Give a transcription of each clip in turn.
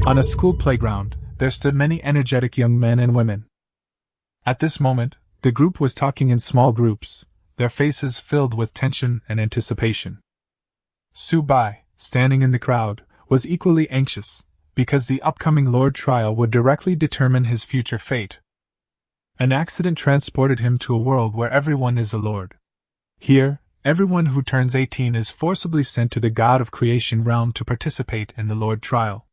On a school playground, there stood many energetic young men and women. At this moment, the group was talking in small groups, their faces filled with tension and anticipation. Su-bai, standing in the crowd, was equally anxious, because the upcoming Lord trial would directly determine his future fate. An accident transported him to a world where everyone is a lord. Here, everyone who turns 18 is forcibly sent to the God of Creation realm to participate in the Lord trial.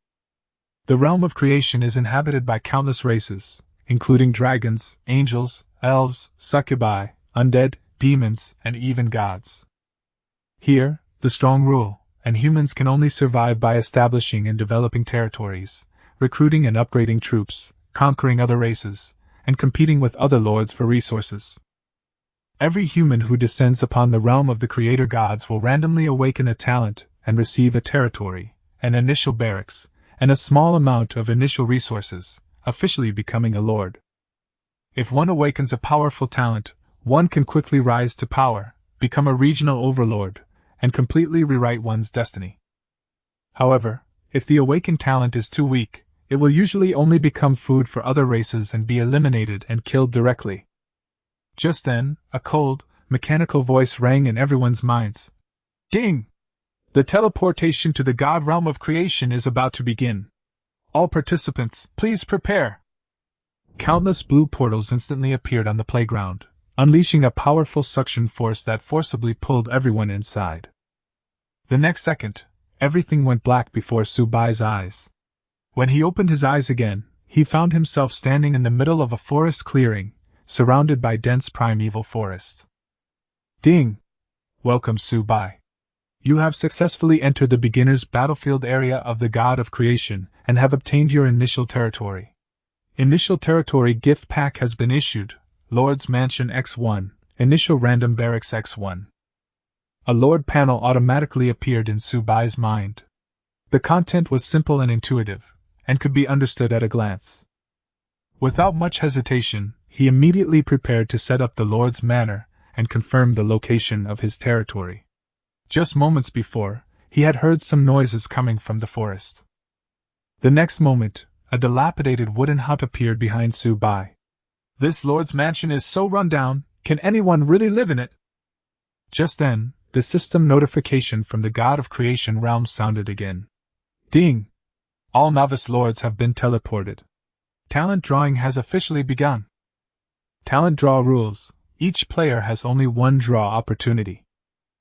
The realm of creation is inhabited by countless races, including dragons, angels, elves, succubi, undead, demons, and even gods. Here, the strong rule, and humans can only survive by establishing and developing territories, recruiting and upgrading troops, conquering other races, and competing with other lords for resources. Every human who descends upon the realm of the creator gods will randomly awaken a talent and receive a territory, an initial barracks, and a small amount of initial resources, officially becoming a lord. If one awakens a powerful talent, one can quickly rise to power, become a regional overlord, and completely rewrite one's destiny. However, if the awakened talent is too weak, it will usually only become food for other races and be eliminated and killed directly. Just then, a cold, mechanical voice rang in everyone's minds. Ding! The teleportation to the God realm of creation is about to begin. All participants, please prepare. Countless blue portals instantly appeared on the playground, unleashing a powerful suction force that forcibly pulled everyone inside. The next second, everything went black before Su-bai's eyes. When he opened his eyes again, he found himself standing in the middle of a forest clearing, surrounded by dense primeval forest. Ding! Welcome, Su-bai. You have successfully entered the beginner's battlefield area of the God of Creation and have obtained your initial territory. Initial territory gift pack has been issued, Lord's Mansion X1, Initial Random Barracks X1. A Lord panel automatically appeared in Su-bai's mind. The content was simple and intuitive, and could be understood at a glance. Without much hesitation, he immediately prepared to set up the Lord's Manor and confirm the location of his territory. Just moments before, he had heard some noises coming from the forest. The next moment, a dilapidated wooden hut appeared behind Su-bai. This Lord's Mansion is so run down, can anyone really live in it? Just then, the system notification from the God of Creation realm sounded again. Ding! All novice lords have been teleported. Talent drawing has officially begun. Talent draw rules. Each player has only one draw opportunity.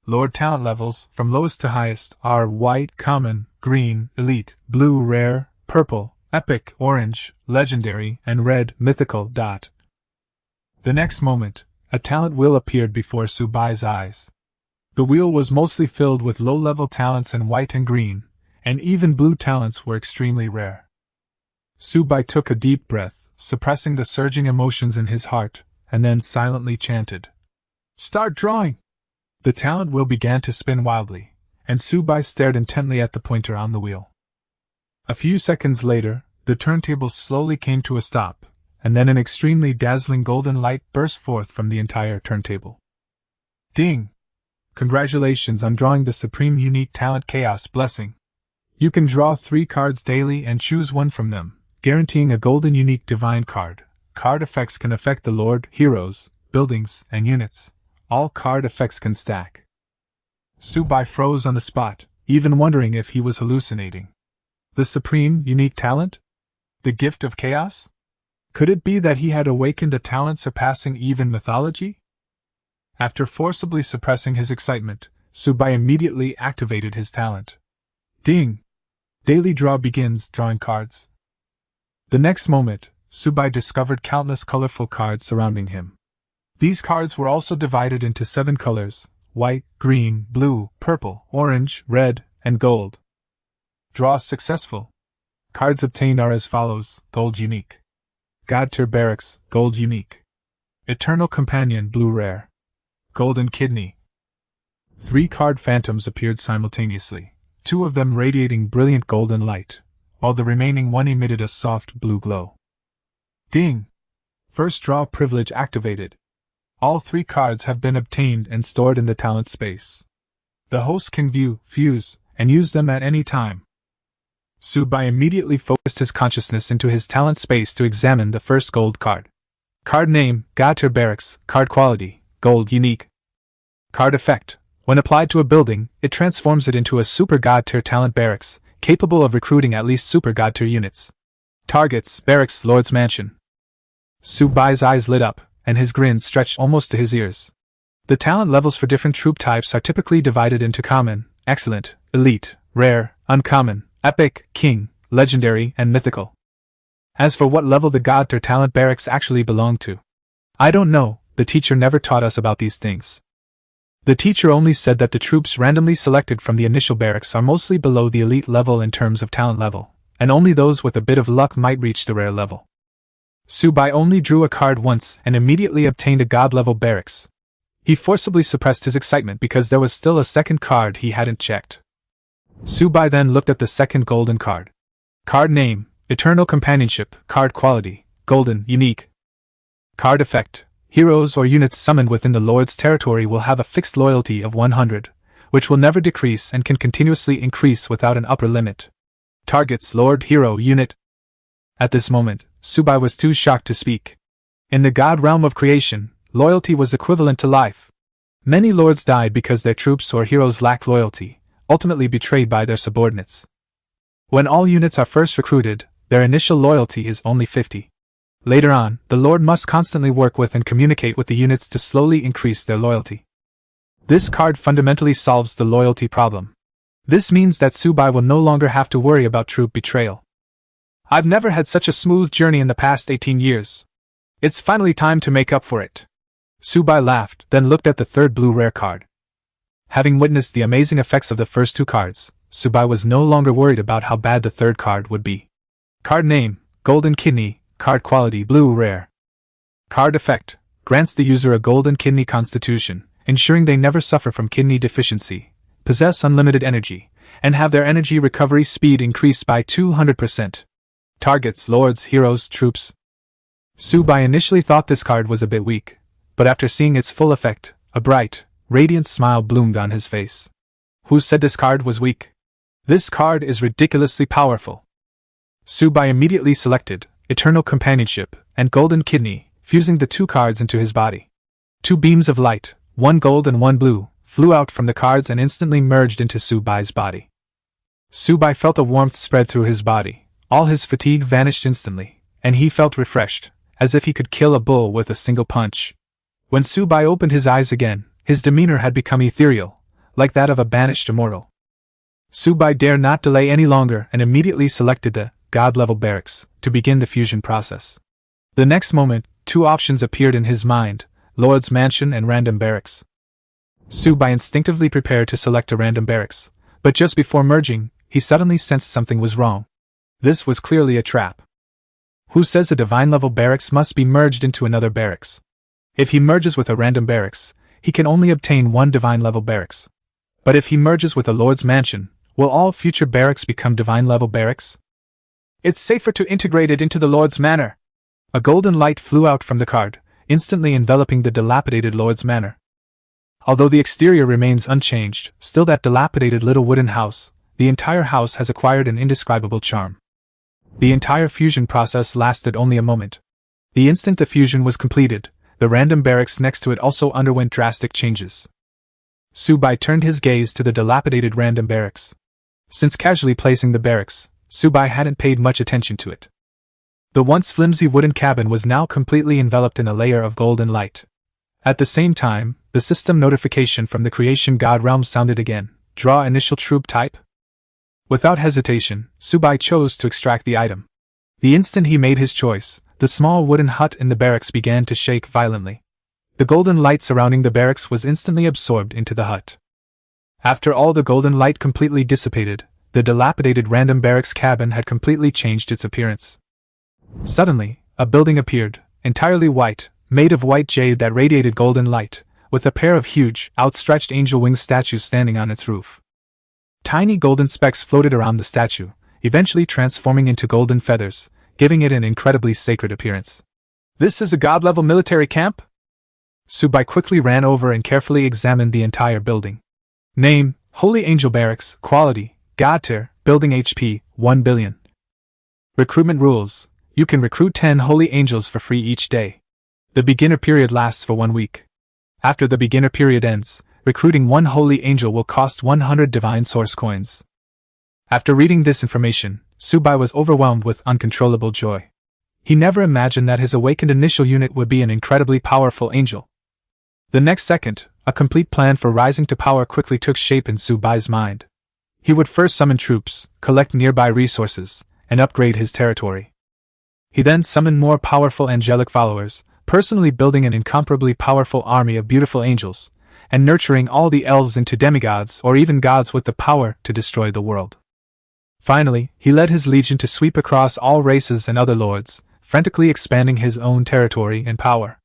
Lord talent levels, from lowest to highest, are white, common, green, elite, blue, rare, purple, epic, orange, legendary, and red, mythical. The next moment, a talent wheel appeared before Su-bai's eyes. The wheel was mostly filled with low-level talents in white and green, and even blue talents were extremely rare. Su-bai took a deep breath, suppressing the surging emotions in his heart, and then silently chanted, "Start drawing!" The talent wheel began to spin wildly, and Su-bai stared intently at the pointer on the wheel. A few seconds later, the turntables slowly came to a stop, and then an extremely dazzling golden light burst forth from the entire turntable. Ding! Congratulations on drawing the Supreme Unique Talent Chaos Blessing. You can draw 3 cards daily and choose one from them, guaranteeing a golden unique divine card. Card effects can affect the Lord, heroes, buildings, and units. All card effects can stack. Su-bai froze on the spot, even wondering if he was hallucinating. The Supreme Unique Talent? The Gift of Chaos? Could it be that he had awakened a talent surpassing even mythology? After forcibly suppressing his excitement, Su-bai immediately activated his talent. Ding! Daily draw begins drawing cards. The next moment, Su-bai discovered countless colorful cards surrounding him. These cards were also divided into 7 colors: white, green, blue, purple, orange, red, and gold. Draw successful. Cards obtained are as follows: Gold Unique. God Tier Barracks, Gold Unique. Eternal Companion, Blue Rare. Golden Kidney. 3 card phantoms appeared simultaneously, 2 of them radiating brilliant golden light, while the remaining one emitted a soft blue glow. Ding! First draw privilege activated. All 3 cards have been obtained and stored in the talent space. The host can view, fuse, and use them at any time. Subai immediately focused his consciousness into his talent space to examine the first gold card. Card name, God Tier Barracks. Card quality, Gold Unique. Card effect. When applied to a building, it transforms it into a Super God Tier Talent Barracks, capable of recruiting at least Super God Tier units. Targets, Barracks, Lord's Mansion. Subai's eyes lit up, and his grin stretched almost to his ears. The talent levels for different troop types are typically divided into common, excellent, elite, rare, uncommon, epic, king, legendary, and mythical. As for what level the God Tier Talent Barracks actually belong to, I don't know. The teacher never taught us about these things. The teacher only said that the troops randomly selected from the initial barracks are mostly below the elite level in terms of talent level, and only those with a bit of luck might reach the rare level. Subai only drew a card once and immediately obtained a God-level barracks. He forcibly suppressed his excitement because there was still a second card he hadn't checked. Subai then looked at the second golden card. Card name, Eternal Companionship. Card quality, Golden, Unique. Card effect. Heroes or units summoned within the Lord's territory will have a fixed loyalty of 100, which will never decrease and can continuously increase without an upper limit. Targets, Lord Hero Unit. At this moment, Subai was too shocked to speak. In the God realm of creation, loyalty was equivalent to life. Many lords died because their troops or heroes lacked loyalty, ultimately betrayed by their subordinates. When all units are first recruited, their initial loyalty is only 50. Later on, the Lord must constantly work with and communicate with the units to slowly increase their loyalty. This card fundamentally solves the loyalty problem. This means that Subai will no longer have to worry about troop betrayal. I've never had such a smooth journey in the past 18 years. It's finally time to make up for it. Subai laughed, then looked at the third blue rare card. Having witnessed the amazing effects of the first two cards, Subai was no longer worried about how bad the third card would be. Card name, Golden Kidney. Card quality, Blue Rare. Card effect, grants the user a golden kidney constitution, ensuring they never suffer from kidney deficiency, possess unlimited energy, and have their energy recovery speed increased by 200%. Targets, Lords, Heroes, Troops. Subai initially thought this card was a bit weak, but after seeing its full effect, a bright, radiant smile bloomed on his face. Who said this card was weak? This card is ridiculously powerful. Subai immediately selected Eternal Companionship and Golden Kidney, fusing the two cards into his body. Two beams of light, one gold and one blue, flew out from the cards and instantly merged into Subai's body. Subai felt a warmth spread through his body, all his fatigue vanished instantly, and he felt refreshed, as if he could kill a bull with a single punch. When Subai opened his eyes again, his demeanor had become ethereal, like that of a banished immortal. Subai dared not delay any longer and immediately selected the God-level barracks to begin the fusion process. The next moment, two options appeared in his mind, Lord's Mansion and Random Barracks. Subai instinctively prepared to select a random barracks, but just before merging, he suddenly sensed something was wrong. This was clearly a trap. Who says a divine-level barracks must be merged into another barracks? If he merges with a random barracks, he can only obtain one divine-level barracks. But if he merges with a Lord's Mansion, will all future barracks become divine-level barracks? It's safer to integrate it into the Lord's Manor. A golden light flew out from the card, instantly enveloping the dilapidated Lord's Manor. Although the exterior remains unchanged, still that dilapidated little wooden house, the entire house has acquired an indescribable charm. The entire fusion process lasted only a moment. The instant the fusion was completed, the random barracks next to it also underwent drastic changes. Subai turned his gaze to the dilapidated random barracks. Since casually placing the barracks, Subai hadn't paid much attention to it. The once flimsy wooden cabin was now completely enveloped in a layer of golden light. At the same time, the system notification from the creation god realm sounded again. Draw initial troop type? Without hesitation, Subai chose to extract the item. The instant he made his choice, the small wooden hut in the barracks began to shake violently. The golden light surrounding the barracks was instantly absorbed into the hut. After all the golden light completely dissipated, the dilapidated random barracks cabin had completely changed its appearance. Suddenly, a building appeared, entirely white, made of white jade that radiated golden light, with a pair of huge, outstretched angel wing statues standing on its roof. Tiny golden specks floated around the statue, eventually transforming into golden feathers, giving it an incredibly sacred appearance. This is a god-level military camp? Subai quickly ran over and carefully examined the entire building. Name, Holy Angel Barracks. Quality, God Tier. Building HP, 1 billion. Recruitment rules. You can recruit 10 holy angels for free each day. The beginner period lasts for 1 week. After the beginner period ends, recruiting 1 holy angel will cost 100 divine source coins. After reading this information, Subai was overwhelmed with uncontrollable joy. He never imagined that his awakened initial unit would be an incredibly powerful angel. The next second, a complete plan for rising to power quickly took shape in Subai's mind. He would first summon troops, collect nearby resources, and upgrade his territory. He then summoned more powerful angelic followers, personally building an incomparably powerful army of beautiful angels, and nurturing all the elves into demigods or even gods with the power to destroy the world. Finally, he led his legion to sweep across all races and other lords, frantically expanding his own territory and power.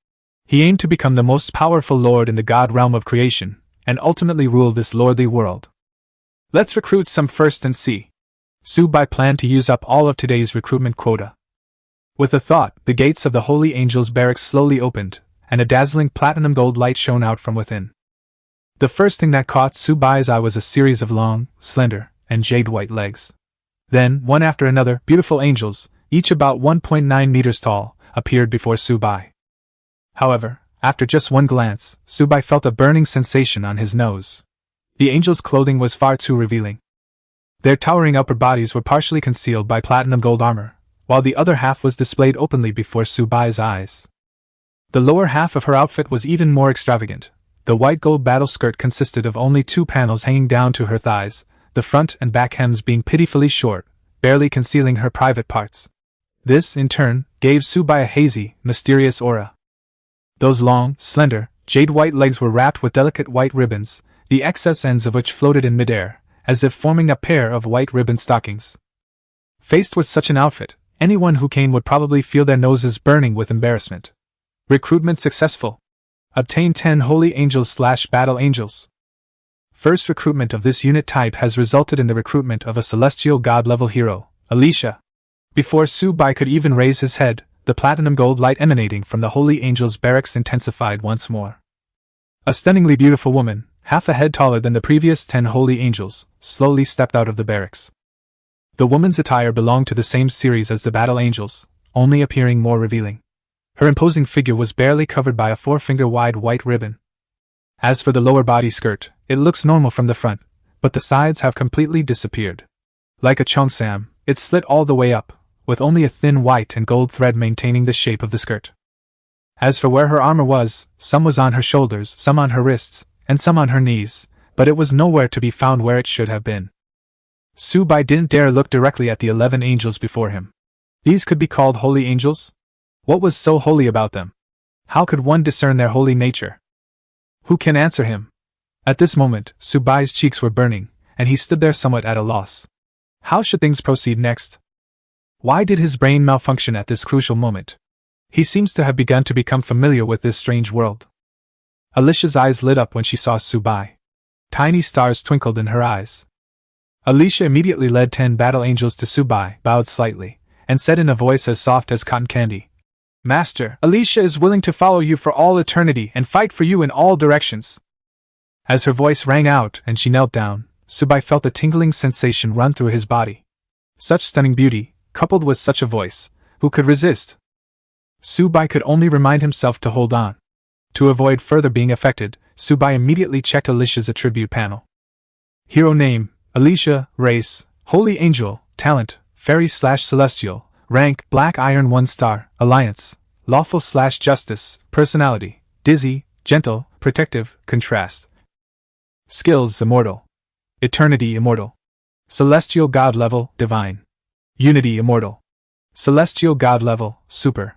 He aimed to become the most powerful lord in the god realm of creation, and ultimately rule this lordly world. Let's recruit some first and see. Subai planned to use up all of today's recruitment quota. With a thought, the gates of the Holy Angels barracks slowly opened, and a dazzling platinum gold light shone out from within. The first thing that caught Subai's eye was a series of long, slender, and jade-white legs. Then, one after another, beautiful angels, each about 1.9 meters tall, appeared before Subai. However, after just one glance, Subai felt a burning sensation on his nose. The angels' clothing was far too revealing. Their towering upper bodies were partially concealed by platinum gold armor, while the other half was displayed openly before Subai's eyes. The lower half of her outfit was even more extravagant. The white gold battle skirt consisted of only 2 panels hanging down to her thighs, the front and back hems being pitifully short, barely concealing her private parts. This, in turn, gave Subai a hazy, mysterious aura. Those long, slender, jade-white legs were wrapped with delicate white ribbons, the excess ends of which floated in midair, as if forming a pair of white ribbon stockings. Faced with such an outfit, anyone who came would probably feel their noses burning with embarrassment. Recruitment successful. Obtain 10 holy angels/battle angels. First recruitment of this unit type has resulted in the recruitment of a celestial god-level hero, Alicia. Before Subai could even raise his head, the platinum gold light emanating from the Holy Angels barracks intensified once more. A stunningly beautiful woman, half a head taller than the previous 10 holy angels, slowly stepped out of the barracks. The woman's attire belonged to the same series as the battle angels, only appearing more revealing. Her imposing figure was barely covered by a 4-finger-wide white ribbon. As for the lower body skirt, it looks normal from the front, but the sides have completely disappeared. Like a cheongsam, it's slit all the way up, with only a thin white and gold thread maintaining the shape of the skirt. As for where her armor was, some was on her shoulders, some on her wrists, and some on her knees, but it was nowhere to be found where it should have been. Subai didn't dare look directly at the 11 angels before him. These could be called holy angels? What was so holy about them? How could one discern their holy nature? Who can answer him? At this moment, Subai's cheeks were burning, and he stood there somewhat at a loss. How should things proceed next? Why did his brain malfunction at this crucial moment? He seems to have begun to become familiar with this strange world. Alicia's eyes lit up when she saw Subai. Tiny stars twinkled in her eyes. Alicia immediately led 10 battle angels to Subai, bowed slightly, and said in a voice as soft as cotton candy, "Master, Alicia is willing to follow you for all eternity and fight for you in all directions." As her voice rang out and she knelt down, Subai felt a tingling sensation run through his body. Such stunning beauty, coupled with such a voice, who could resist? Subai could only remind himself to hold on. To avoid further being affected, Subai immediately checked Alicia's attribute panel. Hero name, Alicia, race, Holy Angel, talent, Fairy/Celestial, rank, Black Iron 1 star, alliance, Lawful/Justice, personality, dizzy, gentle, protective, contrast. Skills immortal. Eternity immortal. Celestial god level, divine. Unity immortal. Celestial god level, super.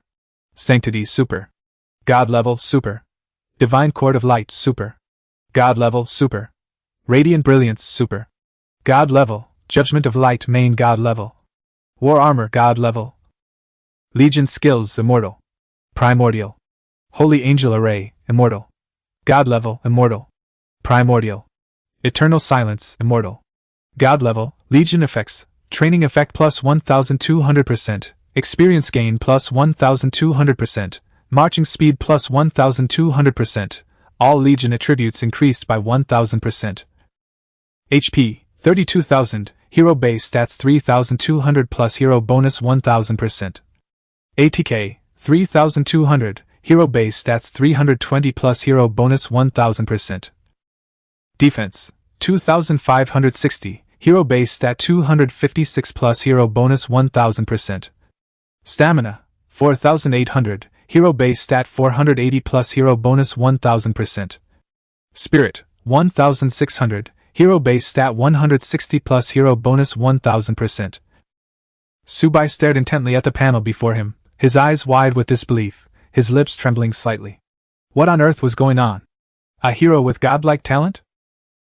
Sanctity super. God level, super. Divine cord of light, super. God level, super. Radiant brilliance, super. God level, judgment of light, main god level. War armor, god level. Legion skills, immortal. Primordial. Holy angel array, immortal. God level, immortal. Primordial. Eternal silence, immortal. God level, legion effects, training effect plus 1200%, experience gain plus 1200%, marching speed plus 1200%, all legion attributes increased by 1000%. HP, 32,000, hero base stats 3200 plus hero bonus 1000%. ATK, 3200, hero base stats 320 plus hero bonus 1000%. Defense, 2560, hero base stat 256 plus hero bonus 1000%. Stamina, 4800, hero base stat 480 plus hero bonus 1000%. Spirit, 1600, hero base stat 160 plus hero bonus 1000%. Subai stared intently at the panel before him, his eyes wide with disbelief, his lips trembling slightly. What on earth was going on? A hero with godlike talent?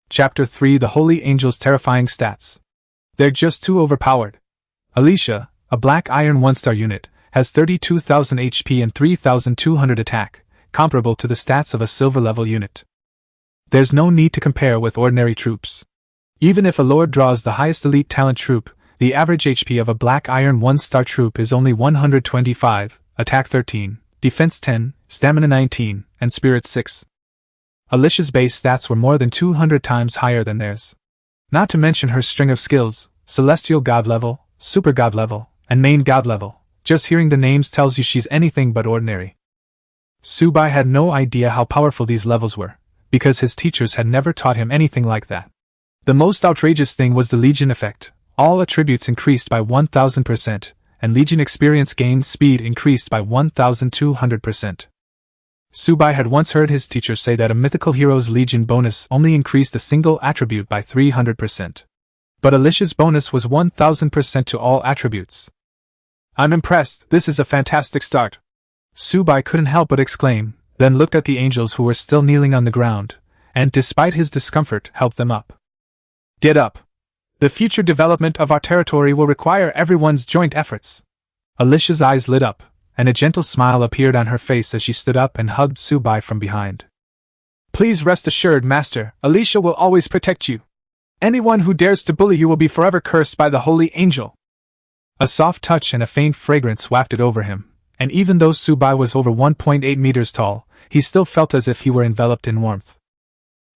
Chapter 3: The Holy Angel's Terrifying Stats. They're just too overpowered. Alicia, a black iron 1-star unit, has 32,000 HP and 3,200 attack, comparable to the stats of a silver-level unit. There's no need to compare with ordinary troops. Even if a lord draws the highest elite talent troop, the average HP of a black iron 1-star troop is only 125, attack 13, defense 10, stamina 19, and spirit 6. Alicia's base stats were more than 200 times higher than theirs. Not to mention her string of skills: celestial god level, super god level, and main god level. Just hearing the names tells you she's anything but ordinary. Subai had no idea how powerful these levels were, because his teachers had never taught him anything like that. The most outrageous thing was the Legion effect. All attributes increased by 1000%, and Legion experience gained speed increased by 1200%. Subai had once heard his teacher say that a mythical hero's Legion bonus only increased a single attribute by 300%. But Alicia's bonus was 1000% to all attributes. I'm impressed, this is a fantastic start. Subai couldn't help but exclaim, then looked at the angels who were still kneeling on the ground, and despite his discomfort, helped them up. Get up. The future development of our territory will require everyone's joint efforts. Alicia's eyes lit up, and a gentle smile appeared on her face as she stood up and hugged Subai from behind. Please rest assured, Master, Alicia will always protect you. Anyone who dares to bully you will be forever cursed by the Holy Angel. A soft touch and a faint fragrance wafted over him, and even though Subai was over 1.8 meters tall, he still felt as if he were enveloped in warmth.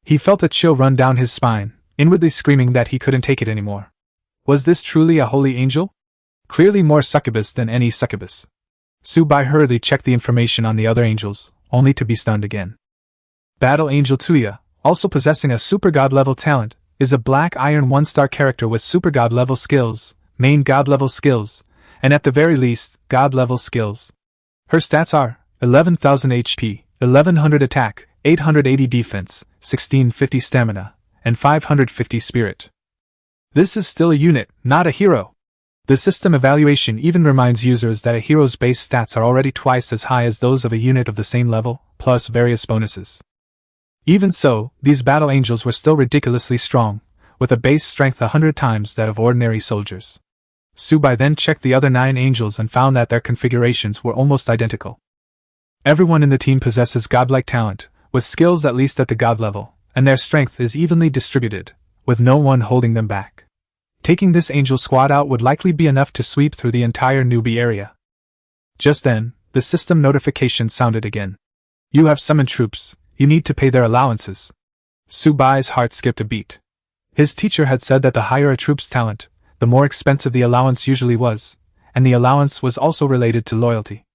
He felt a chill run down his spine, inwardly screaming that he couldn't take it anymore. Was this truly a holy angel? Clearly more succubus than any succubus. Subai hurriedly checked the information on the other angels, only to be stunned again. Battle Angel Tuya, also possessing a super god level talent, is a black iron 1-star character with super god level skills, main god level skills, and at the very least, god level skills. Her stats are 11,000 HP, 1100 attack, 880 defense, 1650 stamina, and 550 spirit. This is still a unit, not a hero. The system evaluation even reminds users that a hero's base stats are already twice as high as those of a unit of the same level, plus various bonuses. Even so, these battle angels were still ridiculously strong, with a base strength 100 times that of ordinary soldiers. Subai then checked the other 9 angels and found that their configurations were almost identical. Everyone in the team possesses godlike talent, with skills at least at the god level, and their strength is evenly distributed, with no one holding them back. Taking this angel squad out would likely be enough to sweep through the entire newbie area. Just then, the system notification sounded again. You have summoned troops, you need to pay their allowances. Subai's heart skipped a beat. His teacher had said that the higher a troop's talent, the more expensive the allowance usually was, and the allowance was also related to loyalty.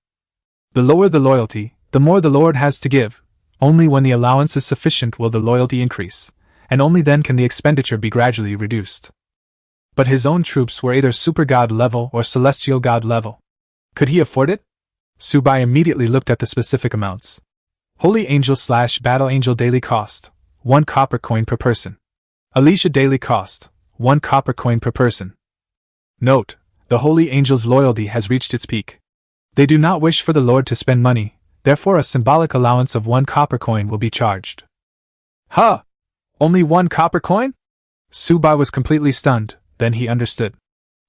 The lower the loyalty, the more the Lord has to give. Only when the allowance is sufficient will the loyalty increase, and only then can the expenditure be gradually reduced. But his own troops were either super god level or celestial god level. Could he afford it? Subai immediately looked at the specific amounts. Holy Angel / Battle Angel daily cost, 1 copper coin per person. Alicia daily cost, 1 copper coin per person. Note: the Holy Angel's loyalty has reached its peak. They do not wish for the Lord to spend money, therefore a symbolic allowance of 1 copper coin will be charged. Huh! Only 1 copper coin? Subai was completely stunned, then he understood.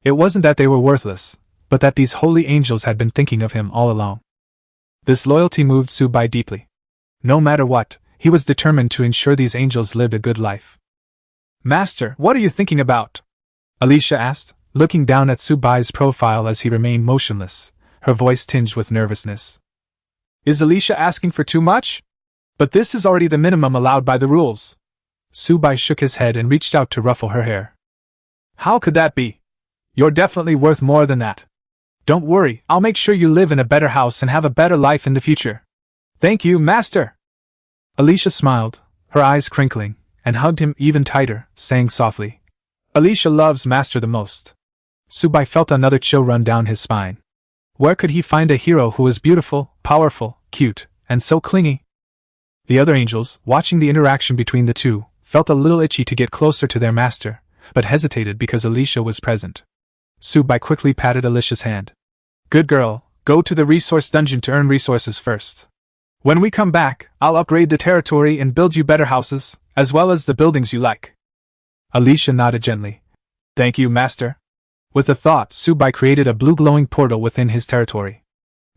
It wasn't that they were worthless, but that these holy angels had been thinking of him all along. This loyalty moved Subai deeply. No matter what, he was determined to ensure these angels lived a good life. Master, what are you thinking about? Alicia asked, looking down at Subai's profile as he remained motionless, her voice tinged with nervousness. Is Alicia asking for too much? But this is already the minimum allowed by the rules. Subai shook his head and reached out to ruffle her hair. How could that be? You're definitely worth more than that. Don't worry, I'll make sure you live in a better house and have a better life in the future. Thank you, Master! Alicia smiled, her eyes crinkling, and hugged him even tighter, saying softly, Alicia loves Master the most. Subai felt another chill run down his spine. Where could he find a hero who was beautiful, powerful, cute, and so clingy? The other angels, watching the interaction between the two, felt a little itchy to get closer to their master, but hesitated because Alicia was present. Subai quickly patted Alicia's hand. Good girl, go to the resource dungeon to earn resources first. When we come back, I'll upgrade the territory and build you better houses, as well as the buildings you like. Alicia nodded gently. Thank you, Master. With a thought, Subai created a blue glowing portal within his territory.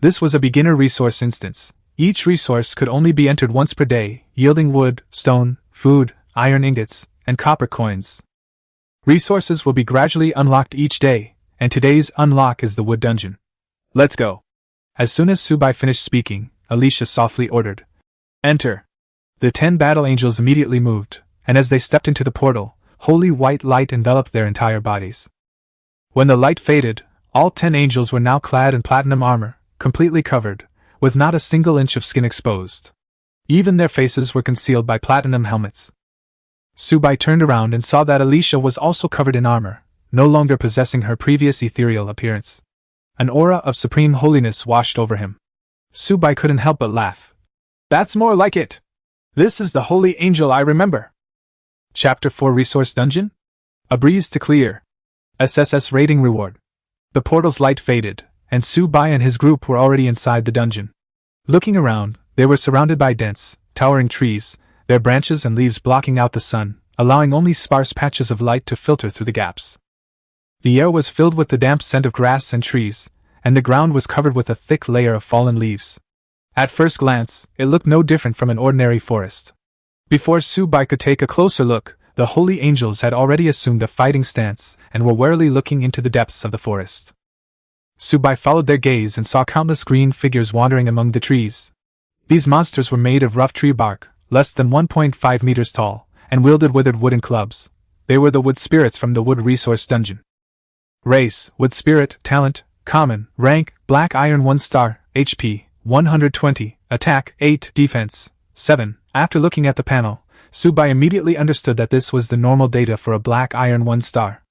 This was a beginner resource instance. Each resource could only be entered once per day, yielding wood, stone, food, iron ingots, and copper coins. Resources will be gradually unlocked each day, and today's unlock is the wood dungeon. Let's go. As soon as Subai finished speaking, Alicia softly ordered, Enter. The 10 battle angels immediately moved, and as they stepped into the portal, holy white light enveloped their entire bodies. When the light faded, all 10 angels were now clad in platinum armor, completely covered, with not a single inch of skin exposed. Even their faces were concealed by platinum helmets. Subai turned around and saw that Alicia was also covered in armor, no longer possessing her previous ethereal appearance. An aura of supreme holiness washed over him. Subai couldn't help but laugh. That's more like it! This is the holy angel I remember! Chapter 4 Resource Dungeon? A breeze to clear. SSS rating reward. The portal's light faded, and Subai and his group were already inside the dungeon. Looking around, they were surrounded by dense, towering trees, their branches and leaves blocking out the sun, allowing only sparse patches of light to filter through the gaps. The air was filled with the damp scent of grass and trees, and the ground was covered with a thick layer of fallen leaves. At first glance, it looked no different from an ordinary forest. Before Subai could take a closer look, the holy angels had already assumed a fighting stance and were warily looking into the depths of the forest. Subai followed their gaze and saw countless green figures wandering among the trees. These monsters were made of rough tree bark, less than 1.5 meters tall, and wielded withered wooden clubs. They were the wood spirits from the wood resource dungeon. Race, wood spirit, talent, common, rank, black iron 1 star, HP, 120, attack, 8, defense, 7. After looking at the panel, Subai immediately understood that this was the normal data for a black iron 1 star.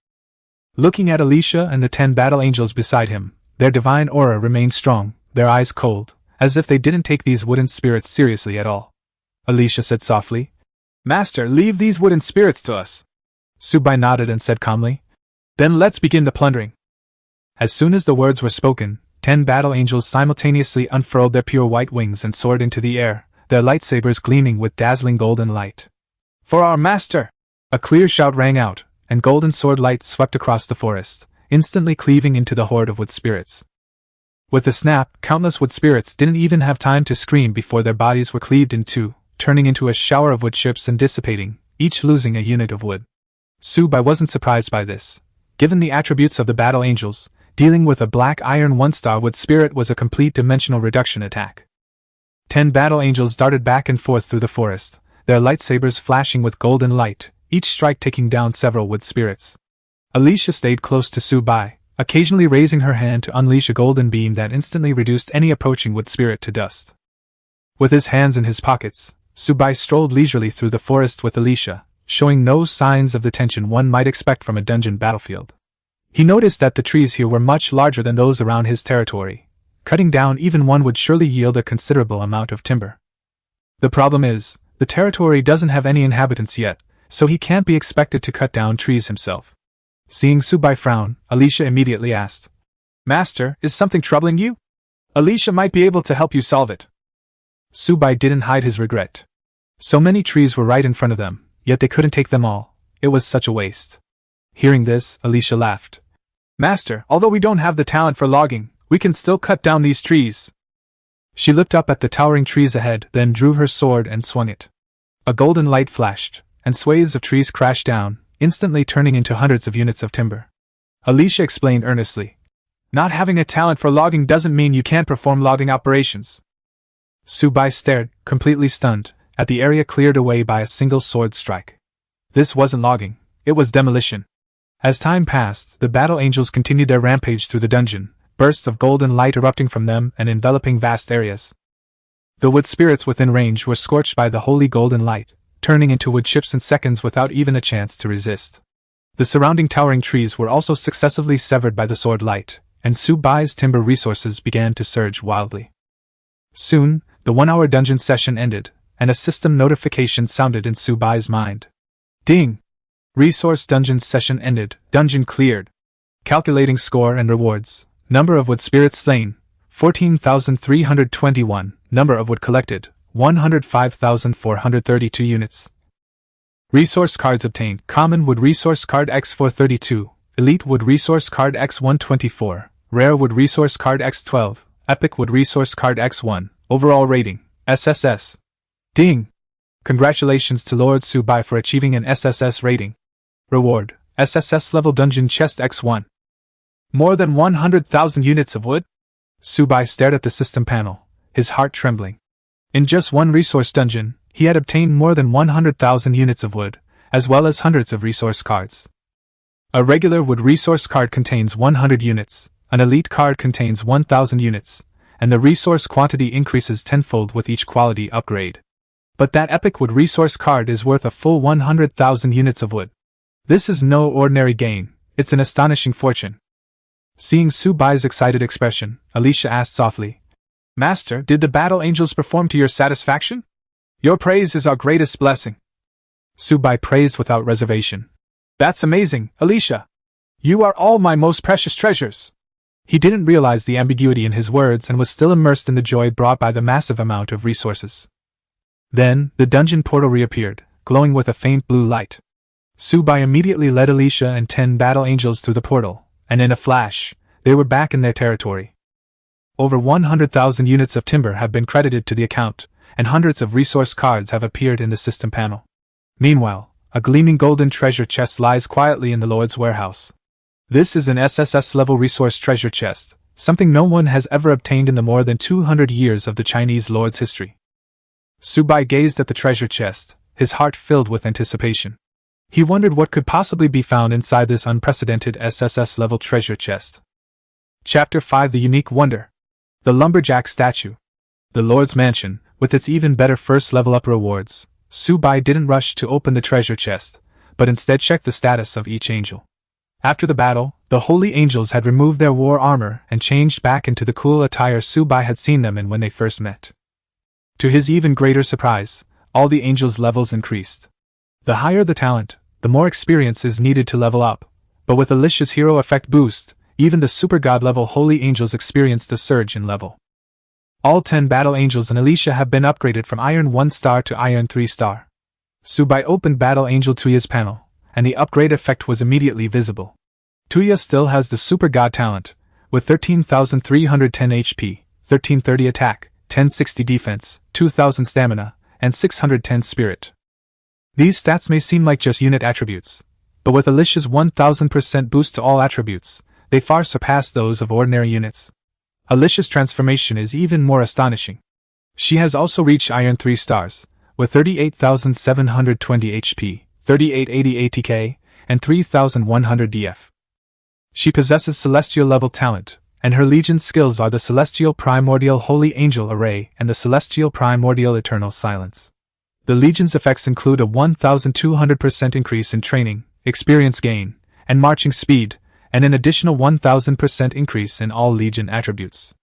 Looking at Alicia and the 10 battle angels beside him, their divine aura remained strong, their eyes cold, as if they didn't take these wooden spirits seriously at all. Alicia said softly, Master, leave these wooden spirits to us. Subai nodded and said calmly, Then let's begin the plundering. As soon as the words were spoken, 10 battle angels simultaneously unfurled their pure white wings and soared into the air, their lightsabers gleaming with dazzling golden light. For our master! A clear shout rang out, and golden sword light swept across the forest, instantly cleaving into the horde of wood spirits. With a snap, countless wood spirits didn't even have time to scream before their bodies were cleaved in two, turning into a shower of wood chips and dissipating, each losing a unit of wood. Subai wasn't surprised by this. Given the attributes of the battle angels, dealing with a black iron 1-star wood spirit was a complete dimensional reduction attack. 10 battle angels darted back and forth through the forest, their lightsabers flashing with golden light, each strike taking down several wood spirits. Alicia stayed close to Subai, occasionally raising her hand to unleash a golden beam that instantly reduced any approaching wood spirit to dust. With his hands in his pockets, Subai strolled leisurely through the forest with Alicia, showing no signs of the tension one might expect from a dungeon battlefield. He noticed that the trees here were much larger than those around his territory. Cutting down even one would surely yield a considerable amount of timber. The problem is, the territory doesn't have any inhabitants yet, so he can't be expected to cut down trees himself. Seeing Subai frown, Alicia immediately asked, Master, is something troubling you? Alicia might be able to help you solve it. Subai didn't hide his regret. So many trees were right in front of them, yet they couldn't take them all. It was such a waste. Hearing this, Alicia laughed. Master, although we don't have the talent for logging, we can still cut down these trees. She looked up at the towering trees ahead, then drew her sword and swung it. A golden light flashed, and swathes of trees crashed down, instantly turning into hundreds of units of timber. Alicia explained earnestly. Not having a talent for logging doesn't mean you can't perform logging operations. Subai stared, completely stunned, at the area cleared away by a single sword strike. This wasn't logging, it was demolition. As time passed, the battle angels continued their rampage through the dungeon, bursts of golden light erupting from them and enveloping vast areas. The wood spirits within range were scorched by the holy golden light, turning into wood chips in seconds without even a chance to resist. The surrounding towering trees were also successively severed by the sword light, and Su-bai's timber resources began to surge wildly. Soon, the 1-hour dungeon session ended, and a system notification sounded in Su-bai's mind. Ding! Resource dungeon session ended, dungeon cleared. Calculating score and rewards. Number of wood spirits slain, 14,321. Number of wood collected, 105,432 units. Resource cards obtained. Common wood resource card X432, Elite wood resource card X124, Rare wood resource card X12, Epic wood resource card X1. Overall rating, SSS. Ding! Congratulations to Lord Su-bai for achieving an SSS rating. Reward, SSS level dungeon chest X1. More than 100,000 units of wood? Su-bai stared at the system panel, his heart trembling. In just one resource dungeon, he had obtained more than 100,000 units of wood, as well as hundreds of resource cards. A regular wood resource card contains 100 units, an elite card contains 1,000 units, and the resource quantity increases tenfold with each quality upgrade. But that epic wood resource card is worth a full 100,000 units of wood. This is no ordinary gain, it's an astonishing fortune. Seeing Su-bai's excited expression, Alicia asked softly, Master, did the battle angels perform to your satisfaction? Your praise is our greatest blessing. Su-bai praised without reservation. That's amazing, Alicia. You are all my most precious treasures. He didn't realize the ambiguity in his words and was still immersed in the joy brought by the massive amount of resources. Then, the dungeon portal reappeared, glowing with a faint blue light. Su-bai immediately led Alicia and 10 battle angels through the portal, and in a flash, they were back in their territory. Over 100,000 units of timber have been credited to the account, and hundreds of resource cards have appeared in the system panel. Meanwhile, a gleaming golden treasure chest lies quietly in the Lord's warehouse. This is an SSS-level resource treasure chest, something no one has ever obtained in the more than 200 years of the Chinese Lord's history. Su-bai gazed at the treasure chest, his heart filled with anticipation. He wondered what could possibly be found inside this unprecedented SSS-level treasure chest. Chapter 5: The Unique Wonder. The Lumberjack Statue. The Lord's Mansion, with its even better first level-up rewards. Su-bai didn't rush to open the treasure chest, but instead checked the status of each angel. After the battle, the holy angels had removed their war armor and changed back into the cool attire Su-bai had seen them in when they first met. To his even greater surprise, all the angels' levels increased. The higher the talent, the more experience is needed to level up, but with Alicia's hero effect boost, even the super god-level holy angels experienced a surge in level. All 10 battle angels and Alicia have been upgraded from Iron 1 star to Iron 3 star. Su-bai opened Battle Angel Tuya's panel, and the upgrade effect was immediately visible. Tuya still has the super god talent, with 13,310 HP, 1330 attack, 1060 defense, 2000 stamina, and 610 spirit. These stats may seem like just unit attributes, but with Alicia's 1000% boost to all attributes, they far surpass those of ordinary units. Alicia's transformation is even more astonishing. She has also reached Iron 3 stars, with 38,720 HP, 3880 ATK, and 3,100 DF. She possesses Celestial level talent, and her Legion's skills are the Celestial Primordial Holy Angel Array and the Celestial Primordial Eternal Silence. The Legion's effects include a 1,200% increase in training, experience gain, and marching speed, and an additional 1,000% increase in all Legion attributes.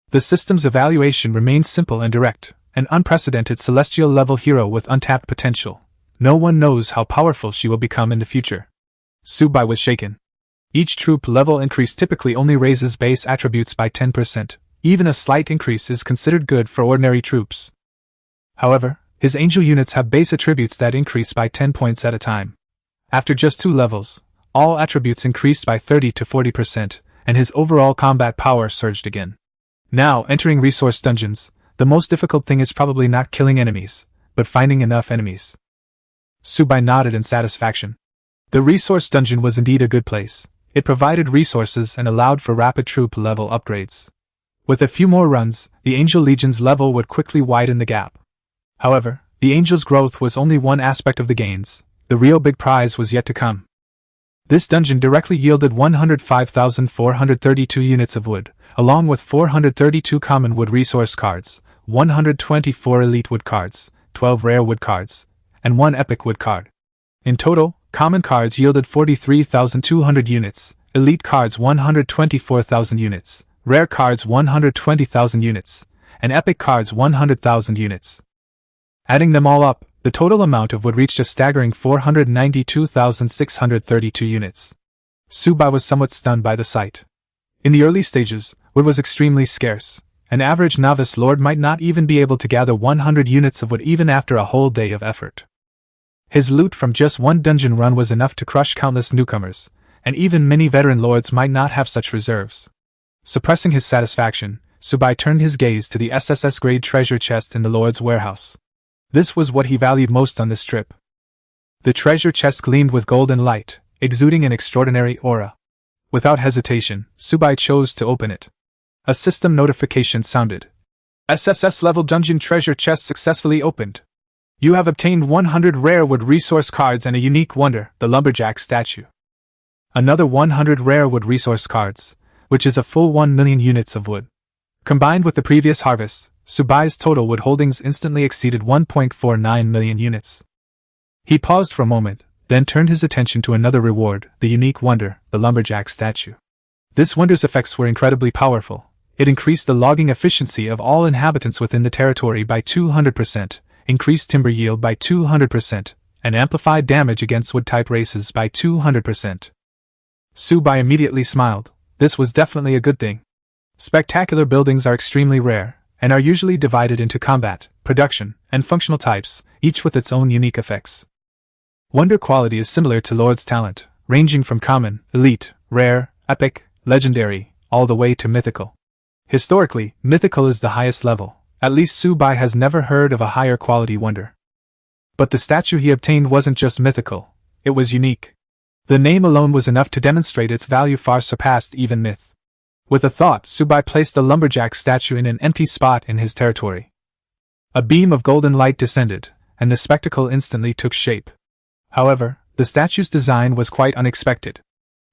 The system's evaluation remains simple and direct: an unprecedented Celestial-level hero with untapped potential. No one knows how powerful she will become in the future. Su-bai was shaken. Each troop level increase typically only raises base attributes by 10%. Even a slight increase is considered good for ordinary troops. However, his angel units have base attributes that increase by 10 points at a time. After just 2 levels, all attributes increased by 30 to 40%, and his overall combat power surged again. Now, entering resource dungeons, the most difficult thing is probably not killing enemies, but finding enough enemies. Su-bai nodded in satisfaction. The resource dungeon was indeed a good place. It provided resources and allowed for rapid troop level upgrades. With a few more runs, the Angel Legion's level would quickly widen the gap. However, the Angel's growth was only one aspect of the gains. The real big prize was yet to come. This dungeon directly yielded 105,432 units of wood, along with 432 common wood resource cards, 124 elite wood cards, 12 rare wood cards, and 1 epic wood card. In total, common cards yielded 43,200 units, elite cards 124,000 units, rare cards 120,000 units, and epic cards 100,000 units. Adding them all up, the total amount of wood reached a staggering 492,632 units. Subai was somewhat stunned by the sight. In the early stages, wood was extremely scarce. An average novice lord might not even be able to gather 100 units of wood even after a whole day of effort. His loot from just one dungeon run was enough to crush countless newcomers, and even many veteran lords might not have such reserves. Suppressing his satisfaction, Subai turned his gaze to the SSS-grade treasure chest in the lord's warehouse. This was what he valued most on this trip. The treasure chest gleamed with golden light, exuding an extraordinary aura. Without hesitation, Subai chose to open it. A system notification sounded. SSS-level dungeon treasure chest successfully opened. You have obtained 100 rare wood resource cards and a unique wonder, the lumberjack statue. Another 100 rare wood resource cards, which is a full 1 million units of wood. Combined with the previous harvest, Subai's total wood holdings instantly exceeded 1.49 million units. He paused for a moment, then turned his attention to another reward, the unique wonder, the lumberjack statue. This wonder's effects were incredibly powerful. It increased the logging efficiency of all inhabitants within the territory by 200%, increased timber yield by 200%, and amplified damage against wood-type races by 200%. Subai immediately smiled. This was definitely a good thing. Spectacular buildings are extremely rare, and are usually divided into combat, production, and functional types, each with its own unique effects. Wonder quality is similar to Lord's talent, ranging from common, elite, rare, epic, legendary, all the way to mythical. Historically, mythical is the highest level. At least Subai has never heard of a higher quality wonder. But the statue he obtained wasn't just mythical, it was unique. The name alone was enough to demonstrate its value far surpassed even myth. With a thought, Subai placed the lumberjack statue in an empty spot in his territory. A beam of golden light descended, and the spectacle instantly took shape. However, the statue's design was quite unexpected.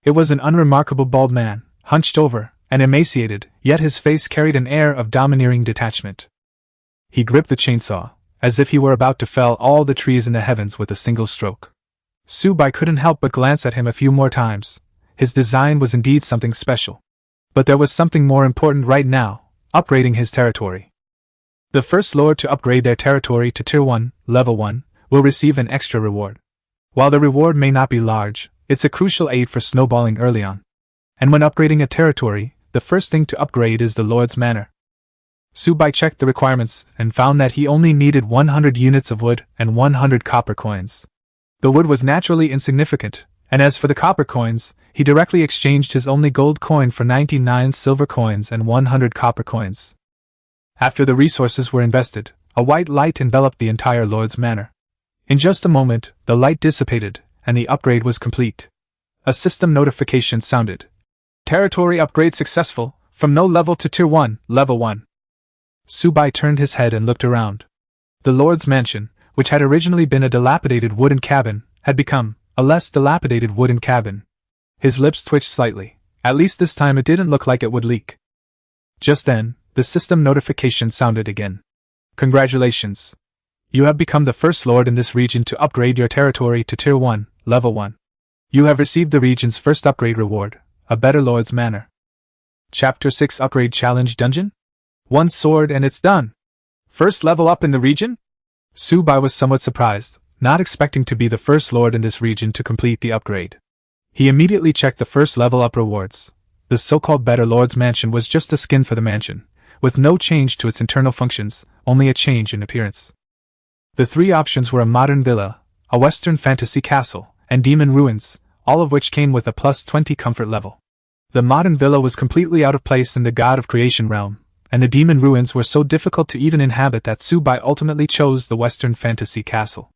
It was an unremarkable bald man, hunched over, and emaciated, yet his face carried an air of domineering detachment. He gripped the chainsaw, as if he were about to fell all the trees in the heavens with a single stroke. Subai couldn't help but glance at him a few more times. His design was indeed something special. But there was something more important right now, upgrading his territory. The first lord to upgrade their territory to Tier 1, Level 1, will receive an extra reward. While the reward may not be large, it's a crucial aid for snowballing early on. And when upgrading a territory, the first thing to upgrade is the lord's manor. Subai checked the requirements and found that he only needed 100 units of wood and 100 copper coins. The wood was naturally insignificant, and as for the copper coins, he directly exchanged his only gold coin for 99 silver coins and 100 copper coins. After the resources were invested, a white light enveloped the entire lord's manor. In just a moment, the light dissipated, and the upgrade was complete. A system notification sounded. Territory upgrade successful, from no level to Tier 1, Level 1. Subai turned his head and looked around. The lord's mansion, which had originally been a dilapidated wooden cabin, had become a less dilapidated wooden cabin. His lips twitched slightly. At least this time it didn't look like it would leak. Just then, the system notification sounded again. Congratulations! You have become the first lord in this region to upgrade your territory to Tier 1, Level 1. You have received the region's first upgrade reward, a better lord's manor. Chapter 6 Upgrade Challenge Dungeon? One sword and it's done! First level up in the region? Subai was somewhat surprised, not expecting to be the first lord in this region to complete the upgrade. He immediately checked the first level up rewards. The so-called Better Lord's Mansion was just a skin for the mansion, with no change to its internal functions, only a change in appearance. The three options were a modern villa, a Western fantasy castle, and demon ruins, all of which came with a plus 20 comfort level. The modern villa was completely out of place in the God of Creation realm, and the demon ruins were so difficult to even inhabit that Subai ultimately chose the Western fantasy castle.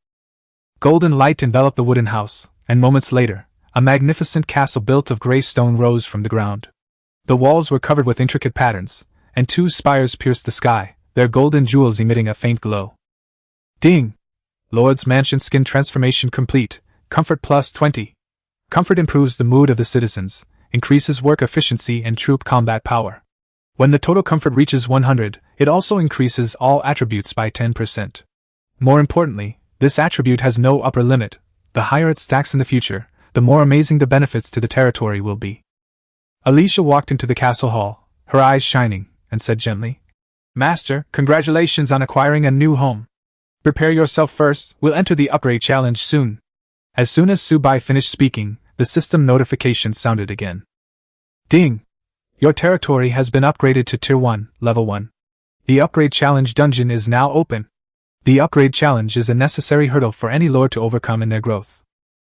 Golden light enveloped the wooden house, and moments later, a magnificent castle built of grey stone rose from the ground. The walls were covered with intricate patterns, and two spires pierced the sky, their golden jewels emitting a faint glow. Ding! Lord's Mansion skin transformation complete, comfort plus 20. Comfort improves the mood of the citizens, increases work efficiency and troop combat power. When the total comfort reaches 100, it also increases all attributes by 10%. More importantly, this attribute has no upper limit. The higher it stacks in the future, the more amazing the benefits to the territory will be. Alicia walked into the castle hall, her eyes shining, and said gently, "Master, congratulations on acquiring a new home. Prepare yourself first, we'll enter the upgrade challenge soon." As soon as Subai finished speaking, the system notification sounded again. Ding! Your territory has been upgraded to Tier 1, Level 1. The upgrade challenge dungeon is now open. The upgrade challenge is a necessary hurdle for any lord to overcome in their growth.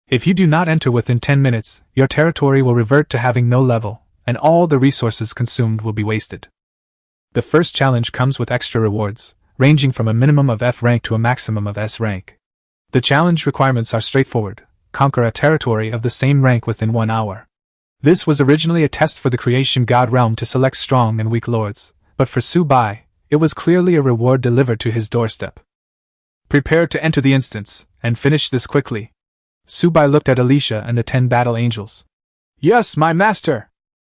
If you do not enter within 10 minutes, your territory will revert to having no level, and all the resources consumed will be wasted. The first challenge comes with extra rewards, ranging from a minimum of F rank to a maximum of S rank. The challenge requirements are straightforward: conquer a territory of the same rank within 1 hour. This was originally a test for the Creation God realm to select strong and weak lords, but for Subai, it was clearly a reward delivered to his doorstep. Prepare to enter the instance, and finish this quickly. Subai looked at Alicia and the 10 battle angels. Yes, my master!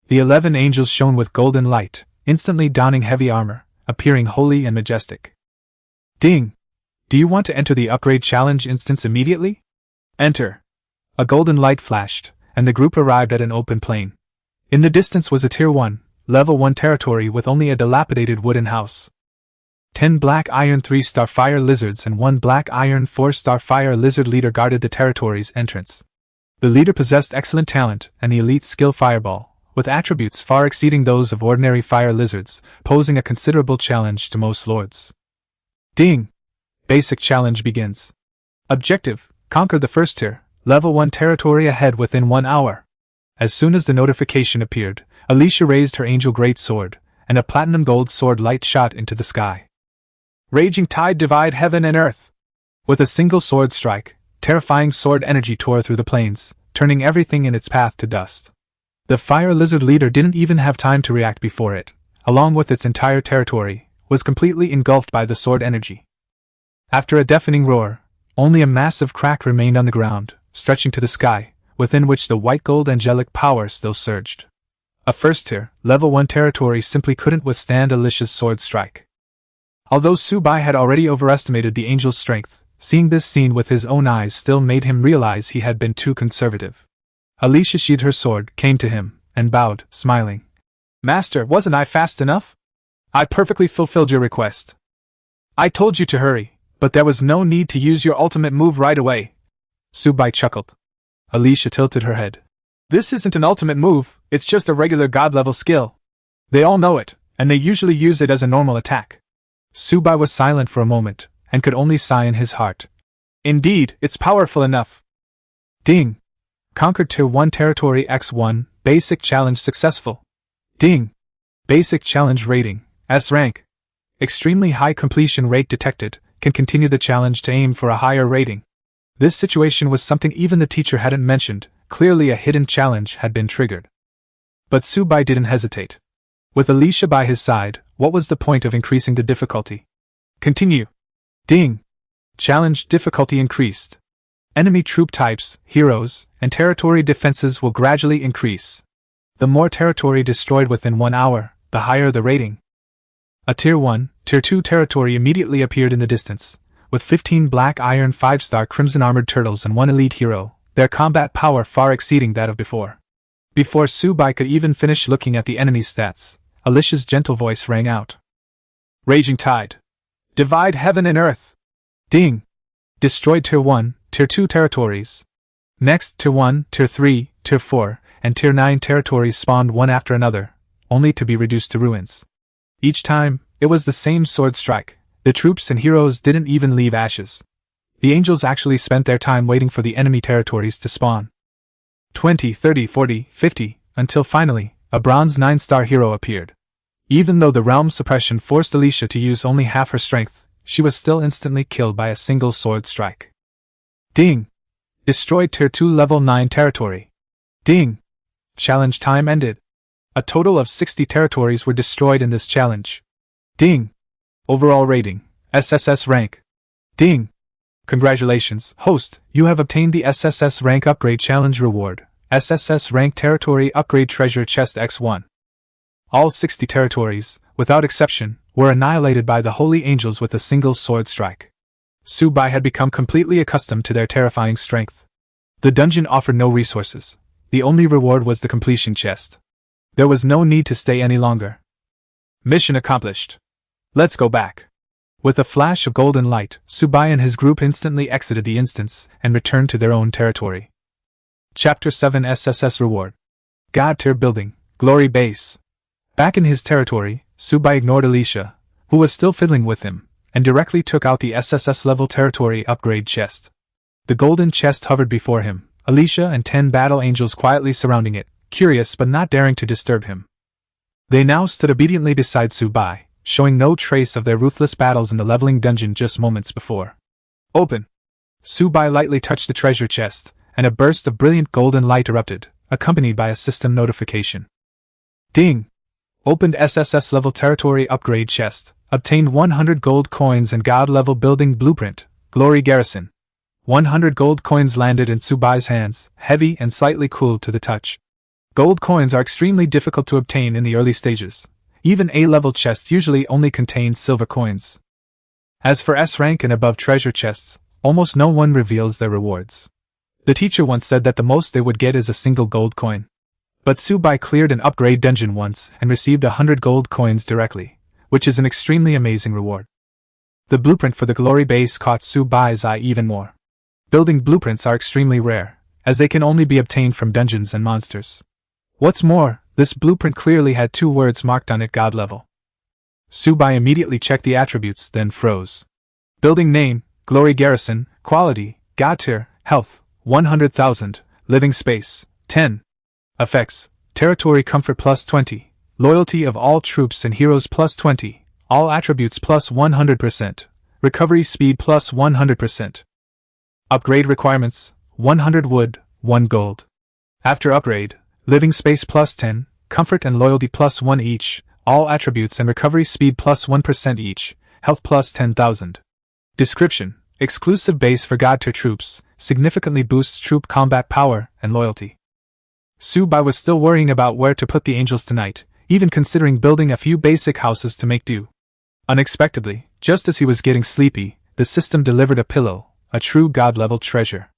The 11 angels shone with golden light, instantly donning heavy armor, appearing holy and majestic. Ding! Do you want to enter the upgrade challenge instance immediately? Enter! A golden light flashed, and the group arrived at an open plain. In the distance was a Tier 1, Level 1 territory with only a dilapidated wooden house. 10 black iron 3-star fire lizards and 1 black iron 4-star fire lizard leader guarded the territory's entrance. The leader possessed excellent talent and the elite skill Fireball, with attributes far exceeding those of ordinary fire lizards, posing a considerable challenge to most lords. Ding! Basic challenge begins. Objective: conquer the first tier, Level 1 territory ahead within 1 hour. As soon as the notification appeared, Alicia raised her angel great sword, and a platinum gold sword light shot into the sky. Raging tide divide heaven and earth. With a single sword strike, terrifying sword energy tore through the plains, turning everything in its path to dust. The fire lizard leader didn't even have time to react before it, along with its entire territory, was completely engulfed by the sword energy. After a deafening roar, only a massive crack remained on the ground, stretching to the sky, within which the white gold angelic power still surged. A first-tier, Level 1 territory simply couldn't withstand Alicia's sword strike. Although Subai had already overestimated the angel's strength, seeing this scene with his own eyes still made him realize he had been too conservative. Alicia sheathed her sword, came to him, and bowed, smiling. "Master, wasn't I fast enough? I perfectly fulfilled your request. I told you to hurry, but there was no need to use your ultimate move right away." Subai chuckled. Alicia tilted her head. "This isn't an ultimate move, it's just a regular god-level skill. They all know it, and they usually use it as a normal attack." Subai was silent for a moment, and could only sigh in his heart. "Indeed, it's powerful enough." Ding! Conquered Tier 1 Territory X1, Basic Challenge successful. Ding! Basic Challenge rating, S rank. Extremely high completion rate detected, can continue the challenge to aim for a higher rating. This situation was something even the teacher hadn't mentioned, clearly a hidden challenge had been triggered. But Subai didn't hesitate. With Alicia by his side, what was the point of increasing the difficulty? Continue. Ding! Challenge difficulty increased. Enemy troop types, heroes, and territory defenses will gradually increase. The more territory destroyed within 1 hour, the higher the rating. A Tier 1, Tier 2 territory immediately appeared in the distance, with 15 black iron 5-star crimson armored turtles and 1 elite hero, their combat power far exceeding that of before. Before Subai could even finish looking at the enemy's stats, Alicia's gentle voice rang out. "Raging tide. Divide heaven and earth." Ding! Destroyed Tier 1, Tier 2 territories. Next, Tier 1, Tier 3, Tier 4, and Tier 9 territories spawned one after another, only to be reduced to ruins. Each time, it was the same sword strike. The troops and heroes didn't even leave ashes. The angels actually spent their time waiting for the enemy territories to spawn. 20, 30, 40, 50, until finally, a bronze 9-star hero appeared. Even though the realm suppression forced Alicia to use only half her strength, she was still instantly killed by a single sword strike. Ding! Destroyed Tier 2 Level 9 territory. Ding! Challenge time ended. A total of 60 territories were destroyed in this challenge. Ding! Overall rating, SSS rank. Ding! Congratulations, host, you have obtained the SSS rank upgrade challenge reward, SSS Rank Territory Upgrade Treasure Chest X1. All 60 territories, without exception, were annihilated by the holy angels with a single sword strike. Su-bai had become completely accustomed to their terrifying strength. The dungeon offered no resources. The only reward was the completion chest. There was no need to stay any longer. Mission accomplished. Let's go back. With a flash of golden light, Su-bai and his group instantly exited the instance and returned to their own territory. Chapter 7 SSS Reward. God Tier Building, Glory Base. Back in his territory, Su-bai ignored Alicia, who was still fiddling with him, and directly took out the SSS level territory upgrade chest. The golden chest hovered before him, Alicia and 10 battle angels quietly surrounding it, curious but not daring to disturb him. They now stood obediently beside Su-bai, showing no trace of their ruthless battles in the leveling dungeon just moments before. Open! Su-bai lightly touched the treasure chest, and a burst of brilliant golden light erupted, accompanied by a system notification. Ding! Opened SSS level territory upgrade chest. Obtained 100 gold coins and God level building blueprint. Glory Garrison. 100 gold coins landed in Su-bai's hands, heavy and slightly cool to the touch. Gold coins are extremely difficult to obtain in the early stages. Even A-level chests usually only contain silver coins. As for S-rank and above treasure chests, almost no one reveals their rewards. The teacher once said that the most they would get is a single gold coin. But Su-bai cleared an upgrade dungeon once and received 100 gold coins directly, which is an extremely amazing reward. The blueprint for the glory base caught Su-bai's eye even more. Building blueprints are extremely rare, as they can only be obtained from dungeons and monsters. What's more, this blueprint clearly had 2 words marked on it: God level. Su-bai immediately checked the attributes, then froze. Building name, Glory Garrison, quality, God tier, health, 100,000, living space, 10. Effects, territory comfort plus 20, loyalty of all troops and heroes plus 20, all attributes plus 100%, recovery speed plus 100%. Upgrade requirements, 100 wood, 1 gold. After upgrade, living space plus 10, comfort and loyalty plus 1 each, all attributes and recovery speed plus 1% each, health plus 10,000. Description, exclusive base for God tier troops, significantly boosts troop combat power and loyalty. Su-bai was still worrying about where to put the angels tonight, even considering building a few basic houses to make do. Unexpectedly, just as he was getting sleepy, the system delivered a pillow, a true God-level treasure.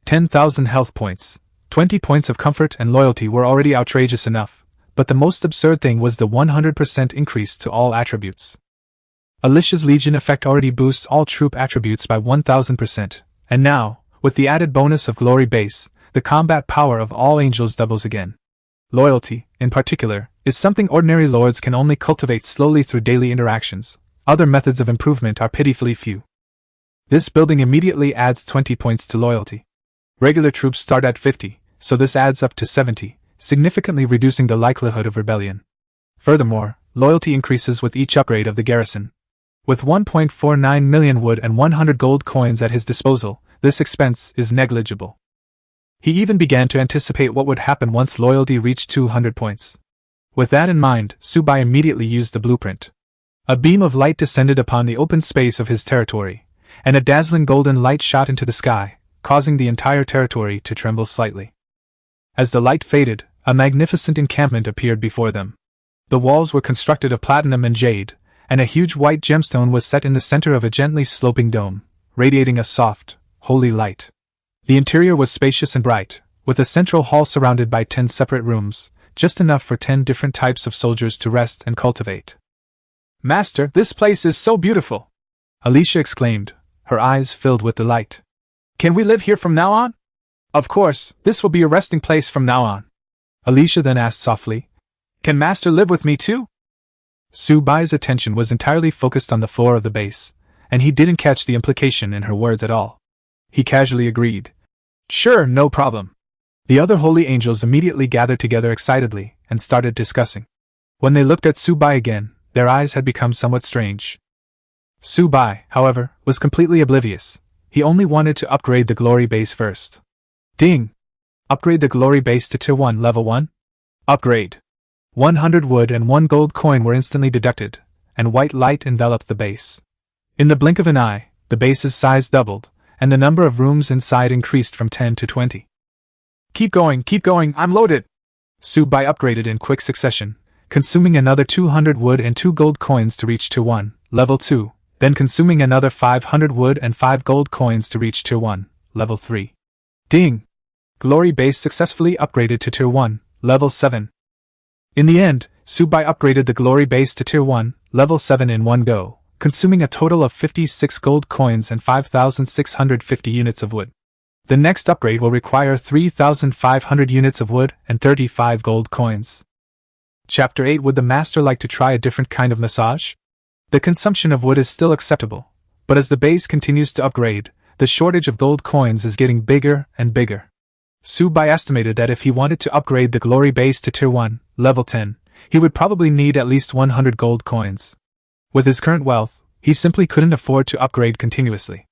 10,000 health points, 20 points of comfort and loyalty were already outrageous enough, but the most absurd thing was the 100% increase to all attributes. Alicia's Legion effect already boosts all troop attributes by 1000%, and now, with the added bonus of Glory Base, the combat power of all angels doubles again. Loyalty, in particular, is something ordinary lords can only cultivate slowly through daily interactions. Other methods of improvement are pitifully few. This building immediately adds 20 points to loyalty. Regular troops start at 50, so this adds up to 70, significantly reducing the likelihood of rebellion. Furthermore, loyalty increases with each upgrade of the garrison. With 1.49 million wood and 100 gold coins at his disposal, this expense is negligible. He even began to anticipate what would happen once loyalty reached 200 points. With that in mind, Su-bai immediately used the blueprint. A beam of light descended upon the open space of his territory, and a dazzling golden light shot into the sky, causing the entire territory to tremble slightly. As the light faded, a magnificent encampment appeared before them. The walls were constructed of platinum and jade, and a huge white gemstone was set in the center of a gently sloping dome, radiating a soft, holy light. The interior was spacious and bright, with a central hall surrounded by 10 separate rooms, just enough for 10 different types of soldiers to rest and cultivate. "Master, this place is so beautiful!" Alicia exclaimed, her eyes filled with delight. "Can we live here from now on?" "Of course, this will be a resting place from now on." Alicia then asked softly, "Can Master live with me too?" Su-bai's attention was entirely focused on the floor of the base, and he didn't catch the implication in her words at all. He casually agreed. "Sure, no problem." The other holy angels immediately gathered together excitedly and started discussing. When they looked at Su-bai again, their eyes had become somewhat strange. Su-bai, however, was completely oblivious. He only wanted to upgrade the glory base first. Ding! Upgrade the glory base to Tier 1 Level 1? Upgrade. 100 wood and 1 gold coin were instantly deducted, and white light enveloped the base. In the blink of an eye, the base's size doubled, and the number of rooms inside increased from 10 to 20. Keep going, I'm loaded! Subai upgraded in quick succession, consuming another 200 wood and 2 gold coins to reach Tier 1, Level 2, then consuming another 500 wood and 5 gold coins to reach Tier 1, Level 3. Ding! Glory Base successfully upgraded to Tier 1, Level 7. In the end, Subai upgraded the Glory Base to Tier 1, Level 7 in one go, consuming a total of 56 gold coins and 5,650 units of wood. The next upgrade will require 3,500 units of wood and 35 gold coins. Chapter 8. Would the master like to try a different kind of massage? The consumption of wood is still acceptable, but as the base continues to upgrade, the shortage of gold coins is getting bigger and bigger. Subai estimated that if he wanted to upgrade the Glory Base to Tier 1, Level 10, he would probably need at least 100 gold coins. With his current wealth, he simply couldn't afford to upgrade continuously.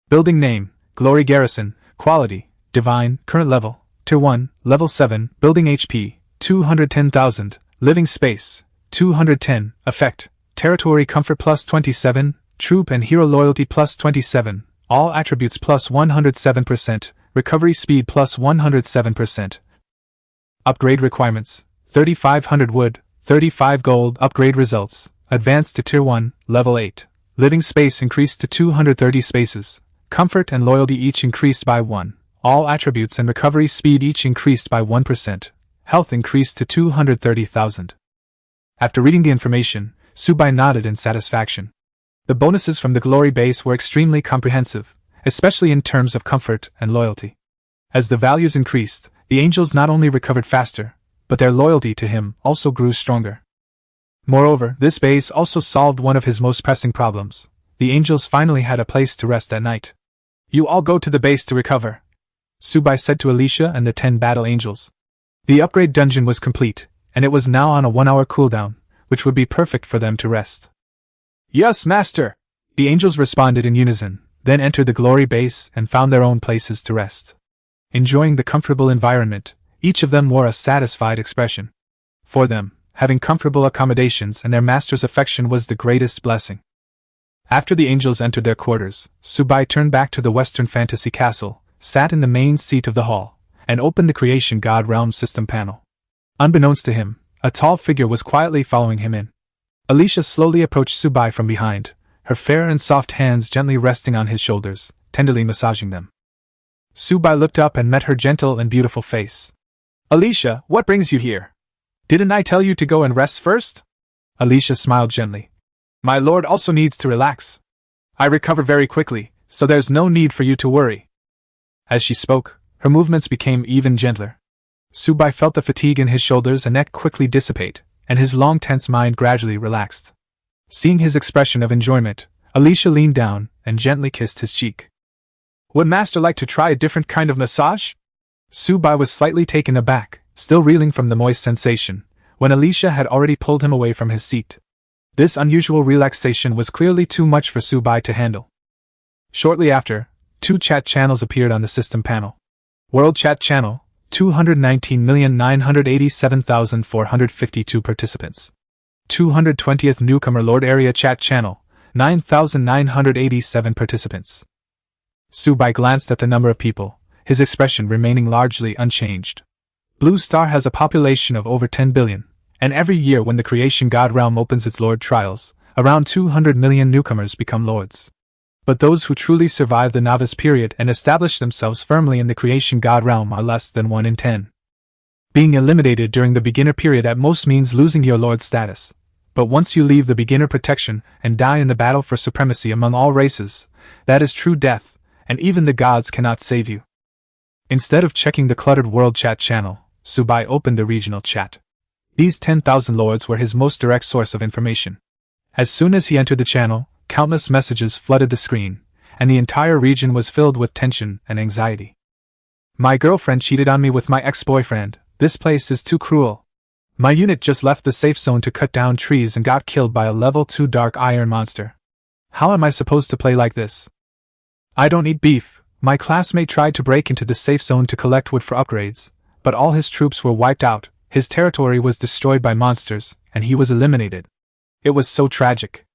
Building name, Glory Garrison, Quality, Divine, Current Level, Tier 1, Level 7, Building HP, 210,000, Living Space, 210, Effect, Territory Comfort plus 27, Troop and Hero Loyalty plus 27, All Attributes plus 107%, Recovery Speed plus 107%. Upgrade Requirements, 3,500 wood, 35 gold. Upgrade Results, Advanced to Tier 1, Level 8. Living Space increased to 230 spaces. Comfort and Loyalty each increased by 1. All Attributes and Recovery Speed each increased by 1%. Health increased to 230,000. After reading the information, Subai nodded in satisfaction. The bonuses from the Glory Base were extremely comprehensive, especially in terms of comfort and loyalty. As the values increased, the angels not only recovered faster, but their loyalty to him also grew stronger. Moreover, this base also solved one of his most pressing problems. The angels finally had a place to rest at night. You all go to the base to recover, Subai said to Alicia and the 10 battle angels. The upgrade dungeon was complete, and it was now on a 1-hour cooldown, which would be perfect for them to rest. Yes, Master! The angels responded in unison, then entered the Glory Base and found their own places to rest. Enjoying the comfortable environment, each of them wore a satisfied expression. For them, having comfortable accommodations and their master's affection was the greatest blessing. After the angels entered their quarters, Subai turned back to the Western Fantasy Castle, sat in the main seat of the hall, and opened the Creation God Realm system panel. Unbeknownst to him, a tall figure was quietly following him in. Alicia slowly approached Subai from behind, her fair and soft hands gently resting on his shoulders, tenderly massaging them. Subai looked up and met her gentle and beautiful face. Alicia, what brings you here? Didn't I tell you to go and rest first? Alicia smiled gently. My lord also needs to relax. I recover very quickly, so there's no need for you to worry. As she spoke, her movements became even gentler. Subai felt the fatigue in his shoulders and neck quickly dissipate, and his long tense mind gradually relaxed. Seeing his expression of enjoyment, Alicia leaned down and gently kissed his cheek. Would Master like to try a different kind of massage? Subai was slightly taken aback, still reeling from the moist sensation, when Alicia had already pulled him away from his seat. This unusual relaxation was clearly too much for Subai to handle. Shortly after, 2 chat channels appeared on the system panel. World Chat Channel, 219,987,452 participants. 220th Newcomer Lord Area Chat Channel, 9,987 participants. Subai glanced at the number of people, his expression remaining largely unchanged. Blue Star has a population of over 10 billion, and every year when the Creation God Realm opens its Lord trials, around 200 million newcomers become Lords. But those who truly survive the novice period and establish themselves firmly in the Creation God Realm are less than 1 in 10. Being eliminated during the beginner period at most means losing your Lord status. But once you leave the beginner protection and die in the battle for supremacy among all races, that is true death, and even the gods cannot save you. Instead of checking the cluttered World Chat channel, Subai opened the regional chat. These 10,000 lords were his most direct source of information. As soon as he entered the channel, countless messages flooded the screen, and the entire region was filled with tension and anxiety. My girlfriend cheated on me with my ex-boyfriend. This place is too cruel. My unit just left the safe zone to cut down trees and got killed by a level 2 dark iron monster. How am I supposed to play like this? I don't eat beef. My classmate tried to break into the safe zone to collect wood for upgrades, but all his troops were wiped out, his territory was destroyed by monsters, and he was eliminated. It was so tragic.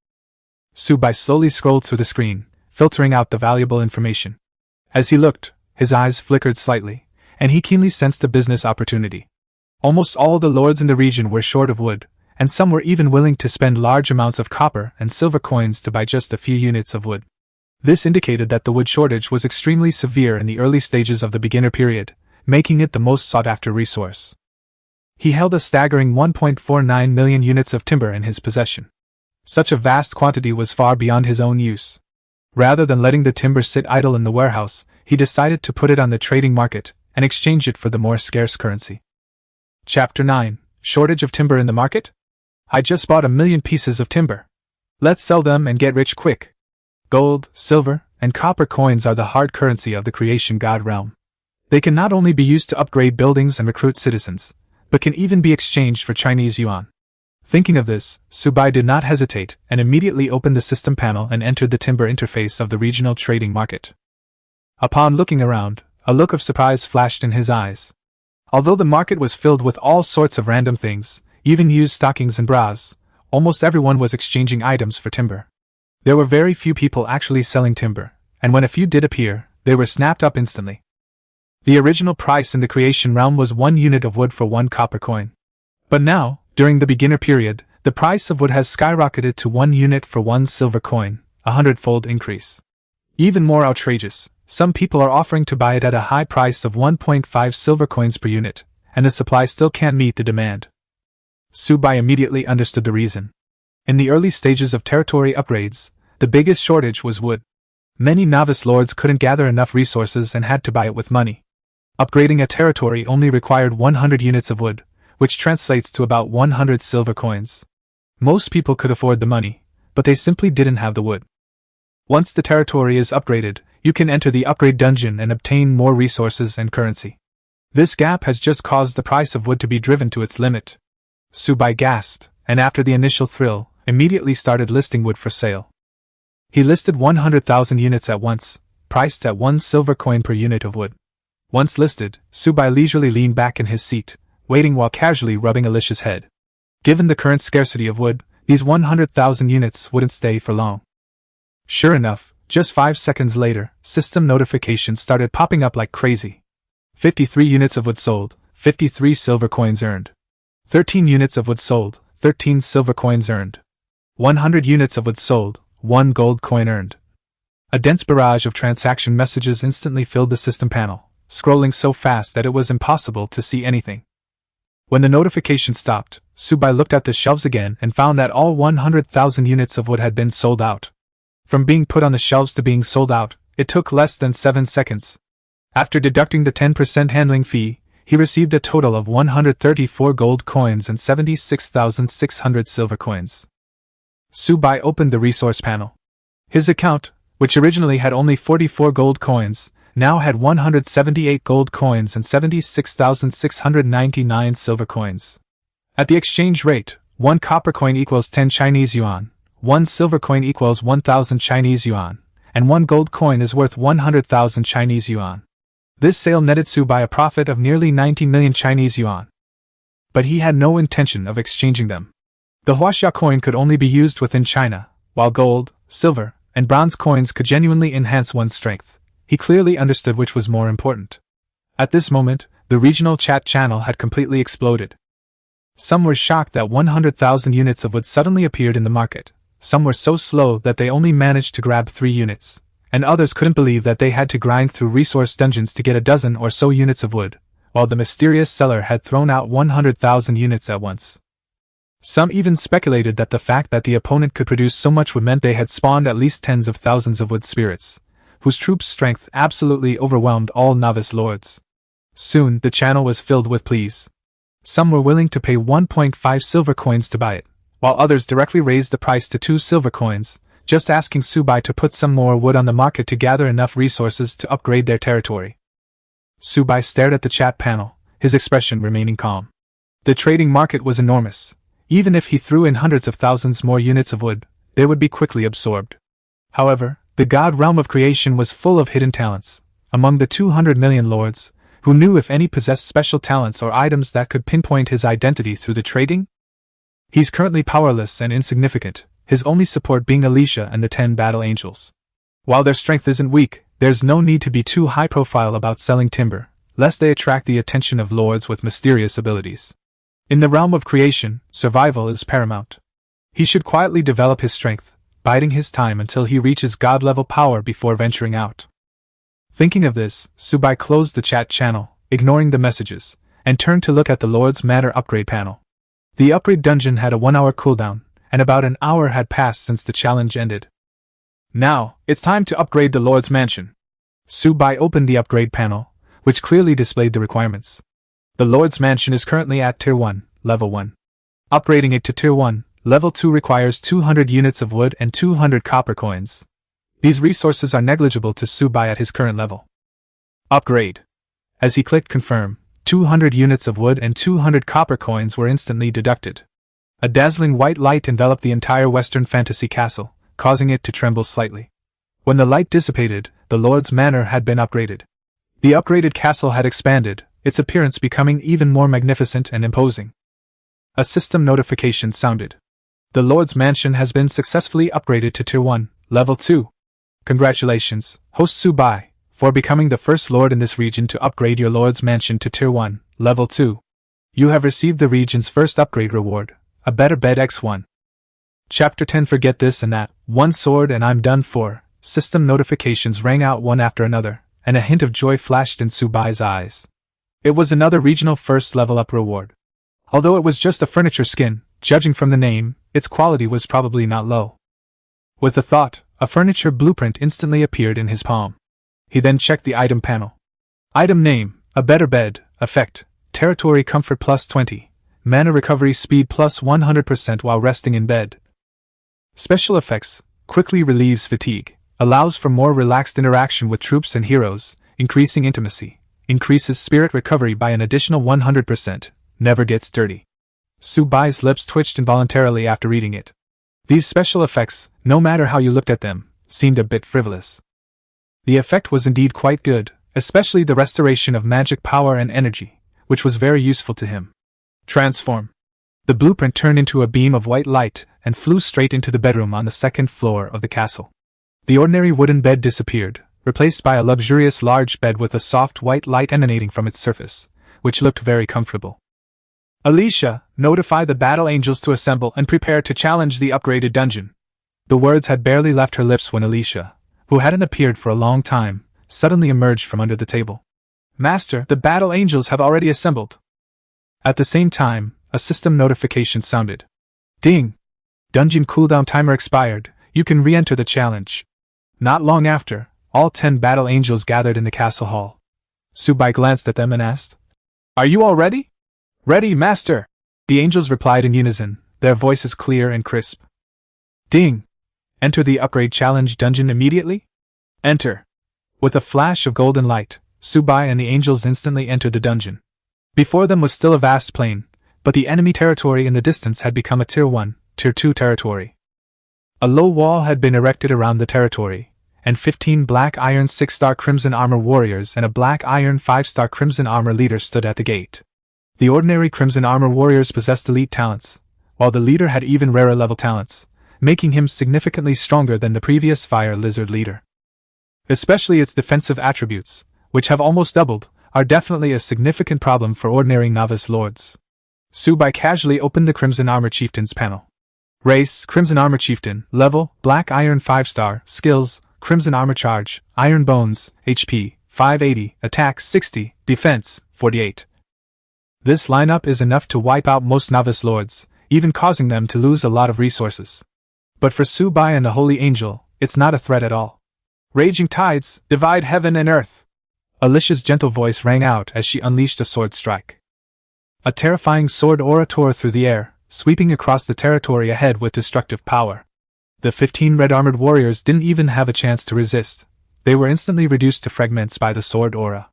Subai slowly scrolled through the screen, filtering out the valuable information. As he looked, his eyes flickered slightly, and he keenly sensed a business opportunity. Almost all the lords in the region were short of wood, and some were even willing to spend large amounts of copper and silver coins to buy just a few units of wood. This indicated that the wood shortage was extremely severe in the early stages of the beginner period, making it the most sought-after resource. He held a staggering 1.49 million units of timber in his possession. Such a vast quantity was far beyond his own use. Rather than letting the timber sit idle in the warehouse, he decided to put it on the trading market and exchange it for the more scarce currency. Chapter 9: Shortage of timber in the market? I just bought 1 million pieces of timber. Let's sell them and get rich quick. Gold, silver, and copper coins are the hard currency of the creation god realm. They can not only be used to upgrade buildings and recruit citizens, but can even be exchanged for Chinese yuan. Thinking of this, Subai did not hesitate and immediately opened the system panel and entered the timber interface of the regional trading market. Upon looking around, a look of surprise flashed in his eyes. Although the market was filled with all sorts of random things, even used stockings and bras, almost everyone was exchanging items for timber. There were very few people actually selling timber, and when a few did appear, they were snapped up instantly. The original price in the creation realm was 1 unit of wood for 1 copper coin. But now, during the beginner period, the price of wood has skyrocketed to 1 unit for 1 silver coin, a 100-fold increase. Even more outrageous, some people are offering to buy it at a high price of 1.5 silver coins per unit, and the supply still can't meet the demand. Subai immediately understood the reason. In the early stages of territory upgrades, the biggest shortage was wood. Many novice lords couldn't gather enough resources and had to buy it with money. Upgrading a territory only required 100 units of wood, which translates to about 100 silver coins. Most people could afford the money, but they simply didn't have the wood. Once the territory is upgraded, you can enter the upgrade dungeon and obtain more resources and currency. This gap has just caused the price of wood to be driven to its limit. Subai gasped, and after the initial thrill, immediately started listing wood for sale. He listed 100,000 units at once, priced at 1 silver coin per unit of wood. Once listed, Subai leisurely leaned back in his seat, waiting while casually rubbing Alicia's head. Given the current scarcity of wood, these 100,000 units wouldn't stay for long. Sure enough, just 5 seconds later, system notifications started popping up like crazy. 53 units of wood sold, 53 silver coins earned. 13 units of wood sold, 13 silver coins earned. 100 units of wood sold, 1 gold coin earned. A dense barrage of transaction messages instantly filled the system panel, scrolling so fast that it was impossible to see anything. When the notification stopped, Subai looked at the shelves again and found that all 100,000 units of wood had been sold out. From being put on the shelves to being sold out, it took less than 7 seconds. After deducting the 10% handling fee, he received a total of 134 gold coins and 76,600 silver coins. Subai opened the resource panel. His account, which originally had only 44 gold coins, now had 178 gold coins and 76,699 silver coins. At the exchange rate, 1 copper coin equals 10 Chinese yuan, 1 silver coin equals 1,000 Chinese yuan, and 1 gold coin is worth 100,000 Chinese yuan. This sale netted Subai a profit of nearly 90 million Chinese yuan. But he had no intention of exchanging them. The Huaxia coin could only be used within China, while gold, silver, and bronze coins could genuinely enhance one's strength. He clearly understood which was more important. At this moment, the regional chat channel had completely exploded. Some were shocked that 100,000 units of wood suddenly appeared in the market. Some were so slow that they only managed to grab 3 units, and others couldn't believe that they had to grind through resource dungeons to get a dozen or so units of wood, while the mysterious seller had thrown out 100,000 units at once. Some even speculated that the fact that the opponent could produce so much wood meant they had spawned at least tens of thousands of wood spirits, whose troops' strength absolutely overwhelmed all novice lords. Soon, the channel was filled with pleas. Some were willing to pay 1.5 silver coins to buy it, while others directly raised the price to 2 silver coins, just asking Subai to put some more wood on the market to gather enough resources to upgrade their territory. Subai stared at the chat panel, his expression remaining calm. The trading market was enormous. Even if he threw in hundreds of thousands more units of wood, they would be quickly absorbed. However, the god realm of creation was full of hidden talents. Among the 200 million lords, who knew if any possessed special talents or items that could pinpoint his identity through the trading? He's currently powerless and insignificant, his only support being Alicia and the 10 battle angels. While their strength isn't weak, there's no need to be too high-profile about selling timber. lest they attract the attention of lords with mysterious abilities. In the realm of creation, survival is paramount. He should quietly develop his strength, biding his time until he reaches god-level power before venturing out. Thinking of this, Subai closed the chat channel, ignoring the messages, and turned to look at the Lord's Manor upgrade panel. The upgrade dungeon had a 1-hour cooldown, and about an hour had passed since the challenge ended. Now, it's time to upgrade the Lord's Mansion. Subai opened the upgrade panel, which clearly displayed the requirements. The Lord's Mansion is currently at Tier 1, Level 1. Upgrading it to Tier 1, Level 2 requires 200 units of wood and 200 copper coins. These resources are negligible to Subai at his current level. Upgrade. As he clicked confirm, 200 units of wood and 200 copper coins were instantly deducted. A dazzling white light enveloped the entire Western Fantasy Castle, causing it to tremble slightly. When the light dissipated, the Lord's Manor had been upgraded. The upgraded castle had expanded, its appearance becoming even more magnificent and imposing. A system notification sounded. The Lord's Mansion has been successfully upgraded to Tier 1, Level 2. Congratulations, Host Subai, for becoming the first lord in this region to upgrade your Lord's Mansion to Tier 1, Level 2. You have received the region's first upgrade reward, a better bed X1. Chapter 10 Forget this and that, one sword and I'm done for. System notifications rang out one after another, and a hint of joy flashed in Subai's eyes. It was another regional first level up reward. Although it was just a furniture skin, judging from the name, its quality was probably not low. With the thought, a furniture blueprint instantly appeared in his palm. He then checked the item panel. Item name, a better bed, effect, territory comfort plus 20, mana recovery speed plus 100% while resting in bed. Special effects, quickly relieves fatigue, allows for more relaxed interaction with troops and heroes, increasing intimacy, increases spirit recovery by an additional 100%, never gets dirty. Subai's lips twitched involuntarily after reading it. These special effects, no matter how you looked at them, seemed a bit frivolous. The effect was indeed quite good, especially the restoration of magic power and energy, which was very useful to him. Transform. The blueprint turned into a beam of white light and flew straight into the bedroom on the second floor of the castle. The ordinary wooden bed disappeared, replaced by a luxurious large bed with a soft white light emanating from its surface, which looked very comfortable. Alicia, notify the battle angels to assemble and prepare to challenge the upgraded dungeon. The words had barely left her lips when Alicia, who hadn't appeared for a long time, suddenly emerged from under the table. Master, the battle angels have already assembled. At the same time, a system notification sounded. Ding! Dungeon cooldown timer expired, you can re-enter the challenge. Not long after, all 10 battle angels gathered in the castle hall. Subai glanced at them and asked, Are you all ready? Ready, Master! The angels replied in unison, their voices clear and crisp. Ding! Enter the upgrade challenge dungeon immediately? Enter! With a flash of golden light, Subai and the angels instantly entered the dungeon. Before them was still a vast plain, but the enemy territory in the distance had become a Tier 1, Tier 2 territory. A low wall had been erected around the territory, and 15 black iron 6-star crimson armor warriors and a black iron 5-star crimson armor leader stood at the gate. The ordinary crimson armor warriors possessed elite talents, while the leader had even rarer level talents, making him significantly stronger than the previous fire lizard leader. Especially its defensive attributes, which have almost doubled, are definitely a significant problem for ordinary novice lords. Subai casually opened the Crimson Armor Chieftain's panel. Race, Crimson Armor Chieftain, Level, Black Iron 5-star, Skills, Crimson Armor Charge, Iron Bones, HP, 580, Attack 60, Defense, 48. This lineup is enough to wipe out most novice lords, even causing them to lose a lot of resources. But for Subai and the Holy Angel, it's not a threat at all. Raging tides, divide heaven and earth. Alicia's gentle voice rang out as she unleashed a sword strike. A terrifying sword aura tore through the air, sweeping across the territory ahead with destructive power. The 15 red-armored warriors didn't even have a chance to resist. They were instantly reduced to fragments by the sword aura.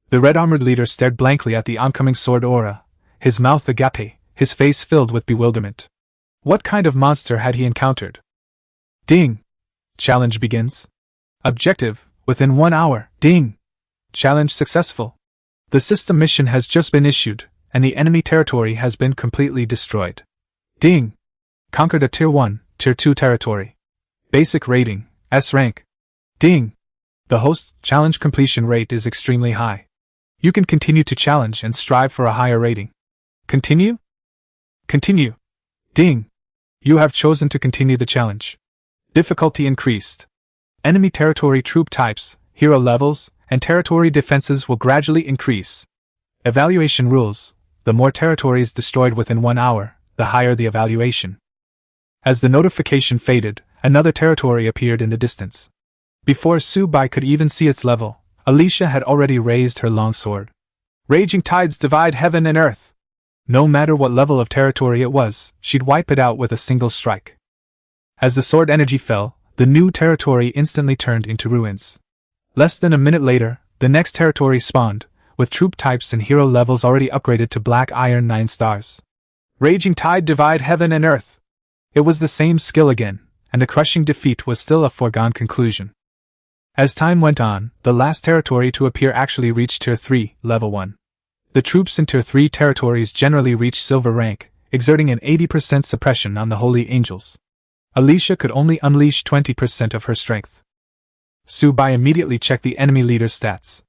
The red-armored leader stared blankly at the oncoming sword aura, his mouth agape, his face filled with bewilderment. What kind of monster had he encountered? Ding! Challenge begins. Objective, within 1 hour, ding! Challenge successful. The system mission has just been issued, and the enemy territory has been completely destroyed. Ding! Conquered a Tier 1, Tier 2 territory. Basic rating, S rank. Ding! The host's challenge completion rate is extremely high. You can continue to challenge and strive for a higher rating. Continue? Continue. Ding. You have chosen to continue the challenge. Difficulty increased. Enemy territory troop types, hero levels, and territory defenses will gradually increase. Evaluation rules: the more territories destroyed within 1 hour, the higher the evaluation. As the notification faded, another territory appeared in the distance. Before Su-bai could even see its level, Alicia had already raised her longsword. Raging tides divide heaven and earth. No matter what level of territory it was, she'd wipe it out with a single strike. As the sword energy fell, the new territory instantly turned into ruins. Less than a minute later, the next territory spawned, with troop types and hero levels already upgraded to Black Iron 9 stars. Raging tide divide heaven and earth. It was the same skill again, and a crushing defeat was still a foregone conclusion. As time went on, the last territory to appear actually reached Tier 3, Level 1. The troops in Tier 3 territories generally reach Silver rank, exerting an 80% suppression on the Holy Angels. Alicia could only unleash 20% of her strength. Su-bai immediately checked the enemy leader's stats.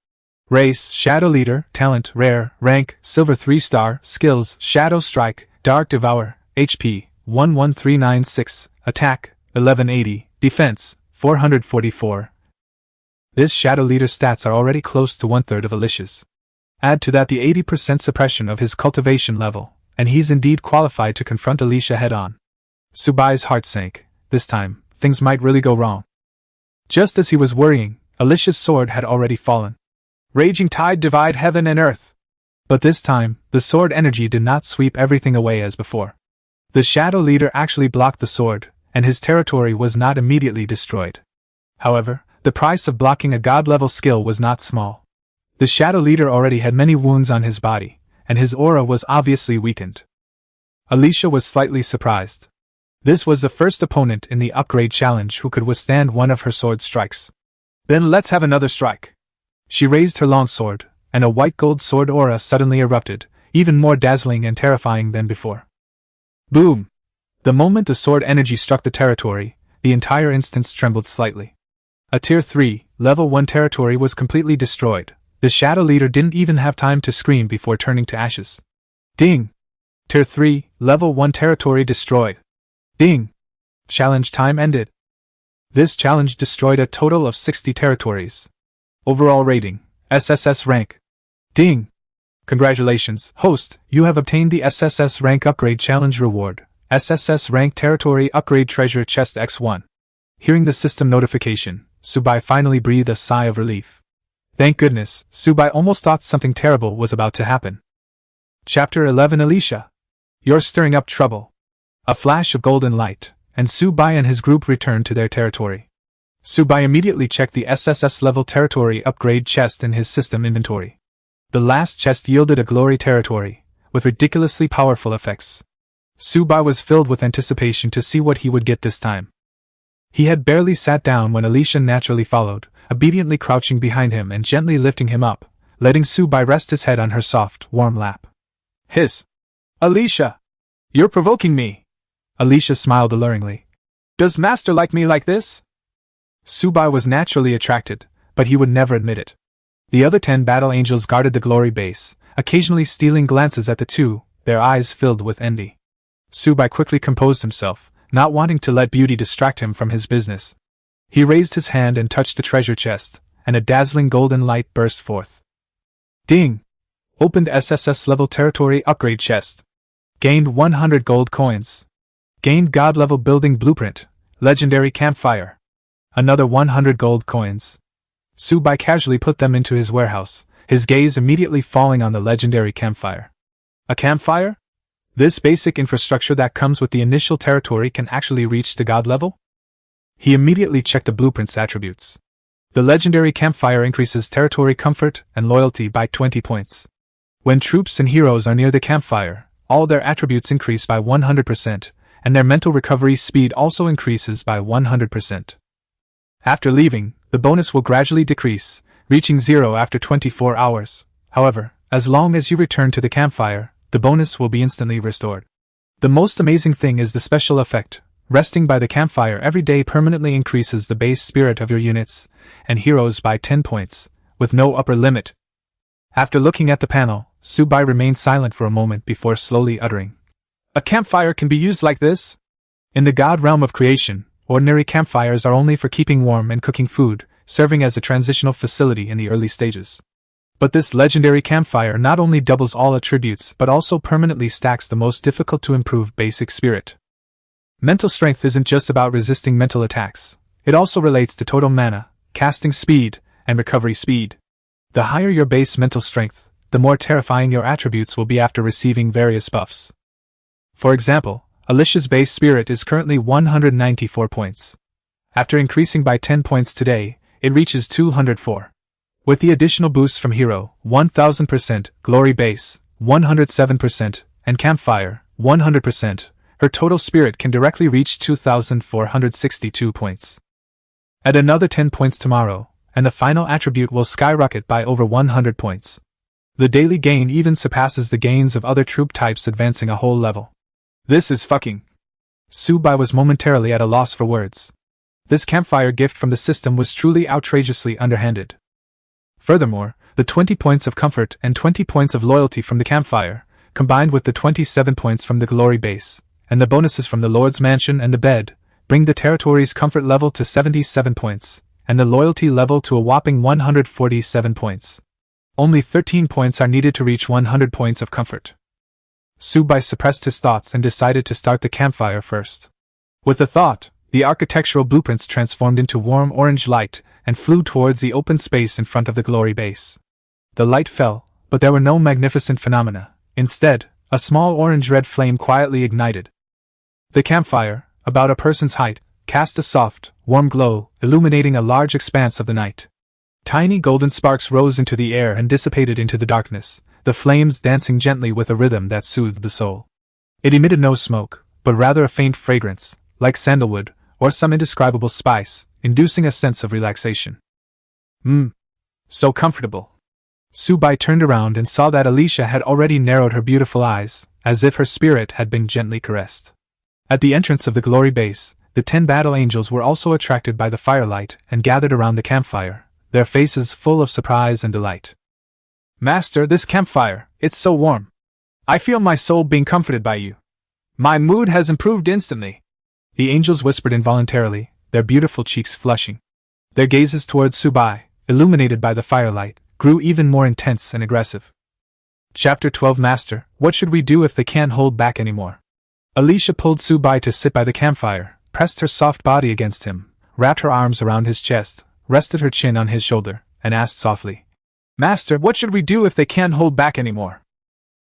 Race, Shadow Leader, Talent, Rare, Rank, Silver 3-star, Skills, Shadow Strike, Dark Devour, HP, 11396, Attack, 1180, Defense, 444. This Shadow Leader's stats are already close to 1/3 of Alicia's. Add to that the 80% suppression of his cultivation level, and he's indeed qualified to confront Alicia head-on. Su-bai's heart sank. This time, things might really go wrong. Just as he was worrying, Alicia's sword had already fallen. Raging tide divide heaven and earth. But this time, the sword energy did not sweep everything away as before. The Shadow Leader actually blocked the sword, and his territory was not immediately destroyed. However, the price of blocking a god-level skill was not small. The Shadow Leader already had many wounds on his body, and his aura was obviously weakened. Alicia was slightly surprised. This was the first opponent in the upgrade challenge who could withstand one of her sword strikes. Then let's have another strike. She raised her longsword, and a white gold sword aura suddenly erupted, even more dazzling and terrifying than before. Boom! The moment the sword energy struck the territory, the entire instance trembled slightly. A Tier 3, Level 1 territory was completely destroyed. The Shadow Leader didn't even have time to scream before turning to ashes. Ding! Tier 3, Level 1 territory destroyed. Ding! Challenge time ended. This challenge destroyed a total of 60 territories. Overall rating, SSS rank. Ding! Congratulations, host, you have obtained the SSS rank upgrade challenge reward. SSS rank territory upgrade treasure chest X1. Hearing the system notification, Su-bai finally breathed a sigh of relief. Thank goodness, Su-bai almost thought something terrible was about to happen. Chapter 11 Alicia. You're stirring up trouble. A flash of golden light, and Su-bai and his group returned to their territory. Su-bai immediately checked the SSS level territory upgrade chest in his system inventory. The last chest yielded a glory territory, with ridiculously powerful effects. Su-bai was filled with anticipation to see what he would get this time. He had barely sat down when Alicia naturally followed, obediently crouching behind him and gently lifting him up, letting Su-bai rest his head on her soft, warm lap. Hiss! Alicia! You're provoking me! Alicia smiled alluringly. Does Master like me like this? Su-bai was naturally attracted, but he would never admit it. The other 10 battle angels guarded the glory base, occasionally stealing glances at the two, their eyes filled with envy. Su-bai quickly composed himself, not wanting to let beauty distract him from his business. He raised his hand and touched the treasure chest, and a dazzling golden light burst forth. Ding! Opened SSS level territory upgrade chest. Gained 100 gold coins. Gained god level building blueprint, legendary campfire. Another 100 gold coins. Su-bai casually put them into his warehouse, his gaze immediately falling on the legendary campfire. A campfire? This basic infrastructure that comes with the initial territory can actually reach the god level? He immediately checked the blueprint's attributes. The legendary campfire increases territory comfort and loyalty by 20 points. When troops and heroes are near the campfire, all their attributes increase by 100%, and their mental recovery speed also increases by 100%. After leaving, the bonus will gradually decrease, reaching 0 after 24 hours. However, as long as you return to the campfire, the bonus will be instantly restored. The most amazing thing is the special effect. Resting by the campfire every day permanently increases the base spirit of your units and heroes by 10 points, with no upper limit. After looking at the panel, Subai remained silent for a moment before slowly uttering, "A campfire can be used like this?" In the god realm of creation, ordinary campfires are only for keeping warm and cooking food, serving as a transitional facility in the early stages. But this legendary campfire not only doubles all attributes but also permanently stacks the most difficult to improve basic spirit. Mental strength isn't just about resisting mental attacks, it also relates to total mana, casting speed, and recovery speed. The higher your base mental strength, the more terrifying your attributes will be after receiving various buffs. For example, Alicia's base spirit is currently 194 points. After increasing by 10 points today, it reaches 204. With the additional boosts from Hero, 1000%, Glory Base, 107%, and Campfire, 100%, her total spirit can directly reach 2462 points. Add another 10 points tomorrow, and the final attribute will skyrocket by over 100 points. The daily gain even surpasses the gains of other troop types advancing a whole level. This is fucking. Subai was momentarily at a loss for words. This campfire gift from the system was truly outrageously underhanded. Furthermore, the 20 points of comfort and 20 points of loyalty from the campfire, combined with the 27 points from the glory base, and the bonuses from the Lord's Mansion and the bed, bring the territory's comfort level to 77 points, and the loyalty level to a whopping 147 points. Only 13 points are needed to reach 100 points of comfort. Subai suppressed his thoughts and decided to start the campfire first. With the thought, the architectural blueprints transformed into warm orange light and flew towards the open space in front of the glory base. The light fell, but there were no magnificent phenomena. Instead, a small orange-red flame quietly ignited. The campfire, about a person's height, cast a soft, warm glow, illuminating a large expanse of the night. Tiny golden sparks rose into the air and dissipated into the darkness, the flames dancing gently with a rhythm that soothed the soul. It emitted no smoke, but rather a faint fragrance, like sandalwood, or some indescribable spice, inducing a sense of relaxation. So comfortable. Subai turned around and saw that Alicia had already narrowed her beautiful eyes, as if her spirit had been gently caressed. At the entrance of the glory base, the 10 battle angels were also attracted by the firelight and gathered around the campfire, their faces full of surprise and delight. "Master, this campfire, it's so warm. I feel my soul being comforted by you. My mood has improved instantly." The angels whispered involuntarily, their beautiful cheeks flushing. Their gazes towards Subai, illuminated by the firelight, grew even more intense and aggressive. Chapter 12 Master, what should we do if they can't hold back anymore? Alicia pulled Subai to sit by the campfire, pressed her soft body against him, wrapped her arms around his chest, rested her chin on his shoulder, and asked softly, "Master, what should we do if they can't hold back anymore?"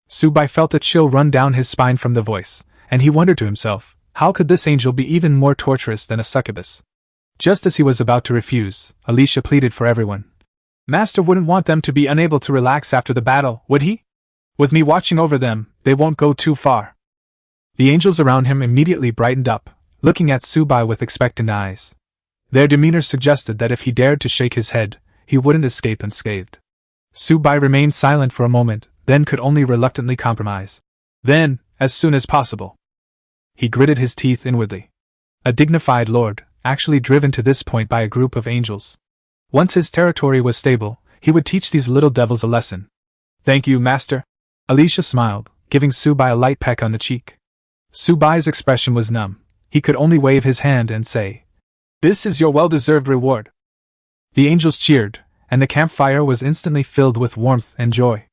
Subai felt a chill run down his spine from the voice, and he wondered to himself, how could this angel be even more torturous than a succubus? Just as he was about to refuse, Alicia pleaded for everyone. "Master wouldn't want them to be unable to relax after the battle, would he? With me watching over them, they won't go too far." The angels around him immediately brightened up, looking at Subai with expectant eyes. Their demeanor suggested that if he dared to shake his head, he wouldn't escape unscathed. Subai remained silent for a moment, then could only reluctantly compromise. "Then, as soon as possible." He gritted his teeth inwardly. A dignified lord, actually driven to this point by a group of angels. Once his territory was stable, he would teach these little devils a lesson. "Thank you, Master." Alicia smiled, giving Subai a light peck on the cheek. Subai's expression was numb. He could only wave his hand and say, "This is your well-deserved reward." The angels cheered, and the campfire was instantly filled with warmth and joy.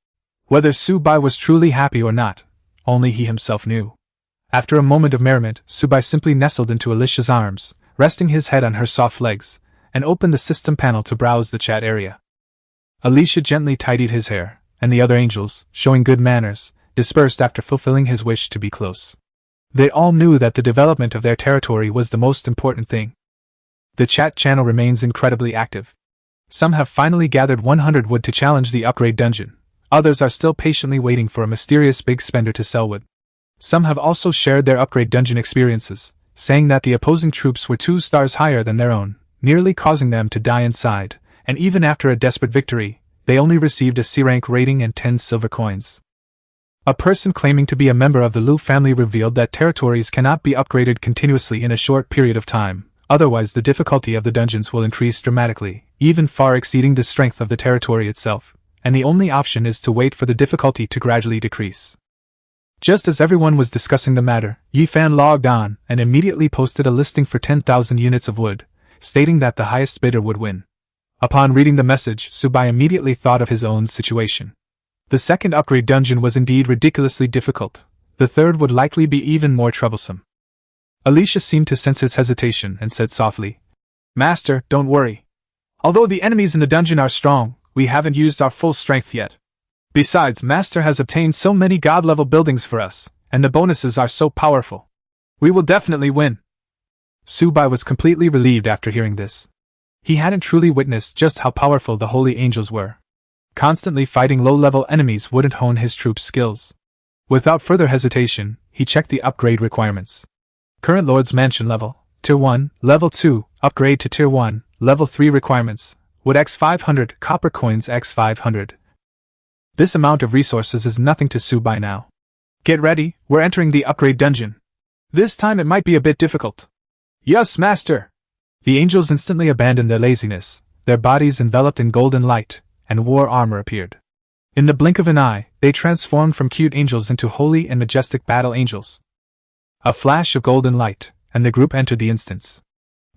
Whether Subai was truly happy or not, only he himself knew. After a moment of merriment, Subai simply nestled into Alicia's arms, resting his head on her soft legs, and opened the system panel to browse the chat area. Alicia gently tidied his hair, and the other angels, showing good manners, dispersed after fulfilling his wish to be close. They all knew that the development of their territory was the most important thing. The chat channel remains incredibly active. Some have finally gathered 100 wood to challenge the upgrade dungeon. Others are still patiently waiting for a mysterious big spender to sell wood. Some have also shared their upgrade dungeon experiences, saying that the opposing troops were 2 stars higher than their own, nearly causing them to die inside, and even after a desperate victory, they only received a C-rank rating and 10 silver coins. A person claiming to be a member of the Liu family revealed that territories cannot be upgraded continuously in a short period of time, otherwise the difficulty of the dungeons will increase dramatically, even far exceeding the strength of the territory itself, and the only option is to wait for the difficulty to gradually decrease. Just as everyone was discussing the matter, Yi Fan logged on and immediately posted a listing for 10,000 units of wood, stating that the highest bidder would win. Upon reading the message, Subai immediately thought of his own situation. The second upgrade dungeon was indeed ridiculously difficult. The third would likely be even more troublesome. Alicia seemed to sense his hesitation and said softly, "Master, don't worry. Although the enemies in the dungeon are strong, we haven't used our full strength yet. Besides, Master has obtained so many god-level buildings for us, and the bonuses are so powerful. We will definitely win." Subai was completely relieved after hearing this. He hadn't truly witnessed just how powerful the holy angels were. Constantly fighting low-level enemies wouldn't hone his troops' skills. Without further hesitation, he checked the upgrade requirements. Current Lord's Mansion level, Tier 1, Level 2, upgrade to Tier 1, Level 3 requirements, wood x 500, copper coins x 500. This amount of resources is nothing to Subai now. "Get ready, we're entering the upgrade dungeon. This time it might be a bit difficult." "Yes, Master!" The angels instantly abandoned their laziness, their bodies enveloped in golden light, and war armor appeared. In the blink of an eye, they transformed from cute angels into holy and majestic battle angels. A flash of golden light, and the group entered the instance.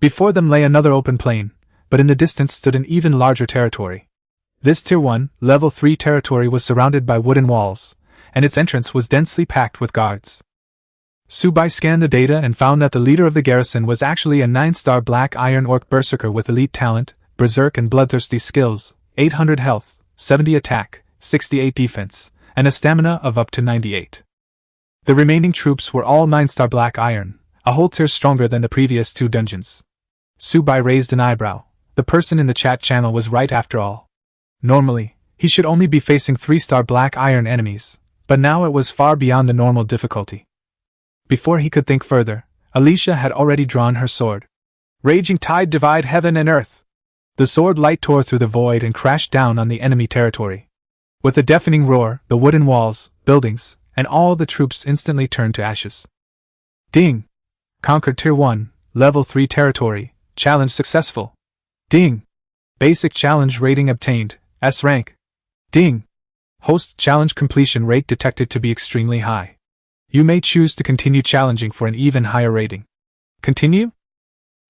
Before them lay another open plain, but in the distance stood an even larger territory. This Tier 1, Level 3 territory was surrounded by wooden walls, and its entrance was densely packed with guards. Subai scanned the data and found that the leader of the garrison was actually a 9-star black iron orc berserker with elite talent, berserk and bloodthirsty skills, 800 health, 70 attack, 68 defense, and a stamina of up to 98. The remaining troops were all 9-star black iron, a whole tier stronger than the previous 2 dungeons. Subai raised an eyebrow. The person in the chat channel was right after all. Normally, he should only be facing 3-star black iron enemies, but now it was far beyond the normal difficulty. Before he could think further, Alicia had already drawn her sword. Raging tide divide heaven and earth. The sword light tore through the void and crashed down on the enemy territory. With a deafening roar, the wooden walls, buildings, and all the troops instantly turned to ashes. Ding! Conquered Tier 1, Level 3 territory, challenge successful. Ding! Basic challenge rating obtained, S rank. Ding! Host challenge completion rate detected to be extremely high. You may choose to continue challenging for an even higher rating. Continue?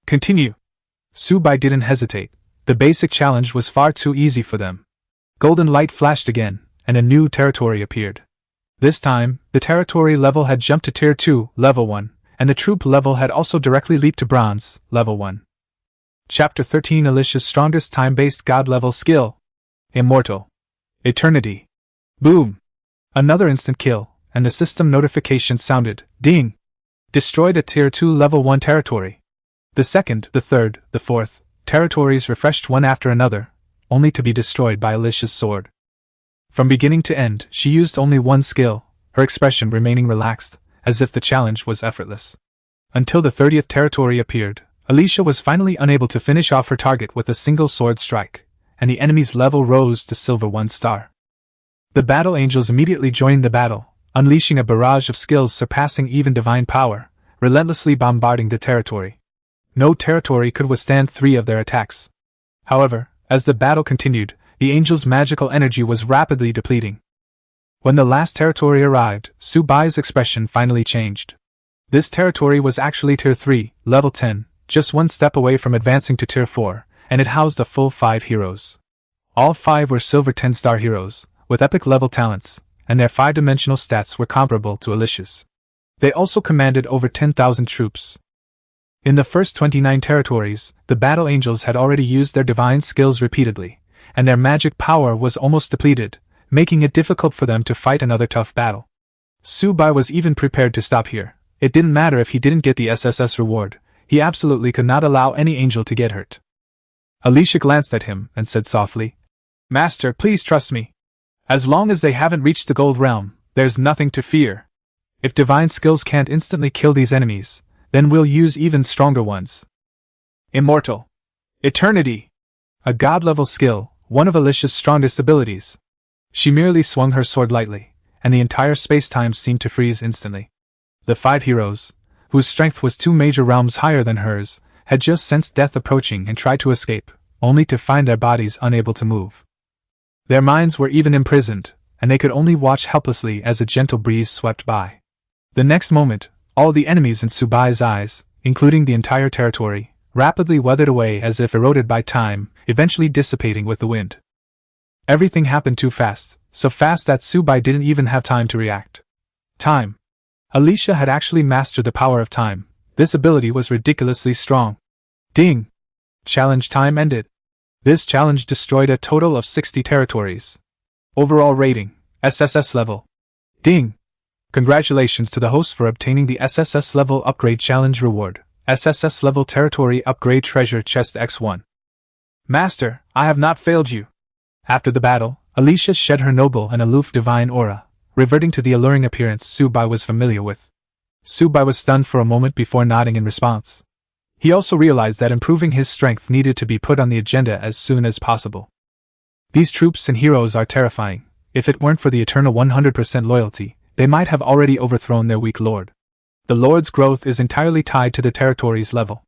Continue. Subai didn't hesitate. The basic challenge was far too easy for them. Golden light flashed again, and a new territory appeared. This time, the territory level had jumped to Tier 2, Level 1, and the troop level had also directly leaped to Bronze, Level 1. Chapter 13 Alicia's strongest time-based god-level skill. Immortal. Eternity. Boom! Another instant kill, and the system notification sounded, ding! Destroyed a Tier 2 Level 1 territory. The second, the third, the fourth territories refreshed one after another, only to be destroyed by Alicia's sword. From beginning to end, she used only one skill, her expression remaining relaxed, as if the challenge was effortless. Until the 30th territory appeared, Alicia was finally unable to finish off her target with a single sword strike, and the enemy's level rose to Silver 1 star. The battle angels immediately joined the battle, unleashing a barrage of skills surpassing even divine power, relentlessly bombarding the territory. No territory could withstand 3 of their attacks. However, as the battle continued, the angels' magical energy was rapidly depleting. When the last territory arrived, Subai's expression finally changed. This territory was actually Tier 3, Level 10, just one step away from advancing to Tier 4, and it housed a full 5 heroes. All 5 were Silver 10-star heroes, with epic-level talents, and their 5-dimensional stats were comparable to Alicia's. They also commanded over 10,000 troops. In the first 29 territories, the battle angels had already used their divine skills repeatedly, and their magic power was almost depleted, making it difficult for them to fight another tough battle. Subai was even prepared to stop here. It didn't matter if he didn't get the SSS reward, he absolutely could not allow any angel to get hurt. Alicia glanced at him and said softly, "Master, please trust me. As long as they haven't reached the gold realm, there's nothing to fear. If divine skills can't instantly kill these enemies, then we'll use even stronger ones." Immortal. Eternity. A god-level skill, one of Alicia's strongest abilities. She merely swung her sword lightly, and the entire space-time seemed to freeze instantly. The 5 heroes, whose strength was 2 major realms higher than hers, had just sensed death approaching and tried to escape, only to find their bodies unable to move. Their minds were even imprisoned, and they could only watch helplessly as a gentle breeze swept by. The next moment, all the enemies in Subai's eyes, including the entire territory, rapidly weathered away as if eroded by time, eventually dissipating with the wind. Everything happened too fast, so fast that Subai didn't even have time to react. Time. Alicia had actually mastered the power of time. This ability was ridiculously strong. Ding! Challenge time ended. This challenge destroyed a total of 60 territories. Overall rating, SSS level. Ding! Congratulations to the host for obtaining the SSS level upgrade challenge reward. SSS level territory upgrade treasure chest X1. Master, I have not failed you. After the battle, Alicia shed her noble and aloof divine aura, reverting to the alluring appearance Subai was familiar with. Subai was stunned for a moment before nodding in response. He also realized that improving his strength needed to be put on the agenda as soon as possible. These troops and heroes are terrifying. If it weren't for the eternal 100% loyalty, they might have already overthrown their weak lord. The lord's growth is entirely tied to the territory's level.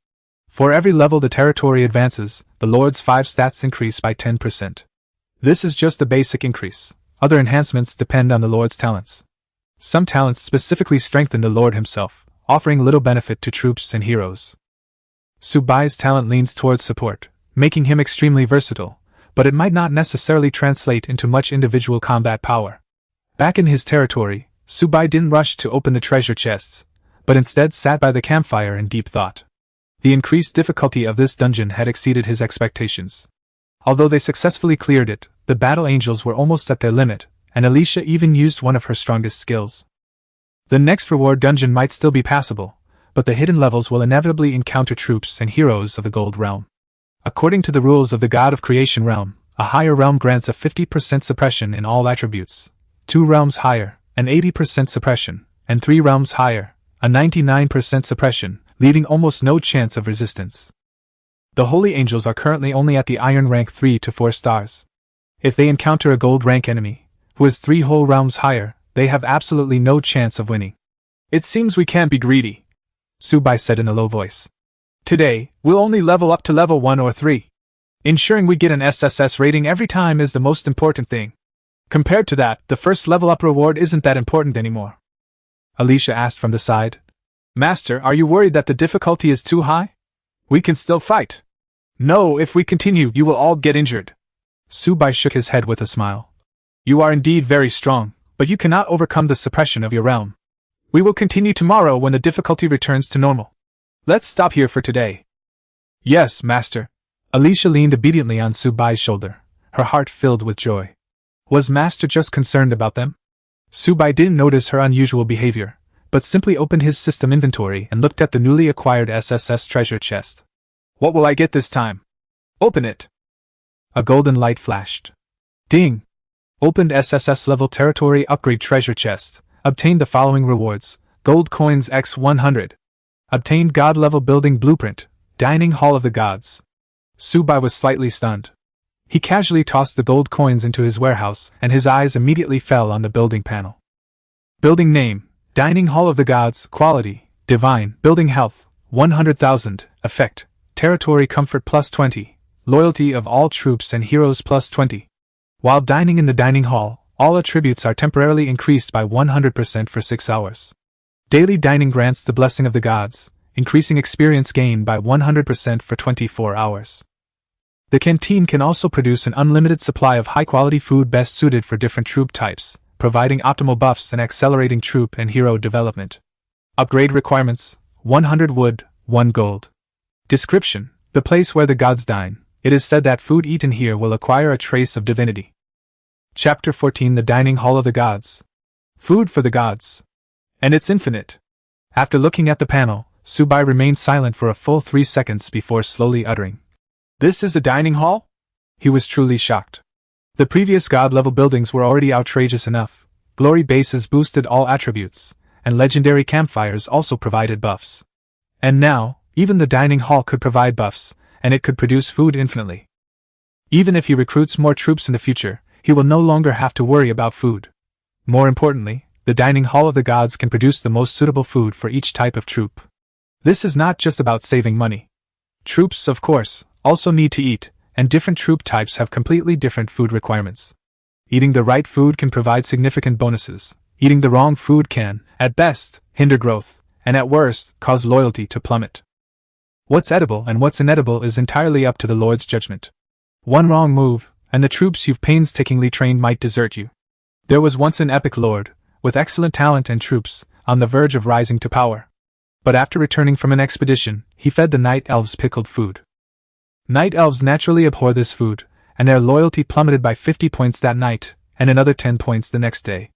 For every level the territory advances, the lord's 5 stats increase by 10%. This is just the basic increase. Other enhancements depend on the lord's talents. Some talents specifically strengthen the lord himself, offering little benefit to troops and heroes. Subai's talent leans towards support, making him extremely versatile, but it might not necessarily translate into much individual combat power. Back in his territory, Subai didn't rush to open the treasure chests, but instead sat by the campfire in deep thought. The increased difficulty of this dungeon had exceeded his expectations. Although they successfully cleared it, the battle angels were almost at their limit, and Alicia even used one of her strongest skills. The next reward dungeon might still be passable, but the hidden levels will inevitably encounter troops and heroes of the Gold Realm. According to the rules of the God of Creation realm, a higher realm grants a 50% suppression in all attributes, 2 realms higher, an 80% suppression, and 3 realms higher, a 99% suppression, leaving almost no chance of resistance. The Holy Angels are currently only at the Iron rank 3 to 4 stars. If they encounter a Gold rank enemy, who is 3 whole realms higher, they have absolutely no chance of winning. It seems we can't be greedy, Subai said in a low voice. Today, we'll only level up to level 1 or 3. Ensuring we get an SSS rating every time is the most important thing. Compared to that, the first level up reward isn't that important anymore. Alicia asked from the side. Master, are you worried that the difficulty is too high? We can still fight. No, if we continue, you will all get injured. Subai shook his head with a smile. You are indeed very strong, but you cannot overcome the suppression of your realm. We will continue tomorrow when the difficulty returns to normal. Let's stop here for today. Yes, Master. Alicia leaned obediently on Subai's shoulder, her heart filled with joy. Was Master just concerned about them? Subai didn't notice her unusual behavior, but simply opened his system inventory and looked at the newly acquired SSS treasure chest. What will I get this time? Open it. A golden light flashed. Ding! Opened SSS level territory upgrade treasure chest. Obtained the following rewards. Gold coins X100. Obtained God level building blueprint. Dining Hall of the Gods. Subai was slightly stunned. He casually tossed the gold coins into his warehouse, and his eyes immediately fell on the building panel. Building name, Dining Hall of the Gods. Quality, Divine. Building health, 100,000. Effect, Territory comfort plus 20. Loyalty of all troops and heroes plus 20. While dining in the dining hall, all attributes are temporarily increased by 100% for 6 hours. Daily dining grants the blessing of the gods, increasing experience gain by 100% for 24 hours. The canteen can also produce an unlimited supply of high-quality food best suited for different troop types, providing optimal buffs and accelerating troop and hero development. Upgrade requirements: 100 wood, 1 gold. Description: the place where the gods dine. It is said that food eaten here will acquire a trace of divinity. Chapter 14: The Dining Hall of the Gods. Food for the gods. And it's infinite. After looking at the panel, Subai remained silent for a full 3 seconds before slowly uttering, "This is a dining hall?" He was truly shocked. The previous god-level buildings were already outrageous enough. Glory bases boosted all attributes, and legendary campfires also provided buffs. And now, even the dining hall could provide buffs, and it could produce food infinitely. Even if he recruits more troops in the future, he will no longer have to worry about food. More importantly, the dining hall of the gods can produce the most suitable food for each type of troop. This is not just about saving money. Troops, of course, also need to eat, and different troop types have completely different food requirements. Eating the right food can provide significant bonuses. Eating the wrong food can, at best, hinder growth, and at worst, cause loyalty to plummet. What's edible and what's inedible is entirely up to the Lord's judgment. One wrong move, and the troops you've painstakingly trained might desert you. There was once an epic lord, with excellent talent and troops, on the verge of rising to power. But after returning from an expedition, he fed the night elves pickled food. Night elves naturally abhor this food, and their loyalty plummeted by 50 points that night, and another 10 points the next day.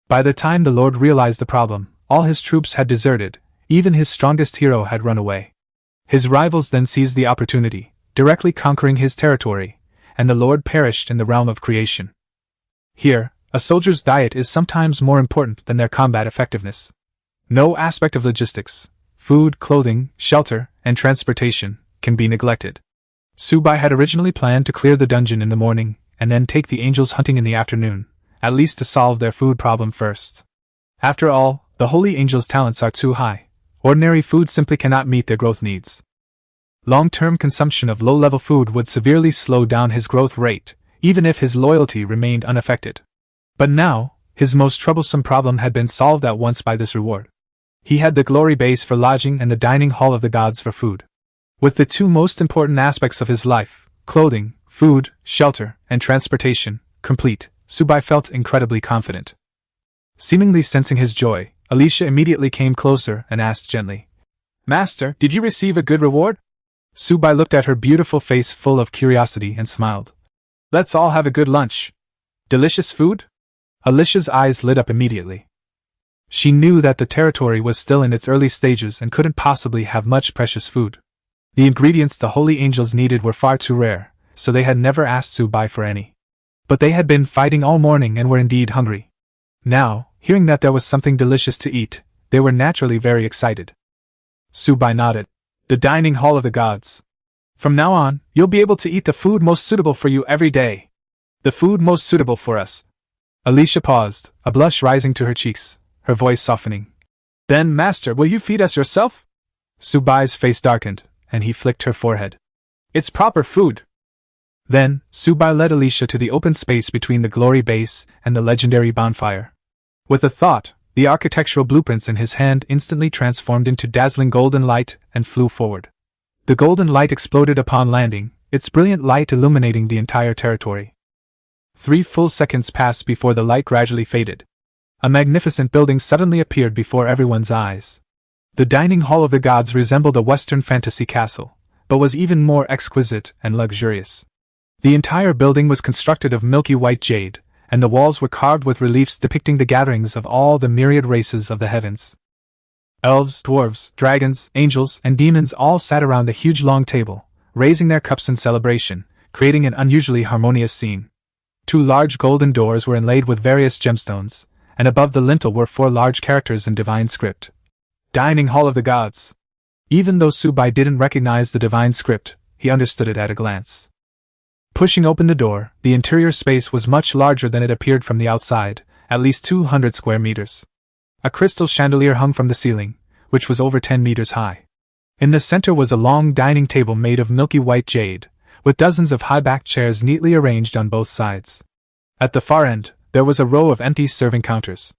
By the time the Lord realized the problem, all his troops had deserted, even his strongest hero had run away. His rivals then seized the opportunity, directly conquering his territory, and the Lord perished in the realm of creation. Here, a soldier's diet is sometimes more important than their combat effectiveness. No aspect of logistics, food, clothing, shelter, and transportation, can be neglected. Subai had originally planned to clear the dungeon in the morning, and then take the angels hunting in the afternoon, at least to solve their food problem first. After all, the holy angels' talents are too high. Ordinary food simply cannot meet their growth needs. Long-term consumption of low-level food would severely slow down his growth rate, even if his loyalty remained unaffected. But now, his most troublesome problem had been solved at once by this reward. He had the glory base for lodging and the dining hall of the gods for food. With the two most important aspects of his life, clothing, food, shelter, and transportation, complete, Subai felt incredibly confident. Seemingly sensing his joy, Alicia immediately came closer and asked gently, "Master, did you receive a good reward?" Subai looked at her beautiful face full of curiosity and smiled. "Let's all have a good lunch. Delicious food?" Alicia's eyes lit up immediately. She knew that the territory was still in its early stages and couldn't possibly have much precious food. The ingredients the holy angels needed were far too rare, so they had never asked Subai for any. But they had been fighting all morning and were indeed hungry. Now, hearing that there was something delicious to eat, they were naturally very excited. Subai nodded. "The dining hall of the gods. From now on, you'll be able to eat the food most suitable for you every day. The food most suitable for us." Alicia paused, a blush rising to her cheeks, her voice softening. "Then, Master, will you feed us yourself?" Subai's face darkened, and he flicked her forehead. "It's proper food." Then, Subai led Alicia to the open space between the glory base and the legendary bonfire. With a thought, the architectural blueprints in his hand instantly transformed into dazzling golden light and flew forward. The golden light exploded upon landing, its brilliant light illuminating the entire territory. 3 full seconds passed before the light gradually faded. A magnificent building suddenly appeared before everyone's eyes. The dining hall of the gods resembled a Western fantasy castle, but was even more exquisite and luxurious. The entire building was constructed of milky white jade, and the walls were carved with reliefs depicting the gatherings of all the myriad races of the heavens. Elves, dwarves, dragons, angels, and demons all sat around a huge long table, raising their cups in celebration, creating an unusually harmonious scene. 2 large golden doors were inlaid with various gemstones, and above the lintel were 4 large characters in divine script. Dining Hall of the Gods. Even though Subai didn't recognize the divine script, he understood it at a glance. Pushing open the door, the interior space was much larger than it appeared from the outside, at least 200 square meters. A crystal chandelier hung from the ceiling, which was over 10 meters high. In the center was a long dining table made of milky white jade, with dozens of high-backed chairs neatly arranged on both sides. At the far end, there was a row of empty serving counters.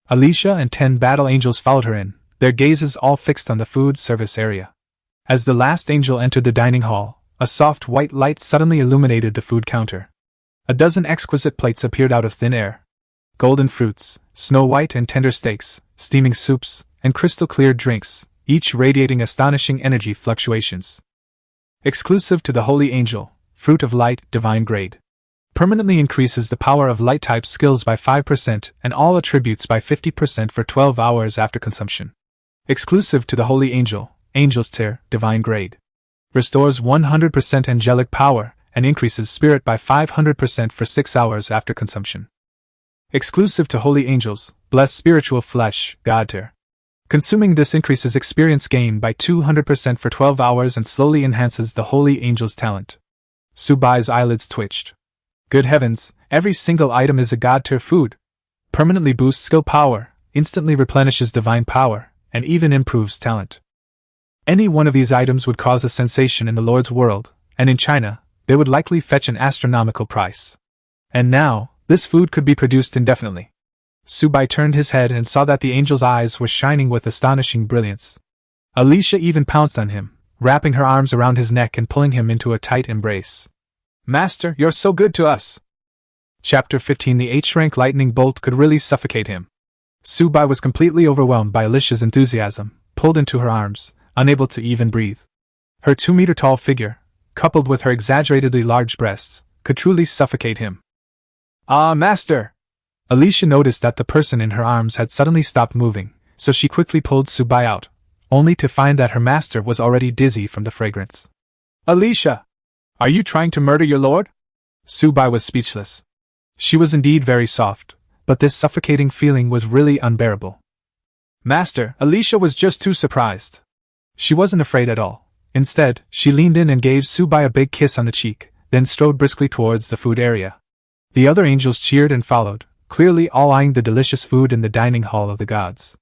Alicia and 10 battle angels followed her in, their gazes all fixed on the food service area. As the last angel entered the dining hall, a soft white light suddenly illuminated the food counter. A dozen exquisite plates appeared out of thin air. Golden fruits, snow-white and tender steaks, steaming soups, and crystal-clear drinks, each radiating astonishing energy fluctuations. Exclusive to the Holy Angel, Fruit of Light, Divine Grade. Permanently increases the power of light-type skills by 5% and all attributes by 50% for 12 hours after consumption. Exclusive to the Holy Angel, Angel's Tier, Divine Grade. Restores 100% angelic power and increases spirit by 500% for 6 hours after consumption. Exclusive to Holy Angels, Blessed Spiritual Flesh, God Tier. Consuming this increases experience gain by 200% for 12 hours and slowly enhances the Holy Angel's talent. Subai's eyelids twitched. Good heavens, every single item is a God Tier food. Permanently boosts skill power, instantly replenishes divine power, and even improves talent. Any one of these items would cause a sensation in the Lord's world, and in China, they would likely fetch an astronomical price. And now, This food could be produced indefinitely. Subai turned his head and saw that the angel's eyes were shining with astonishing brilliance. Alicia even pounced on him, wrapping her arms around his neck and pulling him into a tight embrace. Master, you're so good to us! Chapter 15. The H-rank lightning bolt could really suffocate him. Subai was completely overwhelmed by Alicia's enthusiasm, pulled into her arms, unable to even breathe. Her 2-meter-tall figure, coupled with her exaggeratedly large breasts, could truly suffocate him. Ah, Master! Alicia noticed that the person in her arms had suddenly stopped moving, so she quickly pulled Subai out, only to find that her master was already dizzy from the fragrance. Alicia! Are you trying to murder your lord? Subai was speechless. She was indeed very soft, but this suffocating feeling was really unbearable. Master, Alicia was just too surprised. She wasn't afraid at all. Instead, she leaned in and gave Subai a big kiss on the cheek, then strode briskly towards the food area. The other angels cheered and followed, clearly all eyeing the delicious food in the dining hall of the gods.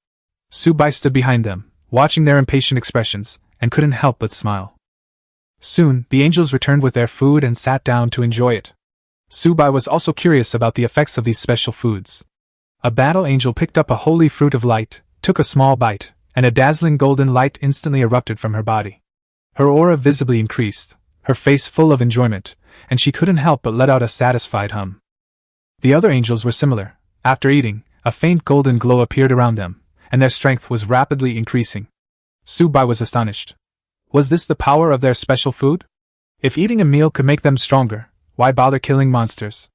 Subai stood behind them, watching their impatient expressions, and couldn't help but smile. Soon, the angels returned with their food and sat down to enjoy it. Subai was also curious about the effects of these special foods. A battle angel picked up a holy fruit of light, took a small bite, and a dazzling golden light instantly erupted from her body. Her aura visibly increased, her face full of enjoyment, and she couldn't help but let out a satisfied hum. The other angels were similar. After eating, a faint golden glow appeared around them, and their strength was rapidly increasing. Subai was astonished. Was this the power of their special food? If eating a meal could make them stronger, why bother killing monsters?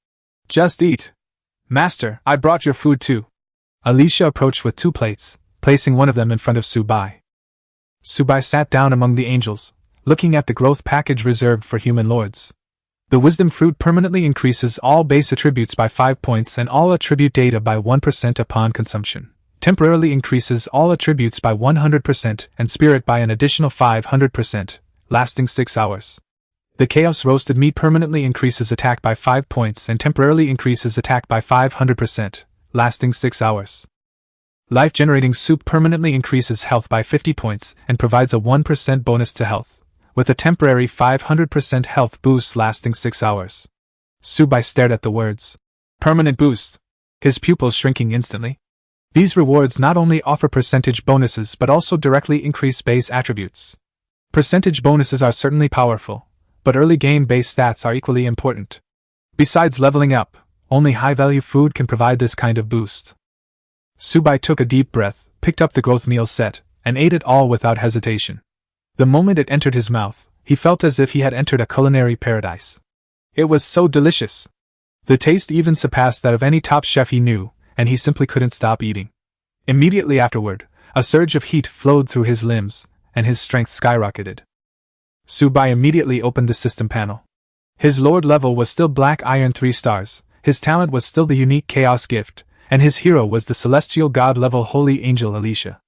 Just eat. Master, I brought your food too. Alicia approached with 2 plates, placing one of them in front of Subai. Subai sat down among the angels, looking at the growth package reserved for human lords. The wisdom fruit permanently increases all base attributes by 5 points and all attribute data by 1% upon consumption. Temporarily increases all attributes by 100% and spirit by an additional 500%, lasting 6 hours. The Chaos Roasted Meat permanently increases attack by 5 points and temporarily increases attack by 500%, lasting 6 hours. Life-generating soup permanently increases health by 50 points and provides a 1% bonus to health, with a temporary 500% health boost lasting 6 hours. Subai stared at the words. Permanent boost. His pupils shrinking instantly. These rewards not only offer percentage bonuses but also directly increase base attributes. Percentage bonuses are certainly powerful, but early game-based stats are equally important. Besides leveling up, only high-value food can provide this kind of boost. Subai took a deep breath, picked up the growth meal set, and ate it all without hesitation. The moment it entered his mouth, he felt as if he had entered a culinary paradise. It was so delicious. The taste even surpassed that of any top chef he knew, and he simply couldn't stop eating. Immediately afterward, a surge of heat flowed through his limbs, and his strength skyrocketed. Subai immediately opened the system panel. His lord level was still Black Iron 3 stars, his talent was still the unique Chaos Gift, and his hero was the celestial god level Holy Angel Alicia.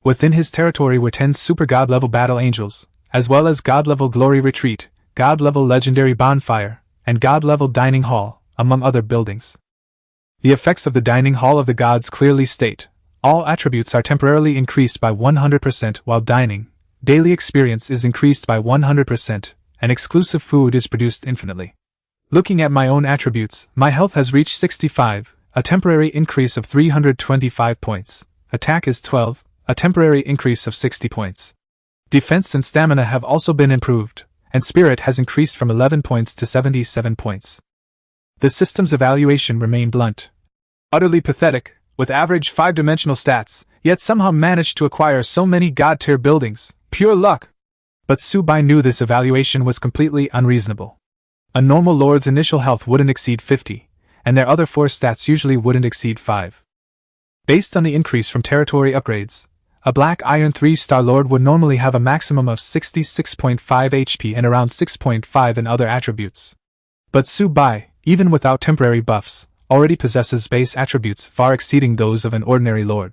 Within his territory were 10 super god level battle angels, as well as god level Glory Retreat, god level Legendary Bonfire, and god level Dining Hall, among other buildings. The effects of the Dining Hall of the Gods clearly state, all attributes are temporarily increased by 100% while dining, daily experience is increased by 100%, and exclusive food is produced infinitely. Looking at my own attributes, my health has reached 65, a temporary increase of 325 points, attack is 12, a temporary increase of 60 points. Defense and stamina have also been improved, and spirit has increased from 11 points to 77 points. The system's evaluation remained blunt. Utterly pathetic, with average 5-dimensional stats, yet somehow managed to acquire so many god-tier buildings. Pure luck! But Subai knew this evaluation was completely unreasonable. A normal lord's initial health wouldn't exceed 50, and their other 4 stats usually wouldn't exceed 5. Based on the increase from territory upgrades, a Black Iron 3-star lord would normally have a maximum of 66.5 HP and around 6.5 in other attributes. But Subai, even without temporary buffs, already possesses base attributes far exceeding those of an ordinary lord.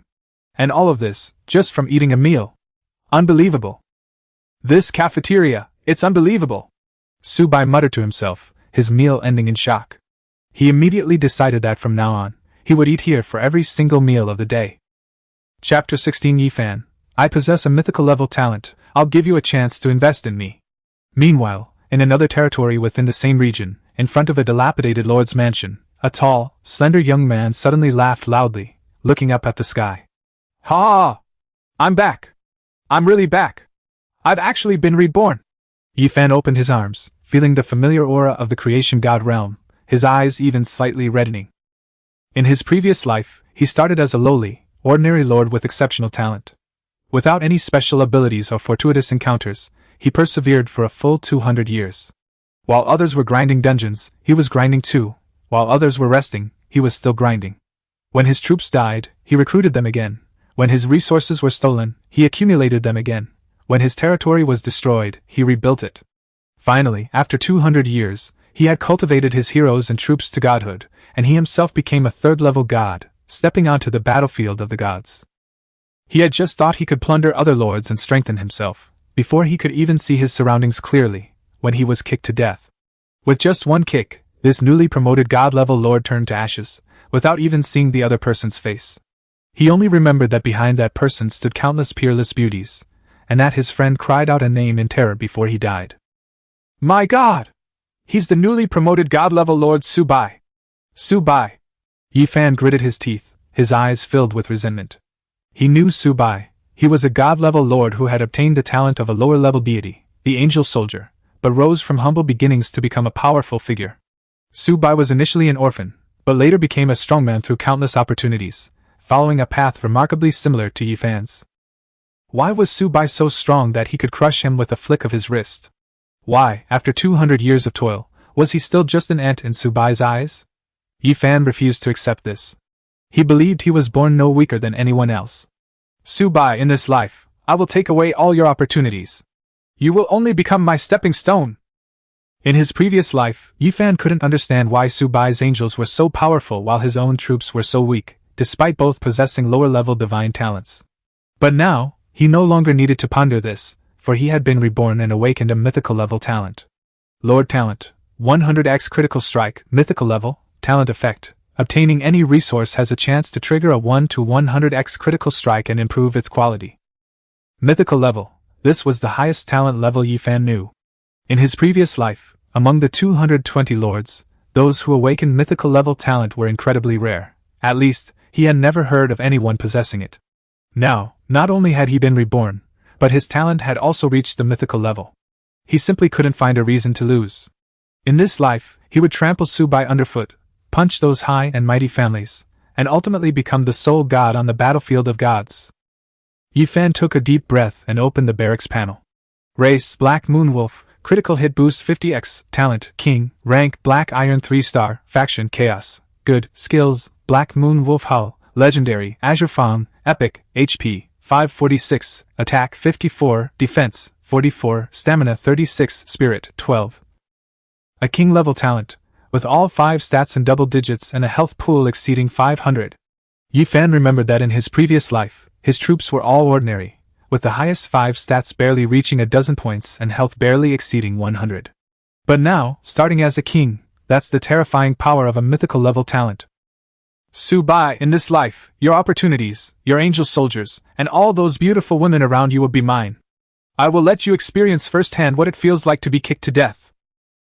And all of this, just from eating a meal. Unbelievable. This cafeteria, it's unbelievable. Subai muttered to himself, his meal ending in shock. He immediately decided that from now on, he would eat here for every single meal of the day. Chapter 16 Yifan, I possess a mythical level talent, I'll give you a chance to invest in me. Meanwhile, in another territory within the same region, in front of a dilapidated lord's mansion, a tall, slender young man suddenly laughed loudly, looking up at the sky. Ha! I'm back! I'm really back! I've actually been reborn! Yifan opened his arms, feeling the familiar aura of the creation god realm, his eyes even slightly reddening. In his previous life, he started as a lowly, ordinary lord with exceptional talent. Without any special abilities or fortuitous encounters, he persevered for a full 200 years. While others were grinding dungeons, he was grinding too. While others were resting, he was still grinding. When his troops died, he recruited them again. When his resources were stolen, he accumulated them again. When his territory was destroyed, he rebuilt it. Finally, after 200 years, he had cultivated his heroes and troops to godhood, and he himself became a third-level god, stepping onto the battlefield of the gods. He had just thought he could plunder other lords and strengthen himself, before he could even see his surroundings clearly, when he was kicked to death. With just one kick, this newly promoted god-level lord turned to ashes, without even seeing the other person's face. He only remembered that behind that person stood countless peerless beauties, and that his friend cried out a name in terror before he died. My God! He's the newly promoted god-level Lord Subai! Subai! Yifan gritted his teeth, his eyes filled with resentment. He knew Subai. He was a god-level lord who had obtained the talent of a lower-level deity, the angel soldier, but rose from humble beginnings to become a powerful figure. Subai was initially an orphan, but later became a strongman through countless opportunities, following a path remarkably similar to Yifan's. Why was Subai so strong that he could crush him with a flick of his wrist? Why, after 200 years of toil, was he still just an ant in Subai's eyes? Yifan refused to accept this. He believed he was born no weaker than anyone else. Subai, in this life, I will take away all your opportunities. You will only become my stepping stone. In his previous life, Yifan couldn't understand why Subai's angels were so powerful while his own troops were so weak, despite both possessing lower-level divine talents. But now, he no longer needed to ponder this, for he had been reborn and awakened a mythical level talent. Lord Talent, 100x critical strike, mythical level, talent effect. Obtaining any resource has a chance to trigger a 1 to 100x critical strike and improve its quality. Mythical level, this was the highest talent level Yifan knew. In his previous life, among the 220 lords, those who awakened mythical level talent were incredibly rare. At least, he had never heard of anyone possessing it. Now, not only had he been reborn, but his talent had also reached the mythical level. He simply couldn't find a reason to lose. In this life, he would trample Subai underfoot, punch those high and mighty families, and ultimately become the sole god on the battlefield of gods. Yifan took a deep breath and opened the barracks panel. Race, Black Moon Wolf, critical hit boost 50x, talent, King, rank, Black Iron 3-star, faction, Chaos, good, skills, Black Moon Wolf Hull, legendary, Azure Fawn, epic, HP, 546, attack 54, defense, 44, stamina 36, spirit, 12. A king-level talent, with all 5 stats in double digits and a health pool exceeding 500. Yifan remembered that in his previous life, his troops were all ordinary, with the highest 5 stats barely reaching a dozen points and health barely exceeding 100. But now, starting as a king, that's the terrifying power of a mythical level talent. Subai, in this life, your opportunities, your angel soldiers, and all those beautiful women around you will be mine. I will let you experience firsthand what it feels like to be kicked to death.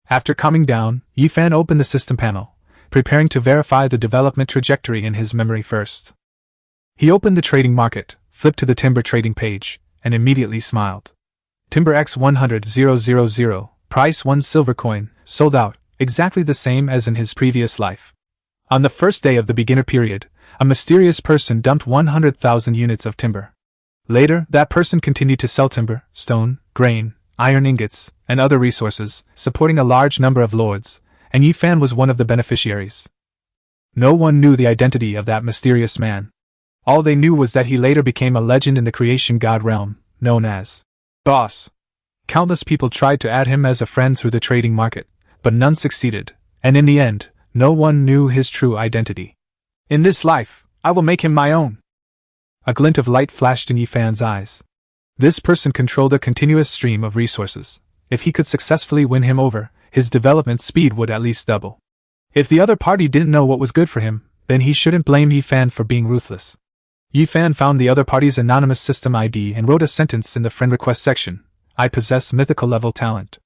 After calming down, Yifan opened the system panel, preparing to verify the development trajectory in his memory first. He opened the trading market, flipped to the timber trading page, and immediately smiled. Timber X 100,000, price 1 silver coin, sold out, exactly the same as in his previous life. On the first day of the beginner period, a mysterious person dumped 100,000 units of timber. Later, that person continued to sell timber, stone, grain, iron ingots, and other resources, supporting a large number of lords, and Yifan was one of the beneficiaries. No one knew the identity of that mysterious man. All they knew was that he later became a legend in the creation god realm, known as Boss. Countless people tried to add him as a friend through the trading market, but none succeeded, and in the end, no one knew his true identity. In this life, I will make him my own. A glint of light flashed in Yifan's eyes. This person controlled a continuous stream of resources. If he could successfully win him over, his development speed would at least double. If the other party didn't know what was good for him, then he shouldn't blame Yifan for being ruthless. Yifan found the other party's anonymous system ID and wrote a sentence in the friend request section. I possess mythical level talent.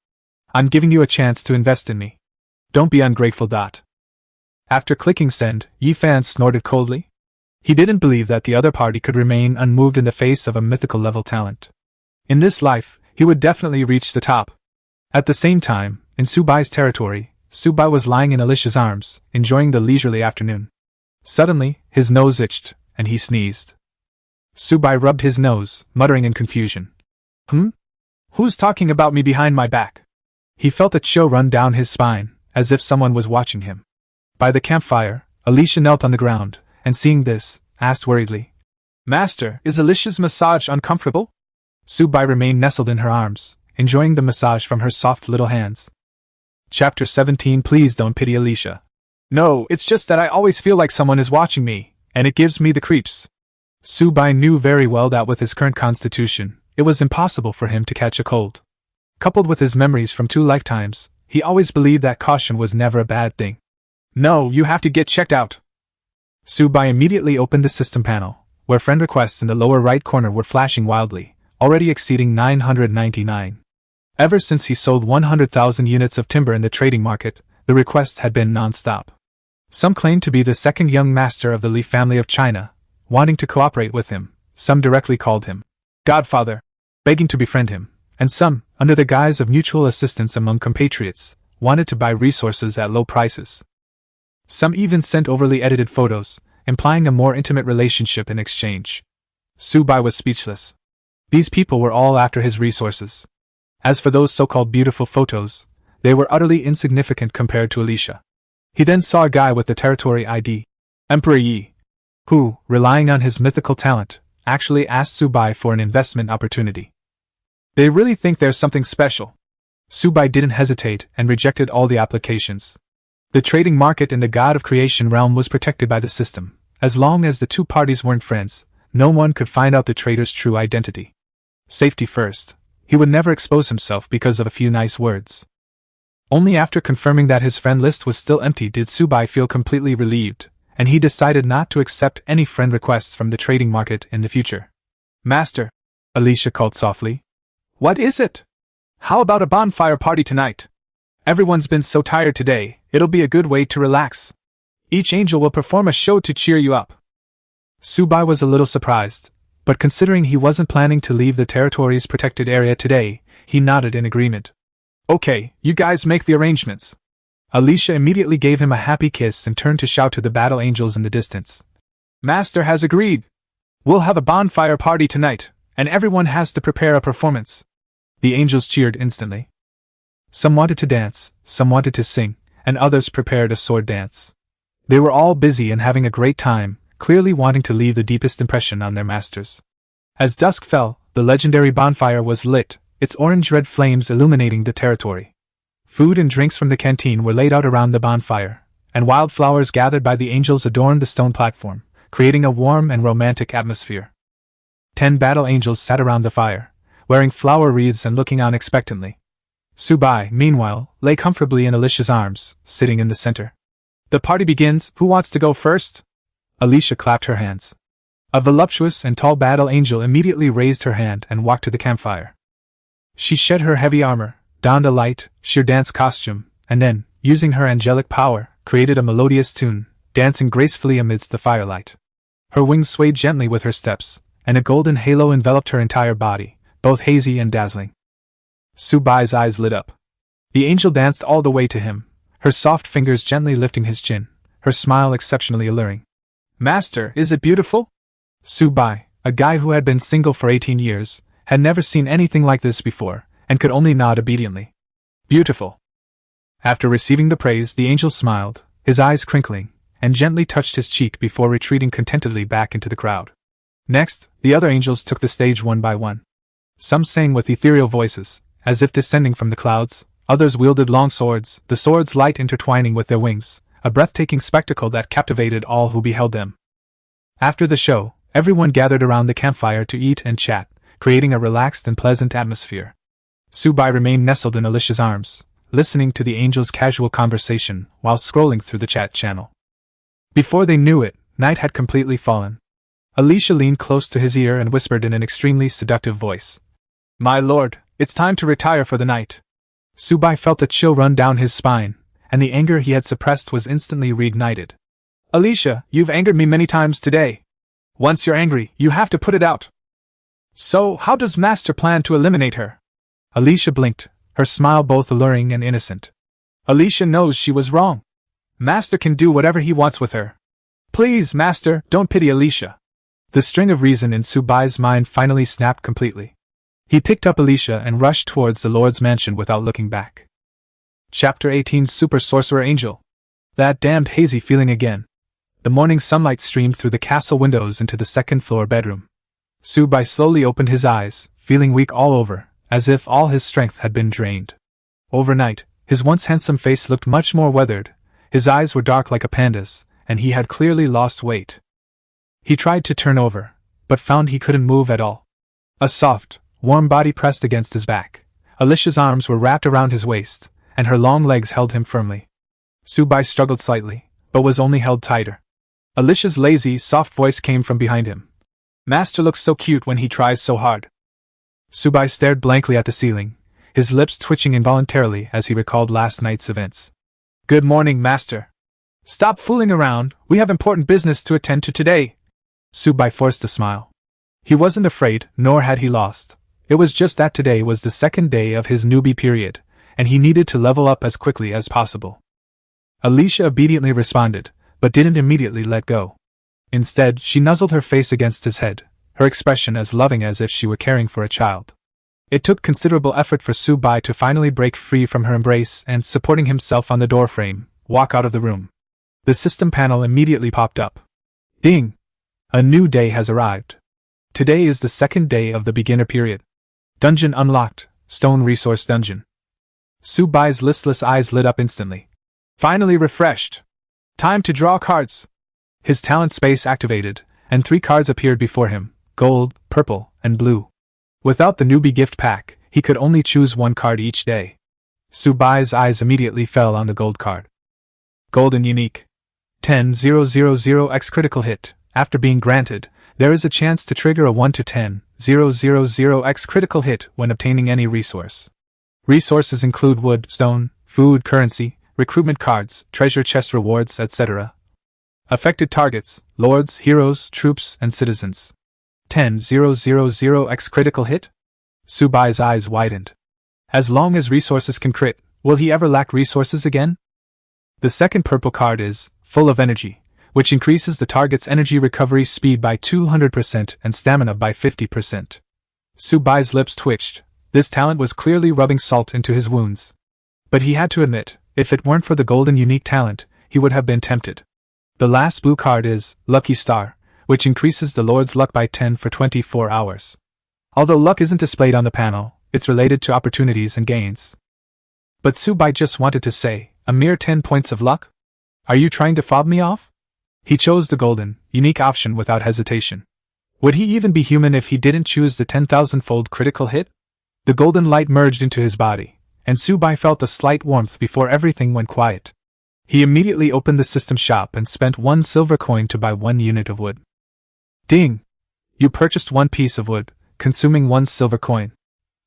I'm giving you a chance to invest in me. Don't be ungrateful. After clicking send, Yi Fan snorted coldly. He didn't believe that the other party could remain unmoved in the face of a mythical level talent. In this life, he would definitely reach the top. At the same time, in Subai's territory, Subai was lying in Alicia's arms, enjoying the leisurely afternoon. Suddenly, his nose itched, and he sneezed. Subai rubbed his nose, muttering in confusion. Who's talking about me behind my back? He felt a chill run down his spine, as if someone was watching him. By the campfire, Alicia knelt on the ground, and seeing this, asked worriedly, "Master, is Alicia's massage uncomfortable?" Subai remained nestled in her arms, enjoying the massage from her soft little hands. Chapter 17. Please don't pity Alicia. No, it's just that I always feel like someone is watching me, and it gives me the creeps. Subai knew very well that with his current constitution, it was impossible for him to catch a cold. Coupled with his memories from 2 lifetimes, he always believed that caution was never a bad thing. No, you have to get checked out. Subai immediately opened the system panel, where friend requests in the lower right corner were flashing wildly, already exceeding 999. Ever since he sold 100,000 units of timber in the trading market, the requests had been non-stop. Some claimed to be the second young master of the Li family of China, wanting to cooperate with him. Some directly called him Godfather, begging to befriend him, and some, under the guise of mutual assistance among compatriots, wanted to buy resources at low prices. Some even sent overly edited photos, implying a more intimate relationship in exchange. Subai was speechless. These people were all after his resources. As for those so-called beautiful photos, they were utterly insignificant compared to Alicia. He then saw a guy with the territory ID, Emperor Yi, who, relying on his mythical talent, actually asked Subai for an investment opportunity. They really think there's something special. Subai didn't hesitate and rejected all the applications. The trading market in the God of Creation realm was protected by the system. As long as the 2 parties weren't friends, no one could find out the trader's true identity. Safety first. He would never expose himself because of a few nice words. Only after confirming that his friend list was still empty did Subai feel completely relieved, and he decided not to accept any friend requests from the trading market in the future. "Master," Alicia called softly. "What is it? How about a bonfire party tonight? Everyone's been so tired today, it'll be a good way to relax. Each angel will perform a show to cheer you up." Subai was a little surprised, but considering he wasn't planning to leave the territory's protected area today, he nodded in agreement. "Okay, you guys make the arrangements." Alicia immediately gave him a happy kiss and turned to shout to the battle angels in the distance. "Master has agreed. We'll have a bonfire party tonight, and everyone has to prepare a performance." The angels cheered instantly. Some wanted to dance, some wanted to sing, and others prepared a sword dance. They were all busy and having a great time, clearly wanting to leave the deepest impression on their masters. As dusk fell, the legendary bonfire was lit, its orange-red flames illuminating the territory. Food and drinks from the canteen were laid out around the bonfire, and wildflowers gathered by the angels adorned the stone platform, creating a warm and romantic atmosphere. 10 battle angels sat around the fire, wearing flower wreaths and looking on expectantly. Subai, meanwhile, lay comfortably in Alicia's arms, sitting in the center. "The party begins, who wants to go first?" Alicia clapped her hands. A voluptuous and tall battle angel immediately raised her hand and walked to the campfire. She shed her heavy armor, donned a light, sheer dance costume, and then, using her angelic power, created a melodious tune, dancing gracefully amidst the firelight. Her wings swayed gently with her steps, and a golden halo enveloped her entire body, both hazy and dazzling. Subai's eyes lit up. The angel danced all the way to him, her soft fingers gently lifting his chin, her smile exceptionally alluring. "Master, is it beautiful?" Subai, a guy who had been single for 18 years, had never seen anything like this before, and could only nod obediently. "Beautiful." After receiving the praise, the angel smiled, his eyes crinkling, and gently touched his cheek before retreating contentedly back into the crowd. Next, the other angels took the stage one by one. Some sang with ethereal voices, as if descending from the clouds, others wielded long swords, the swords light intertwining with their wings, a breathtaking spectacle that captivated all who beheld them. After the show, everyone gathered around the campfire to eat and chat, creating a relaxed and pleasant atmosphere. Subai remained nestled in Alicia's arms, listening to the angels' casual conversation while scrolling through the chat channel. Before they knew it, night had completely fallen. Alicia leaned close to his ear and whispered in an extremely seductive voice, "My lord, it's time to retire for the night." Subai felt a chill run down his spine, and the anger he had suppressed was instantly reignited. Alicia, you've angered me many times today. Once you're angry, you have to put it out. So, how does Master plan to eliminate her? Alicia blinked, her smile both alluring and innocent. Alicia knows she was wrong. Master can do whatever he wants with her. Please, Master, don't pity Alicia. The string of reason in Subai's mind finally snapped completely. He picked up Alicia and rushed towards the Lord's mansion without looking back. Chapter 18 Super Sorcerer Angel. That damned hazy feeling again. The morning sunlight streamed through the castle windows into the second-floor bedroom. Subai slowly opened his eyes, feeling weak all over, as if all his strength had been drained. Overnight, his once handsome face looked much more weathered, his eyes were dark like a panda's, and he had clearly lost weight. He tried to turn over, but found he couldn't move at all. A soft, warm body pressed against his back. Alicia's arms were wrapped around his waist, and her long legs held him firmly. Subai struggled slightly, but was only held tighter. Alicia's lazy, soft voice came from behind him. Master looks so cute when he tries so hard. Subai stared blankly at the ceiling, his lips twitching involuntarily as he recalled last night's events. Good morning, Master. Stop fooling around, we have important business to attend to today. Subai forced a smile. He wasn't afraid, nor had he lost. It was just that today was the second day of his newbie period, and he needed to level up as quickly as possible. Alicia obediently responded, but didn't immediately let go. Instead, she nuzzled her face against his head, her expression as loving as if she were caring for a child. It took considerable effort for Subai to finally break free from her embrace and, supporting himself on the doorframe, walk out of the room. The system panel immediately popped up. Ding! A new day has arrived. Today is the second day of the beginner period. Dungeon unlocked, Stone Resource Dungeon. Subai's listless eyes lit up instantly. Finally refreshed. Time to draw cards. His talent space activated, and 3 cards appeared before him, gold, purple, and blue. Without the newbie gift pack, he could only choose 1 card each day. Subai's eyes immediately fell on the gold card. Golden Unique. 10,000x critical hit. After being granted, there is a chance to trigger a 1 to 10,000x critical hit when obtaining any resource. Resources include wood, stone, food, currency, recruitment cards, treasure chest rewards, etc. Affected targets, lords, heroes, troops, and citizens. 10,000x critical hit? Subai's eyes widened. As long as resources can crit, will he ever lack resources again? The second purple card is Full of Energy, which increases the target's energy recovery speed by 200% and stamina by 50%. Subai's lips twitched. This talent was clearly rubbing salt into his wounds. But he had to admit, if it weren't for the golden unique talent, he would have been tempted. The last blue card is Lucky Star, which increases the Lord's luck by 10 for 24 hours. Although luck isn't displayed on the panel, it's related to opportunities and gains. But Subai just wanted to say, a mere 10 points of luck? Are you trying to fob me off? He chose the golden, unique option without hesitation. Would he even be human if he didn't choose the 10,000-fold critical hit? The golden light merged into his body, and Subai felt a slight warmth before everything went quiet. He immediately opened the system shop and spent 1 silver coin to buy 1 unit of wood. Ding! You purchased 1 piece of wood, consuming 1 silver coin.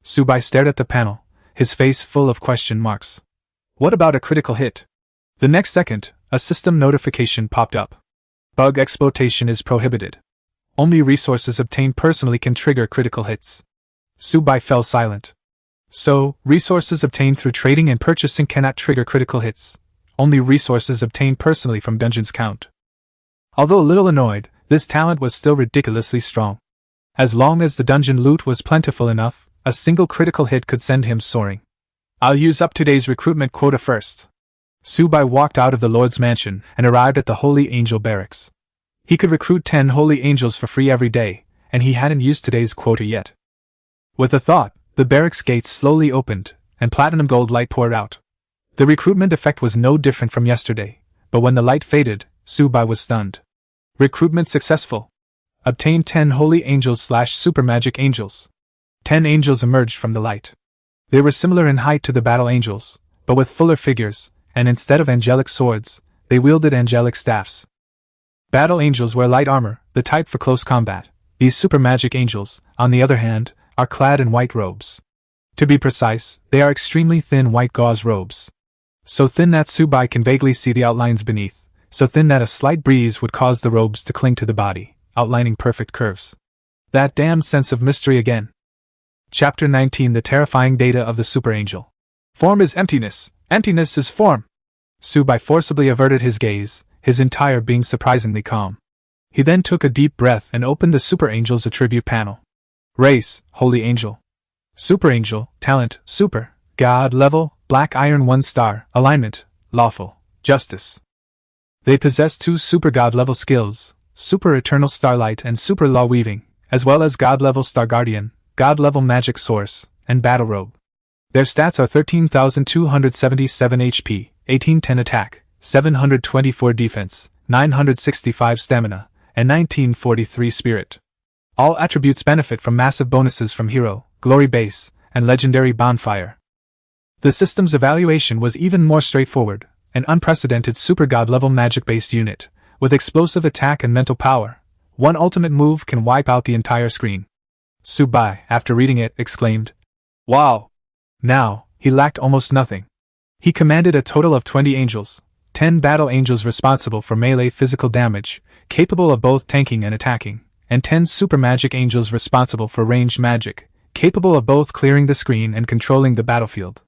Subai stared at the panel, his face full of question marks. What about a critical hit? The next second, a system notification popped up. Bug exploitation is prohibited. Only resources obtained personally can trigger critical hits. Subai fell silent. So, resources obtained through trading and purchasing cannot trigger critical hits. Only resources obtained personally from dungeons count. Although a little annoyed, this talent was still ridiculously strong. As long as the dungeon loot was plentiful enough, a single critical hit could send him soaring. I'll use up today's recruitment quota first. Subai walked out of the Lord's mansion and arrived at the Holy Angel barracks. He could recruit 10 Holy Angels for free every day, and he hadn't used today's quota yet. With a thought, the barracks gates slowly opened, and platinum gold light poured out. The recruitment effect was no different from yesterday, but when the light faded, Subai was stunned. Recruitment successful. Obtained 10 Holy Angels/Super Magic Angels. 10 angels emerged from the light. They were similar in height to the battle angels, but with fuller figures, and instead of angelic swords, they wielded angelic staffs. Battle angels wear light armor, the type for close combat. These super magic angels, on the other hand, are clad in white robes. To be precise, they are extremely thin white gauze robes. So thin that Subai can vaguely see the outlines beneath, so thin that a slight breeze would cause the robes to cling to the body, outlining perfect curves. That damned sense of mystery again. Chapter 19: The Terrifying Data of the Super Angel. Form is emptiness. Emptiness is form. Subai forcibly averted his gaze, his entire being surprisingly calm. He then took a deep breath and opened the Super Angel's attribute panel. Race: Holy Angel. Super Angel, Talent: Super, God Level, Black Iron 1 star, Alignment, Lawful, Justice. They possess 2 Super God level skills, Super Eternal Starlight and Super Law Weaving, as well as God level Star Guardian, God level Magic Source, and Battle Robe. Their stats are 13,277 HP, 1810 attack, 724 defense, 965 stamina, and 1943 spirit. All attributes benefit from massive bonuses from Hero, Glory Base, and Legendary Bonfire. The system's evaluation was even more straightforward: an unprecedented Super God level magic-based unit, with explosive attack and mental power. One ultimate move can wipe out the entire screen. Subai, after reading it, exclaimed, "Wow!" Now, he lacked almost nothing. He commanded a total of 20 angels, 10 battle angels responsible for melee physical damage, capable of both tanking and attacking, and 10 super magic angels responsible for ranged magic, capable of both clearing the screen and controlling the battlefield.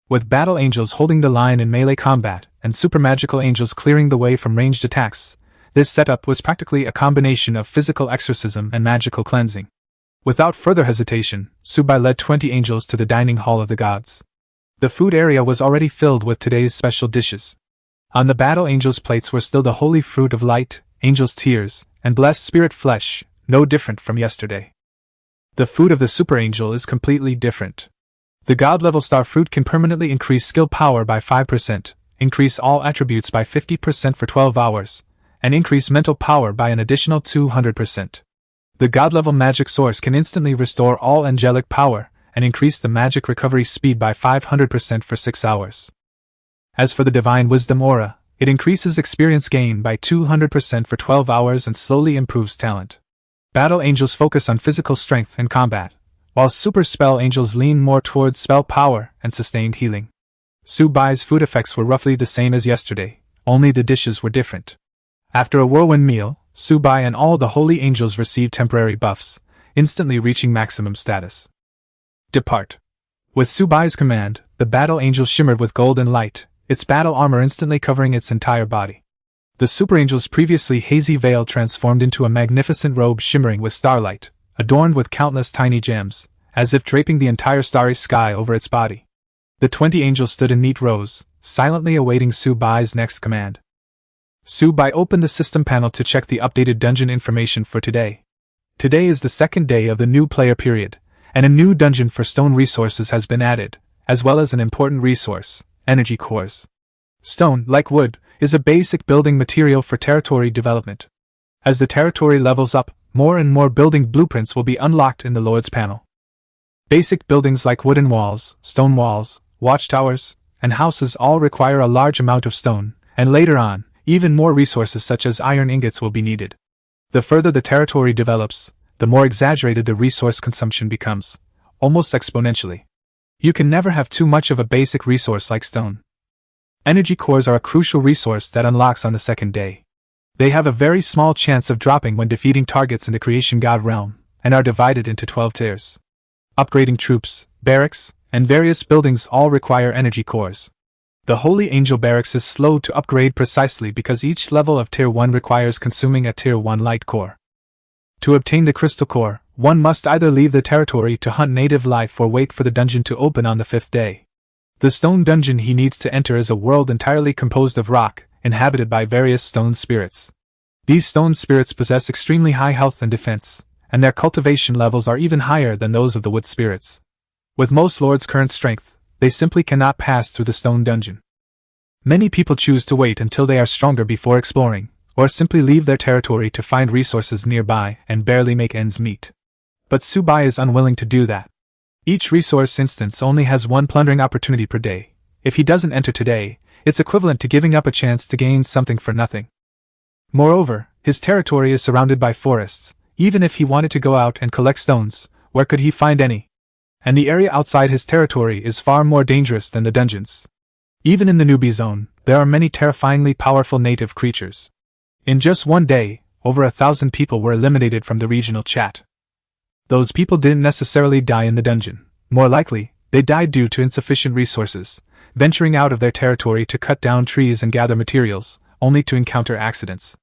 With battle angels holding the line in melee combat, and super magical angels clearing the way from ranged attacks, this setup was practically a combination of physical exorcism and magical cleansing. Without further hesitation, Subai led 20 angels to the dining hall of the gods. The food area was already filled with today's special dishes. On the battle angels' plates were still the holy fruit of light, angels' tears, and blessed spirit flesh, no different from yesterday. The food of the super angel is completely different. The God-level star fruit can permanently increase skill power by 5%, increase all attributes by 50% for 12 hours, and increase mental power by an additional 200%. The God-level magic source can instantly restore all angelic power, and increase the magic recovery speed by 500% for 6 hours. As for the divine wisdom aura, it increases experience gain by 200% for 12 hours and slowly improves talent. Battle angels focus on physical strength and combat, while super spell angels lean more towards spell power and sustained healing. Subai's food effects were roughly the same as yesterday, only the dishes were different. After a whirlwind meal, Subai and all the holy angels received temporary buffs, instantly reaching maximum status. Depart. With Subai's command, the battle angel shimmered with golden light, its battle armor instantly covering its entire body. The super angel's previously hazy veil transformed into a magnificent robe shimmering with starlight, adorned with countless tiny gems, as if draping the entire starry sky over its body. The 20 angels stood in neat rows, silently awaiting Subai's next command. Subai opened the system panel to check the updated dungeon information for today. Today is the second day of the new player period, and a new dungeon for stone resources has been added, as well as an important resource, energy cores. Stone, like wood, is a basic building material for territory development. As the territory levels up, more and more building blueprints will be unlocked in the Lord's panel. Basic buildings like wooden walls, stone walls, watchtowers, and houses all require a large amount of stone, and later on, even more resources such as iron ingots will be needed. The further the territory develops, the more exaggerated the resource consumption becomes, almost exponentially. You can never have too much of a basic resource like stone. Energy cores are a crucial resource that unlocks on the second day. They have a very small chance of dropping when defeating targets in the Creation God realm, and are divided into 12 tiers. Upgrading troops, barracks, and various buildings all require energy cores. The Holy Angel Barracks is slow to upgrade precisely because each level of Tier 1 requires consuming a Tier 1 light core. To obtain the Crystal Core, one must either leave the territory to hunt native life or wait for the dungeon to open on the 5th day. The stone dungeon he needs to enter is a world entirely composed of rock, inhabited by various stone spirits. These stone spirits possess extremely high health and defense, and their cultivation levels are even higher than those of the wood spirits. With most lords' current strength, they simply cannot pass through the stone dungeon. Many people choose to wait until they are stronger before exploring, or simply leave their territory to find resources nearby and barely make ends meet. But Subai is unwilling to do that. Each resource instance only has one plundering opportunity per day. If he doesn't enter today, it's equivalent to giving up a chance to gain something for nothing. Moreover, his territory is surrounded by forests. Even if he wanted to go out and collect stones, where could he find any? And the area outside his territory is far more dangerous than the dungeons. Even in the newbie zone, there are many terrifyingly powerful native creatures. In just one day, over 1,000 people were eliminated from the regional chat. Those people didn't necessarily die in the dungeon. More likely, they died due to insufficient resources, venturing out of their territory to cut down trees and gather materials, only to encounter accidents.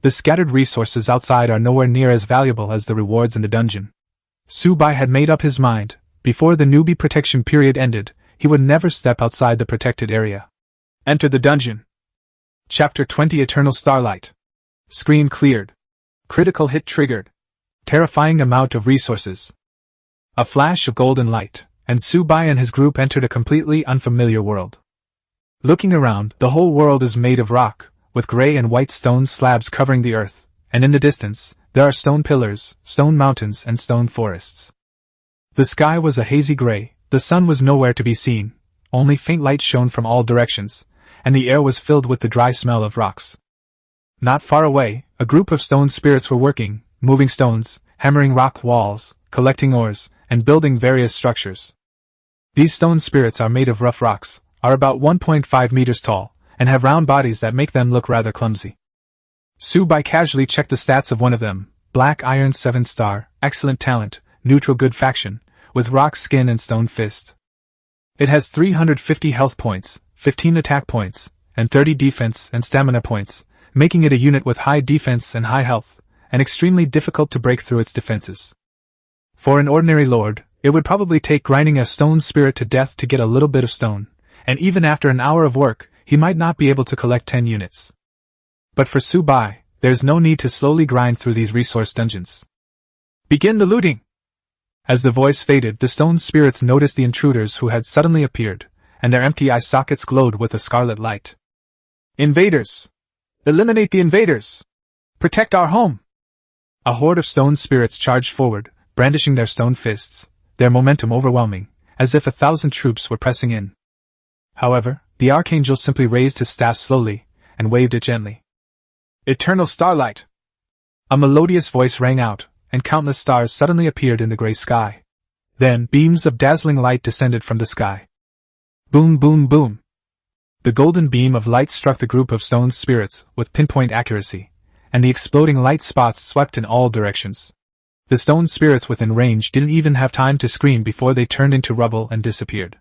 The scattered resources outside are nowhere near as valuable as the rewards in the dungeon. Subai had made up his mind. Before the newbie protection period ended, he would never step outside the protected area. Enter the dungeon. Chapter 20 Eternal Starlight. Screen cleared. Critical hit triggered. Terrifying amount of resources. A flash of golden light, and Subai and his group entered a completely unfamiliar world. Looking around, the whole world is made of rock, with gray and white stone slabs covering the earth, and in the distance, there are stone pillars, stone mountains and stone forests. The sky was a hazy gray, the sun was nowhere to be seen, only faint light shone from all directions, and the air was filled with the dry smell of rocks. Not far away, a group of stone spirits were working, moving stones, hammering rock walls, collecting ores, and building various structures. These stone spirits are made of rough rocks, are about 1.5 meters tall, and have round bodies that make them look rather clumsy. Subai casually checked the stats of one of them: Black Iron 7-star, excellent talent, neutral good faction, with rock skin and stone fist. It has 350 health points, 15 attack points, and 30 defense and stamina points, making it a unit with high defense and high health, and extremely difficult to break through its defenses. For an ordinary lord, it would probably take grinding a stone spirit to death to get a little bit of stone, and even after an hour of work, he might not be able to collect 10 units. But for Subai, there's no need to slowly grind through these resource dungeons. Begin the looting! As the voice faded, the stone spirits noticed the intruders who had suddenly appeared, and their empty eye sockets glowed with a scarlet light. Invaders! Eliminate the invaders! Protect our home! A horde of stone spirits charged forward, brandishing their stone fists, their momentum overwhelming, as if 1,000 troops were pressing in. However, the archangel simply raised his staff slowly, and waved it gently. Eternal Starlight! A melodious voice rang out, and countless stars suddenly appeared in the gray sky. Then, beams of dazzling light descended from the sky. Boom, boom, boom! The golden beam of light struck the group of stone spirits with pinpoint accuracy, and the exploding light spots swept in all directions. The stone spirits within range didn't even have time to scream before they turned into rubble and disappeared.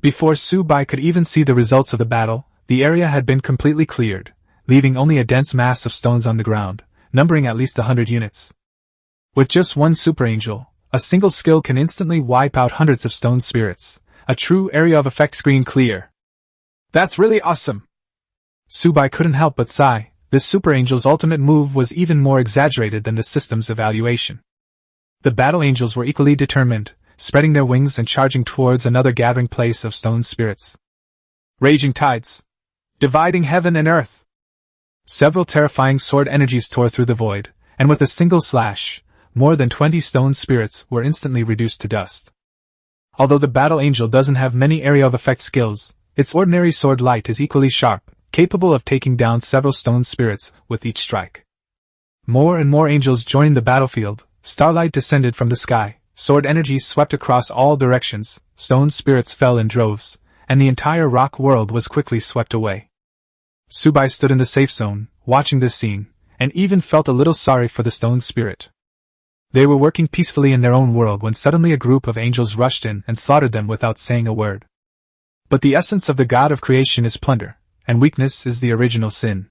Before Subai could even see the results of the battle, the area had been completely cleared, leaving only a dense mass of stones on the ground, numbering at least 100 units. With just one super angel, a single skill can instantly wipe out hundreds of stone spirits. A true area of effect screen clear. That's really awesome! Subai couldn't help but sigh. This super angel's ultimate move was even more exaggerated than the system's evaluation. The battle angels were equally determined, spreading their wings and charging towards another gathering place of stone spirits. Raging tides. Dividing heaven and earth. Several terrifying sword energies tore through the void, and with a single slash, more than 20 stone spirits were instantly reduced to dust. Although the battle angel doesn't have many area of effect skills, its ordinary sword light is equally sharp, capable of taking down several stone spirits with each strike. More and more angels joined the battlefield, starlight descended from the sky, sword energy swept across all directions, stone spirits fell in droves, and the entire rock world was quickly swept away. Subai stood in the safe zone, watching this scene, and even felt a little sorry for the stone spirit. They were working peacefully in their own world when suddenly a group of angels rushed in and slaughtered them without saying a word. But the essence of the god of creation is plunder, and weakness is the original sin.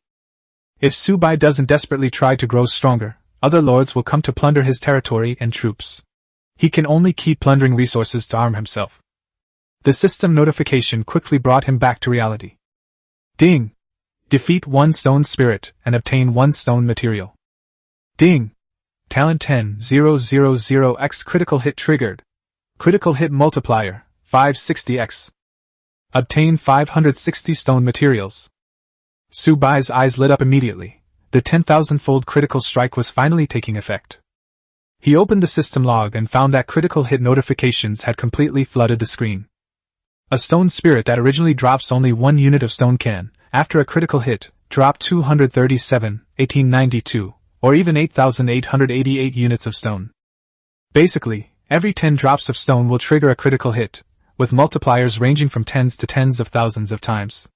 If Subai doesn't desperately try to grow stronger, other lords will come to plunder his territory and troops. He can only keep plundering resources to arm himself. The system notification quickly brought him back to reality. Ding! Defeat 1 stone spirit and obtain 1 stone material. Ding! Talent 10,000x critical hit triggered. Critical hit multiplier, 560x. Obtain 560 stone materials. Subai's eyes lit up immediately. The 10,000-fold critical strike was finally taking effect. He opened the system log and found that critical hit notifications had completely flooded the screen. A stone spirit that originally drops only 1 unit of stone can, after a critical hit, drop 237, 1892. Or even 8,888 units of stone. Basically, every 10 drops of stone will trigger a critical hit, with multipliers ranging from tens to tens of thousands of times.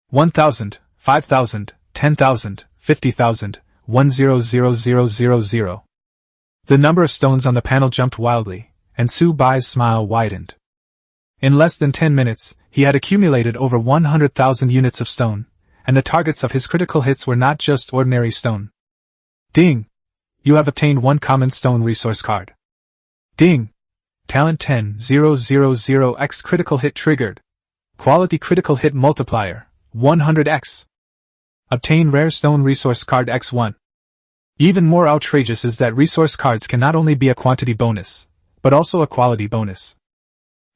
1,000, 5,000, 10,000, 50,000, 100,000. The number of stones on the panel jumped wildly, and Su Bai's smile widened. In less than 10 minutes, he had accumulated over 100,000 units of stone, and the targets of his critical hits were not just ordinary stone. Ding! You have obtained one common stone resource card. Ding! Talent 10,000x critical hit triggered. Quality critical hit multiplier, 100x. Obtain rare stone resource card x1. Even more outrageous is that resource cards can not only be a quantity bonus, but also a quality bonus.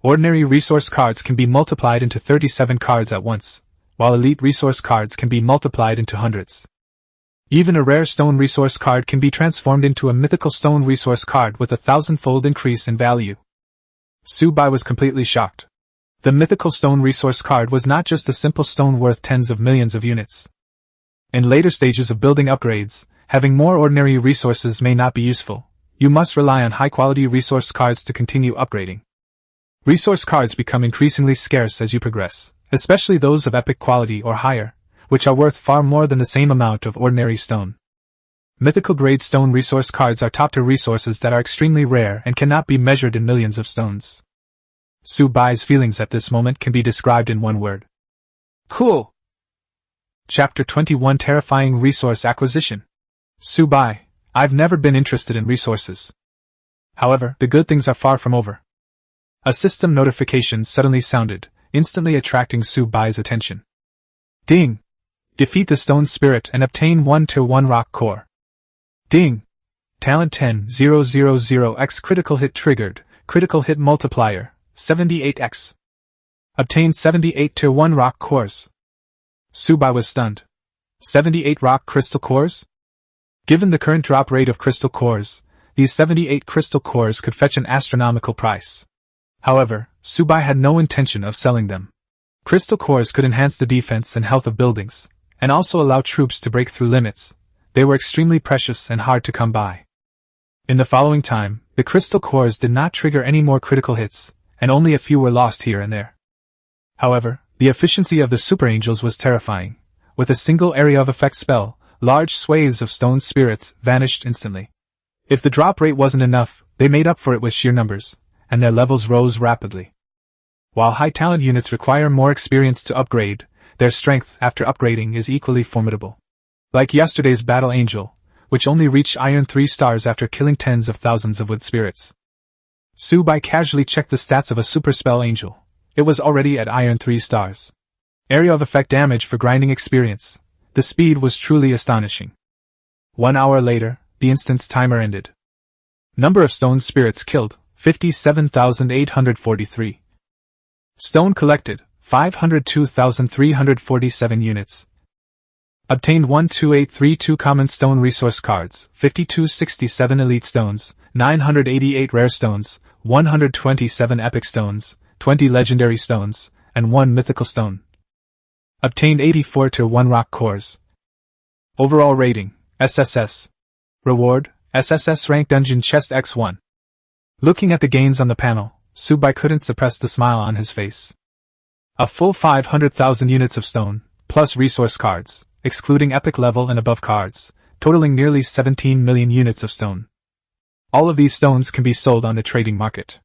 Ordinary resource cards can be multiplied into 37 cards at once, while elite resource cards can be multiplied into hundreds. Even a rare stone resource card can be transformed into a mythical stone resource card with a 1,000-fold increase in value. Su Bai was completely shocked. The mythical stone resource card was not just a simple stone worth tens of millions of units. In later stages of building upgrades, having more ordinary resources may not be useful. You must rely on high-quality resource cards to continue upgrading. Resource cards become increasingly scarce as you progress, especially those of epic quality or higher, which are worth far more than the same amount of ordinary stone. Mythical grade stone resource cards are top-tier resources that are extremely rare and cannot be measured in millions of stones. Su Bai's feelings at this moment can be described in one word. Cool! Chapter 21 Terrifying Resource Acquisition. Su Bai, I've never been interested in resources. However, the good things are far from over. A system notification suddenly sounded, instantly attracting Su Bai's attention. Ding! Defeat the stone spirit and obtain 1-1 rock core. Ding! Talent 10,000x critical hit triggered, critical hit multiplier, 78x. Obtain 78-1 rock cores. Su Bai was stunned. 78 rock crystal cores? Given the current drop rate of crystal cores, these 78 crystal cores could fetch an astronomical price. However, Su Bai had no intention of selling them. Crystal cores could enhance the defense and health of buildings, and also allow troops to break through limits. They were extremely precious and hard to come by. In the following time, the crystal cores did not trigger any more critical hits, and only a few were lost here and there. However, the efficiency of the super angels was terrifying. With a single area of effect spell, large swathes of stone spirits vanished instantly. If the drop rate wasn't enough, they made up for it with sheer numbers, and their levels rose rapidly. While high talent units require more experience to upgrade, their strength after upgrading is equally formidable. Like yesterday's Battle Angel, which only reached Iron 3 stars after killing tens of thousands of wood spirits. Su Bai casually checked the stats of a Super Spell Angel. It was already at Iron 3 stars. Area of effect damage for grinding experience. The speed was truly astonishing. 1 hour later, the instant's timer ended. Number of stone spirits killed, 57,843. Stone collected, 502,347 units. Obtained 12832 common stone resource cards, 5267 elite stones, 988 rare stones, 127 epic stones, 20 legendary stones, and 1 mythical stone. Obtained 84-1 rock cores. Overall rating, SSS. Reward, SSS rank dungeon chest X1. Looking at the gains on the panel, Su Bai couldn't suppress the smile on his face. A full 500,000 units of stone, plus resource cards, excluding epic level and above cards, totaling nearly 17 million units of stone. All of these stones can be sold on the trading market.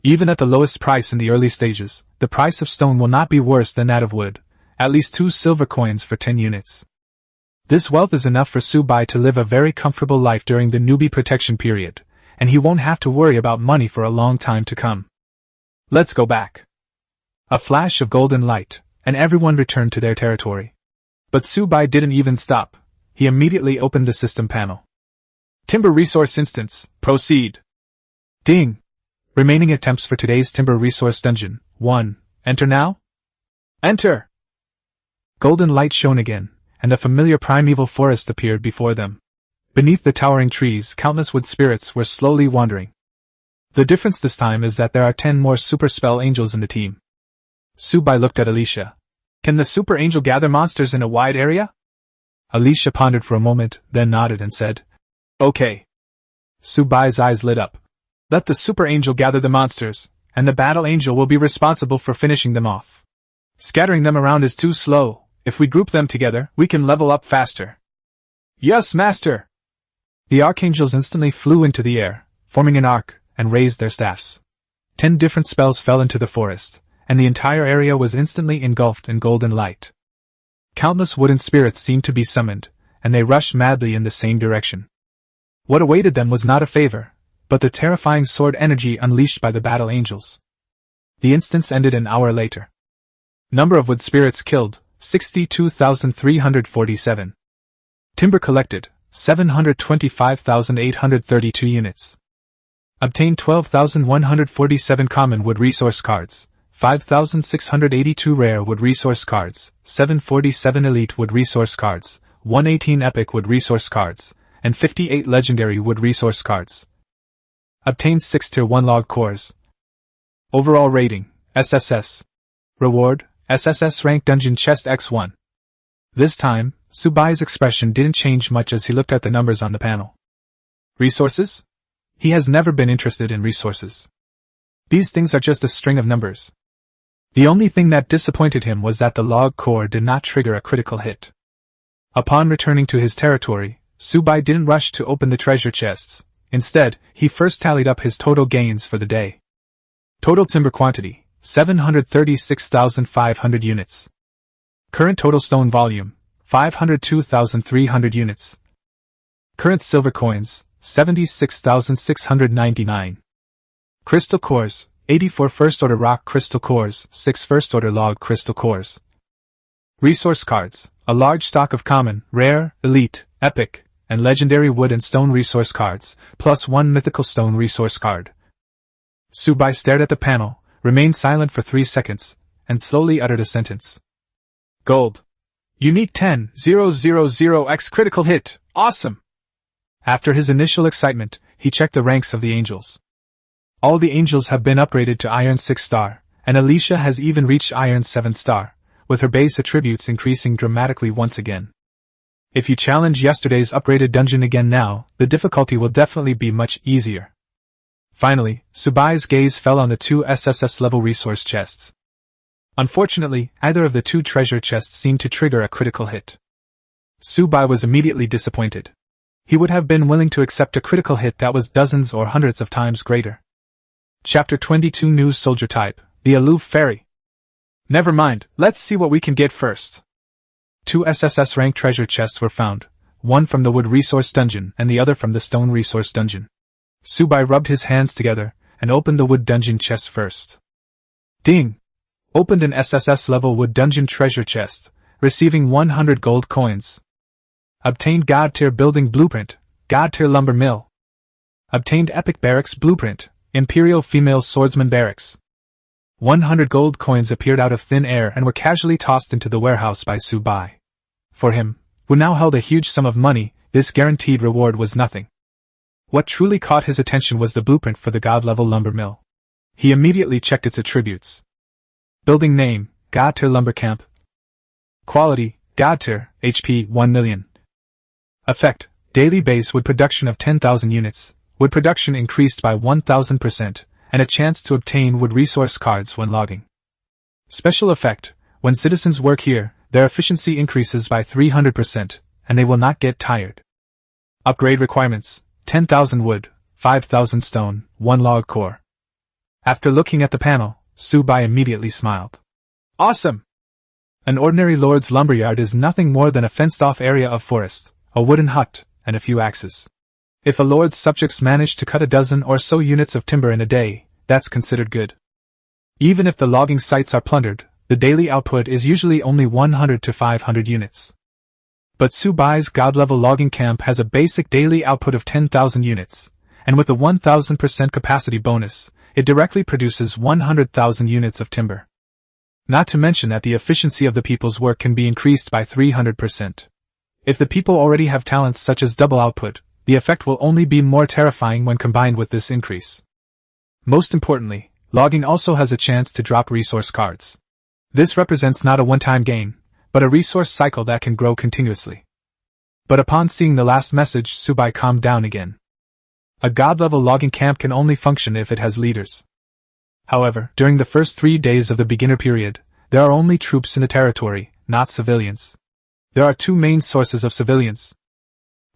Even at the lowest price in the early stages, the price of stone will not be worse than that of wood, at least 2 silver coins for 10 units. This wealth is enough for Su Bai to live a very comfortable life during the newbie protection period, and he won't have to worry about money for a long time to come. Let's go back. A flash of golden light, and everyone returned to their territory. But Su Bai didn't even stop. He immediately opened the system panel. Timber Resource Instance, proceed. Ding! Remaining attempts for today's Timber Resource Dungeon, 1. Enter now? Enter! Golden light shone again, and the familiar primeval forest appeared before them. Beneath the towering trees, countless wood spirits were slowly wandering. The difference this time is that there are 10 more super spell angels in the team. Su Bai looked at Alicia. Can the super angel gather monsters in a wide area? Alicia pondered for a moment, then nodded and said, Okay. Su Bai's eyes lit up. Let the super angel gather the monsters, and the battle angel will be responsible for finishing them off. Scattering them around is too slow. If we group them together, we can level up faster. Yes, Master! The archangels instantly flew into the air, forming an arc, and raised their staffs. 10 different spells fell into the forest, and the entire area was instantly engulfed in golden light. Countless wooden spirits seemed to be summoned, and they rushed madly in the same direction. What awaited them was not a favor, but the terrifying sword energy unleashed by the battle angels. The instance ended an hour later. Number of wood spirits killed, 62,347. Timber collected, 725,832 units. Obtained 12,147 common wood resource cards, 5,682 rare wood resource cards, 747 elite wood resource cards, 118 epic wood resource cards, and 58 legendary wood resource cards. Obtained 6 Tier 1 log cores. Overall rating, SSS. Reward, SSS rank dungeon chest X1. This time, Subai's expression didn't change much as he looked at the numbers on the panel. Resources? He has never been interested in resources. These things are just a string of numbers. The only thing that disappointed him was that the log core did not trigger a critical hit. Upon returning to his territory, Subai didn't rush to open the treasure chests. Instead, he first tallied up his total gains for the day. Total timber quantity, 736,500 units. Current total stone volume, 502,300 units. Current silver coins, 76,699. Crystal cores, 84 first-order rock crystal cores, 6 first-order log crystal cores. Resource cards, a large stock of common, rare, elite, epic, and legendary wood and stone resource cards, plus 1 mythical stone resource card. Subai stared at the panel, remained silent for 3 seconds, and slowly uttered a sentence. Gold. Unique 10,000X critical hit, awesome! After his initial excitement, he checked the ranks of the angels. All the angels have been upgraded to Iron 6 star, and Alicia has even reached Iron 7 star, with her base attributes increasing dramatically once again. If you challenge yesterday's upgraded dungeon again now, the difficulty will definitely be much easier. Finally, Subai's gaze fell on the 2 SSS level resource chests. Unfortunately, either of the 2 treasure chests seemed to trigger a critical hit. Subai was immediately disappointed. He would have been willing to accept a critical hit that was dozens or hundreds of times greater. Chapter 22 New Soldier Type, the Aloof Fairy. Never mind, let's see what we can get first. 2 SSS rank treasure chests were found, one from the wood resource dungeon and the other from the stone resource dungeon. Subai rubbed his hands together and opened the wood dungeon chest first. Ding! Opened an SSS level wood dungeon treasure chest, receiving 100 gold coins. Obtained God tier building blueprint, God tier lumber mill. Obtained epic barracks blueprint, Imperial female swordsman barracks. 100 gold coins appeared out of thin air and were casually tossed into the warehouse by Subai. For him, who now held a huge sum of money, this guaranteed reward was nothing. What truly caught his attention was the blueprint for the god-level lumber mill. He immediately checked its attributes. Building name, God tier lumber camp. Quality, God tier, HP 1 million. Effect, daily base wood production of 10,000 units, wood production increased by 1,000%, and a chance to obtain wood resource cards when logging. Special effect, when citizens work here, their efficiency increases by 300%, and they will not get tired. Upgrade requirements, 10,000 wood, 5,000 stone, 1 log core. After looking at the panel, Subai immediately smiled. Awesome! An ordinary lord's lumberyard is nothing more than a fenced-off area of forest, a wooden hut, and a few axes. If a lord's subjects manage to cut a dozen or so units of timber in a day, that's considered good. Even if the logging sites are plundered, the daily output is usually only 100 to 500 units. But Subai's god-level logging camp has a basic daily output of 10,000 units, and with a 1,000% capacity bonus, it directly produces 100,000 units of timber. Not to mention that the efficiency of the people's work can be increased by 300%. If the people already have talents such as double output, the effect will only be more terrifying when combined with this increase. Most importantly, logging also has a chance to drop resource cards. This represents not a one-time gain, but a resource cycle that can grow continuously. But upon seeing the last message, Subai calmed down again. A god-level logging camp can only function if it has leaders. However, during the first 3 days of the beginner period, there are only troops in the territory, not civilians. There are 2 main sources of civilians.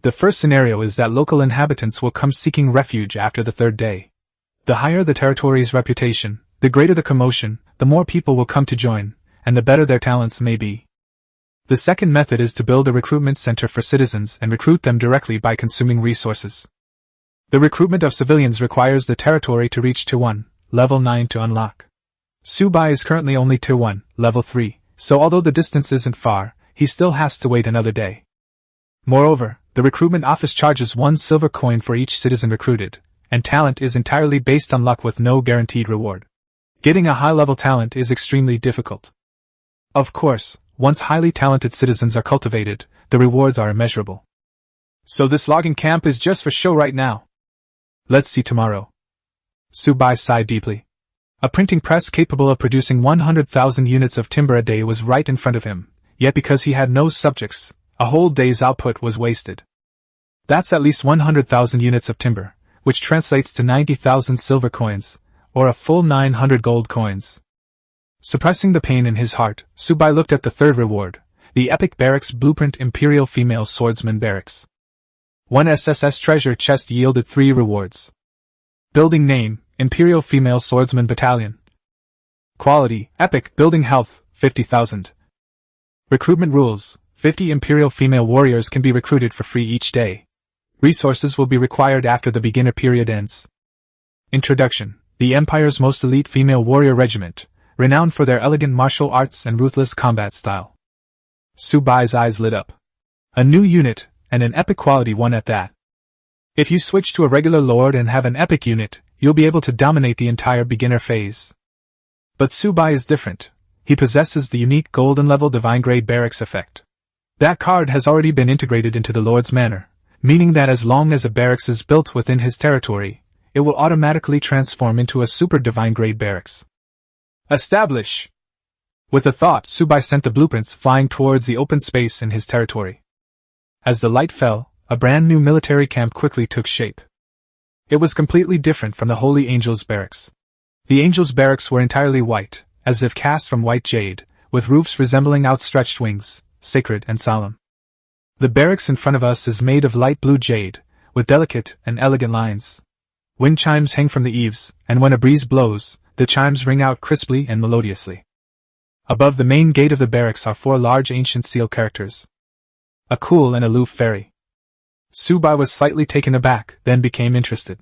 The first scenario is that local inhabitants will come seeking refuge after the 3rd day. The higher the territory's reputation, the greater the commotion, the more people will come to join, and the better their talents may be. The second method is to build a recruitment center for citizens and recruit them directly by consuming resources. The recruitment of civilians requires the territory to reach Tier 1, Level 9 to unlock. Subai is currently only Tier 1, Level 3, so although the distance isn't far, he still has to wait another day. Moreover, the recruitment office charges 1 silver coin for each citizen recruited, and talent is entirely based on luck with no guaranteed reward. Getting a high-level talent is extremely difficult. Of course, once highly talented citizens are cultivated, the rewards are immeasurable. So this logging camp is just for show right now. Let's see tomorrow. Subai sighed deeply. A printing press capable of producing 100,000 units of timber a day was right in front of him, yet because he had no subjects, a whole day's output was wasted. That's at least 100,000 units of timber, which translates to 90,000 silver coins, or a full 900 gold coins. Suppressing the pain in his heart, Subai looked at the 3rd reward, the Epic Barracks Blueprint Imperial Female Swordsman Barracks. 1 SSS treasure chest yielded 3 rewards. Building name, Imperial Female Swordsman Battalion. Quality, Epic. Building health, 50,000. Recruitment rules, 50 Imperial female warriors can be recruited for free each day. Resources will be required after the beginner period ends. Introduction. The Empire's most elite female warrior regiment, renowned for their elegant martial arts and ruthless combat style. Subai's eyes lit up. A new unit, and an epic quality one at that. If you switch to a regular lord and have an epic unit, you'll be able to dominate the entire beginner phase. But Subai is different. He possesses the unique golden level divine grade barracks effect. That card has already been integrated into the Lord's Manor, meaning that as long as a barracks is built within his territory, it will automatically transform into a super divine grade barracks. Establish! With a thought, Subai sent the blueprints flying towards the open space in his territory. As the light fell, a brand new military camp quickly took shape. It was completely different from the Holy Angels' barracks. The Angels' barracks were entirely white, as if cast from white jade, with roofs resembling outstretched wings, sacred and solemn. The barracks in front of us is made of light blue jade, with delicate and elegant lines. Wind chimes hang from the eaves, and when a breeze blows, the chimes ring out crisply and melodiously. Above the main gate of the barracks are 4 large ancient seal characters. A cool and aloof fairy. Subai was slightly taken aback, then became interested.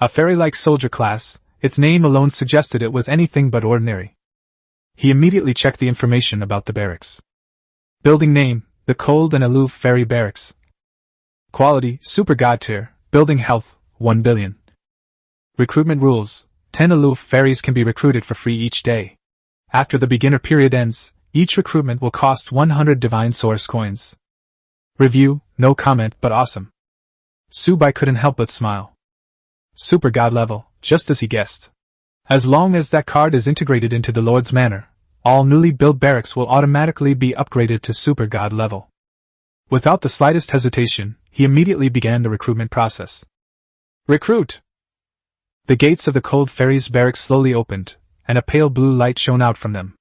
A fairy-like soldier class, its name alone suggested it was anything but ordinary. He immediately checked the information about the barracks. Building name, the Cold and Aloof Fairy Barracks. Quality, Super God Tier. Building health, 1 billion. Recruitment rules, 10 aloof fairies can be recruited for free each day. After the beginner period ends, each recruitment will cost 100 divine source coins. Review, no comment but awesome. Subai couldn't help but smile. Super God level, just as he guessed. As long as that card is integrated into the Lord's Manor, all newly built barracks will automatically be upgraded to Super God level. Without the slightest hesitation, he immediately began the recruitment process. Recruit! The gates of the Cold Fairies barracks slowly opened, and a pale blue light shone out from them.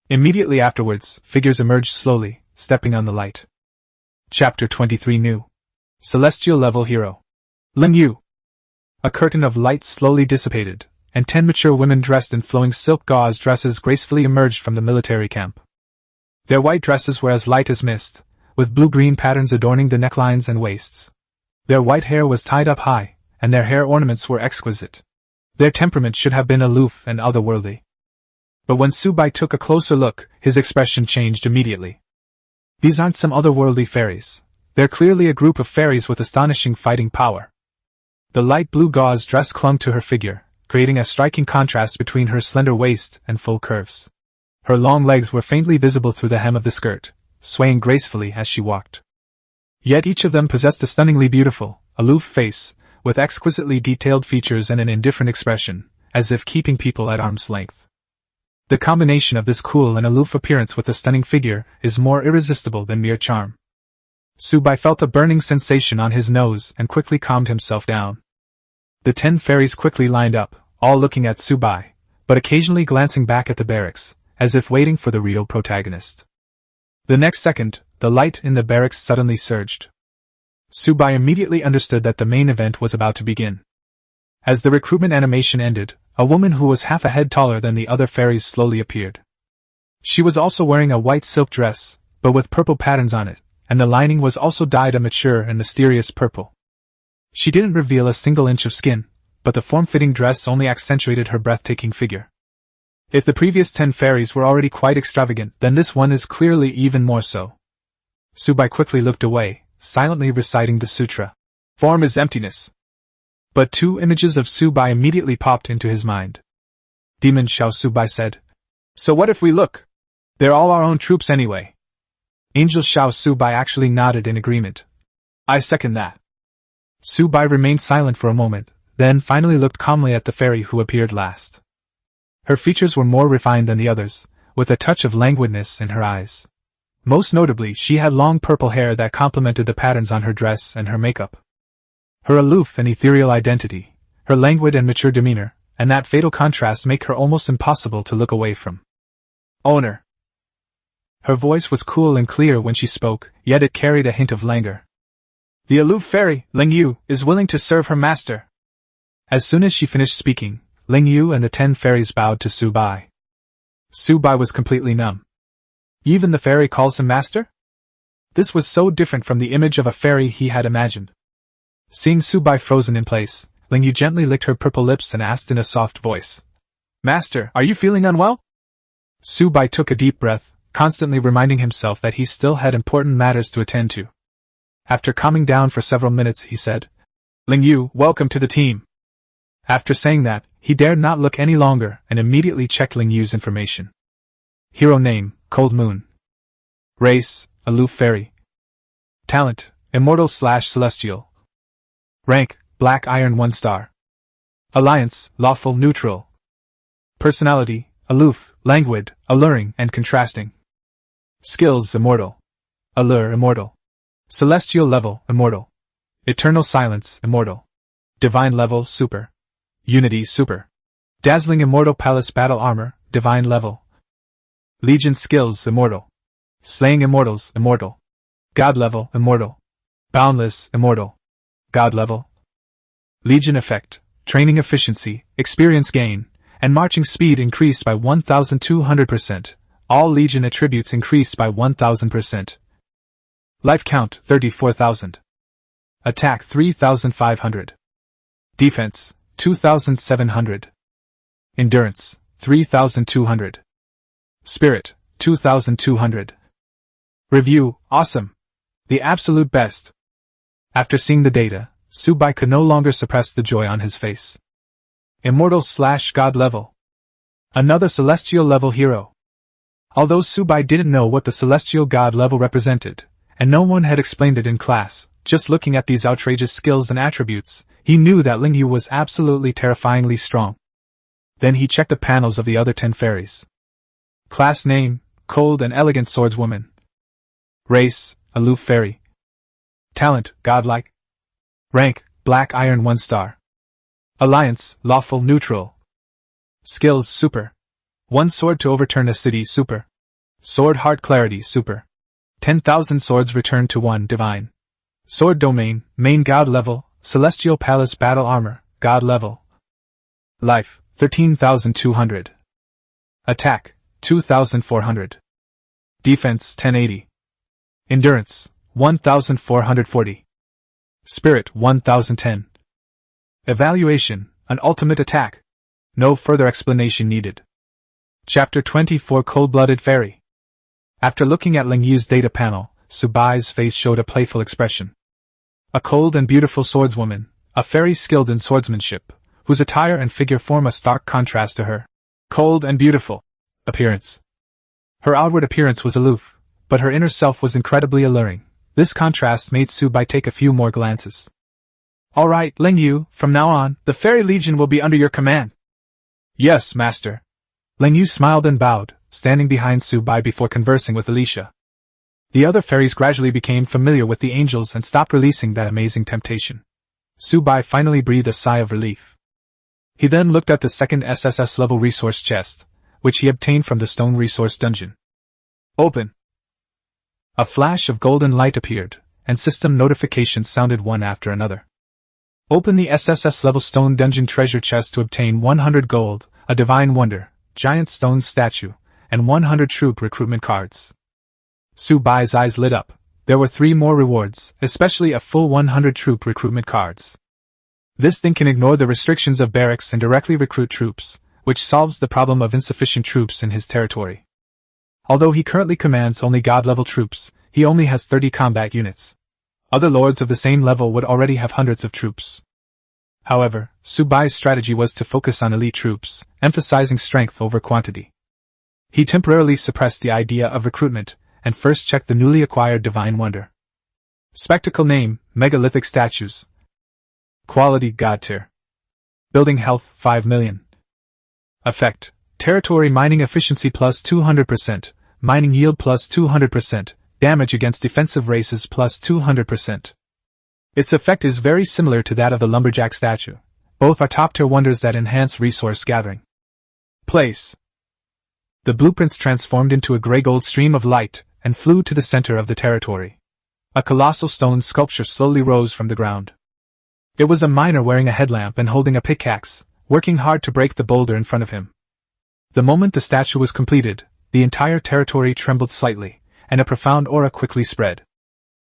Immediately afterwards, figures emerged slowly, stepping on the light. Chapter 23 New. Celestial Level Hero. Ling Yu. A curtain of light slowly dissipated, and 10 mature women dressed in flowing silk gauze dresses gracefully emerged from the military camp. Their white dresses were as light as mist, with blue-green patterns adorning the necklines and waists. Their white hair was tied up high, and their hair ornaments were exquisite. Their temperament should have been aloof and otherworldly. But when Subai took a closer look, his expression changed immediately. These aren't some otherworldly fairies. They're clearly a group of fairies with astonishing fighting power. The light blue gauze dress clung to her figure, creating a striking contrast between her slender waist and full curves. Her long legs were faintly visible through the hem of the skirt, swaying gracefully as she walked. Yet each of them possessed a stunningly beautiful, aloof face, with exquisitely detailed features and an indifferent expression, as if keeping people at arm's length. The combination of this cool and aloof appearance with a stunning figure is more irresistible than mere charm. Subai felt a burning sensation on his nose and quickly calmed himself down. The 10 fairies quickly lined up, all looking at Subai, but occasionally glancing back at the barracks, as if waiting for the real protagonist. The next second, the light in the barracks suddenly surged. Subai immediately understood that the main event was about to begin. As the recruitment animation ended, a woman who was half a head taller than the other fairies slowly appeared. She was also wearing a white silk dress, but with purple patterns on it, and the lining was also dyed a mature and mysterious purple. She didn't reveal a single inch of skin, but the form-fitting dress only accentuated her breathtaking figure. If the previous 10 fairies were already quite extravagant, then this one is clearly even more so. Subai quickly looked away, silently reciting the sutra. Form is emptiness. But 2 images of Subai immediately popped into his mind. Demon Xiao, Subai said. So what if we look? They're all our own troops anyway. Angel Xiao, Subai actually nodded in agreement. I second that. Subai remained silent for a moment, then finally looked calmly at the fairy who appeared last. Her features were more refined than the others, with a touch of languidness in her eyes. Most notably, she had long purple hair that complemented the patterns on her dress and her makeup. Her aloof and ethereal identity, her languid and mature demeanor, and that fatal contrast make her almost impossible to look away from. Owner. Her voice was cool and clear when she spoke, yet it carried a hint of languor. The aloof fairy, Ling Yu, is willing to serve her master. As soon as she finished speaking, Ling Yu and the 10 fairies bowed to Subai. Subai was completely numb. Even the fairy calls him master? This was so different from the image of a fairy he had imagined. Seeing Subai frozen in place, Ling Yu gently licked her purple lips and asked in a soft voice. Master, are you feeling unwell? Subai took a deep breath, constantly reminding himself that he still had important matters to attend to. After calming down for several minutes, he said, Ling Yu, welcome to the team. After saying that, he dared not look any longer and immediately checked Ling Yu's information. Hero name, Cold Moon. Race, aloof fairy. Talent, immortal/celestial. Rank, Black Iron 1 star. Alliance, lawful neutral. Personality, aloof, languid, alluring, and contrasting. Skills, immortal. Allure, immortal. Celestial level, immortal. Eternal silence, immortal. Divine level, super. Unity, super. Dazzling immortal palace battle armor, divine level. Legion skills, immortal. Slaying immortals, immortal. God level, immortal. Boundless, immortal. God level. Legion effect, training efficiency, experience gain, and marching speed increased by 1,200%. All Legion attributes increased by 1,000%. Life count, 34,000. Attack, 3,500. Defense, 2,700. Endurance, 3,200. Spirit, 2,200. Review, awesome. The absolute best. After seeing the data, Subai could no longer suppress the joy on his face. Immortal/God level. Another celestial level hero. Although Subai didn't know what the celestial god level represented, and no one had explained it in class, just looking at these outrageous skills and attributes, he knew that Ling Yu was absolutely terrifyingly strong. Then he checked the panels of the other 10 fairies. Class name, Cold and Elegant Swordswoman. Race, aloof fairy. Talent, godlike. Rank, Black Iron 1 star. Alliance, lawful neutral. Skills, super. 1 sword to overturn a city, super. Sword heart clarity, super. 10,000 swords returned to 1, divine. Sword domain, main god level, celestial palace battle armor, god level. Life, 13,200. Attack, 2,400. Defense, 1080. Endurance, 1,440. Spirit, 1,010. Evaluation, an ultimate attack. No further explanation needed. Chapter 24, Cold-Blooded Fairy. After looking at Ling Yu's data panel, Subai's face showed a playful expression. A cold and beautiful swordswoman, a fairy skilled in swordsmanship, whose attire and figure form a stark contrast to her cold and beautiful appearance. Her outward appearance was aloof, but her inner self was incredibly alluring. This contrast made Subai take a few more glances. All right, Ling Yu, from now on, the Fairy Legion will be under your command. Yes, Master. Ling Yu smiled and bowed, standing behind Subai before conversing with Alicia. The other fairies gradually became familiar with the angels and stopped releasing that amazing temptation. Subai finally breathed a sigh of relief. He then looked at the second SSS-level resource chest, which he obtained from the stone resource dungeon. Open! A flash of golden light appeared, and system notifications sounded one after another. Open the SSS-level stone dungeon treasure chest to obtain 100 gold, a divine wonder, giant stone statue, and 100 troop recruitment cards. Su Bai's eyes lit up. There were 3 more rewards, especially a full 100 troop recruitment cards. This thing can ignore the restrictions of barracks and directly recruit troops, which solves the problem of insufficient troops in his territory. Although he currently commands only god-level troops, he only has 30 combat units. Other lords of the same level would already have hundreds of troops. However, Su Bai's strategy was to focus on elite troops, emphasizing strength over quantity. He temporarily suppressed the idea of recruitment, and first checked the newly acquired Divine Wonder. Spectacle name, Megalithic Statues. Quality God Tier. Building Health 5 million. Effect, Territory Mining Efficiency plus 200%, Mining Yield plus 200%, Damage against defensive races plus 200%. Its effect is very similar to that of the Lumberjack statue. Both are top-tier wonders that enhance resource gathering. Place. The blueprints transformed into a gray-gold stream of light, and flew to the center of the territory. A colossal stone sculpture slowly rose from the ground. It was a miner wearing a headlamp and holding a pickaxe, working hard to break the boulder in front of him. The moment the statue was completed, the entire territory trembled slightly, and a profound aura quickly spread.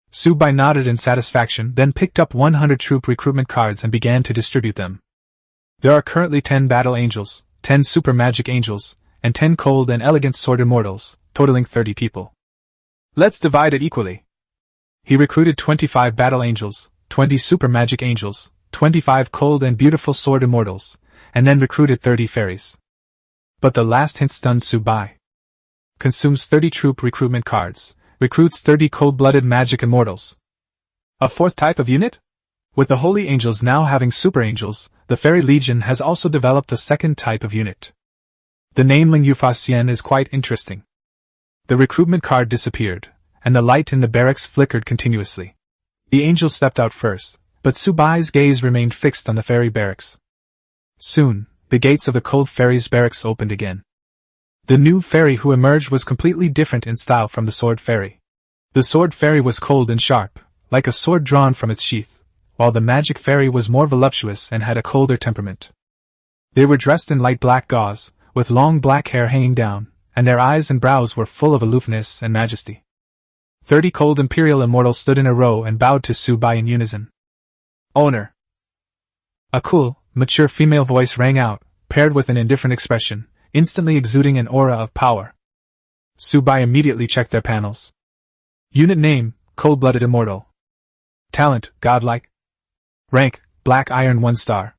Su Bai nodded in satisfaction, then picked up 100 troop recruitment cards and began to distribute them. There are currently 10 battle angels, 10 super magic angels, and 10 cold and elegant sword immortals, totaling 30 people. Let's divide it equally. He recruited 25 battle angels, 20 super magic angels, 25 cold and beautiful sword immortals, and then recruited 30 fairies. But the last hint stunned Su Bai. Consumes 30 troop recruitment cards, recruits 30 cold-blooded magic immortals. A fourth type of unit? With the holy angels now having super angels, the fairy legion has also developed a second type of unit. The name Ling Yufa Xian is quite interesting. The recruitment card disappeared, and the light in the barracks flickered continuously. The angel stepped out first, but Su Bai's gaze remained fixed on the fairy barracks. Soon, the gates of the cold fairy's barracks opened again. The new fairy who emerged was completely different in style from the sword fairy. The sword fairy was cold and sharp, like a sword drawn from its sheath, while the magic fairy was more voluptuous and had a colder temperament. They were dressed in light black gauze, with long black hair hanging down, and their eyes and brows were full of aloofness and majesty. 30 cold imperial immortals stood in a row and bowed to Su Bai in unison. Owner. A cool, mature female voice rang out, paired with an indifferent expression, instantly exuding an aura of power. Su Bai immediately checked their panels. Unit name, Cold-Blooded Immortal. Talent, Godlike. Rank, Black Iron 1 star.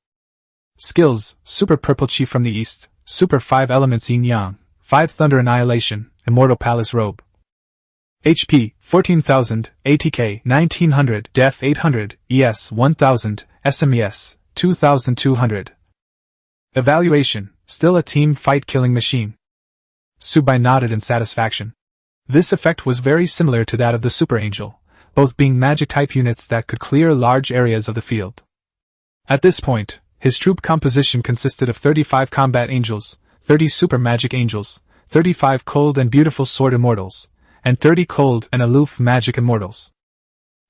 Skills, Super Purple Chi from the East, Super 5 Elements Yin Yang, 5 Thunder Annihilation, Immortal Palace Robe. HP, 14,000, ATK, 1900, Def 800, ES 1000, SMES, 2200. Evaluation, still a team fight killing machine. Su Bai nodded in satisfaction. This effect was very similar to that of the Super Angel, both being magic-type units that could clear large areas of the field. At this point, his troop composition consisted of 35 combat angels, 30 super magic angels, 35 cold and beautiful sword immortals, and 30 cold and aloof magic immortals.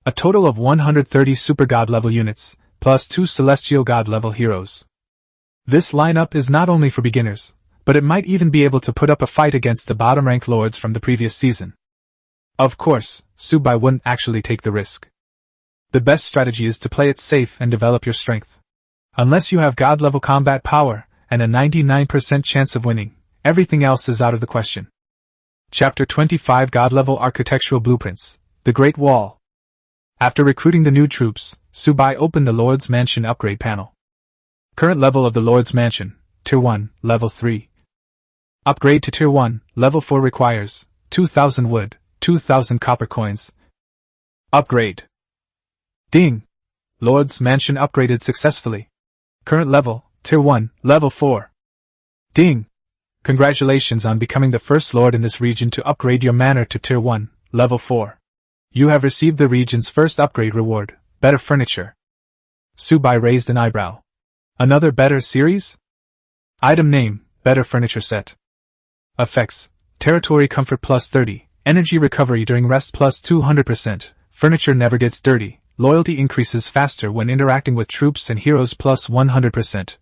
A total of 130 super god-level units, plus 2 celestial god-level heroes. This lineup is not only for beginners, but it might even be able to put up a fight against the bottom-ranked lords from the previous season. Of course, Su Bai wouldn't actually take the risk. The best strategy is to play it safe and develop your strength. Unless you have god-level combat power, and a 99% chance of winning, everything else is out of the question. Chapter 25 God-Level Architectural Blueprints, The Great Wall. After recruiting the new troops, Su Bai opened the Lord's Mansion upgrade panel. Current level of the Lord's Mansion, Tier 1, Level 3. Upgrade to Tier 1, Level 4 requires 2,000 wood, 2,000 copper coins. Upgrade. Ding! Lord's Mansion upgraded successfully. Current level, Tier 1, Level 4. Ding! Congratulations on becoming the first lord in this region to upgrade your manor to Tier 1, Level 4. You have received the region's first upgrade reward, better furniture. Su Bai raised an eyebrow. Another better series? Item name, better furniture set. Effects, territory comfort plus 30, energy recovery during rest plus 200%, furniture never gets dirty, loyalty increases faster when interacting with troops and heroes plus 100%.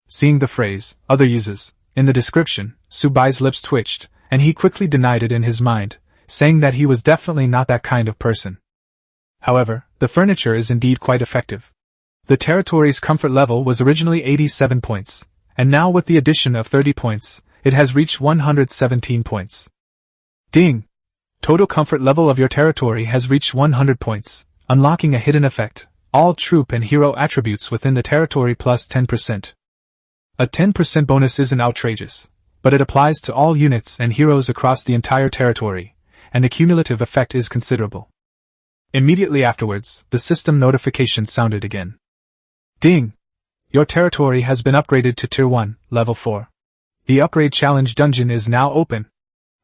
Seeing the phrase, other uses, in the description, Subai's lips twitched, and he quickly denied it in his mind, saying that he was definitely not that kind of person. However, the furniture is indeed quite effective. The territory's comfort level was originally 87 points, and now with the addition of 30 points, it has reached 117 points. Ding! Total comfort level of your territory has reached 100 points, unlocking a hidden effect, all troop and hero attributes within the territory plus 10%. A 10% bonus isn't outrageous, but it applies to all units and heroes across the entire territory, and the cumulative effect is considerable. Immediately afterwards, the system notification sounded again. Ding! Your territory has been upgraded to Tier 1, Level 4. The Upgrade Challenge Dungeon is now open.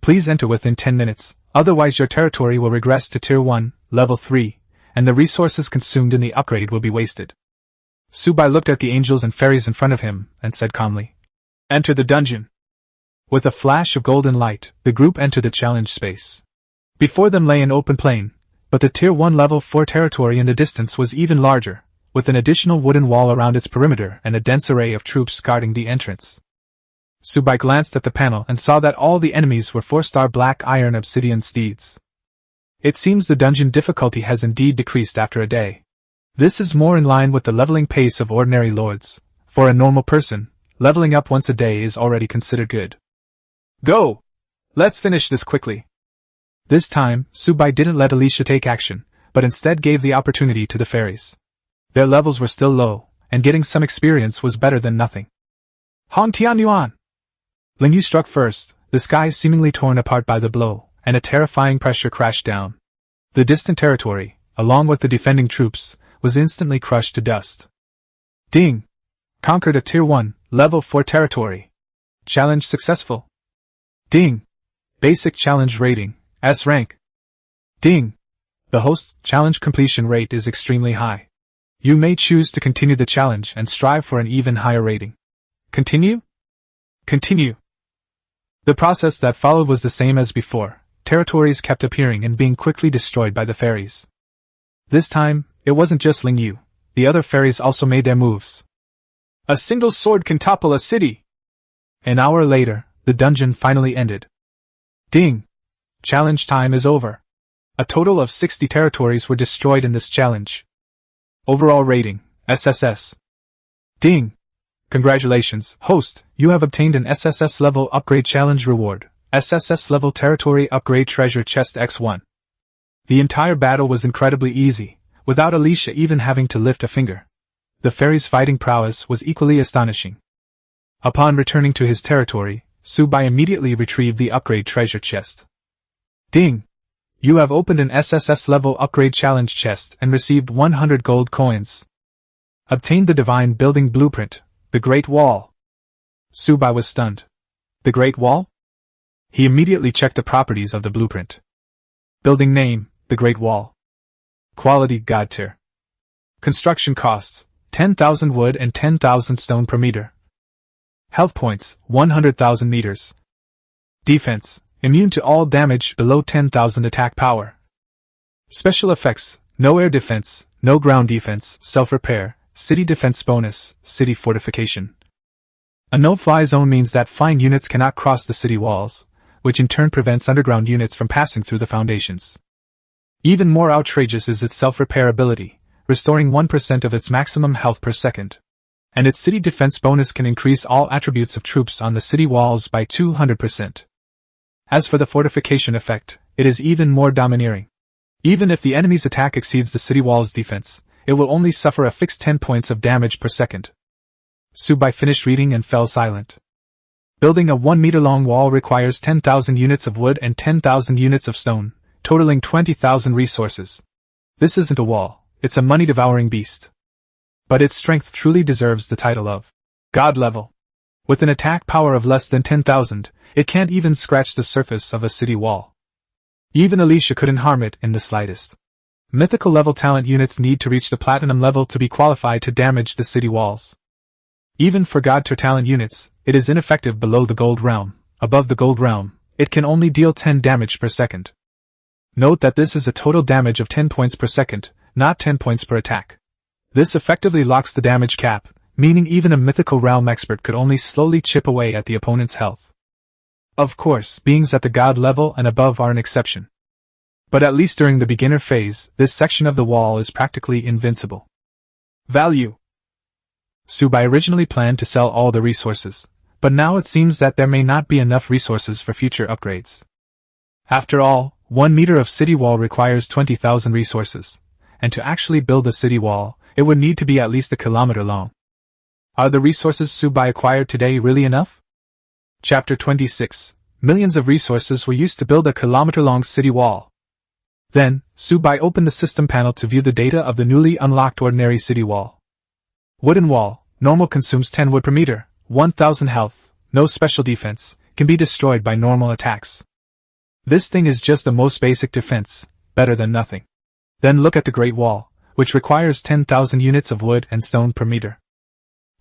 Please enter within 10 minutes, otherwise your territory will regress to Tier 1, Level 3, and the resources consumed in the upgrade will be wasted. Subai looked at the angels and fairies in front of him, and said calmly, "Enter the dungeon." With a flash of golden light, the group entered the challenge space. Before them lay an open plain, but the Tier 1 Level 4 territory in the distance was even larger, with an additional wooden wall around its perimeter and a dense array of troops guarding the entrance. Subai glanced at the panel and saw that all the enemies were 4-star black iron obsidian steeds. It seems the dungeon difficulty has indeed decreased after a day. This is more in line with the leveling pace of ordinary lords. For a normal person, leveling up once a day is already considered good. Go! Let's finish this quickly. This time, Subai didn't let Alicia take action, but instead gave the opportunity to the fairies. Their levels were still low, and getting some experience was better than nothing. Hong Tianyuan! Lingyu struck first, the sky seemingly torn apart by the blow, and a terrifying pressure crashed down. The distant territory, along with the defending troops, was instantly crushed to dust. Ding! Conquered a Tier 1, Level 4 territory. Challenge successful. Ding! Basic challenge rating, S rank. Ding! The host's challenge completion rate is extremely high. You may choose to continue the challenge and strive for an even higher rating. Continue? Continue. The process that followed was the same as before. Territories kept appearing and being quickly destroyed by the fairies. This time, it wasn't just Lingyu. The other fairies also made their moves. A single sword can topple a city! An hour later, the dungeon finally ended. Ding! Challenge time is over. A total of 60 territories were destroyed in this challenge. Overall rating, SSS. Ding! Congratulations, host, you have obtained an SSS level upgrade challenge reward, SSS level territory upgrade treasure chest X1. The entire battle was incredibly easy, without Alicia even having to lift a finger. The fairy's fighting prowess was equally astonishing. Upon returning to his territory, Subai immediately retrieved the upgrade treasure chest. Ding! You have opened an SSS level upgrade challenge chest and received 100 gold coins. Obtained the divine building blueprint, the Great Wall. Subai was stunned. The Great Wall? He immediately checked the properties of the blueprint. Building name, the Great Wall. Quality God tier. Construction costs, 10,000 wood and 10,000 stone per meter. Health points, 100,000 meters. Defense, immune to all damage below 10,000 attack power. Special effects, no air defense, no ground defense, self-repair, city defense bonus, city fortification. A no-fly zone means that flying units cannot cross the city walls, which in turn prevents underground units from passing through the foundations. Even more outrageous is its self-repair ability, restoring 1% of its maximum health per second. And its city defense bonus can increase all attributes of troops on the city walls by 200%. As for the fortification effect, it is even more domineering. Even if the enemy's attack exceeds the city wall's defense, it will only suffer a fixed 10 points of damage per second. Subai finished reading and fell silent. Building a 1-meter-long wall requires 10,000 units of wood and 10,000 units of stone, totaling 20,000 resources. This isn't a wall, it's a money-devouring beast. But its strength truly deserves the title of God level. With an attack power of less than 10,000, it can't even scratch the surface of a city wall. Even Alicia couldn't harm it in the slightest. Mythical level talent units need to reach the platinum level to be qualified to damage the city walls. Even for God Tier talent units, it is ineffective below the gold realm. Above the gold realm, it can only deal 10 damage per second. Note that this is a total damage of 10 points per second, not 10 points per attack. This effectively locks the damage cap, meaning even a mythical realm expert could only slowly chip away at the opponent's health. Of course, beings at the god level and above are an exception. But at least during the beginner phase, this section of the wall is practically invincible. Value. Subai originally planned to sell all the resources, but now it seems that there may not be enough resources for future upgrades. After all, 1 meter of city wall requires 20,000 resources, and to actually build a city wall, it would need to be at least a kilometer long. Are the resources Subai acquired today really enough? Chapter 26. Millions of resources were used to build a kilometer-long city wall. Then, Subai opened the system panel to view the data of the newly unlocked ordinary city wall. Wooden wall, normal consumes 10 wood per meter, 1000 health, no special defense, can be destroyed by normal attacks. This thing is just the most basic defense, better than nothing. Then look at the Great Wall, which requires 10,000 units of wood and stone per meter.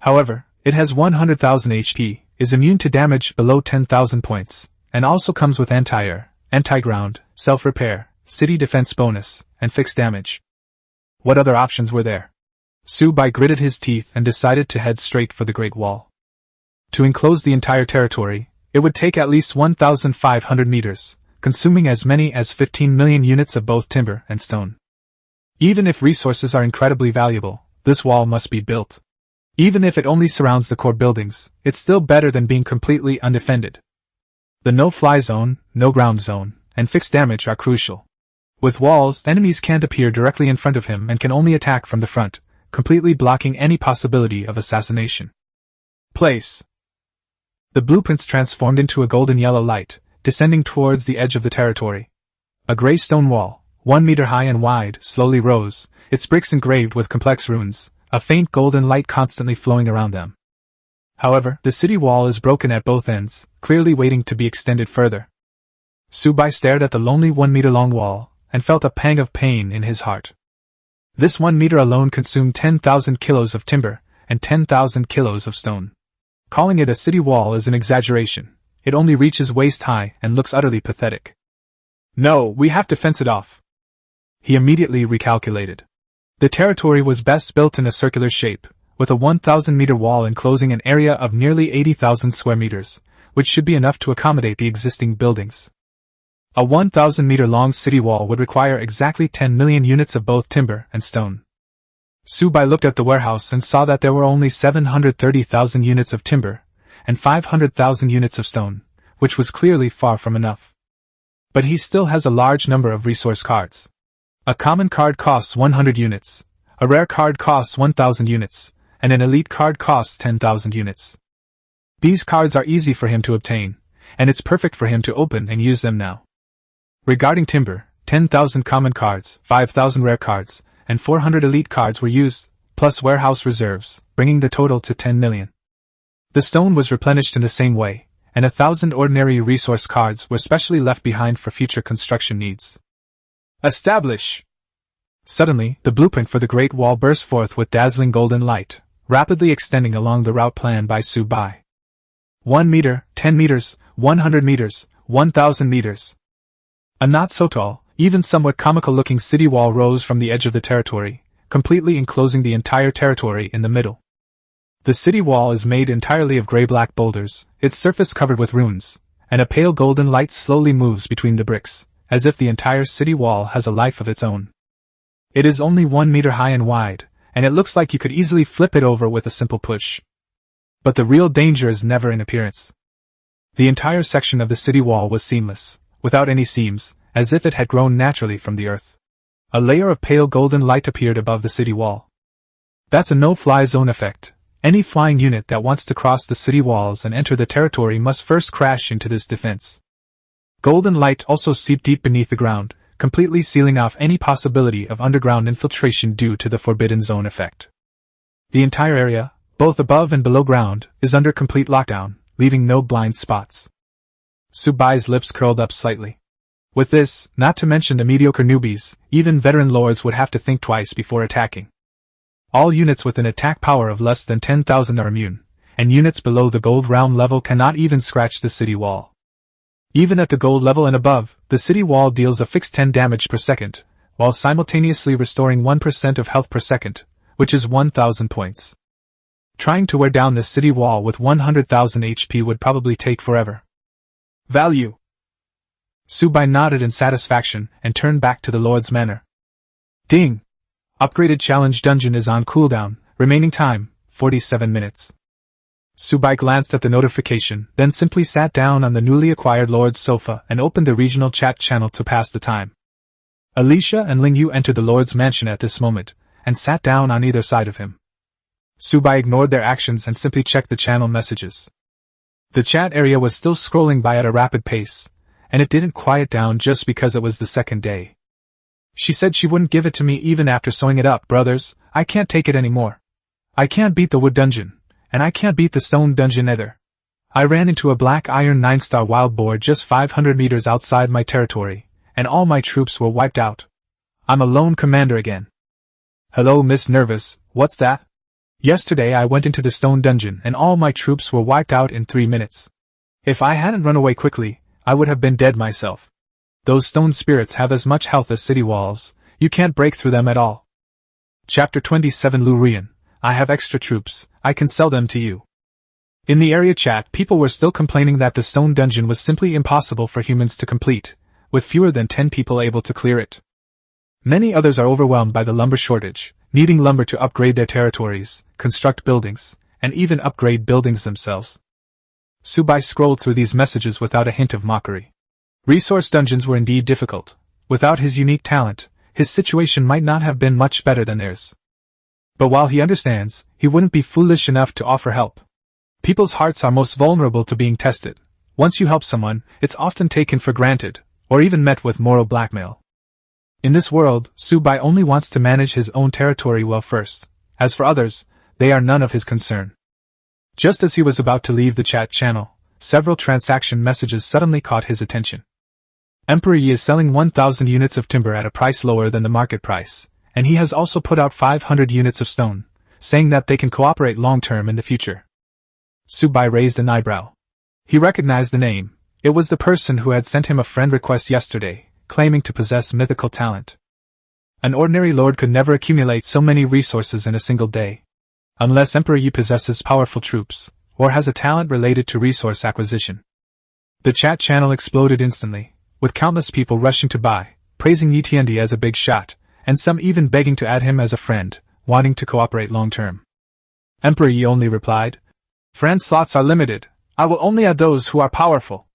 However, it has 100,000 HP, is immune to damage below 10,000 points, and also comes with anti-air, anti-ground, self-repair, city defense bonus, and fixed damage. What other options were there? Subai gritted his teeth and decided to head straight for the Great Wall. To enclose the entire territory, it would take at least 1,500 meters, consuming as many as 15 million units of both timber and stone. Even if resources are incredibly valuable, this wall must be built. Even if it only surrounds the core buildings, it's still better than being completely undefended. The no-fly zone, no-ground zone, and fixed damage are crucial. With walls, enemies can't appear directly in front of him and can only attack from the front, completely blocking any possibility of assassination. Place. The blueprints transformed into a golden yellow light, descending towards the edge of the territory. A gray stone wall, 1 meter high and wide, slowly rose, its bricks engraved with complex runes, a faint golden light constantly flowing around them. However, the city wall is broken at both ends, clearly waiting to be extended further. Subai stared at the lonely 1 meter long wall, and felt a pang of pain in his heart. This 1 meter alone consumed 10,000 kilos of timber, and 10,000 kilos of stone. Calling it a city wall is an exaggeration. It only reaches waist high and looks utterly pathetic. No, we have to fence it off. He immediately recalculated. The territory was best built in a circular shape, with a 1,000-meter wall enclosing an area of nearly 80,000 square meters, which should be enough to accommodate the existing buildings. A 1,000-meter-long city wall would require exactly 10 million units of both timber and stone. Subai looked at the warehouse and saw that there were only 730,000 units of timber, and 500,000 units of stone, which was clearly far from enough. But he still has a large number of resource cards. A common card costs 100 units, a rare card costs 1,000 units, and an elite card costs 10,000 units. These cards are easy for him to obtain, and it's perfect for him to open and use them now. Regarding timber, 10,000 common cards, 5,000 rare cards, and 400 elite cards were used, plus warehouse reserves, bringing the total to 10 million. The stone was replenished in the same way, and 1,000 ordinary resource cards were specially left behind for future construction needs. Establish! Suddenly, the blueprint for the Great Wall burst forth with dazzling golden light, rapidly extending along the route planned by Subai. 1 meter, 10 meters, 100 meters, 1,000 meters. A not so tall, even somewhat comical-looking city wall rose from the edge of the territory, completely enclosing the entire territory in the middle. The city wall is made entirely of gray-black boulders, its surface covered with runes, and a pale golden light slowly moves between the bricks, as if the entire city wall has a life of its own. It is only 1 meter high and wide, and it looks like you could easily flip it over with a simple push. But the real danger is never in appearance. The entire section of the city wall was seamless, without any seams, as if it had grown naturally from the earth. A layer of pale golden light appeared above the city wall. That's a no-fly zone effect. Any flying unit that wants to cross the city walls and enter the territory must first crash into this defense. Golden light also seeped deep beneath the ground, completely sealing off any possibility of underground infiltration due to the forbidden zone effect. The entire area, both above and below ground, is under complete lockdown, leaving no blind spots. Subai's lips curled up slightly. With this, not to mention the mediocre newbies, even veteran lords would have to think twice before attacking. All units with an attack power of less than 10,000 are immune, and units below the gold realm level cannot even scratch the city wall. Even at the gold level and above, the city wall deals a fixed 10 damage per second, while simultaneously restoring 1% of health per second, which is 1,000 points. Trying to wear down this city wall with 100,000 HP would probably take forever. Value. Subai nodded in satisfaction and turned back to the Lord's Manor. Ding! Upgraded challenge dungeon is on cooldown, remaining time, 47 minutes. Subai glanced at the notification, then simply sat down on the newly acquired Lord's sofa and opened the regional chat channel to pass the time. Alicia and Ling Yu entered the Lord's mansion at this moment, and sat down on either side of him. Subai ignored their actions and simply checked the channel messages. The chat area was still scrolling by at a rapid pace, and it didn't quiet down just because it was the second day. She said she wouldn't give it to me even after sewing it up. Brothers, I can't take it anymore. I can't beat the wood dungeon, and I can't beat the stone dungeon either. I ran into a black iron 9-star wild boar just 500 meters outside my territory, and all my troops were wiped out. I'm a lone commander again. Hello, Miss Nervous, what's that? Yesterday I went into the stone dungeon and all my troops were wiped out in 3 minutes. If I hadn't run away quickly, I would have been dead myself. Those stone spirits have as much health as city walls, you can't break through them at all. Chapter 27 Lurian, I have extra troops, I can sell them to you. In the area chat, people were still complaining that the stone dungeon was simply impossible for humans to complete, with fewer than 10 people able to clear it. Many others are overwhelmed by the lumber shortage, needing lumber to upgrade their territories, construct buildings, and even upgrade buildings themselves. Subai scrolled through these messages without a hint of mockery. Resource dungeons were indeed difficult. Without his unique talent, his situation might not have been much better than theirs. But while he understands, he wouldn't be foolish enough to offer help. People's hearts are most vulnerable to being tested. Once you help someone, it's often taken for granted, or even met with moral blackmail. In this world, Subai only wants to manage his own territory well first. As for others, they are none of his concern. Just as he was about to leave the chat channel, several transaction messages suddenly caught his attention. Emperor Yi is selling 1,000 units of timber at a price lower than the market price, and he has also put out 500 units of stone, saying that they can cooperate long-term in the future. Subai raised an eyebrow. He recognized the name. It was the person who had sent him a friend request yesterday, claiming to possess mythical talent. An ordinary lord could never accumulate so many resources in a single day. Unless Emperor Yi possesses powerful troops, or has a talent related to resource acquisition. The chat channel exploded instantly, with countless people rushing to buy, praising Yi Tiandi as a big shot, and some even begging to add him as a friend, wanting to cooperate long-term. Emperor Yi only replied, "Friend slots are limited, I will only add those who are powerful."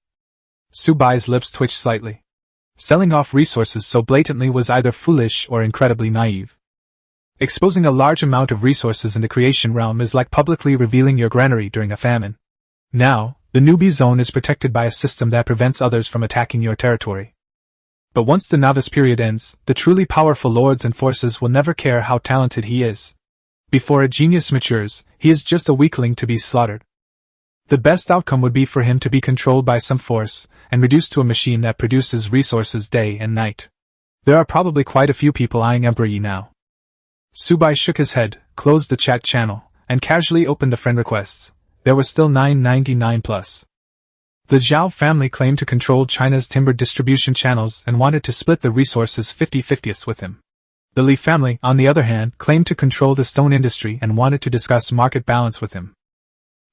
Subai's lips twitched slightly. Selling off resources so blatantly was either foolish or incredibly naive. Exposing a large amount of resources in the creation realm is like publicly revealing your granary during a famine. Now, the newbie zone is protected by a system that prevents others from attacking your territory. But once the novice period ends, the truly powerful lords and forces will never care how talented he is. Before a genius matures, he is just a weakling to be slaughtered. The best outcome would be for him to be controlled by some force, and reduced to a machine that produces resources day and night. There are probably quite a few people eyeing Emperor Yi now. Subai shook his head, closed the chat channel, and casually opened the friend requests. There was still 999 plus. The Zhao family claimed to control China's timber distribution channels and wanted to split the resources 50-50ths with him. The Li family, on the other hand, claimed to control the stone industry and wanted to discuss market balance with him.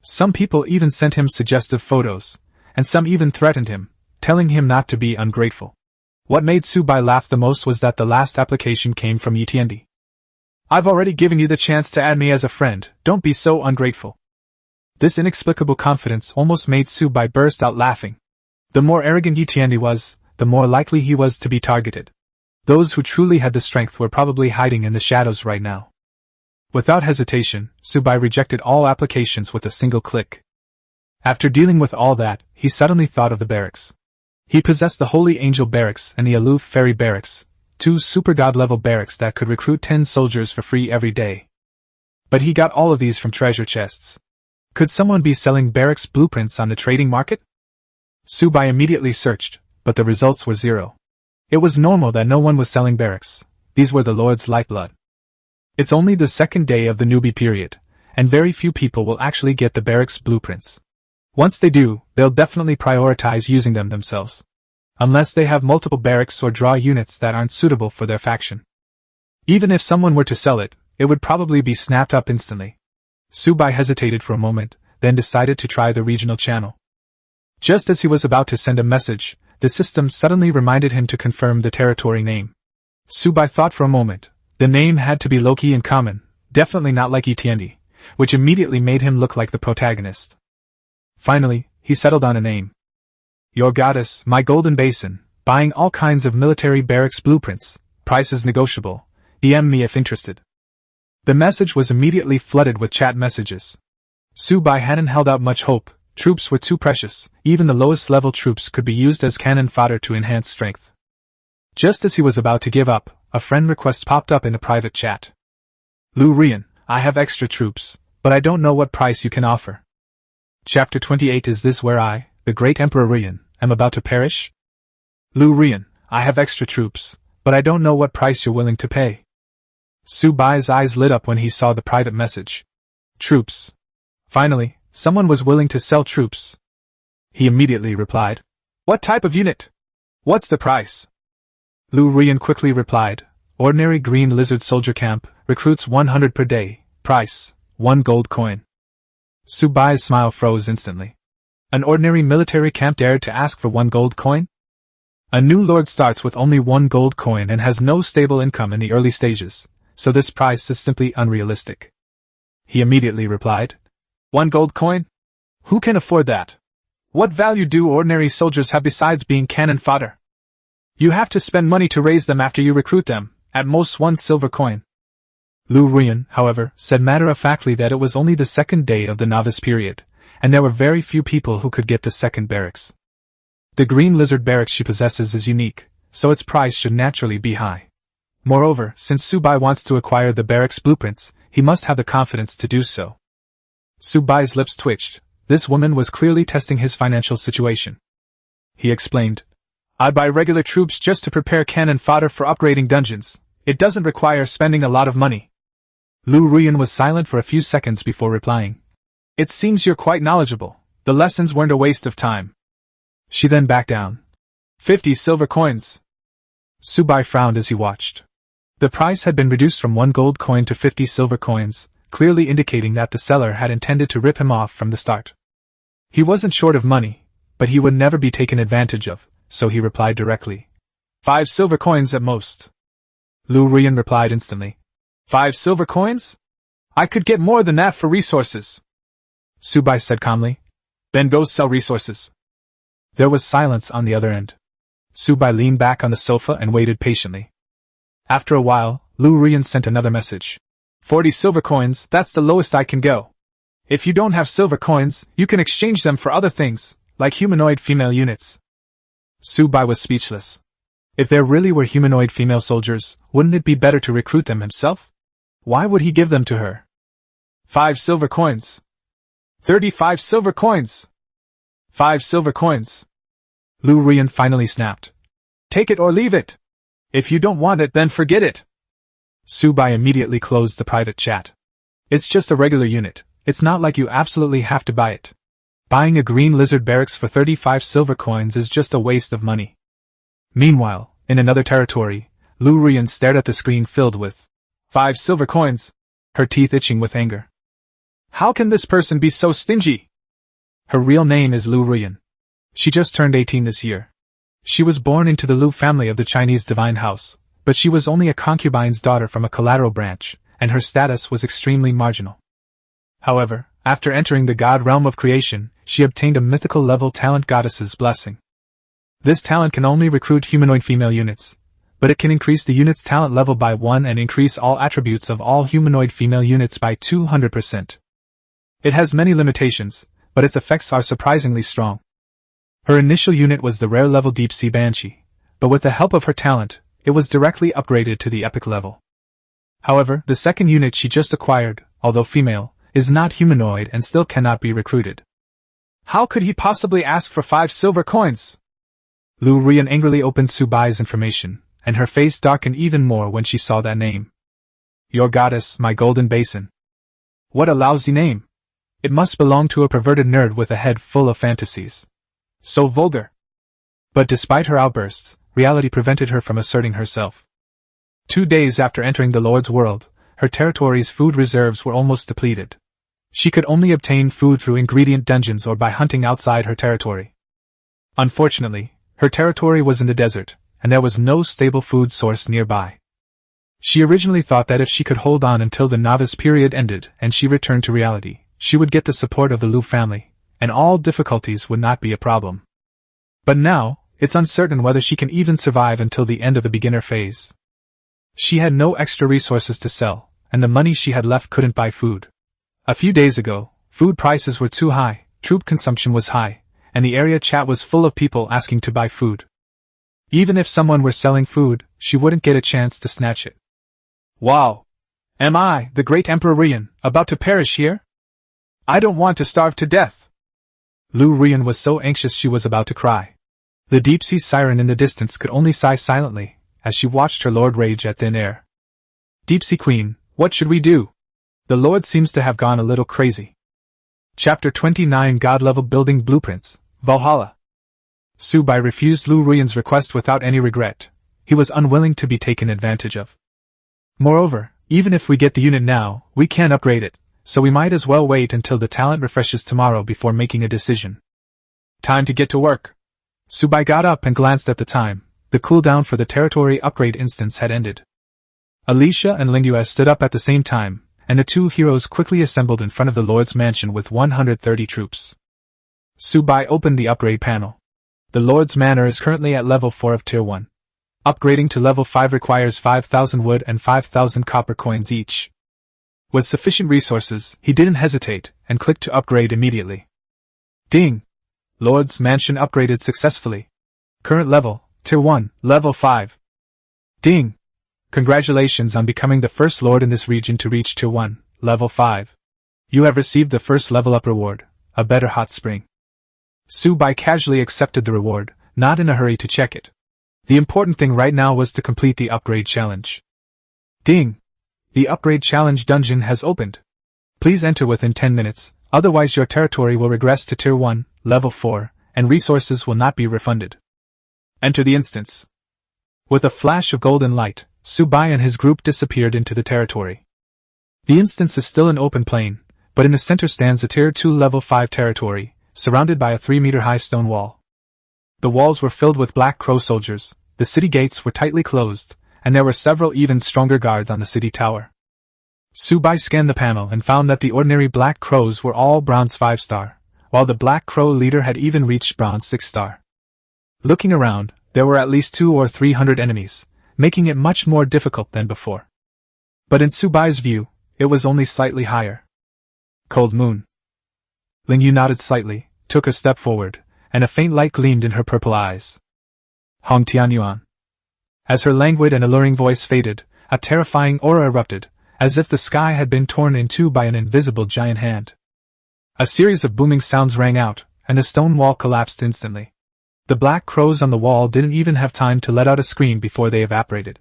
Some people even sent him suggestive photos, and some even threatened him, telling him not to be ungrateful. What made Subai laugh the most was that the last application came from Yi Tiandi. "I've already given you the chance to add me as a friend, don't be so ungrateful." This inexplicable confidence almost made Subai burst out laughing. The more arrogant Yi Tiandi was, the more likely he was to be targeted. Those who truly had the strength were probably hiding in the shadows right now. Without hesitation, Subai rejected all applications with a single click. After dealing with all that, he suddenly thought of the barracks. He possessed the Holy Angel Barracks and the Aloof Fairy Barracks, two super god-level barracks that could recruit 10 soldiers for free every day. But he got all of these from treasure chests. Could someone be selling barracks blueprints on the trading market? Subai immediately searched, but the results were zero. It was normal that no one was selling barracks. These were the Lord's lifeblood. It's only the second day of the newbie period, and very few people will actually get the barracks blueprints. Once they do, they'll definitely prioritize using them themselves. Unless they have multiple barracks or draw units that aren't suitable for their faction. Even if someone were to sell it, it would probably be snapped up instantly. Subai hesitated for a moment, then decided to try the regional channel. Just as he was about to send a message, the system suddenly reminded him to confirm the territory name. Subai thought for a moment. The name had to be low-key and common, definitely not like Etiendi, which immediately made him look like the protagonist. Finally, he settled on a name. Your goddess, my golden basin, buying all kinds of military barracks blueprints, price is negotiable, DM me if interested. The message was immediately flooded with chat messages. Subai hadn't held out much hope, troops were too precious, even the lowest level troops could be used as cannon fodder to enhance strength. Just as he was about to give up, a friend request popped up in a private chat. Lu Rian, I have extra troops, but I don't know what price you can offer. Chapter 28 Is this where I, the great Emperor Rian, am about to perish? Lu Rian, I have extra troops, but I don't know what price you're willing to pay. Subai's eyes lit up when he saw the private message. Troops. Finally, someone was willing to sell troops. He immediately replied. What type of unit? What's the price? Lu Rian quickly replied, Ordinary green lizard soldier camp, recruits 100 per day, price, 1 gold coin. Subai's smile froze instantly. An ordinary military camp dared to ask for 1 gold coin? A new lord starts with only 1 gold coin and has no stable income in the early stages, so this price is simply unrealistic. He immediately replied, 1 gold coin? Who can afford that? What value do ordinary soldiers have besides being cannon fodder? You have to spend money to raise them after you recruit them, at most 1 silver coin. Lu Rian, however, said matter-of-factly that it was only the second day of the novice period, and there were very few people who could get the second barracks. The green lizard barracks she possesses is unique, so its price should naturally be high. Moreover, since Subai wants to acquire the barracks blueprints, he must have the confidence to do so. Subai's lips twitched. This woman was clearly testing his financial situation. He explained, I'd buy regular troops just to prepare cannon fodder for upgrading dungeons. It doesn't require spending a lot of money. Lu Rian was silent for a few seconds before replying. It seems you're quite knowledgeable. The lessons weren't a waste of time. She then backed down. 50 silver coins. Subai frowned as he watched. The price had been reduced from 1 gold coin to 50 silver coins, clearly indicating that the seller had intended to rip him off from the start. He wasn't short of money, but he would never be taken advantage of, so he replied directly. 5 silver coins at most. Lu Rian replied instantly. 5 silver coins? I could get more than that for resources. Subai said calmly. Then go sell resources. There was silence on the other end. Subai leaned back on the sofa and waited patiently. After a while, Lu Rian sent another message. 40 silver coins, that's the lowest I can go. If you don't have silver coins, you can exchange them for other things, like humanoid female units. Subai was speechless. If there really were humanoid female soldiers, wouldn't it be better to recruit them himself? Why would he give them to her? 5 silver coins. 35 silver coins. 5 silver coins. Lu Rian finally snapped. Take it or leave it. If you don't want it, then forget it. Subai immediately closed the private chat. It's just a regular unit. It's not like you absolutely have to buy it. Buying a green lizard barracks for 35 silver coins is just a waste of money. Meanwhile, in another territory, Lu Rian stared at the screen filled with 5 silver coins, her teeth itching with anger. How can this person be so stingy? Her real name is Lu Rian. She just turned 18 this year. She was born into the Lu family of the Chinese divine house, but she was only a concubine's daughter from a collateral branch, and her status was extremely marginal. However, after entering the god realm of creation, she obtained a mythical level talent goddess's blessing. This talent can only recruit humanoid female units, but it can increase the unit's talent level by 1 and increase all attributes of all humanoid female units by 200%. It has many limitations, but its effects are surprisingly strong. Her initial unit was the rare level Deep Sea Banshee, but with the help of her talent, it was directly upgraded to the epic level. However, the second unit she just acquired, although female, is not humanoid and still cannot be recruited. How could he possibly ask for 5 silver coins? Lu Rian angrily opened Subai's information, and her face darkened even more when she saw that name. Your goddess, my golden basin. What a lousy name. It must belong to a perverted nerd with a head full of fantasies. So vulgar. But despite her outbursts, reality prevented her from asserting herself. 2 days after entering the Lord's world, her territory's food reserves were almost depleted. She could only obtain food through ingredient dungeons or by hunting outside her territory. Unfortunately, her territory was in the desert, and there was no stable food source nearby. She originally thought that if she could hold on until the novice period ended and she returned to reality, she would get the support of the Liu family, and all difficulties would not be a problem. But now, it's uncertain whether she can even survive until the end of the beginner phase. She had no extra resources to sell, and the money she had left couldn't buy food. A few days ago, food prices were too high, troop consumption was high, and the area chat was full of people asking to buy food. Even if someone were selling food, she wouldn't get a chance to snatch it. Wow! Am I, the great Emperor Rian, about to perish here? I don't want to starve to death! Liu Rian was so anxious she was about to cry. The deep-sea siren in the distance could only sigh silently, as she watched her lord rage at thin air. Deep-sea queen, what should we do? The lord seems to have gone a little crazy. Chapter 29 God-level building blueprints, Valhalla. Su Bai refused Liu Rian's request without any regret. He was unwilling to be taken advantage of. Moreover, even if we get the unit now, we can't upgrade it, so we might as well wait until the talent refreshes tomorrow before making a decision. Time to get to work. Su Bai got up and glanced at the time. The cooldown for the territory upgrade instance had ended. Alicia and Lingyue stood up at the same time, and the two heroes quickly assembled in front of the Lord's mansion with 130 troops. Su Bai opened the upgrade panel. The Lord's manor is currently at level 4 of Tier 1. Upgrading to level 5 requires 5,000 wood and 5,000 copper coins each. With sufficient resources, he didn't hesitate, and clicked to upgrade immediately. Ding! Lord's mansion upgraded successfully. Current level, Tier 1, level 5. Ding! Congratulations on becoming the first lord in this region to reach Tier 1, level 5. You have received the first level up reward, a better hot spring. Su Bai casually accepted the reward, not in a hurry to check it. The important thing right now was to complete the upgrade challenge. Ding! The upgrade challenge dungeon has opened. Please enter within 10 minutes, otherwise your territory will regress to Tier 1, level 4, and resources will not be refunded. Enter the instance. With a flash of golden light, Su Bai and his group disappeared into the territory. The instance is still an open plain, but in the center stands a Tier 2 level 5 territory, surrounded by a 3-meter-high stone wall. The walls were filled with Black Crow soldiers, the city gates were tightly closed, and there were several even stronger guards on the city tower. Su Bai scanned the panel and found that the ordinary Black Crows were all Bronze 5-star, while the Black Crow leader had even reached Bronze 6-star. Looking around, there were at least 200 or 300 enemies, making it much more difficult than before. But in Su Bai's view, it was only slightly higher. Cold Moon. Lingyu nodded slightly, took a step forward, and a faint light gleamed in her purple eyes. Hong Tianyuan. As her languid and alluring voice faded, a terrifying aura erupted, as if the sky had been torn in two by an invisible giant hand. A series of booming sounds rang out, and the stone wall collapsed instantly. The Black Crows on the wall didn't even have time to let out a scream before they evaporated.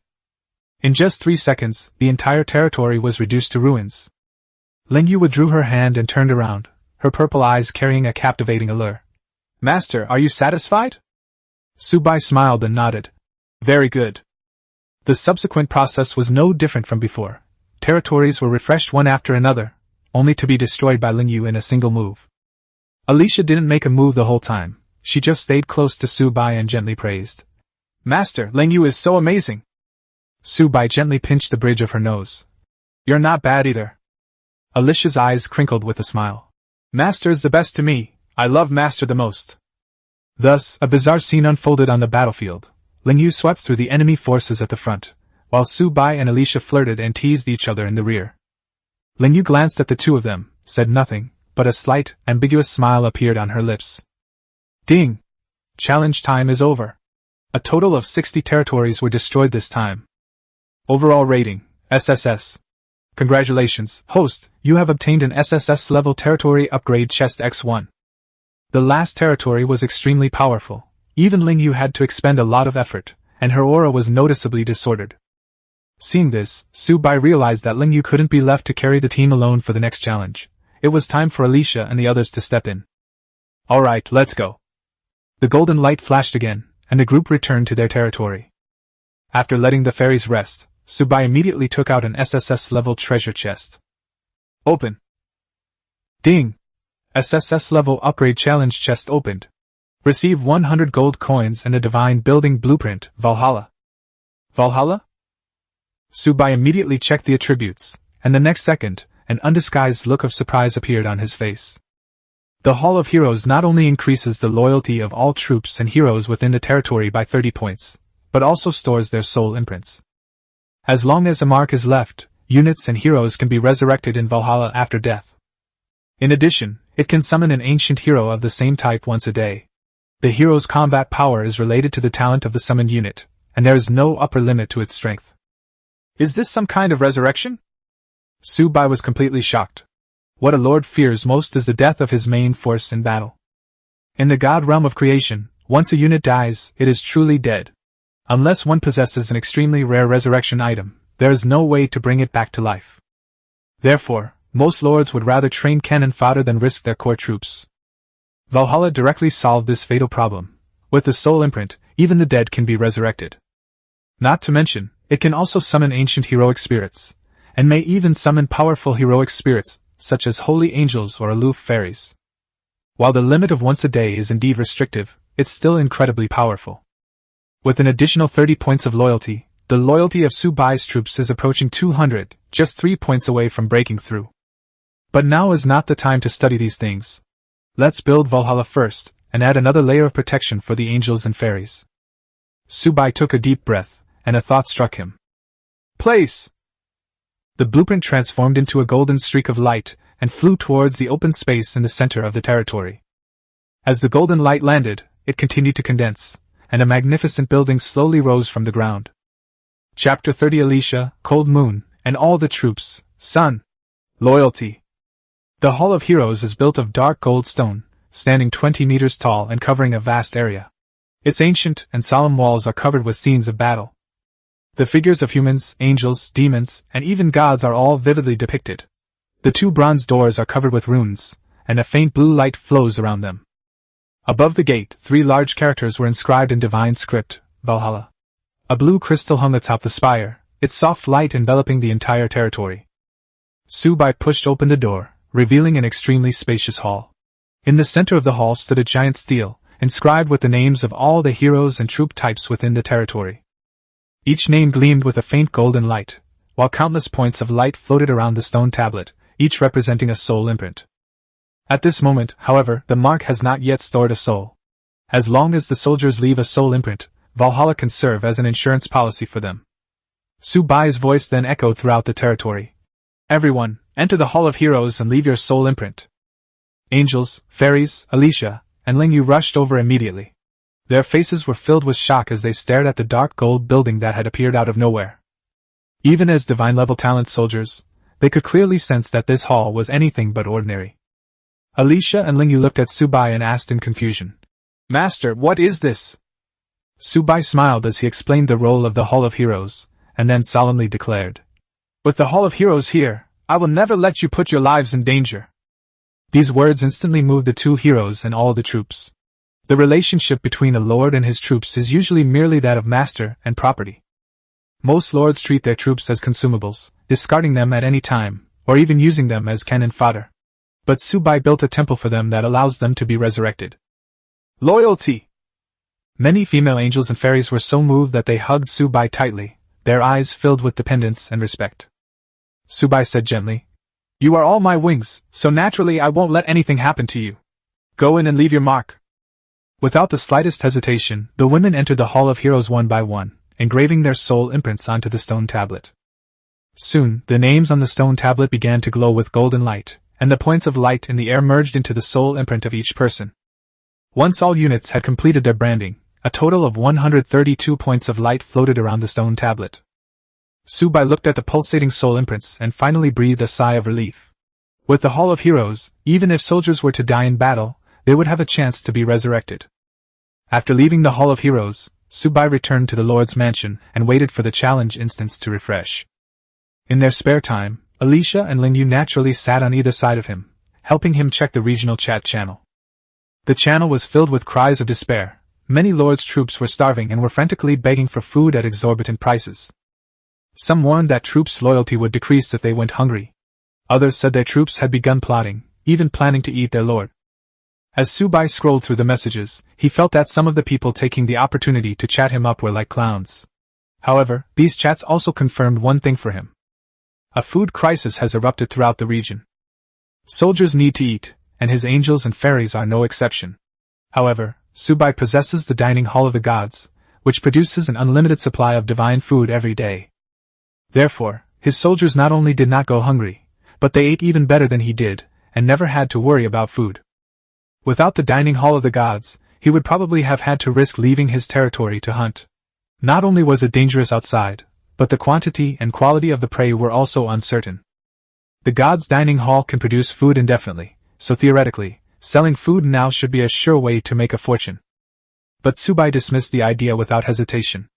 In just 3 seconds, the entire territory was reduced to ruins. Lingyu withdrew her hand and turned around, her purple eyes carrying a captivating allure. Master, are you satisfied? Su Bai smiled and nodded. Very good. The subsequent process was no different from before. Territories were refreshed one after another, only to be destroyed by Lingyu in a single move. Alicia didn't make a move the whole time. She just stayed close to Su Bai and gently praised. Master, Lingyu is so amazing. Su Bai gently pinched the bridge of her nose. You're not bad either. Alicia's eyes crinkled with a smile. Master is the best to me. I love Master the most. Thus, a bizarre scene unfolded on the battlefield. Lingyu swept through the enemy forces at the front, while Su Bai and Alicia flirted and teased each other in the rear. Lingyu glanced at the two of them, said nothing, but a slight, ambiguous smile appeared on her lips. Ding! Challenge time is over. A total of 60 territories were destroyed this time. Overall rating, SSS. Congratulations, host, you have obtained an SSS level territory upgrade chest X1. The last territory was extremely powerful. Even Lingyu had to expend a lot of effort, and her aura was noticeably disordered. Seeing this, Su-bai realized that Lingyu couldn't be left to carry the team alone for the next challenge. It was time for Alicia and the others to step in. Alright, let's go. The golden light flashed again, and the group returned to their territory. After letting the fairies rest, Su-bai immediately took out an SSS-level treasure chest. Open. Ding! SSS-level upgrade challenge chest opened. Receive 100 gold coins and a divine building blueprint, Valhalla. Valhalla? Su-bai immediately checked the attributes, and the next second, an undisguised look of surprise appeared on his face. The Hall of Heroes not only increases the loyalty of all troops and heroes within the territory by 30 points, but also stores their soul imprints. As long as a mark is left, units and heroes can be resurrected in Valhalla after death. In addition, it can summon an ancient hero of the same type once a day. The hero's combat power is related to the talent of the summoned unit, and there is no upper limit to its strength. Is this some kind of resurrection? Su-bai was completely shocked. What a lord fears most is the death of his main force in battle. In the god realm of creation, once a unit dies, it is truly dead. Unless one possesses an extremely rare resurrection item, there is no way to bring it back to life. Therefore, most lords would rather train cannon fodder than risk their core troops. Valhalla directly solved this fatal problem. With the soul imprint, even the dead can be resurrected. Not to mention, it can also summon ancient heroic spirits, and may even summon powerful heroic spirits, such as holy angels or aloof fairies. While the limit of once a day is indeed restrictive, it's still incredibly powerful. With an additional 30 points of loyalty, the loyalty of Su-bai's troops is approaching 200, just 3 points away from breaking through. But now is not the time to study these things. Let's build Valhalla first, and add another layer of protection for the angels and fairies. Su-bai took a deep breath, and a thought struck him. Place! The blueprint transformed into a golden streak of light, and flew towards the open space in the center of the territory. As the golden light landed, it continued to condense, and a magnificent building slowly rose from the ground. Chapter 30 Alicia, Cold Moon, and all the troops, Sun. Loyalty. The Hall of Heroes is built of dark gold stone, standing 20 meters tall and covering a vast area. Its ancient and solemn walls are covered with scenes of battle. The figures of humans, angels, demons, and even gods are all vividly depicted. The 2 bronze doors are covered with runes, and a faint blue light flows around them. Above the gate, 3 large characters were inscribed in divine script, Valhalla. A blue crystal hung atop the spire, its soft light enveloping the entire territory. Su-bai pushed open the door, revealing an extremely spacious hall. In the center of the hall stood a giant stele, inscribed with the names of all the heroes and troop types within the territory. Each name gleamed with a faint golden light, while countless points of light floated around the stone tablet, each representing a soul imprint. At this moment, however, the mark has not yet stored a soul. As long as the soldiers leave a soul imprint, Valhalla can serve as an insurance policy for them. Su-bai's voice then echoed throughout the territory. Everyone, enter the Hall of Heroes and leave your soul imprint. Angels, fairies, Alicia, and Lingyu rushed over immediately. Their faces were filled with shock as they stared at the dark gold building that had appeared out of nowhere. Even as divine-level talent soldiers, they could clearly sense that this hall was anything but ordinary. Alicia and Lingyu looked at Su-bai and asked in confusion, Master, what is this? Su-bai smiled as he explained the role of the Hall of Heroes, and then solemnly declared, With the Hall of Heroes here, I will never let you put your lives in danger. These words instantly moved the 2 heroes and all the troops. The relationship between a lord and his troops is usually merely that of master and property. Most lords treat their troops as consumables, discarding them at any time, or even using them as cannon fodder. But Su-bai built a temple for them that allows them to be resurrected. Loyalty! Many female angels and fairies were so moved that they hugged Su-bai tightly, their eyes filled with dependence and respect. Su-bai said gently, You are all my wings, so naturally I won't let anything happen to you. Go in and leave your mark. Without the slightest hesitation, the women entered the Hall of Heroes one by one, engraving their soul imprints onto the stone tablet. Soon, the names on the stone tablet began to glow with golden light, and the points of light in the air merged into the soul imprint of each person. Once all units had completed their branding, a total of 132 points of light floated around the stone tablet. Su-bai looked at the pulsating soul imprints and finally breathed a sigh of relief. With the Hall of Heroes, even if soldiers were to die in battle, they would have a chance to be resurrected. After leaving the Hall of Heroes, Subai returned to the Lord's mansion and waited for the challenge instance to refresh. In their spare time, Alicia and Lingyu naturally sat on either side of him, helping him check the regional chat channel. The channel was filled with cries of despair. Many Lord's troops were starving and were frantically begging for food at exorbitant prices. Some warned that troops' loyalty would decrease if they went hungry. Others said their troops had begun plotting, even planning to eat their lord. As Subai scrolled through the messages, he felt that some of the people taking the opportunity to chat him up were like clowns. However, these chats also confirmed one thing for him. A food crisis has erupted throughout the region. Soldiers need to eat, and his angels and fairies are no exception. However, Subai possesses the dining hall of the gods, which produces an unlimited supply of divine food every day. Therefore, his soldiers not only did not go hungry, but they ate even better than he did, and never had to worry about food. Without the dining hall of the gods, he would probably have had to risk leaving his territory to hunt. Not only was it dangerous outside, but the quantity and quality of the prey were also uncertain. The gods' dining hall can produce food indefinitely, so theoretically, selling food now should be a sure way to make a fortune. But Subai dismissed the idea without hesitation.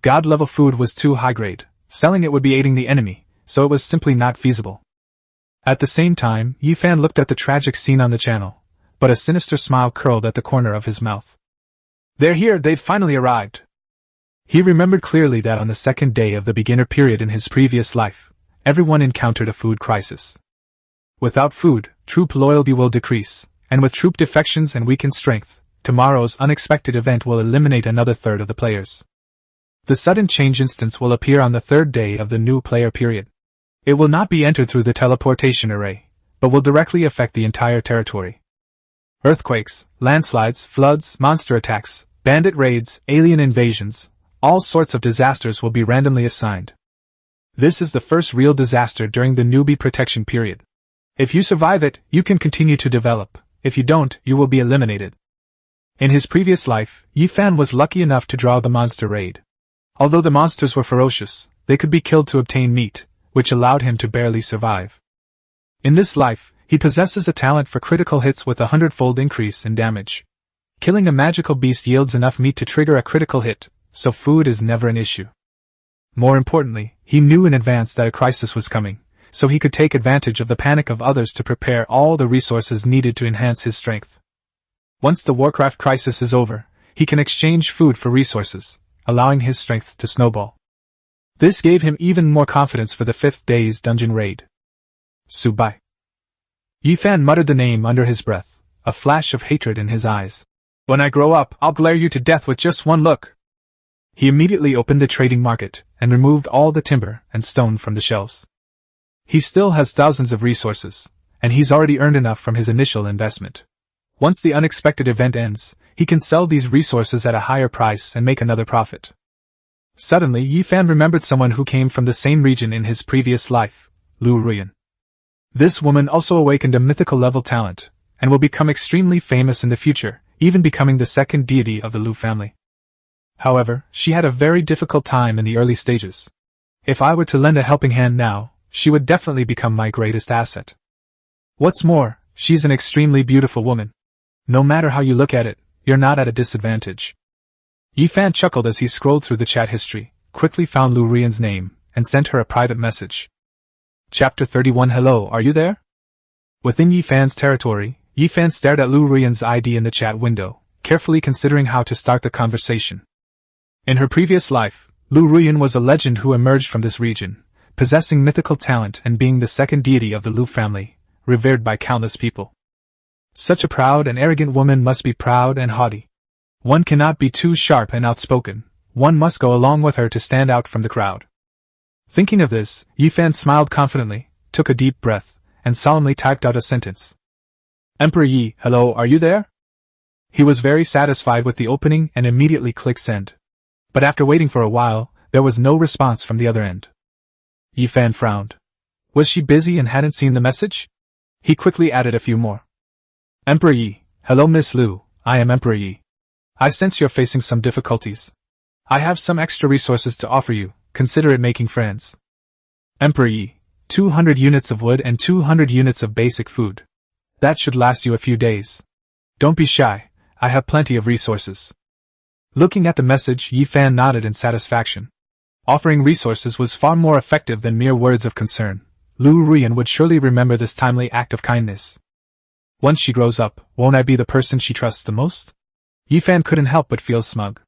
God-level food was too high-grade, selling it would be aiding the enemy, so it was simply not feasible. At the same time, Yifan looked at the tragic scene on the channel, but a sinister smile curled at the corner of his mouth. They're here, they've finally arrived. He remembered clearly that on the second day of the beginner period in his previous life, everyone encountered a food crisis. Without food, troop loyalty will decrease, and with troop defections and weakened strength, tomorrow's unexpected event will eliminate another third of the players. The sudden change instance will appear on the third day of the new player period. It will not be entered through the teleportation array, but will directly affect the entire territory. Earthquakes, landslides, floods, monster attacks, bandit raids, alien invasions, all sorts of disasters will be randomly assigned. This is the first real disaster during the newbie protection period. If you survive it, you can continue to develop. If you don't, you will be eliminated. In his previous life, Yifan was lucky enough to draw the monster raid. Although the monsters were ferocious, they could be killed to obtain meat, which allowed him to barely survive. In this life, he possesses a talent for critical hits with a 100-fold increase in damage. Killing a magical beast yields enough meat to trigger a critical hit, so food is never an issue. More importantly, he knew in advance that a crisis was coming, so he could take advantage of the panic of others to prepare all the resources needed to enhance his strength. Once the Warcraft crisis is over, he can exchange food for resources, allowing his strength to snowball. This gave him even more confidence for the 5th day's dungeon raid. Subai. Yifan muttered the name under his breath, a flash of hatred in his eyes. When I grow up, I'll glare you to death with just one look. He immediately opened the trading market and removed all the timber and stone from the shelves. He still has thousands of resources, and he's already earned enough from his initial investment. Once the unexpected event ends, he can sell these resources at a higher price and make another profit. Suddenly, Yifan remembered someone who came from the same region in his previous life, Lu Ruyan. This woman also awakened a mythical level talent, and will become extremely famous in the future, even becoming the second deity of the Lu family. However, she had a very difficult time in the early stages. If I were to lend a helping hand now, she would definitely become my greatest asset. What's more, she's an extremely beautiful woman. No matter how you look at it, you're not at a disadvantage. Yifan chuckled as he scrolled through the chat history, quickly found Lu Ruyan's name, and sent her a private message. Chapter 31. Hello, are you there? Within Yifan's territory, Yifan stared at Lu Ruyan's ID in the chat window, carefully considering how to start the conversation. In her previous life, Lu Ruyan was a legend who emerged from this region, possessing mythical talent and being the second deity of the Lu family, revered by countless people. Such a proud and arrogant woman must be proud and haughty. One cannot be too sharp and outspoken, one must go along with her to stand out from the crowd. Thinking of this, Yifan smiled confidently, took a deep breath, and solemnly typed out a sentence. Emperor Yi, hello, are you there? He was very satisfied with the opening and immediately clicked send. But after waiting for a while, there was no response from the other end. Yifan frowned. Was she busy and hadn't seen the message? He quickly added a few more. Emperor Yi, hello Miss Lu, I am Emperor Yi. I sense you're facing some difficulties. I have some extra resources to offer you, consider it making friends. Emperor Yi, 200 units of wood and 200 units of basic food. That should last you a few days. Don't be shy, I have plenty of resources. Looking at the message, Yi Fan nodded in satisfaction. Offering resources was far more effective than mere words of concern. Lu Ruyan would surely remember this timely act of kindness. Once she grows up, won't I be the person she trusts the most? Yi Fan couldn't help but feel smug.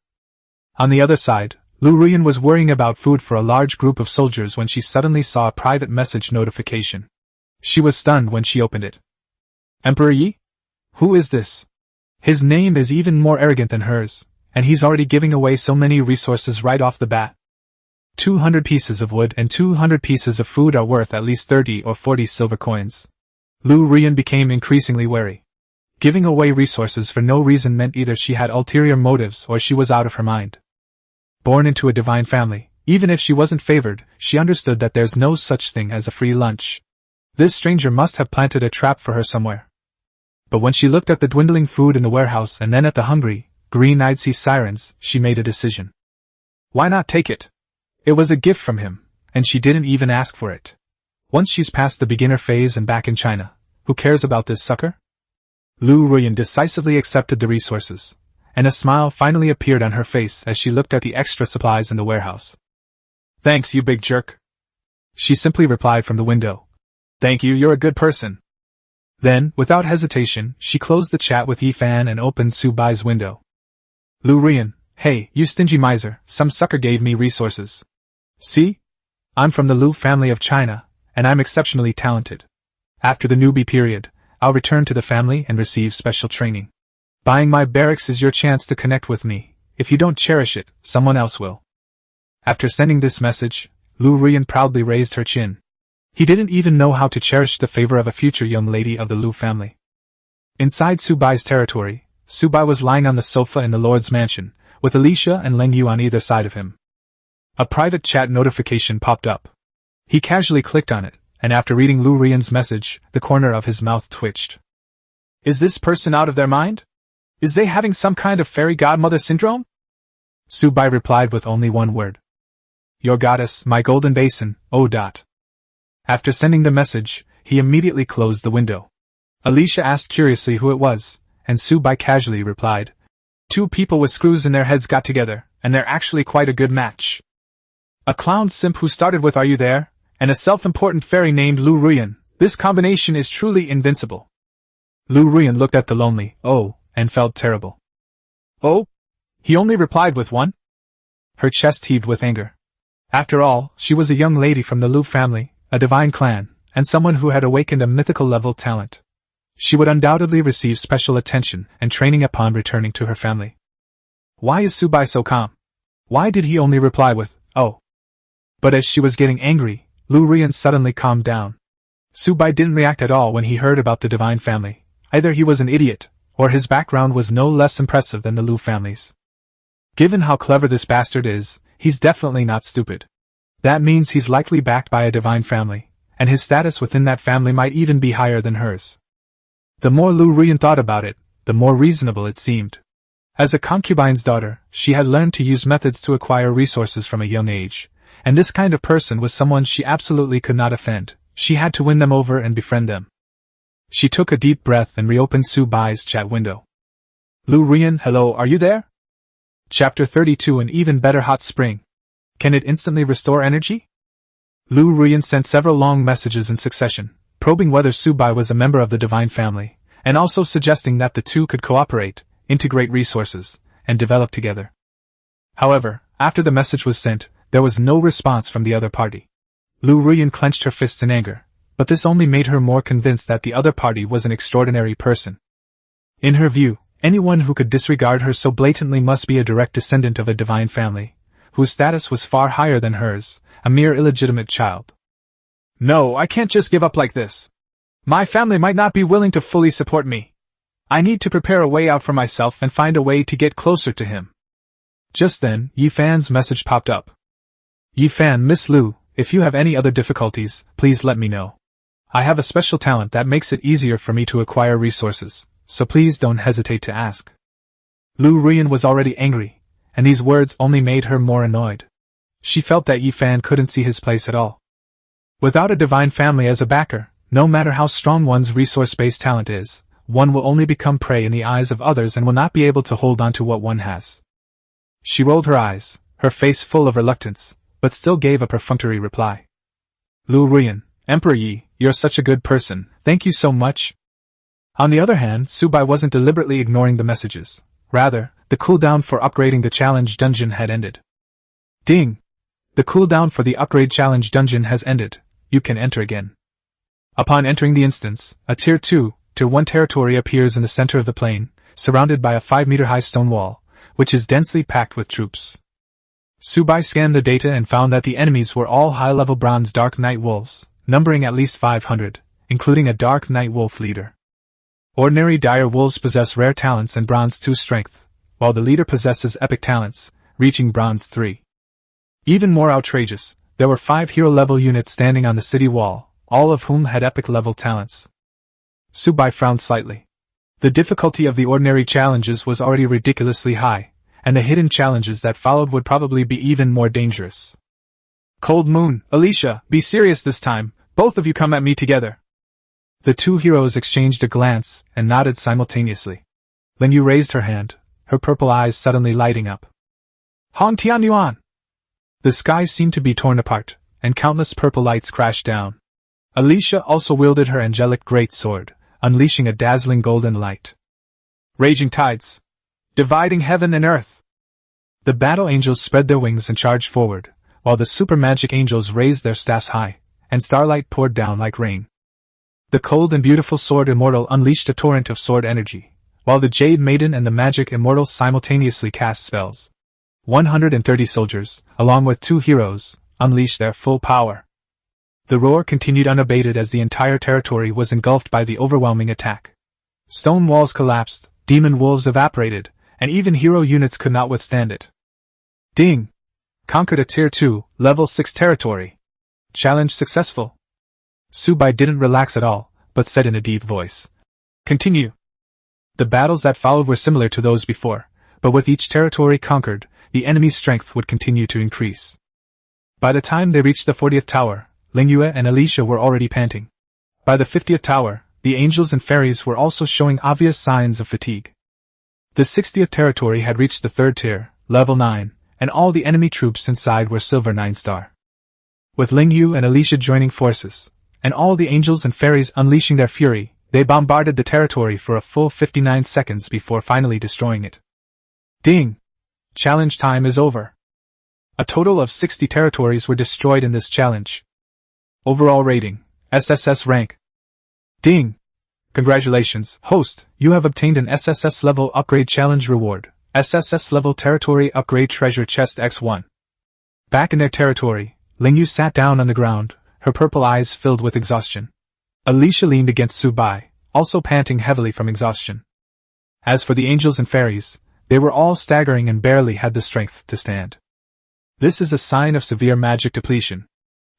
On the other side, Lu Ruyan was worrying about food for a large group of soldiers when she suddenly saw a private message notification. She was stunned when she opened it. Emperor Yi? Who is this? His name is even more arrogant than hers, and he's already giving away so many resources right off the bat. 200 pieces of wood and 200 pieces of food are worth at least 30 or 40 silver coins. Lu Ruyan became increasingly wary. Giving away resources for no reason meant either she had ulterior motives or she was out of her mind. Born into a divine family, even if she wasn't favored, she understood that there's no such thing as a free lunch. This stranger must have planted a trap for her somewhere. But when she looked at the dwindling food in the warehouse and then at the hungry, green-eyed sea sirens, she made a decision. Why not take it? It was a gift from him, and she didn't even ask for it. Once she's past the beginner phase and back in China, who cares about this sucker? Lu Ruyan decisively accepted the resources, and a smile finally appeared on her face as she looked at the extra supplies in the warehouse. Thanks, you big jerk. She simply replied from the window. Thank you, you're a good person. Then, without hesitation, she closed the chat with Yi Fan and opened Su Bai's window. Lu Ruyan, hey, you stingy miser, some sucker gave me resources. See? I'm from the Lu family of China, and I'm exceptionally talented. After the newbie period, I'll return to the family and receive special training. Buying my barracks is your chance to connect with me. If you don't cherish it, someone else will. After sending this message, Lu Ruyan proudly raised her chin. He didn't even know how to cherish the favor of a future young lady of the Lu family. Inside Su Bai's territory, Su Bai was lying on the sofa in the Lord's mansion, with Alicia and Leng Yu on either side of him. A private chat notification popped up. He casually clicked on it, and after reading Lu Ruyan's message, the corner of his mouth twitched. Is this person out of their mind? Is they having some kind of fairy godmother syndrome? Su Bai replied with only one word. Your goddess, my golden basin, oh dot. After sending the message, he immediately closed the window. Alicia asked curiously who it was, and Su Bai casually replied. Two people with screws in their heads got together, and they're actually quite a good match. A clown simp who started with Are You There? And a self-important fairy named Lu Ruyan. This combination is truly invincible. Lu Ruyan looked at the lonely oh, and felt terrible. Oh? He only replied with one? Her chest heaved with anger. After all, she was a young lady from the Lu family, a divine clan, and someone who had awakened a mythical-level talent. She would undoubtedly receive special attention and training upon returning to her family. Why is Su Bai so calm? Why did he only reply with, oh? But as she was getting angry, Lu Ruyan suddenly calmed down. Su Bai didn't react at all when he heard about the divine family. Either he was an idiot, or his background was no less impressive than the Lu families. Given how clever this bastard is, he's definitely not stupid. That means he's likely backed by a divine family, and his status within that family might even be higher than hers. The more Lu Ruyan thought about it, the more reasonable it seemed. As a concubine's daughter, she had learned to use methods to acquire resources from a young age, and this kind of person was someone she absolutely could not offend. She had to win them over and befriend them. She took a deep breath and reopened Su Bai's chat window. Lu Ruyan, hello, are you there? Chapter 32. An even better hot spring. Can it instantly restore energy? Lu Ruyan sent several long messages in succession, probing whether Su Bai was a member of the divine family, and also suggesting that the two could cooperate, integrate resources, and develop together. However, after the message was sent, there was no response from the other party. Lu Ruyan clenched her fists in anger, but this only made her more convinced that the other party was an extraordinary person. In her view, anyone who could disregard her so blatantly must be a direct descendant of a divine family, whose status was far higher than hers, a mere illegitimate child. No, I can't just give up like this. My family might not be willing to fully support me. I need to prepare a way out for myself and find a way to get closer to him. Just then, Yi Fan's message popped up. Yi Fan, Miss Lu, if you have any other difficulties, please let me know. I have a special talent that makes it easier for me to acquire resources, so please don't hesitate to ask. Lu Ruyan was already angry, and these words only made her more annoyed. She felt that Yi Fan couldn't see his place at all. Without a divine family as a backer, no matter how strong one's resource-based talent is, one will only become prey in the eyes of others and will not be able to hold on to what one has. She rolled her eyes, her face full of reluctance, but still gave a perfunctory reply. Lu Ruyan, Emperor Yi, you're such a good person, thank you so much. On the other hand, Subai wasn't deliberately ignoring the messages. Rather, the cooldown for upgrading the challenge dungeon had ended. Ding! The cooldown for the upgrade challenge dungeon has ended. You can enter again. Upon entering the instance, a Tier 2, Tier 1 territory appears in the center of the plain, surrounded by a 5-meter-high stone wall, which is densely packed with troops. Subai scanned the data and found that the enemies were all high-level bronze Dark Knight wolves, numbering at least 500, including a Dark Knight wolf leader. Ordinary dire wolves possess rare talents and bronze 2 strength, while the leader possesses epic talents, reaching bronze 3. Even more outrageous, there were 5 hero-level units standing on the city wall, all of whom had epic-level talents. Subai frowned slightly. The difficulty of the ordinary challenges was already ridiculously high, and the hidden challenges that followed would probably be even more dangerous. Cold Moon, Alicia, be serious this time, both of you come at me together. The two heroes exchanged a glance and nodded simultaneously. Lingyu raised her hand, her purple eyes suddenly lighting up. Hong Tianyuan! The sky seemed to be torn apart, and countless purple lights crashed down. Alicia also wielded her angelic great sword, unleashing a dazzling golden light. Raging tides! Dividing heaven and earth! The battle angels spread their wings and charged forward, while the super magic angels raised their staffs high, and starlight poured down like rain. The cold and beautiful sword immortal unleashed a torrent of sword energy, while the jade maiden and the magic immortal simultaneously cast spells. 130 soldiers, along with 2 heroes, unleashed their full power. The roar continued unabated as the entire territory was engulfed by the overwhelming attack. Stone walls collapsed, demon wolves evaporated, and even hero units could not withstand it. Ding! Conquered a Tier 2, Level 6 territory. Challenge successful. Subai didn't relax at all, but said in a deep voice. Continue. The battles that followed were similar to those before, but with each territory conquered, the enemy's strength would continue to increase. By the time they reached the 40th tower, Lingyue and Alicia were already panting. By the 50th tower, the angels and fairies were also showing obvious signs of fatigue. The 60th territory had reached the 3rd tier, level 9, and all the enemy troops inside were silver 9-star. With Lingyu and Alicia joining forces, and all the angels and fairies unleashing their fury, they bombarded the territory for a full 59 seconds before finally destroying it. Ding! Challenge time is over. A total of 60 territories were destroyed in this challenge. Overall rating, SSS rank. Ding! Congratulations, host, you have obtained an SSS level upgrade challenge reward, SSS level territory upgrade treasure chest X1. Back in their territory, Lingyu sat down on the ground, her purple eyes filled with exhaustion. Alicia leaned against Subai, also panting heavily from exhaustion. As for the angels and fairies, they were all staggering and barely had the strength to stand. This is a sign of severe magic depletion.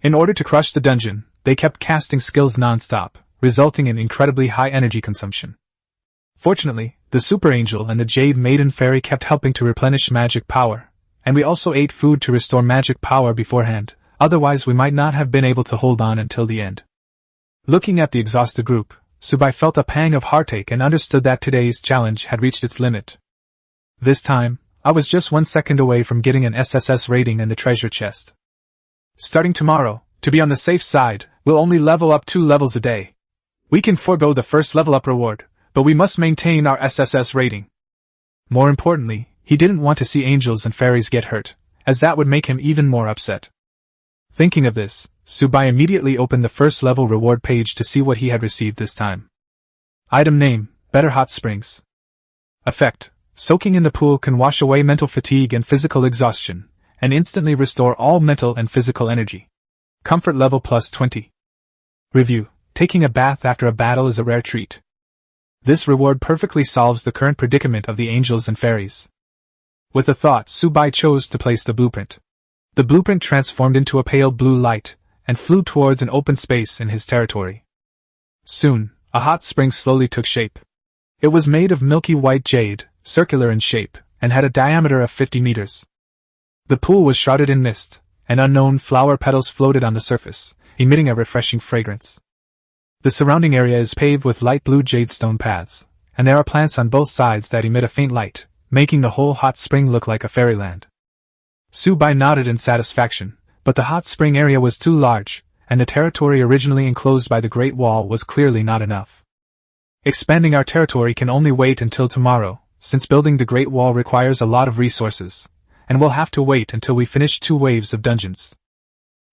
In order to crush the dungeon, they kept casting skills non-stop, resulting in incredibly high energy consumption. Fortunately, the Super Angel and the Jade Maiden Fairy kept helping to replenish magic power, and we also ate food to restore magic power beforehand, otherwise we might not have been able to hold on until the end. Looking at the exhausted group, Subai felt a pang of heartache and understood that today's challenge had reached its limit. This time, I was just 1 second away from getting an SSS rating and the treasure chest. Starting tomorrow, to be on the safe side, we'll only level up 2 levels a day. We can forego the first level up reward, but we must maintain our SSS rating. More importantly, he didn't want to see angels and fairies get hurt, as that would make him even more upset. Thinking of this, Subai immediately opened the first level reward page to see what he had received this time. Item name, Better Hot Springs. Effect, soaking in the pool can wash away mental fatigue and physical exhaustion, and instantly restore all mental and physical energy. Comfort level plus 20. Review, taking a bath after a battle is a rare treat. This reward perfectly solves the current predicament of the angels and fairies. With a thought, Subai chose to place the blueprint. The blueprint transformed into a pale blue light, and flew towards an open space in his territory. Soon, a hot spring slowly took shape. It was made of milky white jade, circular in shape, and had a diameter of 50 meters. The pool was shrouded in mist, and unknown flower petals floated on the surface, emitting a refreshing fragrance. The surrounding area is paved with light blue jade stone paths, and there are plants on both sides that emit a faint light, making the whole hot spring look like a fairyland. Subai nodded in satisfaction, but the hot spring area was too large, and the territory originally enclosed by the Great Wall was clearly not enough. Expanding our territory can only wait until tomorrow, since building the Great Wall requires a lot of resources, and we'll have to wait until we finish 2 waves of dungeons.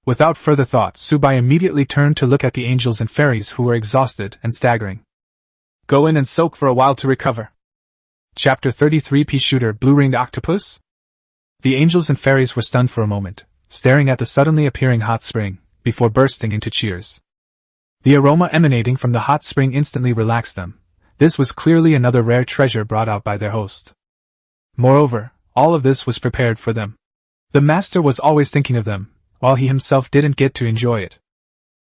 Without further thought, Subai immediately turned to look at the angels and fairies who were exhausted and staggering. Go in and soak for a while to recover. Chapter 33 Pea Shooter Blue-Ringed Octopus? The angels and fairies were stunned for a moment, staring at the suddenly appearing hot spring, before bursting into cheers. The aroma emanating from the hot spring instantly relaxed them. This was clearly another rare treasure brought out by their host. Moreover, all of this was prepared for them. The master was always thinking of them, while he himself didn't get to enjoy it.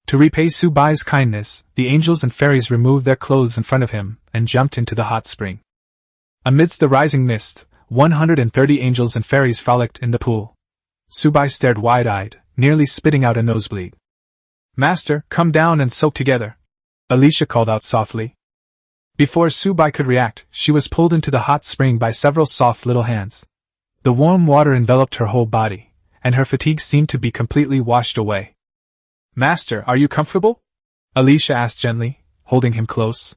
To repay Subai's kindness, the angels and fairies removed their clothes in front of him and jumped into the hot spring. Amidst the rising mist, 130 angels and fairies frolicked in the pool. Subai stared wide-eyed, nearly spitting out a nosebleed. Master, come down and soak together, Alicia called out softly. Before Subai could react, she was pulled into the hot spring by several soft little hands. The warm water enveloped her whole body, and her fatigue seemed to be completely washed away. Master, are you comfortable? Alicia asked gently, holding him close.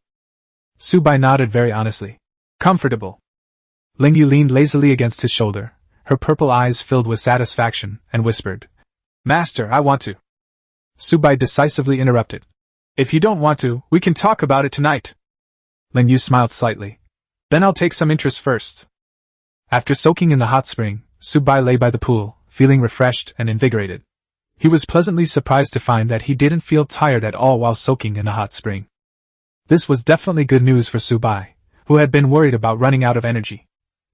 Subai nodded very honestly. Comfortable. Lingyu leaned lazily against his shoulder, her purple eyes filled with satisfaction, and whispered, Master, I want to. Subai decisively interrupted. If you don't want to, we can talk about it tonight. Lingyu smiled slightly. Then I'll take some interest first. After soaking in the hot spring, Subai lay by the pool, feeling refreshed and invigorated. He was pleasantly surprised to find that he didn't feel tired at all while soaking in the hot spring. This was definitely good news for Subai, who had been worried about running out of energy.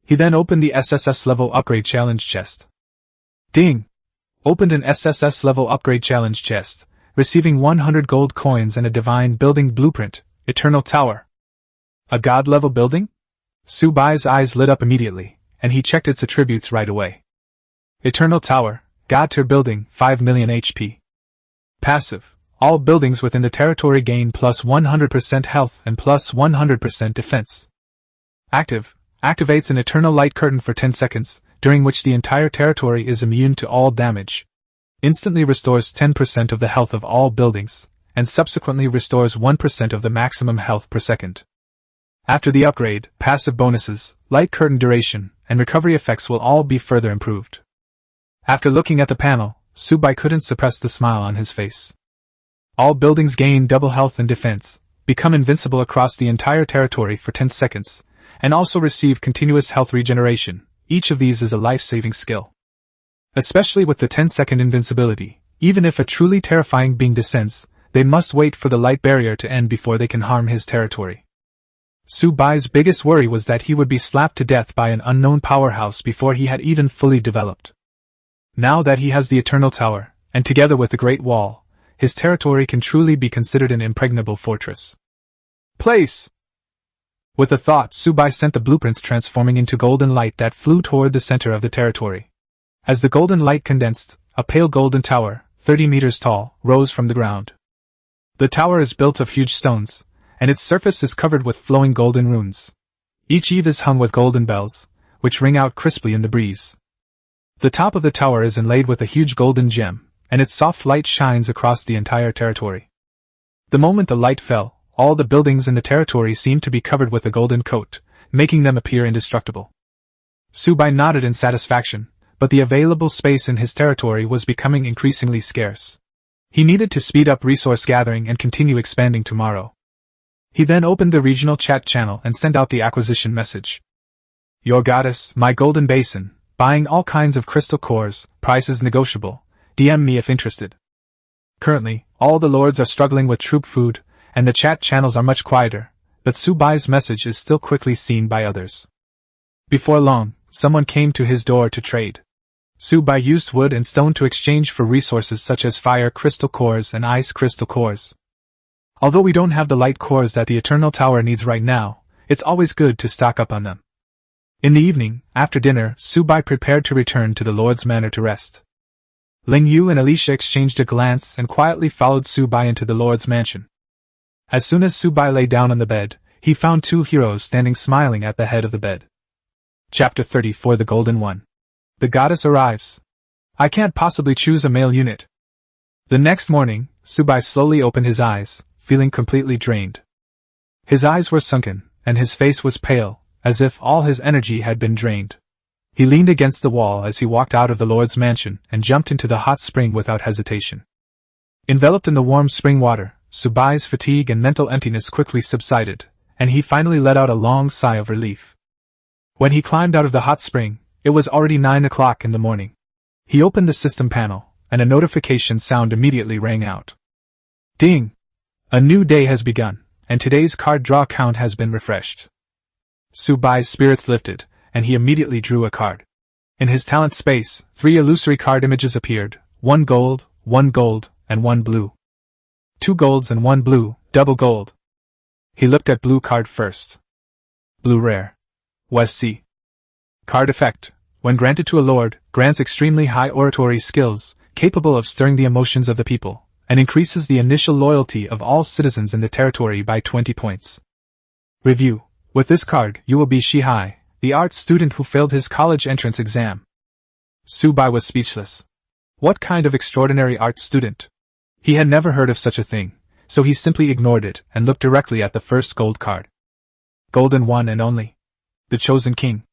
He then opened the SSS level upgrade challenge chest. Ding! Opened an SSS level upgrade challenge chest, receiving 100 gold coins and a divine building blueprint, Eternal Tower. A god level building? Subai's eyes lit up immediately, and he checked its attributes right away. Eternal Tower, God tier building, 5 million HP. Passive: all buildings within the territory gain plus 100% health and plus 100% defense. Active: activates an eternal light curtain for 10 seconds, during which the entire territory is immune to all damage. Instantly restores 10% of the health of all buildings, and subsequently restores 1% of the maximum health per second. After the upgrade, passive bonuses, light curtain duration, and recovery effects will all be further improved. After looking at the panel, Subai couldn't suppress the smile on his face. All buildings gain double health and defense, become invincible across the entire territory for 10 seconds, and also receive continuous health regeneration. Each of these is a life-saving skill. Especially with the 10-second invincibility, even if a truly terrifying being descends, they must wait for the light barrier to end before they can harm his territory. Subai's biggest worry was that he would be slapped to death by an unknown powerhouse before he had even fully developed. Now that he has the Eternal Tower, and together with the Great Wall, his territory can truly be considered an impregnable fortress. Place! With a thought, Subai sent the blueprints transforming into golden light that flew toward the center of the territory. As the golden light condensed, a pale golden tower, 30 meters tall, rose from the ground. The tower is built of huge stones, and its surface is covered with flowing golden runes. Each eave is hung with golden bells, which ring out crisply in the breeze. The top of the tower is inlaid with a huge golden gem, and its soft light shines across the entire territory. The moment the light fell, all the buildings in the territory seemed to be covered with a golden coat, making them appear indestructible. Subai nodded in satisfaction, but the available space in his territory was becoming increasingly scarce. He needed to speed up resource gathering and continue expanding tomorrow. He then opened the regional chat channel and sent out the acquisition message. Your goddess, my golden basin, buying all kinds of crystal cores, price is negotiable, DM me if interested. Currently, all the lords are struggling with troop food, and the chat channels are much quieter, but Subai's message is still quickly seen by others. Before long, someone came to his door to trade. Subai used wood and stone to exchange for resources such as fire crystal cores and ice crystal cores. Although we don't have the light cores that the Eternal Tower needs right now, it's always good to stock up on them. In the evening, after dinner, Subai prepared to return to the Lord's Manor to rest. Lingyu and Alicia exchanged a glance and quietly followed Subai into the Lord's mansion. As soon as Subai lay down on the bed, he found 2 heroes standing smiling at the head of the bed. Chapter 34 The Golden One. The goddess arrives. I can't possibly choose a male unit. The next morning, Subai slowly opened his eyes, feeling completely drained. His eyes were sunken, and his face was pale, as if all his energy had been drained. He leaned against the wall as he walked out of the Lord's mansion and jumped into the hot spring without hesitation. Enveloped in the warm spring water, Subai's fatigue and mental emptiness quickly subsided, and he finally let out a long sigh of relief. When he climbed out of the hot spring, it was already 9 o'clock in the morning. He opened the system panel, and a notification sound immediately rang out. Ding! A new day has begun, and today's card draw count has been refreshed. Subai's spirits lifted, and he immediately drew a card. In his talent space, 3 illusory card images appeared, 1 gold, and 1 blue. 2 golds and 1 blue, double gold. He looked at blue card first. Blue rare. Was C. Card effect. When granted to a lord, grants extremely high oratory skills, capable of stirring the emotions of the people, and increases the initial loyalty of all citizens in the territory by 20 points. Review. With this card, you will be Shihai, the arts student who failed his college entrance exam. Subai was speechless. What kind of extraordinary art student? He had never heard of such a thing, so he simply ignored it and looked directly at the first gold card. Golden one and only. The Chosen King.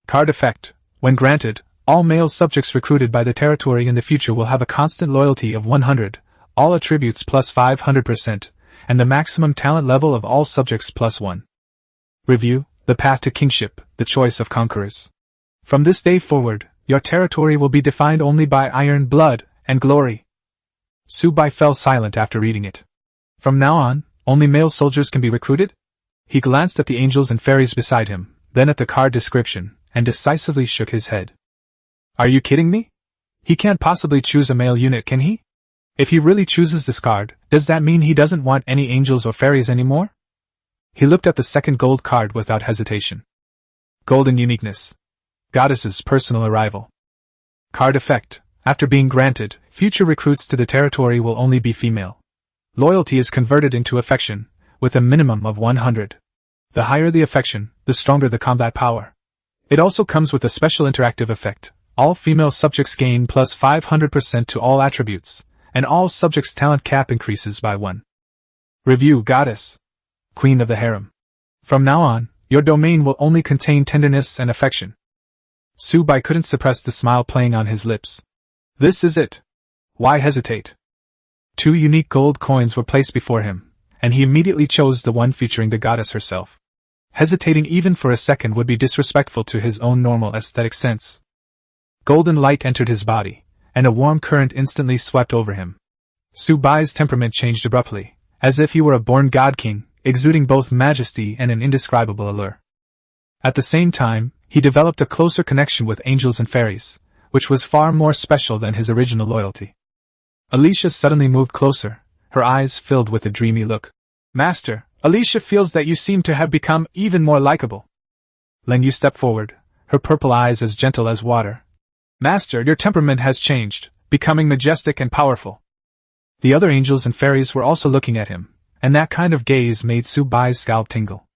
Card effect. When granted, all male subjects recruited by the territory in the future will have a constant loyalty of 100, all attributes plus 500%, and the maximum talent level of all subjects plus 1. Review. The path to kingship, the choice of conquerors. From this day forward, your territory will be defined only by iron, blood, and glory. Subai fell silent after reading it. From now on, only male soldiers can be recruited? He glanced at the angels and fairies beside him, then at the card description, and decisively shook his head. Are you kidding me? He can't possibly choose a male unit, can he? If he really chooses this card, does that mean he doesn't want any angels or fairies anymore? He looked at the second gold card without hesitation. Golden uniqueness. Goddess's personal arrival. Card effect. After being granted, future recruits to the territory will only be female. Loyalty is converted into affection, with a minimum of 100. The higher the affection, the stronger the combat power. It also comes with a special interactive effect. All female subjects gain plus 500% to all attributes, and all subjects' talent cap increases by 1. Review. Goddess. Queen of the harem. From now on, your domain will only contain tenderness and affection. Subai couldn't suppress the smile playing on his lips. This is it. Why hesitate? 2 unique gold coins were placed before him, and he immediately chose the one featuring the goddess herself. Hesitating even for a second would be disrespectful to his own normal aesthetic sense. Golden light entered his body, and a warm current instantly swept over him. Subai's temperament changed abruptly, as if he were a born god-king, exuding both majesty and an indescribable allure. At the same time, he developed a closer connection with angels and fairies, which was far more special than his original loyalty. Alicia suddenly moved closer, her eyes filled with a dreamy look. Master, Alicia feels that you seem to have become even more likable. Len Yu stepped forward, her purple eyes as gentle as water. Master, your temperament has changed, becoming majestic and powerful. The other angels and fairies were also looking at him, and that kind of gaze made Subai's scalp tingle.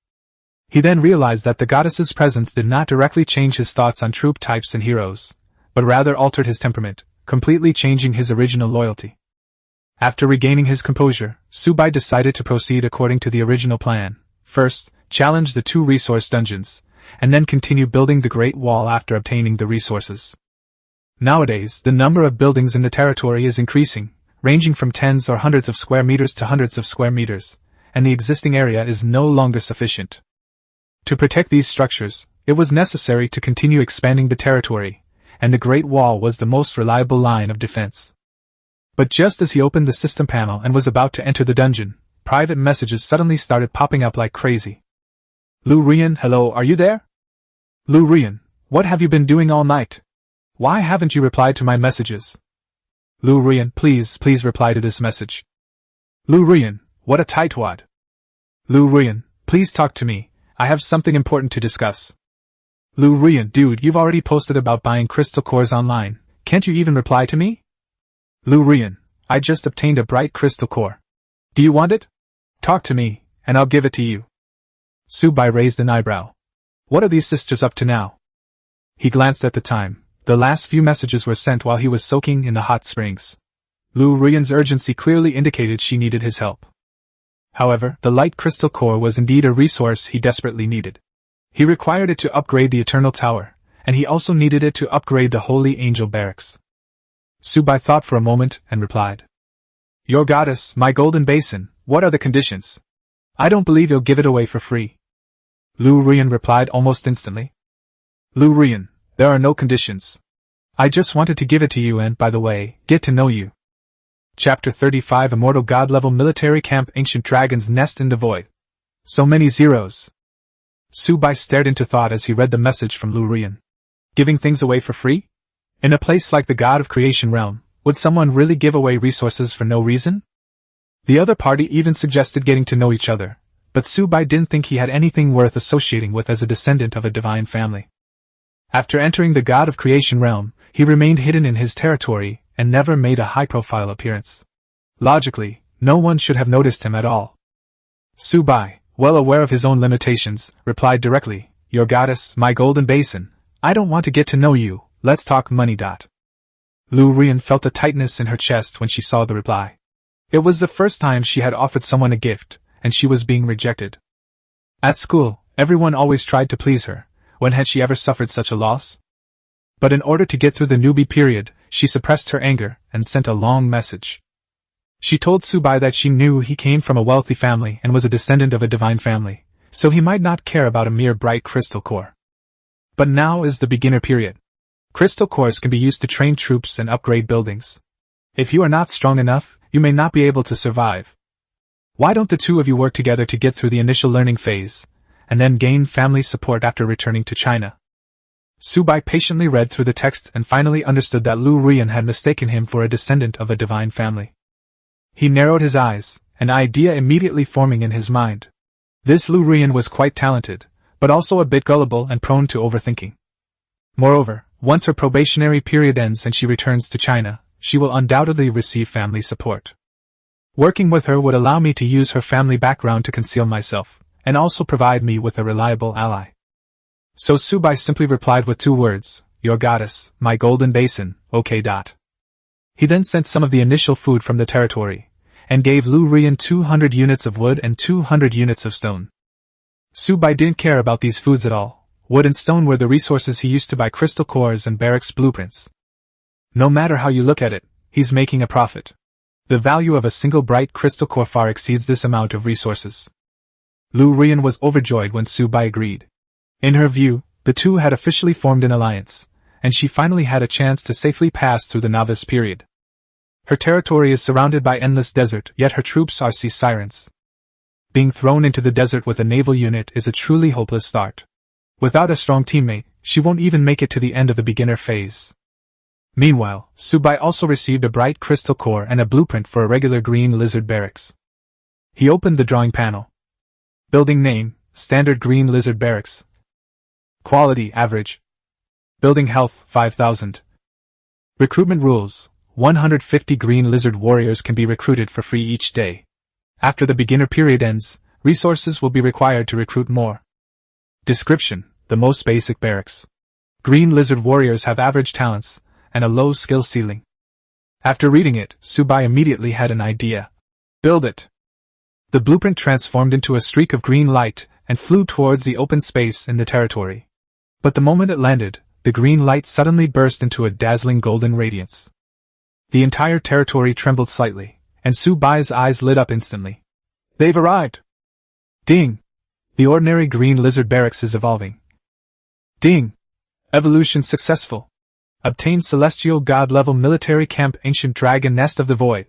He then realized that the goddess's presence did not directly change his thoughts on troop types and heroes, but rather altered his temperament, completely changing his original loyalty. After regaining his composure, Subai decided to proceed according to the original plan. First, challenge the 2 resource dungeons, and then continue building the Great Wall after obtaining the resources. Nowadays, the number of buildings in the territory is increasing, ranging from tens or hundreds of square meters to hundreds of square meters, and the existing area is no longer sufficient. To protect these structures, it was necessary to continue expanding the territory, and the Great Wall was the most reliable line of defense. But just as he opened the system panel and was about to enter the dungeon, private messages suddenly started popping up like crazy. Lu Rian, hello, are you there? Lu Rian, what have you been doing all night? Why haven't you replied to my messages? Lu Rian, please reply to this message. Lu Rian, what a tightwad. Lu Rian, please talk to me, I have something important to discuss. Lu Rian, dude, you've already posted about buying crystal cores online, can't you even reply to me? Lu Rian, I just obtained a bright crystal core. Do you want it? Talk to me, and I'll give it to you. Subai raised an eyebrow. What are these sisters up to now? He glanced at the time. The last few messages were sent while he was soaking in the hot springs. Lu Ruyan's urgency clearly indicated she needed his help. However, the light crystal core was indeed a resource he desperately needed. He required it to upgrade the Eternal Tower, and he also needed it to upgrade the Holy Angel Barracks. Subai thought for a moment and replied. Your goddess, my golden basin, what are the conditions? I don't believe you'll give it away for free. Lu Ruyan replied almost instantly. Lu Ruyan, there are no conditions. I just wanted to give it to you and, by the way, get to know you. Chapter 35 Immortal God Level Military Camp Ancient Dragon's Nest in the Void. So many zeros. Subai stared into thought as he read the message from Lu Ruyan. Giving things away for free? In a place like the God of Creation realm, would someone really give away resources for no reason? The other party even suggested getting to know each other, but Subai didn't think he had anything worth associating with as a descendant of a divine family. After entering the God of Creation realm, he remained hidden in his territory and never made a high-profile appearance. Logically, no one should have noticed him at all. Subai, well aware of his own limitations, replied directly, Your goddess, my golden basin, I don't want to get to know you, let's talk money. Lu Ruyan felt a tightness in her chest when she saw the reply. It was the first time she had offered someone a gift, and she was being rejected. At school, everyone always tried to please her. When had she ever suffered such a loss? But in order to get through the newbie period, she suppressed her anger and sent a long message. She told Subai that she knew he came from a wealthy family and was a descendant of a divine family, so he might not care about a mere bright crystal core. But now is the beginner period. Crystal cores can be used to train troops and upgrade buildings. If you are not strong enough, you may not be able to survive. Why don't the two of you work together to get through the initial learning phase, and then gain family support after returning to China? Subai patiently read through the text and finally understood that Lu Ruyan had mistaken him for a descendant of a divine family. He narrowed his eyes, an idea immediately forming in his mind. This Lu Ruyan was quite talented, but also a bit gullible and prone to overthinking. Moreover, once her probationary period ends and she returns to China, she will undoubtedly receive family support. Working with her would allow me to use her family background to conceal myself, and also provide me with a reliable ally. So Subai simply replied with 2 words, Your goddess, my golden basin, okay. He then sent some of the initial food from the territory, and gave Lu Ruyan 200 units of wood and 200 units of stone. Subai didn't care about these foods at all. Wood and stone were the resources he used to buy crystal cores and barracks blueprints. No matter how you look at it, he's making a profit. The value of a single bright crystal core far exceeds this amount of resources. Lu Ruyan was overjoyed when Subai agreed. In her view, the two had officially formed an alliance, and she finally had a chance to safely pass through the novice period. Her territory is surrounded by endless desert, yet her troops are sea sirens. Being thrown into the desert with a naval unit is a truly hopeless start. Without a strong teammate, she won't even make it to the end of the beginner phase. Meanwhile, Subai also received a bright crystal core and a blueprint for a regular green lizard barracks. He opened the drawing panel. Building name, standard green lizard barracks. Quality, average. Building health, 5,000. Recruitment rules, 150 green lizard warriors can be recruited for free each day. After the beginner period ends, resources will be required to recruit more. Description, the most basic barracks. Green lizard warriors have average talents, and a low skill ceiling. After reading it, Subai immediately had an idea. Build it. The blueprint transformed into a streak of green light and flew towards the open space in the territory. But the moment it landed, the green light suddenly burst into a dazzling golden radiance. The entire territory trembled slightly, and Subai's eyes lit up instantly. They've arrived! Ding! The ordinary green lizard barracks is evolving. Ding! Evolution successful. Obtain celestial god-level military camp ancient dragon nest of the void.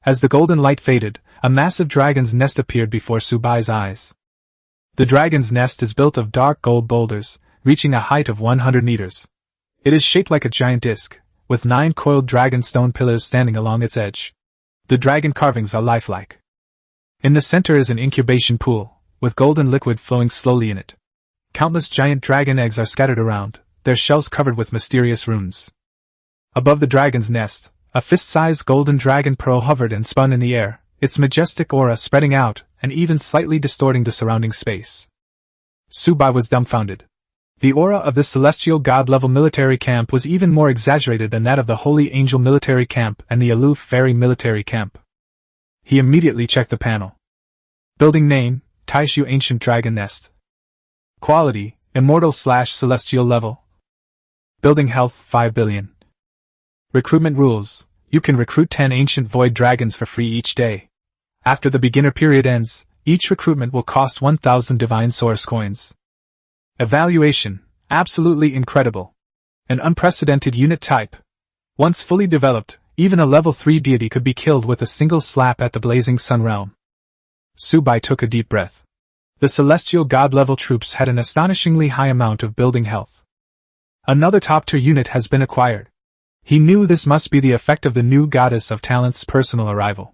As the golden light faded, a massive dragon's nest appeared before Subai's eyes. The dragon's nest is built of dark gold boulders, reaching a height of 100 meters. It is shaped like a giant disc, with 9 coiled dragon stone pillars standing along its edge. The dragon carvings are lifelike. In the center is an incubation pool, with golden liquid flowing slowly in it. Countless giant dragon eggs are scattered around, their shells covered with mysterious runes. Above the dragon's nest, a fist-sized golden dragon pearl hovered and spun in the air, its majestic aura spreading out and even slightly distorting the surrounding space. Subai was dumbfounded. The aura of this celestial god-level military camp was even more exaggerated than that of the Holy Angel military camp and the aloof Fairy military camp. He immediately checked the panel. Building name, Taishu Ancient Dragon Nest. Quality, Immortal/Celestial level. Building health 5 billion. Recruitment rules, you can recruit 10 Ancient Void Dragons for free each day. After the beginner period ends, each recruitment will cost 1,000 Divine Source Coins. Evaluation, absolutely incredible. An unprecedented unit type. Once fully developed, even a level 3 deity could be killed with a single slap at the Blazing Sun Realm. Subai took a deep breath. The celestial god-level troops had an astonishingly high amount of building health. Another top-tier unit has been acquired. He knew this must be the effect of the new Goddess of Talent's personal arrival.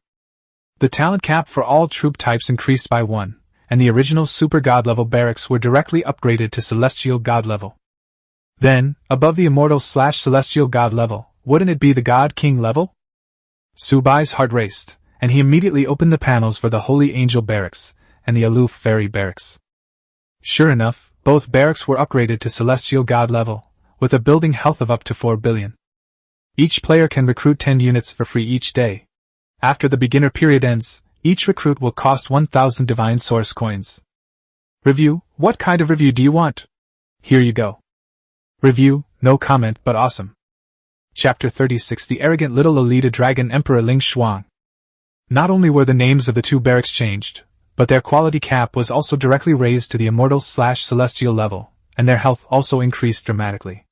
The talent cap for all troop types increased by 1, and the original super god-level barracks were directly upgraded to celestial god level. Then, above the immortal/celestial god level, wouldn't it be the god king level? Subai's heart raced, and he immediately opened the panels for the Holy Angel barracks and the aloof Fairy barracks. Sure enough, both barracks were upgraded to celestial god level, with a building health of up to 4 billion. Each player can recruit 10 units for free each day. After the beginner period ends, each recruit will cost 1,000 Divine Source Coins. Review, what kind of review do you want? Here you go. Review, no comment but awesome. Chapter 36 The Arrogant Little Lolita Dragon Emperor Ling Shuang. Not only were the names of the two barracks changed, but their quality cap was also directly raised to the immortal/celestial level, and their health also increased dramatically.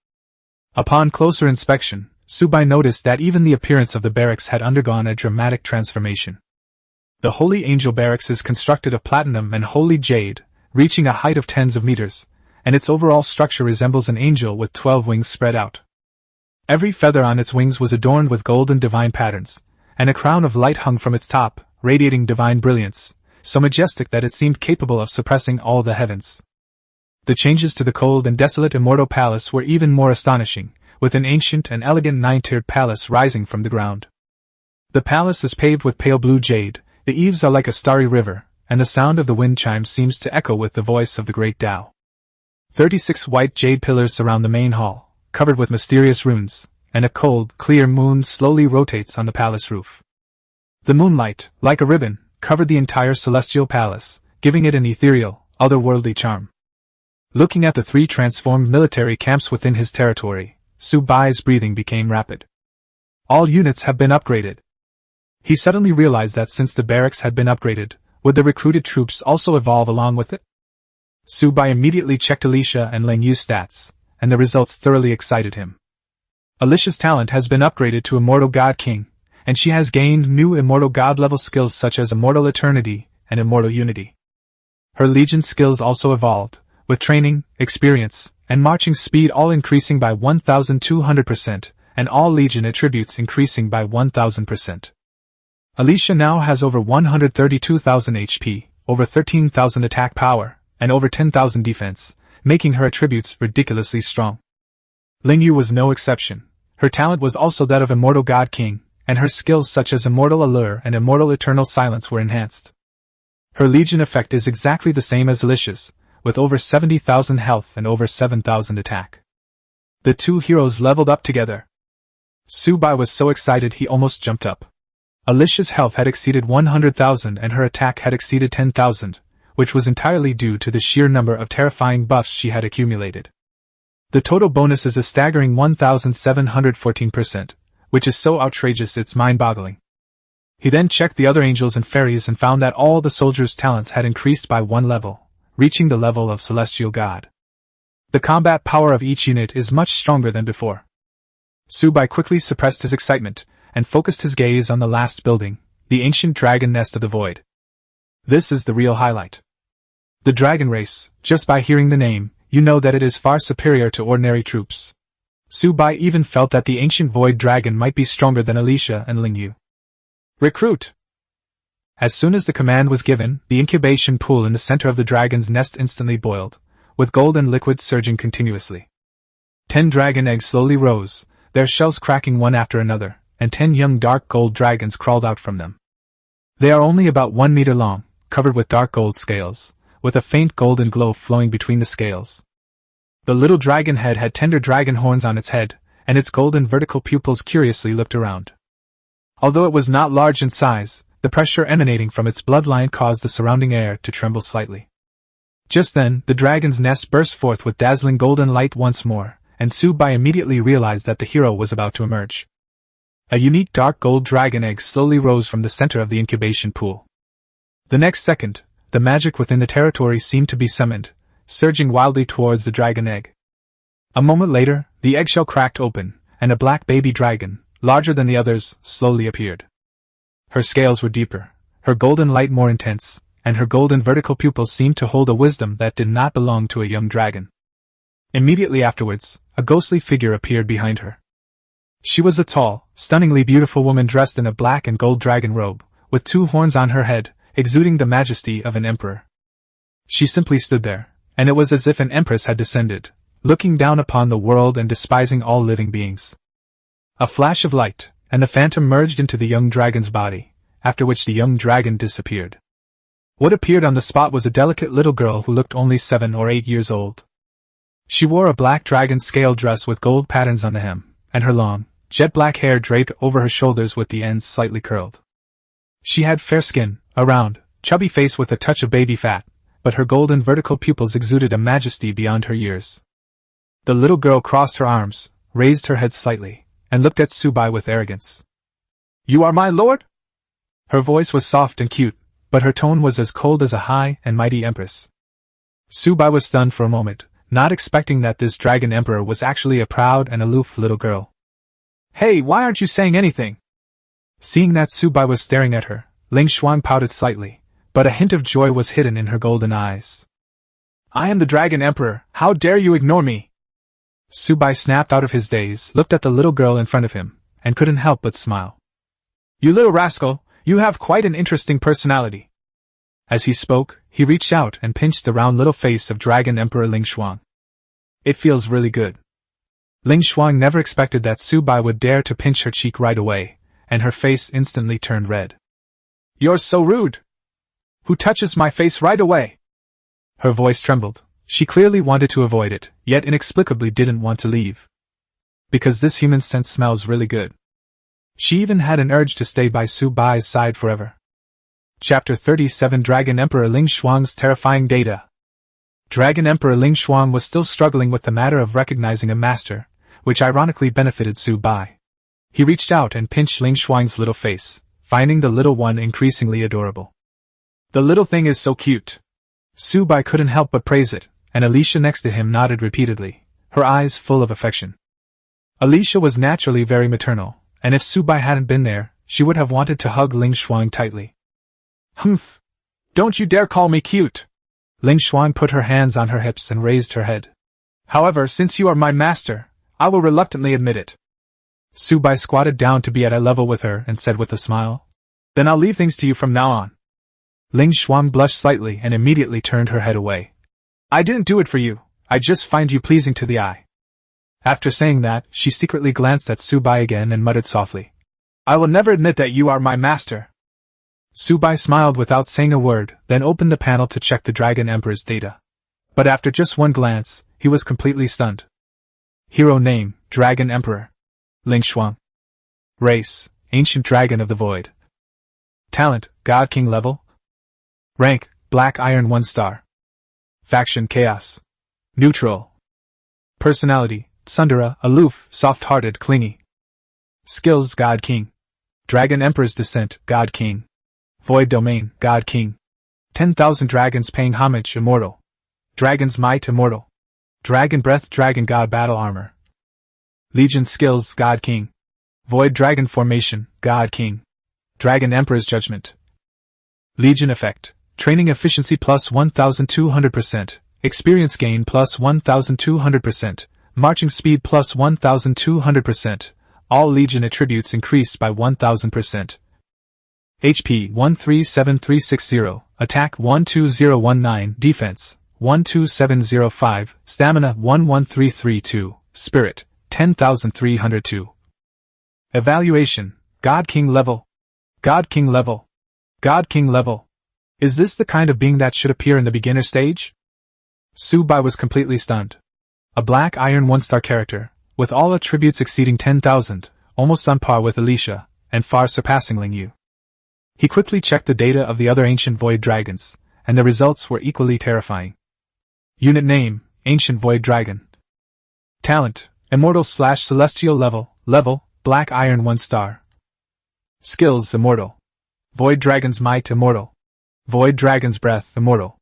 Upon closer inspection, Subai noticed that even the appearance of the barracks had undergone a dramatic transformation. The Holy Angel barracks is constructed of platinum and holy jade, reaching a height of tens of meters, and its overall structure resembles an angel with 12 wings spread out. Every feather on its wings was adorned with golden divine patterns, and a crown of light hung from its top, radiating divine brilliance, so majestic that it seemed capable of suppressing all the heavens. The changes to the cold and desolate immortal palace were even more astonishing, with an ancient and elegant 9-tiered palace rising from the ground. The palace is paved with pale blue jade. The eaves are like a starry river, and the sound of the wind chimes seems to echo with the voice of the great Tao. 36 white jade pillars surround the main hall, covered with mysterious runes, and a cold, clear moon slowly rotates on the palace roof. The moonlight, like a ribbon, covered the entire celestial palace, giving it an ethereal, otherworldly charm. Looking at the 3 transformed military camps within his territory, Subai's breathing became rapid. All units have been upgraded. He suddenly realized that since the barracks had been upgraded, would the recruited troops also evolve along with it? Subai immediately checked Alicia and Ling Yu's stats, and the results thoroughly excited him. Alicia's talent has been upgraded to Immortal God King, and she has gained new Immortal God level skills such as Immortal Eternity and Immortal Unity. Her Legion skills also evolved, with training, experience, and marching speed all increasing by 1,200%, and all Legion attributes increasing by 1,000%. Alicia now has over 132,000 HP, over 13,000 attack power, and over 10,000 defense, making her attributes ridiculously strong. Ling Yu was no exception. Her talent was also that of Immortal God King, and her skills such as Immortal Allure and Immortal Eternal Silence were enhanced. Her Legion effect is exactly the same as Alicia's, with over 70,000 health and over 7,000 attack. The two heroes leveled up together. Subai was so excited he almost jumped up. Alicia's health had exceeded 100,000 and her attack had exceeded 10,000, which was entirely due to the sheer number of terrifying buffs she had accumulated. The total bonus is a staggering 1,714%, which is so outrageous it's mind-boggling. He then checked the other angels and fairies and found that all the soldiers' talents had increased by 1 level, reaching the level of Celestial God. The combat power of each unit is much stronger than before. Subai quickly suppressed his excitement, and focused his gaze on the last building, the ancient dragon nest of the void. This is the real highlight. The dragon race, just by hearing the name, you know that it is far superior to ordinary troops. Subai even felt that the ancient void dragon might be stronger than Alicia and Ling Yu. Recruit! As soon as the command was given, the incubation pool in the center of the dragon's nest instantly boiled, with golden liquid surging continuously. 10 dragon eggs slowly rose, their shells cracking one after another, and 10 young dark gold dragons crawled out from them. They are only about 1 meter long, covered with dark gold scales, with a faint golden glow flowing between the scales. The little dragon head had tender dragon horns on its head, and its golden vertical pupils curiously looked around. Although it was not large in size, the pressure emanating from its bloodline caused the surrounding air to tremble slightly. Just then, the dragon's nest burst forth with dazzling golden light once more, and Subai immediately realized that the hero was about to emerge. A unique dark gold dragon egg slowly rose from the center of the incubation pool. The next second, the magic within the territory seemed to be summoned, surging wildly towards the dragon egg. A moment later, the eggshell cracked open, and a black baby dragon, larger than the others, slowly appeared. Her scales were deeper, her golden light more intense, and her golden vertical pupils seemed to hold a wisdom that did not belong to a young dragon. Immediately afterwards, a ghostly figure appeared behind her. She was a tall, stunningly beautiful woman dressed in a black and gold dragon robe, with 2 horns on her head, exuding the majesty of an emperor. She simply stood there, and it was as if an empress had descended, looking down upon the world and despising all living beings. A flash of light, and the phantom merged into the young dragon's body, after which the young dragon disappeared. What appeared on the spot was a delicate little girl who looked only 7 or 8 years old. She wore a black dragon scale dress with gold patterns on the hem, and her long, jet-black hair draped over her shoulders with the ends slightly curled. She had fair skin, a round, chubby face with a touch of baby fat, but her golden vertical pupils exuded a majesty beyond her years. The little girl crossed her arms, raised her head slightly, and looked at Subai with arrogance. "You are my lord?" Her voice was soft and cute, but her tone was as cold as a high and mighty empress. Subai was stunned for a moment, not expecting that this dragon emperor was actually a proud and aloof little girl. "Hey, why aren't you saying anything?" Seeing that Subai was staring at her, Ling Xuan pouted slightly, but a hint of joy was hidden in her golden eyes. "I am the dragon emperor, how dare you ignore me?" Subai snapped out of his daze, looked at the little girl in front of him, and couldn't help but smile. "You little rascal, you have quite an interesting personality." As he spoke, he reached out and pinched the round little face of Dragon Emperor Ling Xuan. "It feels really good." Ling Xuan never expected that Subai would dare to pinch her cheek right away, and her face instantly turned red. "You're so rude! Who touches my face right away?" Her voice trembled. She clearly wanted to avoid it, yet inexplicably didn't want to leave. Because this human scent smells really good. She even had an urge to stay by Subai's side forever. Chapter 37 Dragon Emperor Ling Xuan's terrifying data. Dragon Emperor Ling Xuan was still struggling with the matter of recognizing a master, which ironically benefited Subai. He reached out and pinched Ling Xuan's little face, finding the little one increasingly adorable. "The little thing is so cute." Subai couldn't help but praise it, and Alicia next to him nodded repeatedly, her eyes full of affection. Alicia was naturally very maternal, and if Subai hadn't been there, she would have wanted to hug Ling Xuan tightly. "Humph! Don't you dare call me cute!" Ling Xuan put her hands on her hips and raised her head. "However, since you are my master, I will reluctantly admit it." Subai squatted down to be at eye level with her and said with a smile, "Then I'll leave things to you from now on." Ling Xuan blushed slightly and immediately turned her head away. "I didn't do it for you, I just find you pleasing to the eye." After saying that, she secretly glanced at Subai again and muttered softly, "I will never admit that you are my master." Subai smiled without saying a word, then opened the panel to check the Dragon Emperor's data. But after just one glance, he was completely stunned. Hero name, Dragon Emperor. Ling Xuan. Race, Ancient Dragon of the Void. Talent, God King level. Rank, Black Iron 1 star. Faction, Chaos. Neutral. Personality, Tsundere, aloof, soft-hearted, clingy. Skills, God King. Dragon Emperor's Descent, God King. Void Domain, God King. 10,000 dragons paying homage, immortal. Dragon's Might, immortal. Dragon Breath, Dragon God Battle Armor. Legion Skills, God King. Void Dragon Formation, God King. Dragon Emperor's Judgment. Legion Effect, Training Efficiency plus 1,200%, Experience Gain plus 1,200%, Marching Speed plus 1,200%, all Legion attributes increased by 1,000%. HP 137360, Attack 12019, Defense 12705, Stamina 11332, Spirit 10,302. Evaluation, God King level. God King level. God King level. Is this the kind of being that should appear in the beginner stage? Subai was completely stunned. a black iron 1-star character, with all attributes exceeding 10,000, almost on par with Alicia, and far surpassing Ling Yu. He quickly checked the data of the other ancient void dragons, and the results were equally terrifying. Unit name, Ancient Void Dragon. Talent, Immortal/Celestial level, Black Iron 1-star. Skills, Immortal. Void Dragon's Might, Immortal. Void Dragon's Breath, Immortal.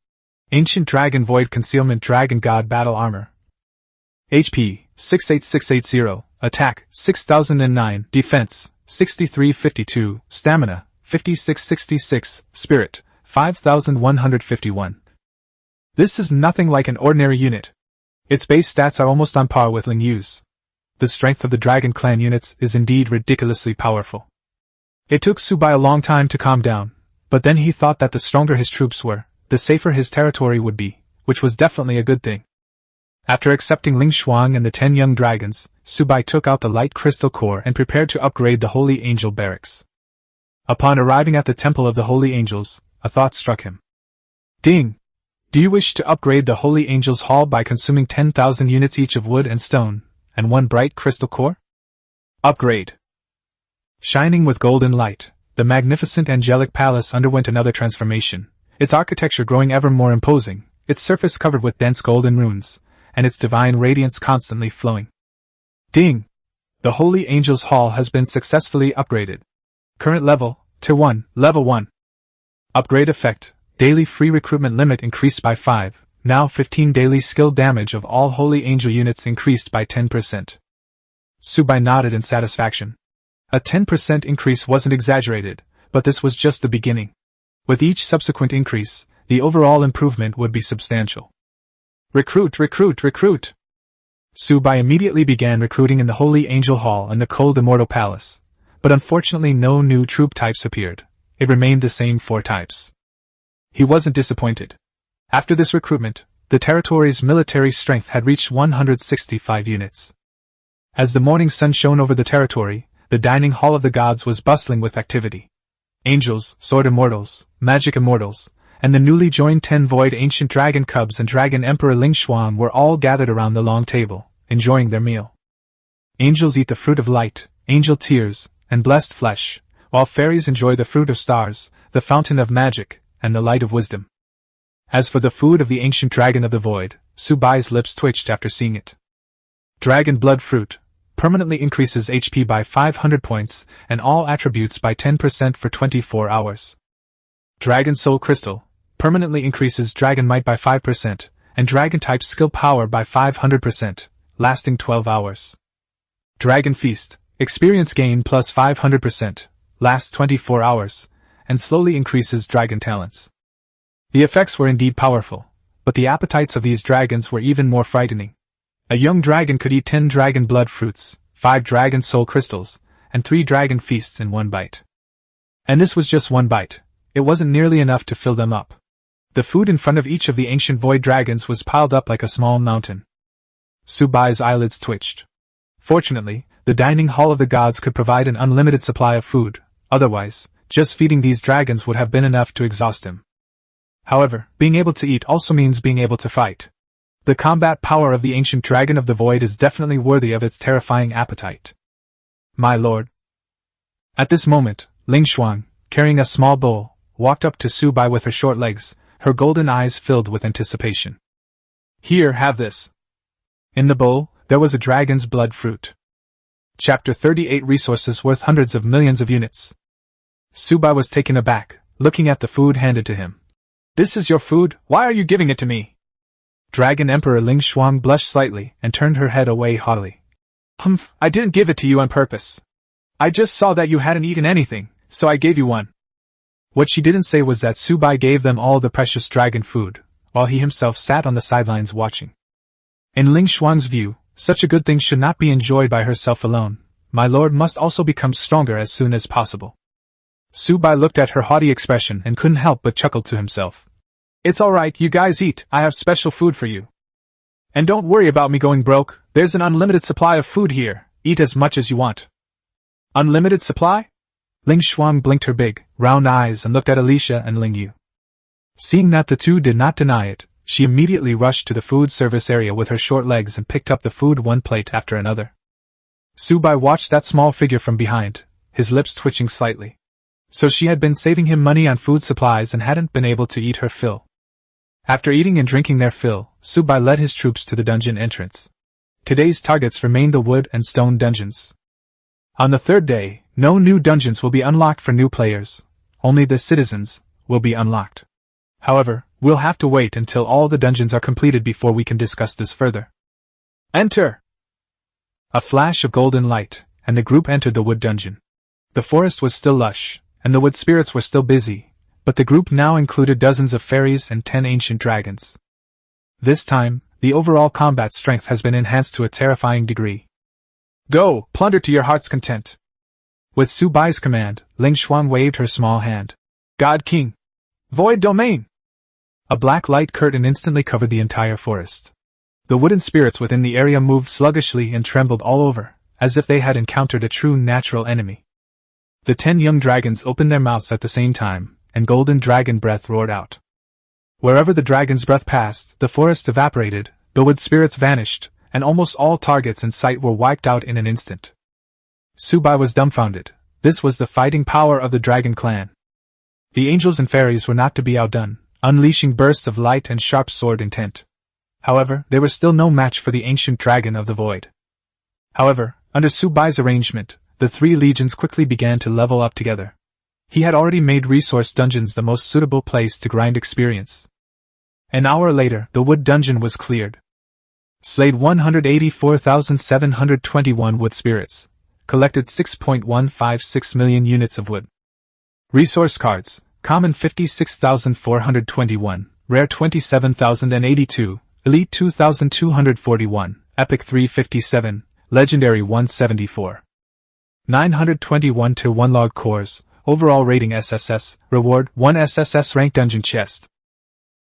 Ancient Dragon Void Concealment Dragon God Battle Armor. HP, 68680, Attack, 6009, Defense, 6352, Stamina, 5666, Spirit, 5151. This is nothing like an ordinary unit. Its base stats are almost on par with Ling Yu's. The strength of the Dragon Clan units is indeed ridiculously powerful. It took Subai a long time to calm down, but then he thought that the stronger his troops were, the safer his territory would be, which was definitely a good thing. After accepting Ling Shuang and the 10 young dragons, Subai took out the light crystal core and prepared to upgrade the Holy Angel barracks. Upon arriving at the Temple of the Holy Angels, a thought struck him. Ding! Do you wish to upgrade the Holy Angels Hall by consuming 10,000 units each of wood and stone, and 1 bright crystal core? Upgrade! Shining with golden light, the magnificent angelic palace underwent another transformation, its architecture growing ever more imposing, its surface covered with dense golden runes, and its divine radiance constantly flowing. Ding! The Holy Angels Hall has been successfully upgraded. Current level, Tier 1, Level 1. Upgrade effect, daily free recruitment limit increased by 5, now 15 daily skill damage of all Holy Angel units increased by 10%. Subai nodded in satisfaction. A 10% increase wasn't exaggerated, but this was just the beginning. With each subsequent increase, the overall improvement would be substantial. Recruit! Subai immediately began recruiting in the Holy Angel Hall and the Cold Immortal Palace, but unfortunately no new troop types appeared. It remained the same 4 types. He wasn't disappointed. After this recruitment, the territory's military strength had reached 165 units. As the morning sun shone over the territory, the dining hall of the gods was bustling with activity. Angels, sword immortals, magic immortals, and the newly joined 10 void ancient dragon cubs and dragon emperor Ling Xuan were all gathered around the long table, enjoying their meal. Angels eat the fruit of light, angel tears, and blessed flesh, while fairies enjoy the fruit of stars, the fountain of magic, and the light of wisdom. As for the food of the ancient dragon of the void, Subai's lips twitched after seeing it. Dragon blood fruit permanently increases HP by 500 points and all attributes by 10% for 24 hours. Dragon soul crystal permanently increases dragon might by 5% and dragon type skill power by 500%, lasting 12 hours. Dragon feast experience gain plus 500%, lasts 24 hours, and slowly increases dragon talents. The effects were indeed powerful, but the appetites of these dragons were even more frightening. A young dragon could eat 10 dragon blood fruits, 5 dragon soul crystals, and 3 dragon feasts in 1 bite. And this was just 1 bite. It wasn't nearly enough to fill them up. The food in front of each of the ancient void dragons was piled up like a small mountain. Subai's eyelids twitched. Fortunately, the dining hall of the gods could provide an unlimited supply of food, otherwise, just feeding these dragons would have been enough to exhaust him. However, being able to eat also means being able to fight. The combat power of the ancient dragon of the void is definitely worthy of its terrifying appetite. My lord. At this moment, Ling Xuan, carrying a small bowl, walked up to Subai with her short legs, her golden eyes filled with anticipation. Here, have this. In the bowl, there was a dragon's blood fruit. Chapter 38 Resources worth hundreds of millions of units. Subai was taken aback, looking at the food handed to him. This is your food, why are you giving it to me? Dragon Emperor Ling Xuan blushed slightly and turned her head away haughtily. Humph, I didn't give it to you on purpose. I just saw that you hadn't eaten anything, so I gave you one. What she didn't say was that Subai gave them all the precious dragon food, while he himself sat on the sidelines watching. In Ling Xuan's view, such a good thing should not be enjoyed by herself alone. My lord must also become stronger as soon as possible. Subai looked at her haughty expression and couldn't help but chuckle to himself. It's alright, you guys eat, I have special food for you. And don't worry about me going broke, there's an unlimited supply of food here, eat as much as you want. Unlimited supply? Ling Xuan blinked her big, round eyes and looked at Alicia and Ling Yu. Seeing that the two did not deny it, she immediately rushed to the food service area with her short legs and picked up the food one plate after another. Subai watched that small figure from behind, his lips twitching slightly. So she had been saving him money on food supplies and hadn't been able to eat her fill. After eating and drinking their fill, Subai led his troops to the dungeon entrance. Today's targets remained the wood and stone dungeons. On the third day, no new dungeons will be unlocked for new players, only the citizens will be unlocked. However, we'll have to wait until all the dungeons are completed before we can discuss this further. Enter! A flash of golden light, and the group entered the wood dungeon. The forest was still lush, and the wood spirits were still busy, but the group now included dozens of fairies and 10 ancient dragons. This time, the overall combat strength has been enhanced to a terrifying degree. Go, plunder to your heart's content! With Subai's command, Ling Xuan waved her small hand. God King! Void Domain! A black light curtain instantly covered the entire forest. The wooden spirits within the area moved sluggishly and trembled all over, as if they had encountered a true natural enemy. The 10 young dragons opened their mouths at the same time, and golden dragon breath roared out. Wherever the dragon's breath passed, the forest evaporated, the wood spirits vanished, and almost all targets in sight were wiped out in an instant. Subai was dumbfounded. This was the fighting power of the dragon clan. The angels and fairies were not to be outdone, unleashing bursts of light and sharp sword intent. However, they were still no match for the ancient dragon of the void. However, under Subai's arrangement, the 3 legions quickly began to level up together. He had already made resource dungeons the most suitable place to grind experience. An hour later, the wood dungeon was cleared. Slayed 184,721 wood spirits. Collected 6.156 million units of wood. Resource cards: Common 56,421, Rare 27,082, Elite 2,241, Epic 357, Legendary 174. 921 Tier 1 log cores, overall rating SSS, reward 1 SSS rank dungeon chest.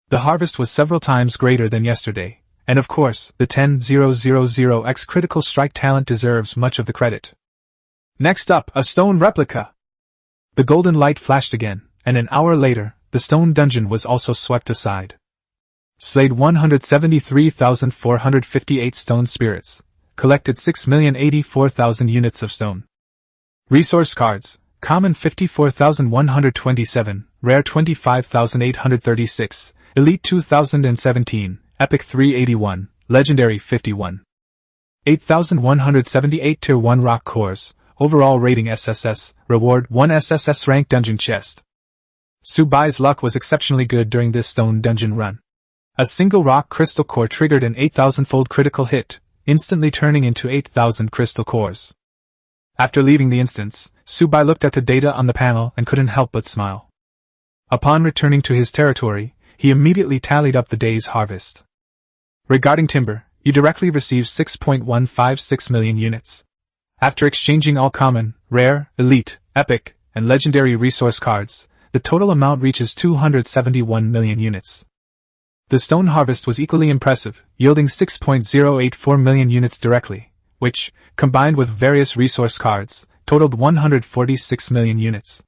The harvest was several times greater than yesterday, and of course, the 10,000X critical strike talent deserves much of the credit. Next up, a stone replica. The golden light flashed again, and an hour later, the stone dungeon was also swept aside. Slayed 173,458 stone spirits. Collected 6,084,000 units of stone. Resource cards: Common 54,127, Rare 25,836, Elite 2017, Epic 381, Legendary 51. 8,178 Tier 1 rock cores, overall rating SSS, reward 1 SSS rank dungeon chest. Subai's luck was exceptionally good during this stone dungeon run. A single rock crystal core triggered an 8,000-fold critical hit, instantly turning into 8,000 crystal cores. After leaving the instance, Subai looked at the data on the panel and couldn't help but smile. Upon returning to his territory, he immediately tallied up the day's harvest. Regarding timber, you directly received 6.156 million units. After exchanging all common, rare, elite, epic, and legendary resource cards, the total amount reaches 271 million units. The stone harvest was equally impressive, yielding 6.084 million units directly, which, combined with various resource cards, totaled 146 million units.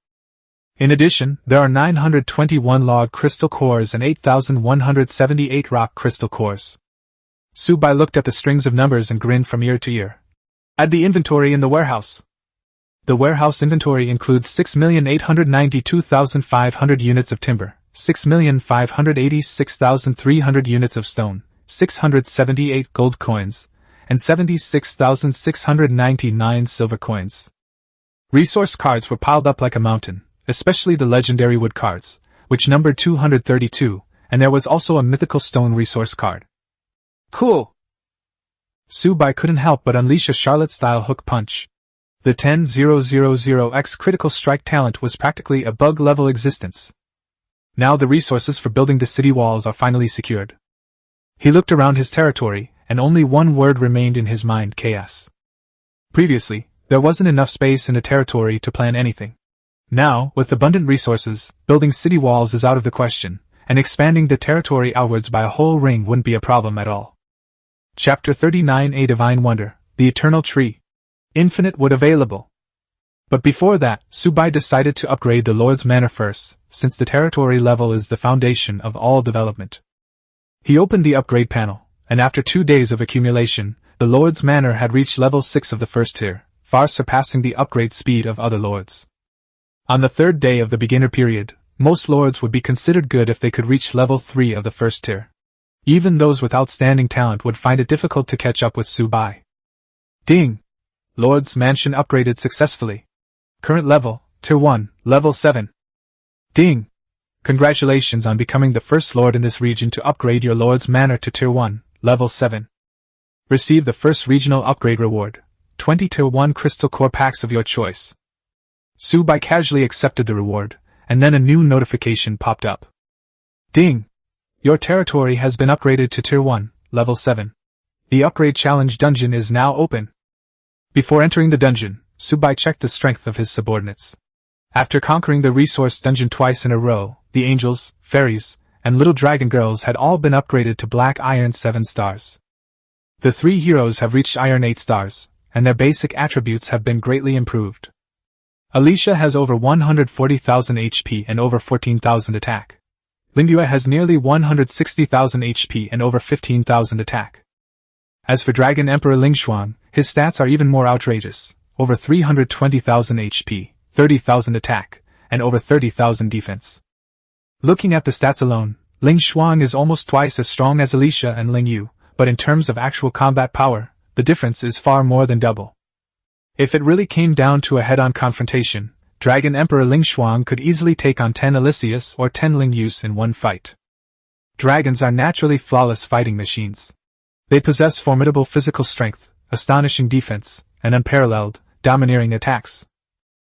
In addition, there are 921 log crystal cores and 8,178 rock crystal cores. Subai looked at the strings of numbers and grinned from ear to ear. Add the inventory in the warehouse. The warehouse inventory includes 6,892,500 units of timber, 6,586,300 units of stone, 678 gold coins, and 76,699 silver coins. Resource cards were piled up like a mountain, especially the legendary wood cards, which numbered 232, and there was also a mythical stone resource card. Cool! Subai couldn't help but unleash a Charlotte-style hook punch. The 10,000X critical strike talent was practically a bug-level existence. Now the resources for building the city walls are finally secured. He looked around his territory, and only one word remained in his mind: chaos. Previously, there wasn't enough space in the territory to plan anything. Now, with abundant resources, building city walls is out of the question, and expanding the territory outwards by a whole ring wouldn't be a problem at all. Chapter 39: A Divine Wonder, The Eternal Tree. Infinite wood available. But before that, Subai decided to upgrade the Lord's Manor first, since the territory level is the foundation of all development. He opened the upgrade panel, and after 2 days of accumulation, the Lord's Manor had reached level 6 of the first tier, far surpassing the upgrade speed of other lords. On the 3rd day of the beginner period, most lords would be considered good if they could reach level 3 of the first tier. Even those with outstanding talent would find it difficult to catch up with Su Bai. Ding! Lord's Mansion upgraded successfully. Current level, Tier 1, Level 7. Ding! Congratulations on becoming the first lord in this region to upgrade your Lord's Manor to Tier 1, Level 7. Receive the first regional upgrade reward, 20 Tier 1 Crystal Core Packs of your choice. Su Bai casually accepted the reward, and then a new notification popped up. Ding! Your territory has been upgraded to Tier 1, Level 7. The Upgrade Challenge dungeon is now open. Before entering the dungeon, Su Bai checked the strength of his subordinates. After conquering the resource dungeon twice in a row, the angels, fairies, and little dragon girls had all been upgraded to Black Iron 7 stars. The 3 heroes have reached Iron 8 stars, and their basic attributes have been greatly improved. Alicia has over 140,000 HP and over 14,000 attack. Lingyue has nearly 160,000 HP and over 15,000 attack. As for Dragon Emperor Lingshuang, his stats are even more outrageous, over 320,000 HP, 30,000 attack, and over 30,000 defense. Looking at the stats alone, Lingshuang is almost twice as strong as Alicia and Lingyue, but in terms of actual combat power, the difference is far more than double. If it really came down to a head-on confrontation, Dragon Emperor Lingshuang could easily take on 10 Alicius or 10 Lingyus in one fight. Dragons are naturally flawless fighting machines. They possess formidable physical strength, astonishing defense, and unparalleled, domineering attacks.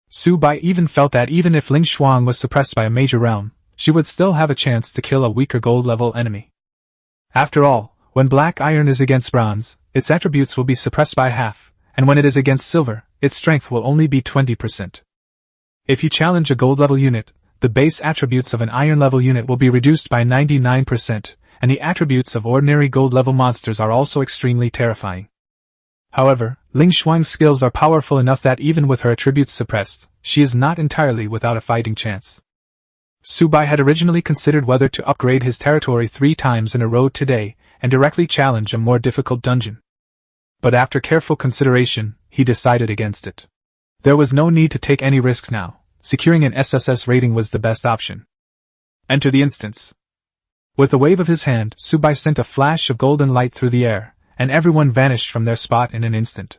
Su Bai even felt that even if Lingshuang was suppressed by a major realm, she would still have a chance to kill a weaker gold-level enemy. After all, when black iron is against bronze, its attributes will be suppressed by half, and when it is against silver, its strength will only be 20%. If you challenge a gold-level unit, the base attributes of an iron-level unit will be reduced by 99%, and the attributes of ordinary gold-level monsters are also extremely terrifying. However, Lingshuang's skills are powerful enough that even with her attributes suppressed, she is not entirely without a fighting chance. Su Bai had originally considered whether to upgrade his territory 3 times in a row today and directly challenge a more difficult dungeon. But after careful consideration, he decided against it. There was no need to take any risks now. Securing an SSS rating was the best option. Enter the instance. With a wave of his hand, Su Bai sent a flash of golden light through the air, and everyone vanished from their spot in an instant.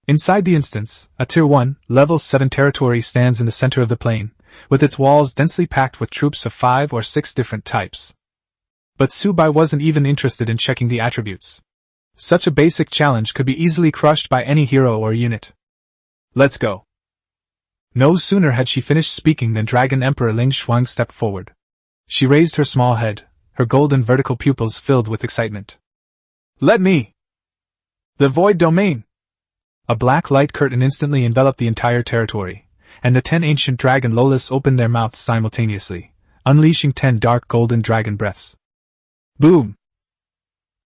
Inside the instance, a Tier 1, Level 7 territory stands in the center of the plain, with its walls densely packed with troops of 5 or 6 different types. But Su Bai wasn't even interested in checking the attributes. Such a basic challenge could be easily crushed by any hero or unit. Let's go. No sooner had she finished speaking than Dragon Emperor Lingshuang stepped forward. She raised her small head, her golden vertical pupils filled with excitement. Let me! The Void Domain! A black light curtain instantly enveloped the entire territory, and the 10 ancient dragon Lolas opened their mouths simultaneously, unleashing 10 dark golden dragon breaths. Boom!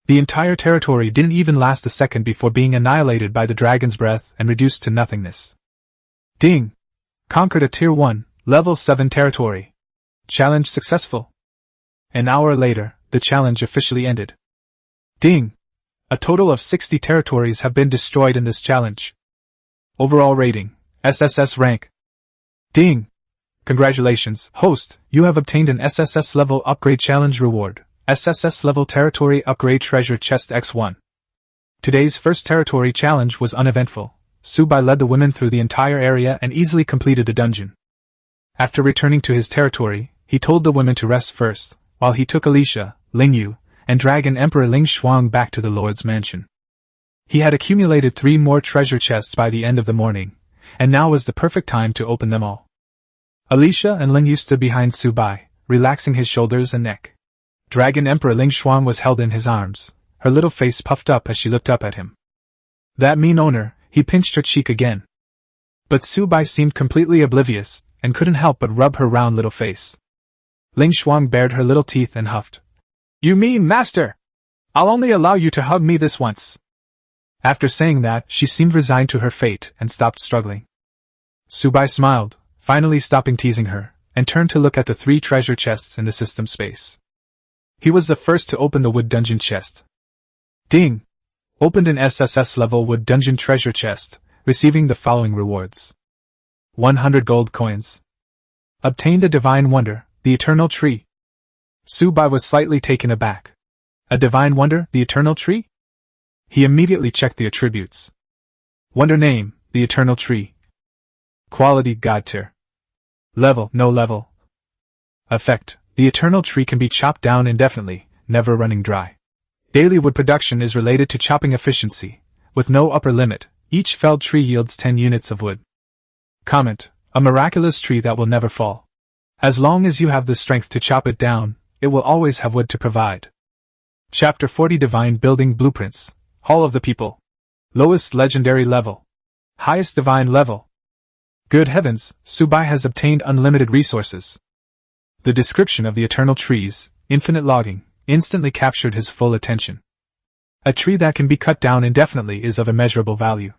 The entire territory didn't even last a second before being annihilated by the dragon's breath and reduced to nothingness. Ding! Conquered a Tier 1, Level 7 territory. Challenge successful. An hour later, the challenge officially ended. Ding! A total of 60 territories have been destroyed in this challenge. Overall rating, SSS rank. Ding! Congratulations, host, you have obtained an SSS level upgrade challenge reward. SSS level territory upgrade treasure chest X1. Today's first territory challenge was uneventful. Su Bai led the women through the entire area and easily completed the dungeon. After returning to his territory, he told the women to rest first, while he took Alicia, Lingyue, and Dragon Emperor Lingshuang back to the Lord's mansion. He had accumulated 3 more treasure chests by the end of the morning, and now was the perfect time to open them all. Alicia and Lingyue stood behind Su Bai, relaxing his shoulders and neck. Dragon Emperor Lingshuang was held in his arms, her little face puffed up as she looked up at him. That mean owner, he pinched her cheek again. But Su Bai seemed completely oblivious, and couldn't help but rub her round little face. Lingshuang bared her little teeth and huffed. You mean, master? I'll only allow you to hug me this once. After saying that, she seemed resigned to her fate and stopped struggling. Su Bai smiled, finally stopping teasing her, and turned to look at the 3 treasure chests in the system space. He was the first to open the wood dungeon chest. Ding! Opened an SSS-level wood dungeon treasure chest, receiving the following rewards. 100 gold coins. Obtained a divine wonder, the eternal tree. Subai was slightly taken aback. A divine wonder, the eternal tree? He immediately checked the attributes. Wonder name, the eternal tree. Quality, God tier. Level, no level. Effect, the eternal tree can be chopped down indefinitely, never running dry. Daily wood production is related to chopping efficiency. With no upper limit, each felled tree yields 10 units of wood. Comment, a miraculous tree that will never fall. As long as you have the strength to chop it down, it will always have wood to provide. Chapter 40 Divine Building Blueprints. Hall of the People. Lowest legendary level. Highest divine level. Good heavens, Subai has obtained unlimited resources. The description of the eternal trees, infinite logging, instantly captured his full attention. A tree that can be cut down indefinitely is of immeasurable value.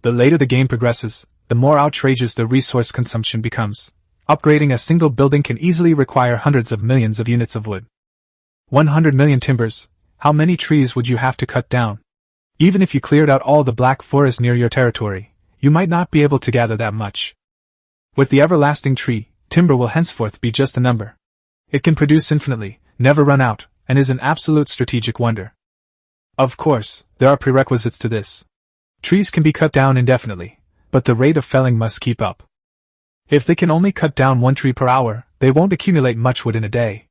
The later the game progresses, the more outrageous the resource consumption becomes. Upgrading a single building can easily require hundreds of millions of units of wood. 100 million timbers. How many trees would you have to cut down? Even if you cleared out all the black forest near your territory, you might not be able to gather that much. With the everlasting tree, timber will henceforth be just a number. It can produce infinitely, never run out, and is an absolute strategic wonder. Of course, there are prerequisites to this. Trees can be cut down indefinitely, but the rate of felling must keep up. If they can only cut down 1 tree per hour, they won't accumulate much wood in a day.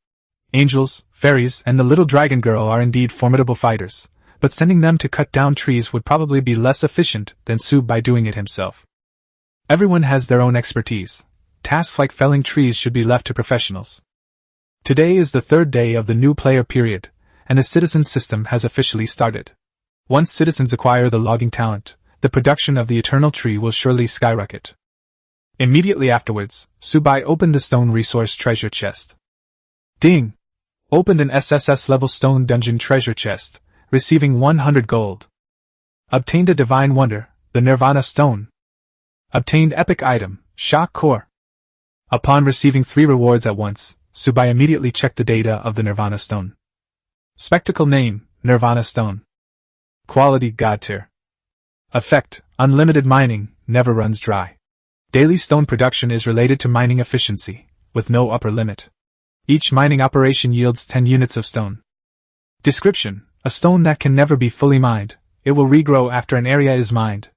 Angels, fairies, and the little dragon girl are indeed formidable fighters, but sending them to cut down trees would probably be less efficient than Subai doing it himself. Everyone has their own expertise. Tasks like felling trees should be left to professionals. Today is the 3rd day of the new player period, and the citizen system has officially started. Once citizens acquire the logging talent, the production of the eternal tree will surely skyrocket. Immediately afterwards, Subai opened the stone resource treasure chest. Ding! Opened an SSS-level stone dungeon treasure chest, receiving 100 gold. Obtained a divine wonder, the Nirvana stone. Obtained epic item, shock core. Upon receiving 3 rewards at once, Subai immediately checked the data of the Nirvana stone. Spectacle name, Nirvana stone. Quality, God tier. Effect, unlimited mining, never runs dry. Daily stone production is related to mining efficiency, with no upper limit. Each mining operation yields 10 units of stone. Description, a stone that can never be fully mined. It will regrow after an area is mined.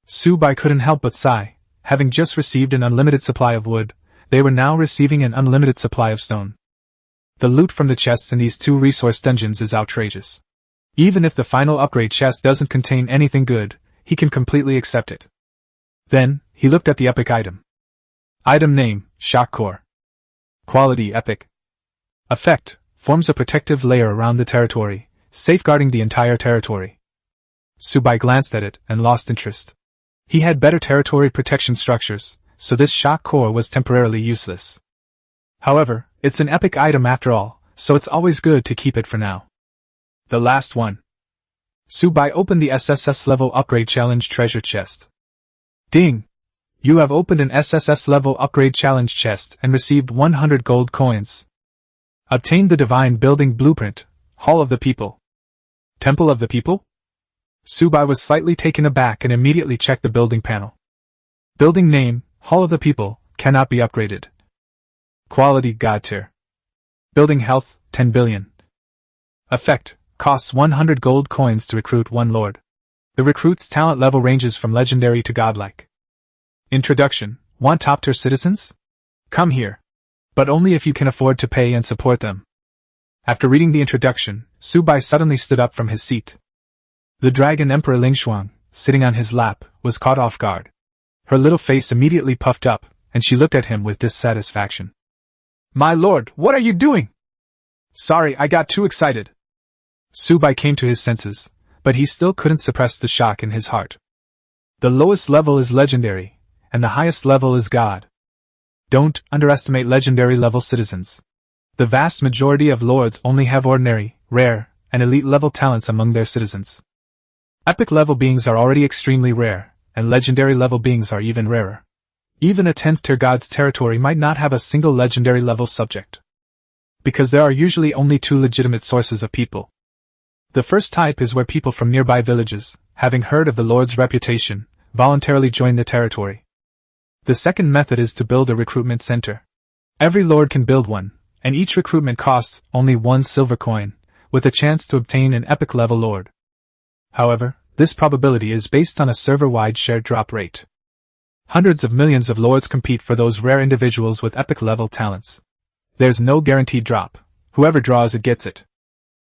Subai couldn't help but sigh. Having just received an unlimited supply of wood, they were now receiving an unlimited supply of stone. The loot from the chests in these 2 resource dungeons is outrageous. Even if the final upgrade chest doesn't contain anything good, he can completely accept it. Then, he looked at the epic item. Item name, shock core. Quality, epic. Effect, forms a protective layer around the territory, safeguarding the entire territory. Subai glanced at it and lost interest. He had better territory protection structures, so this shock core was temporarily useless. However, it's an epic item after all, so it's always good to keep it for now. The last one. Subai opened the SSS level upgrade challenge treasure chest. Ding! You have opened an SSS level upgrade challenge chest and received 100 gold coins. Obtained the divine building blueprint, Hall of the People. Temple of the People? Subai was slightly taken aback and immediately checked the building panel. Building name, Hall of the People, cannot be upgraded. Quality, God tier. Building health, 10 billion. Effect, costs 100 gold coins to recruit 1 lord. The recruit's talent level ranges from legendary to godlike. Introduction, want top tier citizens? Come here. But only if you can afford to pay and support them. After reading the introduction, Subai suddenly stood up from his seat. The Dragon Emperor Lingshuang, sitting on his lap, was caught off guard. Her little face immediately puffed up, and she looked at him with dissatisfaction. My lord, what are you doing? Sorry, I got too excited. Subai came to his senses, but he still couldn't suppress the shock in his heart. The lowest level is legendary, and the highest level is God. Don't underestimate legendary level citizens. The vast majority of lords only have ordinary, rare, and elite level talents among their citizens. Epic level beings are already extremely rare, and legendary level beings are even rarer. Even a 10th tier god's territory might not have a single legendary level subject. because there are usually only two legitimate sources of people. The first type is where people from nearby villages, having heard of the Lord's reputation, voluntarily join the territory. The second method is to build a recruitment center. Every Lord can build one, and each recruitment costs only 1 silver coin, with a chance to obtain an epic level Lord. However, this probability is based on a server-wide shared drop rate. Hundreds of millions of Lords compete for those rare individuals with epic level talents. There's no guaranteed drop. Whoever draws it gets it.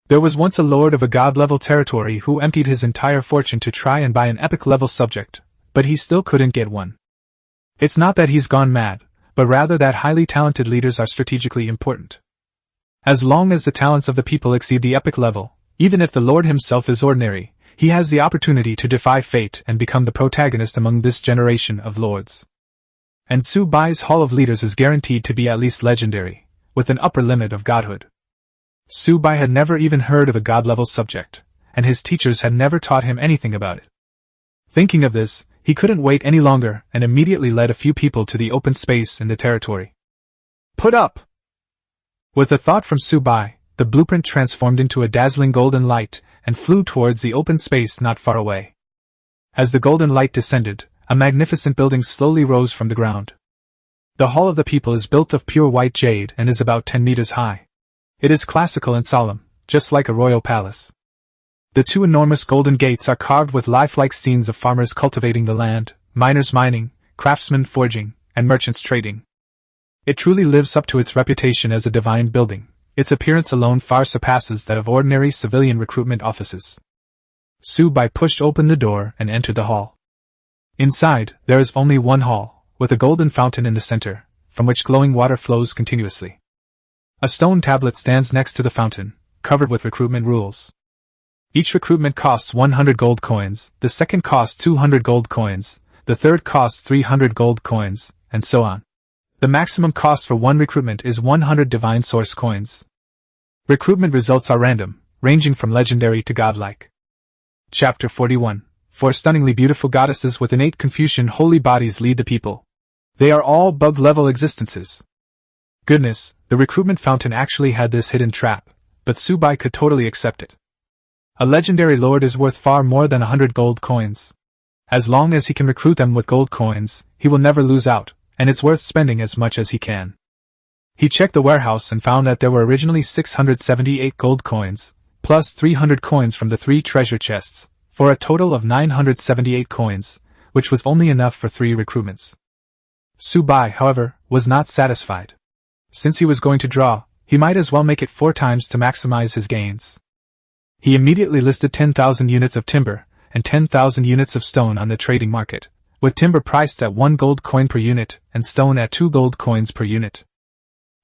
There was once a Lord of a god-level territory who emptied his entire fortune to try and buy an epic-level subject, but he still couldn't get one. It's not that he's gone mad, but rather that highly talented leaders are strategically important. As long as the talents of the people exceed the epic level, even if the Lord himself is ordinary, he has the opportunity to defy fate and become the protagonist among this generation of Lords. And Su Bai's Hall of Leaders is guaranteed to be at least legendary, with an upper limit of godhood. Su Bai had never even heard of a god-level subject, and his teachers had never taught him anything about it. Thinking of this, he couldn't wait any longer and immediately led a few people to the open space in the territory. Put up! With a thought from Su Bai, the blueprint transformed into a dazzling golden light and flew towards the open space not far away. As the golden light descended, a magnificent building slowly rose from the ground. The Hall of the People is built of pure white jade and is about 10 meters high. It is classical and solemn, just like a royal palace. The two enormous golden gates are carved with lifelike scenes of farmers cultivating the land, miners mining, craftsmen forging, and merchants trading. It truly lives up to its reputation as a divine building. Its appearance alone far surpasses that of ordinary civilian recruitment offices. Su Bai pushed open the door and entered the hall. Inside, there is only one hall, with a golden fountain in the center, from which glowing water flows continuously. A stone tablet stands next to the fountain, covered with recruitment rules. Each recruitment costs 100 gold coins, the second costs 200 gold coins, the third costs 300 gold coins, and so on. The maximum cost for one recruitment is 100 divine source coins. Recruitment results are random, ranging from legendary to godlike. Chapter 41. 4 stunningly beautiful goddesses with innate Confucian holy bodies lead the people. They are all bug-level existences. Goodness, the recruitment fountain actually had this hidden trap, but Su Bai could totally accept it. A legendary lord is worth far more than 100 gold coins. As long as he can recruit them with gold coins, he will never lose out, and it's worth spending as much as he can. He checked the warehouse and found that there were originally 678 gold coins, plus 300 coins from the 3 treasure chests, for a total of 978 coins, which was only enough for 3 recruitments. Su Bai, however, was not satisfied. Since he was going to draw, he might as well make it 4 times to maximize his gains. He immediately listed 10,000 units of timber and 10,000 units of stone on the trading market, with timber priced at 1 gold coin per unit and stone at 2 gold coins per unit.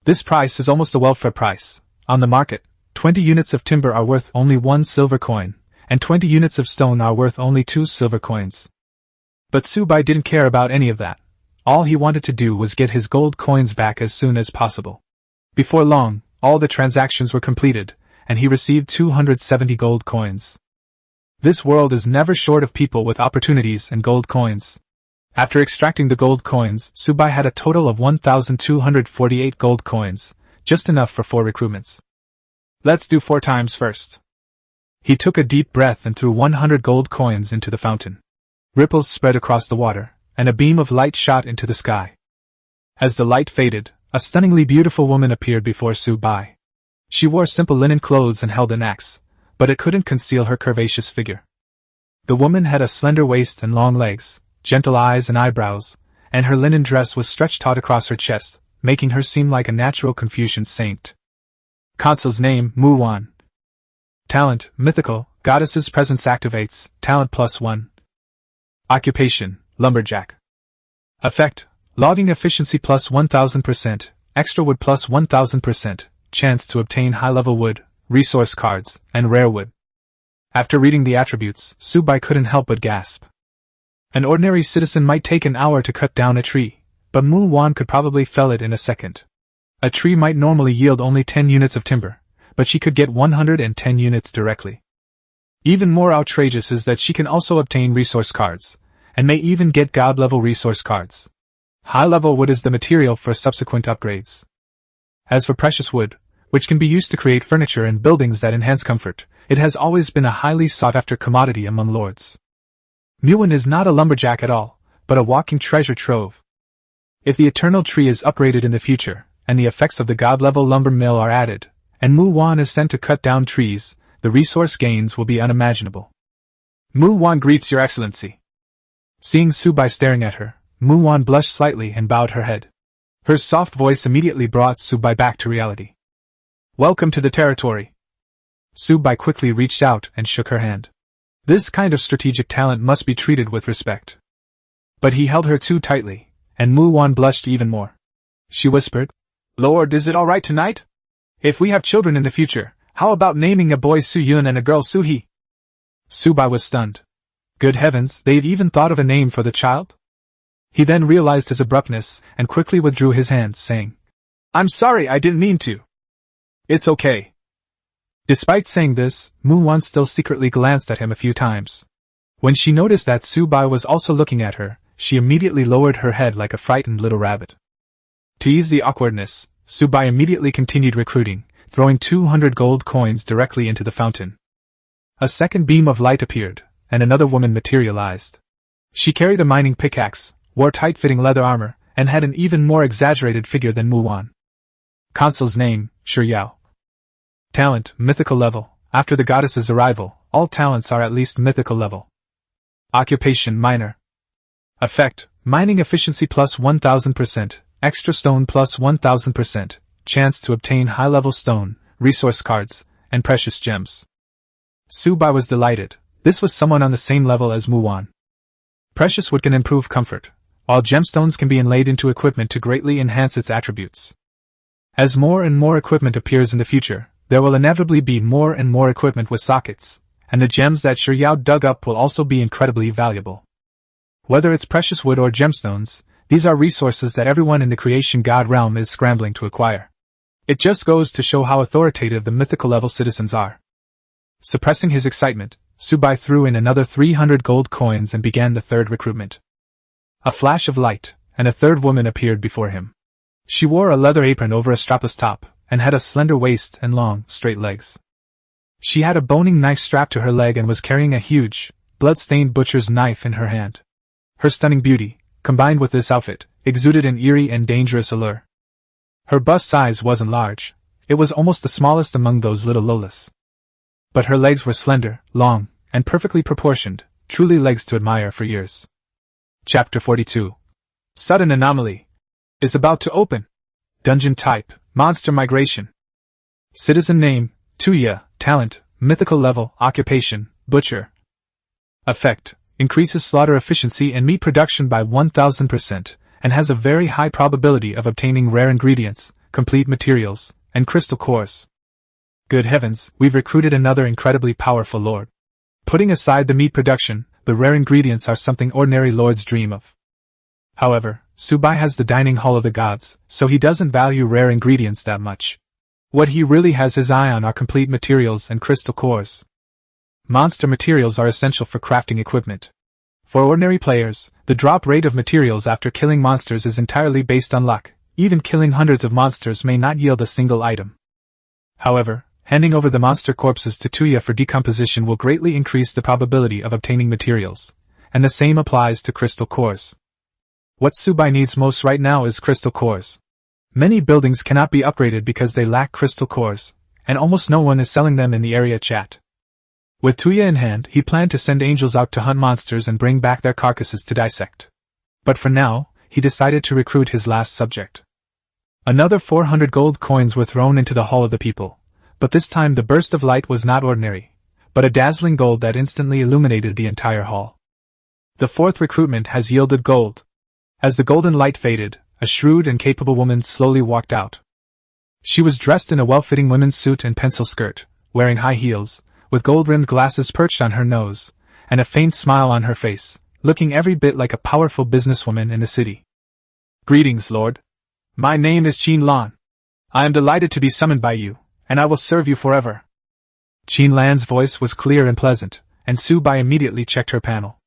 This price is almost a welfare price. On the market, 20 units of timber are worth only 1 silver coin, and 20 units of stone are worth only 2 silver coins. But Su Bai didn't care about any of that. All he wanted to do was get his gold coins back as soon as possible. Before long, all the transactions were completed, and he received 270 gold coins. This world is never short of people with opportunities and gold coins. After extracting the gold coins, Su Bai had a total of 1,248 gold coins, just enough for 4 recruitments. Let's do 4 times first. He took a deep breath and threw 100 gold coins into the fountain. Ripples spread across the water, and a beam of light shot into the sky. As the light faded, a stunningly beautiful woman appeared before Su Bai. She wore simple linen clothes and held an axe, but it couldn't conceal her curvaceous figure. The woman had a slender waist and long legs, gentle eyes and eyebrows, and her linen dress was stretched taut across her chest, making her seem like a natural Confucian saint. Consul's name, Manhwa. Talent, mythical, goddess's presence activates, talent +1. Occupation, lumberjack. Effect, logging efficiency +1000%, extra wood +1000%, chance to obtain high-level wood, resource cards, and rare wood. After reading the attributes, Su Bai couldn't help but gasp. An ordinary citizen might take an hour to cut down a tree, but Manhwa could probably fell it in a second. A tree might normally yield only 10 units of timber, but she could get 110 units directly. Even more outrageous is that she can also obtain resource cards, and may even get god-level resource cards. High-level wood is the material for subsequent upgrades. As for precious wood, which can be used to create furniture and buildings that enhance comfort. It has always been a highly sought-after commodity among lords. Muon is not a lumberjack at all, but a walking treasure trove. If the eternal tree is upgraded in the future, and the effects of the god-level lumber mill are added, and Mu Wan is sent to cut down trees, the resource gains will be unimaginable. Mu Wan greets your excellency. Seeing Subai staring at her, Mu Wan blushed slightly and bowed her head. Her soft voice immediately brought Subai back to reality. Welcome to the territory. Subai quickly reached out and shook her hand. This kind of strategic talent must be treated with respect. But he held her too tightly, and Mu Wan blushed even more. She whispered, Lord, is it all right tonight? If we have children in the future, how about naming a boy Su Yun and a girl Su Hee? Subai was stunned. Good heavens, they've even thought of a name for the child? He then realized his abruptness and quickly withdrew his hand, saying, I'm sorry, I didn't mean to. It's okay. Despite saying this, Mu Wan still secretly glanced at him a few times. When she noticed that Subai was also looking at her, she immediately lowered her head like a frightened little rabbit. To ease the awkwardness, Subai immediately continued recruiting, throwing 200 gold coins directly into the fountain. A second beam of light appeared, and another woman materialized. She carried a mining pickaxe, wore tight-fitting leather armor, and had an even more exaggerated figure than Mu Wan. Consul's name, Shi Yao. Talent, mythical level. After the goddess's arrival, all talents are at least mythical level. Occupation, miner. Effect, mining efficiency plus 1000%, extra stone plus 1000%, chance to obtain high-level stone, resource cards, and precious gems. Subai was delighted. This was someone on the same level as Mu Wan. Precious wood can improve comfort, while gemstones can be inlaid into equipment to greatly enhance its attributes. As more and more equipment appears in the future, there will inevitably be more and more equipment with sockets, and the gems that Shi Yao dug up will also be incredibly valuable. Whether it's precious wood or gemstones, these are resources that everyone in the creation god realm is scrambling to acquire. It just goes to show how authoritative the mythical level citizens are. Suppressing his excitement, Subai threw in another 300 gold coins and began the third recruitment. A flash of light, and a third woman appeared before him. She wore a leather apron over a strapless top, and had a slender waist and long, straight legs. She had a boning knife strapped to her leg and was carrying a huge, blood-stained butcher's knife in her hand. Her stunning beauty, combined with this outfit, exuded an eerie and dangerous allure. Her bust size wasn't large. It was almost the smallest among those little Lolas. But her legs were slender, long, and perfectly proportioned, truly legs to admire for years. Chapter 42. Sudden Anomaly. Is about to open. Dungeon type, monster migration. Citizen name, Tuya, talent, mythical level, occupation, butcher. Effect, increases slaughter efficiency and meat production by 1000%, and has a very high probability of obtaining rare ingredients, complete materials, and crystal cores. Good heavens, we've recruited another incredibly powerful lord. Putting aside the meat production, the rare ingredients are something ordinary lords dream of. However, Subai has the dining hall of the gods, so he doesn't value rare ingredients that much. What he really has his eye on are complete materials and crystal cores. Monster materials are essential for crafting equipment. For ordinary players, the drop rate of materials after killing monsters is entirely based on luck. Even killing hundreds of monsters may not yield a single item. However, handing over the monster corpses to Tuya for decomposition will greatly increase the probability of obtaining materials, and the same applies to crystal cores. What Subai needs most right now is crystal cores. Many buildings cannot be upgraded because they lack crystal cores, and almost no one is selling them in the area chat. With Tuya in hand, he planned to send angels out to hunt monsters and bring back their carcasses to dissect. But for now, he decided to recruit his last subject. Another 400 gold coins were thrown into the hall of the people, but this time the burst of light was not ordinary, but a dazzling gold that instantly illuminated the entire hall. The fourth recruitment has yielded gold. As the golden light faded, a shrewd and capable woman slowly walked out. She was dressed in a well-fitting women's suit and pencil skirt, wearing high heels, with gold-rimmed glasses perched on her nose, and a faint smile on her face, looking every bit like a powerful businesswoman in the city. Greetings, Lord. My name is Qin Lan. I am delighted to be summoned by you, and I will serve you forever. Qin Lan's voice was clear and pleasant, and Subai immediately checked her panel.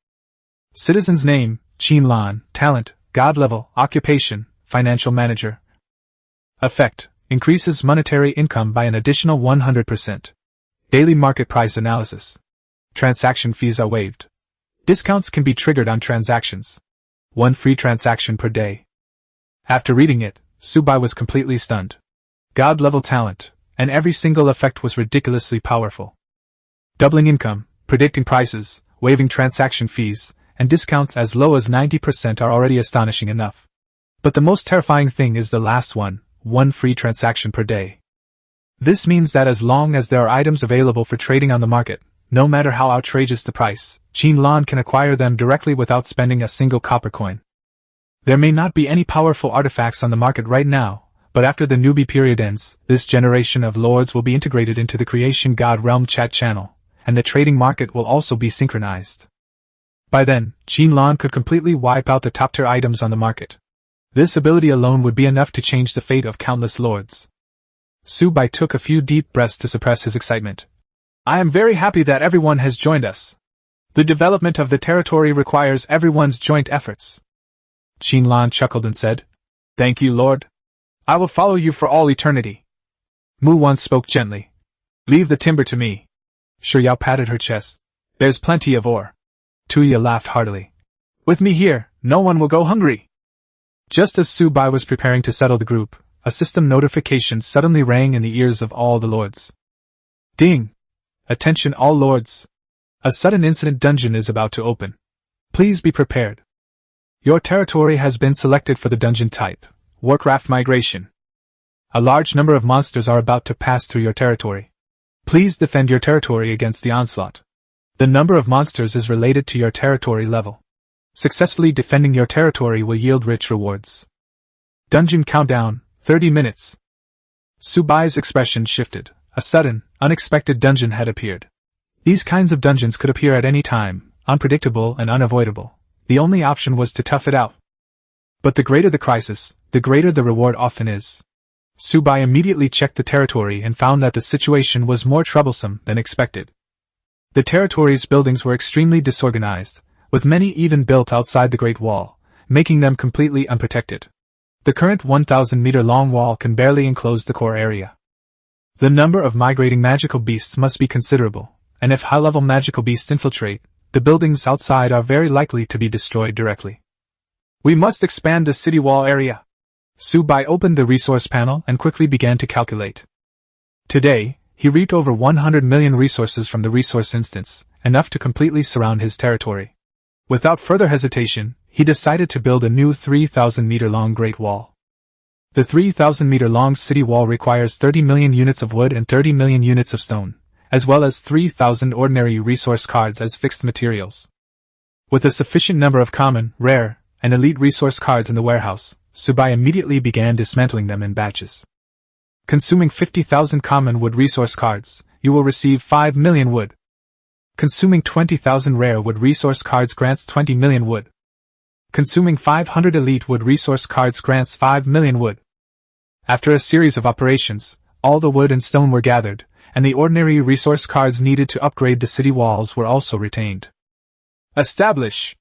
Citizen's name, Qin Lan, talent, god level, occupation, financial manager. Effect, increases monetary income by an additional 100%. Daily market price analysis. Transaction fees are waived. Discounts can be triggered on transactions. 1 free transaction per day. After reading it, Subai was completely stunned. God-level talent, and every single effect was ridiculously powerful. Doubling income, predicting prices, waiving transaction fees, and discounts as low as 90% are already astonishing enough. But the most terrifying thing is the last one, 1 free transaction per day. This means that as long as there are items available for trading on the market, no matter how outrageous the price, Qin Lan can acquire them directly without spending a single copper coin. There may not be any powerful artifacts on the market right now, but after the newbie period ends, this generation of lords will be integrated into the Creation God Realm chat channel, and the trading market will also be synchronized. By then, Qin Lan could completely wipe out the top-tier items on the market. This ability alone would be enough to change the fate of countless lords. Subai took a few deep breaths to suppress his excitement. I am very happy that everyone has joined us. The development of the territory requires everyone's joint efforts. Qin Lan chuckled and said, Thank you, Lord. I will follow you for all eternity. Mu Wan spoke gently. Leave the timber to me. Shi Yao patted her chest. There's plenty of ore. Tuya laughed heartily. With me here, no one will go hungry. Just as Subai was preparing to settle the group, a system notification suddenly rang in the ears of all the lords. Ding! Attention all lords! A sudden incident dungeon is about to open. Please be prepared. Your territory has been selected for the dungeon type, Warcraft Migration. A large number of monsters are about to pass through your territory. Please defend your territory against the onslaught. The number of monsters is related to your territory level. Successfully defending your territory will yield rich rewards. Dungeon countdown, 30 minutes. Subai's expression shifted. A sudden, unexpected dungeon had appeared. These kinds of dungeons could appear at any time, unpredictable and unavoidable. The only option was to tough it out. But the greater the crisis, the greater the reward often is. Subai immediately checked the territory and found that the situation was more troublesome than expected. The territory's buildings were extremely disorganized, with many even built outside the Great Wall, making them completely unprotected. The current 1,000-meter-long wall can barely enclose the core area. The number of migrating magical beasts must be considerable, and if high-level magical beasts infiltrate, the buildings outside are very likely to be destroyed directly. We must expand the city wall area. Subai opened the resource panel and quickly began to calculate. Today, he reaped over 100 million resources from the resource instance, enough to completely surround his territory. Without further hesitation, he decided to build a new 3,000-meter-long Great Wall. The 3,000-meter-long city wall requires 30 million units of wood and 30 million units of stone, as well as 3,000 ordinary resource cards as fixed materials. With a sufficient number of common, rare, and elite resource cards in the warehouse, Subai immediately began dismantling them in batches. Consuming 50,000 common wood resource cards, you will receive 5 million wood. Consuming 20,000 rare wood resource cards grants 20 million wood. Consuming 500 elite wood resource cards grants 5 million wood. After a series of operations, all the wood and stone were gathered, and the ordinary resource cards needed to upgrade the city walls were also retained. Establish!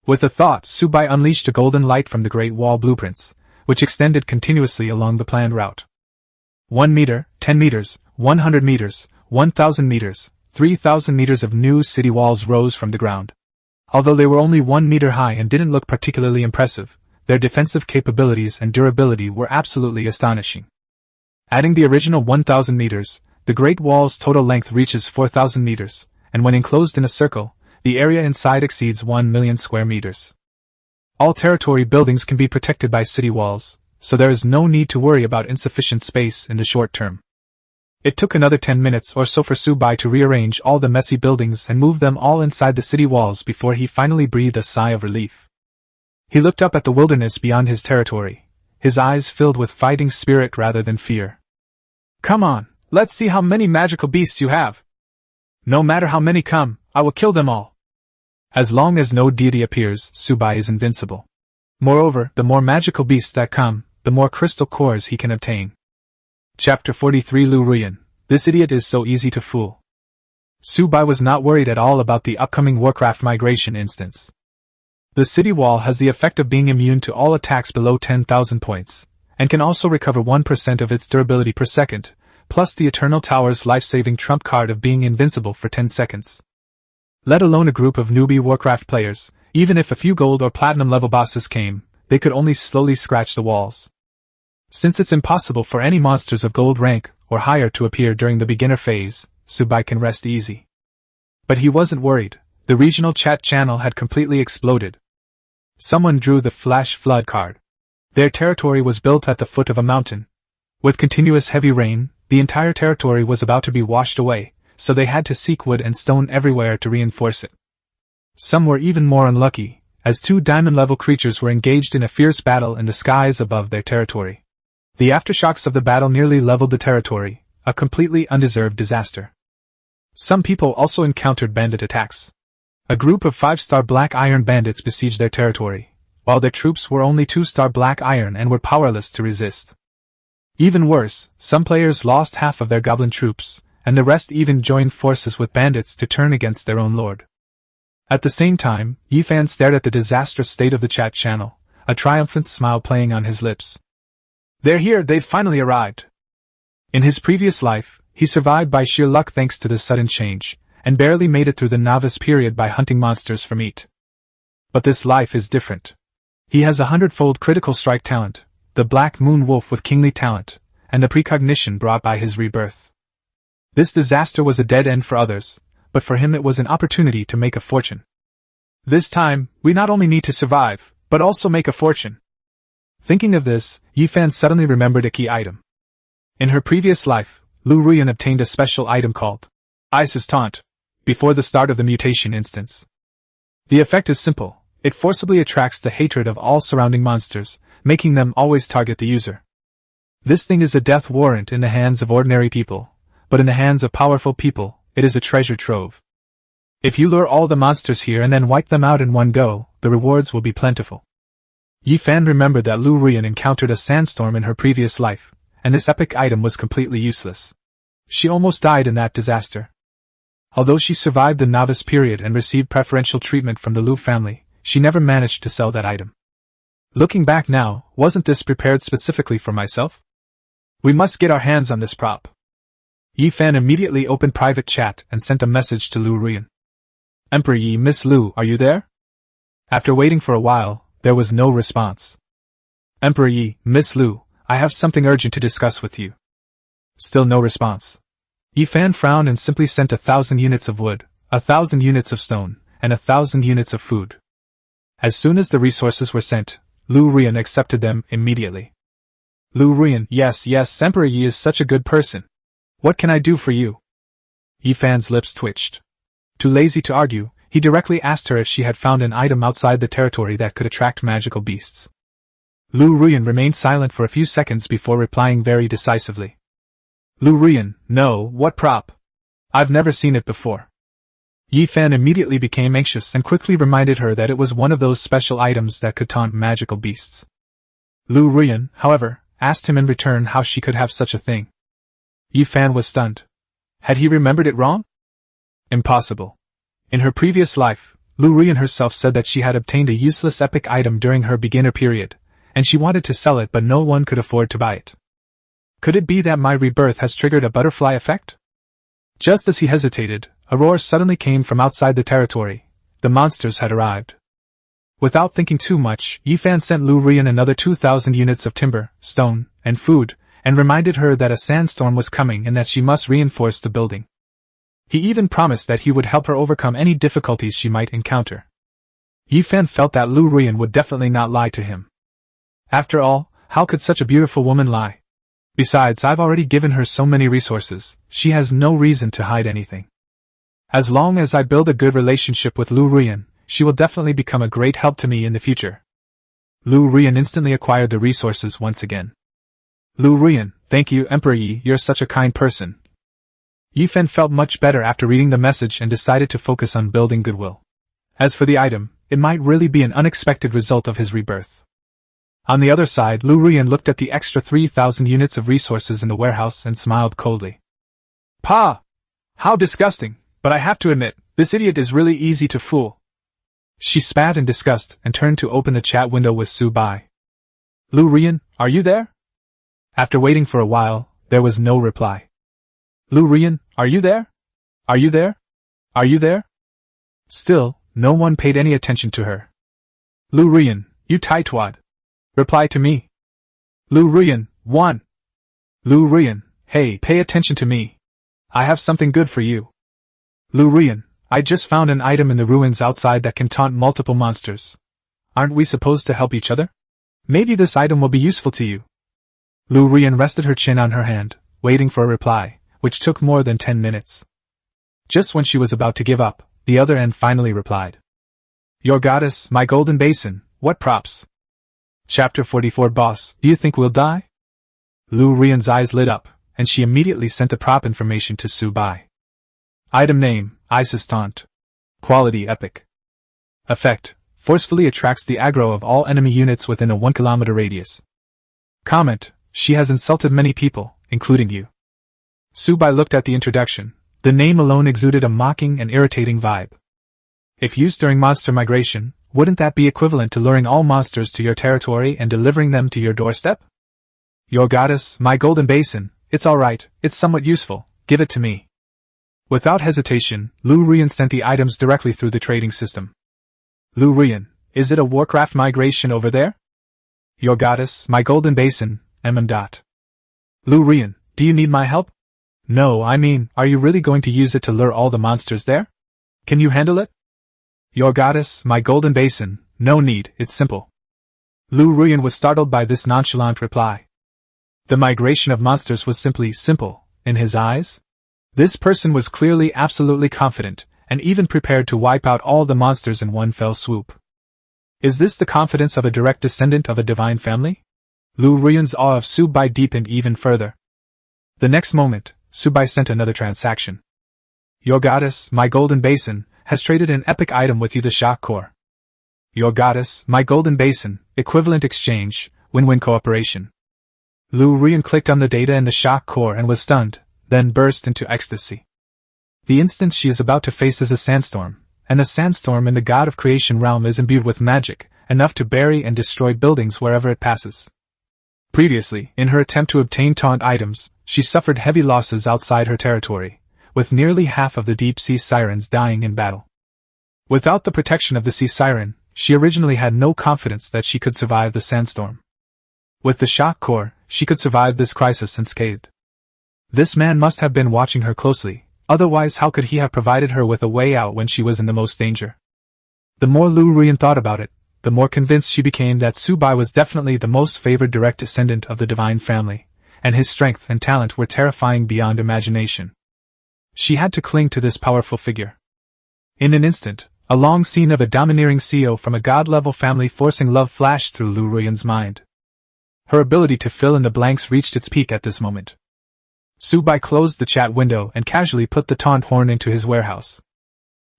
With a thought, Subai unleashed a golden light from the Great Wall blueprints, which extended continuously along the planned route. 1 meter, 10 meters, 100 meters, 1,000 meters, 3,000 meters of new city walls rose from the ground. Although they were only 1 meter high and didn't look particularly impressive, their defensive capabilities and durability were absolutely astonishing. Adding the original 1,000 meters, the Great Wall's total length reaches 4,000 meters, and when enclosed in a circle, the area inside exceeds 1 million square meters. All territory buildings can be protected by city walls, so there is no need to worry about insufficient space in the short term. It took another 10 minutes or so for Subai to rearrange all the messy buildings and move them all inside the city walls before he finally breathed a sigh of relief. He looked up at the wilderness beyond his territory, his eyes filled with fighting spirit rather than fear. Come on, let's see how many magical beasts you have. No matter how many come, I will kill them all. As long as no deity appears, Subai is invincible. Moreover, the more magical beasts that come, the more crystal cores he can obtain. Chapter 43 Lu Ruyan. This idiot is so easy to fool. Subai was not worried at all about the upcoming Warcraft migration instance. The city wall has the effect of being immune to all attacks below 10,000 points, and can also recover 1% of its durability per second, plus the Eternal Tower's life-saving trump card of being invincible for 10 seconds. Let alone a group of newbie Warcraft players, even if a few gold or platinum level bosses came, they could only slowly scratch the walls. Since it's impossible for any monsters of gold rank or higher to appear during the beginner phase, Subai can rest easy. But he wasn't worried. The regional chat channel had completely exploded. Someone drew the Flash Flood card. Their territory was built at the foot of a mountain. With continuous heavy rain, the entire territory was about to be washed away, so they had to seek wood and stone everywhere to reinforce it. Some were even more unlucky, as 2 diamond-level creatures were engaged in a fierce battle in the skies above their territory. The aftershocks of the battle nearly leveled the territory, a completely undeserved disaster. Some people also encountered bandit attacks. A group of 5-star Black Iron bandits besieged their territory, while their troops were only 2-star Black Iron and were powerless to resist. Even worse, some players lost half of their goblin troops, and the rest even joined forces with bandits to turn against their own lord. At the same time, Yifan stared at the disastrous state of the chat channel, a triumphant smile playing on his lips. They're here, they've finally arrived. In his previous life, he survived by sheer luck thanks to this sudden change, and barely made it through the novice period by hunting monsters for meat. But this life is different. He has 100-fold critical strike talent, the Black Moon Wolf with kingly talent, and the precognition brought by his rebirth. This disaster was a dead end for others, but for him it was an opportunity to make a fortune. This time, we not only need to survive, but also make a fortune. Thinking of this, Yifan suddenly remembered a key item. In her previous life, Lu Ruyan obtained a special item called Isis Taunt, before the start of the mutation instance. The effect is simple. It forcibly attracts the hatred of all surrounding monsters, making them always target the user. This thing is a death warrant in the hands of ordinary people, but in the hands of powerful people, it is a treasure trove. If you lure all the monsters here and then wipe them out in one go, the rewards will be plentiful. Yifan remembered that Lu Ruyan encountered a sandstorm in her previous life, and this epic item was completely useless. She almost died in that disaster. Although she survived the novice period and received preferential treatment from the Lu family, she never managed to sell that item. Looking back now, wasn't this prepared specifically for myself? We must get our hands on this prop. Yifan immediately opened private chat and sent a message to Lu Ruyan. Emperor Yi, Miss Lu, are you there? After waiting for a while, there was no response. Emperor Yi, Miss Lu, I have something urgent to discuss with you. Still no response. Yifan frowned and simply sent 1,000 units of wood, 1,000 units of stone, and 1,000 units of food. As soon as the resources were sent, Lu Ruyan accepted them immediately. Lu Ruyan, yes, Emperor Yi is such a good person. What can I do for you? Yifan's lips twitched. Too lazy to argue, he directly asked her if she had found an item outside the territory that could attract magical beasts. Lu Ruyan remained silent for a few seconds before replying very decisively. Lu Ruyan, no, what prop? I've never seen it before. Yifan immediately became anxious and quickly reminded her that it was one of those special items that could taunt magical beasts. Lu Ruyan, however, asked him in return how she could have such a thing. Yifan was stunned. Had he remembered it wrong? Impossible. In her previous life, Lu Ruyan herself said that she had obtained a useless epic item during her beginner period, and she wanted to sell it but no one could afford to buy it. Could it be that my rebirth has triggered a butterfly effect? Just as he hesitated, a roar suddenly came from outside the territory. The monsters had arrived. Without thinking too much, Yifan sent Lu Ruyan another 2,000 units of timber, stone, and food, and reminded her that a sandstorm was coming and that she must reinforce the building. He even promised that he would help her overcome any difficulties she might encounter. Yifan felt that Lu Ruyan would definitely not lie to him. After all, how could such a beautiful woman lie? Besides, I've already given her so many resources, she has no reason to hide anything. As long as I build a good relationship with Lu Ruyan, she will definitely become a great help to me in the future. Lu Ruyan instantly acquired the resources once again. Lu Ruyan, thank you, Emperor Yi, you're such a kind person. Yifan felt much better after reading the message and decided to focus on building goodwill. As for the item, it might really be an unexpected result of his rebirth. On the other side, Lu Ruyan looked at the extra 3,000 units of resources in the warehouse and smiled coldly. Pa! How disgusting, but I have to admit, this idiot is really easy to fool. She spat in disgust and turned to open the chat window with Su Bai. Lu Ruyan, are you there? After waiting for a while, there was no reply. Lu Rian, are you there? Are you there? Are you there? Still, no one paid any attention to her. Lu Rian, you tightwad. Reply to me. Lu Rian, 1. Lu Rian, hey, pay attention to me. I have something good for you. Lu Rian, I just found an item in the ruins outside that can taunt multiple monsters. Aren't we supposed to help each other? Maybe this item will be useful to you. Lu Rian rested her chin on her hand, waiting for a reply, which took more than 10 minutes. Just when she was about to give up, the other end finally replied. Your goddess, my golden basin, what props? Chapter 44 Boss, do you think we'll die? Lu Rian's eyes lit up, and she immediately sent the prop information to Su Bai. Item name, Isis Taunt. Quality Epic. Effect, forcefully attracts the aggro of all enemy units within a 1 kilometer radius. Comment, she has insulted many people, including you. Su Bai looked at the introduction. The name alone exuded a mocking and irritating vibe. If used during monster migration, wouldn't that be equivalent to luring all monsters to your territory and delivering them to your doorstep? Your goddess, my golden basin, it's alright, it's somewhat useful, give it to me. Without hesitation, Lu Rian sent the items directly through the trading system. Lu Rian, is it a Warcraft migration over there? Your goddess, my golden basin, mm. Lu Rian, do you need my help? No, I mean, are you really going to use it to lure all the monsters there? Can you handle it? Your goddess, my golden basin, no need, it's simple. Lu Rian was startled by this nonchalant reply. The migration of monsters was simply simple, in his eyes. This person was clearly absolutely confident, and even prepared to wipe out all the monsters in one fell swoop. Is this the confidence of a direct descendant of a divine family? Lu Rian's awe of Su Bai deepened even further. The next moment, Su Bai sent another transaction. Your goddess, my golden basin, has traded an epic item with you, the shock core. Your goddess, my golden basin, equivalent exchange, win-win cooperation. Lu Rian clicked on the data in the shock core and was stunned, then burst into ecstasy. The instance she is about to face is a sandstorm, and the sandstorm in the god of creation realm is imbued with magic, enough to bury and destroy buildings wherever it passes. Previously, in her attempt to obtain taunt items, she suffered heavy losses outside her territory, with nearly half of the deep-sea sirens dying in battle. Without the protection of the sea siren, she originally had no confidence that she could survive the sandstorm. With the shock core, she could survive this crisis unscathed. This man must have been watching her closely, otherwise how could he have provided her with a way out when she was in the most danger? The more Lu Rian thought about it, the more convinced she became that Su Bai was definitely the most favored direct descendant of the divine family, and his strength and talent were terrifying beyond imagination. She had to cling to this powerful figure. In an instant, a long scene of a domineering CEO from a god-level family forcing love flashed through Lu Rian's mind. Her ability to fill in the blanks reached its peak at this moment. Su Bai closed the chat window and casually put the taunt horn into his warehouse.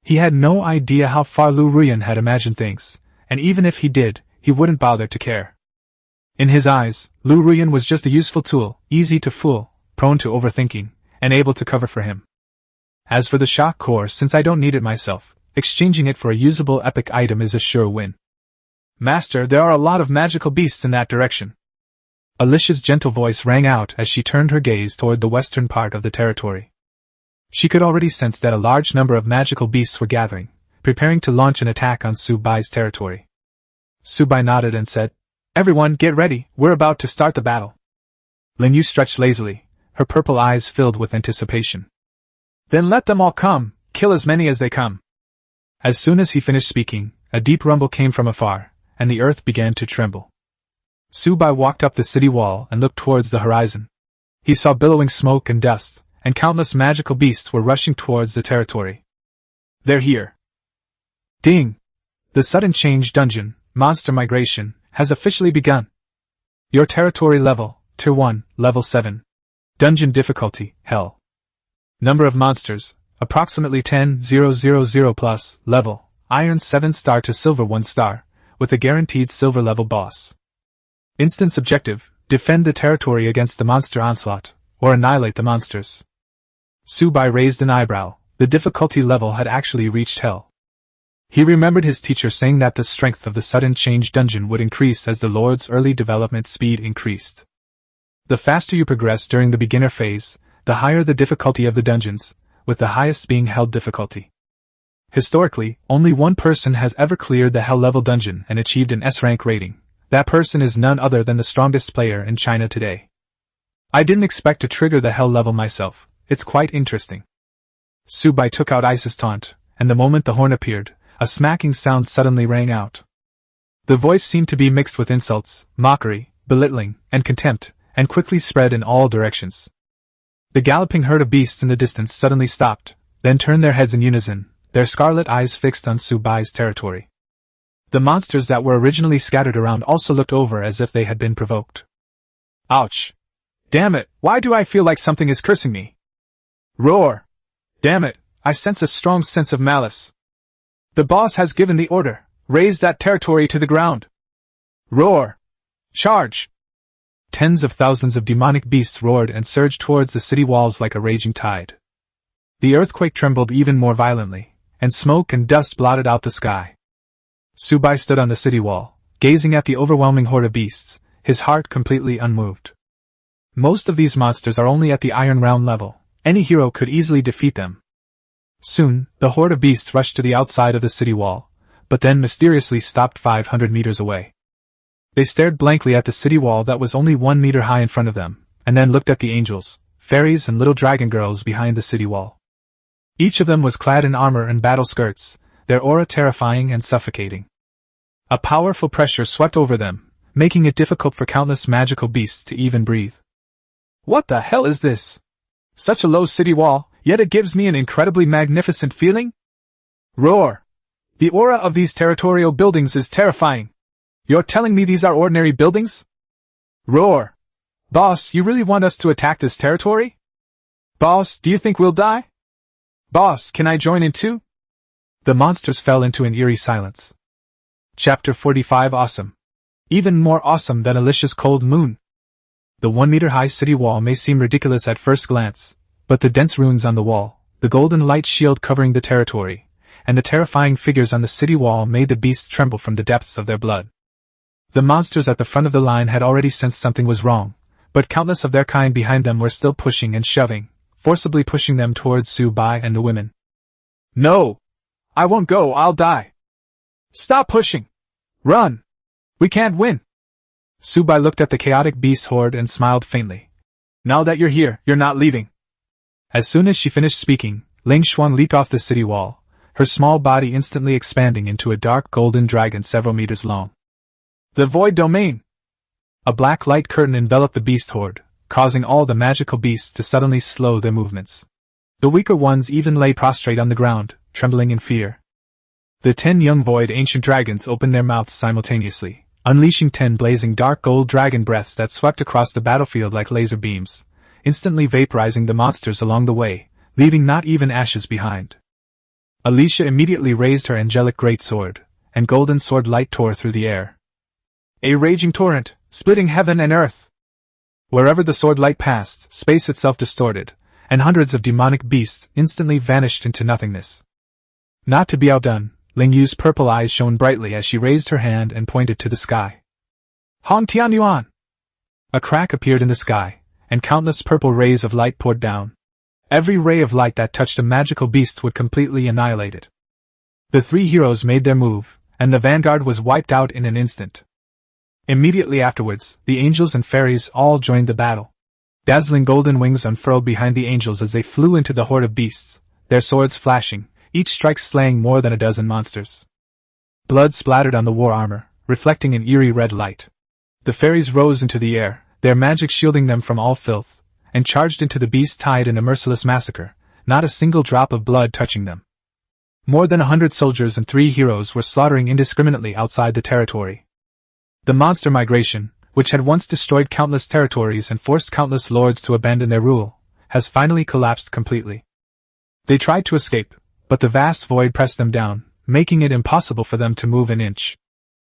He had no idea how far Lu Rian had imagined things, and even if he did, he wouldn't bother to care. In his eyes, Lu Rian was just a useful tool, easy to fool, prone to overthinking, and able to cover for him. As for the shock core, since I don't need it myself, exchanging it for a usable epic item is a sure win. Master, there are a lot of magical beasts in that direction. Alicia's gentle voice rang out as she turned her gaze toward the western part of the territory. She could already sense that a large number of magical beasts were gathering, preparing to launch an attack on Su Bai's territory. Su Bai nodded and said, Everyone, get ready, we're about to start the battle. Lin Yu stretched lazily, her purple eyes filled with anticipation. Then let them all come, kill as many as they come. As soon as he finished speaking, a deep rumble came from afar, and the earth began to tremble. Su Bai walked up the city wall and looked towards the horizon. He saw billowing smoke and dust, and countless magical beasts were rushing towards the territory. They're here. Ding! The sudden change dungeon, monster migration, has officially begun. Your territory level, Tier 1, Level 7. Dungeon difficulty, Hell. Number of monsters, approximately 10,000 plus, level, Iron 7 star to Silver 1 star, with a guaranteed Silver level boss. Instance objective, defend the territory against the monster onslaught, or annihilate the monsters. Su Bai raised an eyebrow, the difficulty level had actually reached Hell. He remembered his teacher saying that the strength of the sudden change dungeon would increase as the Lord's early development speed increased. The faster you progress during the beginner phase, the higher the difficulty of the dungeons, with the highest being Hell difficulty. Historically, only one person has ever cleared the Hell level dungeon and achieved an S-rank rating. That person is none other than the strongest player in China today. I didn't expect to trigger the Hell level myself. It's quite interesting. Su Bai took out Ice's taunt, and the moment the horn appeared, a smacking sound suddenly rang out. The voice seemed to be mixed with insults, mockery, belittling, and contempt, and quickly spread in all directions. The galloping herd of beasts in the distance suddenly stopped, then turned their heads in unison, their scarlet eyes fixed on Su Bai's territory. The monsters that were originally scattered around also looked over as if they had been provoked. Ouch! Damn it, why do I feel like something is cursing me? Roar! Damn it, I sense a strong sense of malice. The boss has given the order, raise that territory to the ground. Roar! Charge! Tens of thousands of demonic beasts roared and surged towards the city walls like a raging tide. The earthquake trembled even more violently, and smoke and dust blotted out the sky. Su Bai stood on the city wall, gazing at the overwhelming horde of beasts, his heart completely unmoved. Most of these monsters are only at the Iron Realm level. Any hero could easily defeat them. Soon, the horde of beasts rushed to the outside of the city wall, but then mysteriously stopped 500 meters away. They stared blankly at the city wall that was only 1 meter high in front of them, and then looked at the angels, fairies and little dragon girls behind the city wall. Each of them was clad in armor and battle skirts, their aura terrifying and suffocating. A powerful pressure swept over them, making it difficult for countless magical beasts to even breathe. What the hell is this? Such a low city wall, yet it gives me an incredibly magnificent feeling? Roar! The aura of these territorial buildings is terrifying. You're telling me these are ordinary buildings? Roar! Boss, you really want us to attack this territory? Boss, do you think we'll die? Boss, can I join in too? The monsters fell into an eerie silence. Chapter 45 Awesome. Even more awesome than Alicia's cold moon. The 1-meter-high city wall may seem ridiculous at first glance, but the dense runes on the wall, the golden light shield covering the territory, and the terrifying figures on the city wall made the beasts tremble from the depths of their blood. The monsters at the front of the line had already sensed something was wrong, but countless of their kind behind them were still pushing and shoving, forcibly pushing them towards Su Bai and the women. No! I won't go, I'll die! Stop pushing! Run! We can't win! Su Bai looked at the chaotic beast horde and smiled faintly. Now that you're here, you're not leaving. As soon as she finished speaking, Ling Xuan leaped off the city wall, her small body instantly expanding into a dark golden dragon several meters long. The Void Domain! A black light curtain enveloped the beast horde, causing all the magical beasts to suddenly slow their movements. The weaker ones even lay prostrate on the ground, trembling in fear. The 10 young void ancient dragons opened their mouths simultaneously, unleashing 10 blazing dark gold dragon breaths that swept across the battlefield like laser beams, instantly vaporizing the monsters along the way, leaving not even ashes behind. Alicia immediately raised her angelic greatsword, and golden sword light tore through the air. A raging torrent, splitting heaven and earth. Wherever the sword light passed, space itself distorted, and hundreds of demonic beasts instantly vanished into nothingness. Not to be outdone, Ling Yu's purple eyes shone brightly as she raised her hand and pointed to the sky. Hong Tianyuan! A crack appeared in the sky, and countless purple rays of light poured down. Every ray of light that touched a magical beast would completely annihilate it. The 3 heroes made their move, and the vanguard was wiped out in an instant. Immediately afterwards, the angels and fairies all joined the battle. Dazzling golden wings unfurled behind the angels as they flew into the horde of beasts, their swords flashing, each strike slaying more than a dozen monsters. Blood splattered on the war armor, reflecting an eerie red light. The fairies rose into the air, their magic shielding them from all filth, and charged into the beast tide in a merciless massacre, not a single drop of blood touching them. More than 100 soldiers and 3 heroes were slaughtering indiscriminately outside the territory. The monster migration, which had once destroyed countless territories and forced countless lords to abandon their rule, has finally collapsed completely. They tried to escape, but the vast void pressed them down, making it impossible for them to move an inch.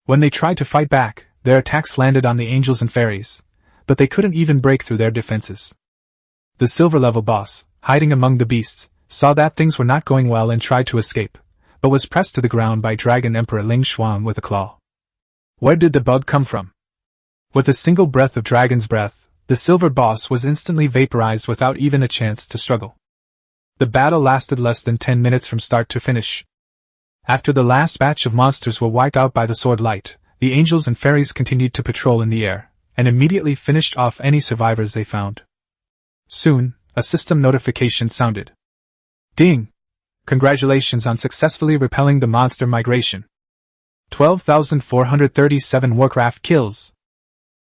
When they tried to fight back, their attacks landed on the angels and fairies, but they couldn't even break through their defenses. The silver-level boss, hiding among the beasts, saw that things were not going well and tried to escape, but was pressed to the ground by Dragon Emperor Ling Xuan with a claw. Where did the bug come from? With a single breath of dragon's breath, the The silver boss was instantly vaporized without even a chance to struggle. The battle lasted less than 10 minutes from start to finish. After the last batch of monsters were wiped out by the sword light, the angels and fairies continued to patrol in the air, and immediately finished off any survivors they found. Soon, a system notification sounded. Ding! Congratulations on successfully repelling the monster migration. 12,437 Warcraft kills.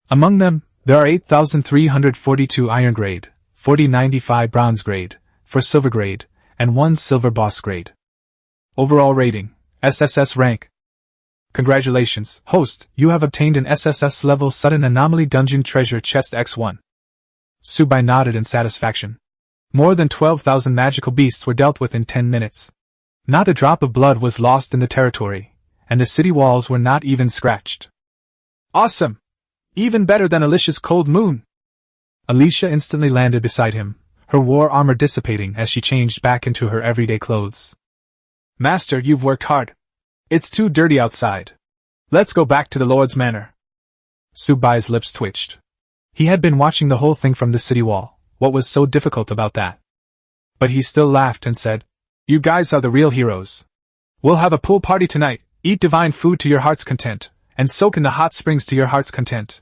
Among them, there are 8,342 Iron Grade, 4095 Bronze Grade, 4 Silver Grade, and 1 Silver Boss Grade. Overall rating, SSS rank. Congratulations, host, you have obtained an SSS level Sudden Anomaly Dungeon Treasure Chest X1. Subai nodded in satisfaction. More than 12,000 magical beasts were dealt with in 10 minutes. Not a drop of blood was lost in the territory, and the city walls were not even scratched. Awesome! Even better than Alicia's Cold Moon! Alicia instantly landed beside him, her war armor dissipating as she changed back into her everyday clothes. Master, you've worked hard. It's too dirty outside. Let's go back to the Lord's Manor. Subai's lips twitched. He had been watching the whole thing from the city wall. What was so difficult about that? But he still laughed and said, You guys are the real heroes. We'll have a pool party tonight, eat divine food to your heart's content, and soak in the hot springs to your heart's content.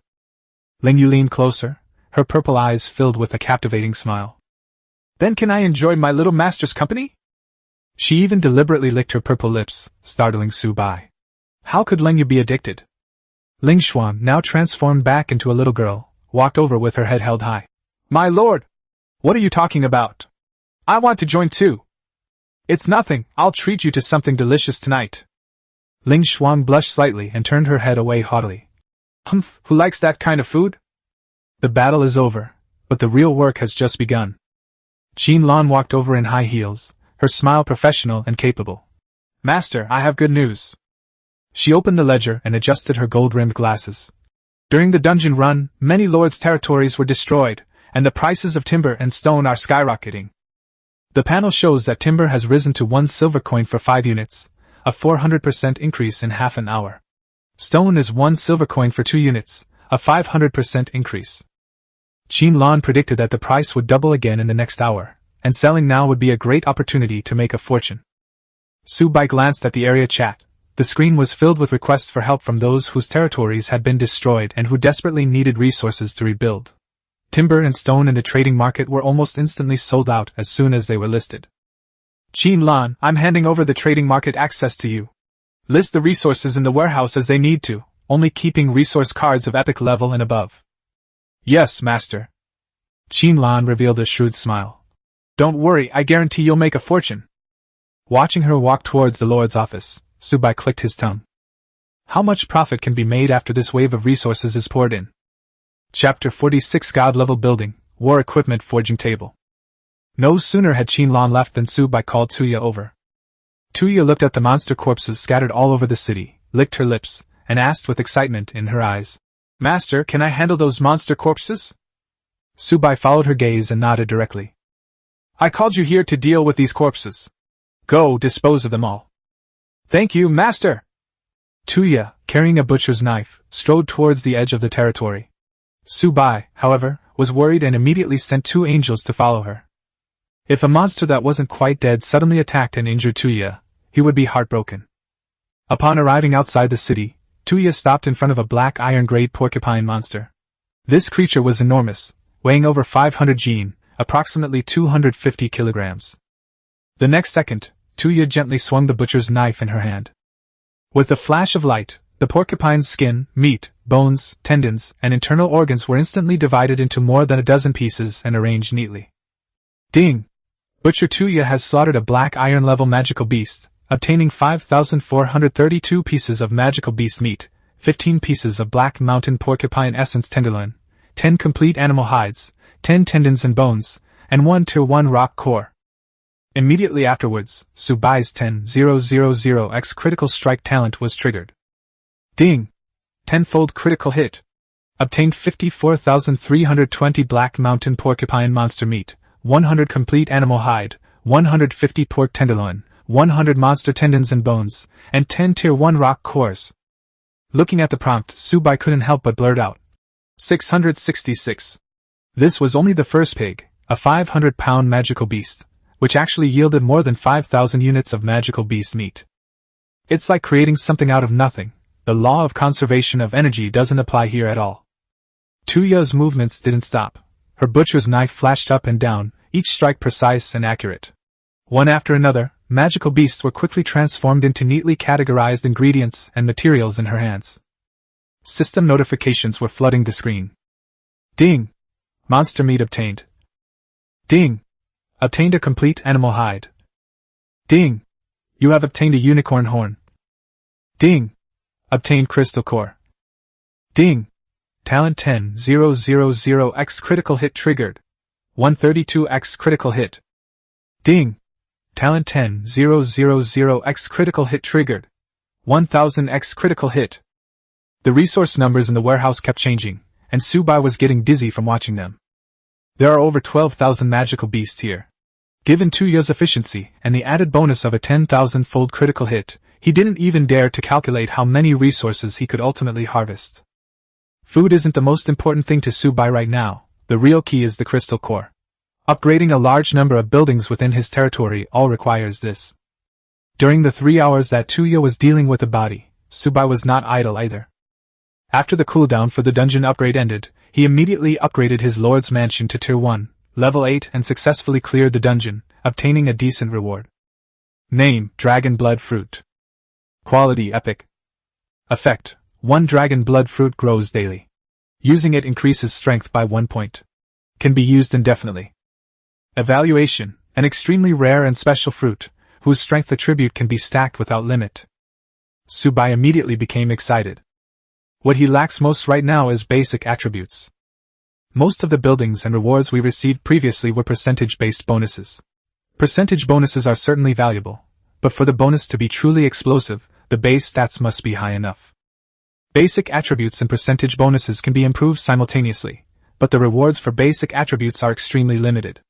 Lingyu leaned closer, her purple eyes filled with a captivating smile. Then can I enjoy my little master's company? She even deliberately licked her purple lips, startling Subai. How could Lingyu be addicted? Ling Xuan, now transformed back into a little girl, walked over with her head held high. My lord! What are you talking about? I want to join too. It's nothing, I'll treat you to something delicious tonight. Ling Xuan blushed slightly and turned her head away haughtily. Humph, who likes that kind of food? The battle is over, but the real work has just begun. Qin Lan walked over in high heels, her smile professional and capable. Master, I have good news. She opened the ledger and adjusted her gold-rimmed glasses. During the dungeon run, many lords' territories were destroyed, and the prices of timber and stone are skyrocketing. The panel shows that timber has risen to 1 silver coin for 5 units, a 400% increase in half an hour. Stone is 1 silver coin for 2 units, a 500% increase. Qin Lan predicted that the price would double again in the next hour, and selling now would be a great opportunity to make a fortune. Subai glanced at the area chat. The screen was filled with requests for help from those whose territories had been destroyed and who desperately needed resources to rebuild. Timber and stone in the trading market were almost instantly sold out as soon as they were listed. Qin Lan, I'm handing over the trading market access to you. List the resources in the warehouse as they need to, only keeping resource cards of epic level and above. Yes, master. Qin Lan revealed a shrewd smile. Don't worry, I guarantee you'll make a fortune. Watching her walk towards the Lord's office, Subai clicked his tongue. How much profit can be made after this wave of resources is poured in? Chapter 46 God-level building, War Equipment Forging Table. No sooner had Qin Lan left than Subai called Tuya over. Tuya looked at the monster corpses scattered all over the city, licked her lips, and asked with excitement in her eyes. Master, can I handle those monster corpses? Subai followed her gaze and nodded directly. I called you here to deal with these corpses. Go, dispose of them all. Thank you, master! Tuya, carrying a butcher's knife, strode towards the edge of the territory. Subai, however, was worried and immediately sent 2 angels to follow her. If a monster that wasn't quite dead suddenly attacked and injured Tuya, he would be heartbroken. Upon arriving outside the city, Tuya stopped in front of a black iron-grade porcupine monster. This creature was enormous, weighing over 500 jin, approximately 250 kilograms. The next second, Tuya gently swung the butcher's knife in her hand. With a flash of light, the porcupine's skin, meat, bones, tendons, and internal organs were instantly divided into more than a dozen pieces and arranged neatly. Ding! Butcher Tuya has slaughtered a black iron-level magical beast, obtaining 5,432 pieces of magical beast meat, 15 pieces of black mountain porcupine essence tenderloin, 10 complete animal hides, 10 tendons and bones, and 1 Tier 1 rock core. Immediately afterwards, Subai's 10,000x critical strike talent was triggered. Ding! 10-fold critical hit. Obtained 54,320 black mountain porcupine monster meat, 100 complete animal hide, 150 pork tenderloin, 100 monster tendons and bones, and 10 Tier 1 rock cores. Looking at the prompt, Subai couldn't help but blurt out. 666. This was only the first pig, a 500-pound magical beast, which actually yielded more than 5,000 units of magical beast meat. It's like creating something out of nothing. The law of conservation of energy doesn't apply here at all. Tuya's movements didn't stop. Her butcher's knife flashed up and down, each strike precise and accurate. One after another, magical beasts were quickly transformed into neatly categorized ingredients and materials in her hands. System notifications were flooding the screen. Ding! Monster meat obtained. Ding! Obtained a complete animal hide. Ding! You have obtained a unicorn horn. Ding! Obtained crystal core. Ding! Talent 10,000x critical hit triggered. 132x critical hit. Ding! Talent 10,000x critical hit triggered. 1000x critical hit. The resource numbers in the warehouse kept changing, and Subai was getting dizzy from watching them. There are over 12,000 magical beasts here. Given Tuya's efficiency and the added bonus of a 10,000-fold critical hit, he didn't even dare to calculate how many resources he could ultimately harvest. Food isn't the most important thing to Subai right now. The real key is the crystal core. Upgrading a large number of buildings within his territory all requires this. During the 3 hours that Tuya was dealing with the body, Subai was not idle either. After the cooldown for the dungeon upgrade ended, he immediately upgraded his lord's mansion to Tier 1, Level 8 and successfully cleared the dungeon, obtaining a decent reward. Name: Dragon Blood Fruit. Quality: Epic. Effect: 1 Dragon Blood Fruit grows daily. Using it increases strength by 1 point. Can be used indefinitely. Evaluation: an extremely rare and special fruit, whose strength attribute can be stacked without limit. Subai immediately became excited. What he lacks most right now is basic attributes. Most of the buildings and rewards we received previously were percentage-based bonuses. Percentage bonuses are certainly valuable, but for the bonus to be truly explosive, the base stats must be high enough. Basic attributes and percentage bonuses can be improved simultaneously, but the rewards for basic attributes are extremely limited.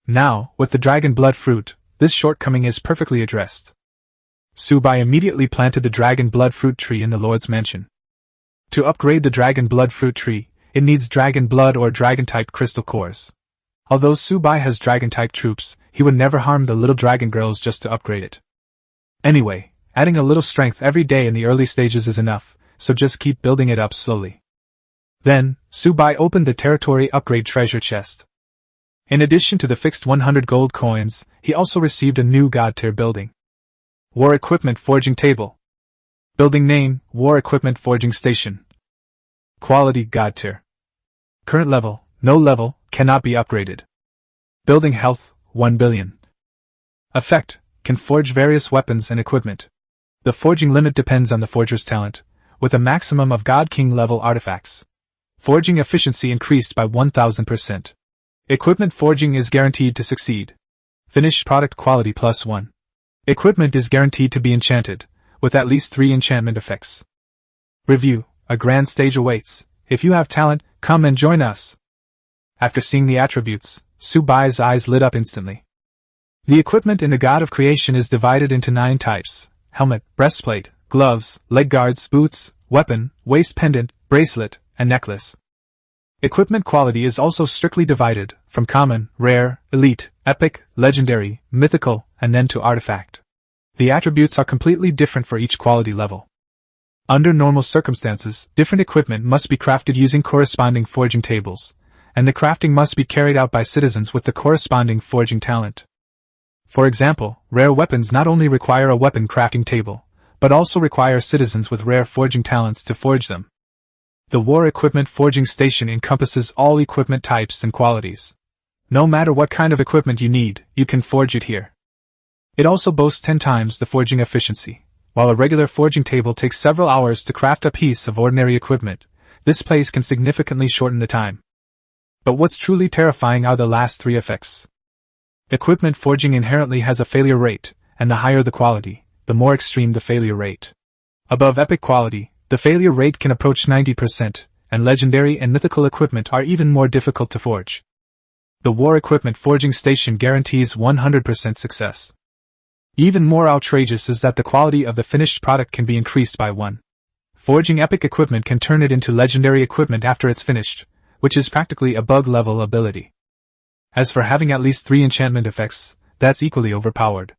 Now, with the Dragon Blood Fruit, this shortcoming is perfectly addressed. Subai immediately planted the Dragon Blood Fruit tree in the Lord's mansion. To upgrade the Dragon Blood Fruit tree, it needs Dragon Blood or Dragon-type crystal cores. Although Subai has Dragon-type troops, he would never harm the little dragon girls just to upgrade it. Anyway, adding a little strength every day in the early stages is enough, so just keep building it up slowly. Then, Subai opened the territory upgrade treasure chest. In addition to the fixed 100 gold coins, he also received a new god tier building. War Equipment Forging Table. Building name: War Equipment Forging Station. Quality: God tier. Current level: no level, cannot be upgraded. Building health: 1 billion. Effect: can forge various weapons and equipment. The forging limit depends on the forger's talent, with a maximum of God King level artifacts. Forging efficiency increased by 1000%. Equipment forging is guaranteed to succeed. Finished product quality +1. Equipment is guaranteed to be enchanted, with at least 3 enchantment effects. Review: a grand stage awaits. If you have talent, come and join us. After seeing the attributes, Subai's eyes lit up instantly. The equipment in the God of Creation is divided into 9 types: helmet, breastplate, gloves, leg guards, boots, weapon, waist pendant, bracelet, and necklace. Equipment quality is also strictly divided, from common, rare, elite, epic, legendary, mythical, and then to artifact. The attributes are completely different for each quality level. Under normal circumstances, different equipment must be crafted using corresponding forging tables, and the crafting must be carried out by citizens with the corresponding forging talent. For example, rare weapons not only require a weapon crafting table, but also require citizens with rare forging talents to forge them. The War Equipment Forging Station encompasses all equipment types and qualities. No matter what kind of equipment you need, you can forge it here. It also boasts 10 times the forging efficiency. While a regular forging table takes several hours to craft a piece of ordinary equipment, this place can significantly shorten the time. But what's truly terrifying are the last 3 effects. Equipment forging inherently has a failure rate, and the higher the quality, the more extreme the failure rate. Above epic quality, the failure rate can approach 90%, and legendary and mythical equipment are even more difficult to forge. The War Equipment Forging Station guarantees 100% success. Even more outrageous is that the quality of the finished product can be increased by 1. Forging epic equipment can turn it into legendary equipment after it's finished, which is practically a bug-level ability. As for having at least 3 enchantment effects, that's equally overpowered.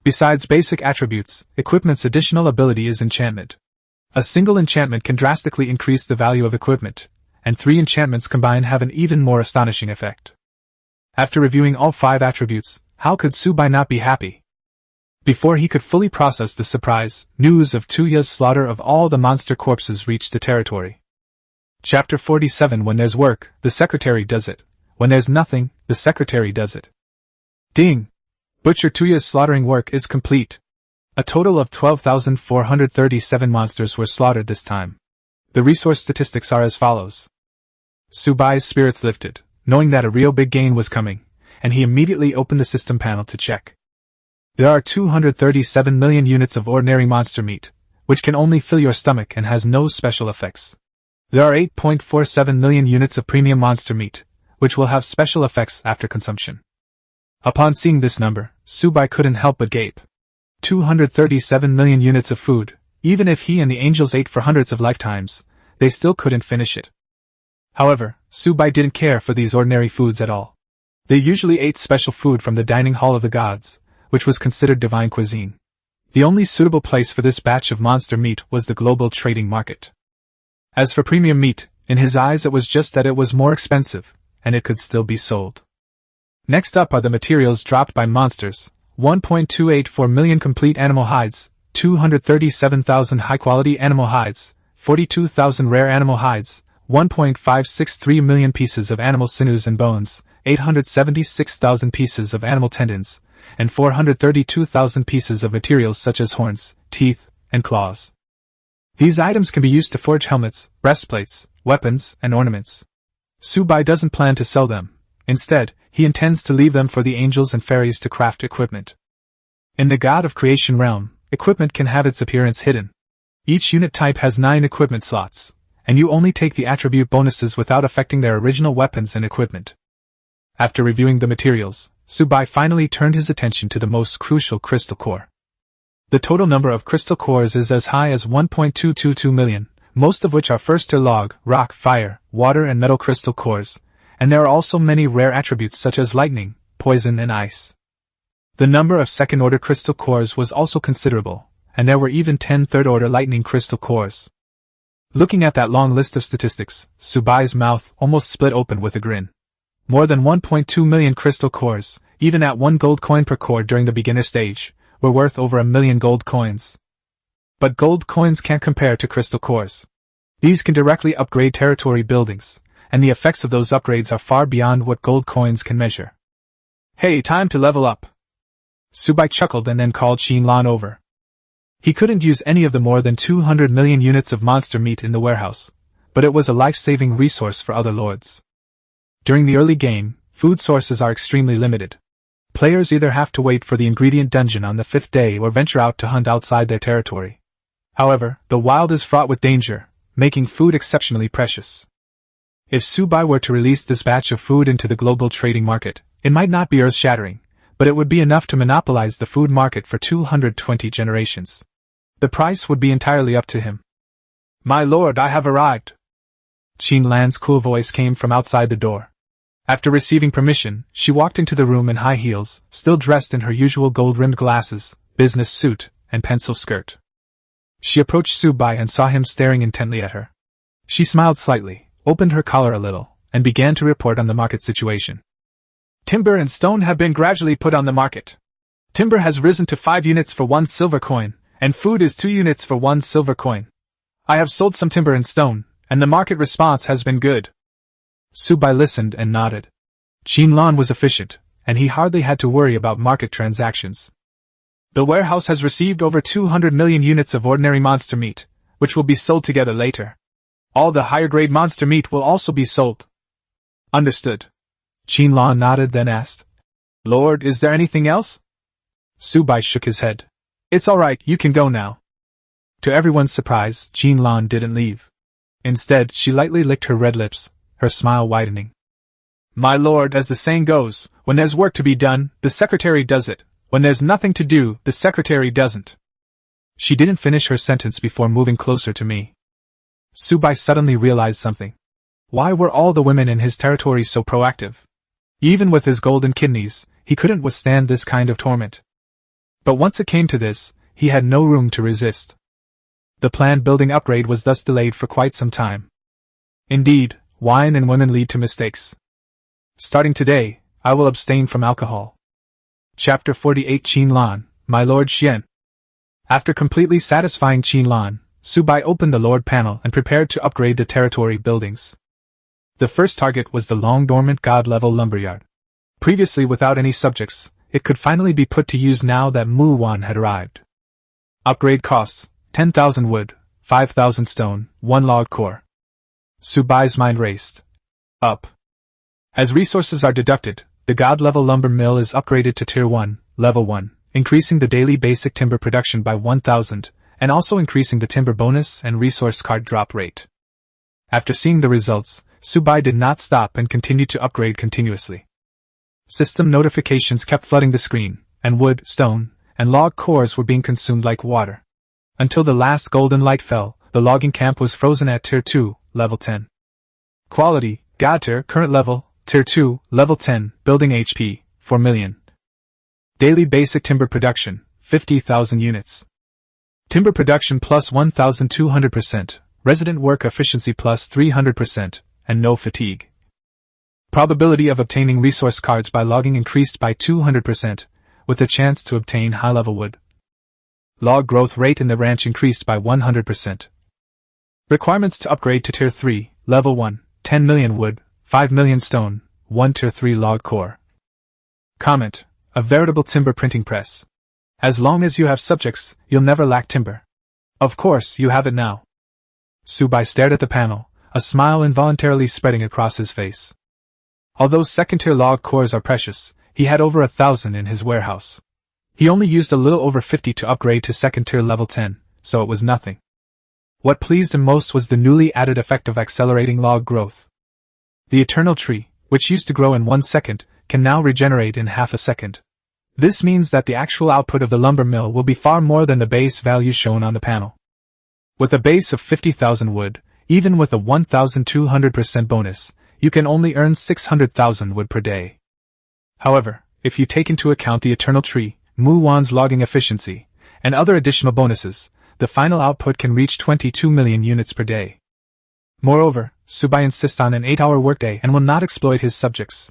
Besides basic attributes, equipment's additional ability is enchantment. A single enchantment can drastically increase the value of equipment, and 3 enchantments combined have an even more astonishing effect. After reviewing all 5 attributes, how could Subai not be happy? Before he could fully process the surprise, news of Tuya's slaughter of all the monster corpses reached the territory. Chapter 47. When there's work, the secretary does it. When there's nothing, the secretary does it. Ding! Butcher Tuya's slaughtering work is complete. A total of 12,437 monsters were slaughtered this time. The resource statistics are as follows. Subai's spirits lifted, knowing that a real big gain was coming, and he immediately opened the system panel to check. There are 237 million units of ordinary monster meat, which can only fill your stomach and has no special effects. There are 8.47 million units of premium monster meat, which will have special effects after consumption. Upon seeing this number, Subai couldn't help but gape. 237 million units of food, even if he and the angels ate for hundreds of lifetimes, they still couldn't finish it. However, Subai didn't care for these ordinary foods at all. They usually ate special food from the dining hall of the gods, which was considered divine cuisine. The only suitable place for this batch of monster meat was the global trading market. As for premium meat, in his eyes it was just that it was more expensive, and it could still be sold. Next up are the materials dropped by monsters. 1.284 million complete animal hides, 237,000 high-quality animal hides, 42,000 rare animal hides, 1.563 million pieces of animal sinews and bones, 876,000 pieces of animal tendons, and 432,000 pieces of materials such as horns, teeth, and claws. These items can be used to forge helmets, breastplates, weapons, and ornaments. Subai doesn't plan to sell them. Instead, he intends to leave them for the angels and fairies to craft equipment. In the God of Creation realm, equipment can have its appearance hidden. Each unit type has 9 equipment slots, and you only take the attribute bonuses without affecting their original weapons and equipment. After reviewing the materials, Subai finally turned his attention to the most crucial crystal core. The total number of crystal cores is as high as 1.222 million, most of which are first-tier log, rock, fire, water and metal crystal cores, and there are also many rare attributes such as lightning, poison and ice. The number of second-order crystal cores was also considerable, and there were even 10 third-order lightning crystal cores. Looking at that long list of statistics, Subai's mouth almost split open with a grin. More than 1.2 million crystal cores, even at 1 gold coin per core during the beginner stage, were worth over 1 million gold coins. But gold coins can't compare to crystal cores. These can directly upgrade territory buildings, and the effects of those upgrades are far beyond what gold coins can measure. Hey, time to level up! Subai chuckled and then called Shinlan over. He couldn't use any of the more than 200 million units of monster meat in the warehouse, but it was a life-saving resource for other lords. During the early game, food sources are extremely limited. Players either have to wait for the ingredient dungeon on the 5th day or venture out to hunt outside their territory. However, the wild is fraught with danger, making food exceptionally precious. If Subai were to release this batch of food into the global trading market, it might not be earth-shattering, but it would be enough to monopolize the food market for 220 generations. The price would be entirely up to him. My lord, I have arrived. Shinlan's cool voice came from outside the door. After receiving permission, she walked into the room in high heels, still dressed in her usual gold-rimmed glasses, business suit, and pencil skirt. She approached Subai and saw him staring intently at her. She smiled slightly, opened her collar a little, and began to report on the market situation. Timber and stone have been gradually put on the market. Timber has risen to 5 units for 1 silver coin, and food is 2 units for 1 silver coin. I have sold some timber and stone, and the market response has been good. Subai listened and nodded. Shinlan was efficient, and he hardly had to worry about market transactions. The warehouse has received over 200 million units of ordinary monster meat, which will be sold together later. All the higher-grade monster meat will also be sold. Understood. Shinlan nodded, then asked, Lord, is there anything else? Subai shook his head. It's all right, you can go now. To everyone's surprise, Shinlan didn't leave. Instead, she lightly licked her red lips, her smile widening. My lord, as the saying goes, when there's work to be done, the secretary does it. When there's nothing to do, the secretary doesn't. She didn't finish her sentence before moving closer to me. Subai suddenly realized something. Why were all the women in his territory so proactive? Even with his golden kidneys, he couldn't withstand this kind of torment. But once it came to this, he had no room to resist. The planned building upgrade was thus delayed for quite some time. Indeed, wine and women lead to mistakes. Starting today, I will abstain from alcohol. Chapter 48 Qin Lan, My Lord Xian. After completely satisfying Qin Lan, Su Bai opened the Lord panel and prepared to upgrade the territory buildings. The first target was the long-dormant god-level lumberyard. Previously without any subjects, it could finally be put to use now that Mu Wan had arrived. Upgrade costs, 10,000 wood, 5,000 stone, 1 log core. Su Bai's mind raced. Up. As resources are deducted, the god-level lumber mill is upgraded to Tier 1, Level 1, increasing the daily basic timber production by 1,000, and also increasing the timber bonus and resource card drop rate. After seeing the results, Su Bai did not stop and continued to upgrade continuously. System notifications kept flooding the screen, and wood, stone, and log cores were being consumed like water. Until the last golden light fell, the logging camp was frozen at Tier 2, Level 10. Quality, God Tier, current level, Tier 2, Level 10, building HP, 4 million. Daily basic timber production, 50,000 units. Timber production plus 1,200%, resident work efficiency plus 300%, and no fatigue. Probability of obtaining resource cards by logging increased by 200%, with a chance to obtain high-level wood. Log growth rate in the ranch increased by 100%. Requirements to upgrade to Tier 3, Level 1, 10 million wood, 5 million stone, 1 Tier 3 log core. Comment: a veritable timber printing press. As long as you have subjects, you'll never lack timber. Of course, you have it now. Su Bai stared at the panel, a smile involuntarily spreading across his face. Although second-tier log cores are precious, he had over 1,000 in his warehouse. He only used a little over 50 to upgrade to second-tier level 10, so it was nothing. What pleased him most was the newly added effect of accelerating log growth. The eternal tree, which used to grow in 1 second, can now regenerate in half a second. This means that the actual output of the lumber mill will be far more than the base value shown on the panel. With a base of 50,000 wood, even with a 1,200% bonus, you can only earn 600,000 wood per day. However, if you take into account the eternal tree, Mu Wan's logging efficiency, and other additional bonuses, the final output can reach 22 million units per day. Moreover, Su Bai insists on an 8-hour workday and will not exploit his subjects.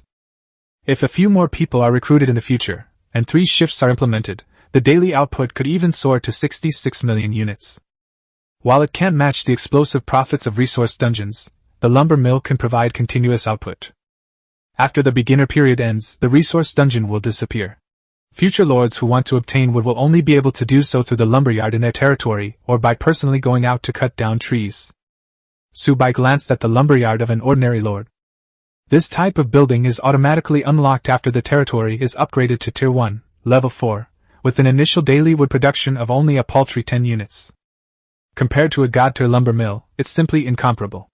If a few more people are recruited in the future, and 3 shifts are implemented, the daily output could even soar to 66 million units. While it can't match the explosive profits of resource dungeons, the lumber mill can provide continuous output. After the beginner period ends, the resource dungeon will disappear. Future lords who want to obtain wood will only be able to do so through the lumberyard in their territory or by personally going out to cut down trees. Su Bai glanced at the lumberyard of an ordinary lord. This type of building is automatically unlocked after the territory is upgraded to Tier 1, Level 4, with an initial daily wood production of only a paltry 10 units. Compared to a god-tier lumber mill, it's simply incomparable.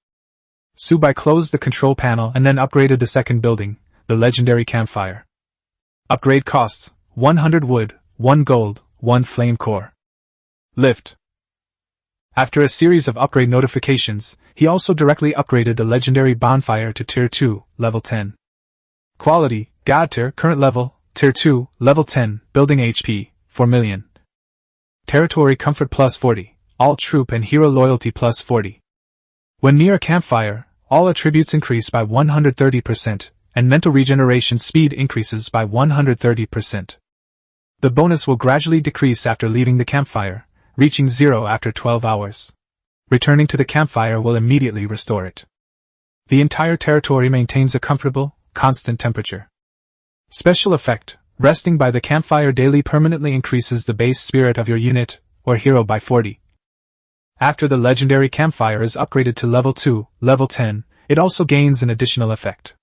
Su Bai closed the control panel and then upgraded the second building, the legendary campfire. Upgrade costs, 100 wood, 1 gold, 1 flame core. Lift. After a series of upgrade notifications, he also directly upgraded the legendary bonfire to Tier 2, Level 10. Quality, God Tier, current level, Tier 2, Level 10, building HP, 4 million. Territory comfort plus 40, all troop and hero loyalty plus 40. When near a campfire, all attributes increase by 130%, and mental regeneration speed increases by 130%. The bonus will gradually decrease after leaving the campfire, reaching 0 after 12 hours. Returning to the campfire will immediately restore it. The entire territory maintains a comfortable, constant temperature. Special effect, resting by the campfire daily permanently increases the base spirit of your unit, or hero by 40. After the legendary campfire is upgraded to Level 2, Level 10, it also gains an additional effect.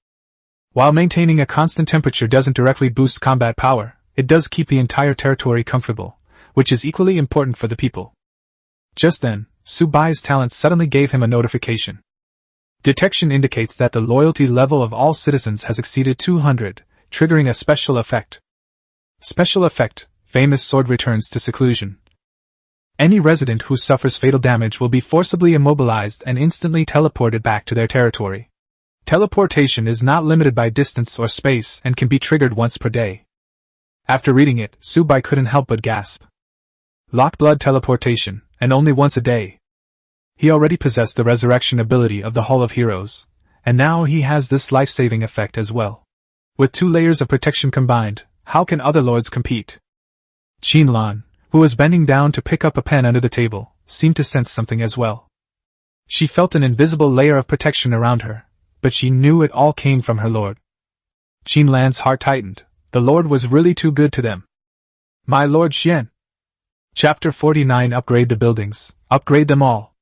While maintaining a constant temperature doesn't directly boost combat power, it does keep the entire territory comfortable, which is equally important for the people. Just then, Su Bai's talent suddenly gave him a notification. Detection indicates that the loyalty level of all citizens has exceeded 200, triggering a special effect. Special effect, famous sword returns to seclusion. Any resident who suffers fatal damage will be forcibly immobilized and instantly teleported back to their territory. Teleportation is not limited by distance or space and can be triggered once per day. After reading it, Subai couldn't help but gasp. Locked blood teleportation, and only once a day. He already possessed the resurrection ability of the Hall of Heroes, and now he has this life-saving effect as well. With 2 layers of protection combined, how can other lords compete? Qinlan, who was bending down to pick up a pen under the table, seemed to sense something as well. She felt an invisible layer of protection around her, but she knew it all came from her lord. Qinlan's heart tightened. The lord was really too good to them. My lord Xian. Chapter 49. Upgrade the buildings. Upgrade them all.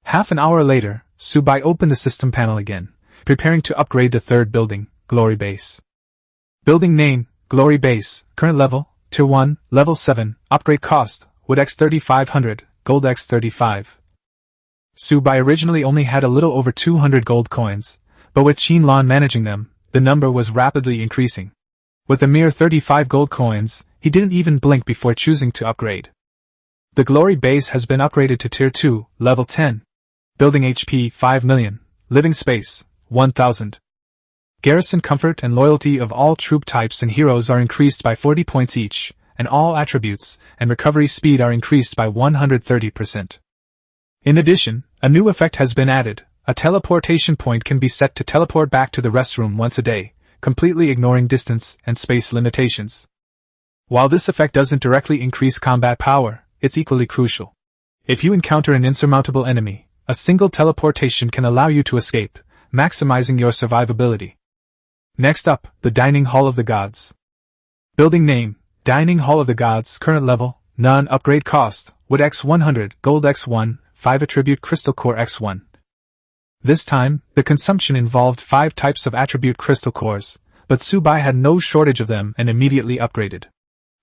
Half an hour later, Subai opened the system panel again, preparing to upgrade the 3rd building, Glory Base. Building name, Glory Base, current level, Tier 1, Level 7, upgrade cost, wood X 3500, gold X 35. Subai originally only had a little over 200 gold coins, but with Qinlan managing them, the number was rapidly increasing. With a mere 35 gold coins, he didn't even blink before choosing to upgrade. The Glory Base has been upgraded to Tier 2, Level 10. Building HP 5 million, living space 1000. Garrison comfort and loyalty of all troop types and heroes are increased by 40 points each, and all attributes and recovery speed are increased by 130%. In addition, a new effect has been added. A teleportation point can be set to teleport back to the restroom once a day, completely ignoring distance and space limitations. While this effect doesn't directly increase combat power, it's equally crucial. If you encounter an insurmountable enemy, a single teleportation can allow you to escape, maximizing your survivability. Next up, the Dining Hall of the Gods. Building name, Dining Hall of the Gods, current level, none, upgrade cost, wood X 100, gold X 1, 5 attribute crystal core X 1. This time, the consumption involved 5 types of attribute crystal cores, but Subai had no shortage of them and immediately upgraded.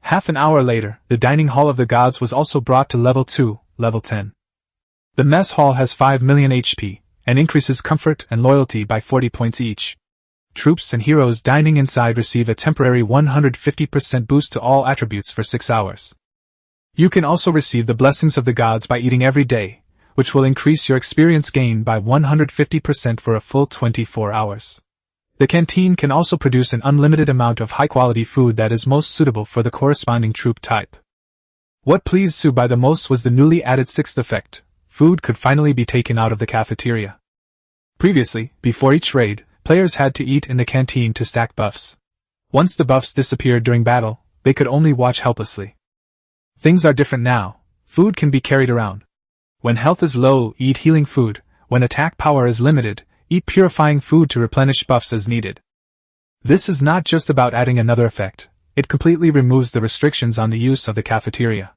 Half an hour later, the Dining Hall of the Gods was also brought to Level 2, Level 10. The Mess Hall has 5 million HP, and increases comfort and loyalty by 40 points each. Troops and heroes dining inside receive a temporary 150% boost to all attributes for 6 hours. You can also receive the Blessings of the Gods by eating every day, which will increase your experience gain by 150% for a full 24 hours. The canteen can also produce an unlimited amount of high-quality food that is most suitable for the corresponding troop type. What pleased Subai the most was the newly added 6th effect. Food could finally be taken out of the cafeteria. Previously, before each raid, players had to eat in the canteen to stack buffs. Once the buffs disappeared during battle, they could only watch helplessly. Things are different now. Food can be carried around. When health is low, eat healing food. When attack power is limited, eat purifying food to replenish buffs as needed. This is not just about adding another effect, it completely removes the restrictions on the use of the cafeteria.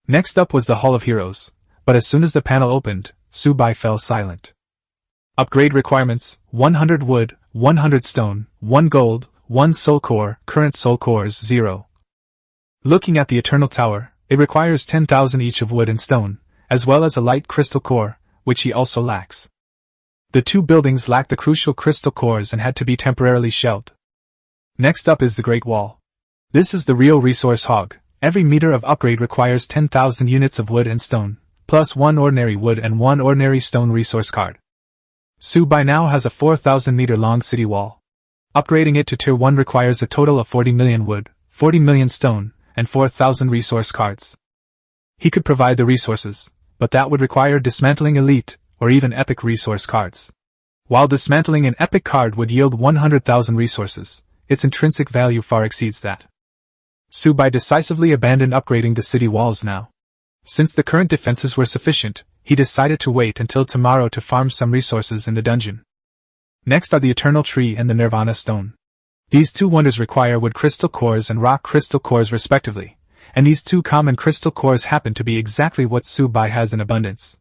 Next up was the Hall of Heroes, but as soon as the panel opened, Subai fell silent. Upgrade requirements, 100 wood, 100 stone, 1 gold, 1 soul core, current soul cores 0. Looking at the Eternal Tower, it requires 10,000 each of wood and stone, as well as a light crystal core, which he also lacks. The 2 buildings lacked the crucial crystal cores and had to be temporarily shelved. Next up is the Great Wall. This is the real resource hog. Every meter of upgrade requires 10,000 units of wood and stone, plus 1 ordinary wood and 1 ordinary stone resource card. Subai now has a 4,000 meter long city wall. Upgrading it to Tier 1 requires a total of 40 million wood, 40 million stone, and 4,000 resource cards. He could provide the resources, but that would require dismantling elite, or even epic resource cards. While dismantling an epic card would yield 100,000 resources, its intrinsic value far exceeds that. Subai decisively abandoned upgrading the city walls now. Since the current defenses were sufficient, he decided to wait until tomorrow to farm some resources in the dungeon. Next are the Eternal Tree and the Nirvana Stone. These 2 wonders require wood crystal cores and rock crystal cores respectively, and these 2 common crystal cores happen to be exactly what Subai has in abundance.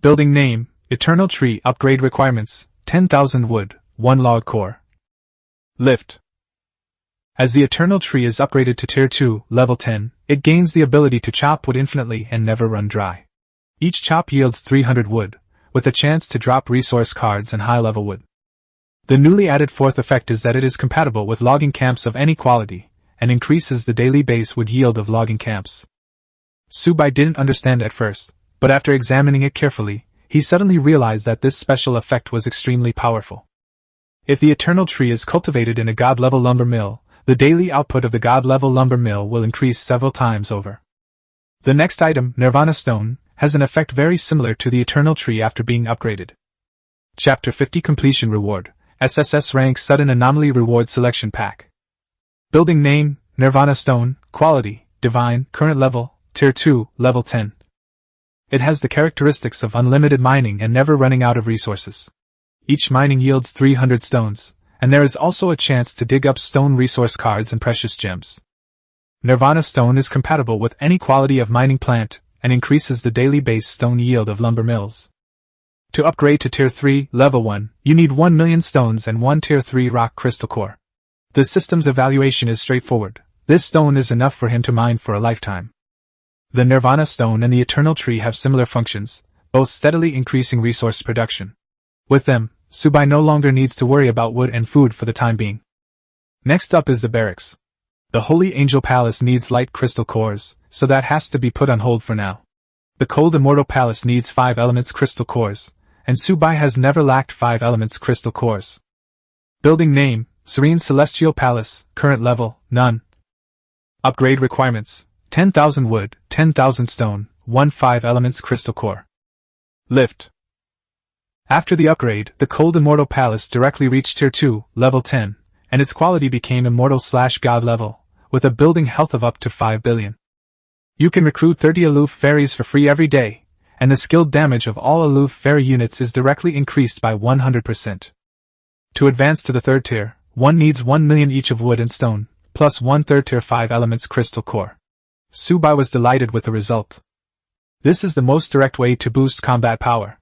Building name, Eternal Tree. Upgrade requirements, 10,000 wood, 1 log core. Lift. As the Eternal Tree is upgraded to Tier 2, Level 10, it gains the ability to chop wood infinitely and never run dry. Each chop yields 300 wood, with a chance to drop resource cards and high-level wood. The newly added 4th effect is that it is compatible with logging camps of any quality, and increases the daily base wood yield of logging camps. Subai didn't understand at first, but after examining it carefully, he suddenly realized that this special effect was extremely powerful. If the eternal tree is cultivated in a god-level lumber mill, the daily output of the god-level lumber mill will increase several times over. The next item, Nirvana Stone, has an effect very similar to the eternal tree after being upgraded. Chapter 50 Completion Reward, SSS Rank Sudden Anomaly Reward Selection Pack. Building Name, Nirvana Stone, Quality, Divine, Current Level, Tier 2, Level 10. It has the characteristics of unlimited mining and never running out of resources. Each mining yields 300 stones, and there is also a chance to dig up stone resource cards and precious gems. Nirvana Stone is compatible with any quality of mining plant, and increases the daily base stone yield of lumber mills. To upgrade to Tier 3, Level 1, you need 1 million stones and 1 Tier 3 rock crystal core. The system's evaluation is straightforward. This stone is enough for him to mine for a lifetime. The Nirvana Stone and the Eternal Tree have similar functions, both steadily increasing resource production. With them, Subai no longer needs to worry about wood and food for the time being. Next up is the barracks. The Holy Angel Palace needs light crystal cores, so that has to be put on hold for now. The Cold Immortal Palace needs 5 elements crystal cores, and Subai has never lacked 5 elements crystal cores. Building Name, Serene Celestial Palace, Current Level, None. Upgrade Requirements, 10,000 wood, 10,000 stone, 1 5 elements crystal core. Lift. After the upgrade, the Cold Immortal Palace directly reached Tier 2, Level 10, and its quality became Immortal/God level, with a building health of up to 5 billion. You can recruit 30 aloof fairies for free every day, and the skilled damage of all aloof fairy units is directly increased by 100%. To advance to the 3rd tier, one needs 1 million each of wood and stone, plus 1 3rd tier 5 elements crystal core. Subai was delighted with the result. This is the most direct way to boost combat power.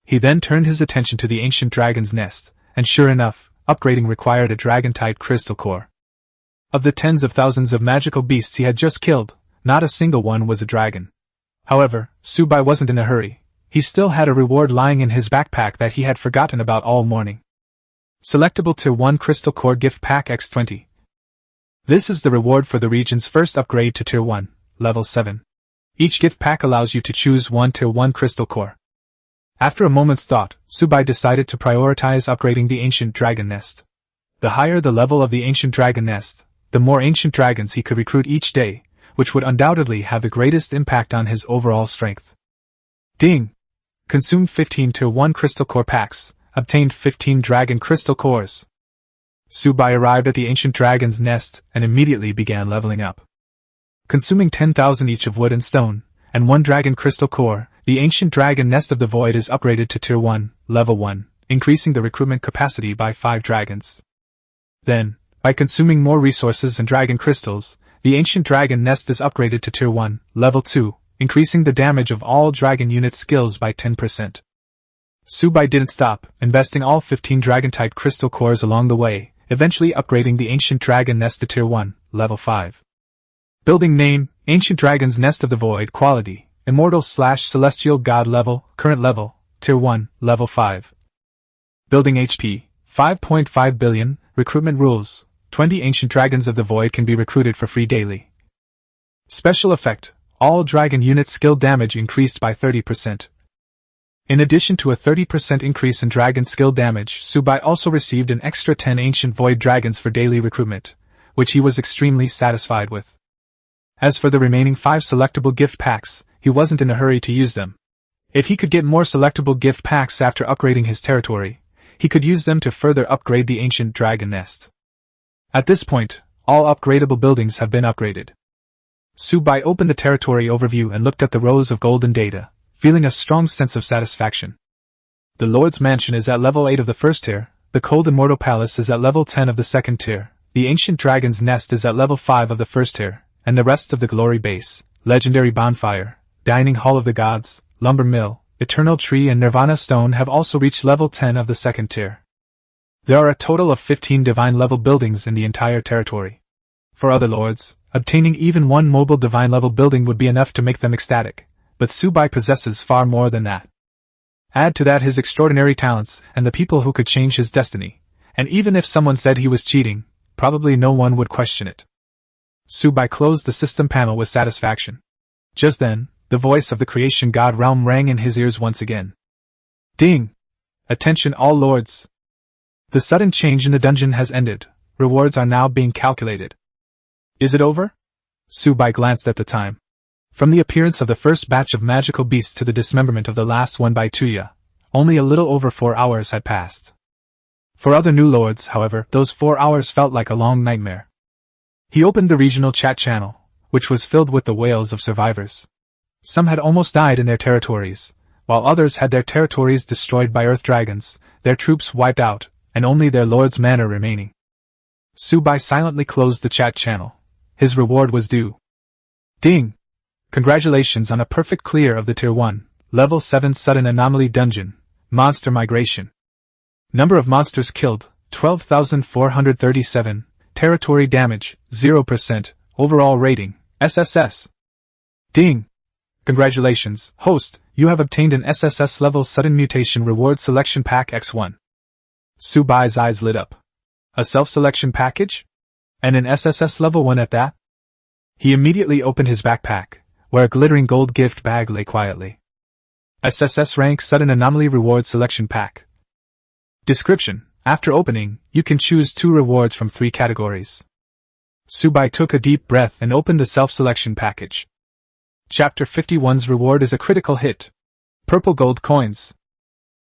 He then turned his attention to the ancient dragon's nest, and sure enough, upgrading required a dragon-type crystal core. Of the tens of thousands of magical beasts he had just killed, not a single one was a dragon. However, Subai wasn't in a hurry. He still had a reward lying in his backpack that he had forgotten about all morning. Selectable Tier 1 Crystal Core Gift Pack X20. This is the reward for the region's first upgrade to Tier 1, Level 7. Each gift pack allows you to choose 1 Tier 1 Crystal Core. After a moment's thought, Subai decided to prioritize upgrading the Ancient Dragon Nest. The higher the level of the Ancient Dragon Nest, the more ancient dragons he could recruit each day, which would undoubtedly have the greatest impact on his overall strength. Ding! Consumed 15 Tier 1 Crystal Core Packs, obtained 15 Dragon Crystal Cores. Subai arrived at the Ancient Dragon's Nest and immediately began leveling up. Consuming 10,000 each of wood and stone, and 1 Dragon Crystal Core, the Ancient Dragon Nest of the Void is upgraded to Tier 1, Level 1, increasing the recruitment capacity by 5 dragons. Then, by consuming more resources and dragon crystals, the Ancient Dragon Nest is upgraded to Tier 1, Level 2, increasing the damage of all dragon unit skills by 10%. Subai didn't stop, investing all 15 dragon-type crystal cores along the way, eventually upgrading the Ancient Dragon Nest to Tier 1, Level 5. Building Name, Ancient Dragon's Nest of the Void Quality, Immortal/Celestial God Level, Current Level, Tier 1, Level 5. Building HP, 5.5 billion, Recruitment Rules, 20 Ancient Dragons of the Void can be recruited for free daily. Special Effect, all dragon unit skill damage increased by 30%. In addition to a 30% increase in dragon skill damage, Subai also received an extra 10 Ancient Void Dragons for daily recruitment, which he was extremely satisfied with. As for the remaining 5 selectable gift packs, he wasn't in a hurry to use them. If he could get more selectable gift packs after upgrading his territory, he could use them to further upgrade the Ancient Dragon Nest. At this point, all upgradable buildings have been upgraded. Subai opened the territory overview and looked at the rows of golden data, feeling a strong sense of satisfaction. The Lord's Mansion is at level 8 of the 1st tier, the Cold Immortal Palace is at level 10 of the 2nd tier, the Ancient Dragon's Nest is at level 5 of the 1st tier, and the rest of the Glory Base, Legendary Bonfire, Dining Hall of the Gods, Lumber Mill, Eternal Tree and Nirvana Stone have also reached level 10 of the 2nd tier. There are a total of 15 divine level buildings in the entire territory. For other lords, obtaining even one mobile divine level building would be enough to make them ecstatic, but Subai possesses far more than that. Add to that his extraordinary talents and the people who could change his destiny, and even if someone said he was cheating, probably no one would question it. Subai closed the system panel with satisfaction. Just then, the voice of the creation god realm rang in his ears once again. Ding! Attention all lords! The sudden change in the dungeon has ended. Rewards are now being calculated. Is it over? Subai glanced at the time. From the appearance of the first batch of magical beasts to the dismemberment of the last one by Tuya, only a little over 4 hours had passed. For other new lords, however, those 4 hours felt like a long nightmare. He opened the regional chat channel, which was filled with the wails of survivors. Some had almost died in their territories, while others had their territories destroyed by earth dragons, their troops wiped out, and only their lord's manor remaining. Subai silently closed the chat channel. His reward was due. Ding! Congratulations on a perfect clear of the Tier 1, Level 7 Sudden Anomaly Dungeon, Monster Migration. Number of monsters killed, 12,437, Territory damage, 0%, Overall rating, SSS. Ding! Congratulations, host, you have obtained an SSS Level Sudden Mutation Reward Selection Pack X1. Subai's eyes lit up. A self-selection package? And an SSS Level 1 at that? He immediately opened his backpack, where a glittering gold gift bag lay quietly. SSS Rank Sudden Anomaly Reward Selection Pack. Description: after opening, you can choose 2 rewards from 3 categories. Subai took a deep breath and opened the self-selection package. Chapter 51's reward is a critical hit. Purple gold coins.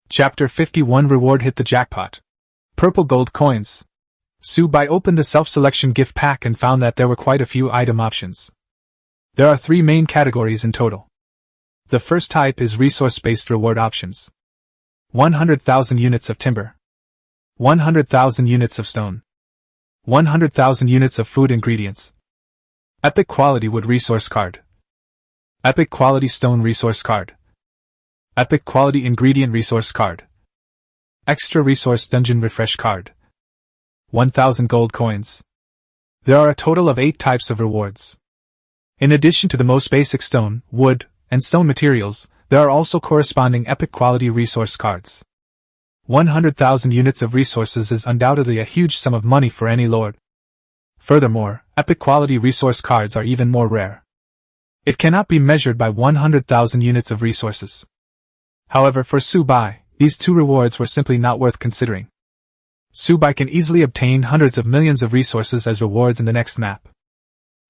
Chapter 51 reward hit the jackpot. Purple gold coins. Subai opened the self-selection gift pack and found that there were quite a few item options. There are 3 main categories in total. The first type is resource-based reward options. 100,000 units of timber. 100,000 units of stone. 100,000 units of food ingredients. Epic Quality Wood Resource Card. Epic Quality Stone Resource Card. Epic Quality Ingredient Resource Card. Extra Resource Dungeon Refresh Card. 1,000 gold coins. There are a total of 8 types of rewards. In addition to the most basic stone, wood, and stone materials, there are also corresponding epic quality resource cards. 100,000 units of resources is undoubtedly a huge sum of money for any lord. Furthermore, epic quality resource cards are even more rare. It cannot be measured by 100,000 units of resources. However, for Subai, these 2 rewards were simply not worth considering. Subai can easily obtain hundreds of millions of resources as rewards in the next map.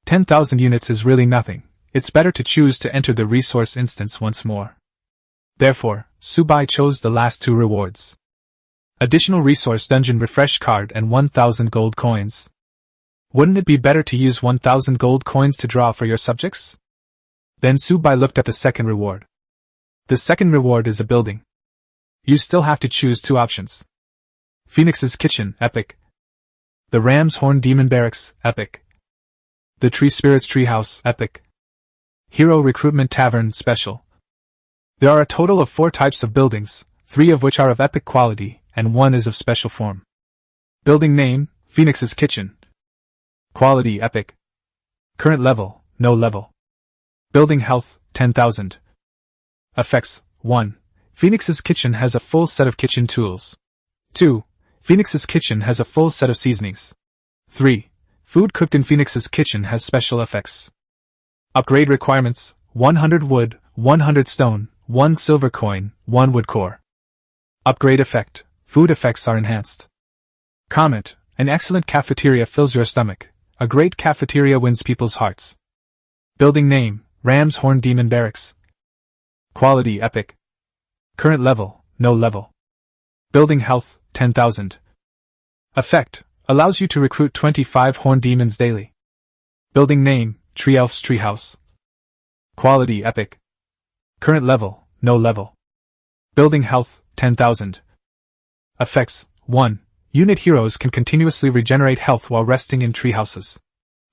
10,000 units is really nothing. It's better to choose to enter the resource instance once more. Therefore, Subai chose the last 2 rewards. Additional resource dungeon refresh card and 1,000 gold coins. Wouldn't it be better to use 1,000 gold coins to draw for your subjects? Then Subai looked at the second reward. The second reward is a building. You still have to choose 2 options. Phoenix's Kitchen, Epic. The Ram's Horn Demon Barracks, Epic. The Tree Spirit's Treehouse, Epic. Hero Recruitment Tavern, Special. There are a total of 4 types of buildings, 3 of which are of epic quality, and 1 is of special form. Building name, Phoenix's Kitchen. Quality, Epic. Current level, no level. Building health, 10,000. Effects, 1. Phoenix's Kitchen has a full set of kitchen tools. 2. Phoenix's Kitchen has a full set of seasonings. 3. Food cooked in Phoenix's Kitchen has special effects. Upgrade requirements, 100 wood, 100 stone, 1 silver coin, 1 wood core. Upgrade effect, food effects are enhanced. Comment, an excellent cafeteria fills your stomach. A great cafeteria wins people's hearts. Building name, Ram's Horn Demon Barracks. Quality, Epic. Current level, no level. Building health, 10,000. Effect, allows you to recruit 25 horn demons daily. Building name, Tree Elf's Treehouse. Quality, Epic. Current level, no level. Building health, 10,000. Effects, 1. Unit heroes can continuously regenerate health while resting in treehouses.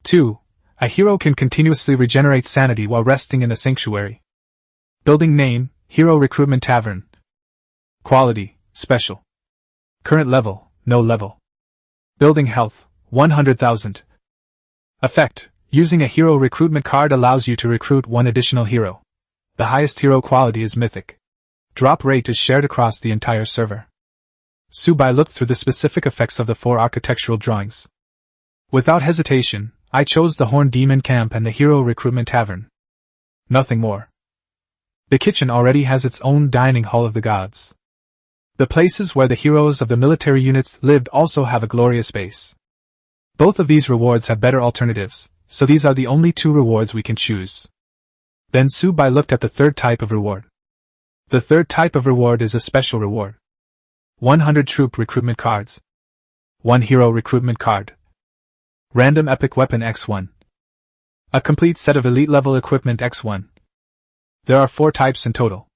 2. A hero can continuously regenerate sanity while resting in a sanctuary. Building name, Hero Recruitment Tavern. Quality, Special. Current level, no level. Building health, 100,000. Effect, using a hero recruitment card allows you to recruit 1 additional hero. The highest hero quality is Mythic. Drop rate is shared across the entire server. Subai looked through the specific effects of the 4 architectural drawings. Without hesitation, I chose the Horn Demon Camp and the Hero Recruitment Tavern. Nothing more. The kitchen already has its own dining hall of the gods. The places where the heroes of the military units lived also have a glorious base. Both of these rewards have better alternatives, so these are the only two rewards we can choose. Then Subai looked at the third type of reward. The third type of reward is a special reward. 100 troop recruitment cards. 1 hero recruitment card. Random epic weapon X1. A complete set of elite level equipment X1. There are 4 types in total.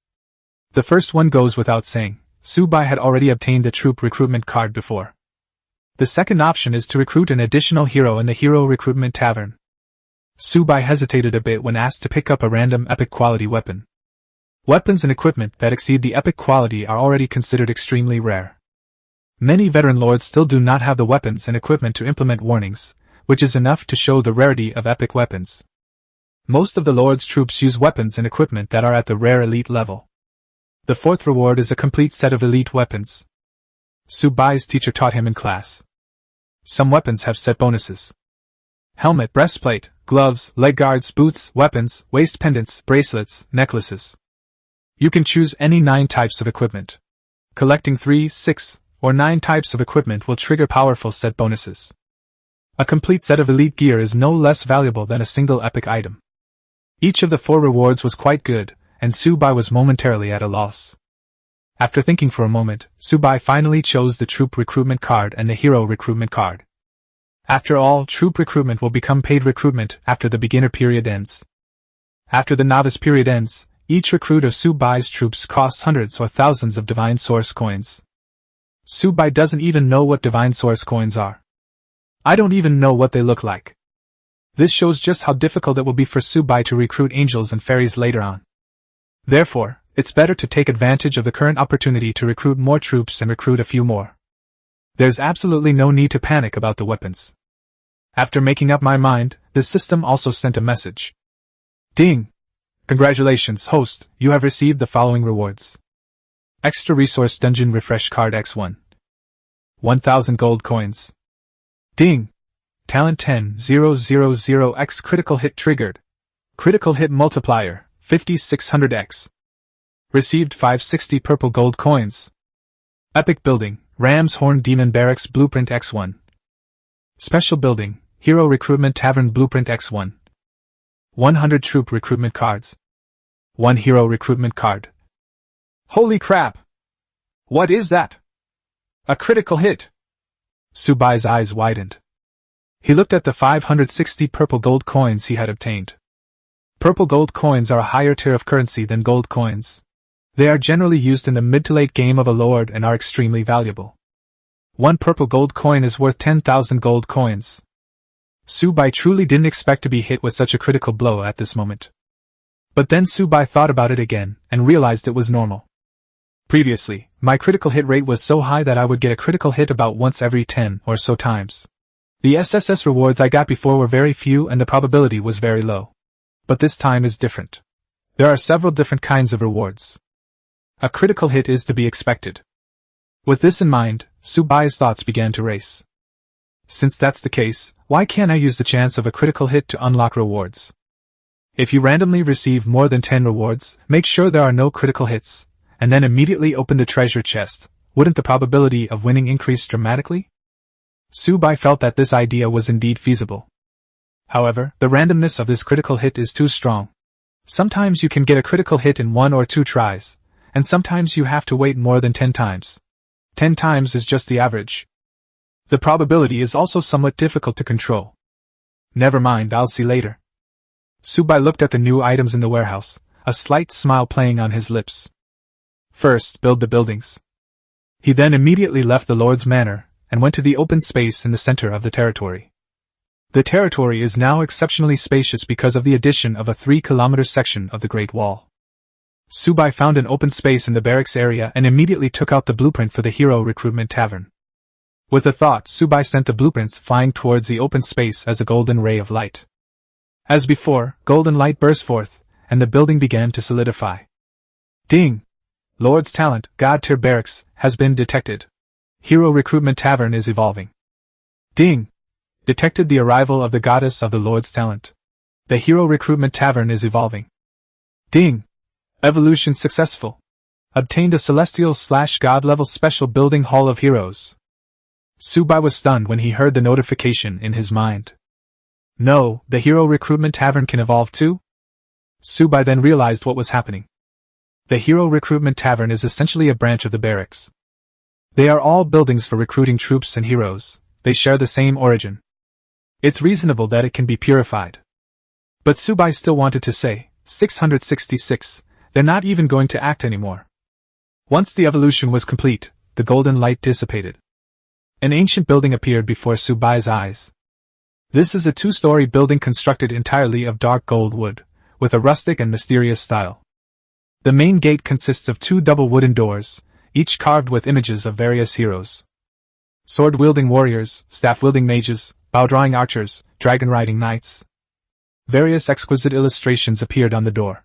The first one goes without saying. Subai had already obtained the troop recruitment card before. The second option is to recruit an additional hero in the hero recruitment tavern. Subai hesitated a bit when asked to pick up a random epic quality weapon. Weapons and equipment that exceed the epic quality are already considered extremely rare. Many veteran lords still do not have the weapons and equipment to implement warnings, which is enough to show the rarity of epic weapons. Most of the lord's troops use weapons and equipment that are at the rare elite level. The fourth reward is a complete set of elite weapons. Subai's teacher taught him in class. Some weapons have set bonuses. Helmet, breastplate, gloves, leg guards, boots, weapons, waist pendants, bracelets, necklaces. You can choose any 9 types of equipment. Collecting 3, 6, or 9 types of equipment will trigger powerful set bonuses. A complete set of elite gear is no less valuable than a single epic item. Each of the 4 rewards was quite good, and Subai was momentarily at a loss. After thinking for a moment, Subai finally chose the troop recruitment card and the hero recruitment card. After all, troop recruitment will become paid recruitment after the beginner period ends. After the novice period ends, each recruit of Subai's troops costs hundreds or thousands of divine source coins. Subai doesn't even know what divine source coins are. I don't even know what they look like. This shows just how difficult it will be for Subai to recruit angels and fairies later on. Therefore, it's better to take advantage of the current opportunity to recruit more troops and recruit a few more. There's absolutely no need to panic about the weapons. After making up my mind, the system also sent a message. Ding! Congratulations, host, you have received the following rewards. Extra Resource Dungeon Refresh Card X1. 1000 gold coins. Ding! Talent 10,000X Critical Hit Triggered. Critical Hit Multiplier, 5600X. Received 560 purple gold coins. Epic Building, Ram's Horn Demon Barracks Blueprint X1. Special Building, Hero Recruitment Tavern Blueprint X1. 100 Troop Recruitment Cards. 1 Hero Recruitment Card. Holy crap! What is that? A critical hit! Subai's eyes widened. He looked at the 560 purple gold coins he had obtained. Purple gold coins are a higher tier of currency than gold coins. They are generally used in the mid to late game of a lord and are extremely valuable. 1 purple gold coin is worth 10,000 gold coins. Subai truly didn't expect to be hit with such a critical blow at this moment. But then Subai thought about it again, and realized it was normal. Previously, my critical hit rate was so high that I would get a critical hit about once every 10 or so times. The SSS rewards I got before were very few and the probability was very low. But this time is different. There are several different kinds of rewards. A critical hit is to be expected. With this in mind, Subai's thoughts began to race. Since that's the case, why can't I use the chance of a critical hit to unlock rewards? If you randomly receive more than 10 rewards, make sure there are no critical hits, and then immediately open the treasure chest. Wouldn't the probability of winning increase dramatically? Subai felt that this idea was indeed feasible. However, the randomness of this critical hit is too strong. Sometimes you can get a critical hit in 1 or 2 tries, and sometimes you have to wait more than 10 times. 10 times is just the average. The probability is also somewhat difficult to control. Never mind, I'll see later. Subai looked at the new items in the warehouse, a slight smile playing on his lips. First, build the buildings. He then immediately left the Lord's Manor, and went to the open space in the center of the territory. The territory is now exceptionally spacious because of the addition of a 3-kilometer section of the Great Wall. Subai found an open space in the barracks area and immediately took out the blueprint for the Hero Recruitment Tavern. With a thought, Subai sent the blueprints flying towards the open space as a golden ray of light. As before, golden light burst forth, and the building began to solidify. Ding! Lord's Talent, God Tier Barracks, has been detected. Hero Recruitment Tavern is evolving. Ding! Detected the arrival of the Goddess of the Lord's Talent. The Hero Recruitment Tavern is evolving. Ding! Evolution successful. Obtained a celestial/god level special building Hall of Heroes. Subai was stunned when he heard the notification in his mind. No, the Hero Recruitment Tavern can evolve too? Subai then realized what was happening. The Hero Recruitment Tavern is essentially a branch of the barracks. They are all buildings for recruiting troops and heroes. They share the same origin. It's reasonable that it can be purified. But Subai still wanted to say, 666, they're not even going to act anymore. Once the evolution was complete, the golden light dissipated. An ancient building appeared before Subai's eyes. This is a 2-story building constructed entirely of dark gold wood, with a rustic and mysterious style. The main gate consists of 2 double wooden doors, each carved with images of various heroes. Sword-wielding warriors, staff-wielding mages, bow-drawing archers, dragon-riding knights. Various exquisite illustrations appeared on the door.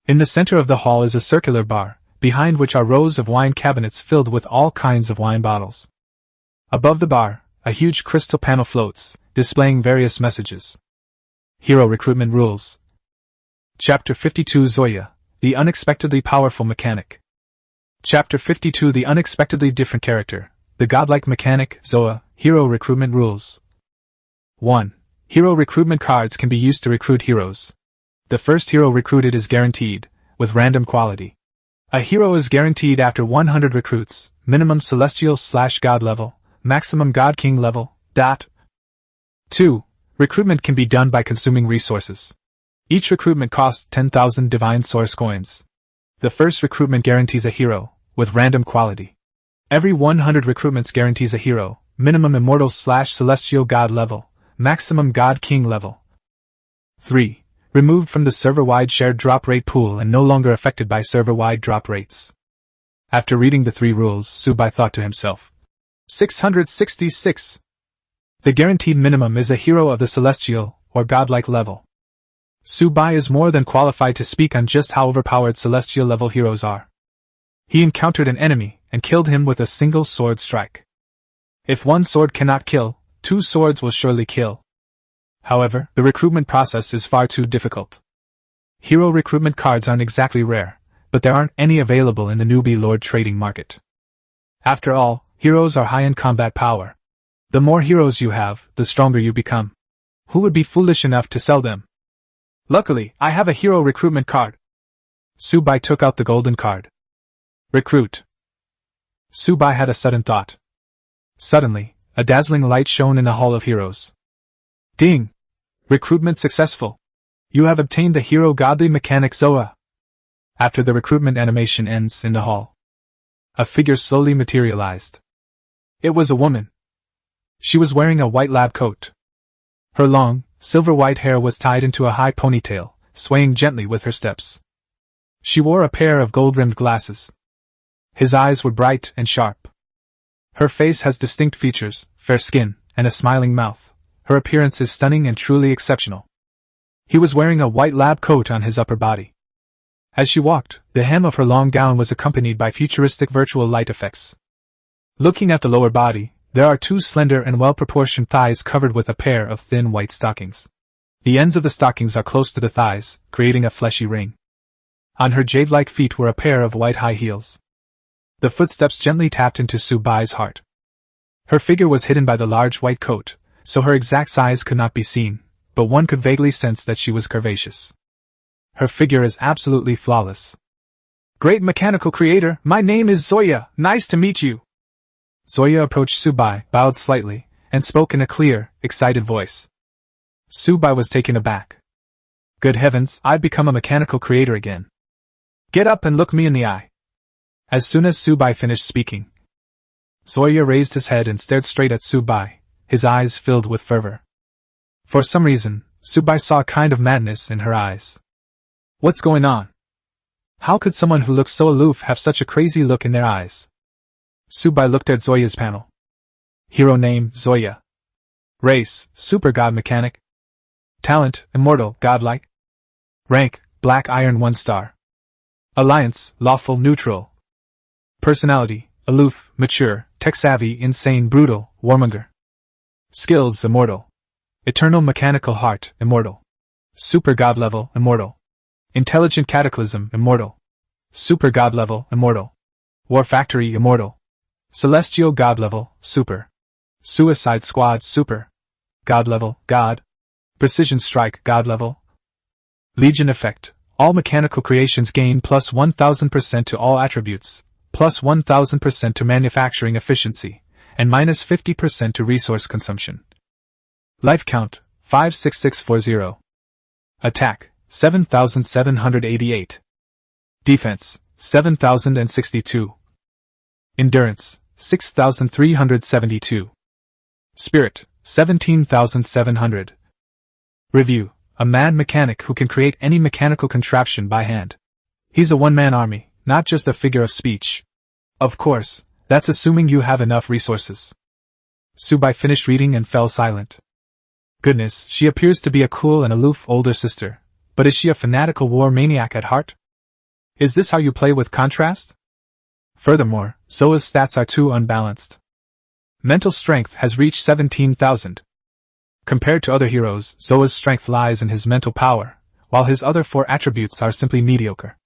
In the center of the hall is a circular bar, behind which are rows of wine cabinets filled with all kinds of wine bottles. Above the bar, a huge crystal panel floats, displaying various messages. Hero Recruitment Rules. Chapter 52 Zoya, the Unexpectedly Powerful Mechanic. Chapter 52 The Unexpectedly Different Character, the Godlike Mechanic, Zoa, Hero Recruitment Rules. 1. Hero recruitment cards can be used to recruit heroes. The first hero recruited is guaranteed, with random quality. A hero is guaranteed after 100 recruits, minimum celestial/god level, maximum god king level. 2. Recruitment can be done by consuming resources. Each recruitment costs 10,000 divine source coins. The first recruitment guarantees a hero, with random quality. Every 100 recruitments guarantees a hero, minimum immortal/celestial god level, maximum god king level. 3. Removed from the server-wide shared drop rate pool and no longer affected by server-wide drop rates. After reading the 3 rules, Subai thought to himself, 666. The guaranteed minimum is a hero of the celestial, or godlike level. Subai is more than qualified to speak on just how overpowered celestial level heroes are. He encountered an enemy and killed him with a single sword strike. If one sword cannot kill, 2 swords will surely kill. However, the recruitment process is far too difficult. Hero recruitment cards aren't exactly rare, but there aren't any available in the newbie lord trading market. After all, heroes are high in combat power. The more heroes you have, the stronger you become. Who would be foolish enough to sell them? Luckily, I have a hero recruitment card. Subai took out the golden card. Recruit. Subai had a sudden thought. Suddenly, a dazzling light shone in the Hall of Heroes. Ding! Recruitment successful. You have obtained the Hero Godly Mechanic Zoa. After the recruitment animation ends in the hall, a figure slowly materialized. It was a woman. She was wearing a white lab coat. Her long, silver-white hair was tied into a high ponytail, swaying gently with her steps. She wore a pair of gold-rimmed glasses. His eyes were bright and sharp. Her face has distinct features, fair skin, and a smiling mouth. Her appearance is stunning and truly exceptional. He was wearing a white lab coat on his upper body. As she walked, the hem of her long gown was accompanied by futuristic virtual light effects. Looking at the lower body, there are 2 slender and well-proportioned thighs covered with a pair of thin white stockings. The ends of the stockings are close to the thighs, creating a fleshy ring. On her jade-like feet were a pair of white high heels. The footsteps gently tapped into Subai's heart. Her figure was hidden by the large white coat, so her exact size could not be seen, but one could vaguely sense that she was curvaceous. Her figure is absolutely flawless. Great mechanical creator, my name is Zoya, nice to meet you. Zoya approached Subai, bowed slightly, and spoke in a clear, excited voice. Subai was taken aback. Good heavens, I'd become a mechanical creator again. Get up and look me in the eye. As soon as Subai finished speaking, Zoya raised his head and stared straight at Subai, his eyes filled with fervor. For some reason, Subai saw a kind of madness in her eyes. What's going on? How could someone who looks so aloof have such a crazy look in their eyes? Subai looked at Zoya's panel. Hero name, Zoya. Race, Super God Mechanic. Talent, Immortal, Godlike. Rank, Black Iron 1 star. Alliance, Lawful, Neutral. Personality, aloof, mature, tech-savvy, insane, brutal, warmonger. Skills, Immortal. Eternal Mechanical Heart, Immortal. Super God Level, Immortal. Intelligent Cataclysm, Immortal. Super God Level, Immortal. War Factory, Immortal. Celestial God Level, Super. Suicide Squad, Super. God Level, God. Precision Strike, God Level. Legion Effect. All mechanical creations gain plus 1000% to all attributes, plus 1000% to manufacturing efficiency, and minus 50% to resource consumption. Life Count, 56640. Attack, 7788. Defense, 7062. Endurance, 6372. Spirit, 17700. Review. A mad mechanic who can create any mechanical contraption by hand. He's a one-man army, not just a figure of speech. Of course, that's assuming you have enough resources. Subai finished reading and fell silent. Goodness, she appears to be a cool and aloof older sister, but is she a fanatical war maniac at heart? Is this how you play with contrast? Furthermore, Zoa's stats are too unbalanced. Mental strength has reached 17,000. Compared to other heroes, Zoa's strength lies in his mental power, while his other 4 attributes are simply mediocre.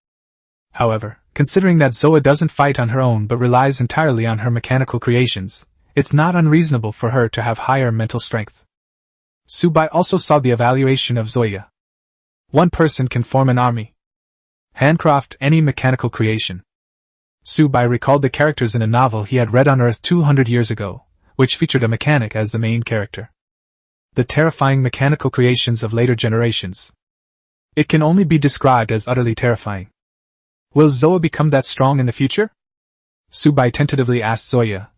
However, considering that Zoa doesn't fight on her own but relies entirely on her mechanical creations, it's not unreasonable for her to have higher mental strength. Subai also saw the evaluation of Zoya. One person can form an army. Handcraft any mechanical creation. Subai recalled the characters in a novel he had read on Earth 200 years ago, which featured a mechanic as the main character. The terrifying mechanical creations of later generations. It can only be described as utterly terrifying. Will Zoa become that strong in the future? Subai tentatively asked Zoya.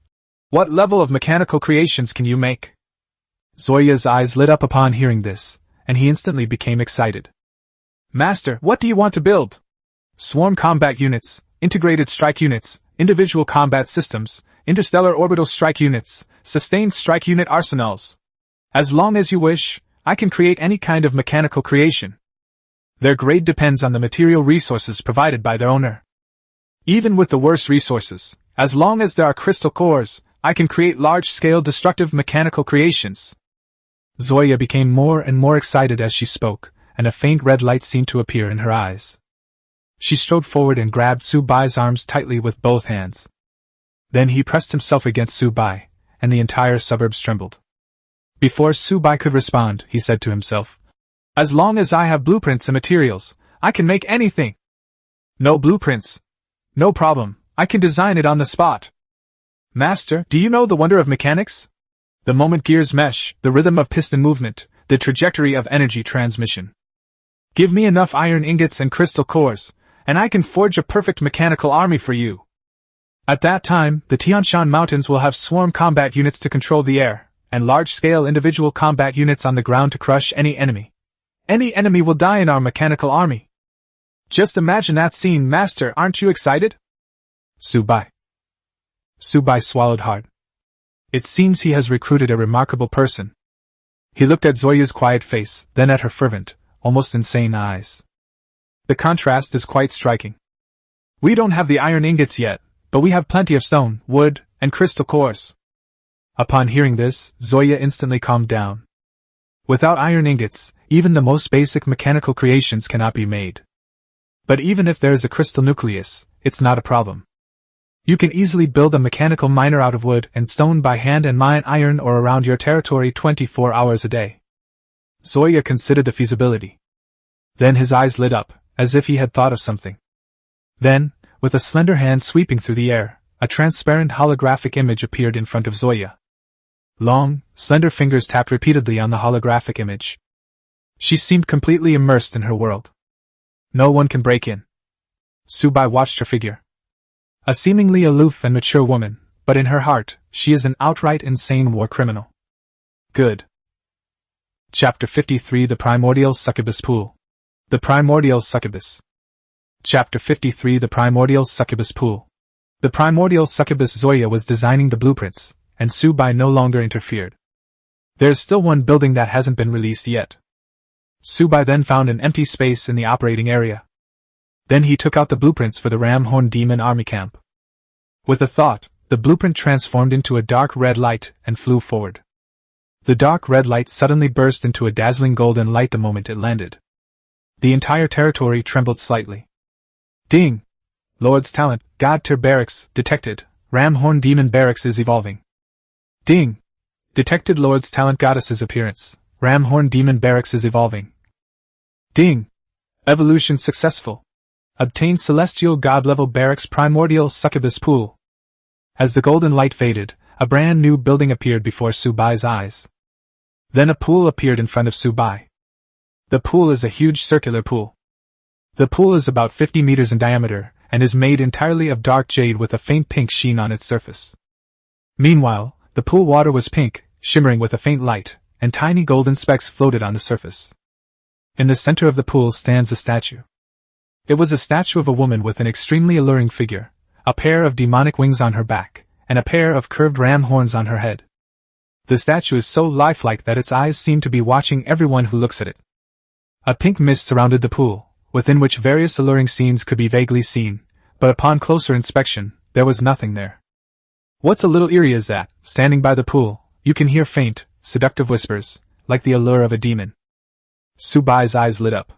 What level of mechanical creations can you make? Zoya's eyes lit up upon hearing this, and he instantly became excited. Master, what do you want to build? Swarm combat units, integrated strike units, individual combat systems, interstellar orbital strike units, sustained strike unit arsenals. As long as you wish, I can create any kind of mechanical creation. Their grade depends on the material resources provided by their owner. Even with the worst resources, as long as there are crystal cores, I can create large-scale destructive mechanical creations. Zoya became more and more excited as she spoke, and a faint red light seemed to appear in her eyes. She strode forward and grabbed Subai's arms tightly with both hands. Then he pressed himself against Subai, and the entire suburbs trembled. Before Subai could respond, he said to himself, As long as I have blueprints and materials, I can make anything. No blueprints. No problem, I can design it on the spot. Master, do you know the wonder of mechanics? The moment gears mesh, the rhythm of piston movement, the trajectory of energy transmission. Give me enough iron ingots and crystal cores, and I can forge a perfect mechanical army for you. At that time, the Tianshan Mountains will have swarm combat units to control the air, and large-scale individual combat units on the ground to crush any enemy. Any enemy will die in our mechanical army. Just imagine that scene, Master, aren't you excited? Subai swallowed hard. It seems he has recruited a remarkable person. He looked at Zoya's quiet face, then at her fervent, almost insane eyes. The contrast is quite striking. We don't have the iron ingots yet, but we have plenty of stone, wood, and crystal cores. Upon hearing this, Zoya instantly calmed down. Without iron ingots, even the most basic mechanical creations cannot be made. But even if there is a crystal nucleus, it's not a problem. You can easily build a mechanical miner out of wood and stone by hand and mine iron ore around your territory 24 hours a day. Zoya considered the feasibility. Then his eyes lit up, as if he had thought of something. Then, with a slender hand sweeping through the air, a transparent holographic image appeared in front of Zoya. Long, slender fingers tapped repeatedly on the holographic image. She seemed completely immersed in her world. No one can break in. Subai watched her figure. A seemingly aloof and mature woman, but in her heart, she is an outright insane war criminal. Good. Chapter 53 The Primordial Succubus Pool. The Primordial Succubus. Chapter 53 The Primordial Succubus Pool. The Primordial Succubus. Zoya was designing the blueprints, and Subai no longer interfered. There's still one building that hasn't been released yet. Subai then found an empty space in the operating area. Then he took out the blueprints for the Ramhorn Demon Army Camp. With a thought, the blueprint transformed into a dark red light and flew forward. The dark red light suddenly burst into a dazzling golden light the moment it landed. The entire territory trembled slightly. Ding! Lord's talent, God tier barracks, detected. Ramhorn demon barracks is evolving. Ding! Detected Lord's talent goddess's appearance. Ramhorn demon barracks is evolving. Ding! Evolution successful. Obtain celestial god level barracks primordial succubus pool. As the golden light faded, a brand new building appeared before Subai's eyes. Then a pool appeared in front of Subai. The pool is a huge circular pool. The pool is about 50 meters in diameter, and is made entirely of dark jade with a faint pink sheen on its surface. Meanwhile, the pool water was pink, shimmering with a faint light, and tiny golden specks floated on the surface. In the center of the pool stands a statue. It was a statue of a woman with an extremely alluring figure, a pair of demonic wings on her back, and a pair of curved ram horns on her head. The statue is so lifelike that its eyes seem to be watching everyone who looks at it. A pink mist surrounded the pool, within which various alluring scenes could be vaguely seen, but upon closer inspection, there was nothing there. What's a little eerie is that, standing by the pool, you can hear faint, seductive whispers, like the allure of a demon. Subai's eyes lit up.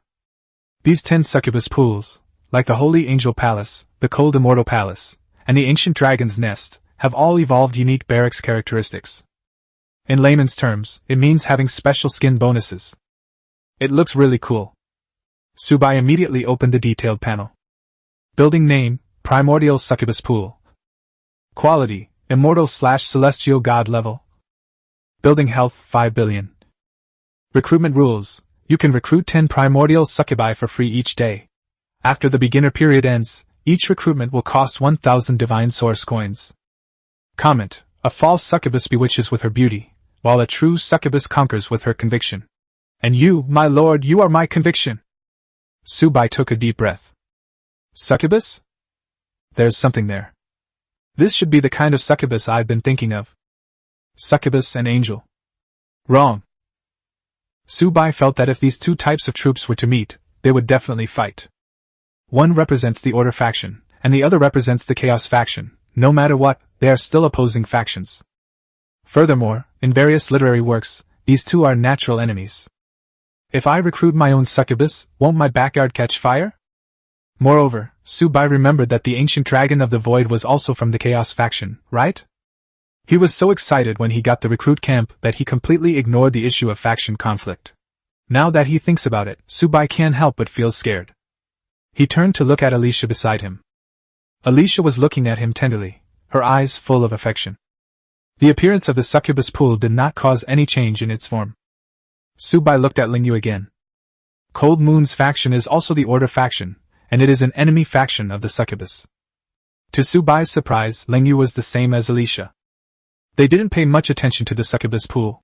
These 10 succubus pools, like the Holy Angel Palace, the Cold Immortal Palace, and the Ancient Dragon's Nest, have all evolved unique barracks characteristics. In layman's terms, it means having special skin bonuses. It looks really cool. Subai immediately opened the detailed panel. Building name, Primordial Succubus Pool. Quality, Immortal/Celestial God level. Building health, 5 billion. Recruitment rules, you can recruit 10 primordial succubi for free each day. After the beginner period ends, each recruitment will cost 1,000 divine source coins. Comment, a false succubus bewitches with her beauty, while a true succubus conquers with her conviction. And you, my lord, you are my conviction. Subai took a deep breath. Succubus? There's something there. This should be the kind of succubus I've been thinking of. Succubus and angel. Wrong. Subai felt that if these two types of troops were to meet, they would definitely fight. One represents the Order faction, and the other represents the Chaos faction. No matter what, they are still opposing factions. Furthermore, in various literary works, these two are natural enemies. If I recruit my own succubus, won't my backyard catch fire? Moreover, Subai remembered that the ancient dragon of the void was also from the Chaos faction, right? He was so excited when he got the recruit camp that he completely ignored the issue of faction conflict. Now that he thinks about it, Subai can't help but feel scared. He turned to look at Alicia beside him. Alicia was looking at him tenderly, her eyes full of affection. The appearance of the succubus pool did not cause any change in its form. Subai looked at Lingyu again. Cold Moon's faction is also the Order faction, and it is an enemy faction of the succubus. To Subai's surprise, Lingyu was the same as Alicia. They didn't pay much attention to the succubus pool.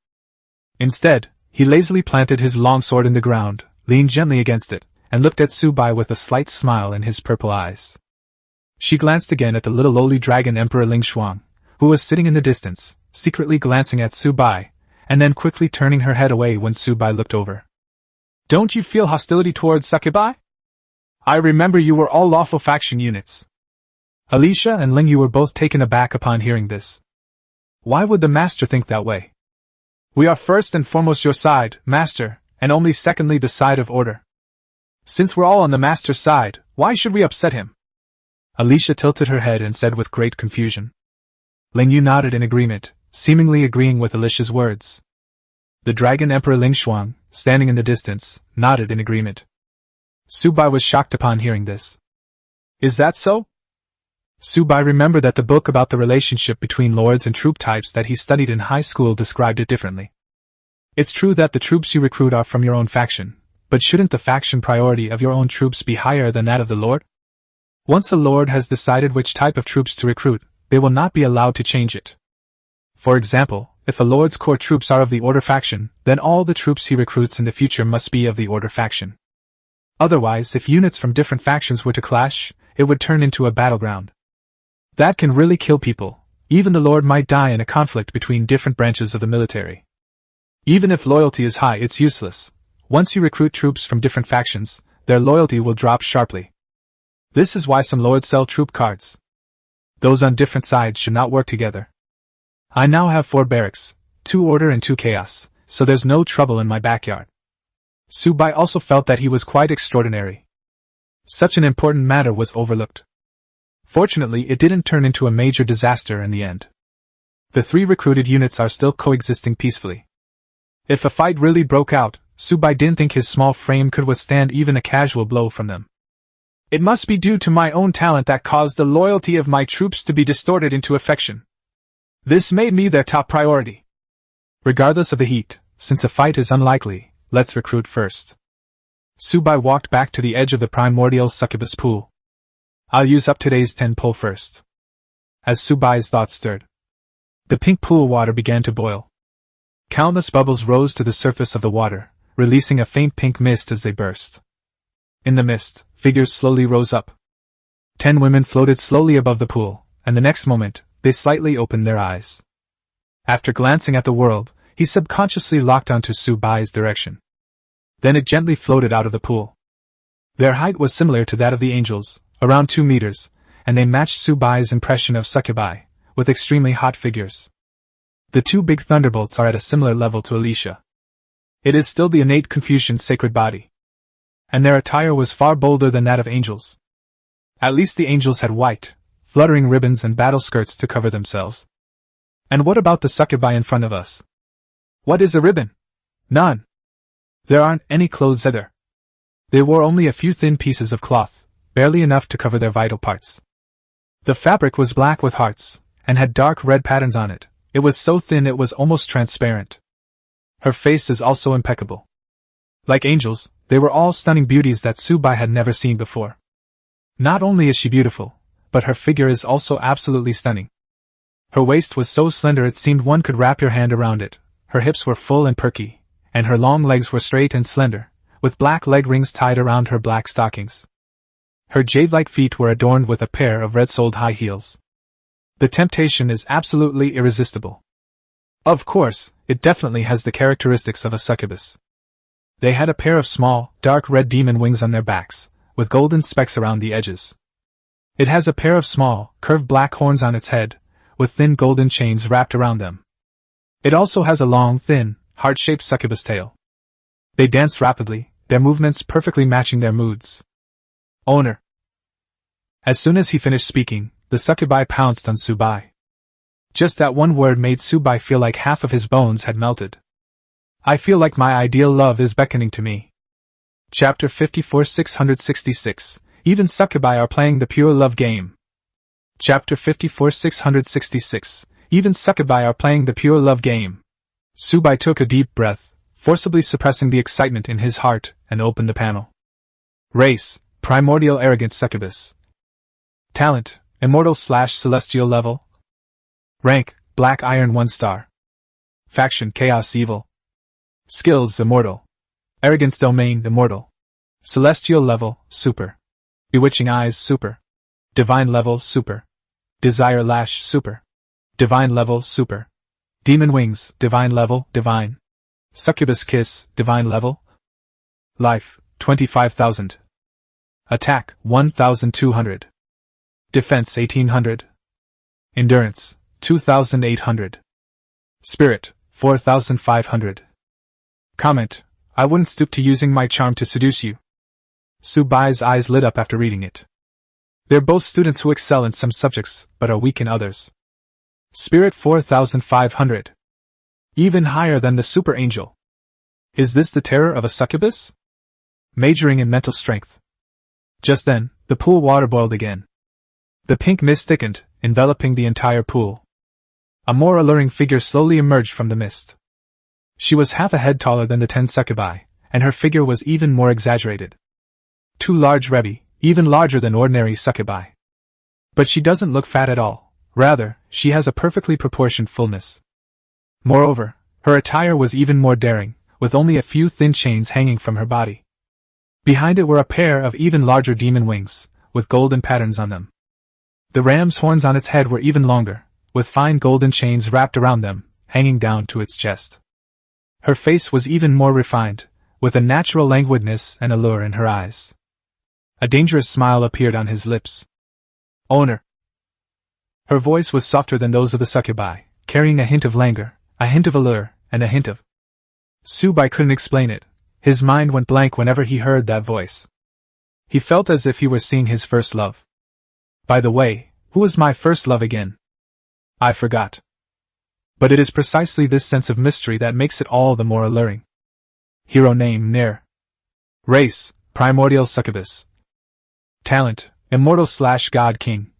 Instead, he lazily planted his long sword in the ground, leaned gently against it, and looked at Subai with a slight smile in his purple eyes. She glanced again at the little lowly dragon Emperor Ling Shuang, who was sitting in the distance, secretly glancing at Subai, and then quickly turning her head away when Subai looked over. Don't you feel hostility towards succubi? I remember you were all lawful faction units. Alicia and Lingyu were both taken aback upon hearing this. Why would the master think that way? We are first and foremost your side, master, and only secondly the side of order. Since we're all on the master's side, why should we upset him? Alicia tilted her head and said with great confusion. Lingyu nodded in agreement, seemingly agreeing with Alicia's words. The Dragon Emperor Ling Shuang, standing in the distance, nodded in agreement. Subai was shocked upon hearing this. Is that so? Subai remembered that the book about the relationship between lords and troop types that he studied in high school described it differently. It's true that the troops you recruit are from your own faction, but shouldn't the faction priority of your own troops be higher than that of the lord? Once a lord has decided which type of troops to recruit, they will not be allowed to change it. For example, if a lord's core troops are of the Order faction, then all the troops he recruits in the future must be of the Order faction. Otherwise, if units from different factions were to clash, it would turn into a battleground. That can really kill people. Even the lord might die in a conflict between different branches of the military. Even if loyalty is high, it's useless. Once you recruit troops from different factions, their loyalty will drop sharply. This is why some lords sell troop cards. Those on different sides should not work together. I now have 4 barracks, 2 order and 2 chaos, so there's no trouble in my backyard. Subai also felt that he was quite extraordinary. Such an important matter was overlooked. Fortunately, it didn't turn into a major disaster in the end. The 3 recruited units are still coexisting peacefully. If a fight really broke out, Subai didn't think his small frame could withstand even a casual blow from them. It must be due to my own talent that caused the loyalty of my troops to be distorted into affection. This made me their top priority. Regardless of the heat, since a fight is unlikely, let's recruit first. Subai walked back to the edge of the primordial succubus pool. I'll use up today's 10 pull first. As Subai's thoughts stirred, the pink pool water began to boil. Countless bubbles rose to the surface of the water, releasing a faint pink mist as they burst. In the mist, figures slowly rose up. 10 women floated slowly above the pool, and the next moment, they slightly opened their eyes. After glancing at the world, he subconsciously locked onto Subai's direction. Then it gently floated out of the pool. Their height was similar to that of the angels, around 2 meters, and they matched Subai's impression of succubi, with extremely hot figures. The 2 big thunderbolts are at a similar level to Alicia. It is still the innate Confucian sacred body. And their attire was far bolder than that of angels. At least the angels had white, fluttering ribbons and battle skirts to cover themselves. And what about the succubi in front of us? What is a ribbon? None. There aren't any clothes either. They wore only a few thin pieces of cloth, barely enough to cover their vital parts. The fabric was black with hearts, and had dark red patterns on it. It was so thin it was almost transparent. Her face is also impeccable. Like angels, they were all stunning beauties that Subai had never seen before. Not only is she beautiful, but her figure is also absolutely stunning. Her waist was so slender it seemed one could wrap your hand around it, her hips were full and perky, and her long legs were straight and slender, with black leg rings tied around her black stockings. Her jade-like feet were adorned with a pair of red-soled high heels. The temptation is absolutely irresistible. Of course, it definitely has the characteristics of a succubus. They had a pair of small, dark red demon wings on their backs, with golden specks around the edges. It has a pair of small, curved black horns on its head, with thin golden chains wrapped around them. It also has a long, thin, heart-shaped succubus tail. They danced rapidly, their movements perfectly matching their moods. Owner. As soon as he finished speaking, the succubi pounced on Subai. Just that one word made Subai feel like half of his bones had melted. I feel like my ideal love is beckoning to me. Chapter 54 666. Even succubi are playing the pure love game. Chapter 54 666. Even succubi are playing the pure love game. Subai took a deep breath, forcibly suppressing the excitement in his heart, and opened the panel. Race, primordial arrogant succubus. Talent, immortal/celestial level. Rank, black iron 1 star. Faction, chaos evil. Skills, immortal. Arrogance domain, immortal. Celestial level, super. Bewitching eyes, super. Divine level, super. Desire lash, super. Divine level, super. Demon wings, divine level, divine. Succubus kiss, divine level. Life, 25,000. Attack, 1,200. Defense, 1,800. Endurance, 2,800. Spirit, 4,500. Comment, I wouldn't stoop to using my charm to seduce you. Subai's eyes lit up after reading it. They're both students who excel in some subjects, but are weak in others. Spirit 4,500. Even higher than the super angel. Is this the terror of a succubus? Majoring in mental strength. Just then, the pool water boiled again. The pink mist thickened, enveloping the entire pool. A more alluring figure slowly emerged from the mist. She was half a head taller than the 10 succubi, and her figure was even more exaggerated. 2 large rebi, even larger than ordinary succubi. But she doesn't look fat at all, rather, she has a perfectly proportioned fullness. Moreover, her attire was even more daring, with only a few thin chains hanging from her body. Behind it were a pair of even larger demon wings, with golden patterns on them. The ram's horns on its head were even longer, with fine golden chains wrapped around them, hanging down to its chest. Her face was even more refined, with a natural languidness and allure in her eyes. A dangerous smile appeared on his lips. Owner. Her voice was softer than those of the succubi, carrying a hint of languor, a hint of allure, and a hint of... Subai couldn't explain it, His mind went blank whenever he heard that voice. He felt as if he were seeing his first love. By the way, who was my first love again? I forgot. But it is precisely this sense of mystery that makes it all the more alluring. Hero name Nir. Race, primordial succubus. Talent, immortal/god king.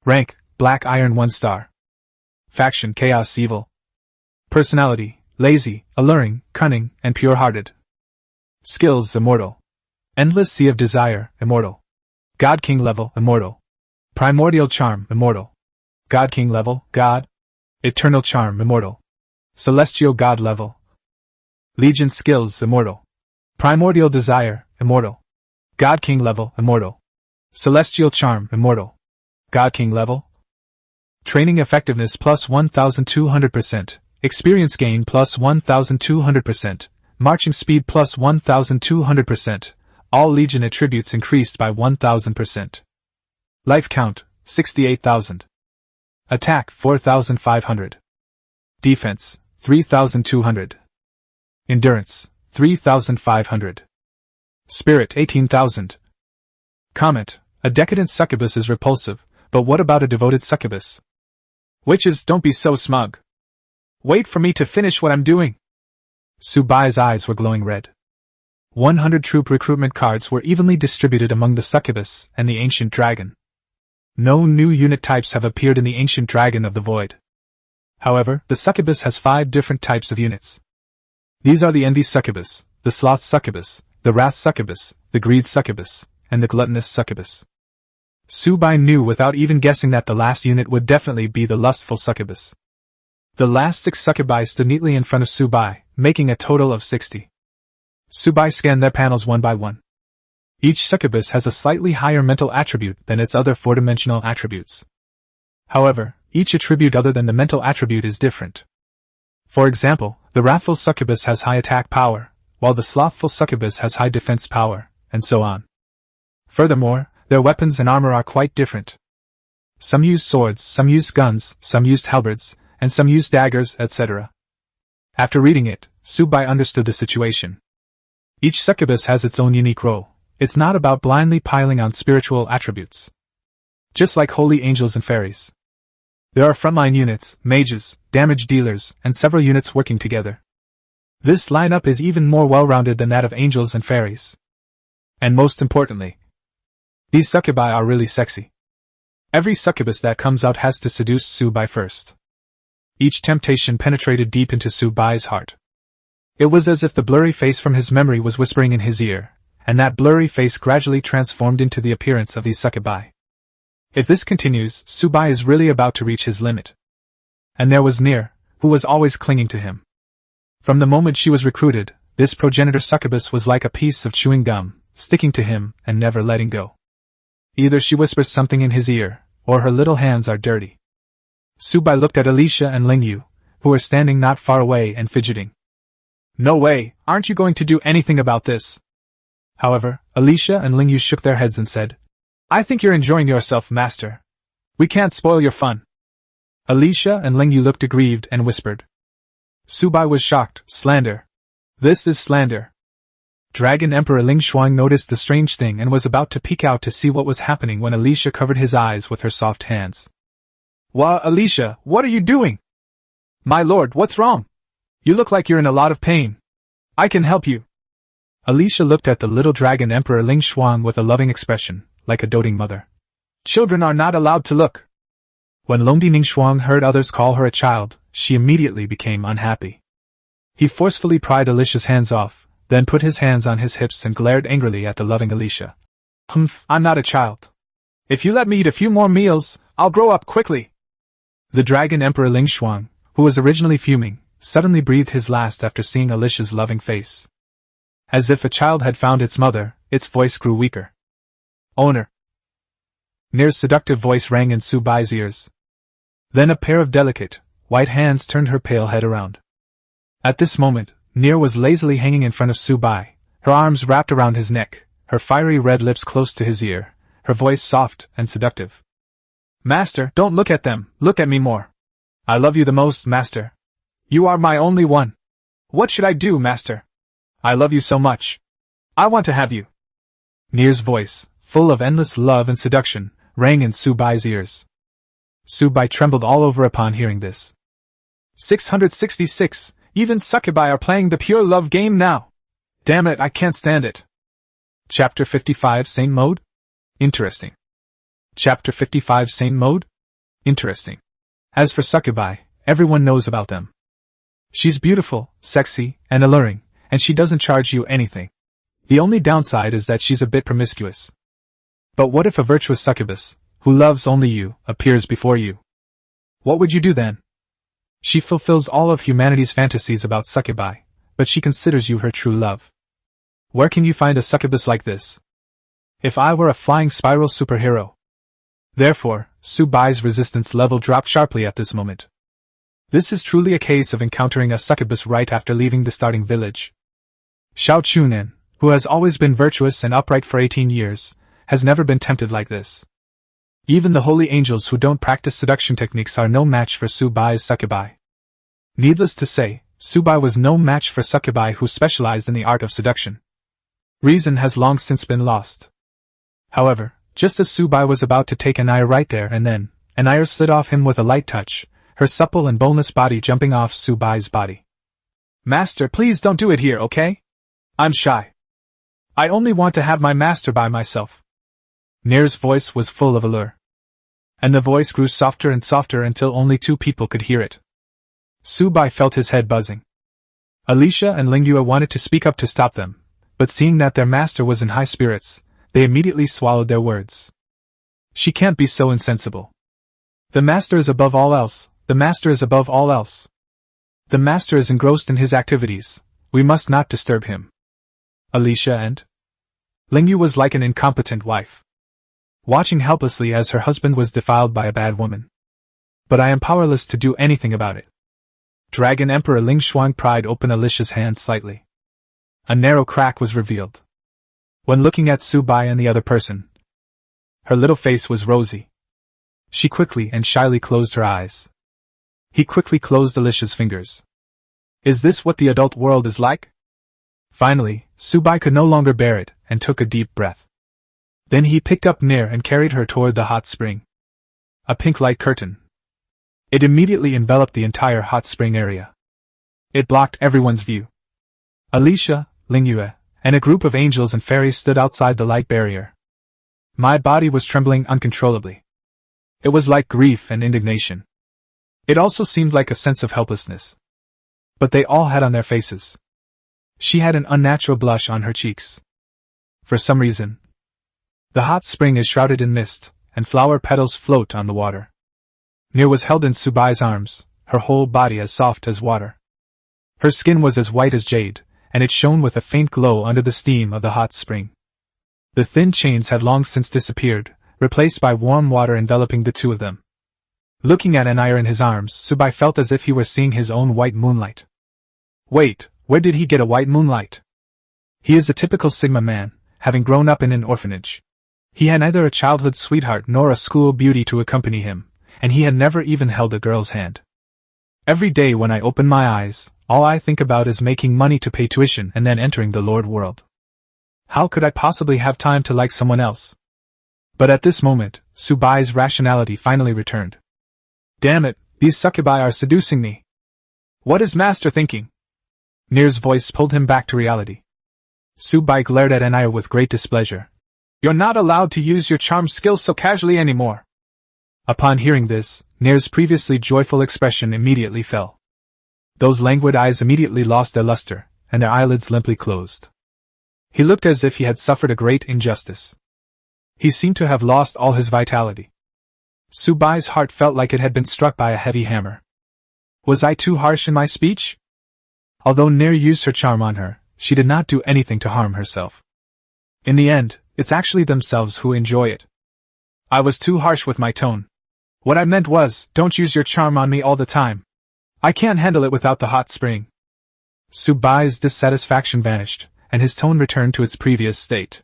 Rank, black iron 1 star. Faction chaos evil. Personality, lazy, alluring, cunning, and pure-hearted. Skills immortal. Endless sea of desire, immortal. God king level, immortal. Primordial charm, immortal. God king level, god. Eternal charm, immortal. Celestial god level. Legion skills, immortal. Primordial desire, immortal. God king level, immortal. Celestial charm, immortal. God king level. Training effectiveness plus 1200%. Experience gain plus 1200%. Marching speed plus 1200%. All Legion attributes increased by 1000%. Life count, 68,000. Attack, 4,500. Defense, 3,200. Endurance, 3,500. Spirit, 18,000. Comment: a decadent succubus is repulsive, but what about a devoted succubus? Witches, don't be so smug. Wait for me to finish what I'm doing. Subai's eyes were glowing red. 100 troop recruitment cards were evenly distributed among the succubus and the ancient dragon. No new unit types have appeared in the ancient dragon of the void. However, the succubus has 5 different types of units. These are the envy succubus, the sloth succubus, the wrath succubus, the greed succubus, and the gluttonous succubus. Subai knew without even guessing that the last unit would definitely be the lustful succubus. The last 6 succubi stood neatly in front of Subai, making a total of 60. Subai scanned their panels one by one. Each succubus has a slightly higher mental attribute than its other 4-dimensional attributes. However, each attribute other than the mental attribute is different. For example, the wrathful succubus has high attack power, while the slothful succubus has high defense power, and so on. Furthermore, their weapons and armor are quite different. Some use swords, some use guns, some used halberds, and some use daggers, etc. After reading it, Subai understood the situation. Each succubus has its own unique role. It's not about blindly piling on spiritual attributes. Just like holy angels and fairies. There are frontline units, mages, damage dealers, and several units working together. This lineup is even more well-rounded than that of angels and fairies. And most importantly, these succubi are really sexy. Every succubus that comes out has to seduce Subai first. Each temptation penetrated deep into Subai's heart. It was as if the blurry face from his memory was whispering in his ear, and that blurry face gradually transformed into the appearance of these succubi. If this continues, Subai is really about to reach his limit. And there was Nir, who was always clinging to him. From the moment she was recruited, this progenitor succubus was like a piece of chewing gum, sticking to him and never letting go. Either she whispers something in his ear, or her little hands are dirty. Subai looked at Alicia and Lingyu, who were standing not far away and fidgeting. No way, aren't you going to do anything about this? However, Alicia and Lingyu shook their heads and said, I think you're enjoying yourself, master. We can't spoil your fun. Alicia and Lingyu looked aggrieved and whispered. Subai was shocked. Slander. This is slander. Dragon Emperor Ling Shuang noticed the strange thing and was about to peek out to see what was happening when Alicia covered his eyes with her soft hands. Alicia, what are you doing? My lord, what's wrong? You look like you're in a lot of pain. I can help you. Alicia looked at the little dragon Emperor Ling Shuang with a loving expression, like a doting mother. Children are not allowed to look. When Longdi Ning Shuang heard others call her a child, she immediately became unhappy. He forcefully pried Alicia's hands off, then put his hands on his hips and glared angrily at the loving Alicia. I'm not a child. If you let me eat a few more meals, I'll grow up quickly. The dragon Emperor Ling Shuang, who was originally fuming, suddenly breathed his last after seeing Alicia's loving face. As if a child had found its mother, its voice grew weaker. Owner. Nir's seductive voice rang in Subai's ears. Then a pair of delicate, white hands turned her pale head around. At this moment, Nir was lazily hanging in front of Subai, her arms wrapped around his neck, her fiery red lips close to his ear, her voice soft and seductive. Master, don't look at them, look at me more. I love you the most, master. You are my only one. What should I do, master? I love you so much. I want to have you. Nir's voice, full of endless love and seduction, rang in Subai's ears. Subai trembled all over upon hearing this. 666, even succubi are playing the pure love game now. Damn it, I can't stand it. Chapter 55 Saint Mode? Interesting. Chapter 55 Saint Mode? Interesting. As for succubi, everyone knows about them. She's beautiful, sexy, and alluring, and she doesn't charge you anything. The only downside is that she's a bit promiscuous. But what if a virtuous succubus, who loves only you, appears before you? What would you do then? She fulfills all of humanity's fantasies about succubi, but she considers you her true love. Where can you find a succubus like this? If I were a flying spiral superhero. Therefore, Subai's resistance level dropped sharply at this moment. This is truly a case of encountering a succubus right after leaving the starting village. Xiao Chunan, who has always been virtuous and upright for 18 years, has never been tempted like this. Even the holy angels who don't practice seduction techniques are no match for Subai's succubi. Needless to say, Subai was no match for succubi who specialized in the art of seduction. Reason has long since been lost. However, just as Subai was about to take Anaya right there and then, Anaya slid off him with a light touch, her supple and boneless body jumping off Subai's body. Master, please don't do it here, okay? I'm shy. I only want to have my master by myself. Nir's voice was full of allure. And the voice grew softer and softer until only two people could hear it. Subai felt his head buzzing. Alicia and Lingyue wanted to speak up to stop them, but seeing that their master was in high spirits, they immediately swallowed their words. She can't be so insensible. The master is above all else, the master is above all else. The master is engrossed in his activities, we must not disturb him. Alicia and Lingyue was like an incompetent wife, watching helplessly as her husband was defiled by a bad woman. But I am powerless to do anything about it. Dragon Emperor Ling Shuang pried open Alicia's hand slightly. A narrow crack was revealed. When looking at Subai and the other person, her little face was rosy. She quickly and shyly closed her eyes. He quickly closed Alicia's fingers. Is this what the adult world is like? Finally, Subai could no longer bear it, and took a deep breath. Then he picked up Nir and carried her toward the hot spring. A pink light curtain. It immediately enveloped the entire hot spring area. It blocked everyone's view. Alicia, Lingyue, and a group of angels and fairies stood outside the light barrier. My body was trembling uncontrollably. It was like grief and indignation. It also seemed like a sense of helplessness. But they all had on their faces. She had an unnatural blush on her cheeks. For some reason, the hot spring is shrouded in mist, and flower petals float on the water. Nir was held in Subai's arms, her whole body as soft as water. Her skin was as white as jade, and it shone with a faint glow under the steam of the hot spring. The thin chains had long since disappeared, replaced by warm water enveloping the two of them. Looking at Anaya in his arms, Subai felt as if he were seeing his own white moonlight. Wait, where did he get a white moonlight? He is a typical Sigma man, having grown up in an orphanage. He had neither a childhood sweetheart nor a school beauty to accompany him, and he had never even held a girl's hand. Every day when I open my eyes, all I think about is making money to pay tuition and then entering the Lord world. How could I possibly have time to like someone else? But at this moment, Subai's rationality finally returned. Damn it, these succubi are seducing me. What is Master thinking? Nir's voice pulled him back to reality. Subai glared at Anaya with great displeasure. You're not allowed to use your charm skills so casually anymore. Upon hearing this, Nir's previously joyful expression immediately fell. Those languid eyes immediately lost their luster, and their eyelids limply closed. He looked as if he had suffered a great injustice. He seemed to have lost all his vitality. Subai's heart felt like it had been struck by a heavy hammer. Was I too harsh in my speech? Although Nir used her charm on her, she did not do anything to harm herself. In the end, it's actually themselves who enjoy it. I was too harsh with my tone. What I meant was, don't use your charm on me all the time. I can't handle it without the hot spring. Subai's dissatisfaction vanished, and his tone returned to its previous state.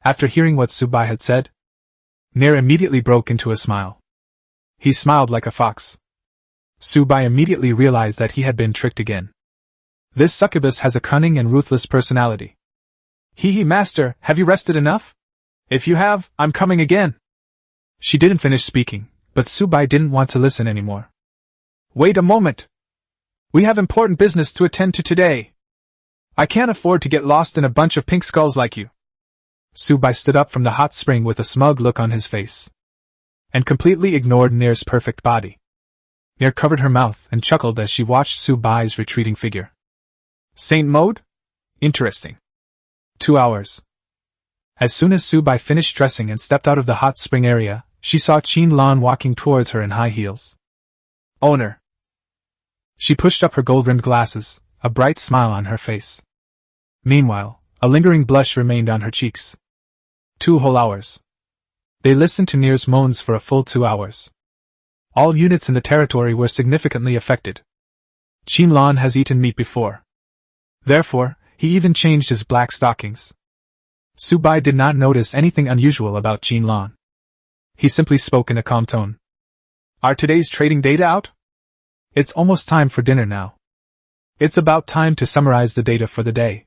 After hearing what Subai had said, Nir immediately broke into a smile. He smiled like a fox. Subai immediately realized that he had been tricked again. This succubus has a cunning and ruthless personality. Hee, master, have you rested enough? If you have, I'm coming again. She didn't finish speaking, but Subai didn't want to listen anymore. Wait a moment. We have important business to attend to today. I can't afford to get lost in a bunch of pink skulls like you. Subai stood up from the hot spring with a smug look on his face, and completely ignored Nir's perfect body. Nir covered her mouth and chuckled as she watched Subai's retreating figure. Saint mode? Interesting. 2 hours. As soon as Subai finished dressing and stepped out of the hot spring area, she saw Qin Lan walking towards her in high heels. Owner. She pushed up her gold-rimmed glasses, a bright smile on her face. Meanwhile, a lingering blush remained on her cheeks. 2 whole hours. They listened to Nir's moans for a full 2 hours. All units in the territory were significantly affected. Qin Lan has eaten meat before. Therefore, he even changed his black stockings. Subai did not notice anything unusual about Qin Lan. He simply spoke in a calm tone. Are today's trading data out? It's almost time for dinner now. It's about time to summarize the data for the day.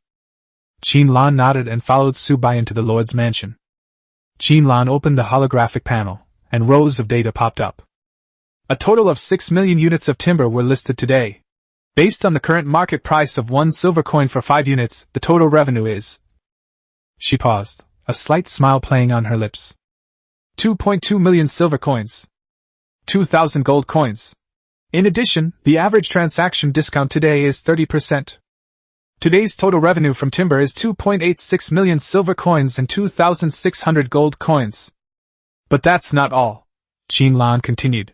Qin Lan nodded and followed Subai into the Lord's mansion. Qin Lan opened the holographic panel, and rows of data popped up. A total of 6 million units of timber were listed today. Based on the current market price of 1 silver coin for 5 units, the total revenue is... She paused, a slight smile playing on her lips. 2.2 million silver coins. 2,000 gold coins. In addition, the average transaction discount today is 30%. Today's total revenue from timber is 2.86 million silver coins and 2,600 gold coins. But that's not all, Qin Lan continued.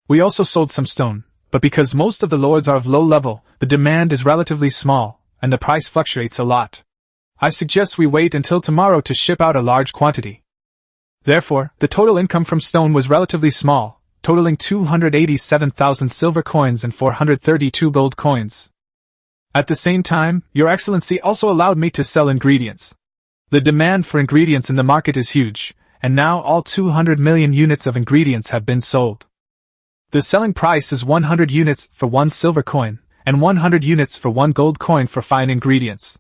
We also sold some stone, but because most of the lords are of low level, the demand is relatively small, and the price fluctuates a lot. I suggest we wait until tomorrow to ship out a large quantity. Therefore, the total income from stone was relatively small, totaling 287,000 silver coins and 432 gold coins. At the same time, Your Excellency also allowed me to sell ingredients. The demand for ingredients in the market is huge, and now all 200 million units of ingredients have been sold. The selling price is 100 units for 1 silver coin, and 100 units for 1 gold coin for fine ingredients.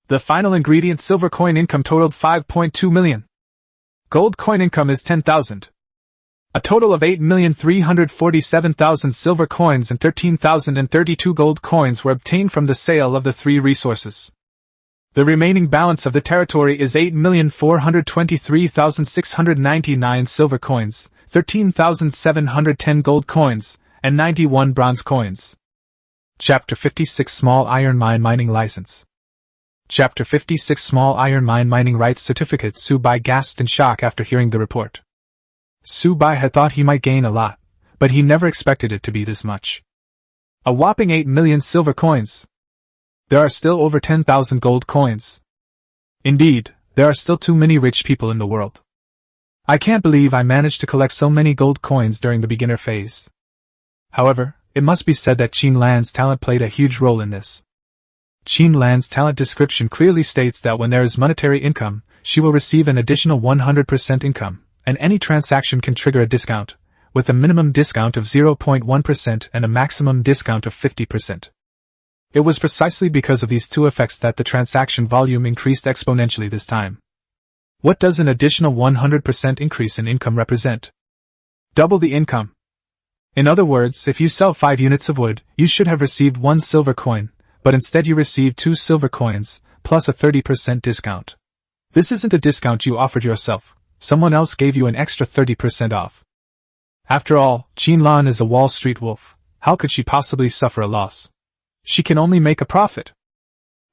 The final ingredient silver coin income totaled 5.2 million. Gold coin income is 10,000. A total of 8,347,000 silver coins and 13,032 gold coins were obtained from the sale of the 3 resources. The remaining balance of the territory is 8,423,699 silver coins, 13,710 gold coins, and 91 bronze coins. Chapter 56 Small Iron Mine Mining License. Chapter 56 Small Iron Mine Mining Rights Certificate. Subai gasped in shock after hearing the report. Subai had thought he might gain a lot, but he never expected it to be this much. A whopping 8 million silver coins. There are still over 10,000 gold coins. Indeed, there are still too many rich people in the world. I can't believe I managed to collect so many gold coins during the beginner phase. However, it must be said that Qin Lan's talent played a huge role in this. Qin Lan's talent description clearly states that when there is monetary income, she will receive an additional 100% income, and any transaction can trigger a discount, with a minimum discount of 0.1% and a maximum discount of 50%. It was precisely because of these 2 effects that the transaction volume increased exponentially this time. What does an additional 100% increase in income represent? Double the income. In other words, if you sell 5 units of wood, you should have received 1 silver coin, but instead you received 2 silver coins, plus a 30% discount. This isn't a discount you offered yourself, someone else gave you an extra 30% off. After all, Qin Lan is a Wall Street wolf, how could she possibly suffer a loss? She can only make a profit.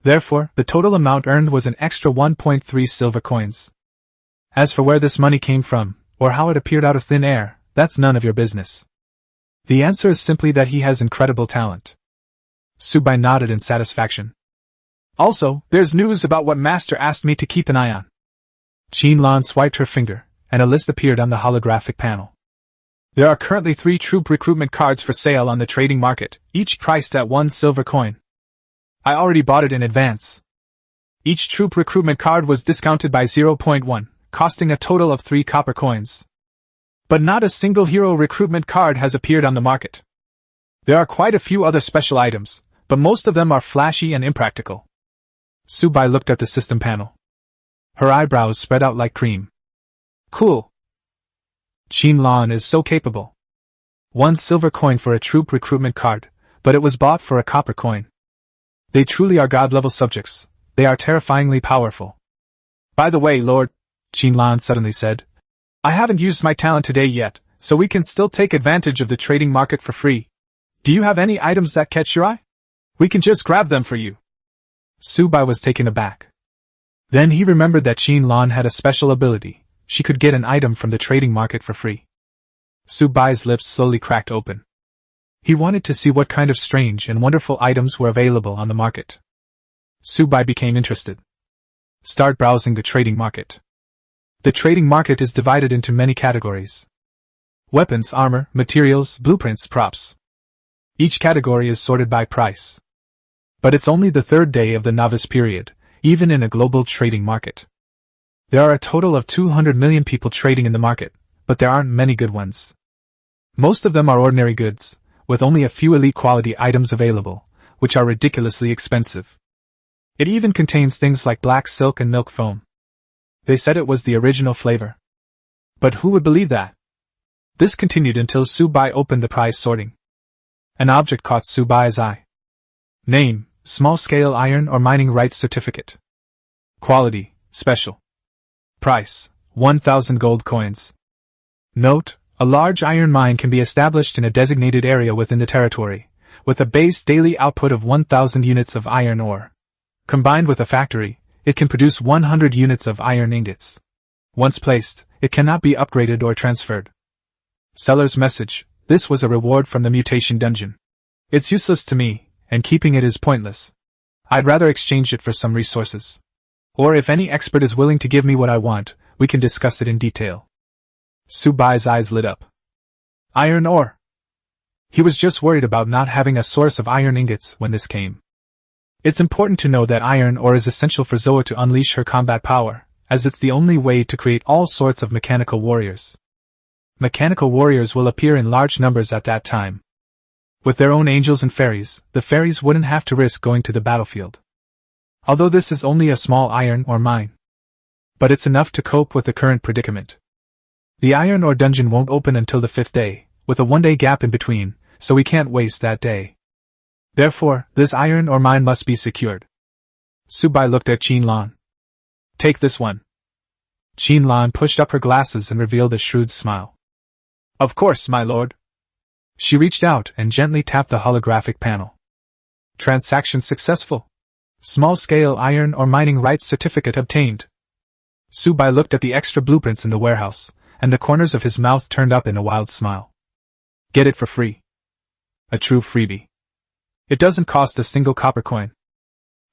Therefore, the total amount earned was an extra 1.3 silver coins. As for where this money came from, or how it appeared out of thin air, that's none of your business. The answer is simply that he has incredible talent. Subai nodded in satisfaction. Also, there's news about what Master asked me to keep an eye on. Qin Lan swiped her finger, and a list appeared on the holographic panel. There are currently 3 troop recruitment cards for sale on the trading market, each priced at 1 silver coin. I already bought it in advance. Each troop recruitment card was discounted by 0.1, costing a total of 3 copper coins. But not a single hero recruitment card has appeared on the market. There are quite a few other special items, but most of them are flashy and impractical. Subai looked at the system panel. Her eyebrows spread out like cream. Cool. Qin is so capable. 1 silver coin for a troop recruitment card, but it was bought for a copper coin. They truly are god-level subjects. They are terrifyingly powerful. By the way, Lord, Qin suddenly said, I haven't used my talent today yet, so we can still take advantage of the trading market for free. Do you have any items that catch your eye? We can just grab them for you. Subai was taken aback. Then he remembered that Qin had a special ability. She could get an item from the trading market for free. Subai's lips slowly cracked open. He wanted to see what kind of strange and wonderful items were available on the market. Subai became interested. Start browsing the trading market. The trading market is divided into many categories. Weapons, armor, materials, blueprints, props. Each category is sorted by price. But it's only the 3rd day of the novice period, even in a global trading market. There are a total of 200 million people trading in the market, but there aren't many good ones. Most of them are ordinary goods, with only a few elite quality items available, which are ridiculously expensive. It even contains things like black silk and milk foam. They said it was the original flavor. But who would believe that? This continued until Subai opened the prize sorting. An object caught Subai's eye. Name, small-scale iron or mining rights certificate. Quality, special. Price, 1,000 gold coins. Note, a large iron mine can be established in a designated area within the territory, with a base daily output of 1,000 units of iron ore. Combined with a factory, it can produce 100 units of iron ingots. Once placed, it cannot be upgraded or transferred. Seller's message, this was a reward from the mutation dungeon. It's useless to me, and keeping it is pointless. I'd rather exchange it for some resources. Or if any expert is willing to give me what I want, we can discuss it in detail. Subai's eyes lit up. Iron ore. He was just worried about not having a source of iron ingots when this came. It's important to know that iron ore is essential for Zoa to unleash her combat power, as it's the only way to create all sorts of mechanical warriors. Mechanical warriors will appear in large numbers at that time. With their own angels and fairies, the fairies wouldn't have to risk going to the battlefield. Although this is only a small iron ore mine. But it's enough to cope with the current predicament. The iron ore dungeon won't open until the 5th day, with a 1-day gap in between, so we can't waste that day. Therefore, this iron ore mine must be secured. Subai looked at Qin. Take this one. Qin pushed up her glasses and revealed a shrewd smile. Of course, my lord. She reached out and gently tapped the holographic panel. Transaction successful. Small-scale iron ore mining rights certificate obtained. Subai looked at the extra blueprints in the warehouse, and the corners of his mouth turned up in a wild smile. Get it for free. A true freebie. It doesn't cost a single copper coin.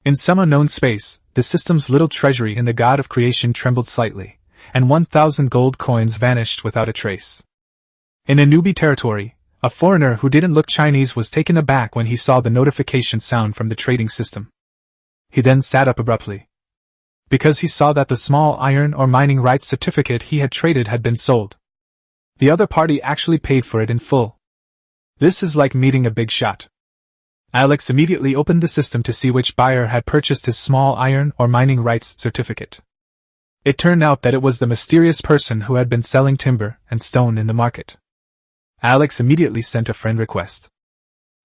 In some unknown space, the system's little treasury in the god of creation trembled slightly, and 1,000 gold coins vanished without a trace. In a newbie territory, a foreigner who didn't look Chinese was taken aback when he saw the notification sound from the trading system. He then sat up abruptly. Because he saw that the small iron ore mining rights certificate he had traded had been sold. The other party actually paid for it in full. This is like meeting a big shot. Alex immediately opened the system to see which buyer had purchased his small iron ore mining rights certificate. It turned out that it was the mysterious person who had been selling timber and stone in the market. Alex immediately sent a friend request.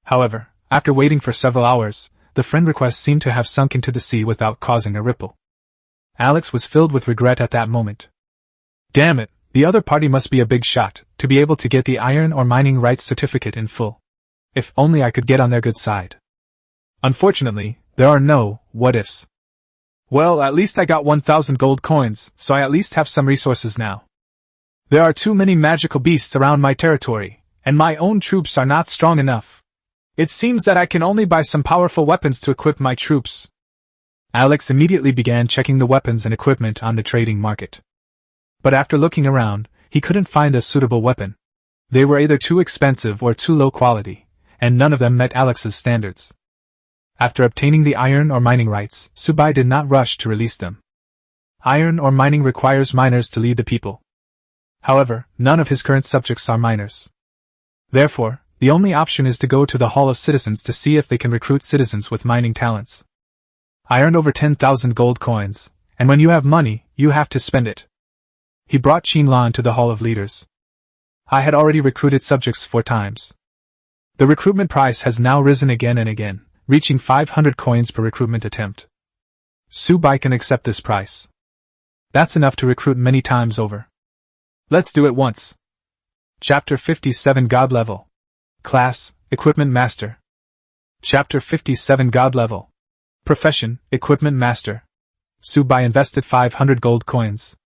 However, after waiting for several hours, the friend request seemed to have sunk into the sea without causing a ripple. Alex was filled with regret at that moment. Damn it, the other party must be a big shot, to be able to get the iron ore mining rights certificate in full. If only I could get on their good side. Unfortunately, there are no what-ifs. Well, at least I got 1,000 gold coins, so I at least have some resources now. There are too many magical beasts around my territory, and my own troops are not strong enough. It seems that I can only buy some powerful weapons to equip my troops. Alex immediately began checking the weapons and equipment on the trading market. But after looking around, he couldn't find a suitable weapon. They were either too expensive or too low quality, and none of them met Alex's standards. After obtaining the iron ore mining rights, Subai did not rush to release them. Iron ore mining requires miners to lead the people. However, none of his current subjects are miners. Therefore, The only option is to go to the Hall of Citizens to see if they can recruit citizens with mining talents. I earned over 10,000 gold coins, and when you have money, you have to spend it. He brought Qinlan to the Hall of Leaders. I had already recruited subjects 4 times. The recruitment price has now risen again and again, reaching 500 coins per recruitment attempt. Su Bai can accept this price. That's enough to recruit many times over. Let's do it once. Chapter 57 God Level. Class, Equipment Master. Chapter 57 God Level. Profession, Equipment Master. Su Bai invested 500 gold coins.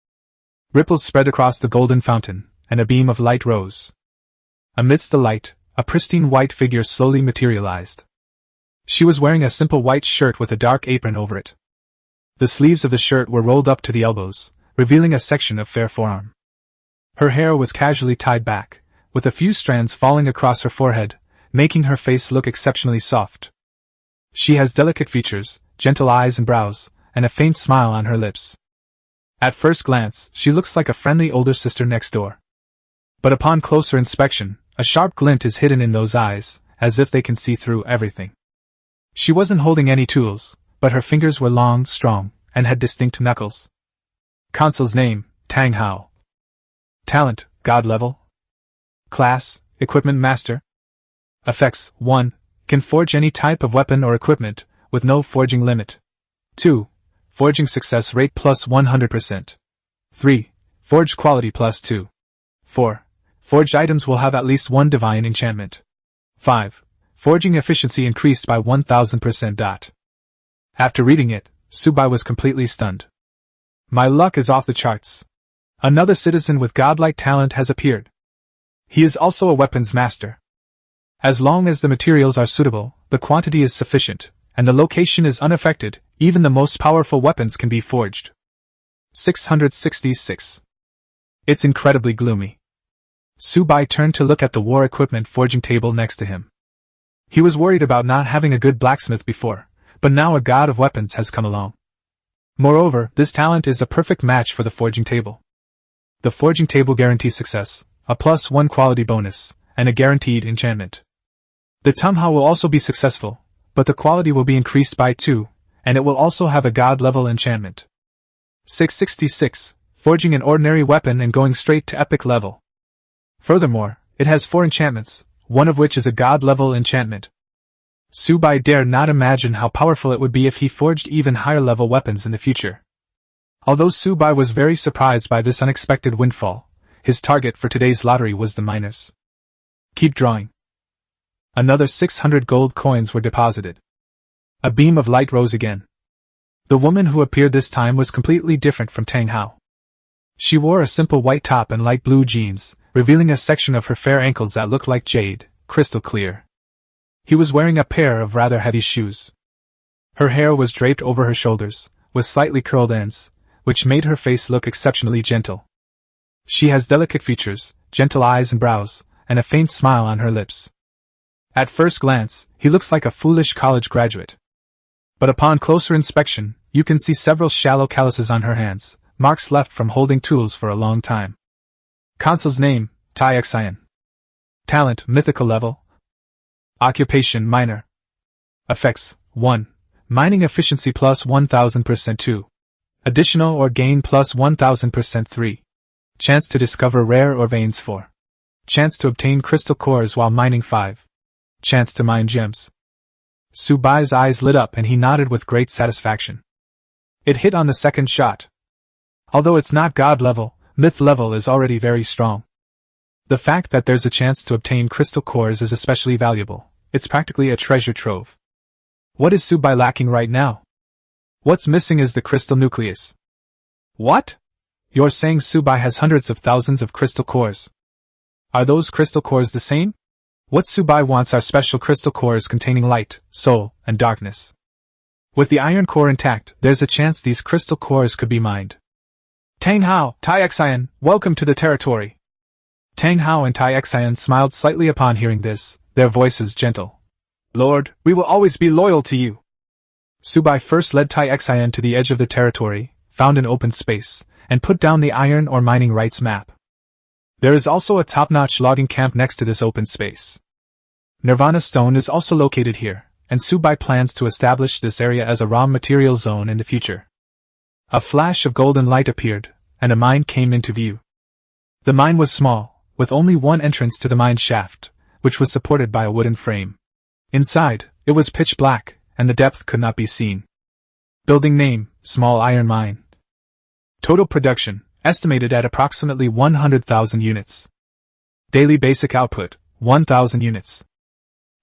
Ripples spread across the golden fountain, and a beam of light rose. Amidst the light, a pristine white figure slowly materialized. She was wearing a simple white shirt with a dark apron over it. The sleeves of the shirt were rolled up to the elbows, revealing a section of fair forearm. Her hair was casually tied back, with a few strands falling across her forehead, making her face look exceptionally soft. She has delicate features, gentle eyes and brows, and a faint smile on her lips. At first glance, she looks like a friendly older sister next door. But upon closer inspection, a sharp glint is hidden in those eyes, as if they can see through everything. She wasn't holding any tools, but her fingers were long, strong, and had distinct knuckles. Consul's name, Tang Hao. Talent, God Level. Class, Equipment Master. Effects, 1. Can forge any type of weapon or equipment, with no forging limit. 2. Forging success rate plus 100%. 3. Forge quality plus 2. 4. Forged items will have at least 1 divine enchantment. 5. Forging efficiency increased by 1000%. After reading it, Su Bai was completely stunned. My luck is off the charts. Another citizen with godlike talent has appeared. He is also a weapons master. As long as the materials are suitable, the quantity is sufficient, and the location is unaffected, even the most powerful weapons can be forged. 666. It's incredibly gloomy. Su Bai turned to look at the war equipment forging table next to him. He was worried about not having a good blacksmith before, but now a god of weapons has come along. Moreover, this talent is a perfect match for the forging table. The forging table guarantees success, a plus 1 quality bonus, and a guaranteed enchantment. The Tumha will also be successful, but the quality will be increased by 2, and it will also have a god-level enchantment. 666. Forging an ordinary weapon and going straight to epic level. Furthermore, it has 4 enchantments, one of which is a god-level enchantment. Su Bai dared not imagine how powerful it would be if he forged even higher-level weapons in the future. Although Su Bai was very surprised by this unexpected windfall, his target for today's lottery was the miners. Keep drawing. Another 600 gold coins were deposited. A beam of light rose again. The woman who appeared this time was completely different from Tang Hao. She wore a simple white top and light blue jeans, revealing a section of her fair ankles that looked like jade, crystal clear. He was wearing a pair of rather heavy shoes. Her hair was draped over her shoulders, with slightly curled ends, which made her face look exceptionally gentle. She has delicate features, gentle eyes and brows, and a faint smile on her lips. At first glance, he looks like a foolish college graduate. But upon closer inspection, you can see several shallow calluses on her hands, marks left from holding tools for a long time. Consul's name, Tai Xian. Talent, mythical level. Occupation, miner. Effects, 1. Mining efficiency plus 1000%. 2. Additional or gain plus 1000%. 3. Chance to discover rare or veins. 4. Chance to obtain crystal cores while mining. 5. Chance to mine gems. Su Bai's eyes lit up and he nodded with great satisfaction. It hit on the second shot. Although it's not god level, myth level is already very strong. The fact that there's a chance to obtain crystal cores is especially valuable. It's practically a treasure trove. What is Su Bai lacking right now? What's missing is the crystal nucleus. What? You're saying Su Bai has hundreds of thousands of crystal cores. Are those crystal cores the same? What Su Bai wants are special crystal cores containing light, soul, and darkness. With the iron core intact, there's a chance these crystal cores could be mined. Tang Hao, Tai Xian, welcome to the territory. Tang Hao and Tai Xian smiled slightly upon hearing this, their voices gentle. Lord, we will always be loyal to you. Su Bai first led Tai Xian to the edge of the territory, found an open space, and put down the iron or mining rights map. There is also a top-notch logging camp next to this open space. Nirvana Stone is also located here, and Subai plans to establish this area as a raw material zone in the future. A flash of golden light appeared, and a mine came into view. The mine was small, with only one entrance to the mine shaft, which was supported by a wooden frame. Inside, it was pitch black, and the depth could not be seen. Building name, Small Iron Mine. Total production, estimated at approximately 100,000 units. Daily basic output, 1,000 units.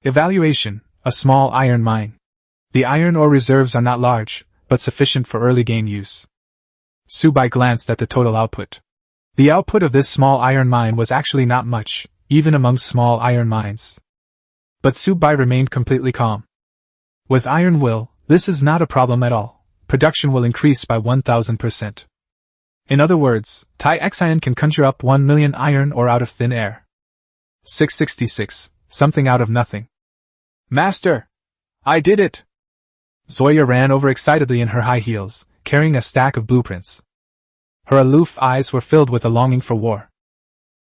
Evaluation, a small iron mine. The iron ore reserves are not large, but sufficient for early game use. Subai glanced at the total output. The output of this small iron mine was actually not much, even among small iron mines. But Subai remained completely calm. With iron will, this is not a problem at all. Production will increase by 1,000%. In other words, Decaying can conjure up 1 million iron ore out of thin air. 666, something out of nothing. Master! I did it! Zoya ran over excitedly in her high heels, carrying a stack of blueprints. Her aloof eyes were filled with a longing for war.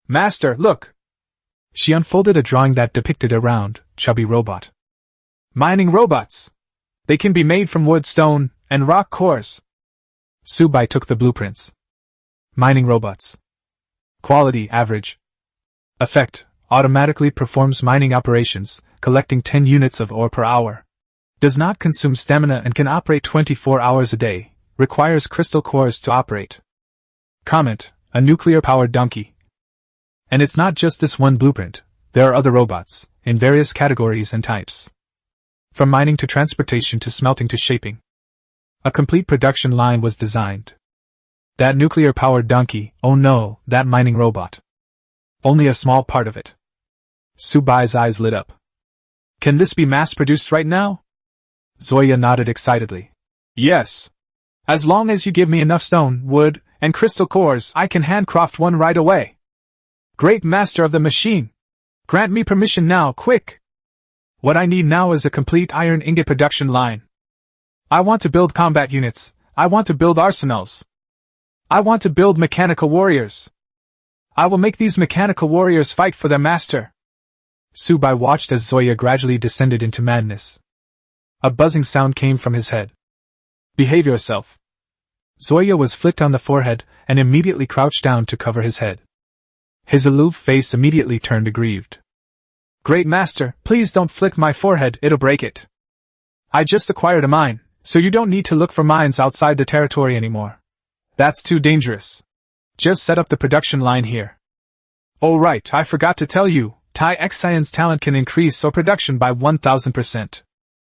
Master, look! She unfolded a drawing that depicted a round, chubby robot. Mining robots! They can be made from wood, stone, and rock cores. Subai took the blueprints. Mining robots. Quality, average. Effect, automatically performs mining operations, collecting 10 units of ore per hour. Does not consume stamina and can operate 24 hours a day, requires crystal cores to operate. Comment, a nuclear-powered donkey. And it's not just this one blueprint, there are other robots, in various categories and types. From mining to transportation to smelting to shaping. A complete production line was designed. That nuclear-powered donkey, oh no, that mining robot. Only a small part of it. Subai's eyes lit up. Can this be mass-produced right now? Zoya nodded excitedly. Yes. As long as you give me enough stone, wood, and crystal cores, I can handcraft one right away. Great master of the machine! Grant me permission now, quick! What I need now is a complete iron ingot production line. I want to build combat units. I want to build arsenals. I want to build mechanical warriors. I will make these mechanical warriors fight for their master. Subai watched as Zoya gradually descended into madness. A buzzing sound came from his head. Behave yourself. Zoya was flicked on the forehead and immediately crouched down to cover his head. His aloof face immediately turned aggrieved. Great master, please don't flick my forehead, it'll break it. I just acquired a mine, so you don't need to look for mines outside the territory anymore. That's too dangerous. Just set up the production line here. Oh right, I forgot to tell you, Decaying's talent can increase our production by 1,000%.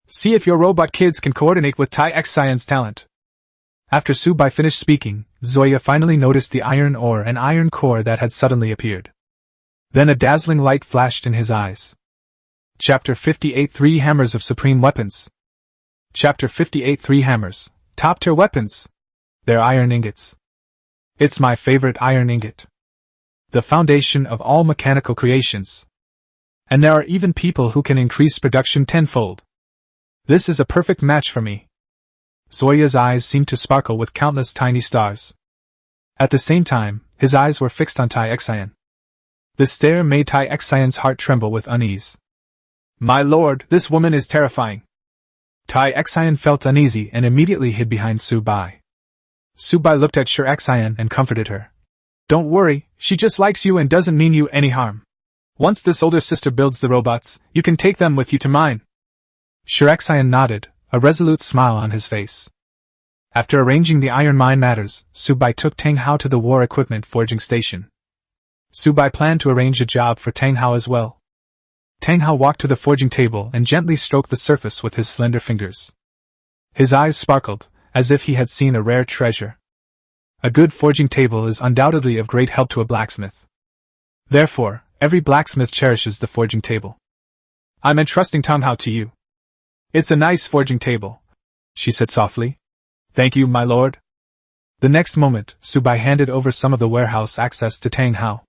See if your robot kids can coordinate with Decaying's talent. After Subai finished speaking, Zoya finally noticed the iron ore and iron core that had suddenly appeared. Then a dazzling light flashed in his eyes. Chapter 58 3 Hammers of Supreme Weapons. Chapter 58 3 Hammers, top-tier weapons. They're iron ingots. It's my favorite iron ingot. The foundation of all mechanical creations. And there are even people who can increase production tenfold. This is a perfect match for me. Zoya's eyes seemed to sparkle with countless tiny stars. At the same time, his eyes were fixed on Decaying. The stare made Decaying's heart tremble with unease. My lord, this woman is terrifying. Decaying felt uneasy and immediately hid behind Subai. Subai looked at Decaying and comforted her. Don't worry, she just likes you and doesn't mean you any harm. Once this older sister builds the robots, you can take them with you to mine. Decaying nodded, a resolute smile on his face. After arranging the iron mine matters, Subai took Tang Hao to the war equipment forging station. Subai planned to arrange a job for Tang Hao as well. Tang Hao walked to the forging table and gently stroked the surface with his slender fingers. His eyes sparkled, as if he had seen a rare treasure. A good forging table is undoubtedly of great help to a blacksmith. Therefore, every blacksmith cherishes the forging table. I'm entrusting Tang Hao to you. It's a nice forging table, she said softly. Thank you, my lord. The next moment, Subai handed over some of the warehouse access to Tang Hao.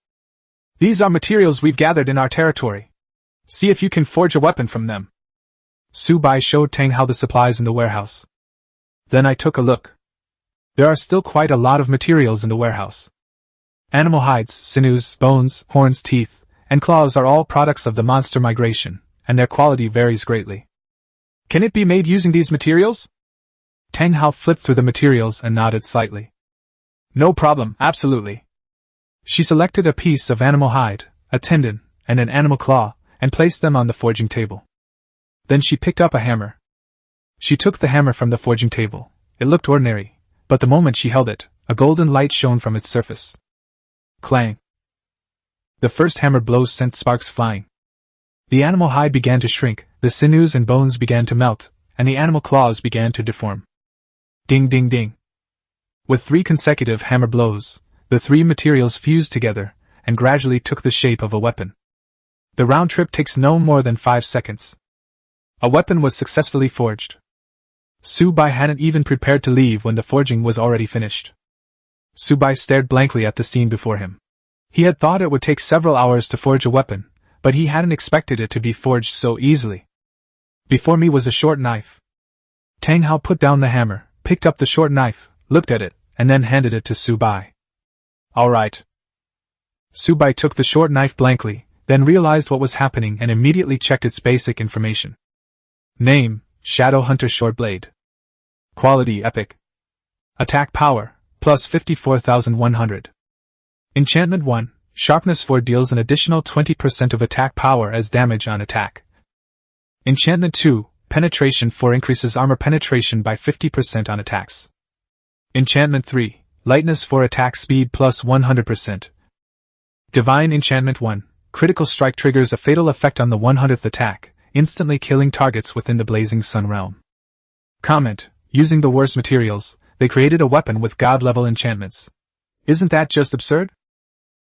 These are materials we've gathered in our territory. See if you can forge a weapon from them. Subai showed Tang Hao the supplies in the warehouse. Then I took a look. There are still quite a lot of materials in the warehouse. Animal hides, sinews, bones, horns, teeth, and claws are all products of the monster migration, and their quality varies greatly. Can it be made using these materials? Tang Hao flipped through the materials and nodded slightly. No problem, absolutely. She selected a piece of animal hide, a tendon, and an animal claw, and placed them on the forging table. Then she picked up a hammer. She took the hammer from the forging table. It looked ordinary, but the moment she held it, a golden light shone from its surface. Clang! The first hammer blows sent sparks flying. The animal hide began to shrink, the sinews and bones began to melt, and the animal claws began to deform. Ding ding ding. With 3 consecutive hammer blows, the 3 materials fused together, and gradually took the shape of a weapon. The round trip takes no more than 5 seconds. A weapon was successfully forged. Su Bai hadn't even prepared to leave when the forging was already finished. Su Bai stared blankly at the scene before him. He had thought it would take several hours to forge a weapon, but he hadn't expected it to be forged so easily. Before me was a short knife. Tang Hao put down the hammer, picked up the short knife, looked at it, and then handed it to Su Bai. All right. Su Bai took the short knife blankly, then realized what was happening and immediately checked its basic information. Name, Shadow Hunter Short Blade. Quality Epic. Attack Power, plus 54,100. Enchantment 1, Sharpness 4 deals an additional 20% of attack power as damage on attack. Enchantment 2, Penetration 4 increases armor penetration by 50% on attacks. Enchantment 3, Lightness 4 attack speed plus 100%. Divine Enchantment 1, Critical Strike triggers a fatal effect on the 100th attack, instantly killing targets within the Blazing Sun realm. Comment: using the worst materials, they created a weapon with god-level enchantments. Isn't that just absurd?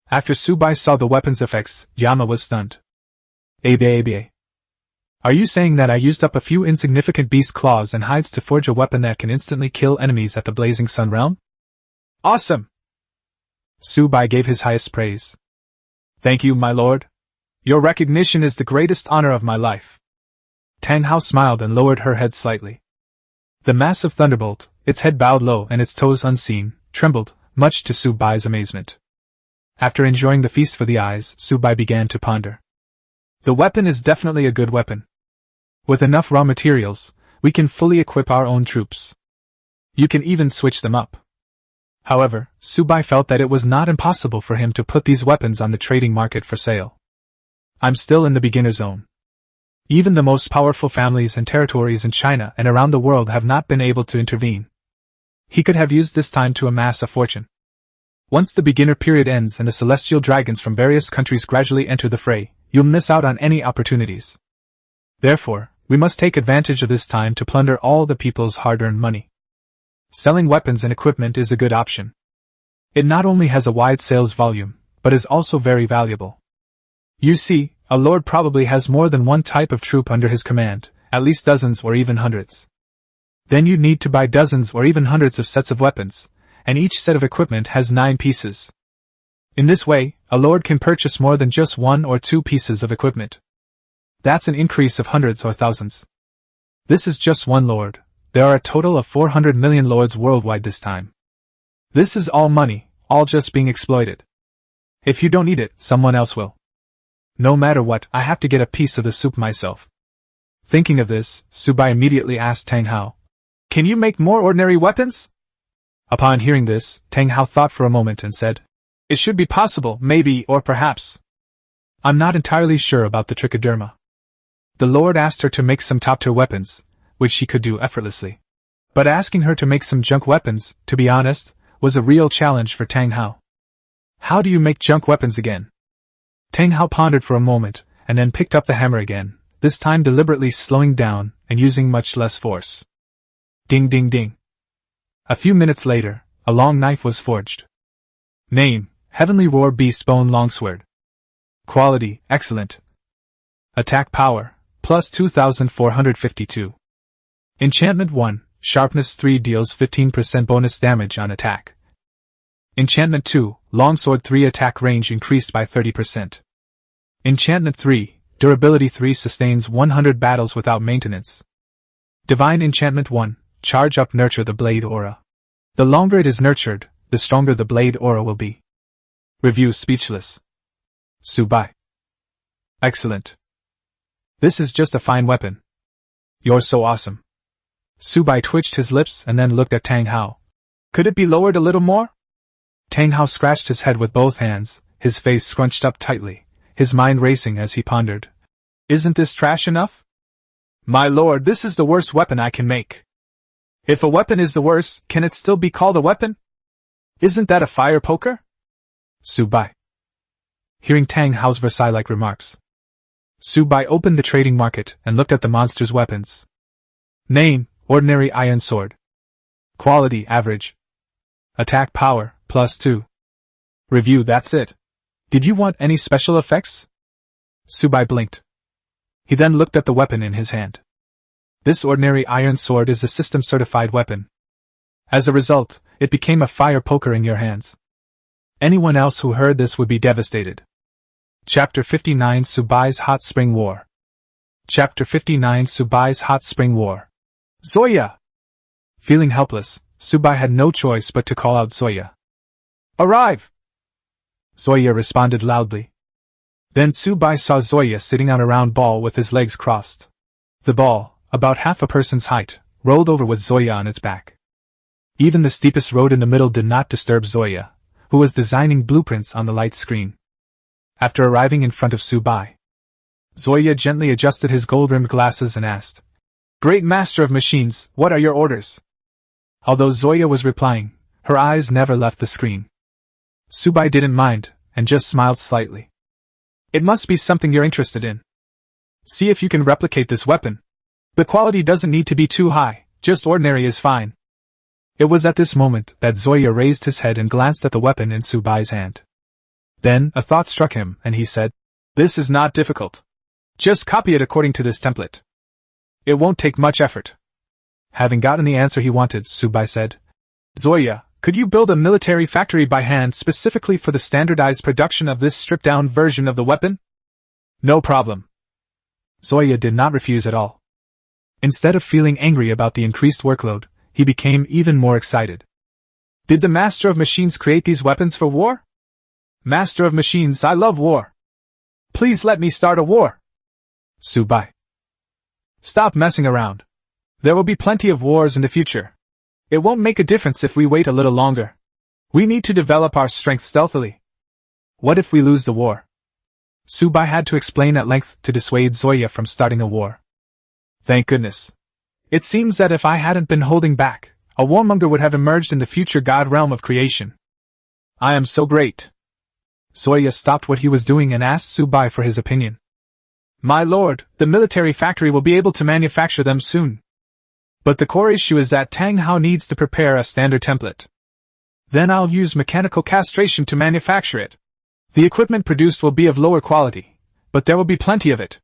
After Su Bai saw the weapon's effects, Yama was stunned. Aba. Are you saying that I used up a few insignificant beast claws and hides to forge a weapon that can instantly kill enemies at the Blazing Sun realm? Awesome! Su Bai gave his highest praise. Thank you, my lord. Your recognition is the greatest honor of my life. Tang Hao smiled and lowered her head slightly. The massive thunderbolt, its head bowed low and its toes unseen, trembled, much to Su Bai's amazement. After enjoying the feast for the eyes, Su Bai began to ponder. The weapon is definitely a good weapon. With enough raw materials, we can fully equip our own troops. You can even switch them up. However, Su Bai felt that it was not impossible for him to put these weapons on the trading market for sale. I'm still in the beginner zone. Even the most powerful families and territories in China and around the world have not been able to intervene. He could have used this time to amass a fortune. Once the beginner period ends and the celestial dragons from various countries gradually enter the fray, you'll miss out on any opportunities. Therefore, we must take advantage of this time to plunder all the people's hard-earned money. Selling weapons and equipment is a good option. It not only has a wide sales volume, but is also very valuable. You see, a lord probably has more than one type of troop under his command, at least dozens or even hundreds. Then you need to buy dozens or even hundreds of sets of weapons, and each set of equipment has 9 pieces. In this way, a lord can purchase more than just 1 or 2 pieces of equipment. That's an increase of hundreds or thousands. This is just one lord. There are a total of 400 million lords worldwide this time. This is all money, all just being exploited. If you don't need it, someone else will. No matter what, I have to get a piece of the soup myself. Thinking of this, Su Bai immediately asked Tang Hao, "Can you make more ordinary weapons?" Upon hearing this, Tang Hao thought for a moment and said, "It should be possible, maybe, or perhaps. I'm not entirely sure about the trichoderma." The Lord asked her to make some top-tier weapons, which she could do effortlessly. But asking her to make some junk weapons, to be honest, was a real challenge for Tang Hao. How do you make junk weapons again? Tang Hao pondered for a moment, and then picked up the hammer again, this time deliberately slowing down and using much less force. Ding ding ding. A few minutes later, a long knife was forged. Name: Heavenly Roar Beast Bone Longsword. Quality: excellent. Attack power: plus 2,452. Enchantment 1, Sharpness 3 deals 15% bonus damage on attack. Enchantment 2, Longsword 3 attack range increased by 30%. Enchantment 3, Durability 3 sustains 100 battles without maintenance. Divine Enchantment 1, Charge up Nurture the Blade Aura. The longer it is nurtured, the stronger the blade aura will be. Review speechless. Su Bai. Excellent. This is just a fine weapon. You're so awesome. Subai twitched his lips and then looked at Tang Hao. Could it be lowered a little more? Tang Hao scratched his head with both hands, his face scrunched up tightly, his mind racing as he pondered. Isn't this trash enough? My lord, this is the worst weapon I can make. If a weapon is the worst, can it still be called a weapon? Isn't that a fire poker? Subai. Hearing Tang Hao's Versailles-like remarks, Subai opened the trading market and looked at the monster's weapons. Name, ordinary iron sword. Quality, average. Attack power, +2. Review, that's it. Did you want any special effects? Subai blinked. He then looked at the weapon in his hand. This ordinary iron sword is a system-certified weapon. As a result, it became a fire poker in your hands. Anyone else who heard this would be devastated. Chapter 59 Subai's Hot Spring War. Chapter 59 Subai's Hot Spring War. Zoya! Feeling helpless, Subai had no choice but to call out Zoya. Arrive! Zoya responded loudly. Then Subai saw Zoya sitting on a round ball with his legs crossed. The ball, about half a person's height, rolled over with Zoya on its back. Even the steepest road in the middle did not disturb Zoya, who was designing blueprints on the light screen. After arriving in front of Subai, Zoya gently adjusted his gold-rimmed glasses and asked, Great Master of Machines, what are your orders? Although Zoya was replying, her eyes never left the screen. Subai didn't mind, and just smiled slightly. It must be something you're interested in. See if you can replicate this weapon. The quality doesn't need to be too high, just ordinary is fine. It was at this moment that Zoya raised his head and glanced at the weapon in Subai's hand. Then, a thought struck him, and he said, This is not difficult. Just copy it according to this template. It won't take much effort. Having gotten the answer he wanted, Subai said, Zoya, could you build a military factory by hand specifically for the standardized production of this stripped-down version of the weapon? No problem. Zoya did not refuse at all. Instead of feeling angry about the increased workload, he became even more excited. Did the Master of Machines create these weapons for war? Master of Machines, I love war. Please let me start a war. Subai. Stop messing around. There will be plenty of wars in the future. It won't make a difference if we wait a little longer. We need to develop our strength stealthily. What if we lose the war? Subai had to explain at length to dissuade Zoya from starting a war. Thank goodness. It seems that if I hadn't been holding back, a warmonger would have emerged in the future god realm of creation. I am so great. Zoya stopped what he was doing and asked Subai for his opinion. My lord, the military factory will be able to manufacture them soon. But the core issue is that Tang Hao needs to prepare a standard template. Then I'll use mechanical castration to manufacture it. The equipment produced will be of lower quality, but there will be plenty of it.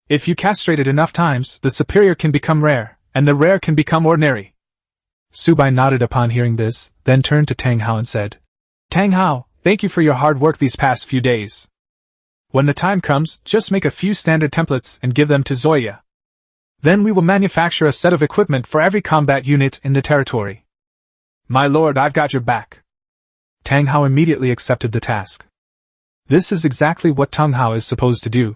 If you castrate it enough times, the superior can become rare, and the rare can become ordinary. Subai nodded upon hearing this, then turned to Tang Hao and said, Tang Hao, thank you for your hard work these past few days. When the time comes, just make a few standard templates and give them to Zoya. Then we will manufacture a set of equipment for every combat unit in the territory. My lord, I've got your back. Tang Hao immediately accepted the task. This is exactly what Tang Hao is supposed to do.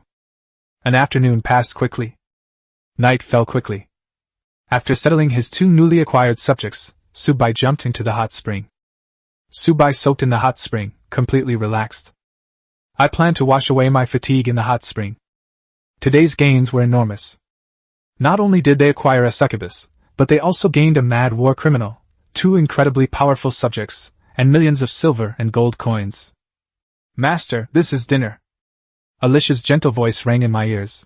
An afternoon passed quickly. Night fell quickly. After settling his two newly acquired subjects, Subai jumped into the hot spring. Subai soaked in the hot spring, completely relaxed. I plan to wash away my fatigue in the hot spring. Today's gains were enormous. Not only did they acquire a succubus, but they also gained a mad war criminal, 2 incredibly powerful subjects, and millions of silver and gold coins. Master, this is dinner. Alicia's gentle voice rang in my ears.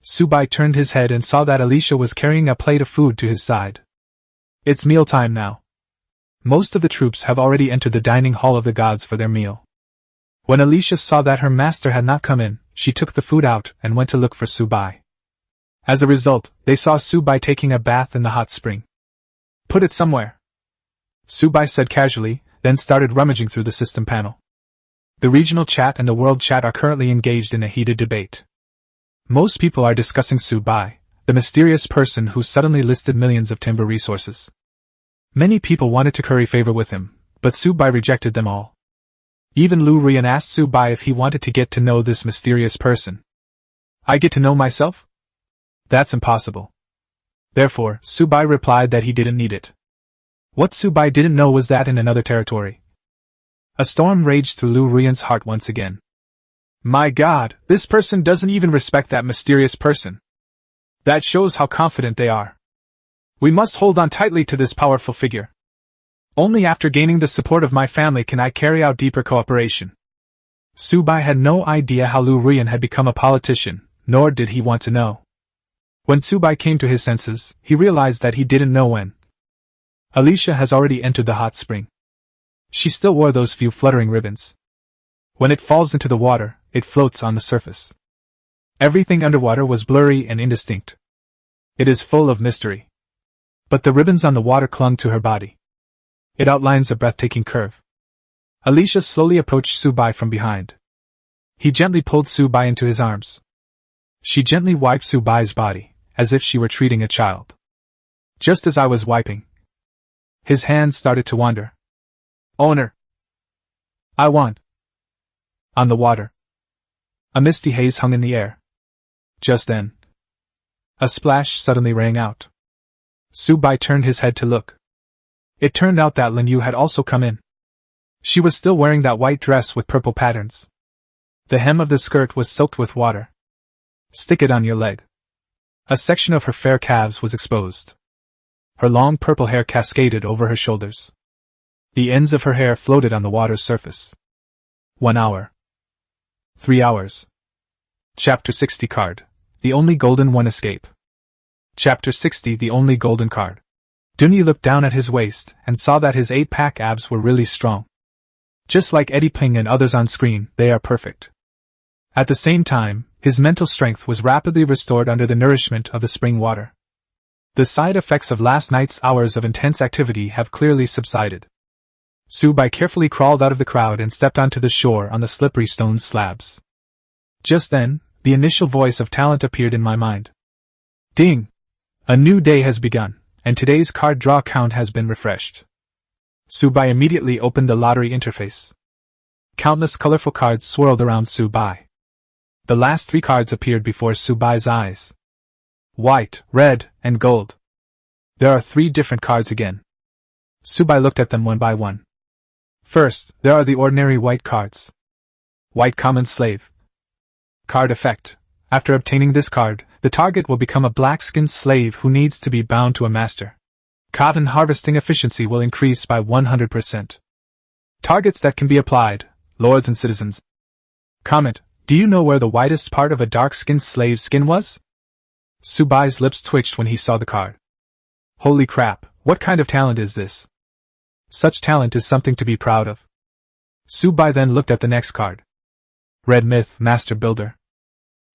Subai turned his head and saw that Alicia was carrying a plate of food to his side. It's mealtime now. Most of the troops have already entered the dining hall of the gods for their meal. When Alicia saw that her master had not come in, she took the food out and went to look for Subai. As a result, they saw Subai taking a bath in the hot spring. Put it somewhere. Subai said casually, then started rummaging through the system panel. The regional chat and the world chat are currently engaged in a heated debate. Most people are discussing Subai, the mysterious person who suddenly listed millions of timber resources. Many people wanted to curry favor with him, but Subai rejected them all. Even Lu Rian asked Subai if he wanted to get to know this mysterious person. I get to know myself? That's impossible. Therefore, Subai replied that he didn't need it. What Subai didn't know was that in another territory, a storm raged through Lu Ruyan's heart once again. My God, this person doesn't even respect that mysterious person. That shows how confident they are. We must hold on tightly to this powerful figure. Only after gaining the support of my family can I carry out deeper cooperation. Subai had no idea how Lu Ruyan had become a politician, nor did he want to know. When Subai came to his senses, he realized that he didn't know when. Alicia has already entered the hot spring. She still wore those few fluttering ribbons. When it falls into the water, it floats on the surface. Everything underwater was blurry and indistinct. It is full of mystery. But the ribbons on the water clung to her body. It outlines a breathtaking curve. Alicia slowly approached Subai from behind. He gently pulled Subai into his arms. She gently wiped Subai's body, as if she were treating a child. Just as I was wiping, his hands started to wander. Owner! I want. On the water. A misty haze hung in the air. Just then, a splash suddenly rang out. Subai turned his head to look. It turned out that Lin Yu had also come in. She was still wearing that white dress with purple patterns. The hem of the skirt was soaked with water. Stick it on your leg. A section of her fair calves was exposed. Her long purple hair cascaded over her shoulders. The ends of her hair floated on the water's surface. 1 hour. 3 hours. Chapter 60 card. The only golden one escape. Chapter 60 The only golden card. Dunyi looked down at his waist and saw that his 8-pack abs were really strong. Just like Eddie Ping and others on screen, they are perfect. At the same time, his mental strength was rapidly restored under the nourishment of the spring water. The side effects of last night's hours of intense activity have clearly subsided. Subai carefully crawled out of the crowd and stepped onto the shore on the slippery stone slabs. Just then, the initial voice of talent appeared in my mind. Ding! A new day has begun, and today's card draw count has been refreshed. Subai immediately opened the lottery interface. Countless colorful cards swirled around Subai. The last 3 cards appeared before Subai's eyes. White, red, and gold. There are 3 different cards again. Subai looked at them one by one. First, there are the ordinary white cards. White common slave. Card effect. After obtaining this card, the target will become a black-skinned slave who needs to be bound to a master. Cotton harvesting efficiency will increase by 100%. Targets that can be applied, lords and citizens. Comment: do you know where the whitest part of a dark-skinned slave's skin was? Subai's lips twitched when he saw the card. Holy crap, what kind of talent is this? Such talent is something to be proud of. Subai then looked at the next card. Red Myth Master Builder.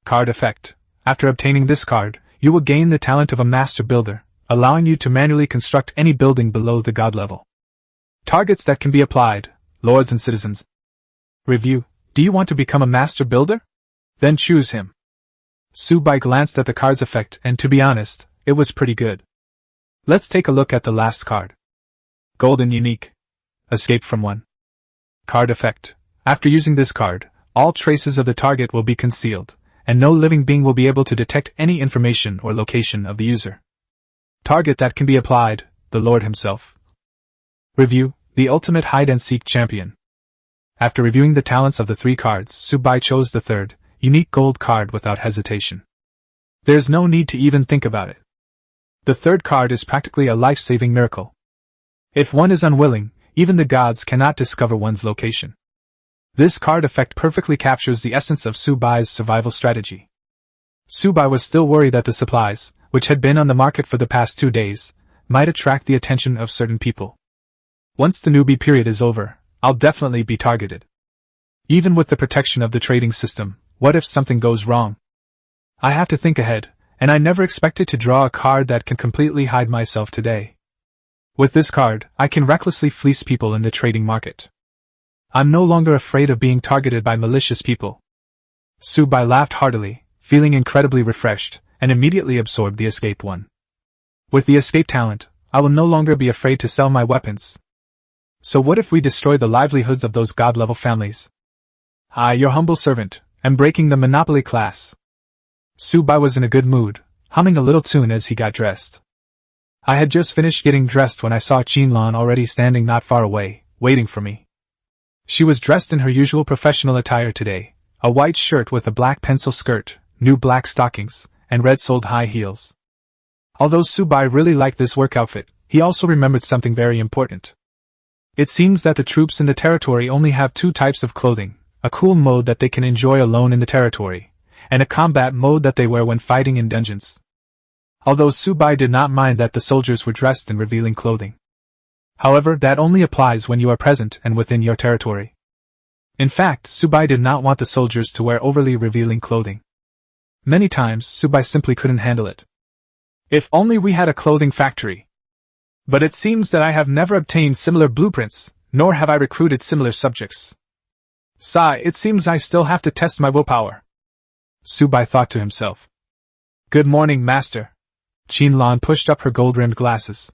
Card effect. After obtaining this card, you will gain the talent of a master builder, allowing you to manually construct any building below the god level. Targets that can be applied, lords and citizens. Review: do you want to become a master builder? Then choose him. Subai glanced at the card's effect and, to be honest, it was pretty good. Let's take a look at the last card. Golden Unique. Escape from one. Card effect. After using this card, all traces of the target will be concealed, and no living being will be able to detect any information or location of the user. Target that can be applied, the Lord himself. Review: the ultimate hide-and-seek champion. After reviewing the talents of the 3 cards, Subai chose the 3rd, unique gold card without hesitation. There's no need to even think about it. The 3rd card is practically a life-saving miracle. If one is unwilling, even the gods cannot discover one's location. This card effect perfectly captures the essence of Subai's survival strategy. Subai was still worried that the supplies, which had been on the market for the past 2 days, might attract the attention of certain people. Once the newbie period is over, I'll definitely be targeted. Even with the protection of the trading system, what if something goes wrong? I have to think ahead, and I never expected to draw a card that can completely hide myself today. With this card, I can recklessly fleece people in the trading market. I'm no longer afraid of being targeted by malicious people. Subai laughed heartily, feeling incredibly refreshed, and immediately absorbed the escape one. With the escape talent, I will no longer be afraid to sell my weapons. So what if we destroy the livelihoods of those god-level families? I, your humble servant, am breaking the monopoly class. Su-bai was in a good mood, humming a little tune as he got dressed. I had just finished getting dressed when I saw Qinlan already standing not far away, waiting for me. She was dressed in her usual professional attire today, a white shirt with a black pencil skirt, new black stockings, and red-soled high heels. Although Su-bai really liked this work outfit, he also remembered something very important. It seems that the troops in the territory only have two types of clothing, a cool mode that they can enjoy alone in the territory, and a combat mode that they wear when fighting in dungeons. Although Su-bai did not mind that the soldiers were dressed in revealing clothing. However, that only applies when you are present and within your territory. In fact, Su-bai did not want the soldiers to wear overly revealing clothing. Many times, Su-bai simply couldn't handle it. If only we had a clothing factory. But it seems that I have never obtained similar blueprints, nor have I recruited similar subjects. Sigh, it seems I still have to test my willpower. Su-bai thought to himself. Good morning, master. Qinlan pushed up her gold-rimmed glasses.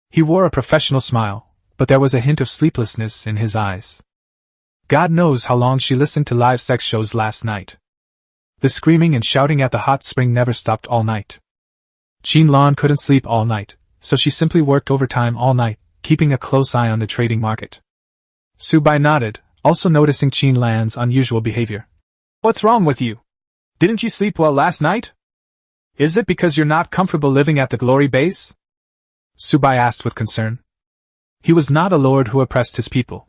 He wore a professional smile, but there was a hint of sleeplessness in his eyes. God knows how long she listened to live sex shows last night. The screaming and shouting at the hot spring never stopped all night. Qinlan couldn't sleep all night, so she simply worked overtime all night, keeping a close eye on the trading market. Su-bai nodded, also noticing Qinlan's unusual behavior. What's wrong with you? Didn't you sleep well last night? Is it because you're not comfortable living at the glory base? Su-bai asked with concern. He was not a lord who oppressed his people.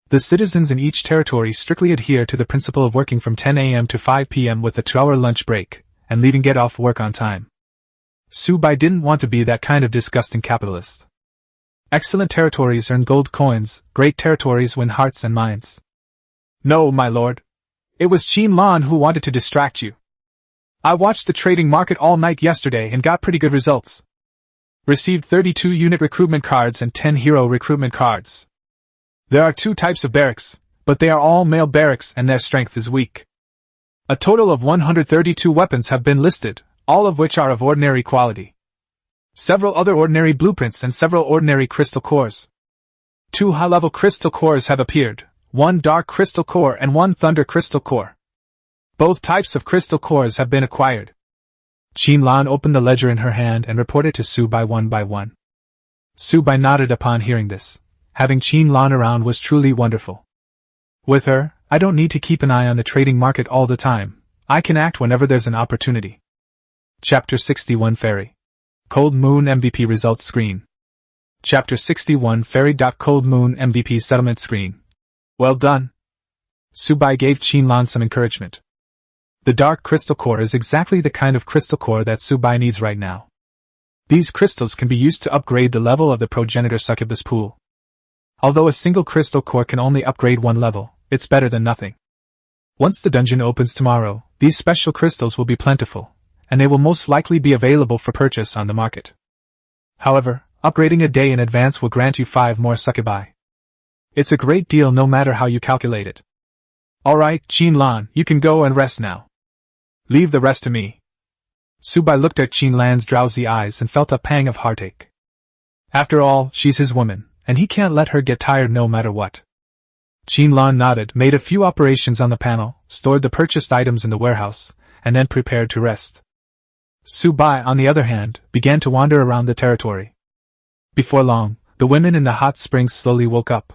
The citizens in each territory strictly adhere to the principle of working from 10 a.m. to 5 p.m. with a 2-hour lunch break, and leaving get off work on time. Su-bai didn't want to be that kind of disgusting capitalist. Excellent territories earn gold coins, great territories win hearts and minds. No, my lord. It was Qinlan who wanted to distract you. I watched the trading market all night yesterday and got pretty good results. Received 32 unit recruitment cards and 10 hero recruitment cards. There are 2 types of barracks, but they are all male barracks and their strength is weak. A total of 132 weapons have been listed, all of which are of ordinary quality. Several other ordinary blueprints and several ordinary crystal cores. 2 high-level crystal cores have appeared, 1 dark crystal core and 1 thunder crystal core. Both types of crystal cores have been acquired. Qinlan opened the ledger in her hand and reported to Su-bai one by one. Su-bai nodded upon hearing this. Having Qinlan around was truly wonderful. With her, I don't need to keep an eye on the trading market all the time. I can act whenever there's an opportunity. Chapter 61 Fairy. Cold Moon MVP Results Screen. Chapter 61 Fairy. Cold Moon MVP Settlement Screen. Well done. Su-bai gave Qinlan some encouragement. The dark crystal core is exactly the kind of crystal core that Su-bai needs right now. These crystals can be used to upgrade the level of the progenitor succubus pool. Although a single crystal core can only upgrade 1 level, it's better than nothing. Once the dungeon opens tomorrow, these special crystals will be plentiful, and they will most likely be available for purchase on the market. However, upgrading a day in advance will grant you 5 more succubi. It's a great deal no matter how you calculate it. Alright, Qinlan, you can go and rest now. Leave the rest to me. Su-bai looked at Qinlan's drowsy eyes and felt a pang of heartache. After all, she's his woman, and he can't let her get tired no matter what. Qinlan nodded, made a few operations on the panel, stored the purchased items in the warehouse, and then prepared to rest. Su-bai, on the other hand, began to wander around the territory. Before long, the women in the hot springs slowly woke up.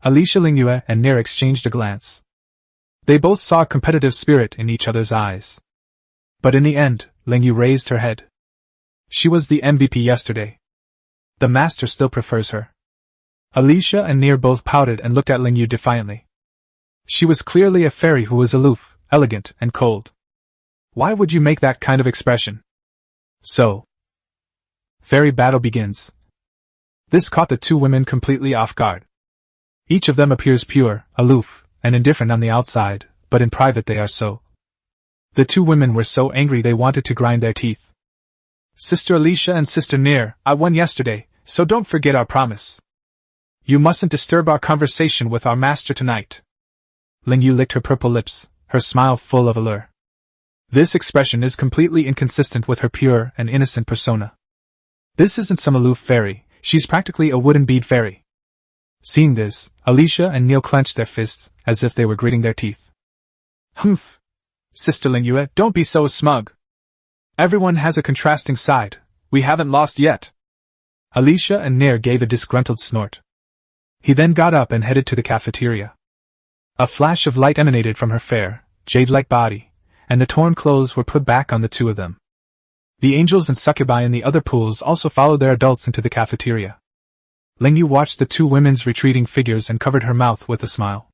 Alicia Lingyue and Nair exchanged a glance. They both saw competitive spirit in each other's eyes. But in the end, Lingyue raised her head. She was the MVP yesterday. The master still prefers her. Alicia and Nair both pouted and looked at Lingyue defiantly. She was clearly a fairy who was aloof, elegant, and cold. Why would you make that kind of expression? So. Fairy battle begins. This caught the 2 women completely off guard. Each of them appears pure, aloof, and indifferent on the outside, but in private they are so. The 2 women were so angry they wanted to grind their teeth. Sister Alicia and Sister Nair, I won yesterday, so don't forget our promise. You mustn't disturb our conversation with our master tonight. Lingyue licked her purple lips, her smile full of allure. This expression is completely inconsistent with her pure and innocent persona. This isn't some aloof fairy, she's practically a wooden bead fairy. Seeing this, Alicia and Neil clenched their fists, as if they were gritting their teeth. Humph! Sister Lingyue, don't be so smug. Everyone has a contrasting side. We haven't lost yet. Alicia and Nair gave a disgruntled snort. He then got up and headed to the cafeteria. A flash of light emanated from her fair, jade-like body, and the torn clothes were put back on the two of them. The angels and succubi in the other pools also followed their adults into the cafeteria. Lingyu watched the two women's retreating figures and covered her mouth with a smile.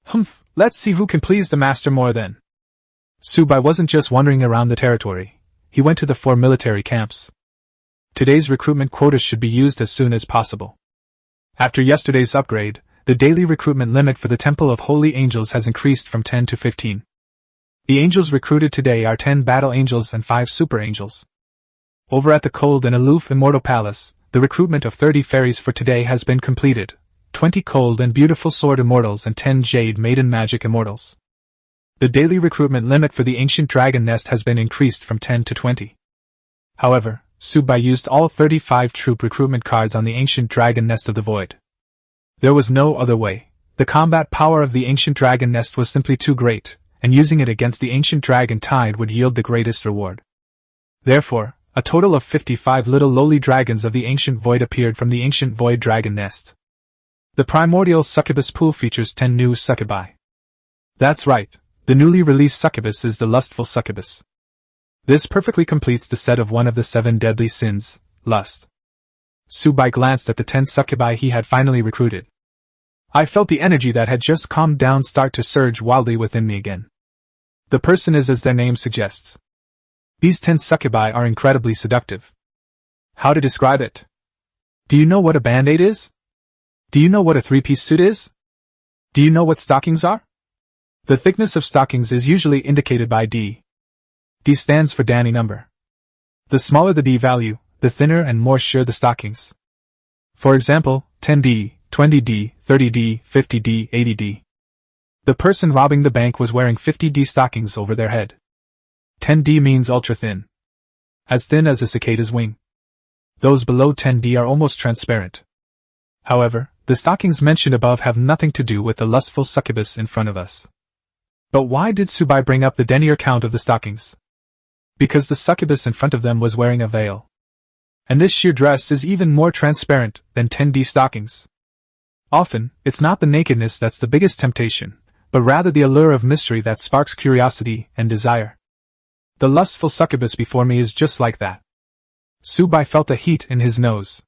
Humph, let's see who can please the master more then. Subai wasn't just wandering around the territory. He went to the 4 military camps. Today's recruitment quotas should be used as soon as possible. After yesterday's upgrade, the daily recruitment limit for the Temple of Holy Angels has increased from 10 to 15. The angels recruited today are 10 battle angels and 5 super angels. Over at the cold and aloof Immortal Palace, the recruitment of 30 fairies for today has been completed, 20 cold and beautiful sword immortals and 10 jade maiden magic immortals. The daily recruitment limit for the ancient dragon nest has been increased from 10 to 20. However, Subai used all 35 troop recruitment cards on the ancient dragon nest of the void. There was no other way. The combat power of the ancient dragon nest was simply too great, and using it against the ancient dragon tide would yield the greatest reward. Therefore, a total of 55 little lowly dragons of the ancient void appeared from the ancient void dragon nest. The primordial succubus pool features 10 new succubi. That's right. The newly released succubus is the lustful succubus. This perfectly completes the set of one of the 7 deadly sins, lust. Subai glanced at the 10 succubi he had finally recruited. I felt the energy that had just calmed down start to surge wildly within me again. The person is as their name suggests. These 10 succubi are incredibly seductive. How to describe it? Do you know what a band-aid is? Do you know what a 3-piece suit is? Do you know what stockings are? The thickness of stockings is usually indicated by D. D stands for Danny number. The smaller the D value, the thinner and more sure the stockings. For example, 10D, 20D, 30D, 50D, 80D. The person robbing the bank was wearing 50D stockings over their head. 10D means ultra-thin. As thin as a cicada's wing. Those below 10D are almost transparent. However, the stockings mentioned above have nothing to do with the lustful succubus in front of us. But why did Subai bring up the denier count of the stockings? Because the succubus in front of them was wearing a veil. And this sheer dress is even more transparent than 10D stockings. Often, it's not the nakedness that's the biggest temptation, but rather the allure of mystery that sparks curiosity and desire. The lustful succubus before me is just like that. Subai felt a heat in his nose.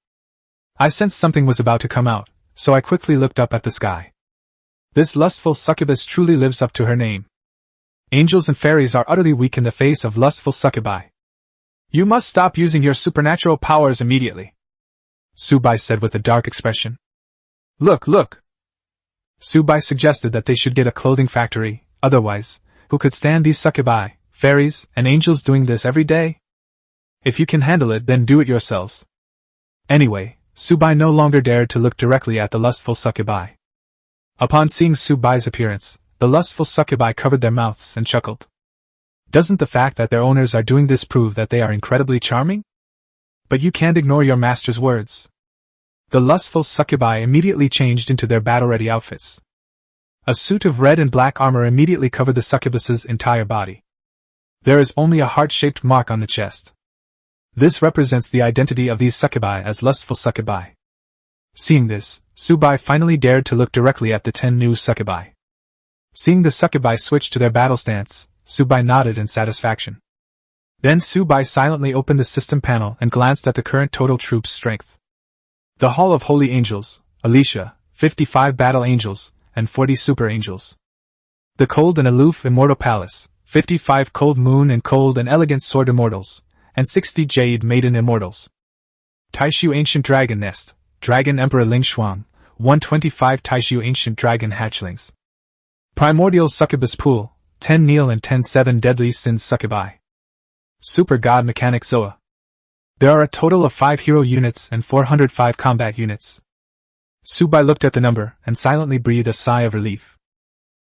I sensed something was about to come out, so I quickly looked up at the sky. This lustful succubus truly lives up to her name. Angels and fairies are utterly weak in the face of lustful succubi. You must stop using your supernatural powers immediately, Subai said with a dark expression. Look! Subai suggested that they should get a clothing factory, otherwise, who could stand these succubi, fairies, and angels doing this every day? If you can handle it, then do it yourselves. Anyway, Subai no longer dared to look directly at the lustful succubi. Upon seeing Subai's appearance, the lustful succubi covered their mouths and chuckled. Doesn't the fact that their owners are doing this prove that they are incredibly charming? But you can't ignore your master's words. The lustful succubi immediately changed into their battle-ready outfits. A suit of red and black armor immediately covered the succubus's entire body. There is only a heart-shaped mark on the chest. This represents the identity of these succubi as lustful succubi. Seeing this, Subai finally dared to look directly at the 10 new succubi. Seeing the succubi switch to their battle stance, Subai nodded in satisfaction. Then Subai silently opened the system panel and glanced at the current total troops strength. The Hall of Holy Angels, Alicia, 55 battle angels, and 40 super angels. The cold and aloof Immortal Palace, 55 cold moon and cold and elegant sword immortals, and 60 jade maiden immortals. Taishu Ancient Dragon Nest, Dragon Emperor Ling Shuang, 125 Taishu Ancient Dragon Hatchlings. Primordial Succubus Pool, 10 Neil and 10 7 Deadly Sins Succubi. Super God Mechanic Zoa. There are a total of 5 hero units and 405 combat units. Subai looked at the number and silently breathed a sigh of relief.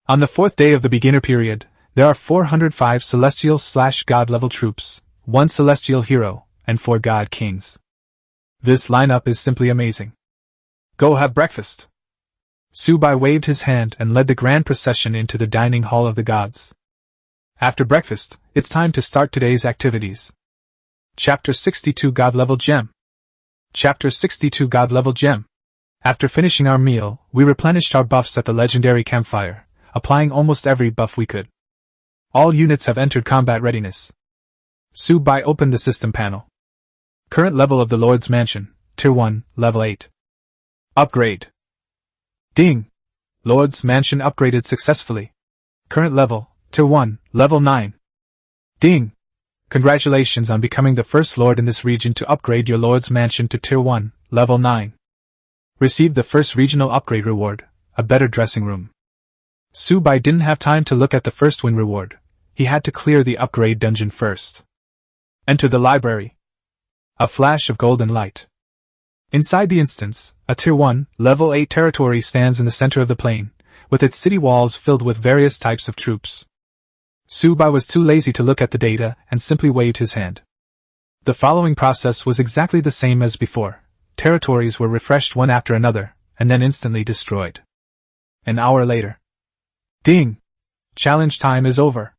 On the 4th day of the beginner period, there are 405 celestial/god level troops, 1 celestial hero, and 4 god kings. This lineup is simply amazing. Go have breakfast. Subai waved his hand and led the grand procession into the dining hall of the gods. After breakfast, it's time to start today's activities. Chapter 62 God Level Gem. Chapter 62 God Level Gem. After finishing our meal, we replenished our buffs at the legendary campfire, applying almost every buff we could. All units have entered combat readiness. Su Bai opened the system panel. Current level of the Lord's Mansion, Tier 1, Level 8. Upgrade. Ding! Lord's Mansion upgraded successfully. Current level, Tier 1, Level 9. Ding! Congratulations on becoming the first Lord in this region to upgrade your Lord's Mansion to Tier 1, Level 9. Received the first regional upgrade reward, a better dressing room. Su Bai didn't have time to look at the first win reward. He had to clear the upgrade dungeon first. Enter the library. A flash of golden light. Inside the instance, a Tier 1, Level 8 territory stands in the center of the plain, with its city walls filled with various types of troops. Su Bai was too lazy to look at the data and simply waved his hand. The following process was exactly the same as before. Territories were refreshed one after another, and then instantly destroyed. An hour later. Ding! Challenge time is over.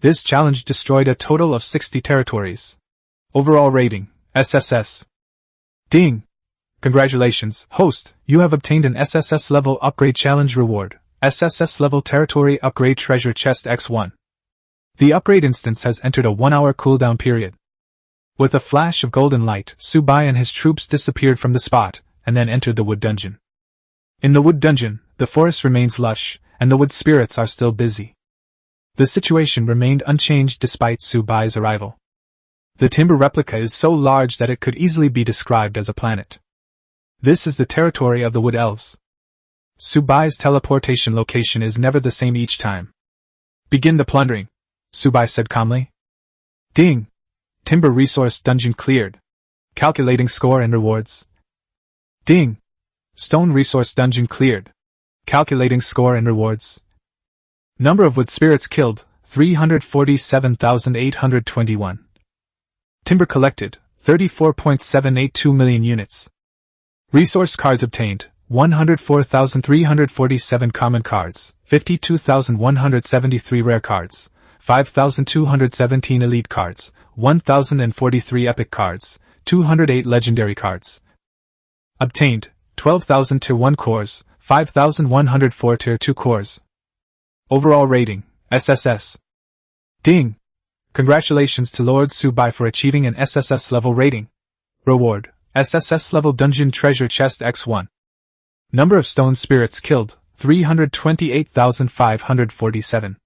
This challenge destroyed a total of 60 territories. Overall rating, SSS. Ding! Congratulations, host, you have obtained an SSS level upgrade challenge reward, SSS level territory upgrade treasure chest X1. The upgrade instance has entered a 1-hour cooldown period. With a flash of golden light, Su Bai and his troops disappeared from the spot, and then entered the wood dungeon. In the wood dungeon, the forest remains lush, and the wood spirits are still busy. The situation remained unchanged despite Su Bai's arrival. The timber replica is so large that it could easily be described as a planet. This is the territory of the wood elves. Su Bai's teleportation location is never the same each time. Begin the plundering, Su Bai said calmly. Ding! Timber resource dungeon cleared. Calculating score and rewards. Ding! Stone resource dungeon cleared. Calculating score and rewards. Number of wood spirits killed, 347,821. Timber collected, 34.782 million units. Resource cards obtained, 104,347 common cards, 52,173 rare cards, 5,217 elite cards, 1,043 epic cards, 208 legendary cards. Obtained, 12,000 Tier 1 cores, 5,104 Tier 2 cores. Overall rating, SSS. Ding! Congratulations to Lord Su Bai for achieving an SSS level rating. Reward, SSS level dungeon treasure chest X1. Number of stone spirits killed, 328,547.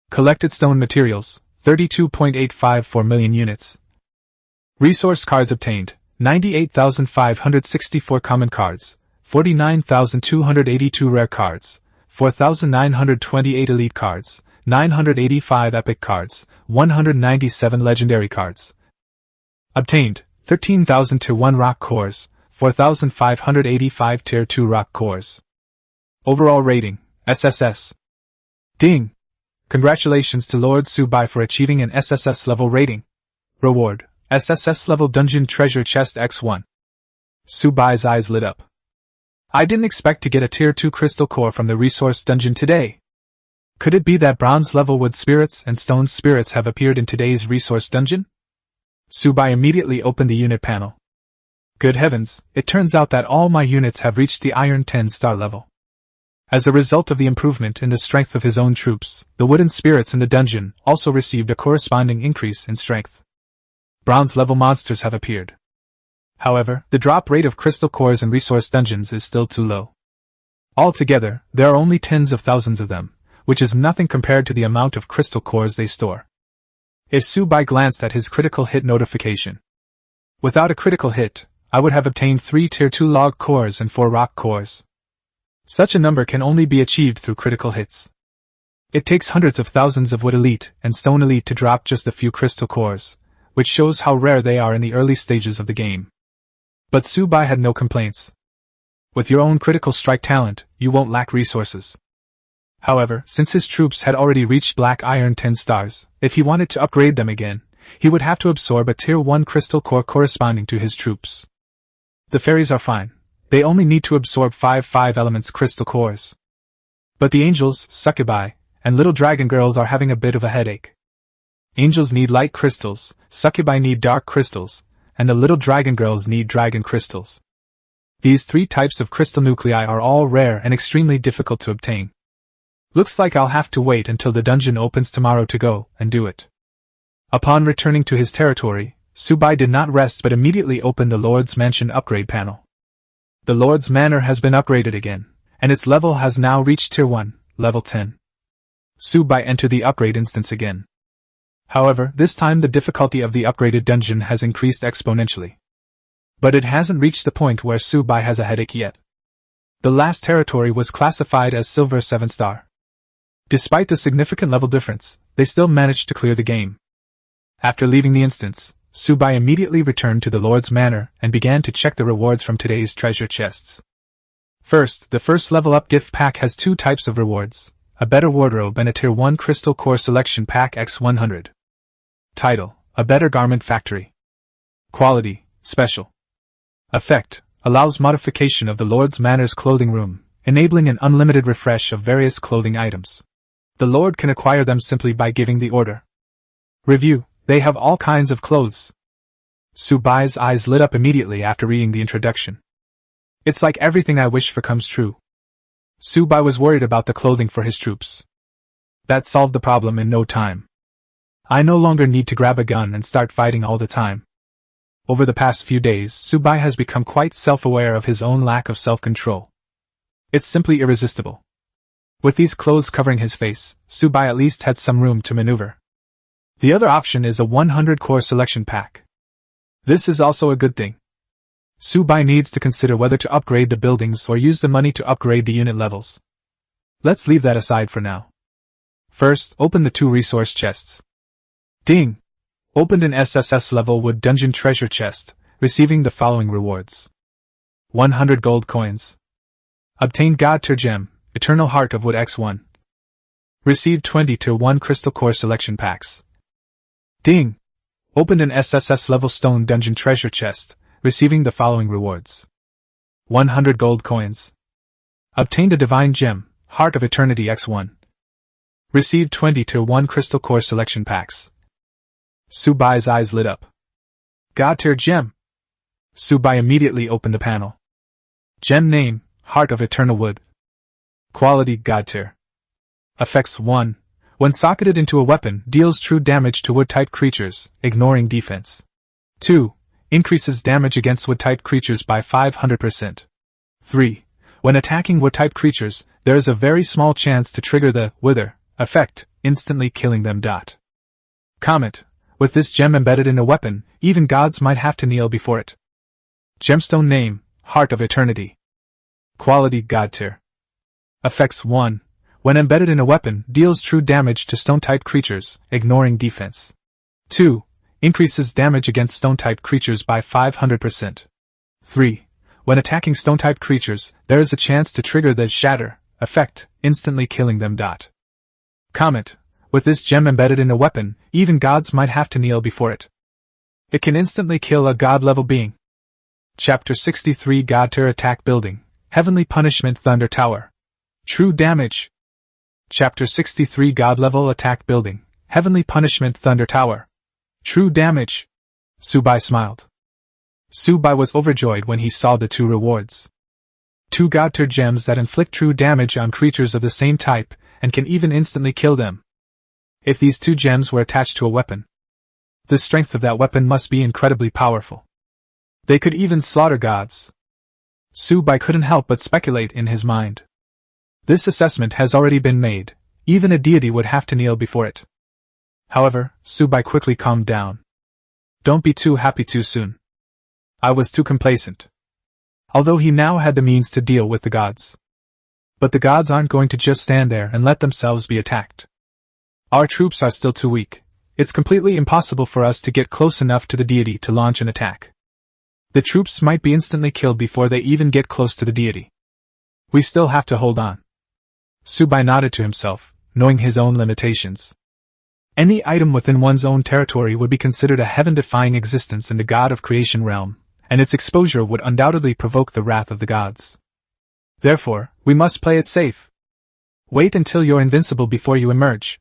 Collected stone materials, 32.854 million units. Resource cards obtained, 98,564 common cards, 49,282 rare cards, 4,928 elite cards, 985 epic cards, 197 legendary cards. Obtained, 13,000 Tier 1 rock cores, 4,585 Tier 2 rock cores. Overall rating, SSS. Ding! Congratulations to Lord Su Bai for achieving an SSS level rating. Reward, SSS level dungeon treasure chest X1. Su Bai's eyes lit up. I didn't expect to get a Tier 2 crystal core from the resource dungeon today. Could it be that bronze level wood spirits and stone spirits have appeared in today's resource dungeon? Su Bai immediately opened the unit panel. Good heavens, it turns out that all my units have reached the Iron 10-star level. As a result of the improvement in the strength of his own troops, the wooden spirits in the dungeon also received a corresponding increase in strength. Bronze-level monsters have appeared. However, the drop rate of crystal cores in resource dungeons is still too low. Altogether, there are only tens of thousands of them, which is nothing compared to the amount of crystal cores they store. If Su Bai glanced at his critical hit notification. Without a critical hit, I would have obtained 3 Tier 2 log cores and 4 rock cores. Such a number can only be achieved through critical hits. It takes hundreds of thousands of wood elite and stone elite to drop just a few crystal cores, which shows how rare they are in the early stages of the game. But Su Bai had no complaints. With your own critical strike talent, you won't lack resources. However, since his troops had already reached Black Iron 10 stars, if he wanted to upgrade them again, he would have to absorb a Tier 1 crystal core corresponding to his troops. The fairies are fine. They only need to absorb 5 elements crystal cores. But the angels, succubi, and little dragon girls are having a bit of a headache. Angels need light crystals, succubi need dark crystals, and the little dragon girls need dragon crystals. These 3 types of crystal nuclei are all rare and extremely difficult to obtain. Looks like I'll have to wait until the dungeon opens tomorrow to go and do it. Upon returning to his territory, Subai did not rest but immediately opened the Lord's Mansion upgrade panel. The Lord's Manor has been upgraded again, and its level has now reached Tier 1, level 10. Subai entered the upgrade instance again. However, this time the difficulty of the upgraded dungeon has increased exponentially. But it hasn't reached the point where Subai has a headache yet. The last territory was classified as Silver 7-star. Despite the significant level difference, they still managed to clear the game. After leaving the instance, Subai immediately returned to the Lord's Manor and began to check the rewards from today's treasure chests. First, the first level up gift pack has 2 types of rewards, a better wardrobe and a Tier 1 Crystal Core Selection Pack X100. Title: A Better Garment Factory. Quality: Special. Effect: allows modification of the Lord's Manor's clothing room, enabling an unlimited refresh of various clothing items. The Lord can acquire them simply by giving the order. Review: they have all kinds of clothes. Subai's eyes lit up immediately after reading the introduction. It's like everything I wish for comes true. Subai was worried about the clothing for his troops. That solved the problem in no time. I no longer need to grab a gun and start fighting all the time. Over the past few days, Subai has become quite self-aware of his own lack of self-control. It's simply irresistible. With these clothes covering his face, Subai at least had some room to maneuver. The other option is a 100 core selection pack. This is also a good thing. Subai needs to consider whether to upgrade the buildings or use the money to upgrade the unit levels. Let's leave that aside for now. First, open the 2 resource chests. Ding! Opened an SSS level Wood Dungeon treasure chest, receiving the following rewards. 100 gold coins. Obtained God Tier Gem, Eternal Heart of Wood X1. Received 20 Tier 1 Crystal Core Selection Packs. Ding! Opened an SSS level Stone Dungeon treasure chest, receiving the following rewards. 100 gold coins. Obtained a Divine Gem, Heart of Eternity X1. Received 20 Tier 1 Crystal Core Selection Packs. Subai's eyes lit up. God Tier Gem. Subai immediately opened the panel. Gem name, Heart of Eternal Wood. Quality: God Tier. Effects: 1. When socketed into a weapon, deals true damage to wood-type creatures, ignoring defense. 2. Increases damage against wood-type creatures by 500%. 3. When attacking wood-type creatures, there is a very small chance to trigger the Wither effect, instantly killing them. Comment: with this gem embedded in a weapon, even gods might have to kneel before it. Gemstone name, Heart of Eternity. Quality: God Tier. Effects: 1. When embedded in a weapon, deals true damage to stone-type creatures, ignoring defense. 2. Increases damage against stone-type creatures by 500%. 3. When attacking stone-type creatures, there is a chance to trigger the Shatter effect, instantly killing them. Comment: with this gem embedded in a weapon, even gods might have to kneel before it. It can instantly kill a god-level being. Chapter 63 God Tier Attack Building, Heavenly Punishment Thunder Tower. True Damage. Chapter 63 God-Level Attack Building, Heavenly Punishment Thunder Tower. True Damage. Subai smiled. Subai was overjoyed when he saw the 2 rewards. 2 God Tier gems that inflict true damage on creatures of the same type, and can even instantly kill them. If these 2 gems were attached to a weapon, the strength of that weapon must be incredibly powerful. They could even slaughter gods. Subai couldn't help but speculate in his mind. This assessment has already been made, even a deity would have to kneel before it. However, Subai quickly calmed down. Don't be too happy too soon. I was too complacent. Although he now had the means to deal with the gods. But the gods aren't going to just stand there and let themselves be attacked. Our troops are still too weak. It's completely impossible for us to get close enough to the deity to launch an attack. The troops might be instantly killed before they even get close to the deity. We still have to hold on. Subai nodded to himself, knowing his own limitations. Any item within one's own territory would be considered a heaven-defying existence in the god of creation realm, and its exposure would undoubtedly provoke the wrath of the gods. Therefore, we must play it safe. Wait until you're invincible before you emerge.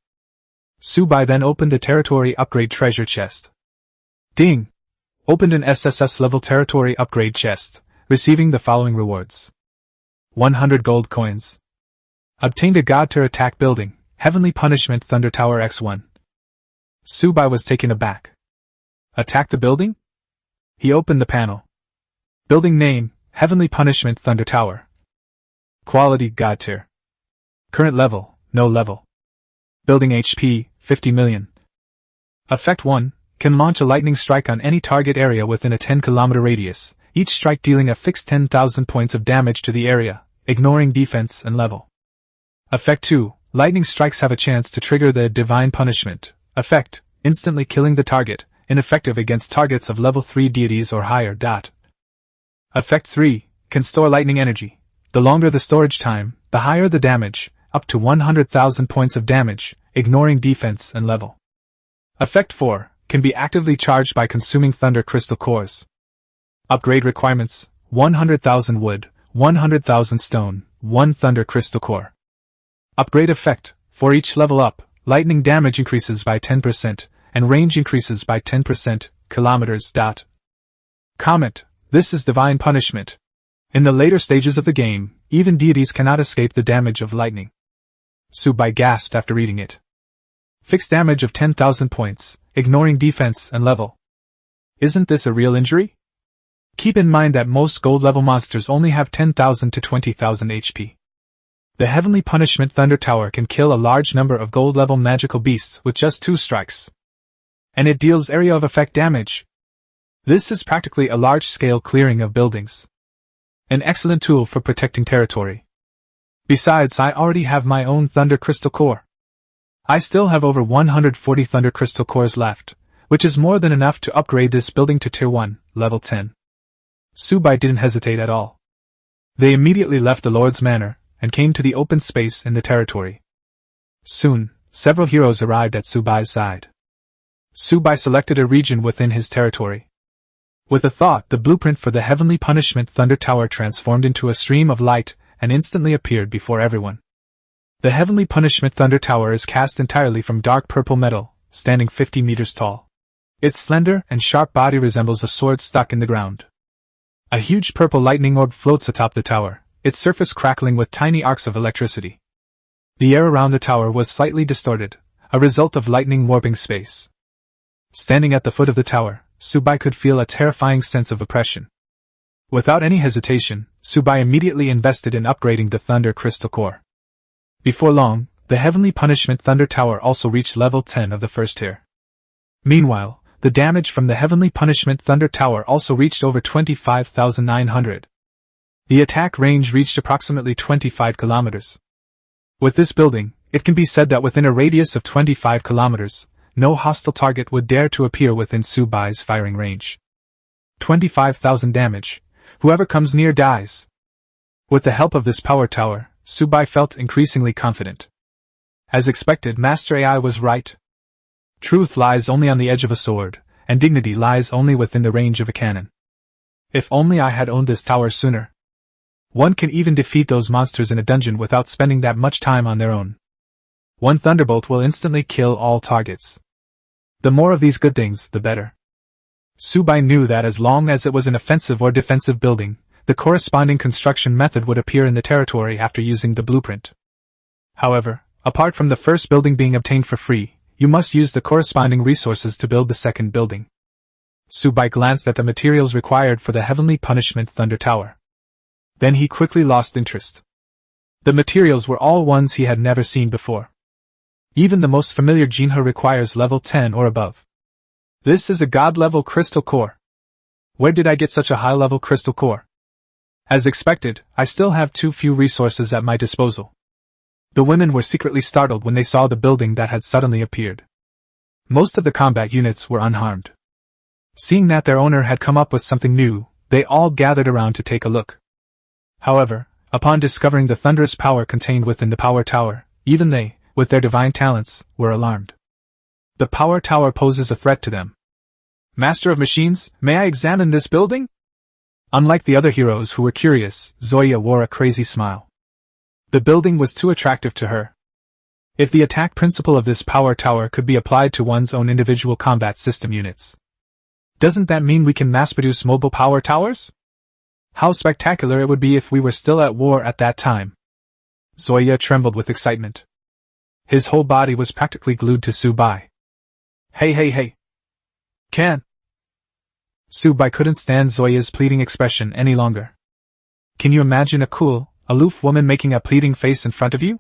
Subai then opened the territory upgrade treasure chest. Ding! Opened an SSS level territory upgrade chest, receiving the following rewards. 100 gold coins. Obtained a God Tier attack building, Heavenly Punishment Thunder Tower X1. Subai was taken aback. Attack the building? He opened the panel. Building name, Heavenly Punishment Thunder Tower. Quality God Tier. Current level, no level. Building HP, 50 million. Effect 1, can launch a lightning strike on any target area within a 10-kilometer radius, each strike dealing a fixed 10,000 points of damage to the area, ignoring defense and level. Effect 2, lightning strikes have a chance to trigger the Divine Punishment effect, instantly killing the target, ineffective against targets of level 3 deities or higher. Effect 3, can store lightning energy. The longer the storage time, the higher the damage, up to 100,000 points of damage, ignoring defense and level. Effect 4, can be actively charged by consuming thunder crystal cores. Upgrade requirements, 100,000 wood, 100,000 stone, 1 thunder crystal core. Upgrade effect, for each level up, lightning damage increases by 10%, and range increases by 10%, kilometers. Comment, this is Divine Punishment. In the later stages of the game, even deities cannot escape the damage of lightning. Subai gasped after reading it. Fixed damage of 10,000 points, ignoring defense and level. Isn't this a real injury? Keep in mind that most gold-level monsters only have 10,000 to 20,000 HP. The Heavenly Punishment Thunder Tower can kill a large number of gold-level magical beasts with just 2 strikes. And it deals area of effect damage. This is practically a large-scale clearing of buildings. An excellent tool for protecting territory. Besides, I already have my own Thunder Crystal Core. I still have over 140 Thunder Crystal Cores left, which is more than enough to upgrade this building to Tier 1, Level 10. Subai didn't hesitate at all. They immediately left the Lord's Manor, and came to the open space in the territory. Soon, several heroes arrived at Subai's side. Subai selected a region within his territory. With a thought, the blueprint for the Heavenly Punishment Thunder Tower transformed into a stream of light, and instantly appeared before everyone. The Heavenly Punishment Thunder Tower is cast entirely from dark purple metal, standing 50 meters tall. Its slender and sharp body resembles a sword stuck in the ground. A huge purple lightning orb floats atop the tower, its surface crackling with tiny arcs of electricity. The air around the tower was slightly distorted, a result of lightning warping space. Standing at the foot of the tower, Subai could feel a terrifying sense of oppression. Without any hesitation, Subai immediately invested in upgrading the Thunder Crystal Core. Before long, the Heavenly Punishment Thunder Tower also reached level 10 of the first tier. Meanwhile, the damage from the Heavenly Punishment Thunder Tower also reached over 25,900. The attack range reached approximately 25 kilometers. With this building, it can be said that within a radius of 25 kilometers, no hostile target would dare to appear within Subai's firing range. 25,000 damage. Whoever comes near dies. With the help of this power tower, Subai felt increasingly confident. As expected, Master AI was right. Truth lies only on the edge of a sword, and dignity lies only within the range of a cannon. If only I had owned this tower sooner. One can even defeat those monsters in a dungeon without spending that much time on their own. One thunderbolt will instantly kill all targets. The more of these good things, the better. Subai knew that as long as it was an offensive or defensive building, the corresponding construction method would appear in the territory after using the blueprint. However, apart from the first building being obtained for free, you must use the corresponding resources to build the second building. Subai glanced at the materials required for the Heavenly Punishment Thunder Tower. Then he quickly lost interest. The materials were all ones he had never seen before. Even the most familiar Jinha requires level 10 or above. This is a god-level crystal core. Where did I get such a high-level crystal core? As expected, I still have too few resources at my disposal. The women were secretly startled when they saw the building that had suddenly appeared. Most of the combat units were unharmed. Seeing that their owner had come up with something new, they all gathered around to take a look. However, upon discovering the thunderous power contained within the power tower, even they, with their divine talents, were alarmed. The power tower poses a threat to them. Master of Machines, may I examine this building? Unlike the other heroes who were curious, Zoya wore a crazy smile. The building was too attractive to her. If the attack principle of this power tower could be applied to one's own individual combat system units, doesn't that mean we can mass-produce mobile power towers? How spectacular it would be if we were still at war at that time. Zoya trembled with excitement. His whole body was practically glued to Subai. Hey. Can. Subai couldn't stand Zoya's pleading expression any longer. Can you imagine a cool, aloof woman making a pleading face in front of you?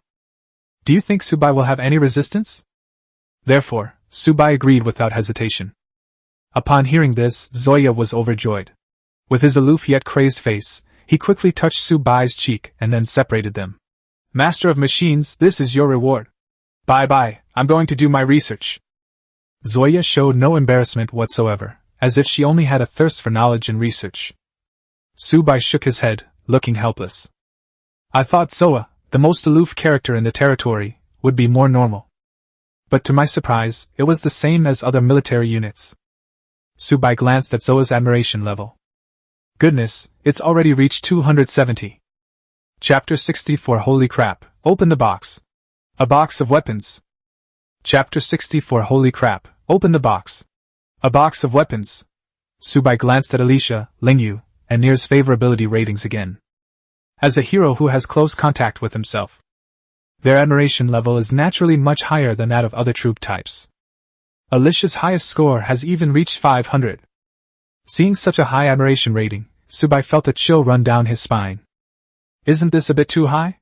Do you think Subai will have any resistance? Therefore, Subai agreed without hesitation. Upon hearing this, Zoya was overjoyed. With his aloof yet crazed face, he quickly touched Subai's cheek and then separated them. Master of Machines, this is your reward. Bye, I'm going to do my research. Zoya showed no embarrassment whatsoever, as if she only had a thirst for knowledge and research. Subai shook his head, looking helpless. I thought Zoa, the most aloof character in the territory, would be more normal. But to my surprise, it was the same as other military units. Subai glanced at Zoa's admiration level. Goodness, it's already reached 270. Chapter 64 Holy crap, open the box. A box of weapons. Chapter 64 Holy crap, open the box. A box of weapons. Subai glanced at Alicia, Lingyu, and Nier's favorability ratings again. As a hero who has close contact with himself, their admiration level is naturally much higher than that of other troop types. Alicia's highest score has even reached 500. Seeing such a high admiration rating, Subai felt a chill run down his spine. Isn't this a bit too high?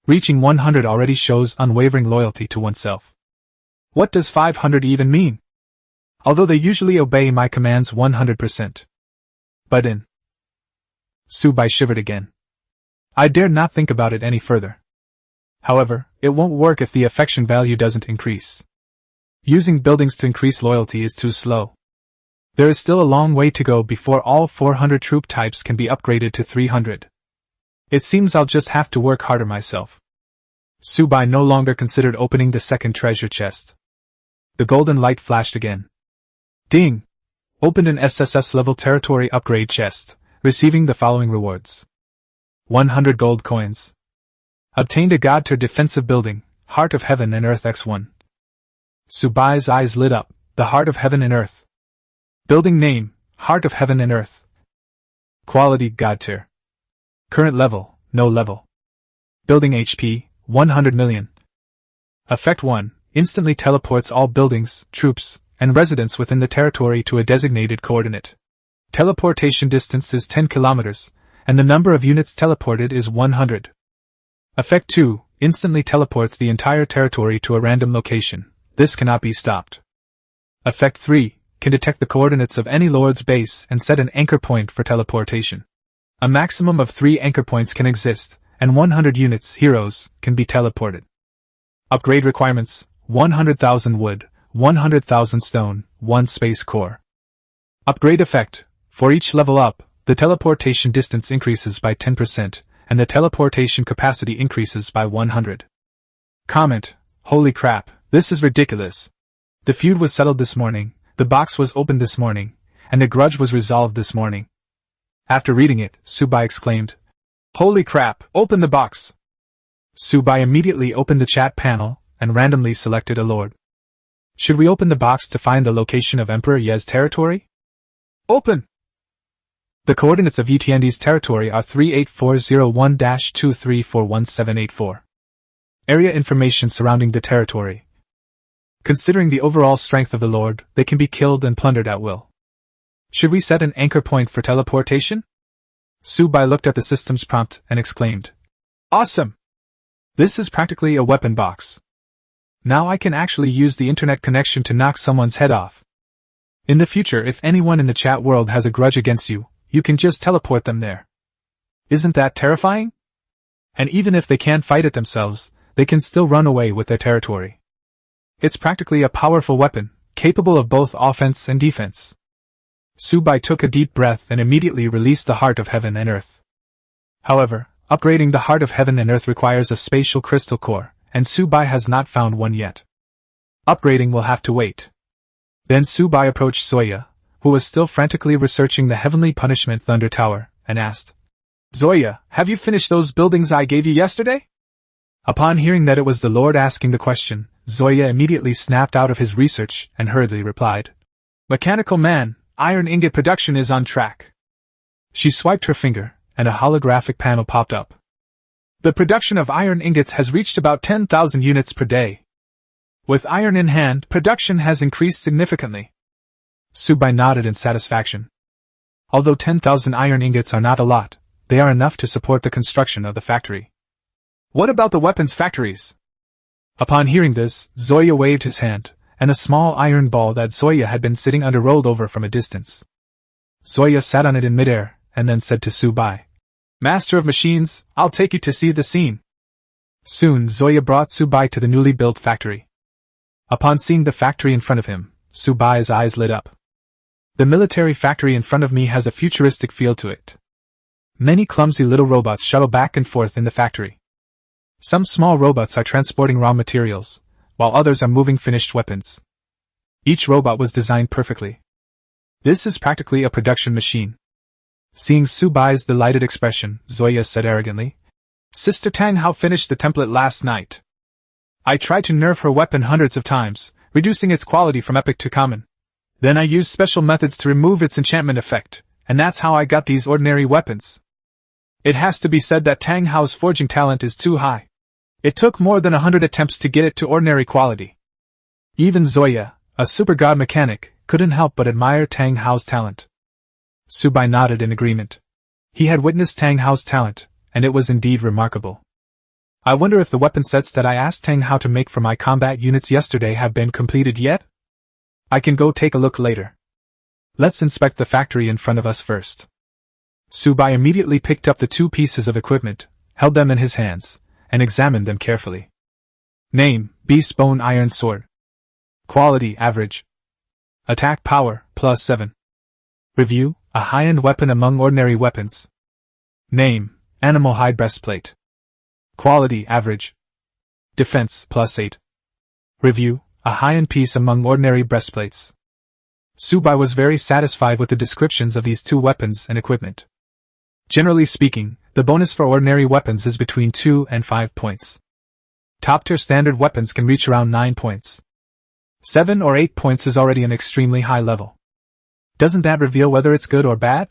Reaching 100 already shows unwavering loyalty to oneself. What does 500 even mean? Although they usually obey my commands 100%. But in... Subai shivered again. I dare not think about it any further. However, it won't work if the affection value doesn't increase. Using buildings to increase loyalty is too slow. There is still a long way to go before all 400 troop types can be upgraded to 300. It seems I'll just have to work harder myself. Subai no longer considered opening the second treasure chest. The golden light flashed again. Ding! Opened an SSS-level territory upgrade chest, receiving the following rewards. 100 gold coins. Obtained a God Tier defensive building, Heart of Heaven and Earth X1. Subai's eyes lit up, the Heart of Heaven and Earth. Building name, Heart of Heaven and Earth. Quality God Tier. Current level, no level. Building HP, 100 million. Effect 1, instantly teleports all buildings, troops, and residents within the territory to a designated coordinate. Teleportation distance is 10 kilometers, and the number of units teleported is 100. Effect 2, instantly teleports the entire territory to a random location. This cannot be stopped. Effect 3, can detect the coordinates of any lord's base and set an anchor point for teleportation. A maximum of 3 anchor points can exist, and 100 units, heroes, can be teleported. Upgrade requirements, 100,000 wood, 100,000 stone, 1 space core. Upgrade effect, for each level up, the teleportation distance increases by 10%, and the teleportation capacity increases by 100. Comment, holy crap, this is ridiculous. The feud was settled this morning, the box was opened this morning, and the grudge was resolved this morning. After reading it, Subai exclaimed, Holy crap, open the box! Subai immediately opened the chat panel, and randomly selected a lord. Should we open the box to find the location of Emperor Ye's territory? Open! The coordinates of Yitiandi's territory are 38401-2341784. Area information surrounding the territory. Considering the overall strength of the lord, they can be killed and plundered at will. Should we set an anchor point for teleportation? Subai looked at the system's prompt and exclaimed, Awesome! This is practically a weapon box. Now I can actually use the internet connection to knock someone's head off. In the future, if anyone in the chat world has a grudge against you, you can just teleport them there. Isn't that terrifying? And even if they can't fight it themselves, they can still run away with their territory. It's practically a powerful weapon, capable of both offense and defense. Subai took a deep breath and immediately released the Heart of Heaven and Earth. However, upgrading the Heart of Heaven and Earth requires a spatial crystal core, and Subai has not found one yet. Upgrading will have to wait. Then Subai approached Zoya, who was still frantically researching the Heavenly Punishment Thunder Tower, and asked, Zoya, have you finished those buildings I gave you yesterday? Upon hearing that it was the Lord asking the question, Zoya immediately snapped out of his research and hurriedly replied, "Mechanical man, iron ingot production is on track." She swiped her finger, and a holographic panel popped up. The production of iron ingots has reached about 10,000 units per day. With iron in hand, production has increased significantly. Subai nodded in satisfaction. Although 10,000 iron ingots are not a lot, they are enough to support the construction of the factory. What about the weapons factories? Upon hearing this, Zoya waved his hand, and a small iron ball that Zoya had been sitting under rolled over from a distance. Zoya sat on it in midair, and then said to Subai, "Master of Machines, I'll take you to see the scene." Soon Zoya brought Subai to the newly built factory. Upon seeing the factory in front of him, Subai's eyes lit up. The military factory in front of me has a futuristic feel to it. Many clumsy little robots shuttle back and forth in the factory. Some small robots are transporting raw materials, while others are moving finished weapons. Each robot was designed perfectly. This is practically a production machine. Seeing Subai's delighted expression, Zoya said arrogantly, "Sister Tang Hao finished the template last night. I tried to nerf her weapon hundreds of times, reducing its quality from epic to common. Then I used special methods to remove its enchantment effect, and that's how I got these ordinary weapons. It has to be said that Tang Hao's forging talent is too high. It took more than 100 attempts to get it to ordinary quality." Even Zoya, a super god mechanic, couldn't help but admire Tang Hao's talent. Subai nodded in agreement. He had witnessed Tang Hao's talent, and it was indeed remarkable. "I wonder if the weapon sets that I asked Tang Hao to make for my combat units yesterday have been completed yet? I can go take a look later. Let's inspect the factory in front of us first." Subai immediately picked up the two pieces of equipment, held them in his hands, and examined them carefully. Name: Beast Bone Iron Sword. Quality: average. Attack power: +7. Review: a high-end weapon among ordinary weapons. Name: Animal Hide Breastplate. Quality: average. Defense: +8. Review: a high-end piece among ordinary breastplates. Subai was very satisfied with the descriptions of these two weapons and equipment. Generally speaking, the bonus for ordinary weapons is between 2 and 5 points. Top-tier standard weapons can reach around 9 points. 7 or 8 points is already an extremely high level. Doesn't that reveal whether it's good or bad?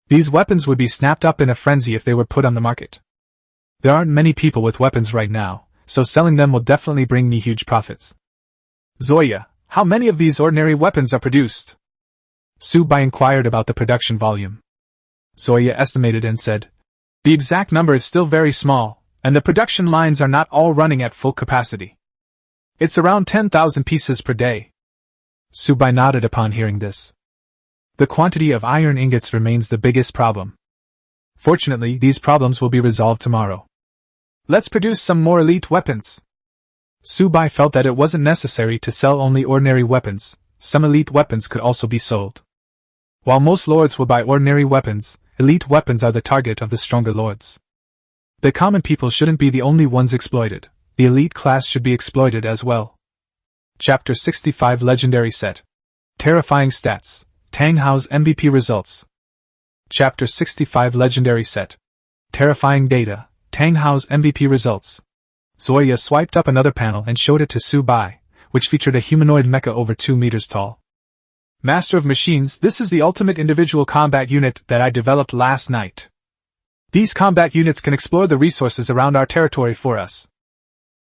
These weapons would be snapped up in a frenzy if they were put on the market. There aren't many people with weapons right now, so selling them will definitely bring me huge profits. Zoya, how many of these ordinary weapons are produced? Subai inquired about the production volume. Zoya estimated and said, "The exact number is still very small, and the production lines are not all running at full capacity. It's around 10,000 pieces per day." Subai nodded upon hearing this. The quantity of iron ingots remains the biggest problem. Fortunately, these problems will be resolved tomorrow. Let's produce some more elite weapons. Subai felt that it wasn't necessary to sell only ordinary weapons, some elite weapons could also be sold. While most lords will buy ordinary weapons, elite weapons are the target of the stronger lords. The common people shouldn't be the only ones exploited, the elite class should be exploited as well. Chapter 65 Legendary Set. Terrifying Stats. Tang Hao's MVP Results. Chapter 65 Legendary Set. Terrifying Data. Tang Hao's MVP Results. Zoya swiped up another panel and showed it to Subai, which featured a humanoid mecha over 2 meters tall. "Master of Machines, this is the ultimate individual combat unit that I developed last night. These combat units can explore the resources around our territory for us."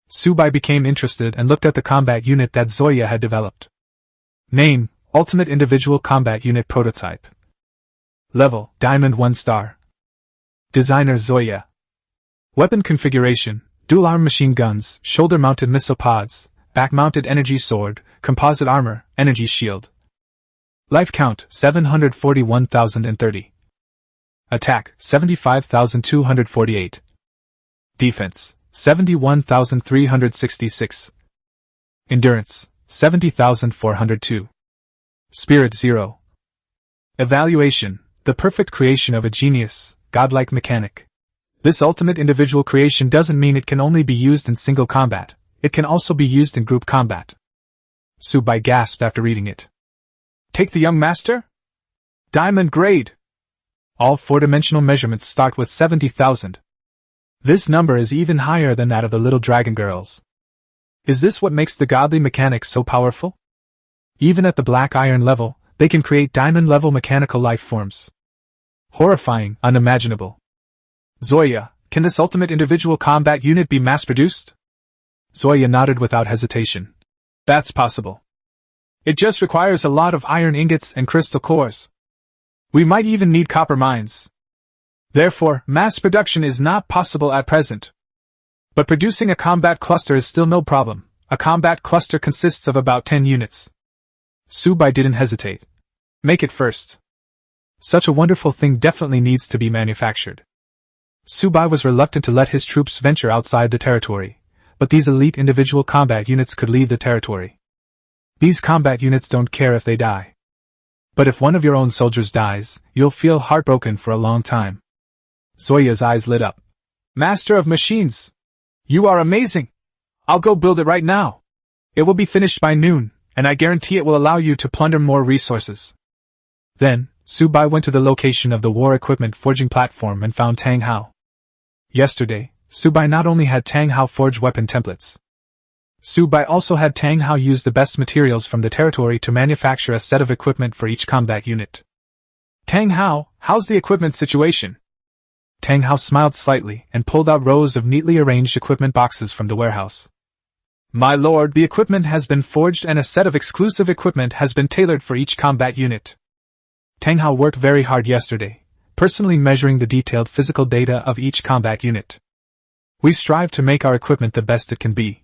Subai became interested and looked at the combat unit that Zoya had developed. Name: Ultimate Individual Combat Unit Prototype. Level: Diamond 1 star. Designer: Zoya. Weapon configuration: dual-arm machine guns, shoulder-mounted missile pods, back-mounted energy sword, composite armor, energy shield. Life count: 741,030. Attack: 75,248. Defense: 71,366. Endurance: 70,402. Spirit 0. Evaluation: the perfect creation of a genius, godlike mechanic. This ultimate individual creation doesn't mean it can only be used in single combat, it can also be used in group combat. Subai gasped after reading it. Take the young master? Diamond grade! All four-dimensional measurements start with 70,000. This number is even higher than that of the little dragon girls. Is this what makes the godly mechanics so powerful? Even at the black iron level, they can create diamond-level mechanical life forms. Horrifying, unimaginable. Zoya, can this ultimate individual combat unit be mass-produced? Zoya nodded without hesitation. That's possible. It just requires a lot of iron ingots and crystal cores. We might even need copper mines. Therefore, mass production is not possible at present. But producing a combat cluster is still no problem. A combat cluster consists of about 10 units. Subai didn't hesitate. Make it first. Such a wonderful thing definitely needs to be manufactured. Subai was reluctant to let his troops venture outside the territory, but these elite individual combat units could leave the territory. These combat units don't care if they die. But if one of your own soldiers dies, you'll feel heartbroken for a long time. Zoya's eyes lit up. Master of Machines! You are amazing! I'll go build it right now. It will be finished by noon, and I guarantee it will allow you to plunder more resources. Then, Subai went to the location of the war equipment forging platform and found Tang Hao. Yesterday, Subai not only had Tang Hao forge weapon templates. Subai also had Tang Hao use the best materials from the territory to manufacture a set of equipment for each combat unit. Tang Hao, how's the equipment situation? Tang Hao smiled slightly and pulled out rows of neatly arranged equipment boxes from the warehouse. My lord, the equipment has been forged and a set of exclusive equipment has been tailored for each combat unit. Tang Hao worked very hard yesterday, personally measuring the detailed physical data of each combat unit. We strive to make our equipment the best it can be.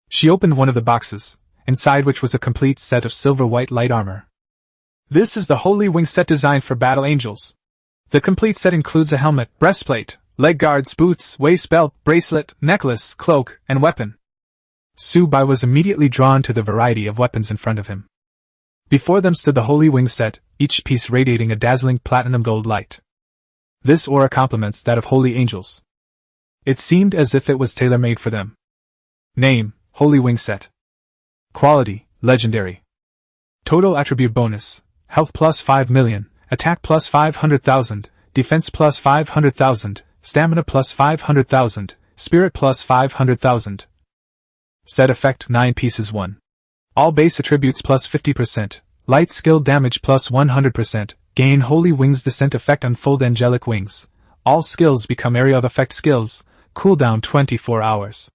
She opened one of the boxes, inside which was a complete set of silver-white light armor. This is the Holy Wing set designed for battle angels. The complete set includes a helmet, breastplate, leg guards, boots, waist belt, bracelet, necklace, cloak, and weapon. Subai was immediately drawn to the variety of weapons in front of him. Before them stood the Holy Wing set, each piece radiating a dazzling platinum gold light. This aura complements that of Holy Angels. It seemed as if it was tailor-made for them. Name, Holy Wing set. Quality, Legendary. Total attribute bonus, Health plus 5 million, Attack plus 500,000, Defense plus 500,000, Stamina plus 500,000, Spirit plus 500,000. Set effect 9 pieces 1. All base attributes plus 50%, light skill damage plus 100%, gain Holy Wings descent effect unfold angelic wings. All skills become area of effect skills, cooldown 24 hours.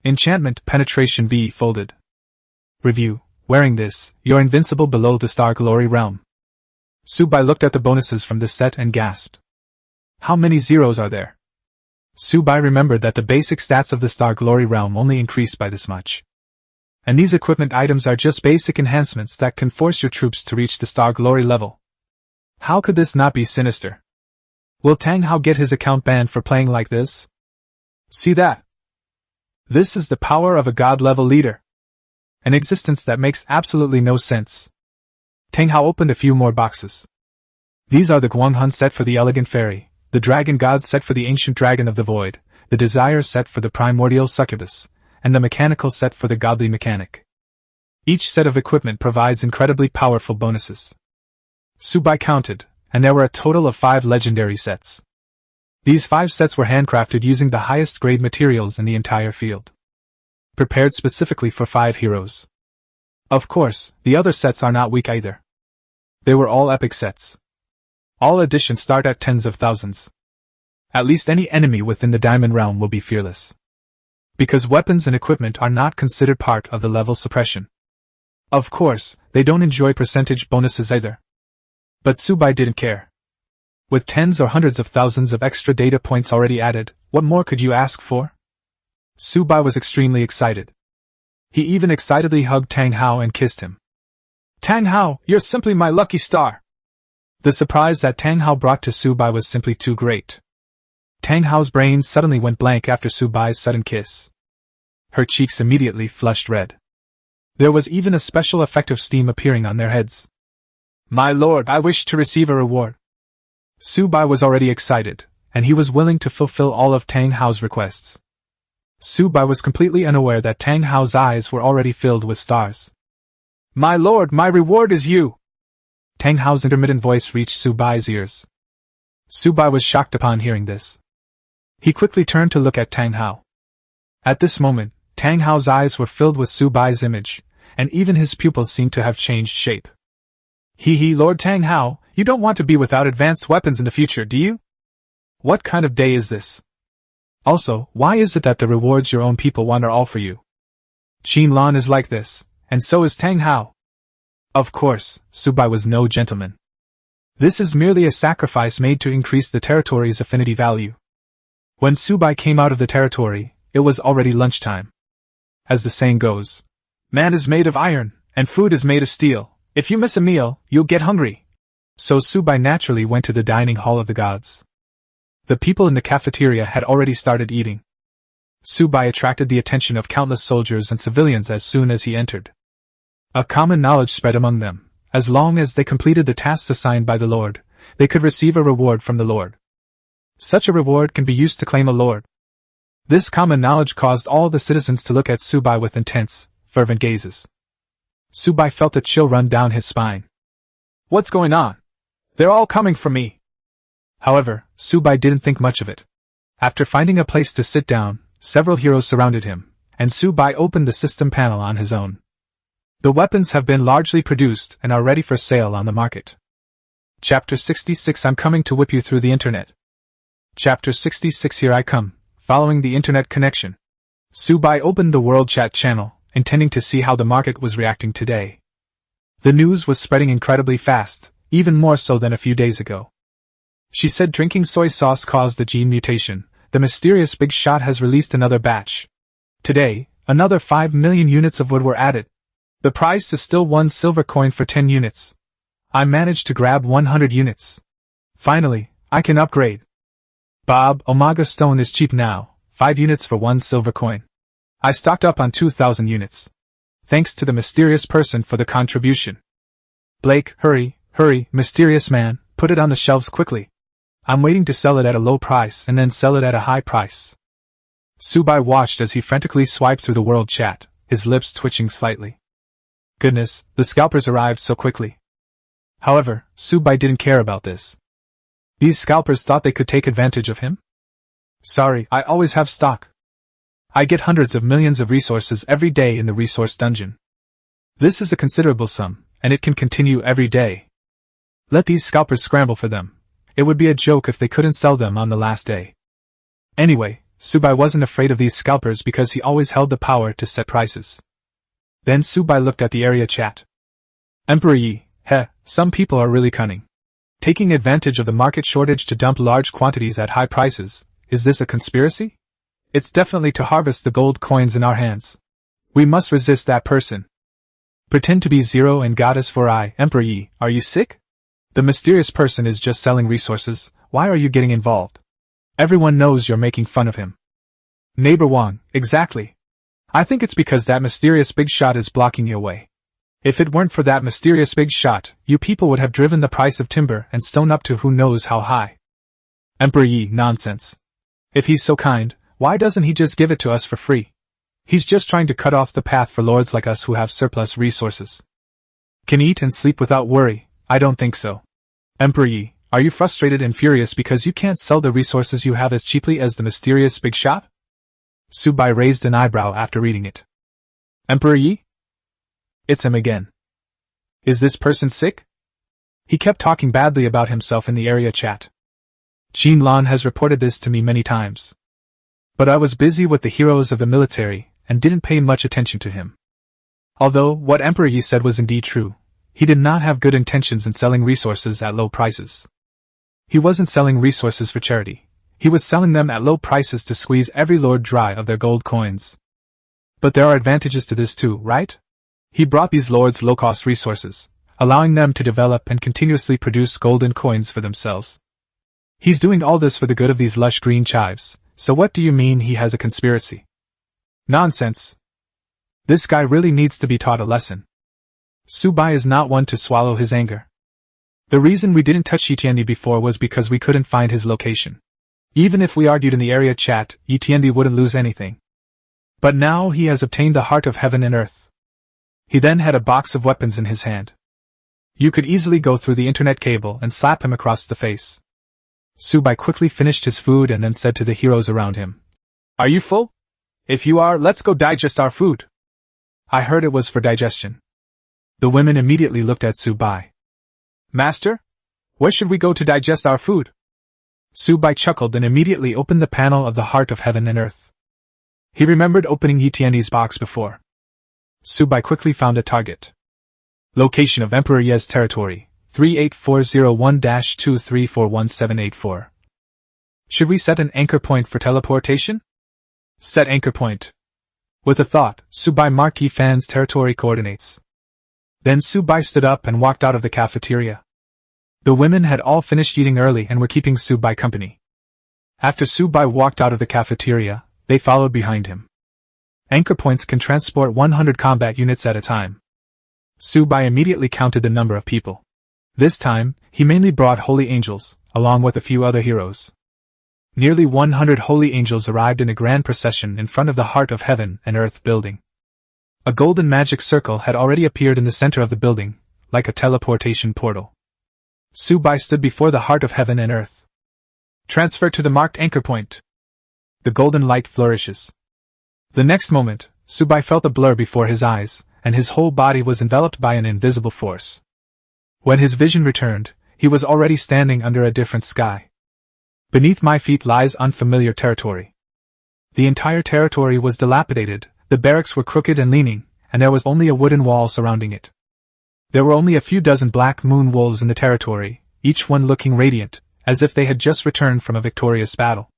Enchantment penetration V folded. Review, wearing this, you're invincible below the Star Glory realm. Subai looked at the bonuses from this set and gasped. How many zeros are there? Subai remembered that the basic stats of the Star Glory realm only increased by this much. And these equipment items are just basic enhancements that can force your troops to reach the Star Glory level. How could this not be sinister? Will Tang Hao get his account banned for playing like this? See that? This is the power of a god-level leader. An existence that makes absolutely no sense. Tang Hao opened a few more boxes. These are the Guanghun set for the Elegant Fairy, the Dragon God set for the Ancient Dragon of the Void, the Desire set for the Primordial Succubus, and the Mechanical set for the Godly Mechanic. Each set of equipment provides incredibly powerful bonuses. Subai counted, and there were a total of 5 legendary sets. These 5 sets were handcrafted using the highest grade materials in the entire field. Prepared specifically for 5 heroes. Of course, the other sets are not weak either. They were all epic sets. All editions start at tens of thousands. At least any enemy within the Diamond Realm will be fearless. Because weapons and equipment are not considered part of the level suppression. Of course, they don't enjoy percentage bonuses either. But Subai didn't care. With tens or hundreds of thousands of extra data points already added, what more could you ask for? Subai was extremely excited. He even excitedly hugged Tang Hao and kissed him. Tang Hao, you're simply my lucky star! The surprise that Tang Hao brought to Subai was simply too great. Tang Hao's brain suddenly went blank after Subai's sudden kiss. Her cheeks immediately flushed red. There was even a special effect of steam appearing on their heads. My lord, I wish to receive a reward. Subai was already excited, and he was willing to fulfill all of Tang Hao's requests. Subai was completely unaware that Tang Hao's eyes were already filled with stars. My lord, my reward is you! Tang Hao's intermittent voice reached Subai's ears. Subai was shocked upon hearing this. He quickly turned to look at Tang Hao. At this moment, Tang Hao's eyes were filled with Su Bai's image, and even his pupils seemed to have changed shape. Lord Tang Hao, you don't want to be without advanced weapons in the future, do you? What kind of day is this? Also, why is it that the rewards your own people want are all for you? Qin Lan is like this, and so is Tang Hao. Of course, Su Bai was no gentleman. This is merely a sacrifice made to increase the territory's affinity value. When Su Bai came out of the territory, it was already lunchtime. As the saying goes, man is made of iron, and food is made of steel. If you miss a meal, you'll get hungry. So Su Bai naturally went to the dining hall of the gods. The people in the cafeteria had already started eating. Su Bai attracted the attention of countless soldiers and civilians as soon as he entered. A common knowledge spread among them: as long as they completed the tasks assigned by the Lord, they could receive a reward from the Lord. Such a reward can be used to claim a lord. This common knowledge caused all the citizens to look at Su Bai with intense, fervent gazes. Su Bai felt a chill run down his spine. What's going on? They're all coming for me. However, Su Bai didn't think much of it. After finding a place to sit down, several heroes surrounded him, and Su Bai opened the system panel on his own. The weapons have been largely produced and are ready for sale on the market. Chapter 66 I'm coming to whip you through the internet. Chapter 66 Here I come, following the internet connection. Su Bai opened the World Chat channel, intending to see how the market was reacting today. The news was spreading incredibly fast, even more so than a few days ago. She said drinking soy sauce caused a gene mutation. The mysterious Big Shot has released another batch. Today, another 5 million units of wood were added. The price is still 1 silver coin for 10 units. I managed to grab 100 units. Finally, I can upgrade. Bob, Omega Stone is cheap now, 5 units for 1 silver coin. I stocked up on 2,000 units. Thanks to the mysterious person for the contribution. Blake, hurry, mysterious man, put it on the shelves quickly. I'm waiting to sell it at a low price and then sell it at a high price. Su Bai watched as he frantically swiped through the world chat, his lips twitching slightly. Goodness, the scalpers arrived so quickly. However, Su Bai didn't care about this. These scalpers thought they could take advantage of him? Sorry, I always have stock. I get hundreds of millions of resources every day in the resource dungeon. This is a considerable sum, and it can continue every day. Let these scalpers scramble for them. It would be a joke if they couldn't sell them on the last day. Anyway, Su Bai wasn't afraid of these scalpers because he always held the power to set prices. Then Su Bai looked at the area chat. Emperor Yi, some people are really cunning. Taking advantage of the market shortage to dump large quantities at high prices, is this a conspiracy? It's definitely to harvest the gold coins in our hands. We must resist that person. Pretend to be Zero and Goddess for I, Emperor Yi, are you sick? The mysterious person is just selling resources, why are you getting involved? Everyone knows you're making fun of him. Neighbor Wang, exactly. I think it's because that mysterious Big Shot is blocking your way. If it weren't for that mysterious Big Shot, you people would have driven the price of timber and stone up to who knows how high. Emperor Yi, nonsense. If he's so kind, why doesn't he just give it to us for free? He's just trying to cut off the path for lords like us who have surplus resources. Can eat and sleep without worry? I don't think so. Emperor Yi, are you frustrated and furious because you can't sell the resources you have as cheaply as the mysterious Big Shot? Su Bai raised an eyebrow after reading it. Emperor Yi? It's him again. Is this person sick? He kept talking badly about himself in the area chat. Qin Lan has reported this to me many times. But I was busy with the heroes of the military, and didn't pay much attention to him. Although what Emperor Yi said was indeed true, he did not have good intentions in selling resources at low prices. He wasn't selling resources for charity. He was selling them at low prices to squeeze every lord dry of their gold coins. But there are advantages to this too, right? He brought these lords low-cost resources, allowing them to develop and continuously produce golden coins for themselves. He's doing all this for the good of these lush green chives, so what do you mean he has a conspiracy? Nonsense. This guy really needs to be taught a lesson. Su Bai is not one to swallow his anger. The reason we didn't touch Yitiandi before was because we couldn't find his location. Even if we argued in the area chat, Yitiandi wouldn't lose anything. But now he has obtained the heart of heaven and earth. He then had a box of weapons in his hand. You could easily go through the internet cable and slap him across the face. Subai quickly finished his food and then said to the heroes around him, "Are you full? If you are, let's go digest our food." I heard it was for digestion. The women immediately looked at Subai. "Master? Where should we go to digest our food?" Subai chuckled and immediately opened the panel of the heart of heaven and earth. He remembered opening Yitiandi's box before. Subai quickly found a target. Location of Emperor Ye's territory, 38401-2341784. Should we set an anchor point for teleportation? Set anchor point. With a thought, Subai marked Yifan's territory coordinates. Then Subai stood up and walked out of the cafeteria. The women had all finished eating early and were keeping Subai company. After Subai walked out of the cafeteria, they followed behind him. Anchor points can transport 100 combat units at a time. Subai immediately counted the number of people. This time, he mainly brought holy angels, along with a few other heroes. Nearly 100 holy angels arrived in a grand procession in front of the Heart of Heaven and Earth building. A golden magic circle had already appeared in the center of the building, like a teleportation portal. Subai stood before the Heart of Heaven and Earth. Transfer to the marked anchor point. The golden light flourishes. The next moment, Subai felt a blur before his eyes, and his whole body was enveloped by an invisible force. When his vision returned, he was already standing under a different sky. Beneath my feet lies unfamiliar territory. The entire territory was dilapidated, the barracks were crooked and leaning, and there was only a wooden wall surrounding it. There were only a few dozen black moon wolves in the territory, each one looking radiant, as if they had just returned from a victorious battle.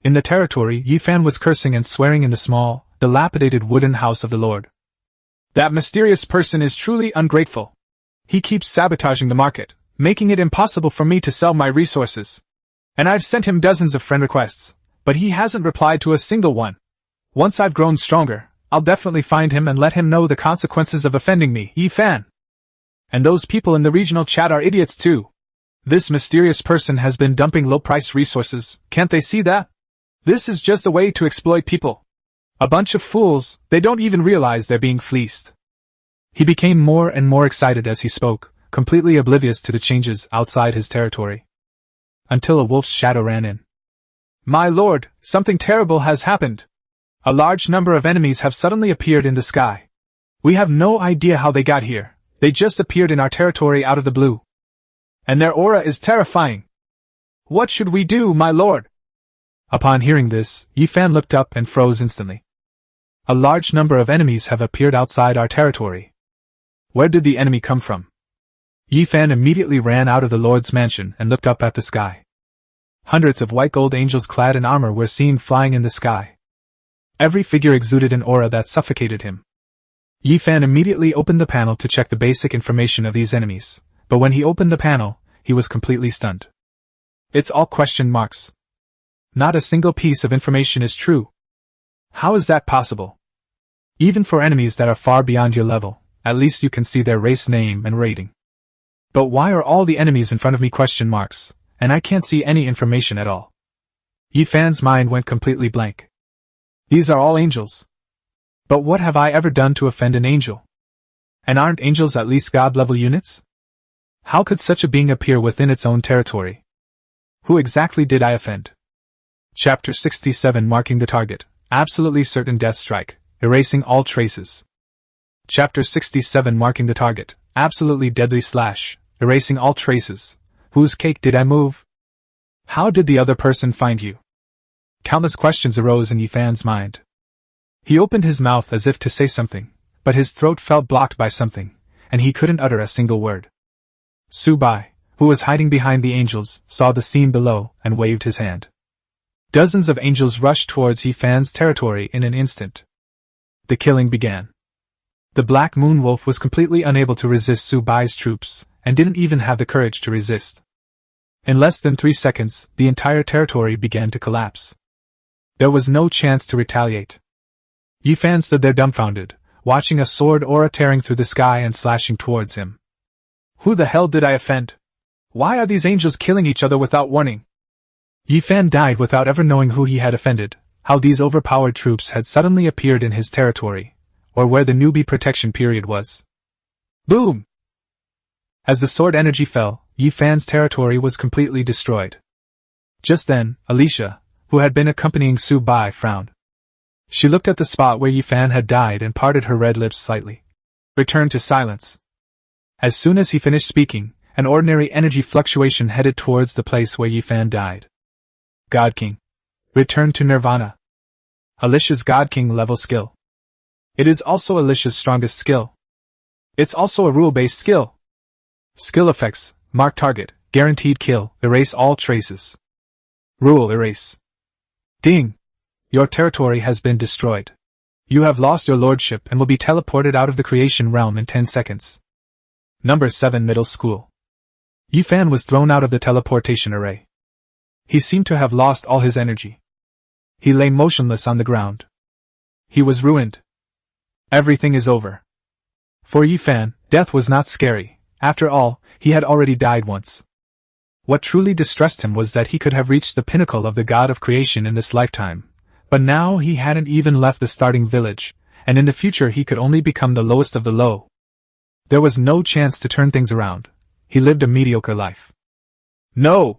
In the territory, Yifan was cursing and swearing in the small, dilapidated wooden house of the Lord. "That mysterious person is truly ungrateful. He keeps sabotaging the market, making it impossible for me to sell my resources. And I've sent him dozens of friend requests, but he hasn't replied to a single one. Once I've grown stronger, I'll definitely find him and let him know the consequences of offending me, Yifan. And those people in the regional chat are idiots too. This mysterious person has been dumping low-priced resources, can't they see that? This is just a way to exploit people. A bunch of fools, they don't even realize they're being fleeced." He became more and more excited as he spoke, completely oblivious to the changes outside his territory. Until a wolf's shadow ran in. "My lord, something terrible has happened. A large number of enemies have suddenly appeared in the sky. We have no idea how they got here, they just appeared in our territory out of the blue. And their aura is terrifying. What should we do, my lord?" Upon hearing this, Yifan looked up and froze instantly. "A large number of enemies have appeared outside our territory. Where did the enemy come from?" Yifan immediately ran out of the Lord's mansion and looked up at the sky. Hundreds of white gold angels clad in armor were seen flying in the sky. Every figure exuded an aura that suffocated him. Yifan immediately opened the panel to check the basic information of these enemies, but when he opened the panel, he was completely stunned. It's all question marks. Not a single piece of information is true. How is that possible? Even for enemies that are far beyond your level, at least you can see their race name and rating. But why are all the enemies in front of me question marks, and I can't see any information at all? Yifan's mind went completely blank. These are all angels. But what have I ever done to offend an angel? And aren't angels at least God-level units? How could such a being appear within its own territory? Who exactly did I offend? Chapter 67 Marking the Target. Absolutely certain death strike. Erasing all traces. Chapter 67 Marking the Target. Absolutely deadly slash. Erasing all traces. Whose cake did I move? How did the other person find you? Countless questions arose in Yifan's mind. He opened his mouth as if to say something, but his throat felt blocked by something, and he couldn't utter a single word. Subai, who was hiding behind the angels, saw the scene below and waved his hand. Dozens of angels rushed towards Yifan's territory in an instant. The killing began. The Black Moon Wolf was completely unable to resist Subai's troops, and didn't even have the courage to resist. In less than 3 seconds, the entire territory began to collapse. There was no chance to retaliate. Yifan stood there dumbfounded, watching a sword aura tearing through the sky and slashing towards him. Who the hell did I offend? Why are these angels killing each other without warning? Yifan died without ever knowing who he had offended, how these overpowered troops had suddenly appeared in his territory, or where the newbie protection period was. Boom! As the sword energy fell, Yifan's territory was completely destroyed. Just then, Alicia, who had been accompanying Su Bai, frowned. She looked at the spot where Yifan had died and parted her red lips slightly. Returned to silence. As soon as he finished speaking, an ordinary energy fluctuation headed towards the place where Yifan died. God King. Returned to Nirvana. Alicia's God King level skill. It is also Alicia's strongest skill. It's also a rule-based skill. Skill effects: mark target, guaranteed kill, erase all traces. Rule erase. Ding! Your territory has been destroyed. You have lost your lordship and will be teleported out of the creation realm in 10 seconds. Number 7 Middle School. Yifan was thrown out of the teleportation array. He seemed to have lost all his energy. He lay motionless on the ground. He was ruined. Everything is over. For Yifan, death was not scary. After all, he had already died once. What truly distressed him was that he could have reached the pinnacle of the god of creation in this lifetime, but now he hadn't even left the starting village, and in the future he could only become the lowest of the low. There was no chance to turn things around. He lived a mediocre life. No!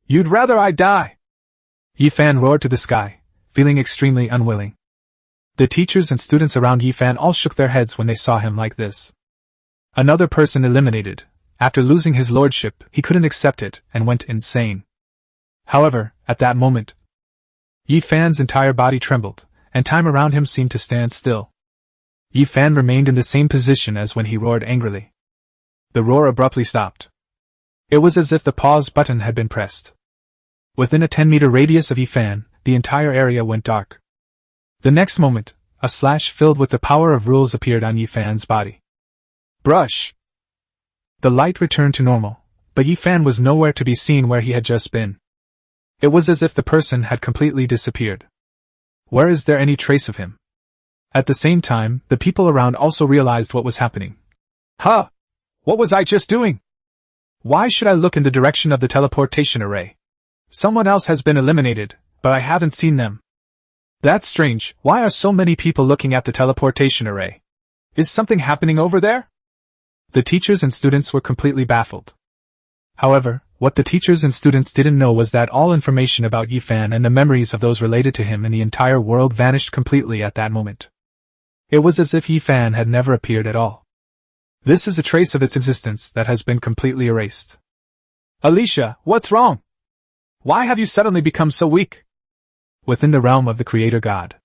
You'd rather I die! Yifan roared to the sky, feeling extremely unwilling. The teachers and students around Yifan all shook their heads when they saw him like this. Another person eliminated. After losing his lordship, he couldn't accept it and went insane. However, at that moment, Yifan's entire body trembled, and time around him seemed to stand still. Yifan remained in the same position as when he roared angrily. The roar abruptly stopped. It was as if the pause button had been pressed. Within a 10-meter radius of Yifan, the entire area went dark. The next moment, a slash filled with the power of rules appeared on Yifan's body. Brush! The light returned to normal, but Yifan was nowhere to be seen where he had just been. It was as if the person had completely disappeared. Where is there any trace of him? At the same time, the people around also realized what was happening. Huh! What was I just doing? Why should I look in the direction of the teleportation array? Someone else has been eliminated, but I haven't seen them. That's strange. Why are so many people looking at the teleportation array? Is something happening over there? The teachers and students were completely baffled. However, what the teachers and students didn't know was that all information about Yifan and the memories of those related to him in the entire world vanished completely at that moment. It was as if Yifan had never appeared at all. This is a trace of its existence that has been completely erased. Alicia, what's wrong? Why have you suddenly become so weak? Within the realm of the Creator God.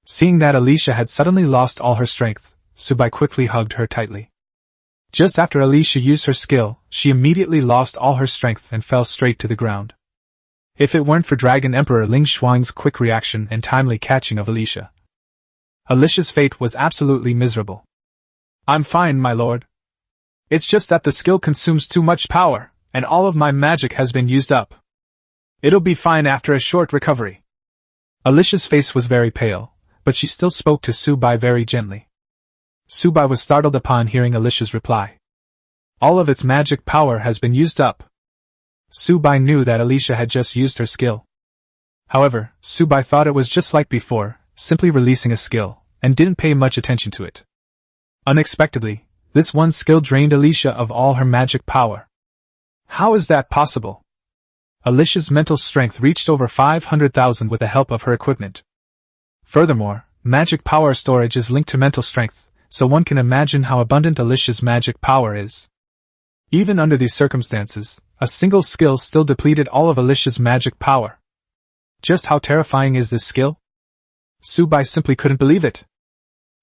Seeing that Alicia had suddenly lost all her strength, Subai quickly hugged her tightly. Just after Alicia used her skill, she immediately lost all her strength and fell straight to the ground. If it weren't for Dragon Emperor Ling Shuang's quick reaction and timely catching of Alicia, Alicia's fate was absolutely miserable. I'm fine, my lord. It's just that the skill consumes too much power, and all of my magic has been used up. It'll be fine after a short recovery. Alicia's face was very pale, but she still spoke to Subai very gently. Subai was startled upon hearing Alicia's reply. All of its magic power has been used up. Subai knew that Alicia had just used her skill. However, Subai thought it was just like before, simply releasing a skill, and didn't pay much attention to it. Unexpectedly, this one skill drained Alicia of all her magic power. How is that possible? Alicia's mental strength reached over 500,000 with the help of her equipment. Furthermore, magic power storage is linked to mental strength, so one can imagine how abundant Alicia's magic power is. Even under these circumstances, a single skill still depleted all of Alicia's magic power. Just how terrifying is this skill? Subai simply couldn't believe it.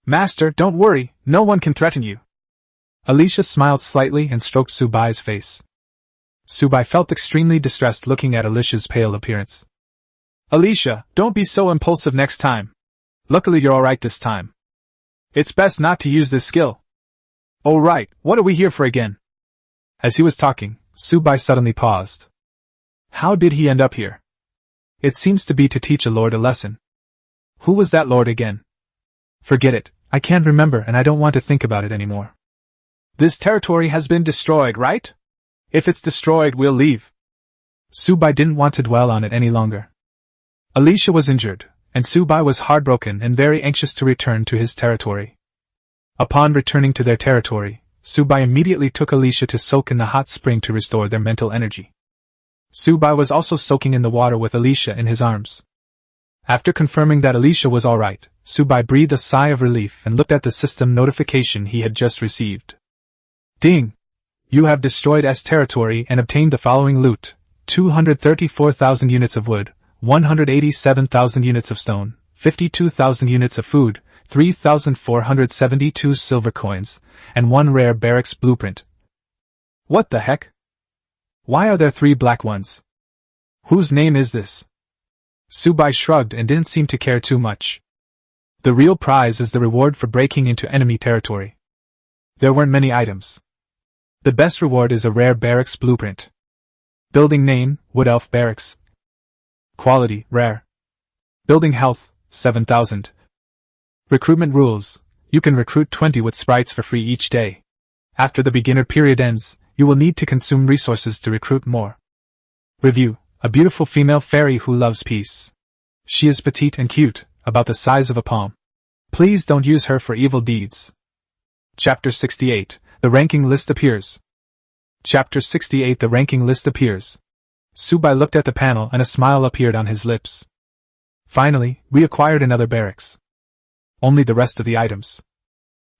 Master, don't worry, no one can threaten you. Alicia smiled slightly and stroked Subai's face. Subai felt extremely distressed looking at Alicia's pale appearance. Alicia, don't be so impulsive next time. Luckily you're alright this time. It's best not to use this skill. Oh right, what are we here for again? As he was talking, Subai suddenly paused. How did he end up here? It seems to be to teach a lord a lesson. Who was that lord again? Forget it, I can't remember and I don't want to think about it anymore. This territory has been destroyed, right? If it's destroyed, we'll leave. Subai didn't want to dwell on it any longer. Alicia was injured, and Subai was heartbroken and very anxious to return to his territory. Upon returning to their territory, Subai immediately took Alicia to soak in the hot spring to restore their mental energy. Subai was also soaking in the water with Alicia in his arms. After confirming that Alicia was alright, Subai breathed a sigh of relief and looked at the system notification he had just received. Ding! You have destroyed S territory and obtained the following loot: 234,000 units of wood, 187,000 units of stone, 52,000 units of food, 3,472 silver coins, and 1 rare barracks blueprint. What the heck? Why are there 3 black ones? Whose name is this? Subai shrugged and didn't seem to care too much. The real prize is the reward for breaking into enemy territory. There weren't many items. The best reward is a rare barracks blueprint. Building name, Wood Elf Barracks. Quality, rare. Building health, 7,000. Recruitment rules: you can recruit 20 with sprites for free each day. After the beginner period ends, you will need to consume resources to recruit more. Review: a beautiful female fairy who loves peace. She is petite and cute, about the size of a palm. Please don't use her for evil deeds. Chapter 68. The ranking list appears. Chapter 68. The ranking list appears. Subai looked at the panel and a smile appeared on his lips. Finally, we acquired another barracks. Only the rest of the items.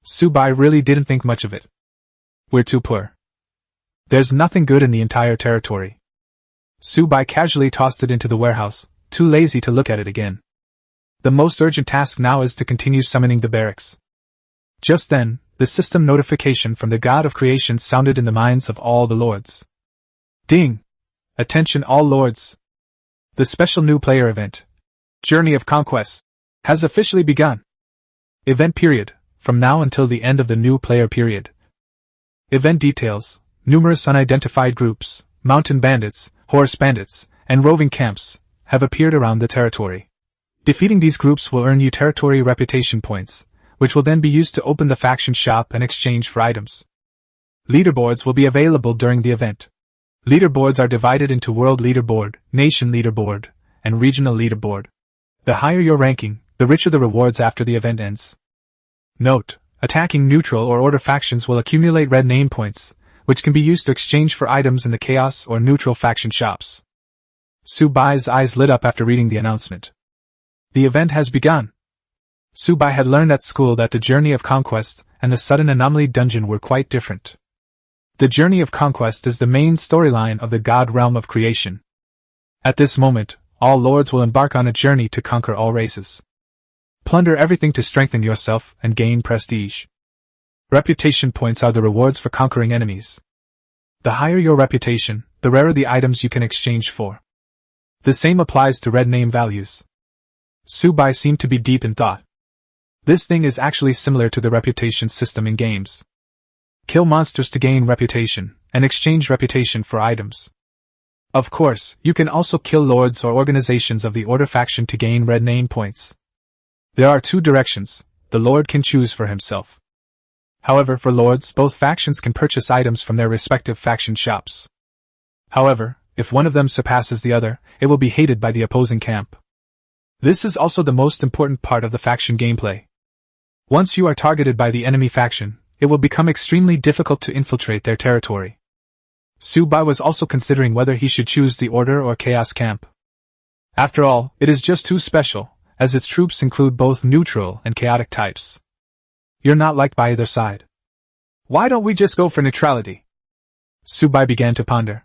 Subai really didn't think much of it. We're too poor. There's nothing good in the entire territory. Subai casually tossed it into the warehouse, too lazy to look at it again. The most urgent task now is to continue summoning the barracks. Just then, the system notification from the God of Creation sounded in the minds of all the lords. Ding! Attention all lords! The special new player event, Journey of Conquest, has officially begun. Event period, from now until the end of the new player period. Event details: numerous unidentified groups, mountain bandits, horse bandits, and roving camps, have appeared around the territory. Defeating these groups will earn you territory reputation points, which will then be used to open the faction shop and exchange for items. Leaderboards will be available during the event. Leaderboards are divided into World Leaderboard, Nation Leaderboard, and Regional Leaderboard. The higher your ranking, the richer the rewards after the event ends. Note: attacking neutral or order factions will accumulate red name points, which can be used to exchange for items in the Chaos or Neutral faction shops. Subai's eyes lit up after reading the announcement. The event has begun. Subai had learned at school that the Journey of Conquest and the Sudden Anomaly dungeon were quite different. The Journey of Conquest is the main storyline of the God Realm of Creation. At this moment, all lords will embark on a journey to conquer all races. Plunder everything to strengthen yourself and gain prestige. Reputation points are the rewards for conquering enemies. The higher your reputation, the rarer the items you can exchange for. The same applies to red name values. Subai seemed to be deep in thought. This thing is actually similar to the reputation system in games. Kill monsters to gain reputation, and exchange reputation for items. Of course, you can also kill lords or organizations of the Order faction to gain red name points. There are 2 directions the lord can choose for himself. However, for lords, both factions can purchase items from their respective faction shops. However, if one of them surpasses the other, it will be hated by the opposing camp. This is also the most important part of the faction gameplay. Once you are targeted by the enemy faction, it will become extremely difficult to infiltrate their territory. Subai was also considering whether he should choose the Order or Chaos camp. After all, it is just too special, as its troops include both neutral and chaotic types. You're not liked by either side. Why don't we just go for neutrality? Subai began to ponder.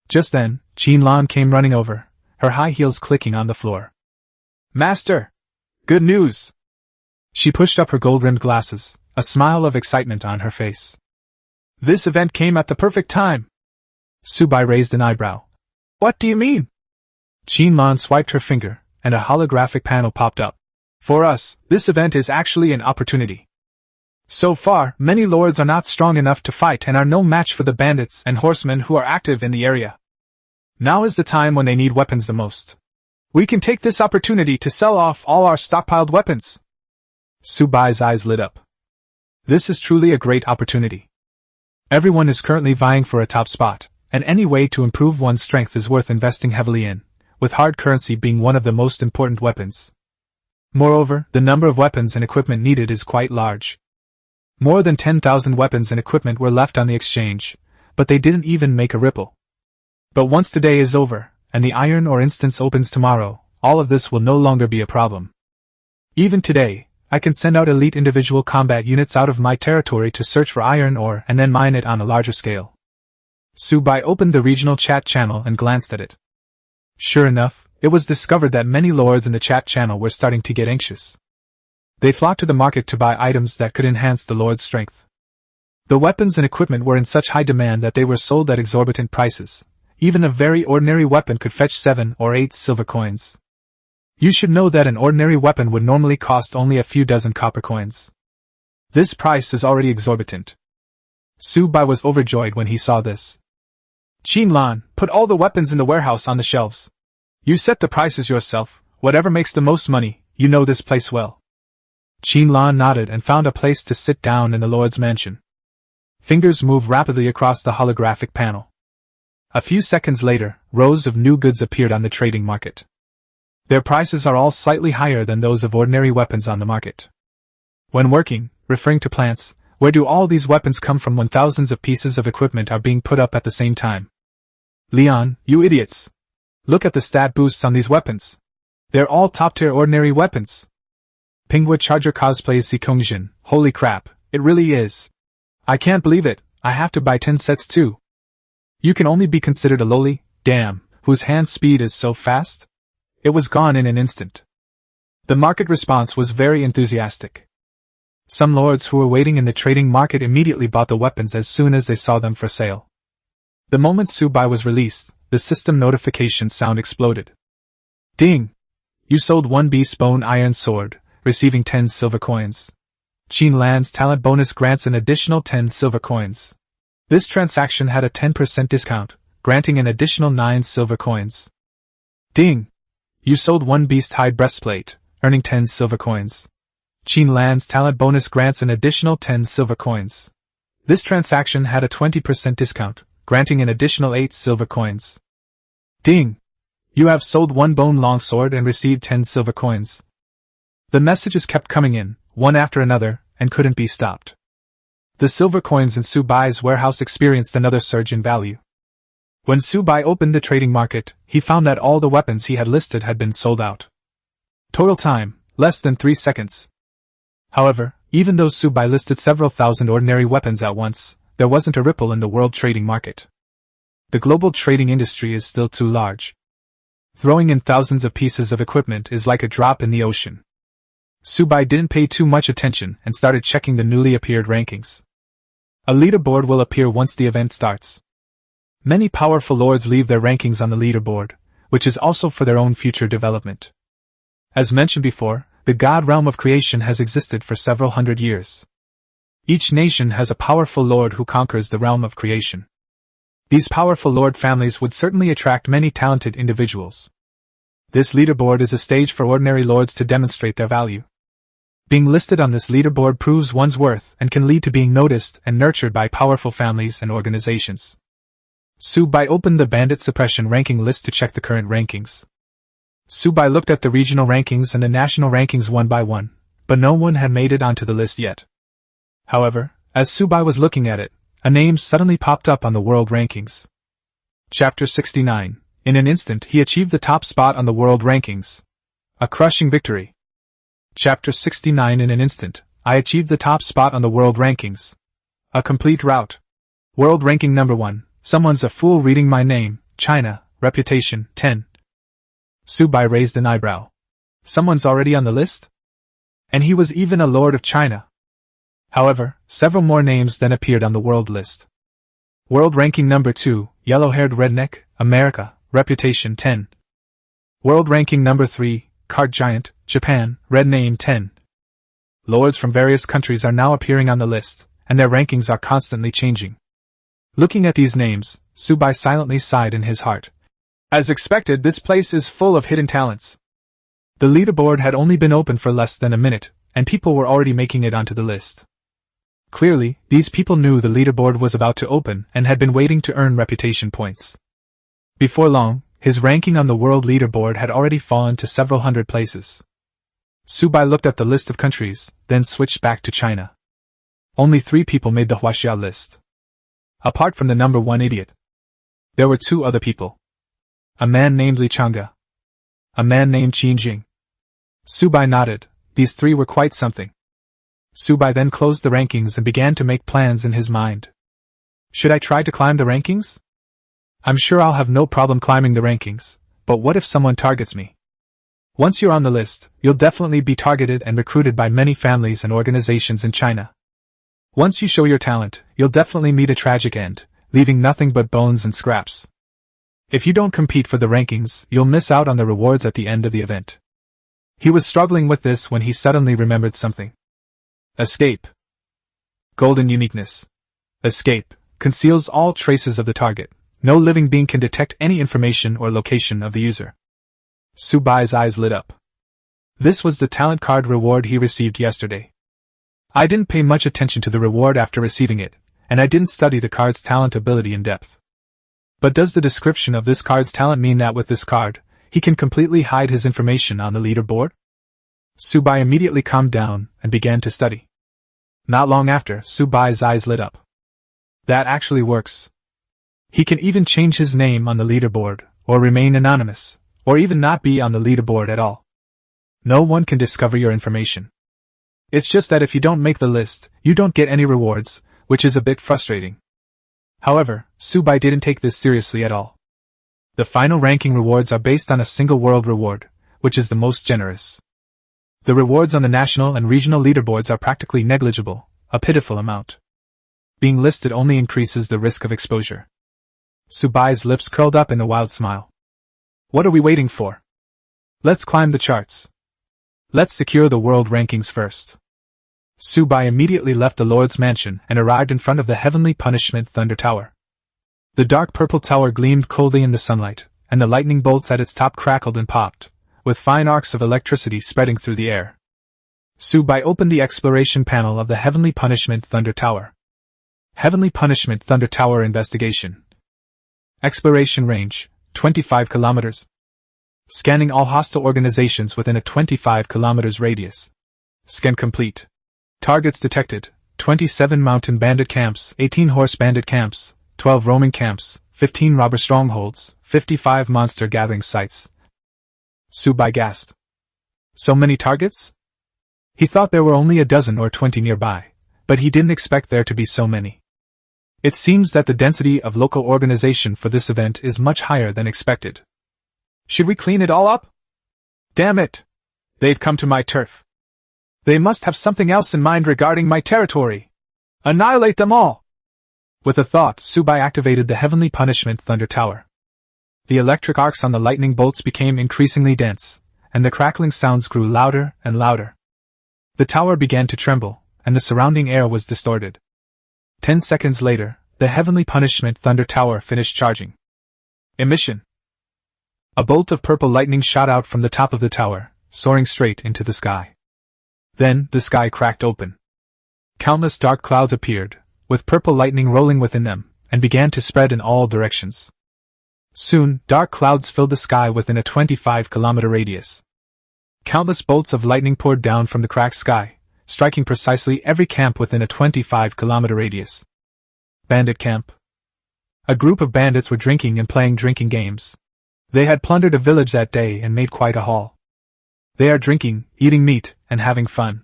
Just then, Qinlan came running over, her high heels clicking on the floor. Master! Good news! She pushed up her gold-rimmed glasses, a smile of excitement on her face. This event came at the perfect time. Subai raised an eyebrow. What do you mean? Qinlan swiped her finger, and a holographic panel popped up. For us, this event is actually an opportunity. So far, many lords are not strong enough to fight and are no match for the bandits and horsemen who are active in the area. Now is the time when they need weapons the most. We can take this opportunity to sell off all our stockpiled weapons. Subai's eyes lit up. This is truly a great opportunity. Everyone is currently vying for a top spot, and any way to improve one's strength is worth investing heavily in, with hard currency being one of the most important weapons. Moreover, the number of weapons and equipment needed is quite large. More than 10,000 weapons and equipment were left on the exchange, but they didn't even make a ripple. But once today is over, and the iron ore instance opens tomorrow, all of this will no longer be a problem. Even today, I can send out elite individual combat units out of my territory to search for iron ore and then mine it on a larger scale. Subai opened the regional chat channel and glanced at it. Sure enough, it was discovered that many lords in the chat channel were starting to get anxious. They flocked to the market to buy items that could enhance the lord's strength. The weapons and equipment were in such high demand that they were sold at exorbitant prices. Even a very ordinary weapon could fetch 7 or 8 silver coins. You should know that an ordinary weapon would normally cost only a few dozen copper coins. This price is already exorbitant. Subai was overjoyed when he saw this. Qin Lan, put all the weapons in the warehouse on the shelves. You set the prices yourself, whatever makes the most money, you know this place well. Qin Lan nodded and found a place to sit down in the lord's mansion. Fingers moved rapidly across the holographic panel. A few seconds later, rows of new goods appeared on the trading market. Their prices are all slightly higher than those of ordinary weapons on the market. When working, referring to plants, where do all these weapons come from when thousands of pieces of equipment are being put up at the same time? Leon, you idiots! Look at the stat boosts on these weapons. They're all top-tier ordinary weapons. Pingwa Charger cosplays Sikongjin, holy crap, it really is. I can't believe it, I have to buy 10 sets too. You can only be considered a lowly, damn, whose hand speed is so fast? It was gone in an instant. The market response was very enthusiastic. Some lords who were waiting in the trading market immediately bought the weapons as soon as they saw them for sale. The moment Subai was released, the system notification sound exploded. Ding! You sold 1 beast bone iron sword, receiving 10 silver coins. Qin Lan's talent bonus grants an additional 10 silver coins. This transaction had a 10% discount, granting an additional 9 silver coins. Ding! You sold 1 beast hide breastplate, earning 10 silver coins. Qin Lan's talent bonus grants an additional 10 silver coins. This transaction had a 20% discount, granting an additional 8 silver coins. Ding! You have sold 1 bone longsword and received 10 silver coins. The messages kept coming in, one after another, and couldn't be stopped. The silver coins in Subai's warehouse experienced another surge in value. When Subai opened the trading market, he found that all the weapons he had listed had been sold out. Total time, less than 3 seconds. However, even though Subai listed several thousand ordinary weapons at once, there wasn't a ripple in the world trading market. The global trading industry is still too large. Throwing in thousands of pieces of equipment is like a drop in the ocean. Subai didn't pay too much attention and started checking the newly appeared rankings. A leaderboard will appear once the event starts. Many powerful lords leave their rankings on the leaderboard, which is also for their own future development. As mentioned before, the God realm of creation has existed for several hundred years. Each nation has a powerful lord who conquers the realm of creation. These powerful lord families would certainly attract many talented individuals. This leaderboard is a stage for ordinary lords to demonstrate their value. Being listed on this leaderboard proves one's worth and can lead to being noticed and nurtured by powerful families and organizations. Subai opened the bandit suppression ranking list to check the current rankings. Subai looked at the regional rankings and the national rankings one by one, but no one had made it onto the list yet. However, as Subai was looking at it, a name suddenly popped up on the world rankings. Chapter 69. In an instant he achieved the top spot on the world rankings. A crushing victory. Chapter 69. In an instant, I achieved the top spot on the world rankings. A complete rout. World ranking number 1. Someone's a fool reading my name, China, reputation, 10. Subai raised an eyebrow. Someone's already on the list? And he was even a lord of China. However, several more names then appeared on the world list. World ranking number 2, yellow-haired redneck, America, reputation 10. World ranking number 3, cart giant, Japan, red name 10. Lords from various countries are now appearing on the list, and their rankings are constantly changing. Looking at these names, Subai silently sighed in his heart. As expected, this place is full of hidden talents. The leaderboard had only been open for less than a minute, and people were already making it onto the list. Clearly, these people knew the leaderboard was about to open and had been waiting to earn reputation points. Before long, his ranking on the world leaderboard had already fallen to several hundred places. Subai looked at the list of countries, then switched back to China. Only 3 people made the Huaxia list. Apart from the number 1 idiot. There were two other people. A man named Li Chang'e. A man named Qin Jing. Subai nodded. These three were quite something. Subai then closed the rankings and began to make plans in his mind. Should I try to climb the rankings? I'm sure I'll have no problem climbing the rankings, but what if someone targets me? Once you're on the list, you'll definitely be targeted and recruited by many families and organizations in China. Once you show your talent, you'll definitely meet a tragic end, leaving nothing but bones and scraps. If you don't compete for the rankings, you'll miss out on the rewards at the end of the event. He was struggling with this when he suddenly remembered something. Escape. Golden uniqueness. Escape conceals all traces of the target. No living being can detect any information or location of the user. Subai's eyes lit up. This was the talent card reward he received yesterday. I didn't pay much attention to the reward after receiving it, and I didn't study the card's talent ability in depth. But does the description of this card's talent mean that with this card, he can completely hide his information on the leaderboard? Subai immediately calmed down and began to study. Not long after, Subai's eyes lit up. That actually works. He can even change his name on the leaderboard, or remain anonymous, or even not be on the leaderboard at all. No one can discover your information. It's just that if you don't make the list, you don't get any rewards, which is a bit frustrating. However, Subai didn't take this seriously at all. The final ranking rewards are based on a single world reward, which is the most generous. The rewards on the national and regional leaderboards are practically negligible, a pitiful amount. Being listed only increases the risk of exposure. Subai's lips curled up in a wild smile. What are we waiting for? Let's climb the charts. Let's secure the world rankings first. Subai immediately left the Lord's mansion and arrived in front of the Heavenly Punishment Thunder Tower. The dark purple tower gleamed coldly in the sunlight, and the lightning bolts at its top crackled and popped, with fine arcs of electricity spreading through the air. Subai opened the exploration panel of the Heavenly Punishment Thunder Tower. Heavenly Punishment Thunder Tower Investigation. Exploration range, 25 kilometers. Scanning all hostile organizations within a 25 kilometers radius. Scan complete. Targets detected, 27 mountain bandit camps, 18 horse bandit camps, 12 roaming camps, 15 robber strongholds, 55 monster gathering sites. Subai gasped. So many targets? He thought there were only a dozen or 20 nearby, but he didn't expect there to be so many. It seems that the density of local organization for this event is much higher than expected. Should we clean it all up? Damn it! They've come to my turf. They must have something else in mind regarding my territory. Annihilate them all! With a thought, Subai activated the Heavenly Punishment Thunder Tower. The electric arcs on the lightning bolts became increasingly dense, and the crackling sounds grew louder and louder. The tower began to tremble, and the surrounding air was distorted. 10 seconds later, the Heavenly Punishment Thunder Tower finished charging. Emission. A bolt of purple lightning shot out from the top of the tower, soaring straight into the sky. Then, the sky cracked open. Countless dark clouds appeared, with purple lightning rolling within them, and began to spread in all directions. Soon, dark clouds filled the sky within a 25-kilometer radius. Countless bolts of lightning poured down from the cracked sky, striking precisely every camp within a 25-kilometer radius. Bandit camp. A group of bandits were drinking and playing drinking games. They had plundered a village that day and made quite a haul. They are drinking, eating meat, and having fun.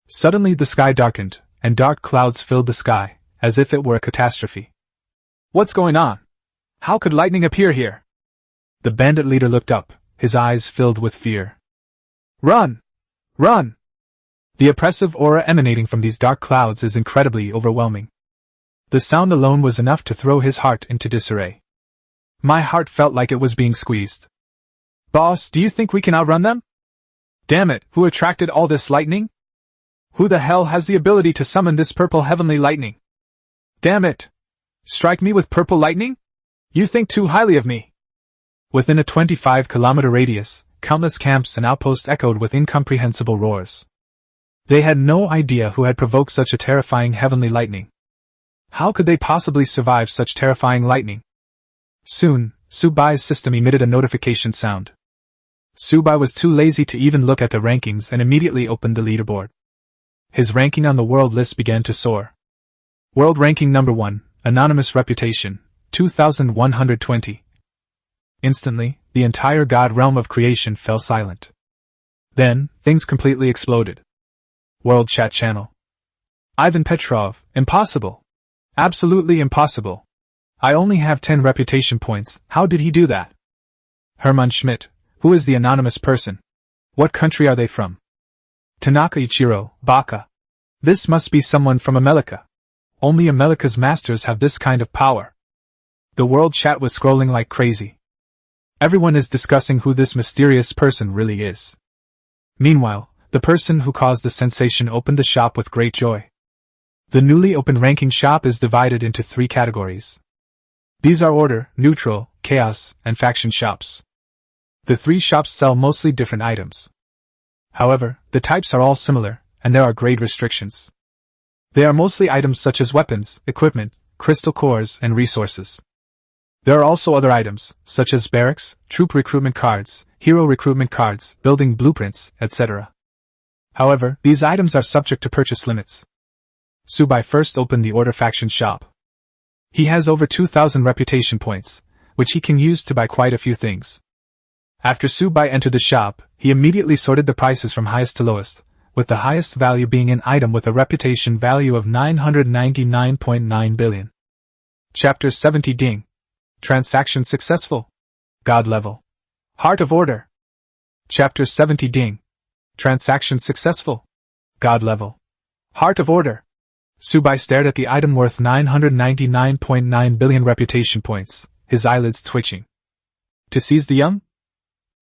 Suddenly the sky darkened, and dark clouds filled the sky, as if it were a catastrophe. What's going on? How could lightning appear here? The bandit leader looked up, his eyes filled with fear. Run! Run! The oppressive aura emanating from these dark clouds is incredibly overwhelming. The sound alone was enough to throw his heart into disarray. My heart felt like it was being squeezed. Boss, do you think we can outrun them? Damn it, who attracted all this lightning? Who the hell has the ability to summon this purple heavenly lightning? Damn it! Strike me with purple lightning? You think too highly of me. Within a 25-kilometer radius, countless camps and outposts echoed with incomprehensible roars. They had no idea who had provoked such a terrifying heavenly lightning. How could they possibly survive such terrifying lightning? Soon, Subai's system emitted a notification sound. Subai was too lazy to even look at the rankings and immediately opened the leaderboard. His ranking on the world list began to soar. World ranking number 1, Anonymous Reputation, 2120. Instantly, the entire god realm of creation fell silent. Then, things completely exploded. World Chat Channel. Ivan Petrov, impossible. Absolutely impossible. I only have 10 reputation points, how did he do that? Hermann Schmidt, who is the anonymous person? What country are they from? Tanaka Ichiro, Baka. This must be someone from America. Only America's masters have this kind of power. The world chat was scrolling like crazy. Everyone is discussing who this mysterious person really is. Meanwhile, the person who caused the sensation opened the shop with great joy. The newly opened ranking shop is divided into 3 categories. These are order, neutral, chaos, and faction shops. The 3 shops sell mostly different items. However, the types are all similar, and there are grade restrictions. They are mostly items such as weapons, equipment, crystal cores, and resources. There are also other items, such as barracks, troop recruitment cards, hero recruitment cards, building blueprints, etc. However, these items are subject to purchase limits. Subai first opened the order faction shop. He has over 2,000 reputation points, which he can use to buy quite a few things. After Subai entered the shop, he immediately sorted the prices from highest to lowest, with the highest value being an item with a reputation value of 999.9 billion. Chapter 70 Ding. Transaction successful. God level. Heart of Order. Chapter 70 Ding. Transaction successful. God level. Heart of Order. Subai stared at the item worth 999.9 billion reputation points, his eyelids twitching. To seize the young?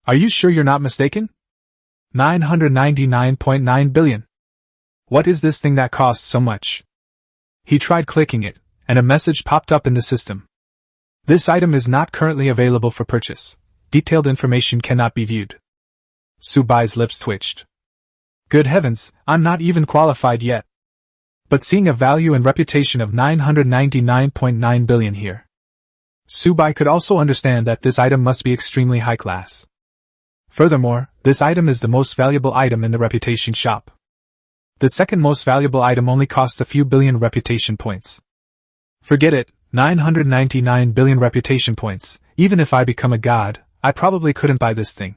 Are you sure you're not mistaken? 999.9 billion. What is this thing that costs so much? He tried clicking it, and a message popped up in the system. This item is not currently available for purchase. Detailed information cannot be viewed. Subai's lips twitched. Good heavens, I'm not even qualified yet. But seeing a value and reputation of 999.9 billion here. Subai could also understand that this item must be extremely high class. Furthermore, this item is the most valuable item in the reputation shop. The second most valuable item only costs a few billion reputation points. Forget it, 999 billion reputation points. Even if I become a god, I probably couldn't buy this thing.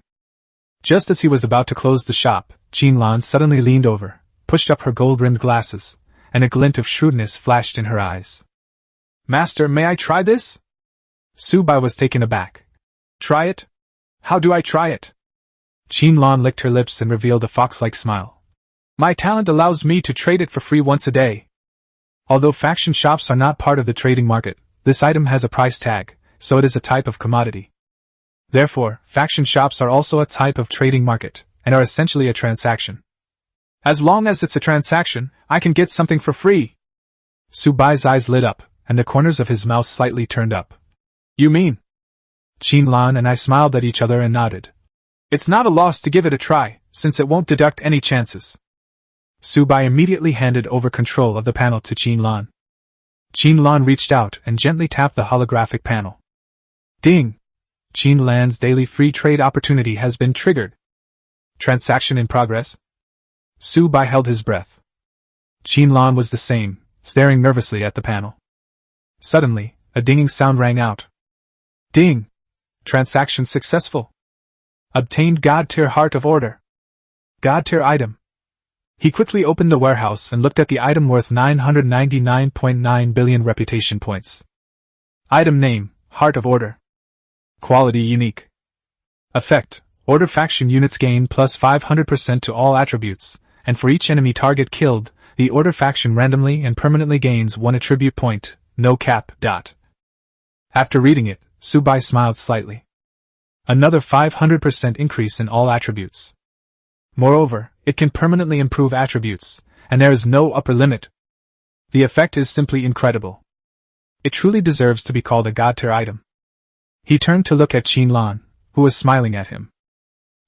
Just as he was about to close the shop, Jinlan suddenly leaned over, pushed up her gold-rimmed glasses, and a glint of shrewdness flashed in her eyes. Master, may I try this? Subai was taken aback. Try it? How do I try it? Jinlan licked her lips and revealed a fox-like smile. My talent allows me to trade it for free once a day. Although faction shops are not part of the trading market, this item has a price tag, so it is a type of commodity. Therefore, faction shops are also a type of trading market, and are essentially a transaction. As long as it's a transaction, I can get something for free. Subai's eyes lit up, and the corners of his mouth slightly turned up. You mean? Jinlan and I smiled at each other and nodded. It's not a loss to give it a try, since it won't deduct any chances. Subai immediately handed over control of the panel to Jinlan. Jinlan reached out and gently tapped the holographic panel. Ding! Jinlan's daily free trade opportunity has been triggered. Transaction in progress? Subai held his breath. Jinlan was the same, staring nervously at the panel. Suddenly, a dinging sound rang out. Ding! Transaction successful. Obtained God-tier Heart of Order. God-tier item. He quickly opened the warehouse and looked at the item worth 999.9 billion reputation points. Item name, Heart of Order. Quality unique. Effect, Order faction units gain plus 500% to all attributes, and for each enemy target killed, the Order faction randomly and permanently gains 1 attribute point, no cap. After reading it, Subai smiled slightly. Another 500% increase in all attributes. Moreover, it can permanently improve attributes, and there is no upper limit. The effect is simply incredible. It truly deserves to be called a god-tier item. He turned to look at Jinlan, who was smiling at him.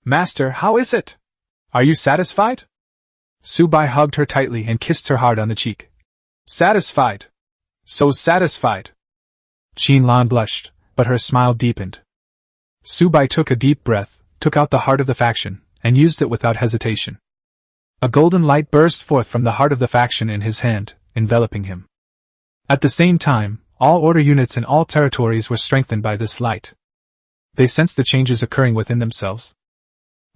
Master, how is it? Are you satisfied? Subai hugged her tightly and kissed her hard on the cheek. Satisfied. So satisfied. Jinlan blushed, but her smile deepened. Subai took a deep breath, took out the heart of the faction, and used it without hesitation. A golden light burst forth from the heart of the faction in his hand, enveloping him. At the same time, All order units in all territories were strengthened by this light. They sensed the changes occurring within themselves.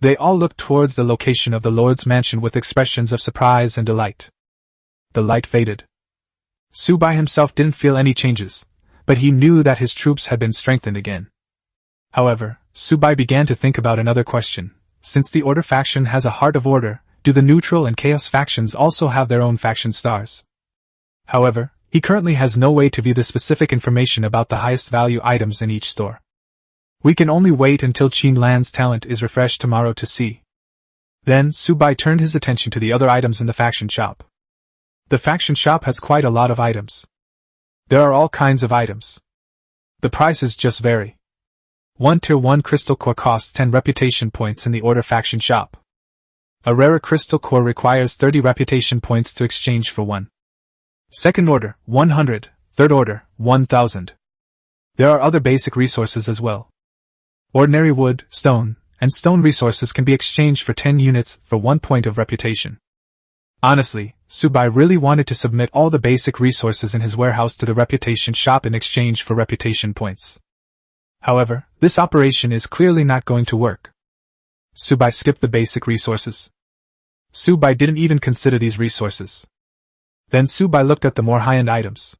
They all looked towards the location of the Lord's mansion with expressions of surprise and delight. The light faded. Subai himself didn't feel any changes, but he knew that his troops had been strengthened again. However, Subai began to think about another question. Since the Order faction has a heart of order, do the neutral and chaos factions also have their own faction stars? However, he currently has no way to view the specific information about the highest value items in each store. We can only wait until Qin Lan's talent is refreshed tomorrow to see. Then, Subai turned his attention to the other items in the faction shop. The faction shop has quite a lot of items. There are all kinds of items. The prices just vary. One Tier 1 crystal core costs 10 reputation points in the Order faction shop. A rarer crystal core requires 30 reputation points to exchange for one. Second order, 100, third order, 1000. There are other basic resources as well. Ordinary wood, stone, and stone resources can be exchanged for 10 units for 1 point of reputation. Honestly, Subai really wanted to submit all the basic resources in his warehouse to the reputation shop in exchange for reputation points. However, this operation is clearly not going to work. Subai skipped the basic resources. Subai didn't even consider these resources. Then Subai looked at the more high-end items.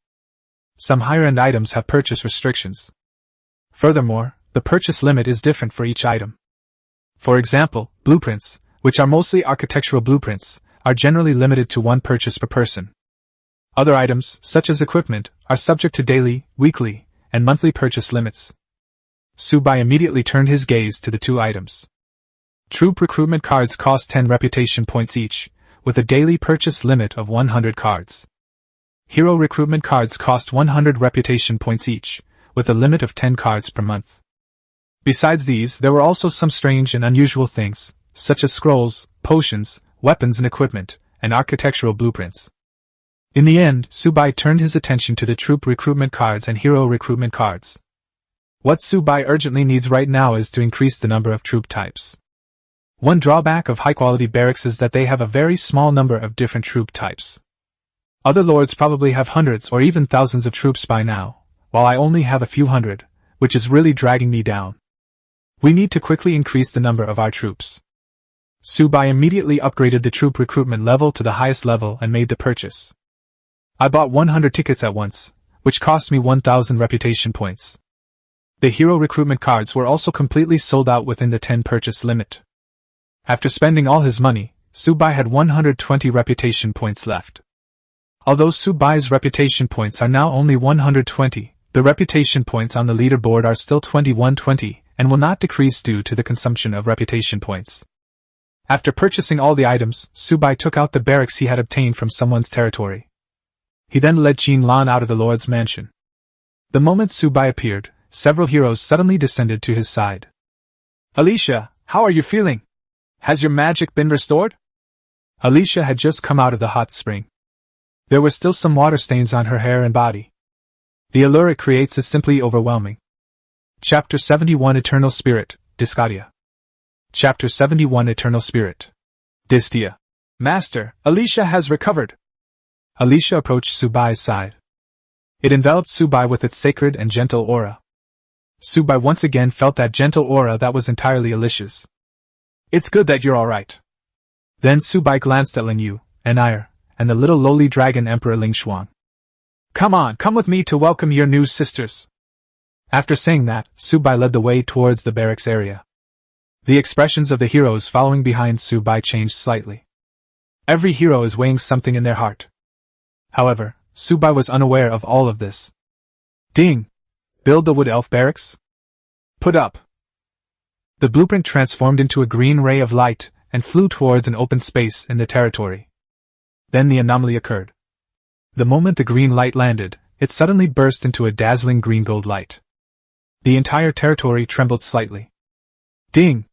Some higher-end items have purchase restrictions. Furthermore, the purchase limit is different for each item. For example, blueprints, which are mostly architectural blueprints, are generally limited to one purchase per person. Other items, such as equipment, are subject to daily, weekly, and monthly purchase limits. Subai immediately turned his gaze to the two items. Troop recruitment cards cost 10 reputation points each, with a daily purchase limit of 100 cards. Hero recruitment cards cost 100 reputation points each, with a limit of 10 cards per month. Besides these, there were also some strange and unusual things, such as scrolls, potions, weapons and equipment, and architectural blueprints. In the end, Subai turned his attention to the troop recruitment cards and hero recruitment cards. What Subai urgently needs right now is to increase the number of troop types. One drawback of high-quality barracks is that they have a very small number of different troop types. Other lords probably have hundreds or even thousands of troops by now, while I only have a few hundred, which is really dragging me down. We need to quickly increase the number of our troops. Subai immediately upgraded the troop recruitment level to the highest level and made the purchase. I bought 100 tickets at once, which cost me 1000 reputation points. The hero recruitment cards were also completely sold out within the 10 purchase limit. After spending all his money, Subai had 120 reputation points left. Although Subai's reputation points are now only 120, the reputation points on the leaderboard are still 2120 and will not decrease due to the consumption of reputation points. After purchasing all the items, Subai took out the barracks he had obtained from someone's territory. He then led Qin Lan out of the Lord's mansion. The moment Subai appeared, several heroes suddenly descended to his side. Alicia, how are you feeling? Has your magic been restored? Alicia had just come out of the hot spring. There were still some water stains on her hair and body. The allure it creates is simply overwhelming. Chapter 71 Eternal Spirit, Discadia. Chapter 71 Eternal Spirit. Distia. Master, Alicia has recovered. Alicia approached Subai's side. It enveloped Subai with its sacred and gentle aura. Subai once again felt that gentle aura that was entirely Alicia's. It's good that you're alright. Then Subai glanced at Ling Yu, Anir, and the little lowly dragon Emperor Ling Xuang. Come with me to welcome your new sisters. After saying that, Subai led the way towards the barracks area. The expressions of the heroes following behind Subai changed slightly. Every hero is weighing something in their heart. However, Subai was unaware of all of this. Ding! Build the wood elf barracks? Put up! The blueprint transformed into a green ray of light and flew towards an open space in the territory. Then the anomaly occurred. The moment the green light landed, it suddenly burst into a dazzling green-gold light. The entire territory trembled slightly. Ding!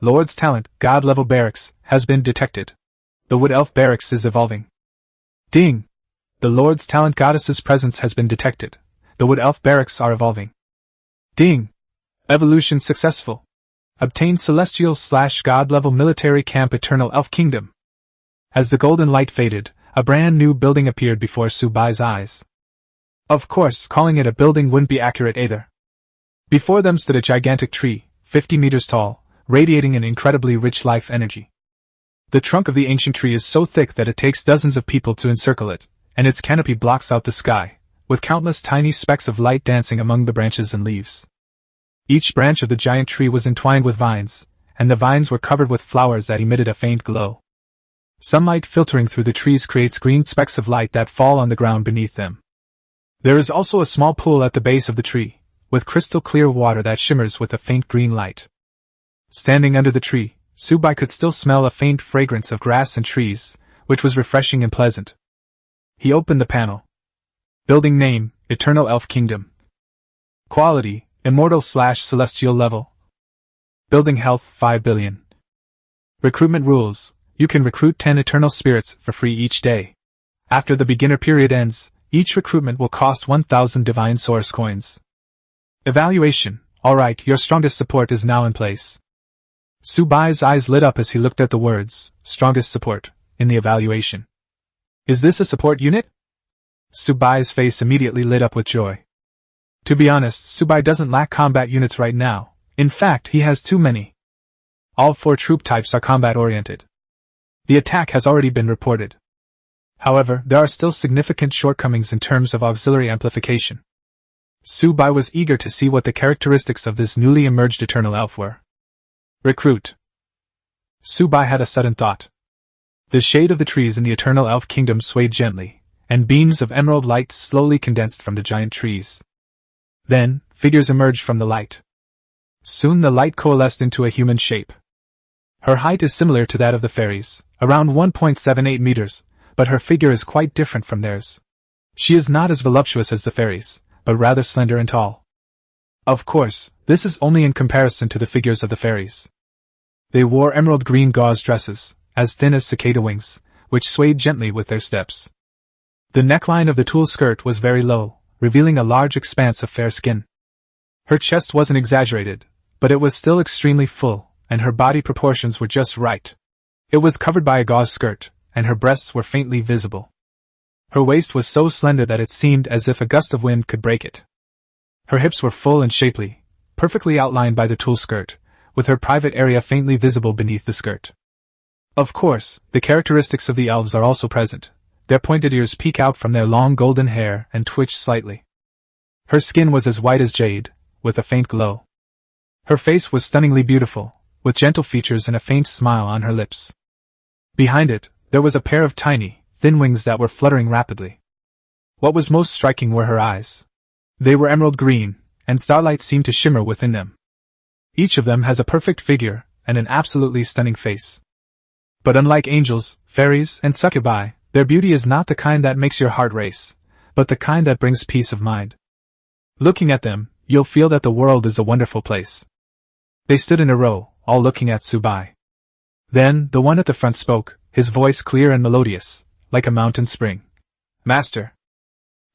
Lord's talent, God-level barracks, has been detected. The wood elf barracks is evolving. Ding! The Lord's talent goddess's presence has been detected. The wood elf barracks are evolving. Ding! Evolution successful. Obtain celestial/god-level military camp Eternal Elf Kingdom. As the golden light faded, a brand new building appeared before Subai's eyes. Of course, calling it a building wouldn't be accurate either. Before them stood a gigantic tree, 50 meters tall, radiating an incredibly rich life energy. The trunk of the ancient tree is so thick that it takes dozens of people to encircle it, and its canopy blocks out the sky, with countless tiny specks of light dancing among the branches and leaves. Each branch of the giant tree was entwined with vines, and the vines were covered with flowers that emitted a faint glow. Sunlight filtering through the trees creates green specks of light that fall on the ground beneath them. There is also a small pool at the base of the tree, with crystal clear water that shimmers with a faint green light. Standing under the tree, Subai could still smell a faint fragrance of grass and trees, which was refreshing and pleasant. He opened the panel. Building name, Eternal Elf Kingdom. Quality, Immortal/Celestial level. Building health, 5 billion. Recruitment rules, you can recruit 10 Eternal Spirits for free each day. After the beginner period ends, each recruitment will cost 1,000 Divine Source Coins. Evaluation, alright, your strongest support is now in place. Subai's eyes lit up as he looked at the words, strongest support, in the evaluation. Is this a support unit? Subai's face immediately lit up with joy. To be honest, Subai doesn't lack combat units right now. In fact, he has too many. All 4 troop types are combat-oriented. The attack has already been reported. However, there are still significant shortcomings in terms of auxiliary amplification. Subai was eager to see what the characteristics of this newly emerged Eternal Elf were. Recruit. Subai had a sudden thought. The shade of the trees in the Eternal Elf Kingdom swayed gently, and beams of emerald light slowly condensed from the giant trees. Then, figures emerged from the light. Soon the light coalesced into a human shape. Her height is similar to that of the fairies, around 1.78 meters, but her figure is quite different from theirs. She is not as voluptuous as the fairies, but rather slender and tall. Of course, this is only in comparison to the figures of the fairies. They wore emerald green gauze dresses, as thin as cicada wings, which swayed gently with their steps. The neckline of the tulle skirt was very low, revealing a large expanse of fair skin. Her chest wasn't exaggerated, but it was still extremely full, and her body proportions were just right. It was covered by a gauze skirt, and her breasts were faintly visible. Her waist was so slender that it seemed as if a gust of wind could break it. Her hips were full and shapely, perfectly outlined by the tulle skirt, with her private area faintly visible beneath the skirt. Of course, the characteristics of the elves are also present. Their pointed ears peek out from their long golden hair and twitch slightly. Her skin was as white as jade, with a faint glow. Her face was stunningly beautiful, with gentle features and a faint smile on her lips. Behind it, there was a pair of tiny, thin wings that were fluttering rapidly. What was most striking were her eyes. They were emerald green, and starlight seemed to shimmer within them. Each of them has a perfect figure, and an absolutely stunning face. But unlike angels, fairies, and succubi, their beauty is not the kind that makes your heart race, but the kind that brings peace of mind. Looking at them, you'll feel that the world is a wonderful place. They stood in a row, all looking at Subai. Then, the one at the front spoke, his voice clear and melodious, like a mountain spring. Master.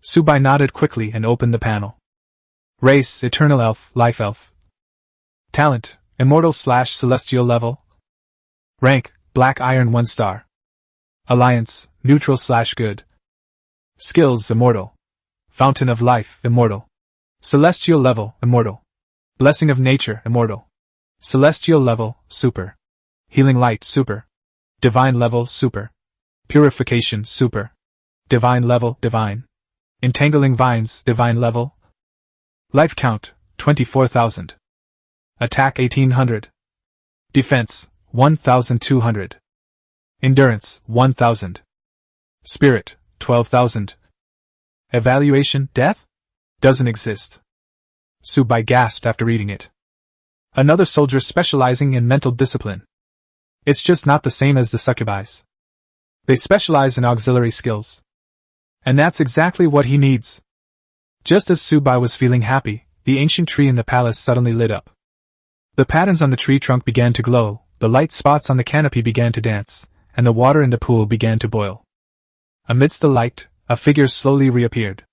Subai nodded quickly and opened the panel. Race, Eternal Elf, Life Elf. Talent, Immortal/Celestial level. Rank, Black Iron 1 star. Alliance, Neutral/Good. Skills, Immortal. Fountain of Life, Immortal. Celestial level, Immortal. Blessing of Nature, Immortal. Celestial level, Super. Healing Light, Super. Divine level, Super. Purification, Super. Divine level, Divine. Entangling Vines, Divine level. Life count, 24,000. Attack 1800. Defense, 1,200. Endurance, 1,000. Spirit, 12,000. Evaluation, Death? Doesn't exist. Subai gasped after reading it. Another soldier specializing in mental discipline. It's just not the same as the succubis. They specialize in auxiliary skills. And that's exactly what he needs. Just as Subai was feeling happy, the ancient tree in the palace suddenly lit up. The patterns on the tree trunk began to glow, the light spots on the canopy began to dance, and the water in the pool began to boil. Amidst the light, a figure slowly reappeared.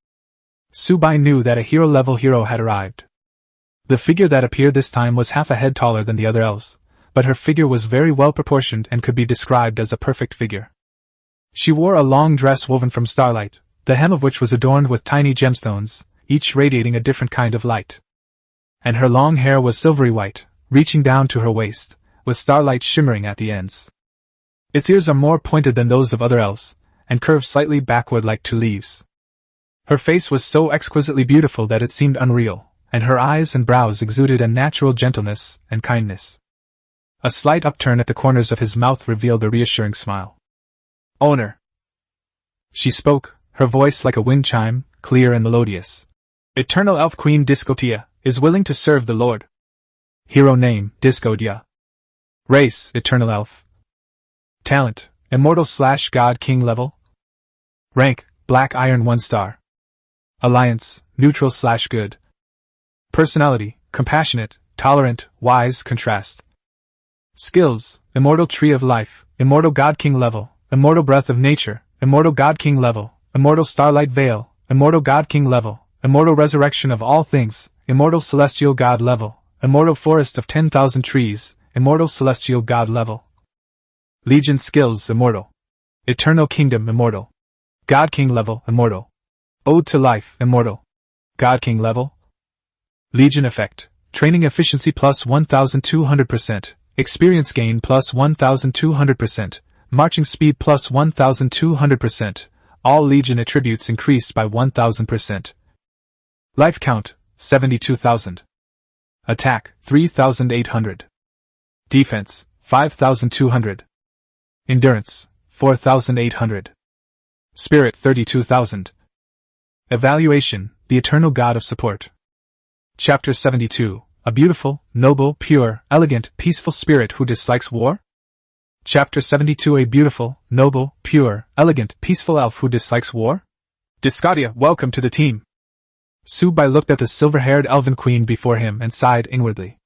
Subai knew that a hero-level hero had arrived. The figure that appeared this time was half a head taller than the other elves, but her figure was very well proportioned and could be described as a perfect figure. She wore a long dress woven from starlight, the hem of which was adorned with tiny gemstones, each radiating a different kind of light. And her long hair was silvery white, reaching down to her waist, with starlight shimmering at the ends. Its ears are more pointed than those of other elves, and curved slightly backward like two leaves. Her face was so exquisitely beautiful that it seemed unreal, and her eyes and brows exuded a natural gentleness and kindness. A slight upturn at the corners of his mouth revealed a reassuring smile. "Owner," she spoke, her voice like a wind chime, clear and melodious. "Eternal Elf Queen Discotia is willing to serve the Lord." Hero name, Discotia. Race, Eternal Elf. Talent, Immortal/God King level. Rank, Black Iron 1 star. Alliance, Neutral/Good. Personality, compassionate, tolerant, wise, contrast. Skills, Immortal Tree of Life, Immortal God King level, Immortal Breath of Nature, Immortal God King level, Immortal Starlight Veil, Immortal God King level, Immortal Resurrection of All Things, Immortal Celestial God level, Immortal Forest of 10,000 Trees, Immortal Celestial God level. Legion Skills Immortal. Eternal Kingdom Immortal. God King level Immortal. Ode to Life Immortal. God King level. Legion Effect. Training Efficiency plus 1200%, Experience Gain plus 1200%, Marching Speed plus 1200%, all Legion attributes increased by 1000%. Life Count, 72,000. Attack, 3,800. Defense, 5,200. Endurance, 4,800. Spirit, 32,000. Evaluation, the Eternal God of Support. Chapter 72, A Beautiful, Noble, Pure, Elegant, Peaceful Spirit Who Dislikes War? Chapter 72, A Beautiful, Noble, Pure, Elegant, Peaceful Elf Who Dislikes War? Discotia, welcome to the team. Subai looked at the silver-haired elven queen before him and sighed inwardly.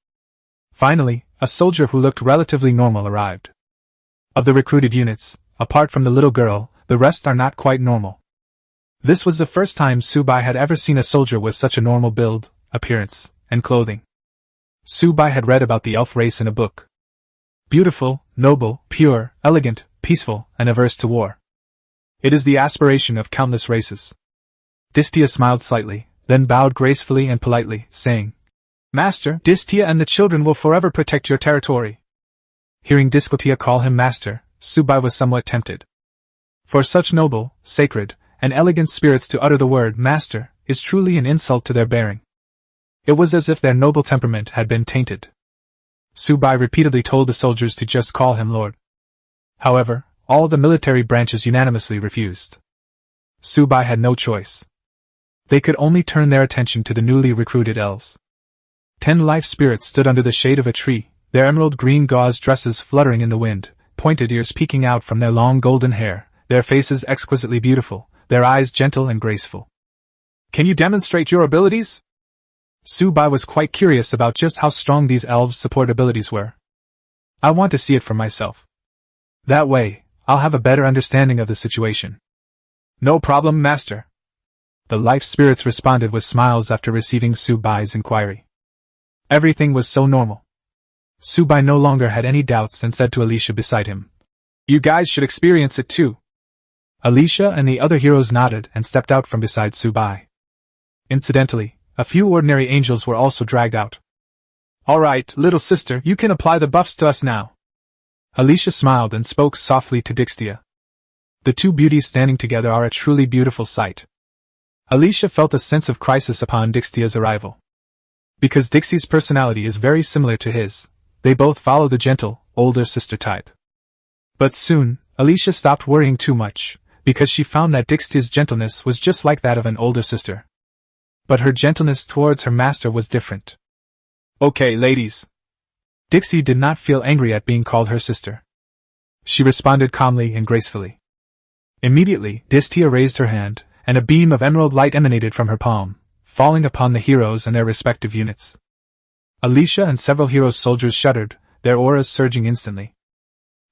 Finally, a soldier who looked relatively normal arrived. Of the recruited units, apart from the little girl, the rest are not quite normal. This was the first time Subai had ever seen a soldier with such a normal build, appearance, and clothing. Subai had read about the elf race in a book. Beautiful, noble, pure, elegant, peaceful, and averse to war. It is the aspiration of countless races. Distia smiled slightly, then bowed gracefully and politely, saying, "Master, Distia and the children will forever protect your territory." Hearing Discotia call him master, Subai was somewhat tempted. For such noble, sacred, and elegant spirits to utter the word master is truly an insult to their bearing. It was as if their noble temperament had been tainted. Subai repeatedly told the soldiers to just call him Lord. However, all the military branches unanimously refused. Subai had no choice. They could only turn their attention to the newly recruited elves. 10 life spirits stood under the shade of a tree, their emerald green gauze dresses fluttering in the wind, pointed ears peeking out from their long golden hair, their faces exquisitely beautiful, their eyes gentle and graceful. "Can you demonstrate your abilities?" Subai was quite curious about just how strong these elves' support abilities were. "I want to see it for myself. That way, I'll have a better understanding of the situation." "No problem, Master." The life spirits responded with smiles after receiving Subai's inquiry. Everything was so normal. Subai no longer had any doubts and said to Alicia beside him, "You guys should experience it too." Alicia and the other heroes nodded and stepped out from beside Subai. Incidentally, a few ordinary angels were also dragged out. "All right, little sister, you can apply the buffs to us now." Alicia smiled and spoke softly to Dixtia. The two beauties standing together are a truly beautiful sight. Alicia felt a sense of crisis upon Dixtia's arrival. Because Dixie's personality is very similar to his, they both follow the gentle, older sister type. But soon, Alicia stopped worrying too much, because she found that Dixie's gentleness was just like that of an older sister. But her gentleness towards her master was different. "Okay, ladies." Dixie did not feel angry at being called her sister. She responded calmly and gracefully. Immediately, Distia raised her hand, and a beam of emerald light emanated from her palm, falling upon the heroes and their respective units. Alicia and several heroes' soldiers shuddered, their auras surging instantly.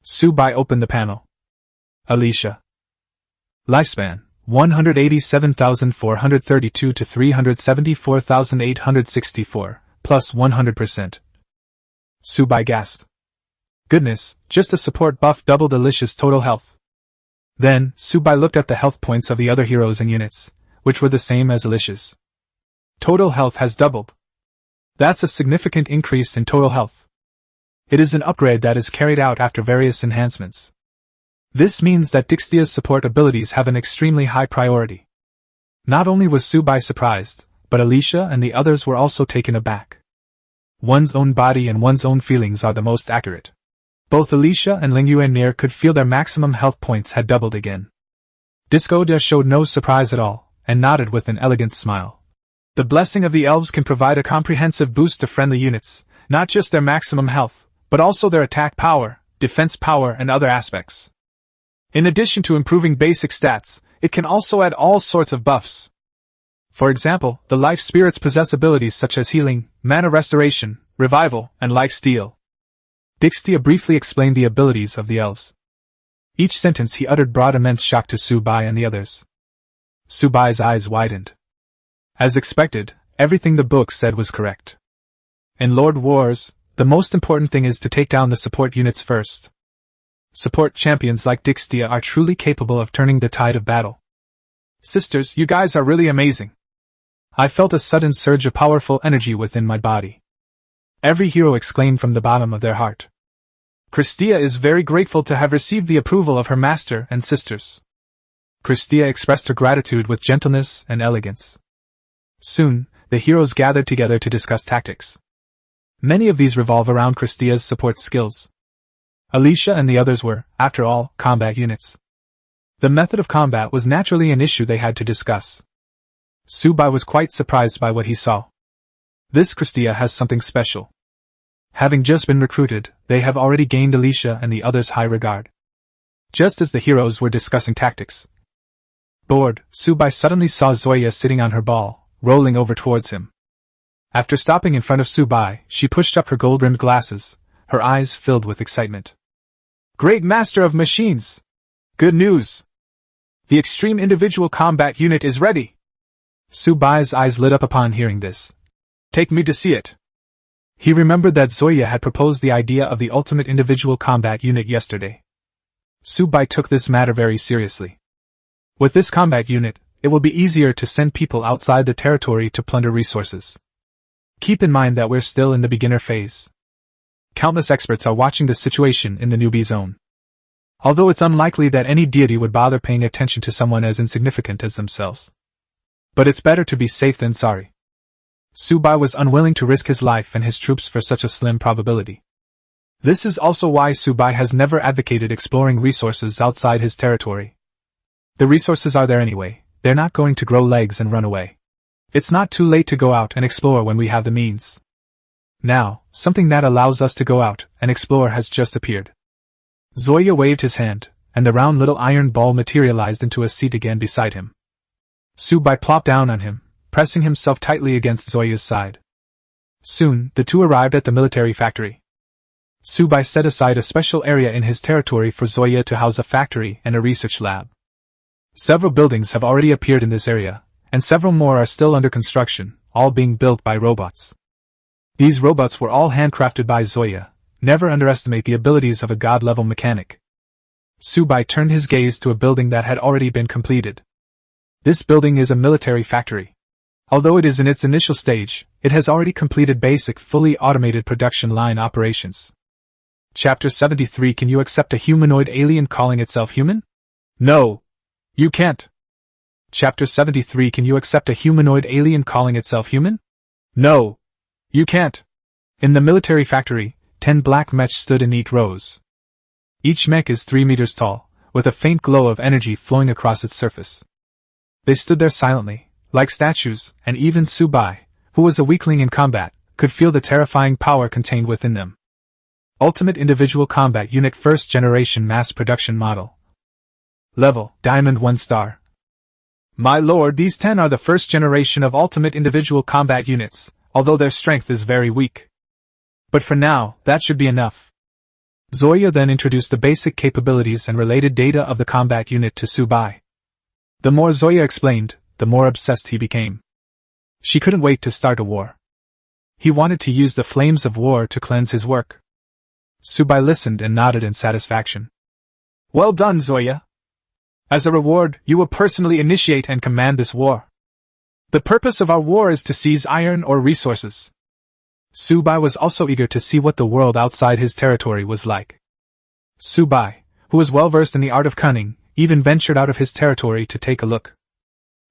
Subai opened the panel. Alicia. Lifespan, 187,432 to 374,864, plus 100%. Subai gasped. Goodness, just a support buff doubled Alicia's total health. Then, Subai looked at the health points of the other heroes and units, which were the same as Alicia's. Total health has doubled. That's a significant increase in total health. It is an upgrade that is carried out after various enhancements. This means that Dixtia's support abilities have an extremely high priority. Not only was Subai surprised, but Alicia and the others were also taken aback. One's own body and one's own feelings are the most accurate. Both Alicia and Lingyue and Mir could feel their maximum health points had doubled again. Disco De showed no surprise at all, and nodded with an elegant smile. The blessing of the elves can provide a comprehensive boost to friendly units, not just their maximum health, but also their attack power, defense power and other aspects. In addition to improving basic stats, it can also add all sorts of buffs. For example, the life spirits possess abilities such as healing, mana restoration, revival, and life steal. Dixtia briefly explained the abilities of the elves. Each sentence he uttered brought immense shock to Subai and the others. Subai's eyes widened. As expected, everything the book said was correct. In Lord Wars, the most important thing is to take down the support units first. Support champions like Dixtia are truly capable of turning the tide of battle. Sisters, you guys are really amazing. I felt a sudden surge of powerful energy within my body. Every hero exclaimed from the bottom of their heart. Christia is very grateful to have received the approval of her master and sisters. Christia expressed her gratitude with gentleness and elegance. Soon, the heroes gathered together to discuss tactics. Many of these revolve around Christia's support skills. Alicia and the others were, after all, combat units. The method of combat was naturally an issue they had to discuss. Subai was quite surprised by what he saw. This Christia has something special. Having just been recruited, they have already gained Alicia and the others' high regard. Just as the heroes were discussing tactics. Bored, Subai suddenly saw Zoya sitting on her ball, rolling over towards him. After stopping in front of Subai, she pushed up her gold-rimmed glasses, her eyes filled with excitement. Great Master of Machines! Good news! The Extreme Individual Combat Unit is ready! Subai's eyes lit up upon hearing this. Take me to see it. He remembered that Zoya had proposed the idea of the Ultimate Individual Combat Unit yesterday. Subai took this matter very seriously. With this combat unit, it will be easier to send people outside the territory to plunder resources. Keep in mind that we're still in the beginner phase. Countless experts are watching the situation in the newbie zone. Although it's unlikely that any deity would bother paying attention to someone as insignificant as themselves. But it's better to be safe than sorry. Subai was unwilling to risk his life and his troops for such a slim probability. This is also why Subai has never advocated exploring resources outside his territory. The resources are there anyway, they're not going to grow legs and run away. It's not too late to go out and explore when we have the means. Now, something that allows us to go out and explore has just appeared. Zoya waved his hand, and the round little iron ball materialized into a seat again beside him. Subai plopped down on him, pressing himself tightly against Zoya's side. Soon, the two arrived at the military factory. Subai set aside a special area in his territory for Zoya to house a factory and a research lab. Several buildings have already appeared in this area, and several more are still under construction, all being built by robots. These robots were all handcrafted by Zoya. Never underestimate the abilities of a god-level mechanic. Subai turned his gaze to a building that had already been completed. This building is a military factory. Although it is in its initial stage, it has already completed basic, fully automated production line operations. Chapter 73. Can you accept a humanoid alien calling itself human? No. You can't. Chapter 73. Can you accept a humanoid alien calling itself human? No. You can't. In the military factory, 10 black mechs stood in neat rows. Each mech is 3 meters tall, with a faint glow of energy flowing across its surface. They stood there silently, like statues, and even Subai, who was a weakling in combat, could feel the terrifying power contained within them. Ultimate Individual Combat Unit First Generation Mass Production Model. Level, Diamond 1 star. My lord, these 10 are the first generation of Ultimate Individual Combat Units, although their strength is very weak. But for now, that should be enough. Zoya then introduced the basic capabilities and related data of the combat unit to Subai. The more Zoya explained, the more obsessed he became. She couldn't wait to start a war. He wanted to use the flames of war to cleanse his work. Subai listened and nodded in satisfaction. Well done, Zoya. As a reward, you will personally initiate and command this war. The purpose of our war is to seize iron ore resources. Subai was also eager to see what the world outside his territory was like. Subai, who was well versed in the art of cunning, even ventured out of his territory to take a look.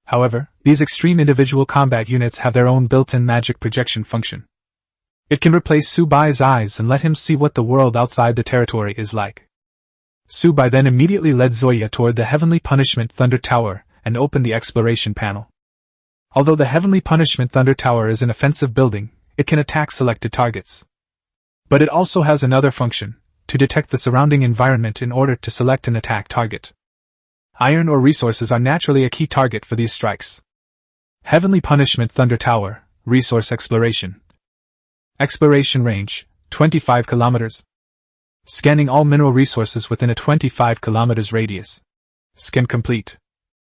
However, these extreme individual combat units have their own built-in magic projection function. It can replace Subai's eyes and let him see what the world outside the territory is like. Subai then immediately led Zoya toward the Heavenly Punishment Thunder Tower and opened the exploration panel. Although the Heavenly Punishment Thunder Tower is an offensive building, it can attack selected targets. But it also has another function, to detect the surrounding environment in order to select an attack target. Iron ore resources are naturally a key target for these strikes. Heavenly Punishment Thunder Tower, Resource Exploration. Exploration range, 25 kilometers. Scanning all mineral resources within a 25 kilometers radius. Scan complete.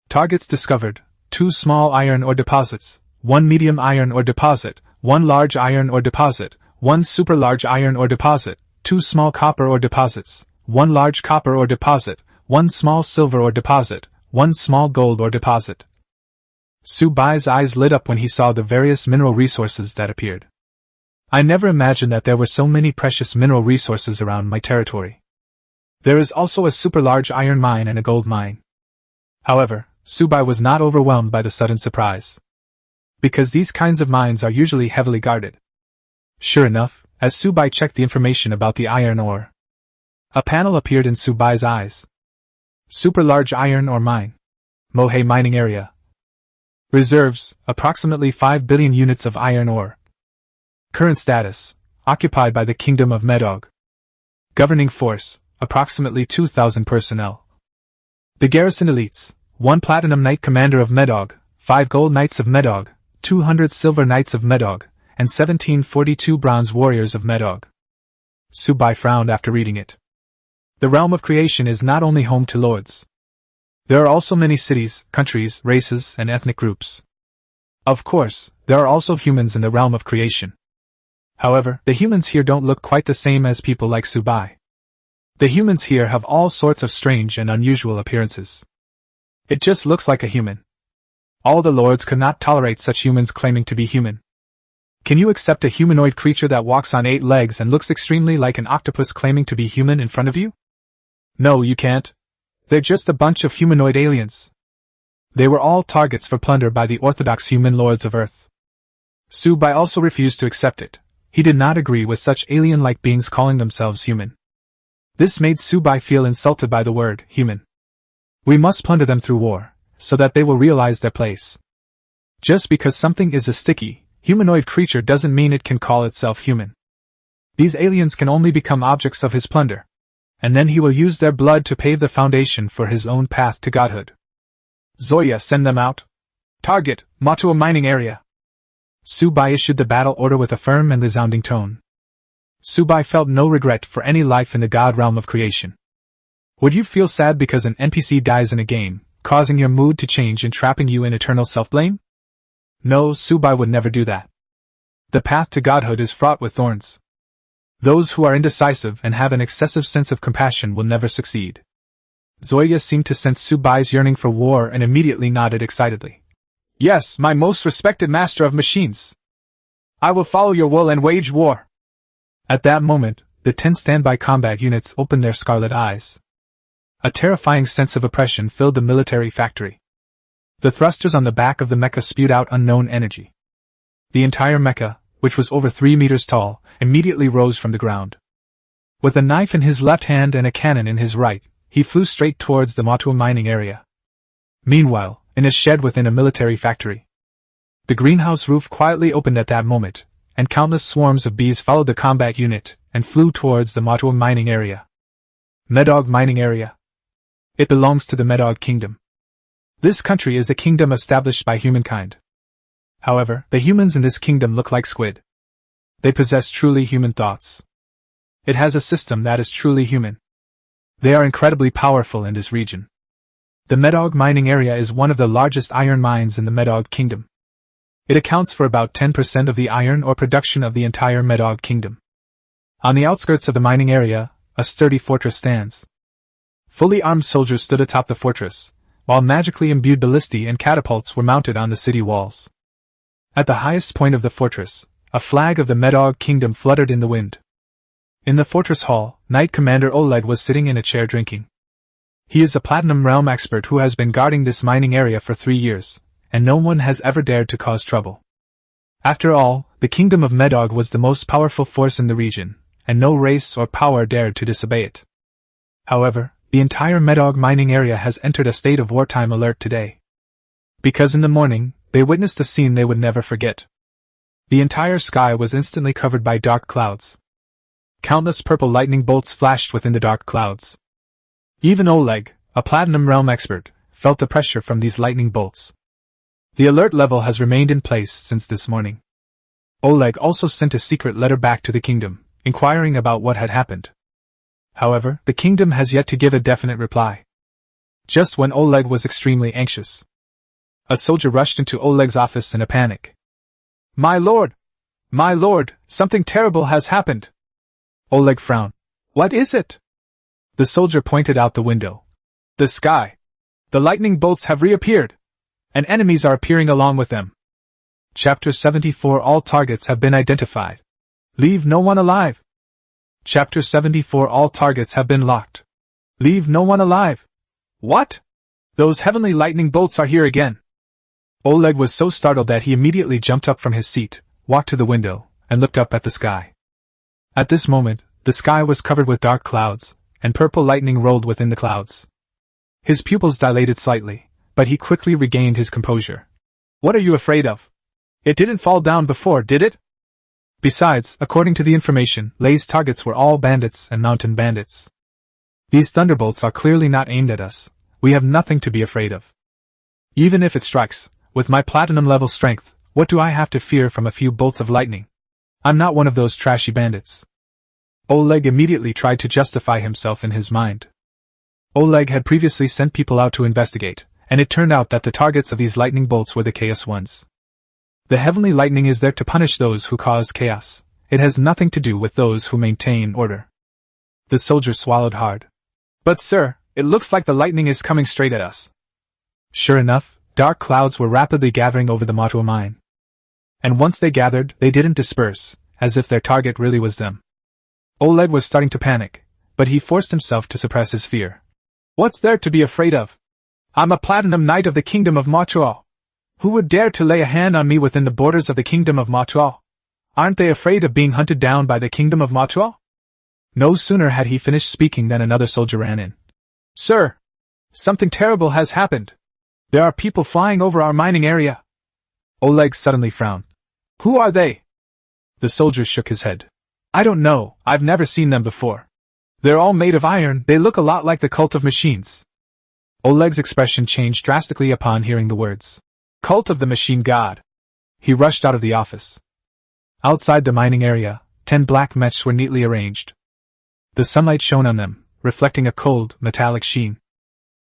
Targets discovered, 2 small iron ore deposits, 1 medium iron ore deposit, 1 large iron ore deposit, 1 super large iron ore deposit, 2 small copper ore deposits, 1 large copper ore deposit, 1 small silver ore deposit, 1 small gold ore deposit. Subai's eyes lit up when he saw the various mineral resources that appeared. I never imagined that there were so many precious mineral resources around my territory. There is also a super large iron mine and a gold mine. However, Subai was not overwhelmed by the sudden surprise. Because these kinds of mines are usually heavily guarded. Sure enough, as Subai checked the information about the iron ore, a panel appeared in Subai's eyes. Super large iron ore mine. Mohei mining area. Reserves, approximately 5 billion units of iron ore. Current status, occupied by the Kingdom of Medog. Governing force, approximately 2,000 personnel. The garrison elites, 1 Platinum Knight Commander of Medog, 5 Gold Knights of Medog, 200 Silver Knights of Medog, and 1742 Bronze Warriors of Medog. Subai frowned after reading it. The realm of creation is not only home to lords. There are also many cities, countries, races, and ethnic groups. Of course, there are also humans in the realm of creation. However, the humans here don't look quite the same as people like Subai. The humans here have all sorts of strange and unusual appearances. It just looks like a human. All the lords could not tolerate such humans claiming to be human. Can you accept a humanoid creature that walks on 8 legs and looks extremely like an octopus claiming to be human in front of you? No, you can't. They're just a bunch of humanoid aliens. They were all targets for plunder by the orthodox human lords of Earth. Subai also refused to accept it. He did not agree with such alien-like beings calling themselves human. This made Subai feel insulted by the word human. We must plunder them through war, so that they will realize their place. Just because something is a sticky, humanoid creature doesn't mean it can call itself human. These aliens can only become objects of his plunder, and then he will use their blood to pave the foundation for his own path to godhood. Zoya, send them out. Target, Matua mining area. Subai issued the battle order with a firm and resounding tone. Subai felt no regret for any life in the god realm of creation. Would you feel sad because an NPC dies in a game, causing your mood to change and trapping you in eternal self-blame? No, Subai would never do that. The path to godhood is fraught with thorns. Those who are indecisive and have an excessive sense of compassion will never succeed. Zoya seemed to sense Subai's yearning for war and immediately nodded excitedly. Yes, my most respected master of machines. I will follow your will and wage war. At that moment, the 10 standby combat units opened their scarlet eyes. A terrifying sense of oppression filled the military factory. The thrusters on the back of the mecha spewed out unknown energy. The entire mecha, which was over 3 meters tall, immediately rose from the ground. With a knife in his left hand and a cannon in his right, he flew straight towards the Matua mining area. Meanwhile, in a shed within a military factory, the greenhouse roof quietly opened at that moment, and countless swarms of bees followed the combat unit and flew towards the Matua mining area. Medog mining area. It belongs to the Medog kingdom. This country is a kingdom established by humankind. However, the humans in this kingdom look like squid. They possess truly human thoughts. It has a system that is truly human. They are incredibly powerful in this region. The Medog mining area is one of the largest iron mines in the Medog kingdom. It accounts for about 10% of the iron ore production of the entire Medog kingdom. On the outskirts of the mining area, a sturdy fortress stands. Fully armed soldiers stood atop the fortress, while magically imbued ballistae and catapults were mounted on the city walls. At the highest point of the fortress, a flag of the Medog kingdom fluttered in the wind. In the fortress hall, Knight Commander Oleg was sitting in a chair drinking. He is a Platinum Realm expert who has been guarding this mining area for 3 years, and no one has ever dared to cause trouble. After all, the kingdom of Medog was the most powerful force in the region, and no race or power dared to disobey it. However, the entire Medog mining area has entered a state of wartime alert today. Because in the morning, they witnessed a scene they would never forget. The entire sky was instantly covered by dark clouds. Countless purple lightning bolts flashed within the dark clouds. Even Oleg, a Platinum Realm expert, felt the pressure from these lightning bolts. The alert level has remained in place since this morning. Oleg also sent a secret letter back to the kingdom, inquiring about what had happened. However, the kingdom has yet to give a definite reply. Just when Oleg was extremely anxious, a soldier rushed into Oleg's office in a panic. My lord! My lord, something terrible has happened! Oleg frowned. What is it? The soldier pointed out the window. The sky. The lightning bolts have reappeared, and enemies are appearing along with them. Chapter 74. All targets have been identified. Leave no one alive. Chapter 74. All targets have been locked. Leave no one alive. What? Those heavenly lightning bolts are here again. Oleg was so startled that he immediately jumped up from his seat, walked to the window, and looked up at the sky. At this moment, the sky was covered with dark clouds, and purple lightning rolled within the clouds. His pupils dilated slightly, but he quickly regained his composure. What are you afraid of? It didn't fall down before, did it? Besides, according to the information, Lay's targets were all bandits and mountain bandits. These thunderbolts are clearly not aimed at us. We have nothing to be afraid of. Even if it strikes, with my platinum level strength, what do I have to fear from a few bolts of lightning? I'm not one of those trashy bandits. Oleg immediately tried to justify himself in his mind. Oleg had previously sent people out to investigate, and it turned out that the targets of these lightning bolts were the chaos ones. The heavenly lightning is there to punish those who cause chaos. It has nothing to do with those who maintain order. The soldier swallowed hard. But sir, it looks like the lightning is coming straight at us. Sure enough, dark clouds were rapidly gathering over the Manhwa mine. And once they gathered, they didn't disperse, as if their target really was them. Oleg was starting to panic, but he forced himself to suppress his fear. What's there to be afraid of? I'm a Platinum Knight of the Kingdom of Manhwa. Who would dare to lay a hand on me within the borders of the Kingdom of Manhwa? Aren't they afraid of being hunted down by the Kingdom of Manhwa? No sooner had he finished speaking than another soldier ran in. Sir! Something terrible has happened. There are people flying over our mining area. Oleg suddenly frowned. Who are they? The soldier shook his head. I don't know, I've never seen them before. They're all made of iron, they look a lot like the cult of machines. Oleg's expression changed drastically upon hearing the words. Cult of the machine god. He rushed out of the office. Outside the mining area, 10 black mechs were neatly arranged. The sunlight shone on them, reflecting a cold, metallic sheen.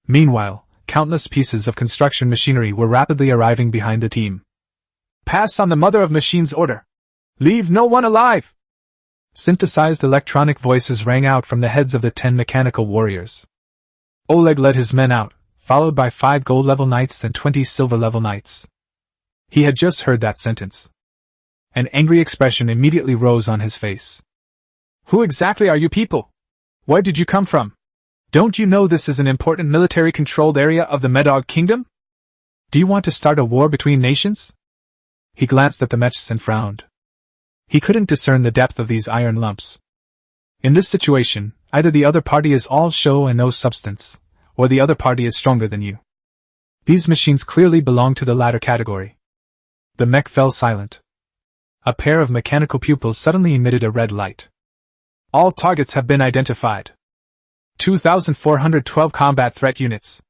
Meanwhile, countless pieces of construction machinery were rapidly arriving behind the team. Pass on the Mother of Machines order. Leave no one alive! Synthesized electronic voices rang out from the heads of the 10 mechanical warriors. Oleg led his men out, followed by 5 gold-level knights and 20 silver-level knights. He had just heard that sentence. An angry expression immediately rose on his face. Who exactly are you people? Where did you come from? Don't you know this is an important military-controlled area of the Medog Kingdom? Do you want to start a war between nations? He glanced at the mechs and frowned. He couldn't discern the depth of these iron lumps. In this situation, either the other party is all show and no substance, or the other party is stronger than you. These machines clearly belong to the latter category. The mech fell silent. A pair of mechanical pupils suddenly emitted a red light. All targets have been identified. 2,412 combat threat units.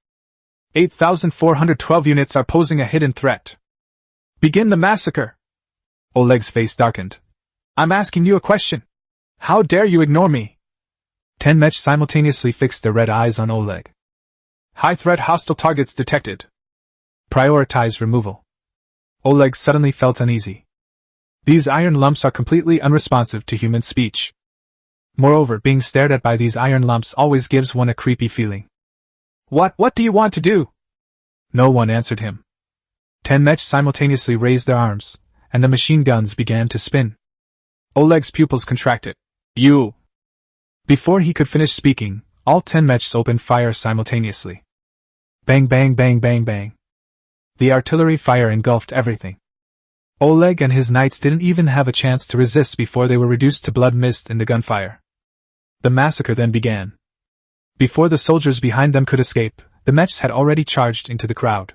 8,412 units are posing a hidden threat. Begin the massacre! Oleg's face darkened. I'm asking you a question. How dare you ignore me? 10 mechs simultaneously fixed their red eyes on Oleg. High threat hostile targets detected. Prioritize removal. Oleg suddenly felt uneasy. These iron lumps are completely unresponsive to human speech. Moreover, being stared at by these iron lumps always gives one a creepy feeling. What do you want to do? No one answered him. 10 mechs simultaneously raised their arms, and the machine guns began to spin. Oleg's pupils contracted. You! Before he could finish speaking, all 10 mechs opened fire simultaneously. Bang bang bang bang bang. The artillery fire engulfed everything. Oleg and his knights didn't even have a chance to resist before they were reduced to blood mist in the gunfire. The massacre then began. Before the soldiers behind them could escape, the mechs had already charged into the crowd.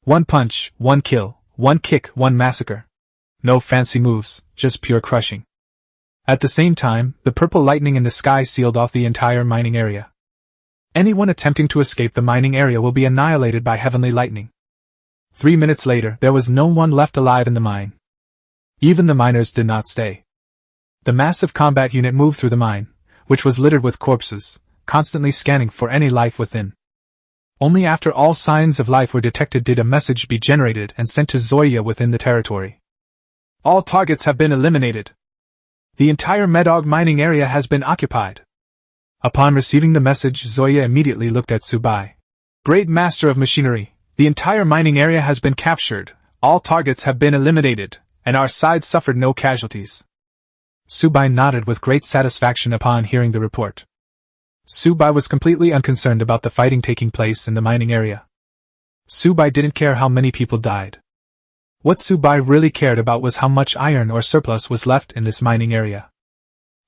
One punch, one kill, one kick, one massacre. No fancy moves, just pure crushing. At the same time, the purple lightning in the sky sealed off the entire mining area. Anyone attempting to escape the mining area will be annihilated by heavenly lightning. 3 minutes later, there was no one left alive in the mine. Even the miners did not stay. The massive combat unit moved through the mine, which was littered with corpses, constantly scanning for any life within. Only after all signs of life were detected did a message be generated and sent to Zoya within the territory. All targets have been eliminated. The entire Medog mining area has been occupied. Upon receiving the message, Zoya immediately looked at Subai. Great master of machinery, the entire mining area has been captured, all targets have been eliminated, and our side suffered no casualties. Subai nodded with great satisfaction upon hearing the report. Subai was completely unconcerned about the fighting taking place in the mining area. Subai didn't care how many people died. What Subai really cared about was how much iron or surplus was left in this mining area.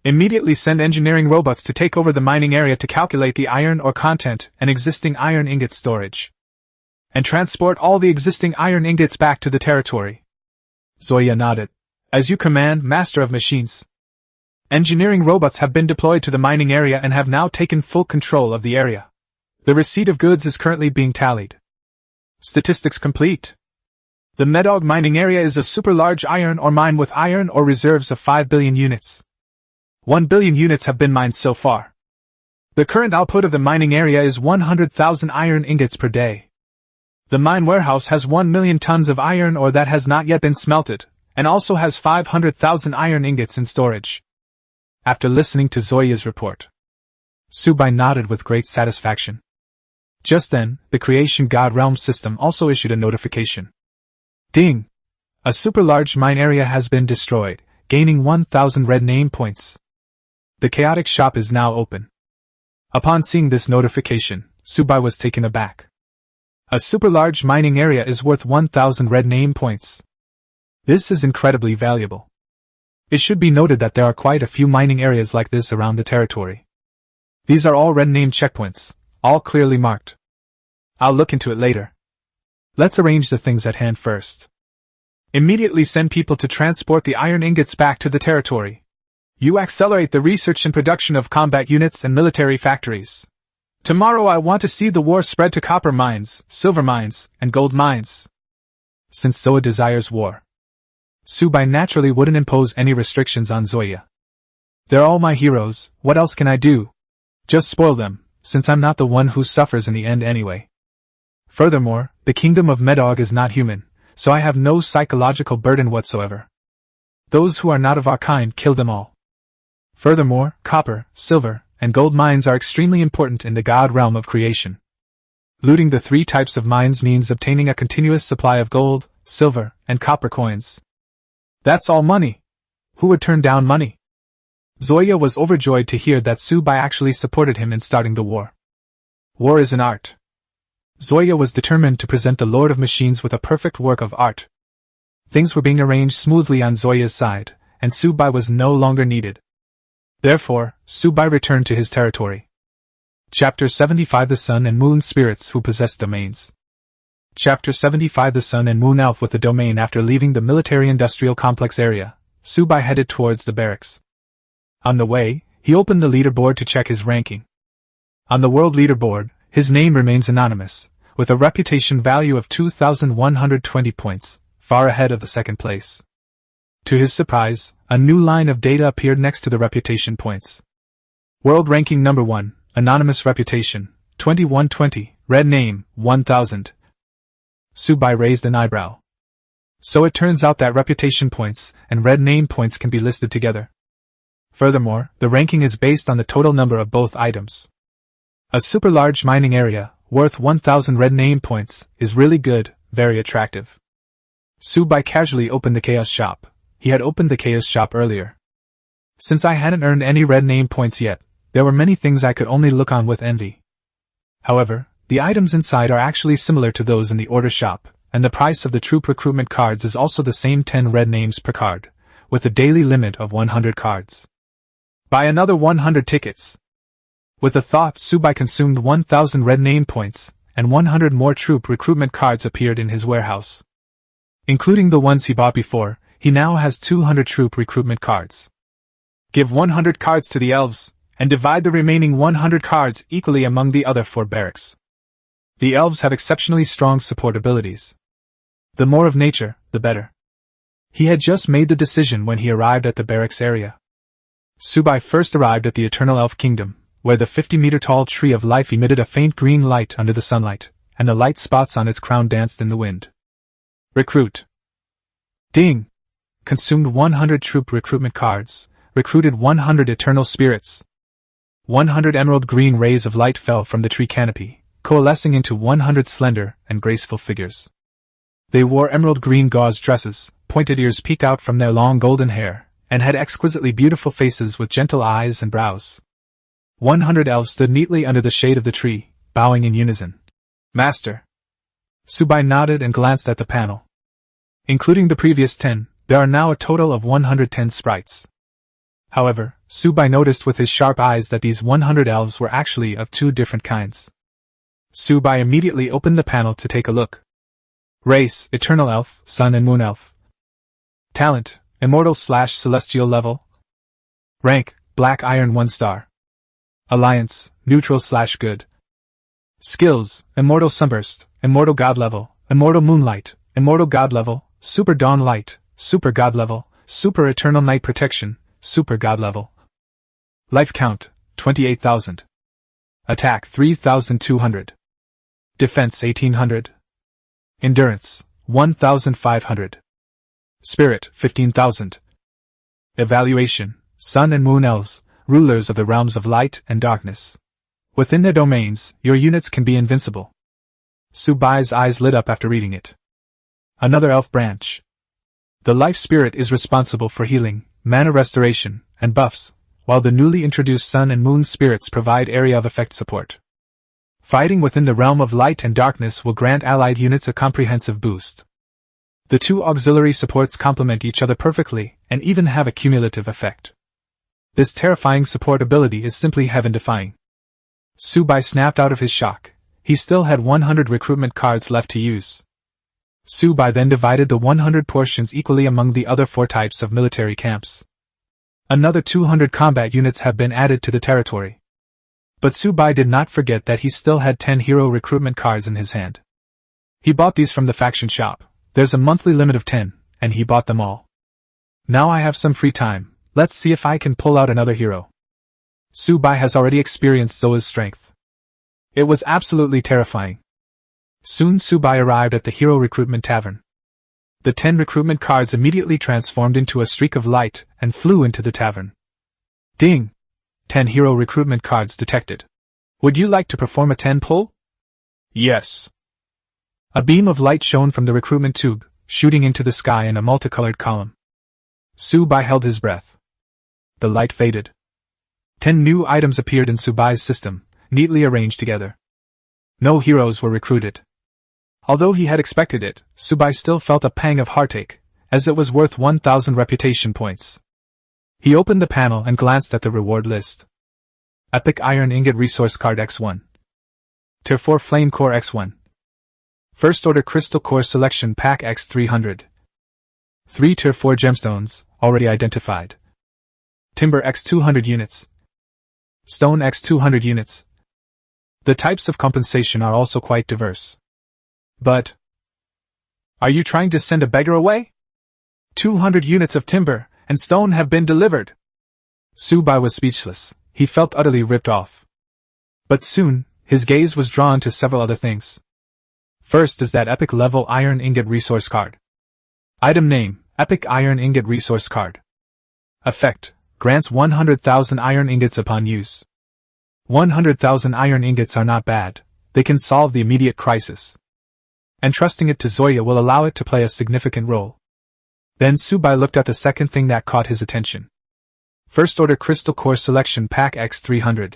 Immediately send engineering robots to take over the mining area to calculate the iron ore content and existing iron ingot storage. And transport all the existing iron ingots back to the territory. Zoya nodded. As you command, Master of Machines. Engineering robots have been deployed to the mining area and have now taken full control of the area. The receipt of goods is currently being tallied. Statistics complete. The Medog mining area is a super large iron ore mine with iron ore reserves of 5 billion units. 1 billion units have been mined so far. The current output of the mining area is 100,000 iron ingots per day. The mine warehouse has 1 million tons of iron ore that has not yet been smelted, and also has 500,000 iron ingots in storage. After listening to Zoya's report, Subai nodded with great satisfaction. Just then, the Creation God Realm system also issued a notification. Ding! A super large mine area has been destroyed, gaining 1,000 red name points. The chaotic shop is now open. Upon seeing this notification, Subai was taken aback. A super large mining area is worth 1,000 red name points. This is incredibly valuable. It should be noted that there are quite a few mining areas like this around the territory. These are all red name checkpoints, all clearly marked. I'll look into it later. Let's arrange the things at hand first. Immediately send people to transport the iron ingots back to the territory. You accelerate the research and production of combat units and military factories. Tomorrow I want to see the war spread to copper mines, silver mines, and gold mines. Since Zoya desires war, Subai naturally wouldn't impose any restrictions on Zoya. They're all my heroes, what else can I do? Just spoil them, since I'm not the one who suffers in the end anyway. Furthermore, the kingdom of Medog is not human, so I have no psychological burden whatsoever. Those who are not of our kind, kill them all. Furthermore, copper, silver, and gold mines are extremely important in the God realm of creation. Looting the 3 types of mines means obtaining a continuous supply of gold, silver, and copper coins. That's all money. Who would turn down money? Zoya was overjoyed to hear that Subai actually supported him in starting the war. War is an art. Zoya was determined to present the Lord of Machines with a perfect work of art. Things were being arranged smoothly on Zoya's side, and Subai was no longer needed. Therefore, Subai returned to his territory. Chapter 75 The Sun and Moon Spirits Who Possess Domains. Chapter 75 The Sun and Moon Elf with the domain. After leaving the military-industrial complex area, Subai headed towards the barracks. On the way, he opened the leaderboard to check his ranking. On the world leaderboard, his name remains anonymous, with a reputation value of 2,120 points, far ahead of the second place. To his surprise, a new line of data appeared next to the reputation points. World ranking number 1, anonymous reputation, 2120, red name, 1000. Subai raised an eyebrow. So it turns out that reputation points and red name points can be listed together. Furthermore, the ranking is based on the total number of both items. A super large mining area, worth 1,000 red name points, is really good, very attractive. Subai casually opened the chaos shop. He had opened the chaos shop earlier. Since I hadn't earned any red name points yet, there were many things I could only look on with envy. However, the items inside are actually similar to those in the order shop, and the price of the troop recruitment cards is also the same 10 red names per card, with a daily limit of 100 cards. Buy another 100 tickets. With a thought, Subai consumed 1,000 red name points, and 100 more troop recruitment cards appeared in his warehouse. Including the ones he bought before, he now has 200 troop recruitment cards. Give 100 cards to the elves, and divide the remaining 100 cards equally among the other 4 barracks. The elves have exceptionally strong support abilities. The more of nature, the better. He had just made the decision when he arrived at the barracks area. Subai first arrived at the Eternal Elf Kingdom, where the 50-meter-tall tree of life emitted a faint green light under the sunlight, and the light spots on its crown danced in the wind. Recruit. Ding! Consumed 100 troop recruitment cards, recruited 100 eternal spirits. 100 emerald green rays of light fell from the tree canopy, coalescing into 100 slender and graceful figures. They wore emerald green gauze dresses, pointed ears peeked out from their long golden hair, and had exquisitely beautiful faces with gentle eyes and brows. 100 elves stood neatly under the shade of the tree, bowing in unison. Master. Subai nodded and glanced at the panel. Including the previous 10, there are now a total of 110 sprites. However, Subai noticed with his sharp eyes that these 100 elves were actually of 2 different kinds. Subai immediately opened the panel to take a look. Race, Eternal Elf, Sun and Moon Elf. Talent, Immortal/Celestial level. Rank, Black Iron 1 star. Alliance, Neutral/Good. Skills, Immortal Sunburst, Immortal God level, Immortal Moonlight, Immortal God level, Super Dawn Light, Super God level, Super Eternal Night Protection, Super God level. Life count, 28,000. Attack 3,200. Defense 1,800. Endurance, 1,500. Spirit, 15,000. Evaluation, Sun and Moon Elves, rulers of the realms of light and darkness. Within their domains, your units can be invincible. Subai's eyes lit up after reading it. Another elf branch. The life spirit is responsible for healing, mana restoration, and buffs, while the newly introduced Sun and Moon spirits provide area of effect support. Fighting within the realm of light and darkness will grant allied units a comprehensive boost. The 2 auxiliary supports complement each other perfectly, and even have a cumulative effect. This terrifying support ability is simply heaven-defying. Subai snapped out of his shock. He still had 100 recruitment cards left to use. Subai then divided the 100 portions equally among the other 4 types of military camps. Another 200 combat units have been added to the territory. But Subai did not forget that he still had 10 hero recruitment cards in his hand. He bought these from the faction shop. There's a monthly limit of 10, and he bought them all. Now I have some free time, let's see if I can pull out another hero. Subai has already experienced Zoa's strength. It was absolutely terrifying. Soon Subai arrived at the Hero Recruitment Tavern. The 10 recruitment cards immediately transformed into a streak of light and flew into the tavern. Ding! 10 hero recruitment cards detected. Would you like to perform a 10 pull? Yes. A beam of light shone from the recruitment tube, shooting into the sky in a multicolored column. Subai held his breath. The light faded. 10 new items appeared in Subai's system, neatly arranged together. No heroes were recruited. Although he had expected it, Subai still felt a pang of heartache, as it was worth 1,000 reputation points. He opened the panel and glanced at the reward list. Epic Iron Ingot Resource Card X1. Tier 4 Flame Core X1. First Order Crystal Core Selection Pack X300. 3 Tier 4 Gemstones, already identified. Timber X200 units. Stone X200 units. The types of compensation are also quite diverse. But are you trying to send a beggar away? 200 units of timber and stone have been delivered. Subai was speechless. He felt utterly ripped off. But soon, his gaze was drawn to several other things. First is that epic level Iron Ingot Resource Card. Item name, Epic Iron Ingot Resource Card. Effect, grants 100,000 iron ingots upon use. 100,000 iron ingots are not bad, they can solve the immediate crisis. And trusting it to Zoya will allow it to play a significant role. Then Subai looked at the second thing that caught his attention. First Order Crystal Core Selection Pack X300.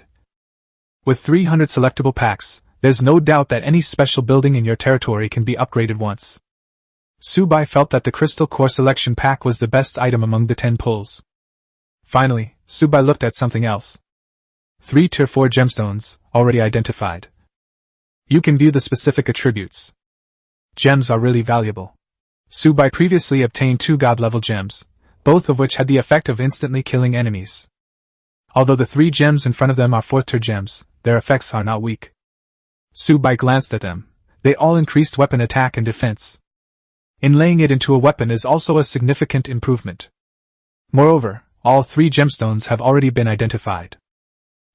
With 300 selectable packs, there's no doubt that any special building in your territory can be upgraded once. Subai felt that the Crystal Core Selection Pack was the best item among the 10 pulls. Finally, Subai looked at something else. 3 Tier 4 gemstones, already identified. You can view the specific attributes. Gems are really valuable. Subai previously obtained 2 god-level gems, both of which had the effect of instantly killing enemies. Although the 3 gems in front of them are 4th-tier gems, their effects are not weak. Subai glanced at them. They all increased weapon attack and defense. Inlaying it into a weapon is also a significant improvement. Moreover, all 3 gemstones have already been identified.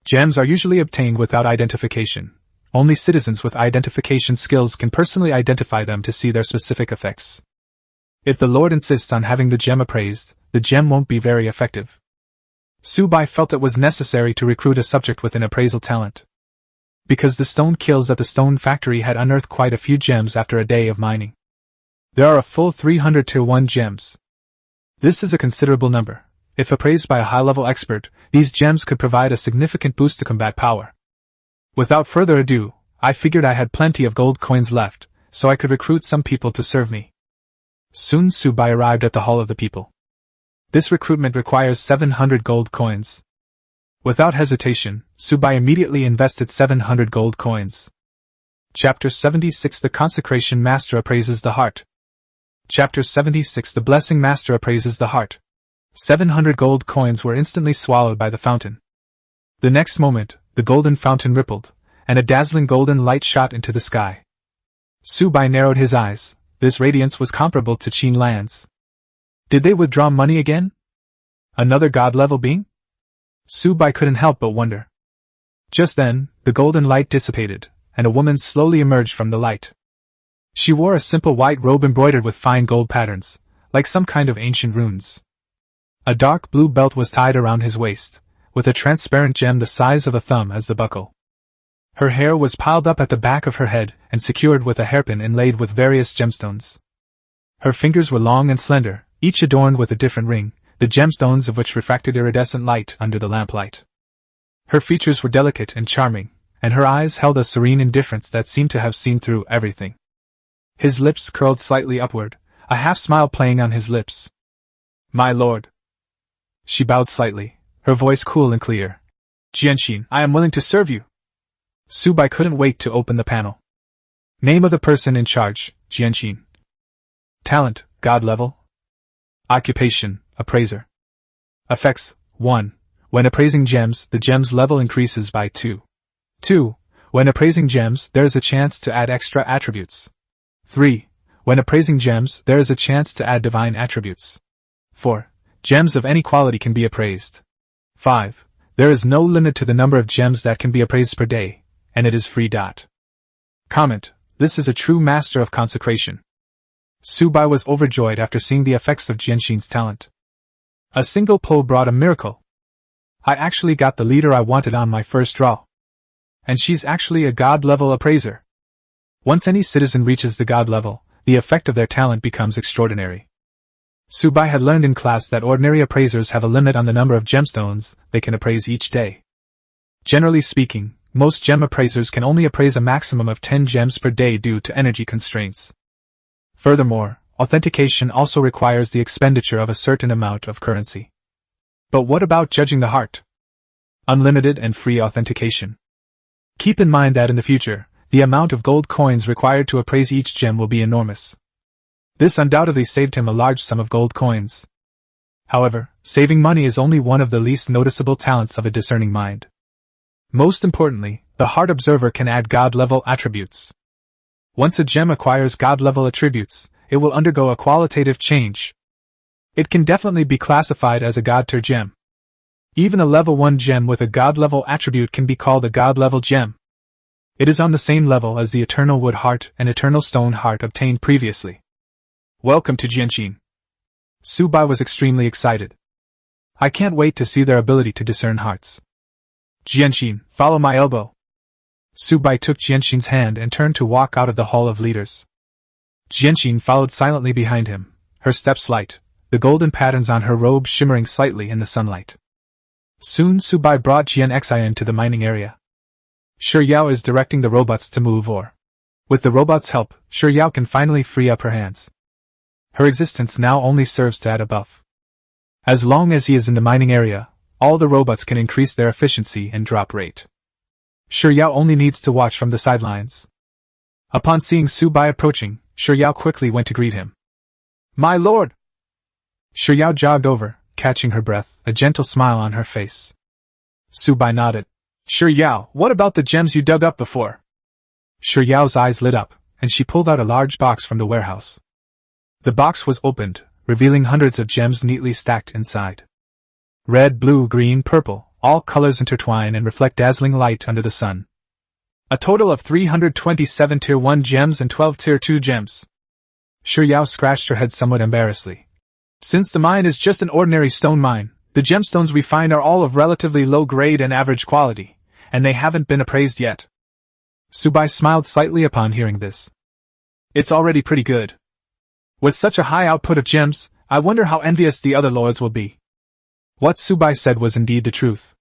Gems are usually obtained without identification. Only citizens with identification skills can personally identify them to see their specific effects. If the Lord insists on having the gem appraised, the gem won't be very effective. Subai felt it was necessary to recruit a subject with an appraisal talent. Because the stone kills at the stone factory had unearthed quite a few gems after a day of mining. There are a full 300 Tier 1 gems. This is a considerable number. If appraised by a high-level expert, these gems could provide a significant boost to combat power. Without further ado, I figured I had plenty of gold coins left, so I could recruit some people to serve me. Soon Subai arrived at the Hall of the People. This recruitment requires 700 gold coins. Without hesitation, Subai immediately invested 700 gold coins. Chapter 76 The Consecration Master Appraises the Heart. Chapter 76 The Blessing Master Appraises the Heart. 700 gold coins were instantly swallowed by the fountain. The next moment, the golden fountain rippled, and a dazzling golden light shot into the sky. Subai narrowed his eyes. This radiance was comparable to Qin lands. Did they withdraw money again? Another god-level being? Subai couldn't help but wonder. Just then, the golden light dissipated, and a woman slowly emerged from the light. She wore a simple white robe embroidered with fine gold patterns, like some kind of ancient runes. A dark blue belt was tied around his waist, with a transparent gem the size of a thumb as the buckle. Her hair was piled up at the back of her head and secured with a hairpin inlaid with various gemstones. Her fingers were long and slender, each adorned with a different ring, the gemstones of which refracted iridescent light under the lamplight. Her features were delicate and charming, and her eyes held a serene indifference that seemed to have seen through everything. His lips curled slightly upward, a half-smile playing on his lips. "My lord." She bowed slightly, her voice cool and clear. "Jianxin, I am willing to serve you." Subai couldn't wait to open the panel. Name of the person in charge, Jianxin. Talent, God level. Occupation, appraiser. Effects, 1. When appraising gems, the gem's level increases by 2. 2. When appraising gems, there is a chance to add extra attributes. 3. When appraising gems, there is a chance to add divine attributes. 4. Gems of any quality can be appraised. 5. There is no limit to the number of gems that can be appraised per day, and it is free. Comment: this is a true master of consecration. Subai was overjoyed after seeing the effects of Jianxin's talent. A single pull brought a miracle. I actually got the leader I wanted on my first draw. And she's actually a god-level appraiser. Once any citizen reaches the god level, the effect of their talent becomes extraordinary. Subai had learned in class that ordinary appraisers have a limit on the number of gemstones they can appraise each day. Generally speaking, most gem appraisers can only appraise a maximum of 10 gems per day due to energy constraints. Furthermore, authentication also requires the expenditure of a certain amount of currency. But what about judging the heart? Unlimited and free authentication. Keep in mind that in the future, the amount of gold coins required to appraise each gem will be enormous. This undoubtedly saved him a large sum of gold coins. However, saving money is only one of the least noticeable talents of a discerning mind. Most importantly, the heart observer can add god-level attributes. Once a gem acquires god-level attributes, it will undergo a qualitative change. It can definitely be classified as a god-tier gem. Even a level 1 gem with a god-level attribute can be called a god-level gem. It is on the same level as the Eternal Wood Heart and Eternal Stone Heart obtained previously. Welcome to Jianxin. Subai was extremely excited. I can't wait to see their ability to discern hearts. Jianxin, follow my elbow. Subai took Jianxin's hand and turned to walk out of the Hall of Leaders. Jianxin followed silently behind him, her steps light, the golden patterns on her robe shimmering slightly in the sunlight. Soon Subai brought Jianxian to the mining area. Shi Yao is directing the robots to move ore. With the robots' help, Shi Yao can finally free up her hands. Her existence now only serves to add a buff. As long as he is in the mining area, all the robots can increase their efficiency and drop rate. Shi Yao only needs to watch from the sidelines. Upon seeing Subai approaching, Shi Yao quickly went to greet him. "My lord!" Shi Yao jogged over, catching her breath, a gentle smile on her face. Subai nodded. "Shi Yao, what about the gems you dug up before?" Shi Yao's eyes lit up, and she pulled out a large box from the warehouse. The box was opened, revealing hundreds of gems neatly stacked inside. Red, blue, green, purple, all colors intertwine and reflect dazzling light under the sun. A total of 327 Tier 1 gems and 12 Tier 2 gems. Shi Yao scratched her head somewhat embarrassedly. "Since the mine is just an ordinary stone mine, the gemstones we find are all of relatively low grade and average quality, and they haven't been appraised yet." Subai smiled slightly upon hearing this. "It's already pretty good. With such a high output of gems, I wonder how envious the other lords will be." What Subai said was indeed the truth.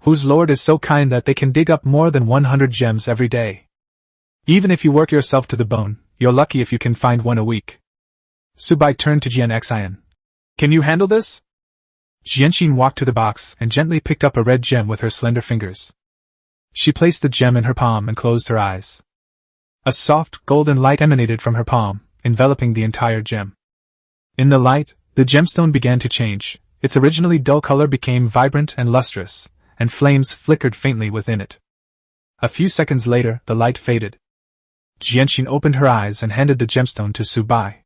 Whose lord is so kind that they can dig up more than 100 gems every day? Even if you work yourself to the bone, you're lucky if you can find one a week. Subai turned to Jianxian. "Can you handle this?" Jianxin walked to the box and gently picked up a red gem with her slender fingers. She placed the gem in her palm and closed her eyes. A soft, golden light emanated from her palm, enveloping the entire gem. In the light, the gemstone began to change. Its originally dull color became vibrant and lustrous, and flames flickered faintly within it. A few seconds later, the light faded. Jianxin opened her eyes and handed the gemstone to Subai.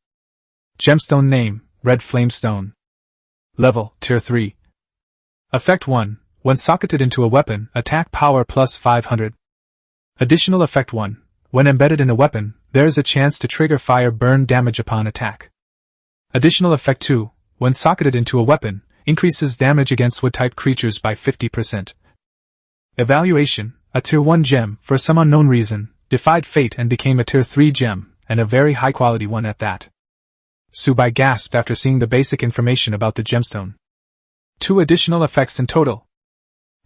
Gemstone name, Red Flame Stone. Level, Tier 3. Effect 1. When socketed into a weapon, attack power plus 500. Additional Effect 1. When embedded in a weapon, there is a chance to trigger fire burn damage upon attack. Additional Effect 2. When socketed into a weapon, increases damage against wood-type creatures by 50%. Evaluation. A Tier 1 gem, for some unknown reason, defied fate and became a Tier 3 gem, and a very high-quality one at that. Subai gasped after seeing the basic information about the gemstone. 2 additional effects in total.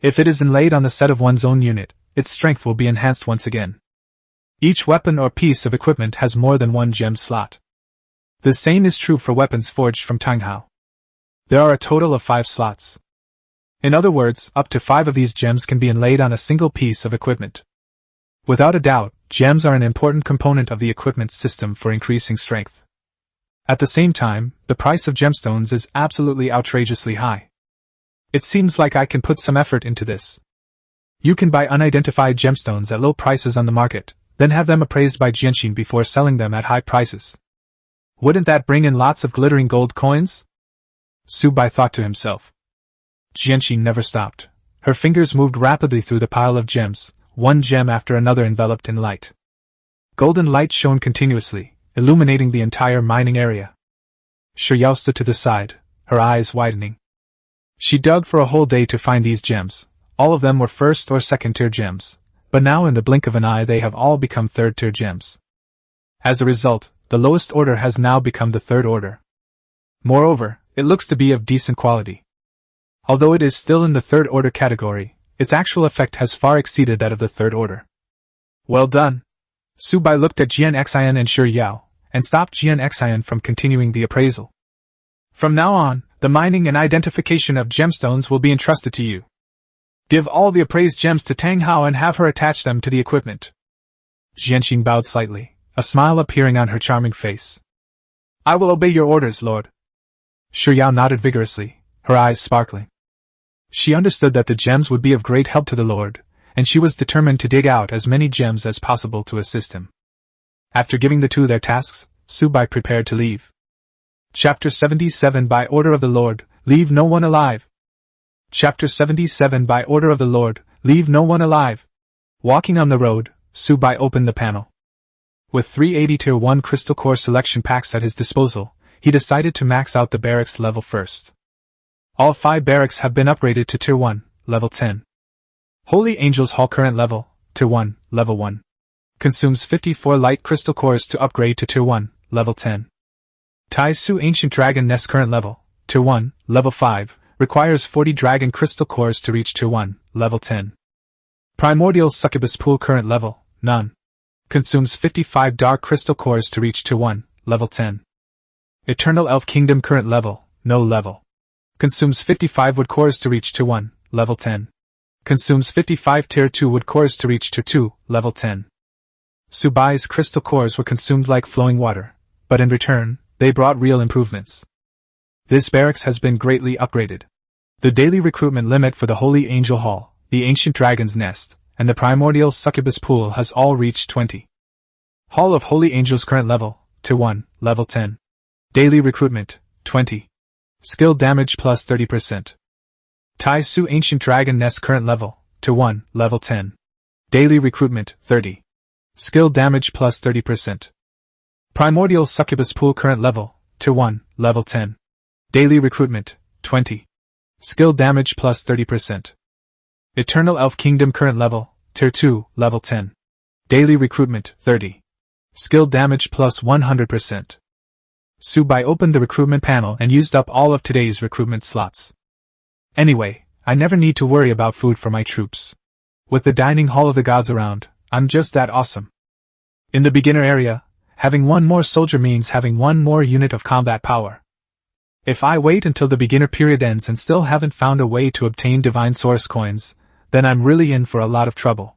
If it is inlaid on the set of one's own unit, its strength will be enhanced once again. Each weapon or piece of equipment has more than 1 gem slot. The same is true for weapons forged from Tanghao. There are a total of 5 slots. In other words, up to 5 of these gems can be inlaid on a single piece of equipment. Without a doubt, gems are an important component of the equipment system for increasing strength. At the same time, the price of gemstones is absolutely outrageously high. It seems like I can put some effort into this. You can buy unidentified gemstones at low prices on the market, then have them appraised by Jianxin before selling them at high prices. Wouldn't that bring in lots of glittering gold coins? Subai thought to himself. Jianxin never stopped. Her fingers moved rapidly through the pile of gems, one gem after another enveloped in light. Golden light shone continuously, illuminating the entire mining area. Shi Yao stood to the side, her eyes widening. She dug for a whole day to find these gems. All of them were first or second tier gems, but now in the blink of an eye they have all become third tier gems. As a result, the lowest order has now become the third order. Moreover, it looks to be of decent quality. Although it is still in the third order category, its actual effect has far exceeded that of the third order. Well done! Subai looked at Jianxian and Shi Yao, and stopped Jianxian from continuing the appraisal. From now on, the mining and identification of gemstones will be entrusted to you. Give all the appraised gems to Tang Hao and have her attach them to the equipment. Jianxin bowed slightly, a smile appearing on her charming face. I will obey your orders, Lord. Shi Yao nodded vigorously, her eyes sparkling. She understood that the gems would be of great help to the Lord, and she was determined to dig out as many gems as possible to assist him. After giving the two their tasks, Subai prepared to leave. Chapter 77 By order of the Lord, leave no one alive. Chapter 77 By order of the Lord, leave no one alive. Walking on the road, Subai opened the panel. With 380 Tier 1 crystal core selection packs at his disposal, he decided to max out the barracks level first. All 5 barracks have been upgraded to Tier 1, level 10. Holy Angels Hall current level, Tier 1, Level 1. Consumes 54 light crystal cores to upgrade to Tier 1, Level 10. Tai Su Ancient Dragon Nest current level, Tier 1, Level 5, requires 40 dragon crystal cores to reach Tier 1, Level 10. Primordial Succubus Pool current level, none. Consumes 55 dark crystal cores to reach Tier 1, Level 10. Eternal Elf Kingdom current level, no level. Consumes 55 wood cores to reach Tier 1, Level 10. Consumes 55 Tier 2 wood cores to reach Tier 2, Level 10. Subai's crystal cores were consumed like flowing water, but in return, they brought real improvements. This barracks has been greatly upgraded. The daily recruitment limit for the Holy Angel Hall, the Ancient Dragon's Nest, and the Primordial Succubus Pool has all reached 20. Hall of Holy Angels current level, Tier 1, Level 10. Daily recruitment, 20. Skill damage plus 30%. Tai Su Ancient Dragon Nest current level, Tier 1, Level 10. Daily recruitment, 30. Skill damage plus 30%. Primordial Succubus Pool current level, Tier 1, Level 10. Daily recruitment, 20. Skill damage plus 30%. Eternal Elf Kingdom current level, Tier 2, Level 10. Daily recruitment, 30. Skill damage plus 100%. Subai opened the recruitment panel and used up all of today's recruitment slots. Anyway, I never need to worry about food for my troops. With the dining hall of the gods around, I'm just that awesome. In the beginner area, having one more soldier means having one more unit of combat power. If I wait until the beginner period ends and still haven't found a way to obtain divine source coins, then I'm really in for a lot of trouble.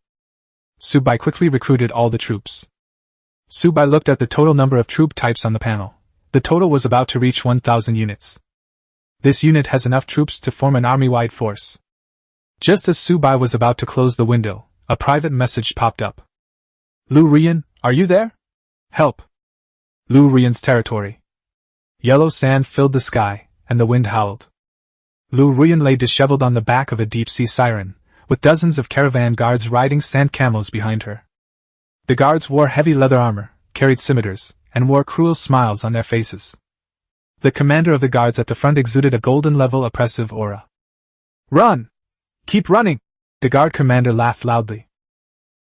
Subai quickly recruited all the troops. Subai looked at the total number of troop types on the panel. The total was about to reach 1,000 units. This unit has enough troops to form an army-wide force. Just as Subai was about to close the window, a private message popped up. Lu Rian, are you there? Help! Lu Rian's territory. Yellow sand filled the sky, and the wind howled. Lu Rian lay disheveled on the back of a deep-sea siren, with dozens of caravan guards riding sand camels behind her. The guards wore heavy leather armor, carried scimitars, and wore cruel smiles on their faces. The commander of the guards at the front exuded a golden-level oppressive aura. Run! Keep running! The guard commander laughed loudly.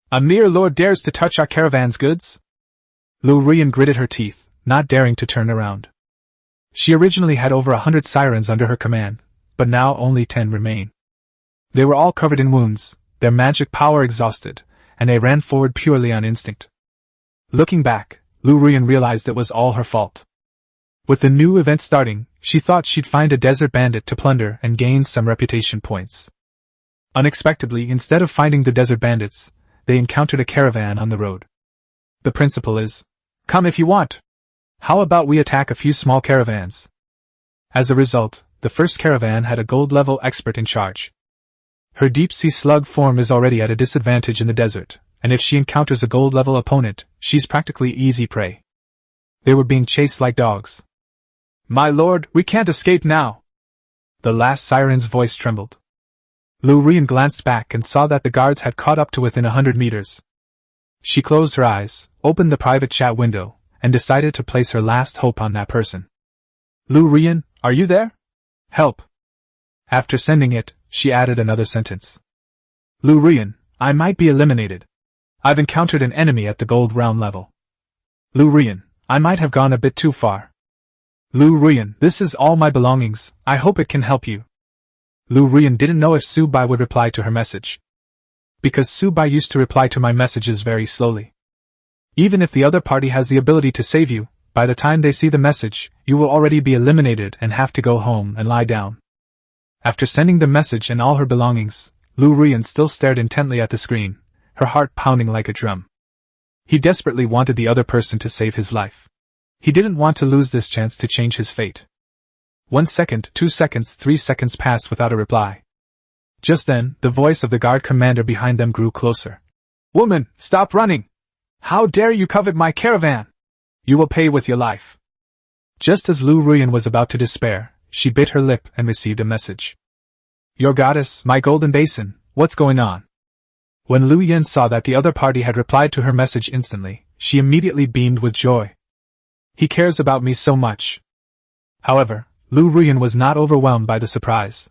A mere lord dares to touch our caravan's goods? Lu Rian gritted her teeth, not daring to turn around. She originally had over 100 sirens under her command, but now only 10 remain. They were all covered in wounds, their magic power exhausted, and they ran forward purely on instinct. Looking back, Lu Rian realized it was all her fault. With the new event starting, she thought she'd find a desert bandit to plunder and gain some reputation points. Unexpectedly, instead of finding the desert bandits, they encountered a caravan on the road. The principle is, come if you want. How about we attack a few small caravans? As a result, the first caravan had a gold-level expert in charge. Her deep-sea slug form is already at a disadvantage in the desert, and if she encounters a gold-level opponent, she's practically easy prey. They were being chased like dogs. My lord, we can't escape now. The last siren's voice trembled. Lu Rian glanced back and saw that the guards had caught up to within 100 meters. She closed her eyes, opened the private chat window, and decided to place her last hope on that person. Lu Rian, are you there? Help! After sending it, she added another sentence. Lu Rian, I might be eliminated. I've encountered an enemy at the gold round level. Lu Rian, I might have gone a bit too far. Lu Rian, this is all my belongings, I hope it can help you. Lu Rian didn't know if Subai would reply to her message. Because Subai used to reply to my messages very slowly. Even if the other party has the ability to save you, by the time they see the message, you will already be eliminated and have to go home and lie down. After sending the message and all her belongings, Lu Rian still stared intently at the screen, her heart pounding like a drum. He desperately wanted the other person to save his life. He didn't want to lose this chance to change his fate. 1 second, 2 seconds, 3 seconds passed without a reply. Just then, the voice of the guard commander behind them grew closer. Woman, stop running! How dare you covet my caravan? You will pay with your life. Just as Lu Rian was about to despair, she bit her lip and received a message. Your goddess, my golden basin, what's going on? When Lu Yan saw that the other party had replied to her message instantly, she immediately beamed with joy. He cares about me so much. However, Lu Rian was not overwhelmed by the surprise.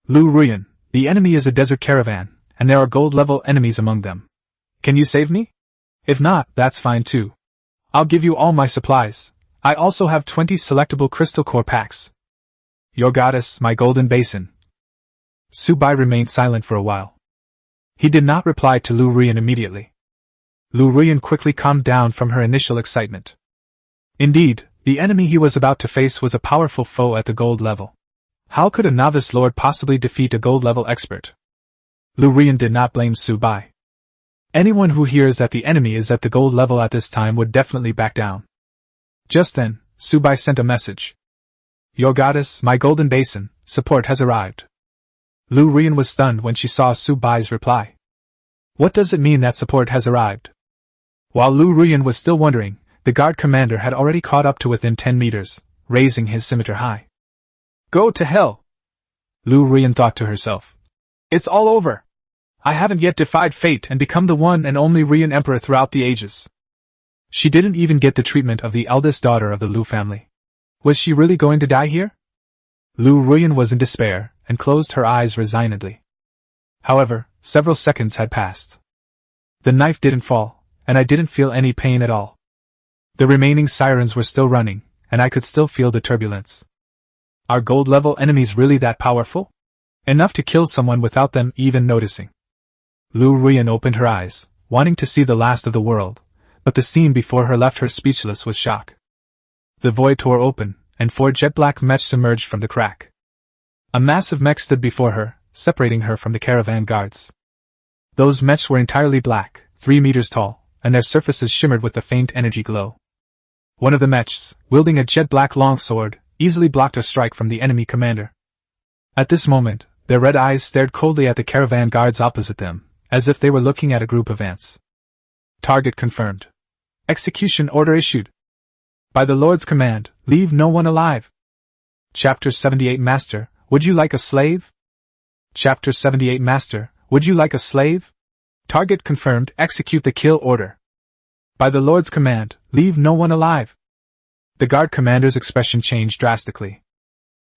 Lu Rian, the enemy is a desert caravan, and there are gold-level enemies among them. Can you save me? If not, that's fine too. I'll give you all my supplies. I also have 20 selectable crystal core packs. Your goddess, my golden basin. Subai remained silent for a while. He did not reply to Lu Ruyan immediately. Lu Ruyan quickly calmed down from her initial excitement. Indeed, the enemy he was about to face was a powerful foe at the gold level. How could a novice lord possibly defeat a gold level expert? Lu Ruyan did not blame Subai. Anyone who hears that the enemy is at the gold level at this time would definitely back down. Just then, Subai sent a message. Your goddess, my golden basin, support has arrived. Lu Ruyan was stunned when she saw Subai's reply. What does it mean that support has arrived? While Lu Ruyan was still wondering, the guard commander had already caught up to within 10 meters, raising his scimitar high. Go to hell! Lu Ruyan thought to herself. It's all over! I haven't yet defied fate and become the one and only Ruyan emperor throughout the ages. She didn't even get the treatment of the eldest daughter of the Lu family. Was she really going to die here? Lu Ruyan was in despair, and closed her eyes resignedly. However, several seconds had passed. The knife didn't fall, and I didn't feel any pain at all. The remaining sirens were still running, and I could still feel the turbulence. Are gold-level enemies really that powerful? Enough to kill someone without them even noticing. Lu Ruyan opened her eyes, wanting to see the last of the world, but the scene before her left her speechless with shock. The void tore open, and 4 jet-black mechs emerged from the crack. A massive mech stood before her, separating her from the caravan guards. Those mechs were entirely black, 3 meters tall, and their surfaces shimmered with a faint energy glow. One of the mechs, wielding a jet-black longsword, easily blocked a strike from the enemy commander. At this moment, their red eyes stared coldly at the caravan guards opposite them, as if they were looking at a group of ants. Target confirmed. Execution order issued. By the Lord's command, leave no one alive. Chapter 78 Master, would you like a slave? Chapter 78 Master, would you like a slave? Target confirmed, execute the kill order. By the Lord's command, leave no one alive. The guard commander's expression changed drastically.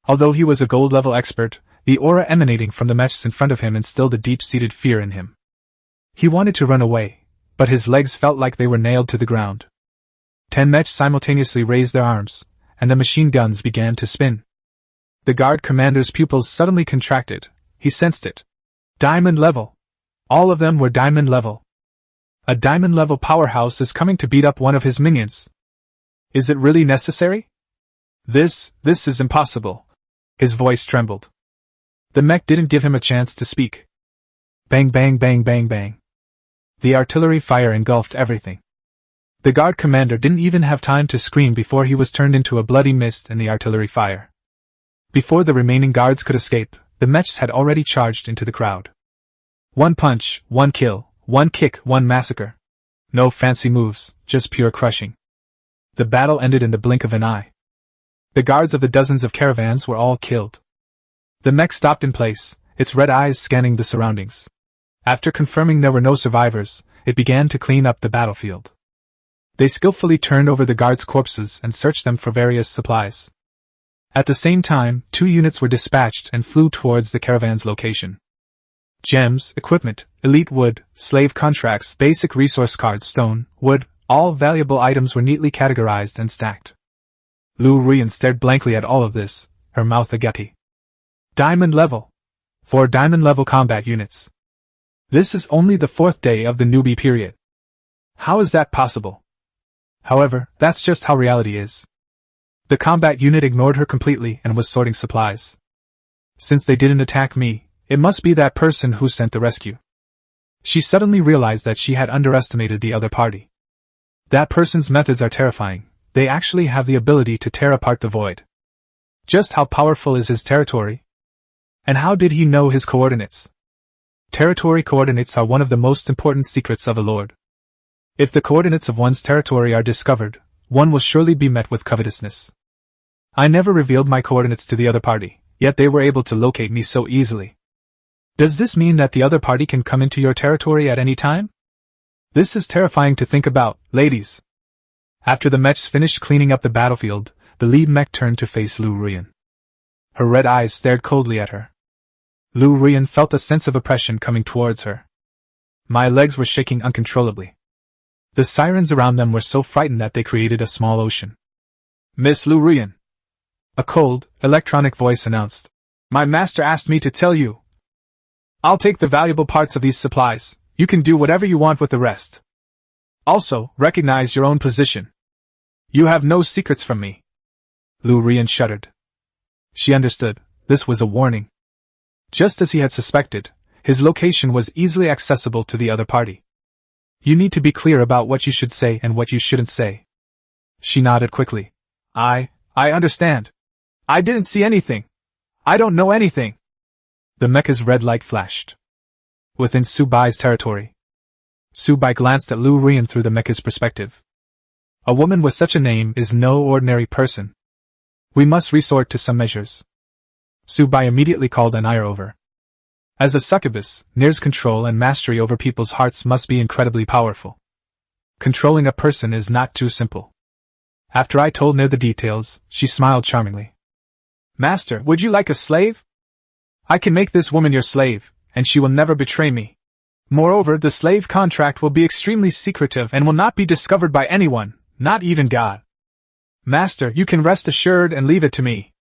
Although he was a gold-level expert, the aura emanating from the mechs in front of him instilled a deep-seated fear in him. He wanted to run away, but his legs felt like they were nailed to the ground. 10 mechs simultaneously raised their arms, and the machine guns began to spin. The guard commander's pupils suddenly contracted. He sensed it. Diamond level. All of them were diamond level. A diamond level powerhouse is coming to beat up one of his minions. Is it really necessary? This is impossible. His voice trembled. The mech didn't give him a chance to speak. Bang bang bang bang bang. The artillery fire engulfed everything. The guard commander didn't even have time to scream before he was turned into a bloody mist in the artillery fire. Before the remaining guards could escape, the mechs had already charged into the crowd. 1 punch, 1 kill, 1 kick, 1 massacre. No fancy moves, just pure crushing. The battle ended in the blink of an eye. The guards of the dozens of caravans were all killed. The mech stopped in place, its red eyes scanning the surroundings. After confirming there were no survivors, it began to clean up the battlefield. They skillfully turned over the guards' corpses and searched them for various supplies. At the same time, 2 units were dispatched and flew towards the caravan's location. Gems, equipment, elite wood, slave contracts, basic resource cards, stone, wood, all valuable items were neatly categorized and stacked. Lu Ruyan stared blankly at all of this, her mouth agape. Diamond level. 4 diamond level combat units. This is only the 4th day of the newbie period. How is that possible? However, that's just how reality is. The combat unit ignored her completely and was sorting supplies. Since they didn't attack me, it must be that person who sent the rescue. She suddenly realized that she had underestimated the other party. That person's methods are terrifying. They actually have the ability to tear apart the void. Just how powerful is his territory? And how did he know his coordinates? Territory coordinates are one of the most important secrets of a lord. If the coordinates of one's territory are discovered, one will surely be met with covetousness. I never revealed my coordinates to the other party, yet they were able to locate me so easily. Does this mean that the other party can come into your territory at any time? This is terrifying to think about, ladies. After the mechs finished cleaning up the battlefield, the lead mech turned to face Lu Ruyan. Her red eyes stared coldly at her. Lu Ruyan felt a sense of oppression coming towards her. My legs were shaking uncontrollably. The sirens around them were so frightened that they created a small ocean. Miss Lu Ruyan. A cold, electronic voice announced. My master asked me to tell you. I'll take the valuable parts of these supplies. You can do whatever you want with the rest. Also, recognize your own position. You have no secrets from me. Lu Ruyan shuddered. She understood. This was a warning. Just as he had suspected, his location was easily accessible to the other party. You need to be clear about what you should say and what you shouldn't say. She nodded quickly. I understand. I didn't see anything. I don't know anything. The mecha's red light flashed. Within Su Bai's territory. Su Bai glanced at Lu Ruyan through the mecha's perspective. A woman with such a name is no ordinary person. We must resort to some measures. Su Bai immediately called Anaya over. As a succubus, Nir's control and mastery over people's hearts must be incredibly powerful. Controlling a person is not too simple. After I told Nir the details, she smiled charmingly. Master, would you like a slave? I can make this woman your slave, and she will never betray me. Moreover, the slave contract will be extremely secretive and will not be discovered by anyone, not even God. Master, you can rest assured and leave it to me.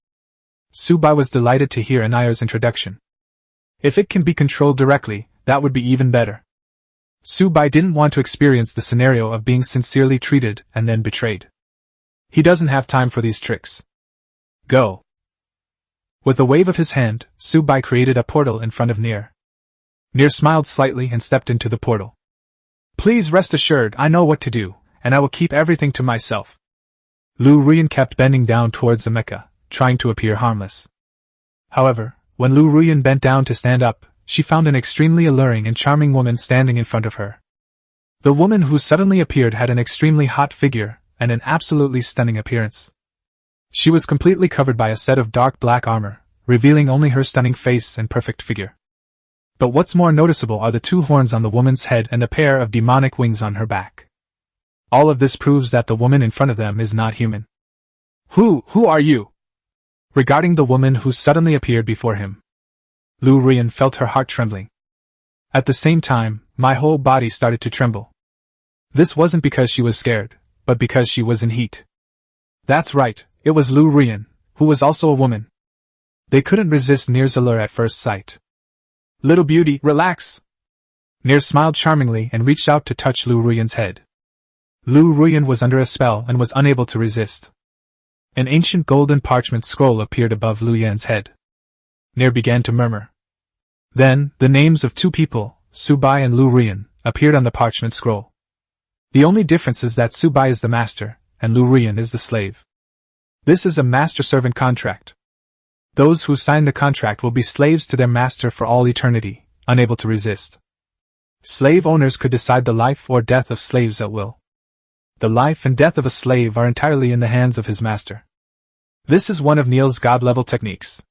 Su Bai was delighted to hear Anaya's introduction. If it can be controlled directly, that would be even better. Su Bai didn't want to experience the scenario of being sincerely treated and then betrayed. He doesn't have time for these tricks. Go. With a wave of his hand, Su Bai created a portal in front of Nir. Nir smiled slightly and stepped into the portal. Please rest assured I know what to do, and I will keep everything to myself. Lu Ruyan kept bending down towards the mecha, trying to appear harmless. However, when Lu Ruyan bent down to stand up, she found an extremely alluring and charming woman standing in front of her. The woman who suddenly appeared had an extremely hot figure and an absolutely stunning appearance. She was completely covered by a set of dark black armor, revealing only her stunning face and perfect figure. But what's more noticeable are the two horns on the woman's head and the pair of demonic wings on her back. All of this proves that the woman in front of them is not human. Who are you? Regarding the woman who suddenly appeared before him, Lu Ruyan felt her heart trembling. At the same time, my whole body started to tremble. This wasn't because she was scared, but because she was in heat. That's right, it was Lu Ruyan, who was also a woman. They couldn't resist Nir's allure at first sight. Little beauty, relax. Nir smiled charmingly and reached out to touch Lu Ruyan's head. Lu Ruyan was under a spell and was unable to resist. An ancient golden parchment scroll appeared above Lu Yan's head. Nir began to murmur. Then, the names of two people, Su Bai and Lu Ruyan, appeared on the parchment scroll. The only difference is that Su Bai is the master, and Lu Ruyan is the slave. This is a master-servant contract. Those who sign the contract will be slaves to their master for all eternity, unable to resist. Slave owners could decide the life or death of slaves at will. The life and death of a slave are entirely in the hands of his master. This is one of Neil's god-level techniques.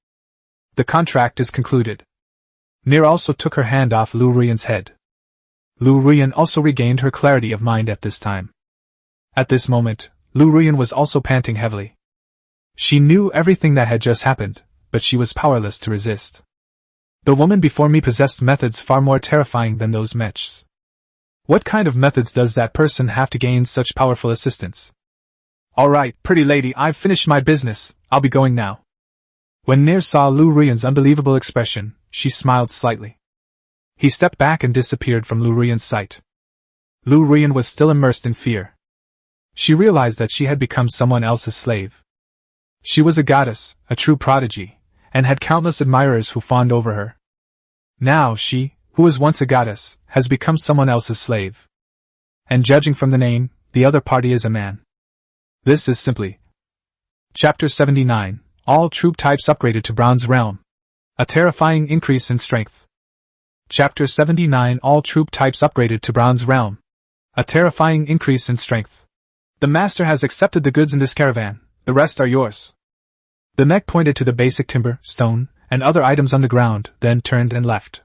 The contract is concluded. Nir also took her hand off Lu Ruyan's head. Lu Ruyan also regained her clarity of mind at this time. At this moment, Lu Ruyan was also panting heavily. She knew everything that had just happened, but she was powerless to resist. The woman before me possessed methods far more terrifying than those mechs. What kind of methods does that person have to gain such powerful assistance? All right, pretty lady, I've finished my business, I'll be going now. When Nir saw Lu Ruyan's unbelievable expression, she smiled slightly. He stepped back and disappeared from Lu Ruyan's sight. Lu Ruyan was still immersed in fear. She realized that she had become someone else's slave. She was a goddess, a true prodigy, and had countless admirers who fawned over her. Now she, who was once a goddess, has become someone else's slave. And judging from the name, the other party is a man. This is simply Chapter 79, all troop types upgraded to Bronze Realm. A terrifying increase in strength. Chapter 79, all troop types upgraded to Bronze Realm. A terrifying increase in strength. The master has accepted the goods in this caravan, the rest are yours. The mech pointed to the basic timber, stone, and other items on the ground, then turned and left.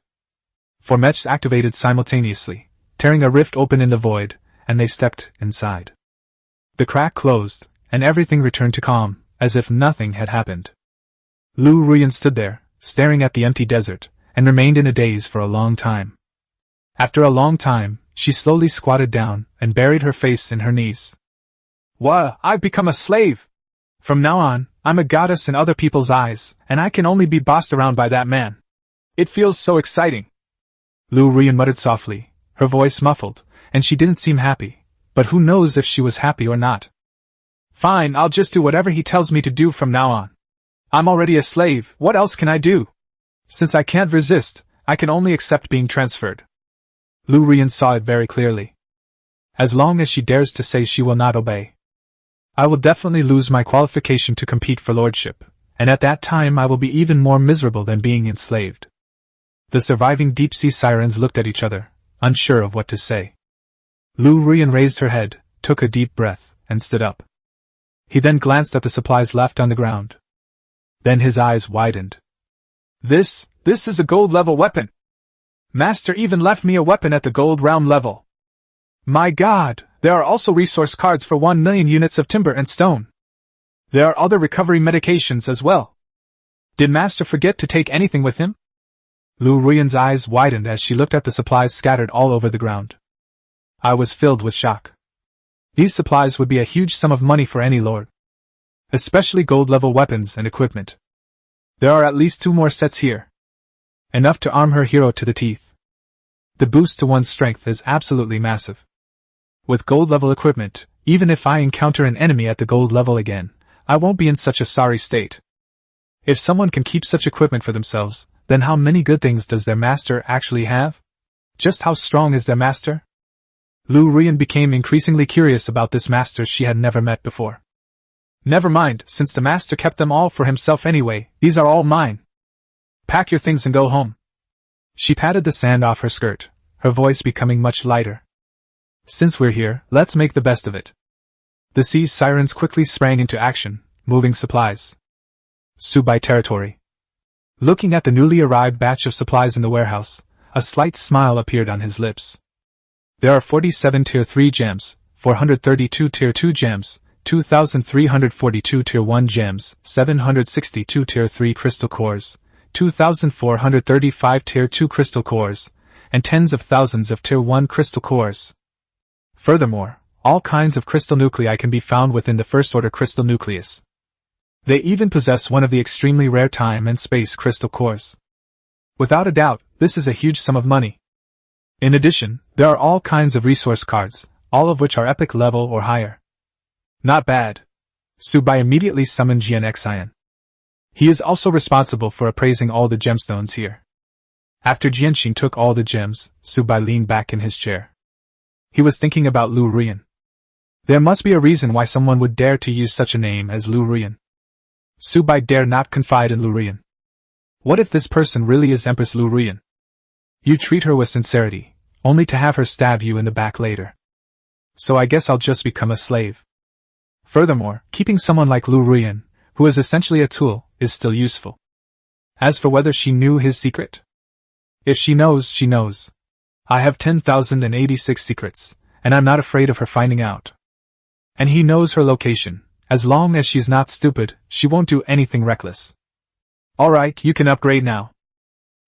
Four mechs activated simultaneously, tearing a rift open in the void, and they stepped inside. The crack closed, and everything returned to calm, as if nothing had happened. Lu Ruyan stood there, staring at the empty desert, and remained in a daze for a long time. After a long time, she slowly squatted down and buried her face in her knees. "Wha, I've become a slave! From now on, I'm a goddess in other people's eyes, and I can only be bossed around by that man. It feels so exciting." Lu Ruyan muttered softly, her voice muffled, and she didn't seem happy, but who knows if she was happy or not. "Fine, I'll just do whatever he tells me to do from now on. I'm already a slave, what else can I do? Since I can't resist, I can only accept being transferred." Lu Ruyan saw it very clearly. As long as she dares to say she will not obey, I will definitely lose my qualification to compete for lordship, and at that time I will be even more miserable than being enslaved. The surviving deep-sea sirens looked at each other, unsure of what to say. Lu Ruyan raised her head, took a deep breath, and stood up. He then glanced at the supplies left on the ground. Then his eyes widened. This is a gold-level weapon! Master even left me a weapon at the gold realm level. My god, there are also resource cards for 1 million units of timber and stone. There are other recovery medications as well. Did Master forget to take anything with him? Lu Ruyan's eyes widened as she looked at the supplies scattered all over the ground. I was filled with shock. These supplies would be a huge sum of money for any lord. Especially gold-level weapons and equipment. There are at least 2 more sets here. Enough to arm her hero to the teeth. The boost to one's strength is absolutely massive. With gold-level equipment, even if I encounter an enemy at the gold level again, I won't be in such a sorry state. If someone can keep such equipment for themselves, then how many good things does their master actually have? Just how strong is their master? Lu Ruyan became increasingly curious about this master she had never met before. Never mind, since the master kept them all for himself anyway, these are all mine. Pack your things and go home. She patted the sand off her skirt, her voice becoming much lighter. Since we're here, let's make the best of it. The sea sirens quickly sprang into action, moving supplies. Subai territory. Looking at the newly arrived batch of supplies in the warehouse, a slight smile appeared on his lips. There are 47 Tier 3 gems, 432 Tier 2 gems, 2,342 Tier 1 gems, 762 Tier 3 crystal cores, 2,435 Tier 2 crystal cores, and tens of thousands of Tier 1 crystal cores. Furthermore, all kinds of crystal nuclei can be found within the first-order crystal nucleus. They even possess one of the extremely rare time and space crystal cores. Without a doubt, this is a huge sum of money. In addition, there are all kinds of resource cards, all of which are epic level or higher. Not bad. Subai immediately summoned Jian Xian. He is also responsible for appraising all the gemstones here. After Jianxing took all the gems, Subai leaned back in his chair. He was thinking about Lu Ruyan. There must be a reason why someone would dare to use such a name as Lu Ruyan. Subai dared not confide in Lu Ruyan. What if this person really is Empress Lu Ruyan? You treat her with sincerity, only to have her stab you in the back later. So I guess I'll just become a slave. Furthermore, keeping someone like Lu Ruyan, who is essentially a tool, is still useful. As for whether she knew his secret? If she knows, she knows. I have 10,086 secrets, and I'm not afraid of her finding out. And he knows her location. As long as she's not stupid, she won't do anything reckless. Alright, you can upgrade now.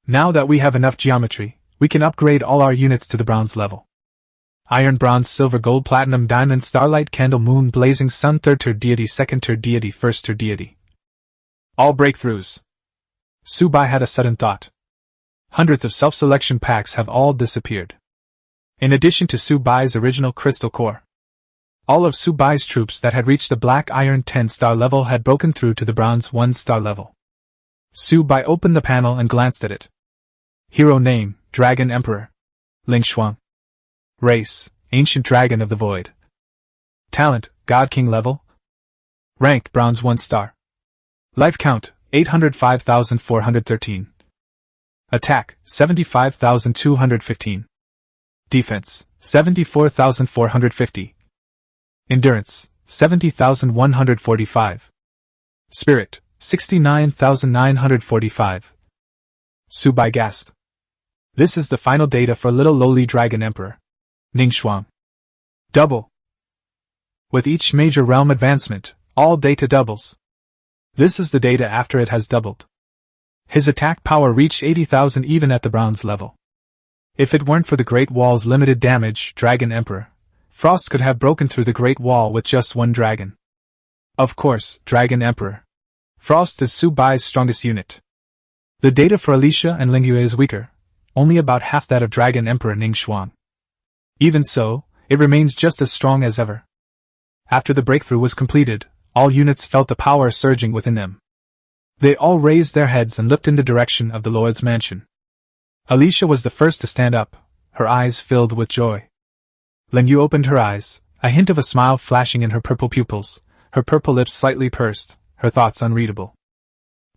Now that we have enough geometry, we can upgrade all our units to the bronze level. Iron, bronze, silver, gold, platinum, diamond, starlight, candle, moon, blazing sun, 3rd tier deity, 2nd tier deity, 1st tier deity. All breakthroughs. Subai had a sudden thought. Hundreds of self-selection packs have all disappeared. In addition to Subai's original crystal core. All of Subai's troops that had reached the black iron 10-star level had broken through to the bronze 1-star level. Subai opened the panel and glanced at it. Hero name, Dragon Emperor. Ling Shuang. Race, Ancient Dragon of the Void. Talent, God King level. Rank, Bronze 1 star. Life count, 805,413. Attack, 75,215. Defense, 74,450. Endurance, 70,145. Spirit, 69,945. Subai gasped. This is the final data for little lowly Dragon Emperor. Ning Shuang. Double. With each major realm advancement, all data doubles. This is the data after it has doubled. His attack power reached 80,000 even at the bronze level. If it weren't for the Great Wall's limited damage, Dragon Emperor, Frost could have broken through the Great Wall with just one dragon. Of course, Dragon Emperor Frost is Su Bai's strongest unit. The data for Alicia and Lingyue is weaker, only about half that of Dragon Emperor Ning Xuan. Even so, it remains just as strong as ever. After the breakthrough was completed, all units felt the power surging within them. They all raised their heads and looked in the direction of the Lord's mansion. Alicia was the first to stand up, her eyes filled with joy. Lingyue opened her eyes, a hint of a smile flashing in her purple pupils, her purple lips slightly pursed, her thoughts unreadable.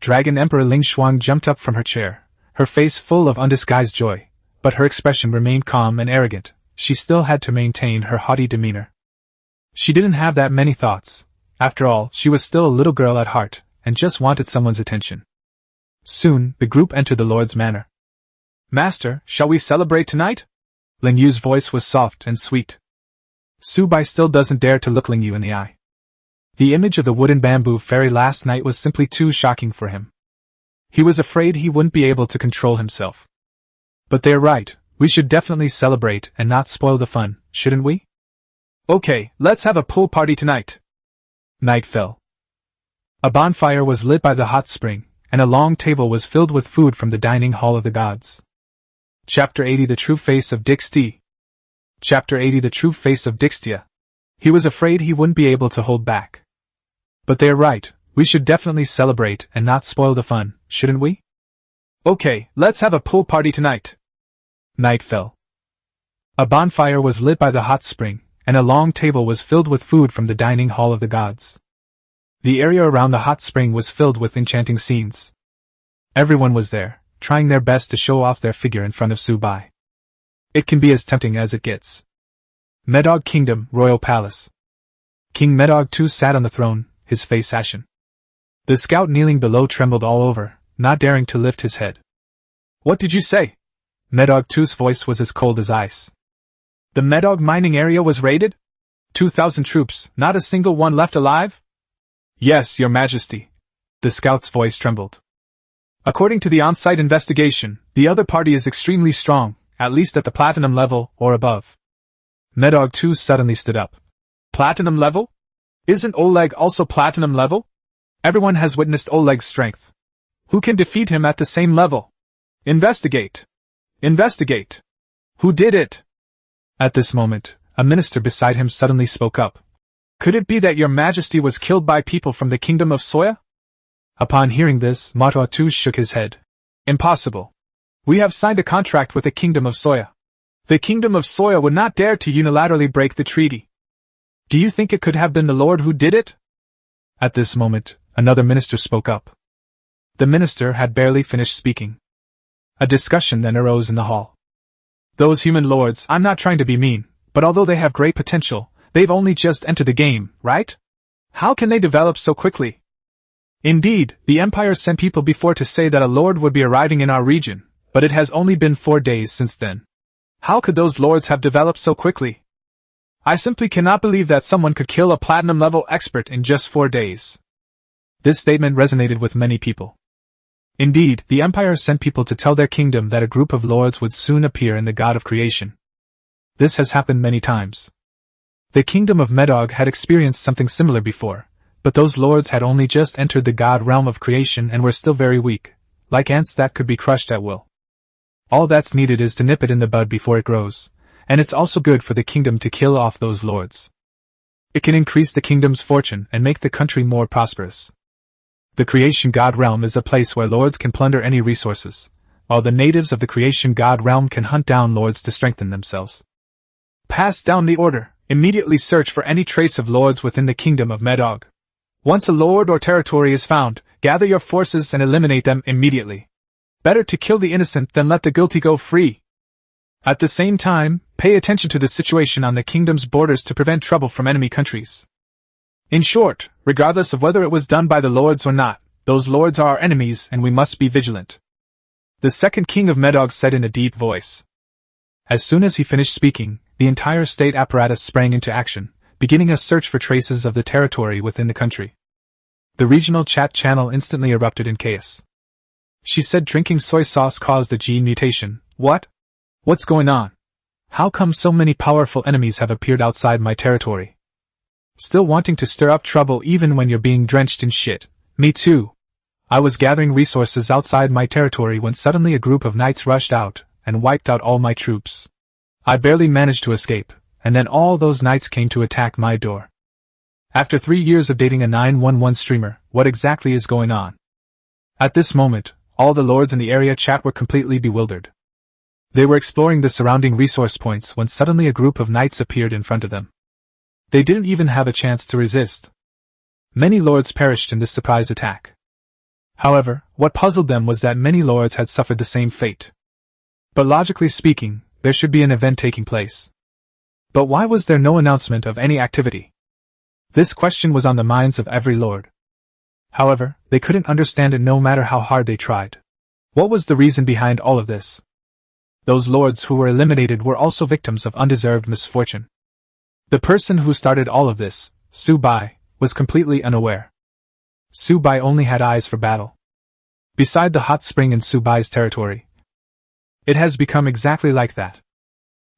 Dragon Emperor Ling Xuang jumped up from her chair, her face full of undisguised joy, but her expression remained calm and arrogant. She still had to maintain her haughty demeanor. She didn't have that many thoughts. After all, she was still a little girl at heart, and just wanted someone's attention. Soon, the group entered the Lord's manor. Master, shall we celebrate tonight? Lingyue's voice was soft and sweet. Su Bai still doesn't dare to look Lingyue in the eye. The image of the wooden bamboo fairy last night was simply too shocking for him. He was afraid he wouldn't be able to control himself. But they're right, we should definitely celebrate and not spoil the fun, shouldn't we? Okay, let's have a pool party tonight. Night fell. A bonfire was lit by the hot spring, and a long table was filled with food from the dining hall of the gods. Chapter 80 The True Face of Dixti. Chapter 80 The True Face of Dixtia. He was afraid he wouldn't be able to hold back. But they're right, we should definitely celebrate and not spoil the fun, shouldn't we? Okay, let's have a pool party tonight. Night fell. A bonfire was lit by the hot spring, and a long table was filled with food from the dining hall of the gods. The area around the hot spring was filled with enchanting scenes. Everyone was there, trying their best to show off their figure in front of Su Bai. It can be as tempting as it gets. Medog Kingdom, Royal Palace. King Medog II sat on the throne, his face ashen. The scout kneeling below trembled all over, not daring to lift his head. What did you say? Medog II's voice was as cold as ice. The Medog mining area was raided? 2,000 troops, not a single one left alive? Yes, Your Majesty. The scout's voice trembled. According to the on-site investigation, the other party is extremely strong, at least at the platinum level or above. Medog II suddenly stood up. Platinum level? Isn't Oleg also platinum level? Everyone has witnessed Oleg's strength. Who can defeat him at the same level? Investigate! Investigate! Who did it? At this moment, a minister beside him suddenly spoke up. Could it be that Your Majesty was killed by people from the kingdom of Soya? Upon hearing this, Manhwa II shook his head. Impossible. We have signed a contract with the kingdom of Soya. The kingdom of Soya would not dare to unilaterally break the treaty. Do you think it could have been the Lord who did it? At this moment, another minister spoke up. The minister had barely finished speaking. A discussion then arose in the hall. Those human lords, I'm not trying to be mean, but although they have great potential, they've only just entered the game, right? How can they develop so quickly? Indeed, the Empire sent people before to say that a lord would be arriving in our region, but it has only been 4 days since then. How could those lords have developed so quickly? I simply cannot believe that someone could kill a platinum-level expert in just 4 days. This statement resonated with many people. Indeed, the Empire sent people to tell their kingdom that a group of lords would soon appear in the God of Creation. This has happened many times. The kingdom of Medog had experienced something similar before, but those lords had only just entered the God realm of creation and were still very weak, like ants that could be crushed at will. All that's needed is to nip it in the bud before it grows, and it's also good for the kingdom to kill off those lords. It can increase the kingdom's fortune and make the country more prosperous. The Creation God realm is a place where lords can plunder any resources, while the natives of the Creation God realm can hunt down lords to strengthen themselves. Pass down the order. Immediately search for any trace of lords within the kingdom of Medog. Once a lord or territory is found, gather your forces and eliminate them immediately. Better to kill the innocent than let the guilty go free. At the same time, pay attention to the situation on the kingdom's borders to prevent trouble from enemy countries. In short, regardless of whether it was done by the lords or not, those lords are our enemies and we must be vigilant. The second king of Medog said in a deep voice. As soon as he finished speaking, the entire state apparatus sprang into action, beginning a search for traces of the territory within the country. The regional chat channel instantly erupted in chaos. She said drinking soy sauce caused a gene mutation. What? What's going on? How come so many powerful enemies have appeared outside my territory? Still wanting to stir up trouble even when you're being drenched in shit. Me too. I was gathering resources outside my territory when suddenly a group of knights rushed out and wiped out all my troops. I barely managed to escape, and then all those knights came to attack my door. After 3 years of dating a 911 streamer, what exactly is going on? At this moment, all the lords in the area chat were completely bewildered. They were exploring the surrounding resource points when suddenly a group of knights appeared in front of them. They didn't even have a chance to resist. Many lords perished in this surprise attack. However, what puzzled them was that many lords had suffered the same fate. But logically speaking, there should be an event taking place. But why was there no announcement of any activity? This question was on the minds of every lord. However, they couldn't understand it no matter how hard they tried. What was the reason behind all of this? Those lords who were eliminated were also victims of undeserved misfortune. The person who started all of this, Su Bai, was completely unaware. Su Bai only had eyes for battle. Beside the hot spring in Su Bai's territory, it has become exactly like that.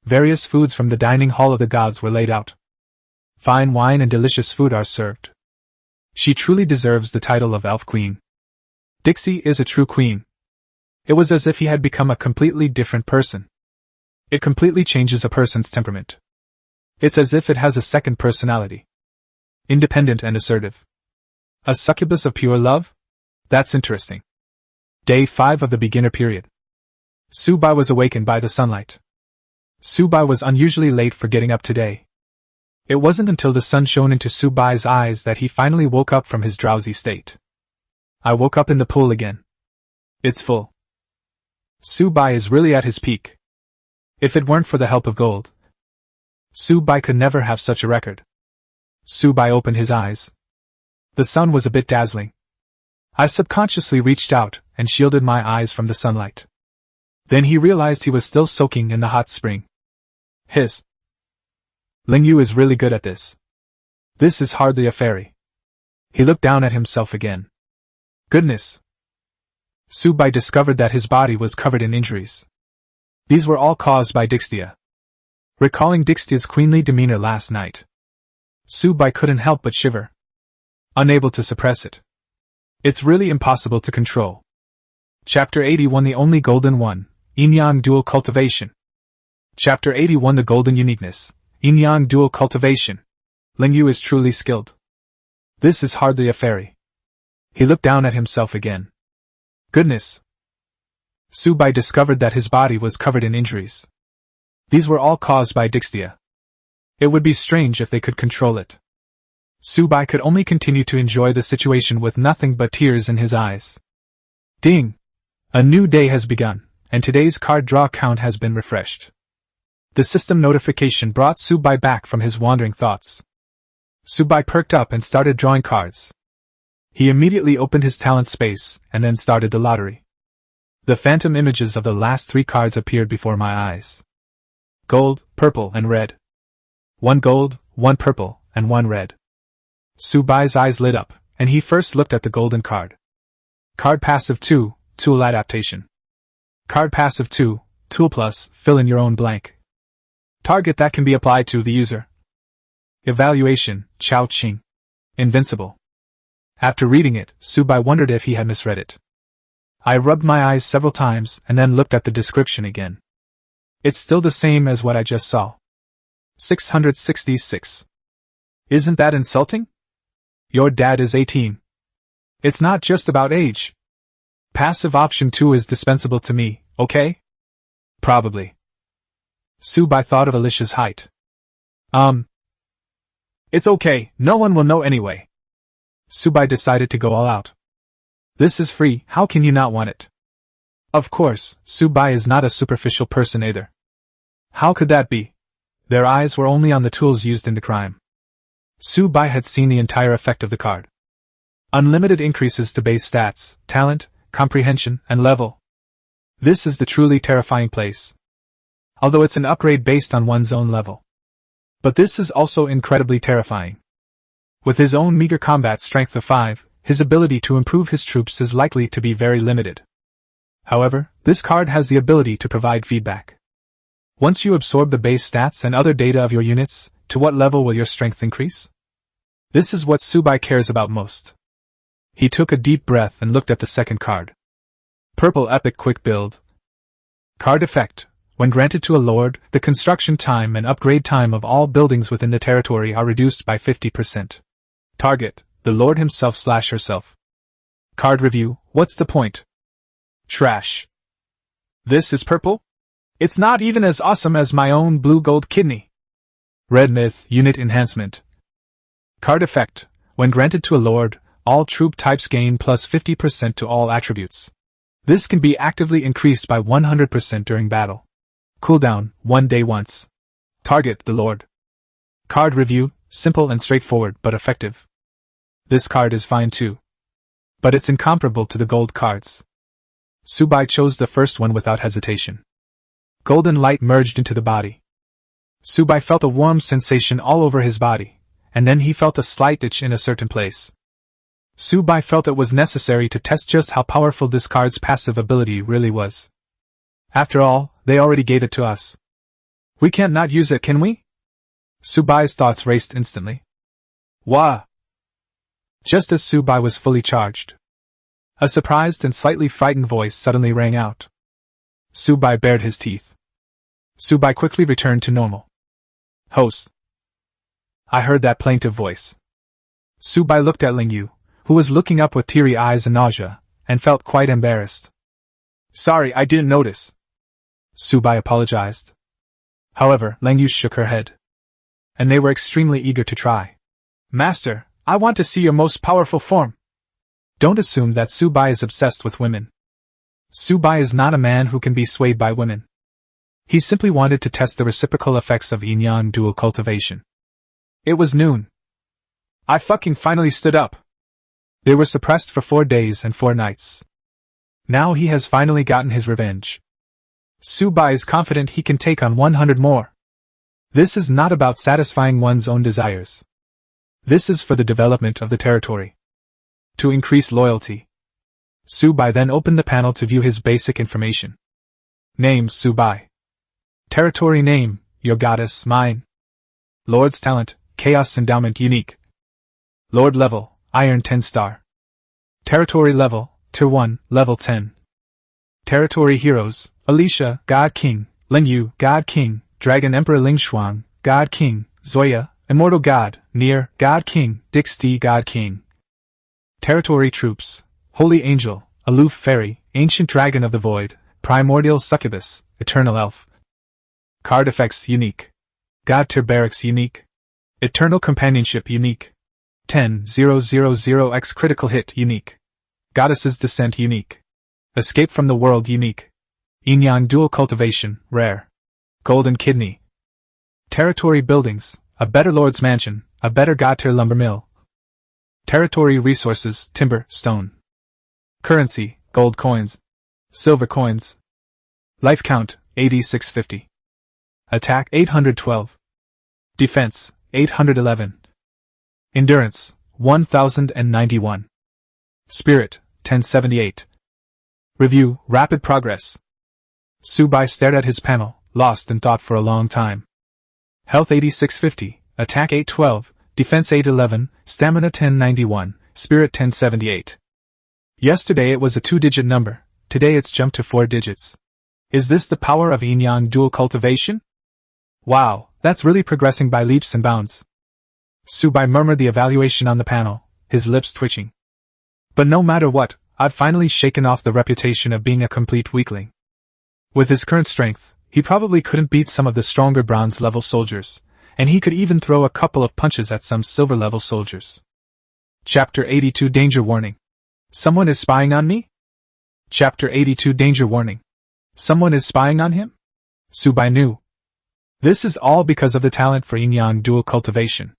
Various foods from the dining hall of the gods were laid out. Fine wine and delicious food are served. She truly deserves the title of Elf Queen. Dixie is a true queen. It was as if he had become a completely different person. It completely changes a person's temperament. It's as if it has a second personality. Independent and assertive. A succubus of pure love? That's interesting. Day 5 of the beginner period. Su Bai was awakened by the sunlight. Su Bai was unusually late for getting up today. It wasn't until the sun shone into Su Bai's eyes that he finally woke up from his drowsy state. I woke up in the pool again. It's full. Su Bai is really at his peak. If it weren't for the help of gold, Su Bai could never have such a record. Su Bai opened his eyes. The sun was a bit dazzling. I subconsciously reached out and shielded my eyes from the sunlight. Then he realized he was still soaking in the hot spring. Hiss. Ling Yu is really good at this. This is hardly a fairy. He looked down at himself again. Goodness. Su Bai discovered that his body was covered in injuries. These were all caused by Dixia. Recalling Dixia's queenly demeanor last night, Su Bai couldn't help but shiver. Unable to suppress it. It's really impossible to control. Chapter 81 The Only Golden One, Yin-Yang Dual Cultivation. Chapter 81 The Golden Uniqueness, Yin-Yang Dual Cultivation. Ling Yu is truly skilled. This is hardly a fairy. He looked down at himself again. Goodness. Su Bai discovered that his body was covered in injuries. These were all caused by Dixia. It would be strange if they could control it. Su Bai could only continue to enjoy the situation with nothing but tears in his eyes. Ding! A new day has begun, and today's card draw count has been refreshed. The system notification brought Su Bai back from his wandering thoughts. Su Bai perked up and started drawing cards. He immediately opened his talent space and then started the lottery. The phantom images of the last 3 cards appeared before my eyes. Gold, purple, and red. 1 gold, 1 purple, and 1 red. Su Bai's eyes lit up, and he first looked at the golden card. Card passive 2, Tool adaptation. Card passive 2, Tool plus, fill in your own blank. Target that can be applied to the user. Evaluation, Chao Qing. Invincible. After reading it, Su Bai wondered if he had misread it. I rubbed my eyes several times and then looked at the description again. It's still the same as what I just saw. 666. Isn't that insulting? Your dad is 18. It's not just about age. Passive option 2 is dispensable to me, okay? Probably. Su Bai thought of Alicia's height. It's okay, no one will know anyway. Su Bai decided to go all out. This is free, how can you not want it? Of course, Su Bai is not a superficial person either. How could that be? Their eyes were only on the tools used in the crime. Su Bai had seen the entire effect of the card. Unlimited increases to base stats, talent, comprehension, and level. This is the truly terrifying place. Although it's an upgrade based on one's own level. But this is also incredibly terrifying. With his own meager combat strength of 5, his ability to improve his troops is likely to be very limited. However, this card has the ability to provide feedback. Once you absorb the base stats and other data of your units, to what level will your strength increase? This is what Subai cares about most. He took a deep breath and looked at the second card. Purple Epic Quick Build. Card effect. When granted to a lord, the construction time and upgrade time of all buildings within the territory are reduced by 50%. Target, the lord himself/herself. Card review, what's the point? Trash. This is purple? It's not even as awesome as my own blue gold kidney. Red Myth Unit Enhancement. Card effect. When granted to a lord, all troop types gain plus 50% to all attributes. This can be actively increased by 100% during battle. Cooldown, 1 day once. Target, the lord. Card review, simple and straightforward but effective. This card is fine too. But it's incomparable to the gold cards. Subai chose the first one without hesitation. Golden light merged into the body. Subai felt a warm sensation all over his body, and then he felt a slight itch in a certain place. Subai felt it was necessary to test just how powerful this card's passive ability really was. After all, they already gave it to us. We can't not use it, can we? Subai's thoughts raced instantly. Wah! Just as Subai was fully charged, a surprised and slightly frightened voice suddenly rang out. Subai bared his teeth. Subai quickly returned to normal. Host. I heard that plaintive voice. Subai looked at Lingyu, who was looking up with teary eyes and nausea, and felt quite embarrassed. Sorry, I didn't notice. Subai apologized. However, Lingyu shook her head. And they were extremely eager to try. Master, I want to see your most powerful form. Don't assume that Subai is obsessed with women. Subai is not a man who can be swayed by women. He simply wanted to test the reciprocal effects of yin-yang dual cultivation. It was noon. I fucking finally stood up. They were suppressed for 4 days and 4 nights. Now he has finally gotten his revenge. Subai is confident he can take on 100 more. This is not about satisfying one's own desires. This is for the development of the territory. To increase loyalty. Subai then opened the panel to view his basic information. Name Subai. Territory name, your goddess, mine. Lord's talent, Chaos Endowment unique. Lord level, Iron 10 star. Territory level, Tier 1, level 10. Territory heroes, Alicia, God King, Lingyu, God King, Dragon Emperor Lingshuang, God King, Zoya, Immortal God, Nier, God King, Dixty, God King. Territory troops, Holy Angel, Aloof Fairy, Ancient Dragon of the Void, Primordial Succubus, Eternal Elf. Card effects unique. God Tier Barracks unique. Eternal Companionship unique. 10,000x critical hit unique. Goddess's Descent unique. Escape from the World unique. Yin-Yang Dual Cultivation, rare. Golden Kidney. Territory buildings, a better Lord's Mansion, a better God Tier Lumber Mill. Territory resources, timber, stone. Currency, gold coins. Silver coins. Life count, 8650. Attack, 812. Defense, 811. Endurance, 1091. Spirit, 1078. Review, rapid progress. Subai stared at his panel, lost in thought for a long time. Health 8650, Attack 812, Defense 811, Stamina 1091, Spirit 1078. Yesterday it was a 2-digit number, today it's jumped to 4 digits. Is this the power of yin-yang dual cultivation? Wow, that's really progressing by leaps and bounds. Subai murmured the evaluation on the panel, his lips twitching. But no matter what, I've finally shaken off the reputation of being a complete weakling. With his current strength, he probably couldn't beat some of the stronger bronze-level soldiers, and he could even throw a couple of punches at some silver-level soldiers. Chapter 82 Danger Warning. Someone is spying on me? Chapter 82 Danger Warning. Someone is spying on him? Subai knew. This is all because of the talent for yin-yang dual cultivation.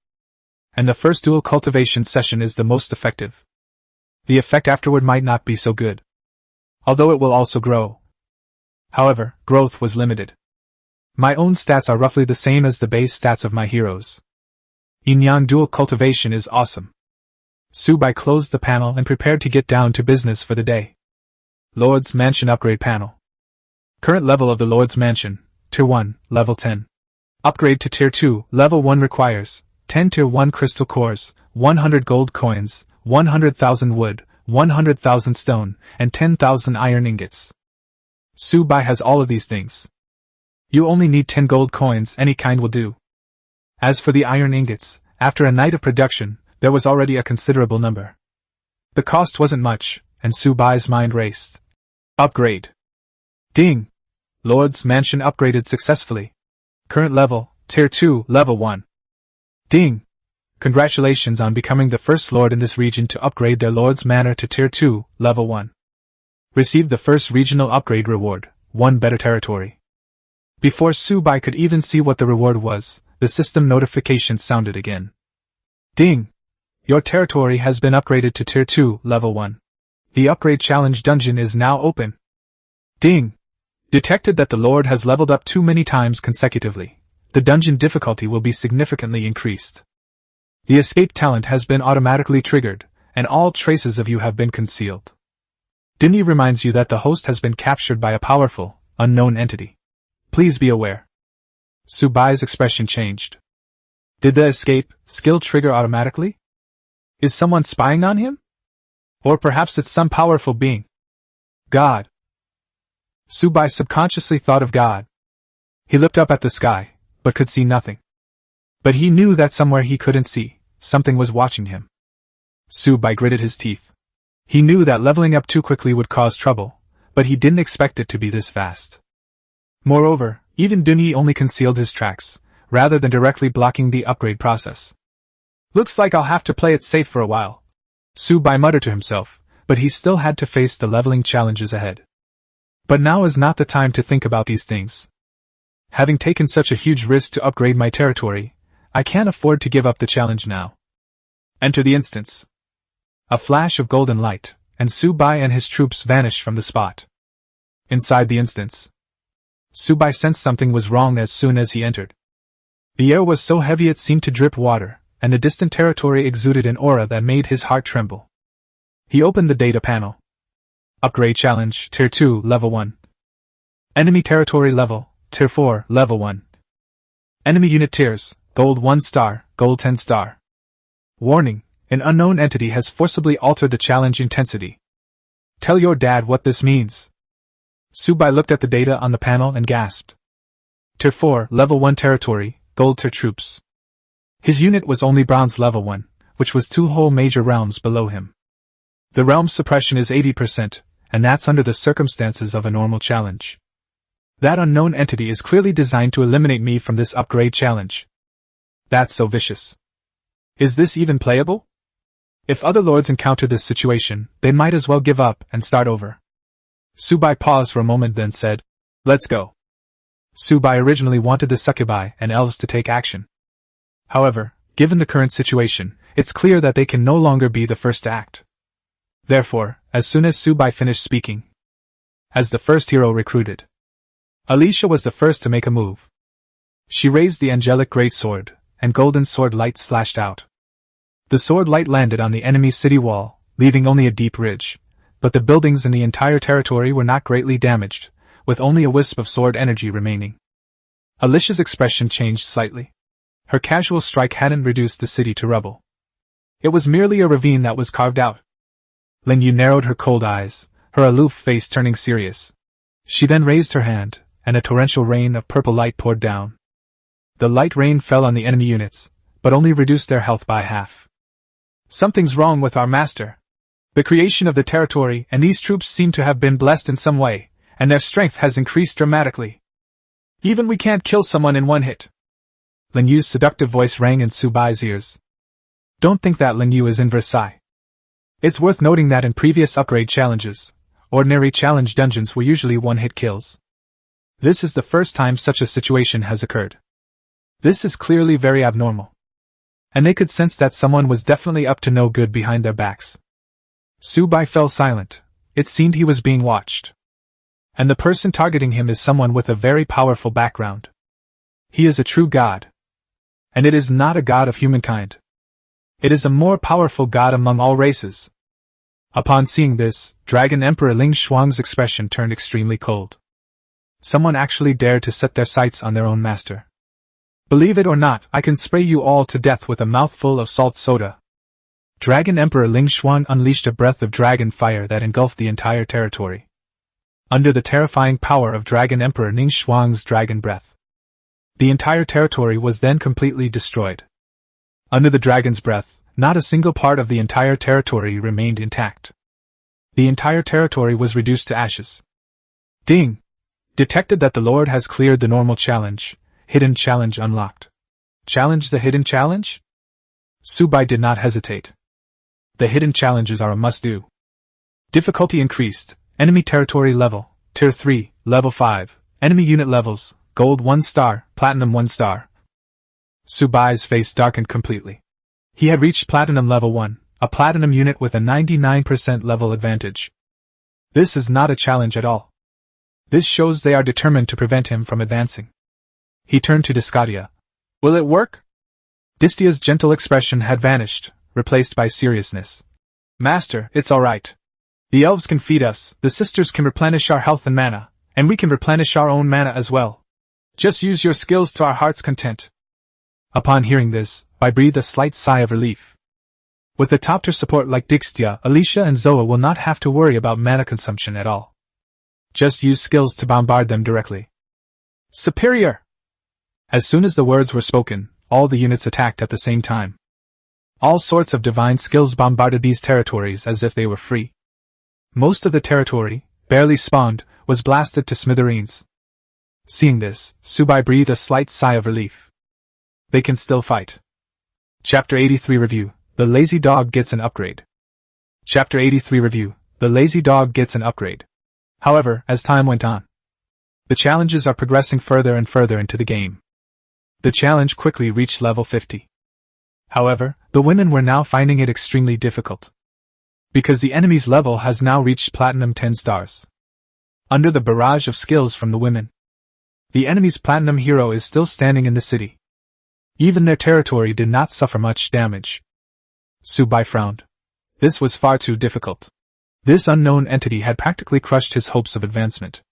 And the first dual cultivation session is the most effective. The effect afterward might not be so good. Although it will also grow. However, growth was limited. My own stats are roughly the same as the base stats of my heroes. Yin-yang dual cultivation is awesome. Subai closed the panel and prepared to get down to business for the day. Lord's Mansion Upgrade Panel. Current level of the Lord's Mansion, Tier 1, Level 10. Upgrade to Tier 2, Level 1 requires 10 Tier 1 crystal cores, 100 gold coins, 100,000 wood, 100,000 stone, and 10,000 iron ingots. Su-bai has all of these things. You only need 10 gold coins, any kind will do. As for the iron ingots, after a night of production, there was already a considerable number. The cost wasn't much, and Su-bai's mind raced. Upgrade. Ding! Lord's Mansion upgraded successfully. Current level, Tier 2, Level 1. Ding! Congratulations on becoming the first lord in this region to upgrade their Lord's Manor to Tier 2, Level 1. Received the first regional upgrade reward, 1 better territory. Before Su-bai could even see what the reward was, the system notification sounded again. Ding! Your territory has been upgraded to Tier 2, Level 1. The upgrade challenge dungeon is now open. Ding! Detected that the Lord has leveled up too many times consecutively. The dungeon difficulty will be significantly increased. The escape talent has been automatically triggered, and all traces of you have been concealed. Dinny reminds you that the host has been captured by a powerful, unknown entity. Please be aware. Su-bai's expression changed. Did the escape skill trigger automatically? Is someone spying on him? Or perhaps it's some powerful being. God. Su-bai subconsciously thought of God. He looked up at the sky, but could see nothing. But he knew that somewhere he couldn't see, something was watching him. Su-bai gritted his teeth. He knew that leveling up too quickly would cause trouble, but he didn't expect it to be this fast. Moreover, even Dunyi only concealed his tracks, rather than directly blocking the upgrade process. Looks like I'll have to play it safe for a while. Su-bai muttered to himself, but he still had to face the leveling challenges ahead. But now is not the time to think about these things. Having taken such a huge risk to upgrade my territory, I can't afford to give up the challenge now. Enter the instance. A flash of golden light, and Su-bai and his troops vanished from the spot. Inside the instance, Su-bai sensed something was wrong as soon as he entered. The air was so heavy it seemed to drip water, and the distant territory exuded an aura that made his heart tremble. He opened the data panel. Upgrade challenge, Tier 2, Level 1. Enemy territory level, Tier 4, Level 1. Enemy unit tiers, Gold 1 star, Gold 10 star. Warning, an unknown entity has forcibly altered the challenge intensity. Tell your dad what this means. Su-bai looked at the data on the panel and gasped. Tier 4, Level 1 territory, Gold tier troops. His unit was only Bronze Level 1, which was 2 whole major realms below him. The realm suppression is 80%, and that's under the circumstances of a normal challenge. That unknown entity is clearly designed to eliminate me from this upgrade challenge. That's so vicious. Is this even playable? If other lords encounter this situation, they might as well give up and start over. Su-bai paused for a moment then said, "Let's go." Su-bai originally wanted the succubi and elves to take action. However, given the current situation, it's clear that they can no longer be the first to act. Therefore, as soon as Su-bai finished speaking, as the first hero recruited, Alicia was the first to make a move. She raised the angelic greatsword, and golden sword light slashed out. The sword light landed on the enemy city wall, leaving only a deep ridge, but the buildings in the entire territory were not greatly damaged, with only a wisp of sword energy remaining. Alicia's expression changed slightly. Her casual strike hadn't reduced the city to rubble. It was merely a ravine that was carved out. Ling Yu narrowed her cold eyes, her aloof face turning serious. She then raised her hand, and a torrential rain of purple light poured down. The light rain fell on the enemy units, but only reduced their health by half. Something's wrong with our master. The creation of the territory and these troops seem to have been blessed in some way, and their strength has increased dramatically. Even we can't kill someone in one hit. Ling Yu's seductive voice rang in Su-bai's ears. Don't think that Ling Yu is in Versailles. It's worth noting that in previous upgrade challenges, ordinary challenge dungeons were usually one-hit kills. This is the first time such a situation has occurred. This is clearly very abnormal. And they could sense that someone was definitely up to no good behind their backs. Su-bai fell silent. It seemed he was being watched. And the person targeting him is someone with a very powerful background. He is a true god. And it is not a god of humankind. It is a more powerful god among all races. Upon seeing this, Dragon Emperor Ling Shuang's expression turned extremely cold. Someone actually dared to set their sights on their own master. Believe it or not, I can spray you all to death with a mouthful of salt soda. Dragon Emperor Ling Xuan unleashed a breath of dragon fire that engulfed the entire territory. Under the terrifying power of Dragon Emperor Ning Xuan's dragon breath, the entire territory was then completely destroyed. Under the dragon's breath, not a single part of the entire territory remained intact. The entire territory was reduced to ashes. Ding! Detected that the Lord has cleared the normal challenge. Hidden challenge unlocked. Challenge the hidden challenge? Subai did not hesitate. The hidden challenges are a must-do. Difficulty increased. Enemy territory level, Tier 3, Level 5. Enemy unit levels, Gold 1 star, Platinum 1 star. Subai's face darkened completely. He had reached Platinum Level 1, a Platinum unit with a 99% level advantage. This is not a challenge at all. This shows they are determined to prevent him from advancing. He turned to Discadia. Will it work? Distia's gentle expression had vanished, replaced by seriousness. Master, it's alright. The elves can feed us, the sisters can replenish our health and mana, and we can replenish our own mana as well. Just use your skills to our heart's content. Upon hearing this, I breathed a slight sigh of relief. With a top-tier support like Dixtia, Alicia and Zoa will not have to worry about mana consumption at all. Just use skills to bombard them directly. Superior! As soon as the words were spoken, all the units attacked at the same time. All sorts of divine skills bombarded these territories as if they were free. Most of the territory, barely spawned, was blasted to smithereens. Seeing this, Subai breathed a slight sigh of relief. They can still fight. Chapter 83 Review. The Lazy Dog Gets an Upgrade. Chapter 83 Review. The Lazy Dog Gets an Upgrade. However, as time went on, the challenges are progressing further and further into the game. The challenge quickly reached level 50. However, the women were now finding it extremely difficult, because the enemy's level has now reached Platinum 10 stars. Under the barrage of skills from the women, the enemy's Platinum hero is still standing in the city. Even their territory did not suffer much damage. Subai frowned. This was far too difficult. This unknown entity had practically crushed his hopes of advancement.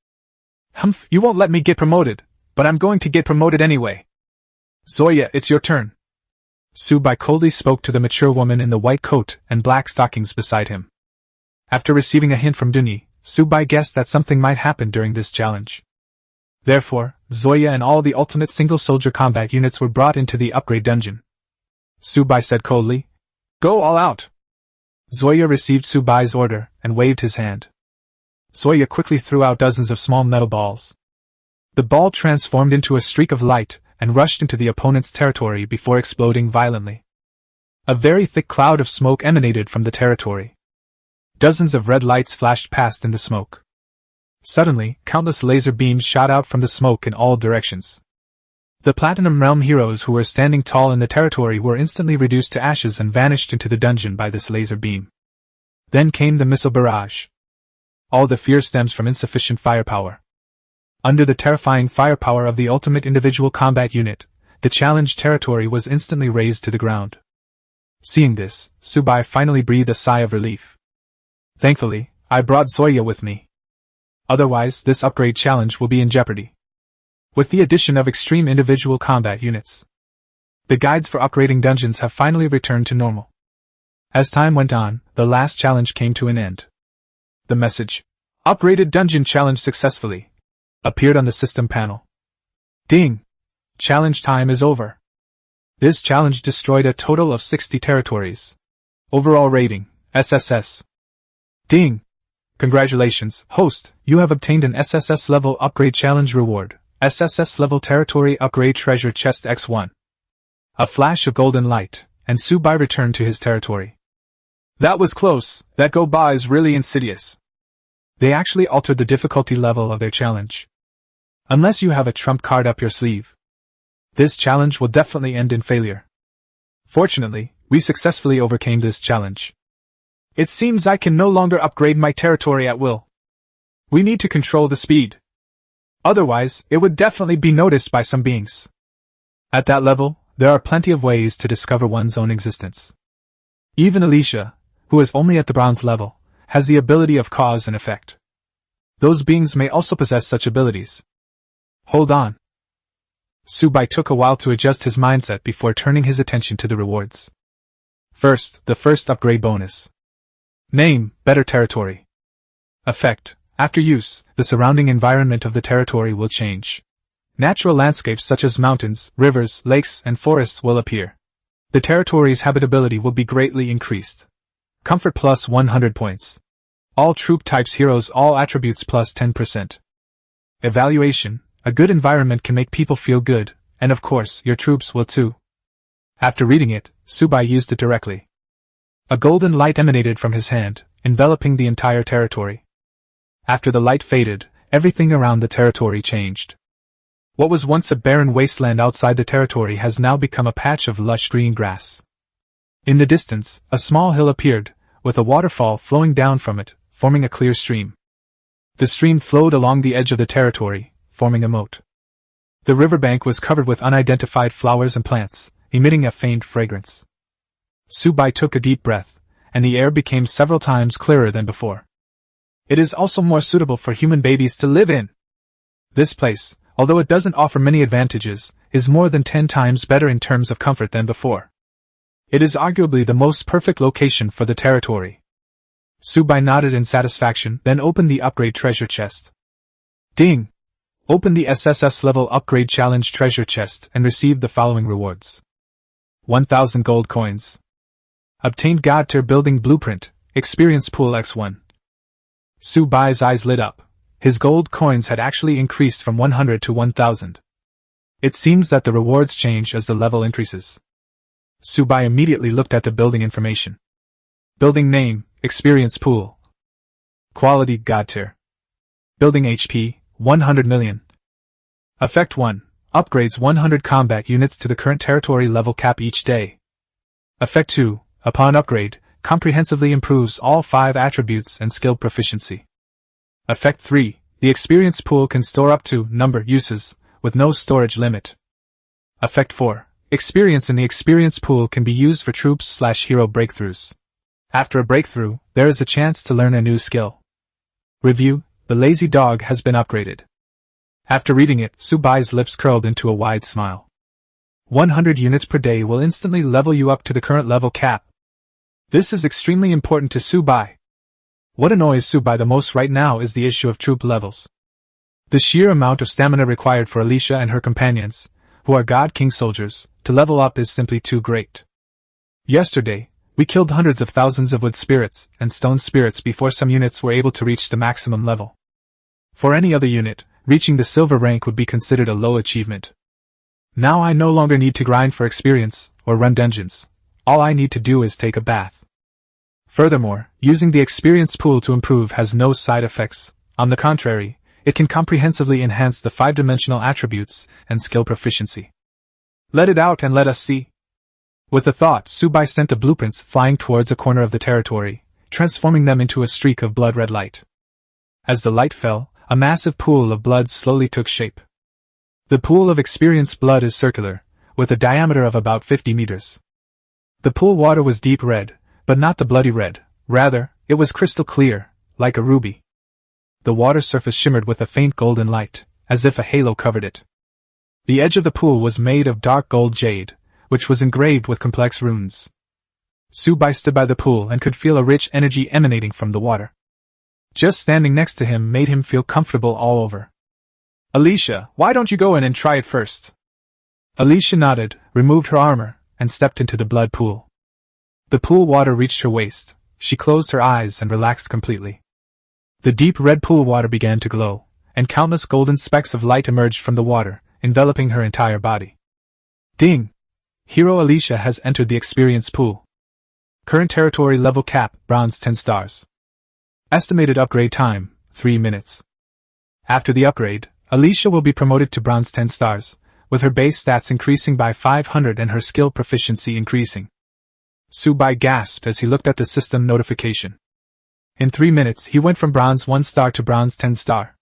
Humph, you won't let me get promoted, but I'm going to get promoted anyway. Zoya, it's your turn. Subai coldly spoke to the mature woman in the white coat and black stockings beside him. After receiving a hint from Duni, Subai guessed that something might happen during this challenge. Therefore, Zoya and all the ultimate single-soldier combat units were brought into the upgrade dungeon. Subai said coldly, "Go all out." Zoya received Subai's order and waved his hand. Zoya quickly threw out dozens of small metal balls. The ball transformed into a streak of light and rushed into the opponent's territory before exploding violently. A very thick cloud of smoke emanated from the territory. Dozens of red lights flashed past in the smoke. Suddenly, countless laser beams shot out from the smoke in all directions. The Platinum Realm heroes who were standing tall in the territory were instantly reduced to ashes and vanished into the dungeon by this laser beam. Then came the missile barrage. All the fear stems from insufficient firepower. Under the terrifying firepower of the ultimate individual combat unit, the challenged territory was instantly razed to the ground. Seeing this, Subai finally breathed a sigh of relief. Thankfully, I brought Zoya with me. Otherwise, this upgrade challenge will be in jeopardy. With the addition of extreme individual combat units, the guides for upgrading dungeons have finally returned to normal. As time went on, the last challenge came to an end. The message, "Upgraded Dungeon Challenge Successfully," appeared on the system panel. Ding! Challenge time is over. This challenge destroyed a total of 60 territories. Overall rating, SSS. Ding! Congratulations, host, you have obtained an SSS level upgrade challenge reward, SSS level territory upgrade treasure chest X1. A flash of golden light, and Subai returned to his territory. That was close, that go-by is really insidious. They actually altered the difficulty level of their challenge. Unless you have a trump card up your sleeve, this challenge will definitely end in failure. Fortunately, we successfully overcame this challenge. It seems I can no longer upgrade my territory at will. We need to control the speed. Otherwise, it would definitely be noticed by some beings. At that level, there are plenty of ways to discover one's own existence. Even Alicia, who is only at the bronze level, has the ability of cause and effect. Those beings may also possess such abilities, Hold on. Subai took a while to adjust his mindset before turning his attention to the rewards. First, the first upgrade bonus. Name, better territory. Effect, after use, the surrounding environment of the territory will change. Natural landscapes such as mountains, rivers, lakes, and forests will appear. The territory's habitability will be greatly increased. Comfort plus 100 points. All troop types heroes all attributes plus 10%. Evaluation, a good environment can make people feel good, and of course, your troops will too. After reading it, Subai used it directly. A golden light emanated from his hand, enveloping the entire territory. After the light faded, everything around the territory changed. What was once a barren wasteland outside the territory has now become a patch of lush green grass. In the distance, a small hill appeared, with a waterfall flowing down from it, forming a clear stream. The stream flowed along the edge of the territory, forming a moat. The riverbank was covered with unidentified flowers and plants, emitting a faint fragrance. Subai took a deep breath, and the air became several times clearer than before. It is also more suitable for human babies to live in. This place, although it doesn't offer many advantages, is more than 10 times better in terms of comfort than before. It is arguably the most perfect location for the territory. Subai nodded in satisfaction, then opened the upgrade treasure chest. Ding! Opened the SSS level upgrade challenge treasure chest and received the following rewards. 1,000 gold coins. Obtained God tier building blueprint, experience pool x1. Subai's eyes lit up. His gold coins had actually increased from 100 to 1,000. It seems that the rewards change as the level increases. Subai immediately looked at the building information. Building name, experience pool. Quality God tier. Building HP, 100 million. Effect 1, upgrades 100 combat units to the current territory level cap each day. Effect 2, upon upgrade, comprehensively improves all 5 attributes and skill proficiency. Effect 3, the experience pool can store up to number uses, with no storage limit. Effect 4, experience in the experience pool can be used for troops/hero breakthroughs. After a breakthrough, there is a chance to learn a new skill. Review, the lazy dog has been upgraded. After reading it, Subai's lips curled into a wide smile. 100 units per day will instantly level you up to the current level cap. This is extremely important to Subai. What annoys Subai the most right now is the issue of troop levels. The sheer amount of stamina required for Alicia and her companions, who are God King soldiers, to level up is simply too great. Yesterday, we killed hundreds of thousands of wood spirits and stone spirits before some units were able to reach the maximum level. For any other unit, reaching the silver rank would be considered a low achievement. Now I no longer need to grind for experience or run dungeons. All I need to do is take a bath. Furthermore, using the experience pool to improve has no side effects. On the contrary, it can comprehensively enhance the 5-dimensional attributes and skill proficiency. Let it out and let us see. With a thought, Subai sent the blueprints flying towards a corner of the territory, transforming them into a streak of blood-red light. As the light fell, a massive pool of blood slowly took shape. The pool of experience blood is circular, with a diameter of about 50 meters. The pool water was deep red, but not the bloody red, rather, it was crystal clear, like a ruby. The water surface shimmered with a faint golden light, as if a halo covered it. The edge of the pool was made of dark gold jade, which was engraved with complex runes. Subai stood by the pool and could feel a rich energy emanating from the water. Just standing next to him made him feel comfortable all over. Alicia, why don't you go in and try it first? Alicia nodded, removed her armor, and stepped into the blood pool. The pool water reached her waist. She closed her eyes and relaxed completely. The deep red pool water began to glow, and countless golden specks of light emerged from the water, enveloping her entire body. Ding! Hero Alicia has entered the experience pool. Current territory level cap, bronze 10 stars. Estimated upgrade time, 3 minutes. After the upgrade, Alicia will be promoted to bronze 10 stars, with her base stats increasing by 500 and her skill proficiency increasing. Subai gasped as he looked at the system notification. In 3 minutes he went from bronze 1 star to bronze 10 star.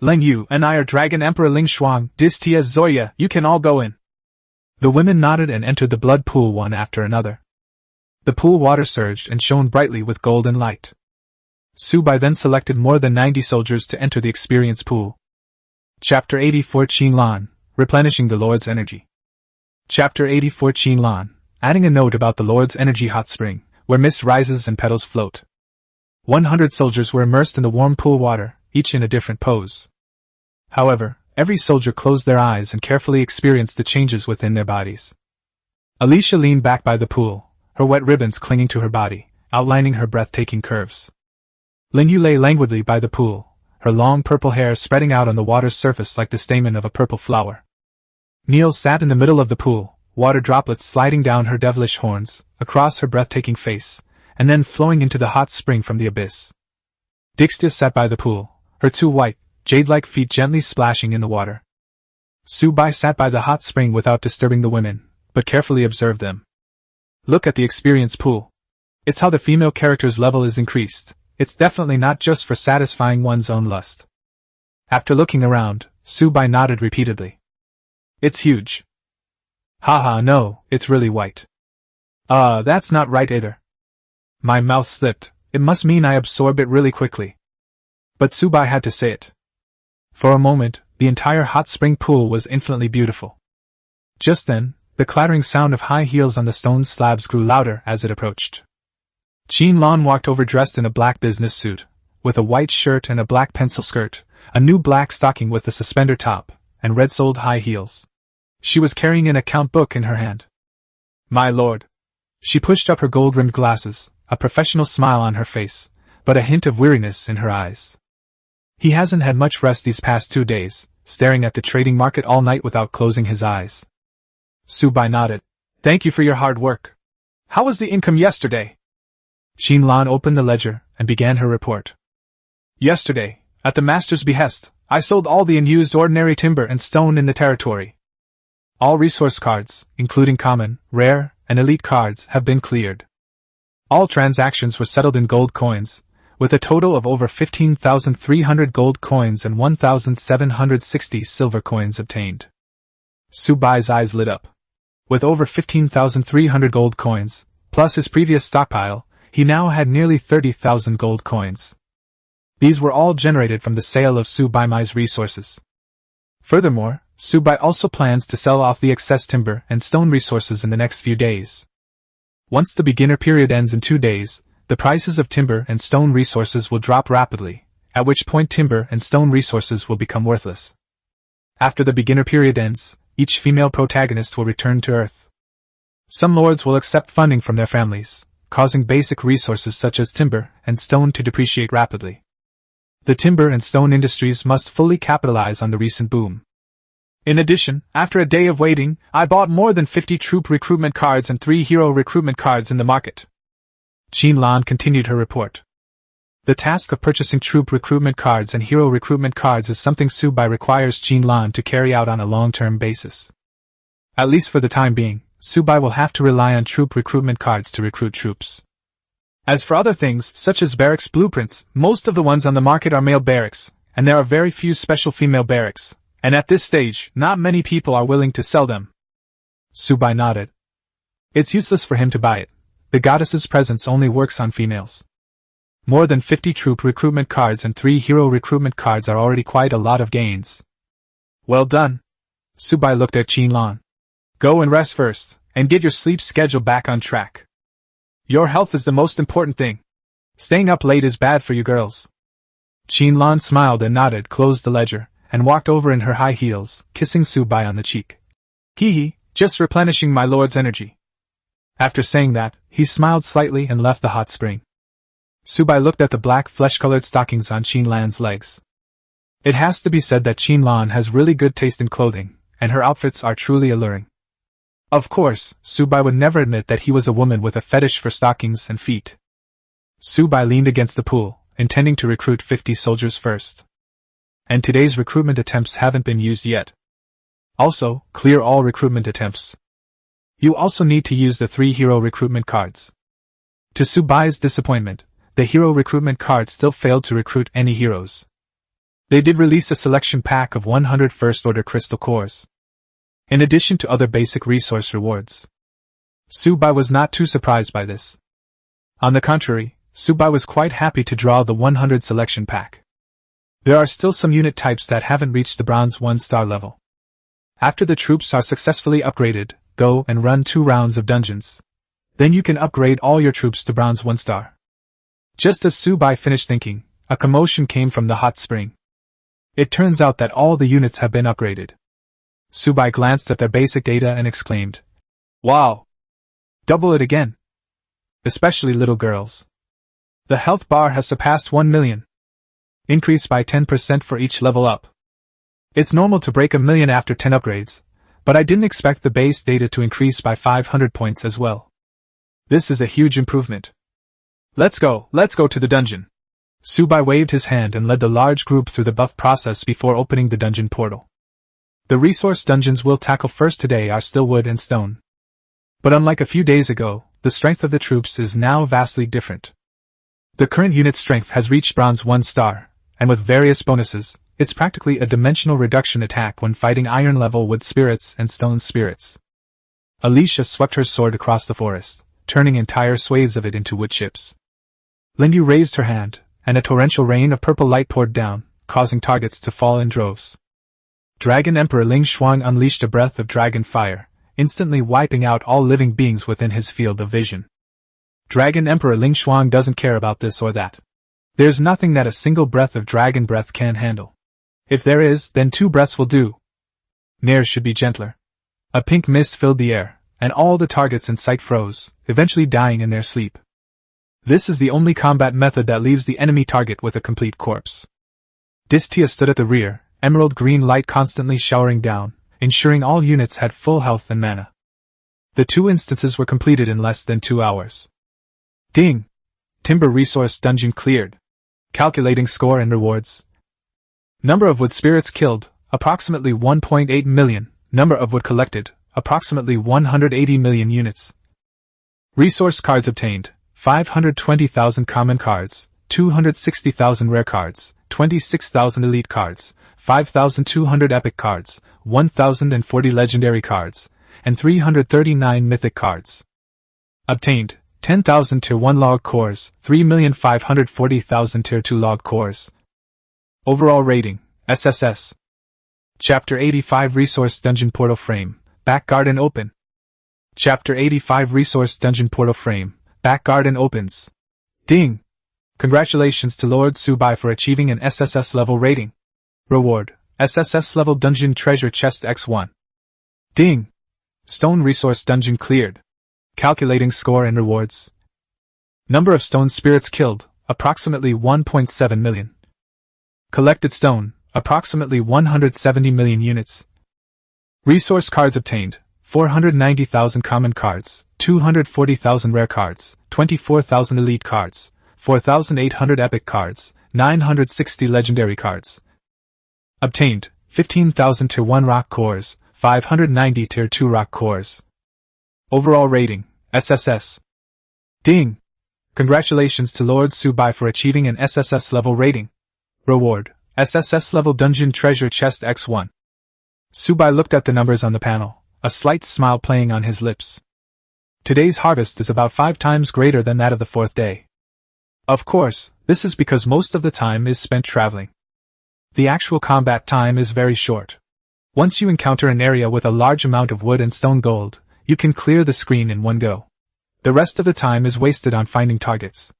Leng Yu and I are Dragon Emperor Ling Shuang, Distia Zoya, you can all go in. The women nodded and entered the blood pool one after another. The pool water surged and shone brightly with golden light. Subai then selected more than 90 soldiers to enter the experience pool. Chapter 84 Qinlan, Replenishing the Lord's Energy. Chapter 84 Qinlan, adding a note about the Lord's Energy hot spring, where mist rises and petals float. 100 soldiers were immersed in the warm pool water, each in a different pose. However, every soldier closed their eyes and carefully experienced the changes within their bodies. Alicia leaned back by the pool, her wet ribbons clinging to her body, outlining her breathtaking curves. Lingyu lay languidly by the pool, her long purple hair spreading out on the water's surface like the stamen of a purple flower. Neil sat in the middle of the pool, water droplets sliding down her devilish horns, across her breathtaking face, and then flowing into the hot spring from the abyss. Dixia sat by the pool, her two white, jade-like feet gently splashing in the water. Subai sat by the hot spring without disturbing the women, but carefully observed them. Look at the experienced pool. It's how the female character's level is increased. It's definitely not just for satisfying one's own lust. After looking around, Subai nodded repeatedly. It's huge. Haha, no, it's really white. That's not right either. My mouth slipped, it must mean I absorb it really quickly. But Subai had to say it. For a moment, the entire hot spring pool was infinitely beautiful. Just then, the clattering sound of high heels on the stone slabs grew louder as it approached. Qinlan walked over dressed in a black business suit, with a white shirt and a black pencil skirt, a new black stocking with a suspender top, and red-soled high heels. She was carrying an account book in her hand. My lord. She pushed up her gold-rimmed glasses, a professional smile on her face, but a hint of weariness in her eyes. He hasn't had much rest these past 2 days, staring at the trading market all night without closing his eyes. Subai nodded. Thank you for your hard work. How was the income yesterday? Qinlan opened the ledger and began her report. Yesterday, at the master's behest, I sold all the unused ordinary timber and stone in the territory. All resource cards, including common, rare, and elite cards, have been cleared. All transactions were settled in gold coins, with a total of over 15,300 gold coins and 1,760 silver coins obtained. Subai's eyes lit up. With over 15,300 gold coins, plus his previous stockpile, he now had nearly 30,000 gold coins. These were all generated from the sale of Subaimai's resources. Furthermore, Subai also plans to sell off the excess timber and stone resources in the next few days. Once the beginner period ends in 2 days, the prices of timber and stone resources will drop rapidly, at which point timber and stone resources will become worthless. After the beginner period ends, each female protagonist will return to Earth. Some lords will accept funding from their families, causing basic resources such as timber and stone to depreciate rapidly. The timber and stone industries must fully capitalize on the recent boom. In addition, after a day of waiting, I bought more than 50 troop recruitment cards and 3 hero recruitment cards in the market. Qinlan continued her report. The task of purchasing troop recruitment cards and hero recruitment cards is something Subai requires Qinlan to carry out on a long-term basis. At least for the time being, Subai will have to rely on troop recruitment cards to recruit troops. As for other things, such as barracks blueprints, most of the ones on the market are male barracks, and there are very few special female barracks, and at this stage, not many people are willing to sell them. Subai nodded. It's useless for him to buy it. The goddess's presence only works on females. More than 50 troop recruitment cards and 3 hero recruitment cards are already quite a lot of gains. Well done. Subai looked at Qinlan. Go and rest first, and get your sleep schedule back on track. Your health is the most important thing. Staying up late is bad for you girls. Qinlan smiled and nodded, closed the ledger, and walked over in her high heels, kissing Subai on the cheek. Hee, just replenishing my lord's energy. After saying that, he smiled slightly and left the hot spring. Subai looked at the black flesh-colored stockings on Qinlan's legs. It has to be said that Qinlan has really good taste in clothing, and her outfits are truly alluring. Of course, Subai would never admit that he was a woman with a fetish for stockings and feet. Subai leaned against the pool, intending to recruit 50 soldiers first. And today's recruitment attempts haven't been used yet. Also, clear all recruitment attempts. You also need to use the 3 hero recruitment cards. To Subai's disappointment, the hero recruitment cards still failed to recruit any heroes. They did release a selection pack of 100 first-order crystal cores, in addition to other basic resource rewards. Subai was not too surprised by this. On the contrary, Subai was quite happy to draw the 100 selection pack. There are still some unit types that haven't reached the bronze 1-star level. After the troops are successfully upgraded, go and run 2 rounds of dungeons. Then you can upgrade all your troops to bronze 1-star. Just as Subai finished thinking, a commotion came from the hot spring. It turns out that all the units have been upgraded. Subai glanced at their basic data and exclaimed, "Wow! Double it again! Especially little girls. The health bar has surpassed 1 million. Increased by 10% for each level up. It's normal to break 1 million after 10 upgrades, but I didn't expect the base data to increase by 500 points as well. This is a huge improvement. Let's go to the dungeon." Subai waved his hand and led the large group through the buff process before opening the dungeon portal. The resource dungeons we'll tackle first today are still wood and stone. But unlike a few days ago, the strength of the troops is now vastly different. The current unit's strength has reached bronze 1-star, and with various bonuses, it's practically a dimensional reduction attack when fighting iron level wood spirits and stone spirits. Alicia swept her sword across the forest, turning entire swathes of it into wood chips. Lingyu raised her hand, and a torrential rain of purple light poured down, causing targets to fall in droves. Dragon Emperor Ling Shuang unleashed a breath of dragon fire, instantly wiping out all living beings within his field of vision. Dragon Emperor Ling Shuang doesn't care about this or that. There's nothing that a single breath of dragon breath can handle. If there is, then 2 breaths will do. Nair should be gentler. A pink mist filled the air, and all the targets in sight froze, eventually dying in their sleep. This is the only combat method that leaves the enemy target with a complete corpse. Distia stood at the rear, emerald green light constantly showering down, ensuring all units had full health and mana. The 2 instances were completed in less than 2 hours. Ding! Timber resource dungeon cleared. Calculating score and rewards. Number of wood spirits killed, approximately 1.8 million. Number of wood collected, approximately 180 million units. Resource cards obtained, 520,000 common cards, 260,000 rare cards, 26,000 elite cards, 5,200 epic cards, 1,040 legendary cards, and 339 mythic cards. Obtained, 10,000 Tier 1 log cores, 3,540,000 Tier 2 log cores. Overall rating, SSS. Chapter 85 Resource Dungeon Portal Frame, Back Garden Open. Chapter 85 Resource Dungeon Portal Frame, Back Garden Opens. Ding! Congratulations to Lord Subai for achieving an SSS level rating. Reward, SSS level Dungeon Treasure Chest X1. Ding! Stone Resource Dungeon cleared. Calculating score and rewards. Number of stone spirits killed, approximately 1.7 million. Collected stone, approximately 170 million units. Resource cards obtained, 490,000 common cards, 240,000 rare cards, 24,000 elite cards, 4,800 epic cards, 960 legendary cards. Obtained, 15,000 Tier 1 rock cores, 590 Tier 2 rock cores. Overall rating, SSS. Ding! Congratulations to Lord Subai for achieving an SSS level rating. Reward, SSS level Dungeon Treasure Chest X1. Subai looked at the numbers on the panel, a slight smile playing on his lips. Today's harvest is about 5 times greater than that of the 4th day. Of course, this is because most of the time is spent traveling. The actual combat time is very short. Once you encounter an area with a large amount of wood and stone gold, you can clear the screen in one go. The rest of the time is wasted on finding targets.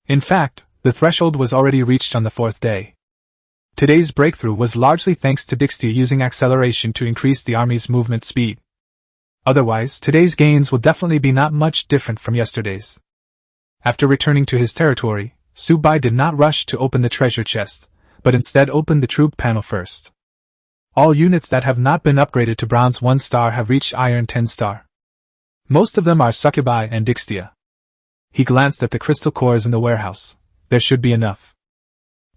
In fact, the threshold was already reached on the 4th day. Today's breakthrough was largely thanks to Dixtia using acceleration to increase the army's movement speed. Otherwise, today's gains will definitely be not much different from yesterday's. After returning to his territory, Subai did not rush to open the treasure chest, but instead opened the troop panel first. All units that have not been upgraded to bronze 1 star have reached iron 10 star. Most of them are Succubi and Dixtia. He glanced at the crystal cores in the warehouse. There should be enough.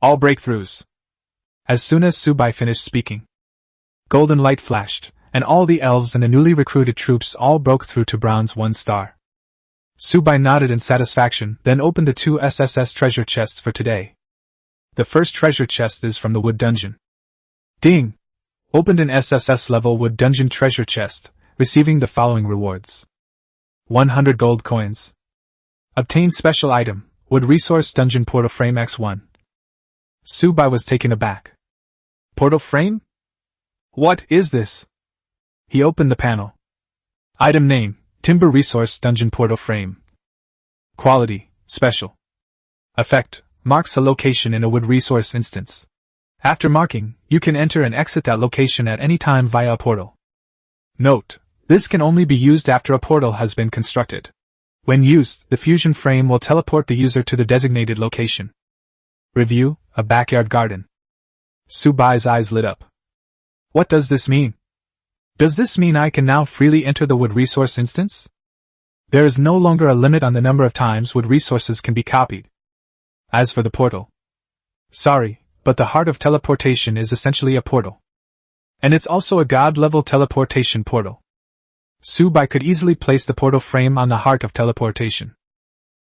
All breakthroughs. As soon as Subai finished speaking, golden light flashed, and all the elves and the newly recruited troops all broke through to bronze 1 star. Subai nodded in satisfaction, then opened the 2 SSS treasure chests for today. The first treasure chest is from the wood dungeon. Ding! Opened an SSS level wood dungeon treasure chest, receiving the following rewards. 100 gold coins. Obtain special item, wood resource dungeon portal frame X1. Subai was taken aback. Portal frame? What is this? He opened the panel. Item name, Timber Resource Dungeon Portal Frame. Quality, Special. Effect, marks a location in a wood resource instance. After marking, you can enter and exit that location at any time via a portal. Note, this can only be used after a portal has been constructed. When used, the fusion frame will teleport the user to the designated location. Review, a backyard garden. Subai's eyes lit up. What does this mean? Does this mean I can now freely enter the wood resource instance? There is no longer a limit on the number of times wood resources can be copied. As for the portal. Sorry, but the heart of teleportation is essentially a portal. And it's also a god-level teleportation portal. Subai could easily place the portal frame on the heart of teleportation.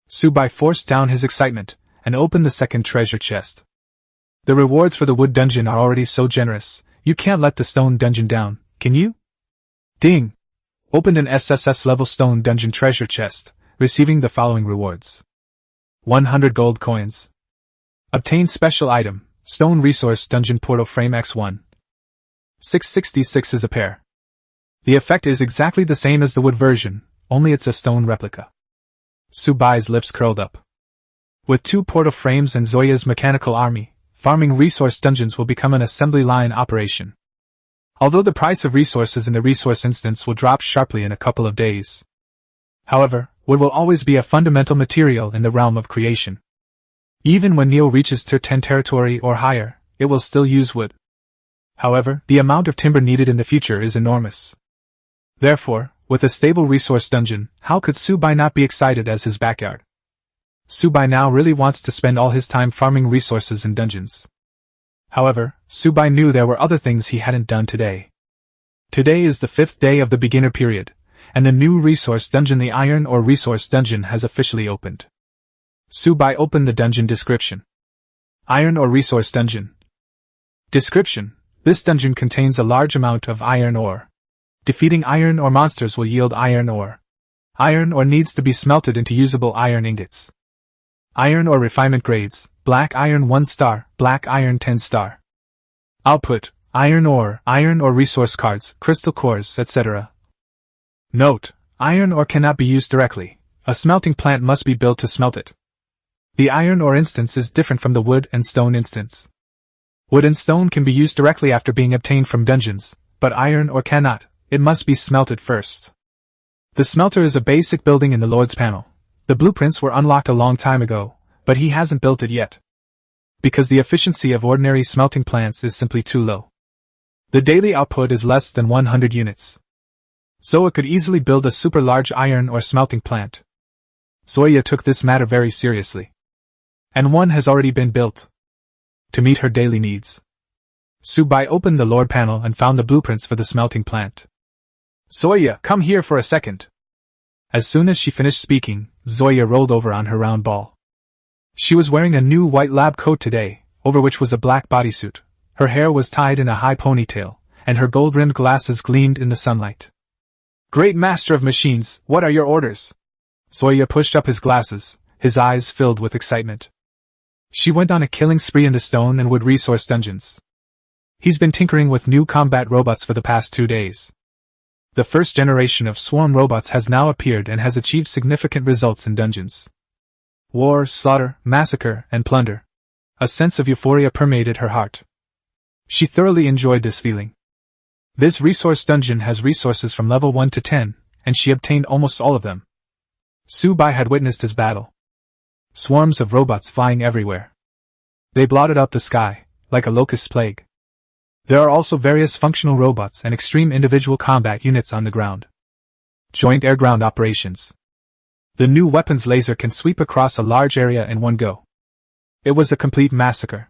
Subai forced down his excitement and opened the second treasure chest. The rewards for the wood dungeon are already so generous, you can't let the stone dungeon down, can you? Ding! Opened an SSS-level stone dungeon treasure chest, receiving the following rewards. 100 gold coins. Obtain special item, Stone Resource Dungeon Portal Frame X1. 666 is a pair. The effect is exactly the same as the wood version, only it's a stone replica. Subai's lips curled up. With 2 portal frames and Zoya's mechanical army, farming resource dungeons will become an assembly line operation. Although the price of resources in the resource instance will drop sharply in a couple of days. However, wood will always be a fundamental material in the realm of creation. Even when Neo reaches Tier 10 territory or higher, it will still use wood. However, the amount of timber needed in the future is enormous. Therefore, with a stable resource dungeon, how could Subai not be excited as his backyard? Subai now really wants to spend all his time farming resources in dungeons. However, Subai knew there were other things he hadn't done today. Today is the 5th day of the beginner period, and the new resource dungeon, the Iron Ore Resource Dungeon, has officially opened. Subai opened the dungeon description. Iron Ore Resource Dungeon. Description: this dungeon contains a large amount of iron ore. Defeating iron ore monsters will yield iron ore. Iron ore needs to be smelted into usable iron ingots. Iron ore refinement grades: black iron 1 star, black iron 10 star. Output: iron ore resource cards, crystal cores, etc. Note: iron ore cannot be used directly. A smelting plant must be built to smelt it. The iron ore instance is different from the wood and stone instance. Wood and stone can be used directly after being obtained from dungeons, but iron ore cannot. It must be smelted first. The smelter is a basic building in the Lord's panel. The blueprints were unlocked a long time ago, but he hasn't built it yet. Because the efficiency of ordinary smelting plants is simply too low. The daily output is less than 100 units. Zoya could easily build a super large iron ore smelting plant. Zoya took this matter very seriously. And one has already been built. To meet her daily needs. Subai opened the Lord panel and found the blueprints for the smelting plant. Zoya, come here for a second. As soon as she finished speaking, Zoya rolled over on her round ball. She was wearing a new white lab coat today, over which was a black bodysuit. Her hair was tied in a high ponytail, and her gold-rimmed glasses gleamed in the sunlight. Great master of machines, what are your orders? Zoya pushed up his glasses, his eyes filled with excitement. She went on a killing spree in the stone and wood resource dungeons. He's been tinkering with new combat robots for the past 2 days. The first generation of swarm robots has now appeared and has achieved significant results in dungeons. War, slaughter, massacre, and plunder. A sense of euphoria permeated her heart. She thoroughly enjoyed this feeling. This resource dungeon has resources from level 1 to 10, and she obtained almost all of them. Subai had witnessed his battle. Swarms of robots flying everywhere. They blotted out the sky, like a locust plague. There are also various functional robots and extreme individual combat units on the ground. Joint air-ground operations. The new weapons laser can sweep across a large area in one go. It was a complete massacre.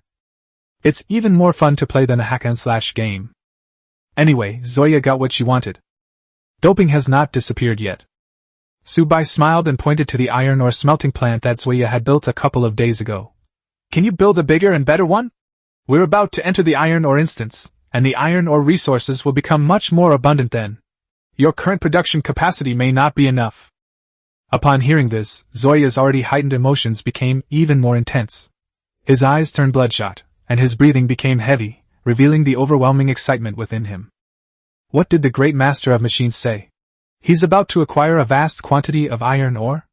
It's even more fun to play than a hack-and-slash game. Anyway, Zoya got what she wanted. Doping has not disappeared yet. Subai smiled and pointed to the iron ore smelting plant that Zoya had built a couple of days ago. Can you build a bigger and better one? We're about to enter the iron ore instance, and the iron ore resources will become much more abundant then. Your current production capacity may not be enough. Upon hearing this, Zoya's already heightened emotions became even more intense. His eyes turned bloodshot, and his breathing became heavy, revealing the overwhelming excitement within him. What did the great master of machines say? He's about to acquire a vast quantity of iron ore?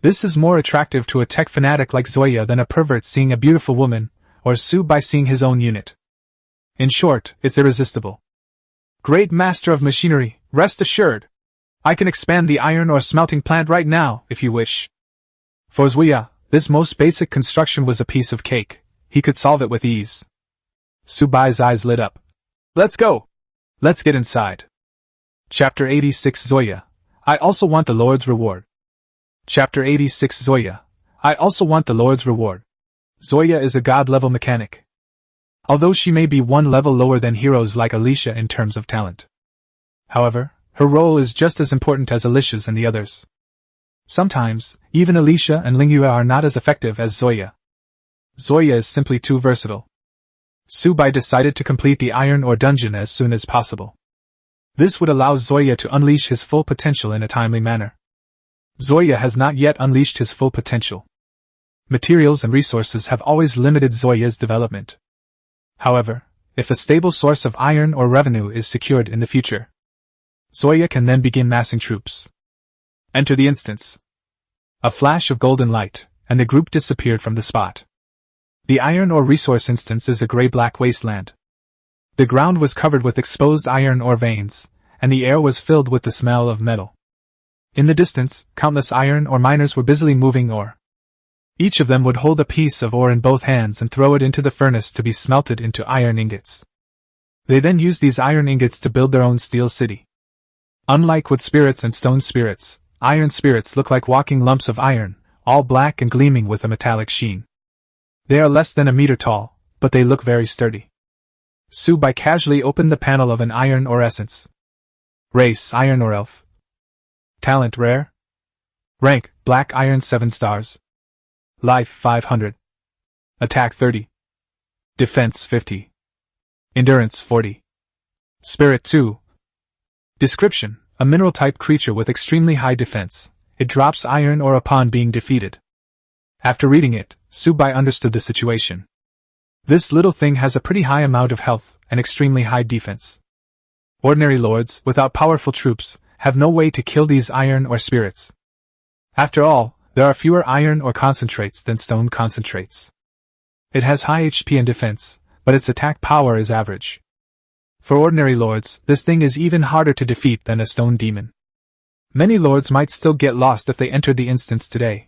This is more attractive to a tech fanatic like Zoya than a pervert seeing a beautiful woman, or Su by seeing his own unit. In short, it's irresistible. Great master of machinery, rest assured. I can expand the iron ore smelting plant right now, if you wish. For Zoya, this most basic construction was a piece of cake. He could solve it with ease. Su Bai's eyes lit up. Let's go! Let's get inside. Chapter 86 Zoya. I also want the Lord's reward. Chapter 86 Zoya. I also want the Lord's reward. Zoya is a god-level mechanic. Although she may be one level lower than heroes like Alicia in terms of talent. However, her role is just as important as Alicia's and the others. Sometimes, even Alicia and Lingyue are not as effective as Zoya. Zoya is simply too versatile. Su Bai decided to complete the iron ore dungeon as soon as possible. This would allow Zoya to unleash his full potential in a timely manner. Zoya has not yet unleashed his full potential. Materials and resources have always limited Zoya's development. However, if a stable source of iron ore revenue is secured in the future, Zoya can then begin massing troops. Enter the instance. A flash of golden light, and the group disappeared from the spot. The iron ore resource instance is a gray-black wasteland. The ground was covered with exposed iron ore veins, and the air was filled with the smell of metal. In the distance, countless iron ore miners were busily moving ore. Each of them would hold a piece of ore in both hands and throw it into the furnace to be smelted into iron ingots. They then used these iron ingots to build their own steel city. Unlike wood spirits and stone spirits, iron spirits look like walking lumps of iron, all black and gleaming with a metallic sheen. They are less than a meter tall, but they look very sturdy. Su Bai casually opened the panel of an iron ore essence. Race, iron ore elf. Talent, rare. Rank, black iron 7 stars. Life, 500. Attack, 30. Defense, 50. Endurance, 40. Spirit, 2. Description, a mineral-type creature with extremely high defense. It drops iron ore upon being defeated. After reading it, Su Bai understood the situation. This little thing has a pretty high amount of health and extremely high defense. Ordinary lords, without powerful troops, have no way to kill these iron ore spirits. After all, there are fewer iron ore concentrates than stone concentrates. It has high HP and defense, but its attack power is average. For ordinary lords, this thing is even harder to defeat than a stone demon. Many lords might still get lost if they entered the instance today.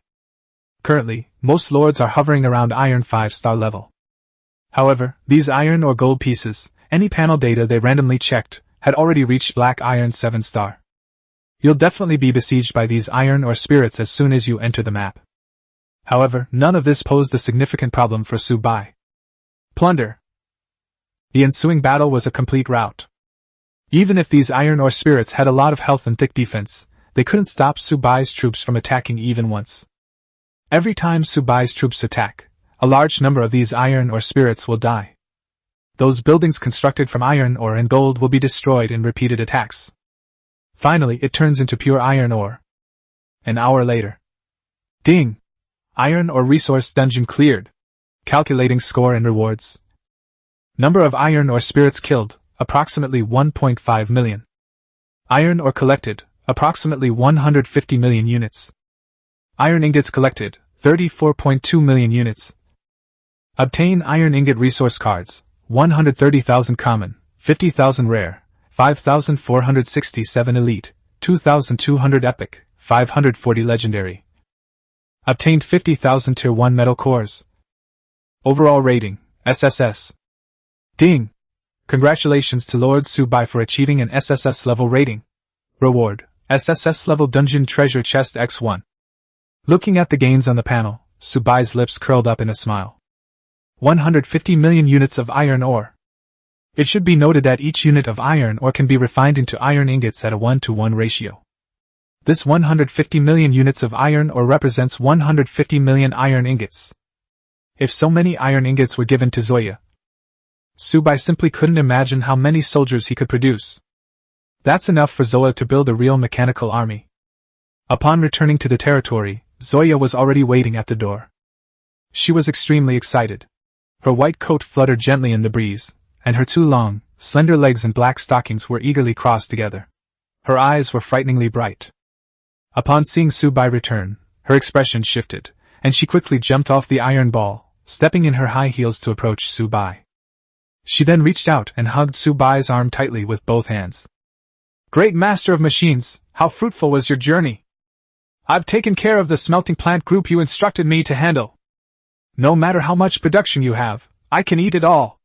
Currently, most lords are hovering around iron 5-star level. However, these iron or gold pieces, any panel data they randomly checked, had already reached black iron 7-star. You'll definitely be besieged by these iron or spirits as soon as you enter the map. However, none of this posed a significant problem for Su Bai. Plunder. The ensuing battle was a complete rout. Even if these iron or spirits had a lot of health and thick defense, they couldn't stop Su Bai's troops from attacking even once. Every time Su Bai's troops attack, a large number of these iron or spirits will die. Those buildings constructed from iron ore and gold will be destroyed in repeated attacks. Finally, it turns into pure iron ore. An hour later. Ding! Iron ore resource dungeon cleared. Calculating score and rewards. Number of iron ore spirits killed, approximately 1.5 million. Iron ore collected, approximately 150 million units. Iron ingots collected, 34.2 million units. Obtain iron ingot resource cards, 130,000 common, 50,000 rare, 5,467 elite, 2,200 epic, 540 legendary. Obtained 50,000 tier 1 metal cores. Overall rating, SSS. Ding! Congratulations to Lord Su Bai for achieving an SSS level rating. Reward, SSS level dungeon treasure chest X1. Looking at the gains on the panel, Su Bai's lips curled up in a smile. 150 million units of iron ore. It should be noted that each unit of iron ore can be refined into iron ingots at a 1-to-1 ratio. This 150 million units of iron ore represents 150 million iron ingots. If so many iron ingots were given to Zoya, Su Bai simply couldn't imagine how many soldiers he could produce. That's enough for Zoya to build a real mechanical army. Upon returning to the territory, Zoya was already waiting at the door. She was extremely excited. Her white coat fluttered gently in the breeze, and her two long, slender legs in black stockings were eagerly crossed together. Her eyes were frighteningly bright. Upon seeing Subai return, her expression shifted, and she quickly jumped off the iron ball, stepping in her high heels to approach Subai. She then reached out and hugged Subai's arm tightly with both hands. "Great Master of Machines, how fruitful was your journey! I've taken care of the smelting plant group you instructed me to handle. No matter how much production you have, I can eat it all."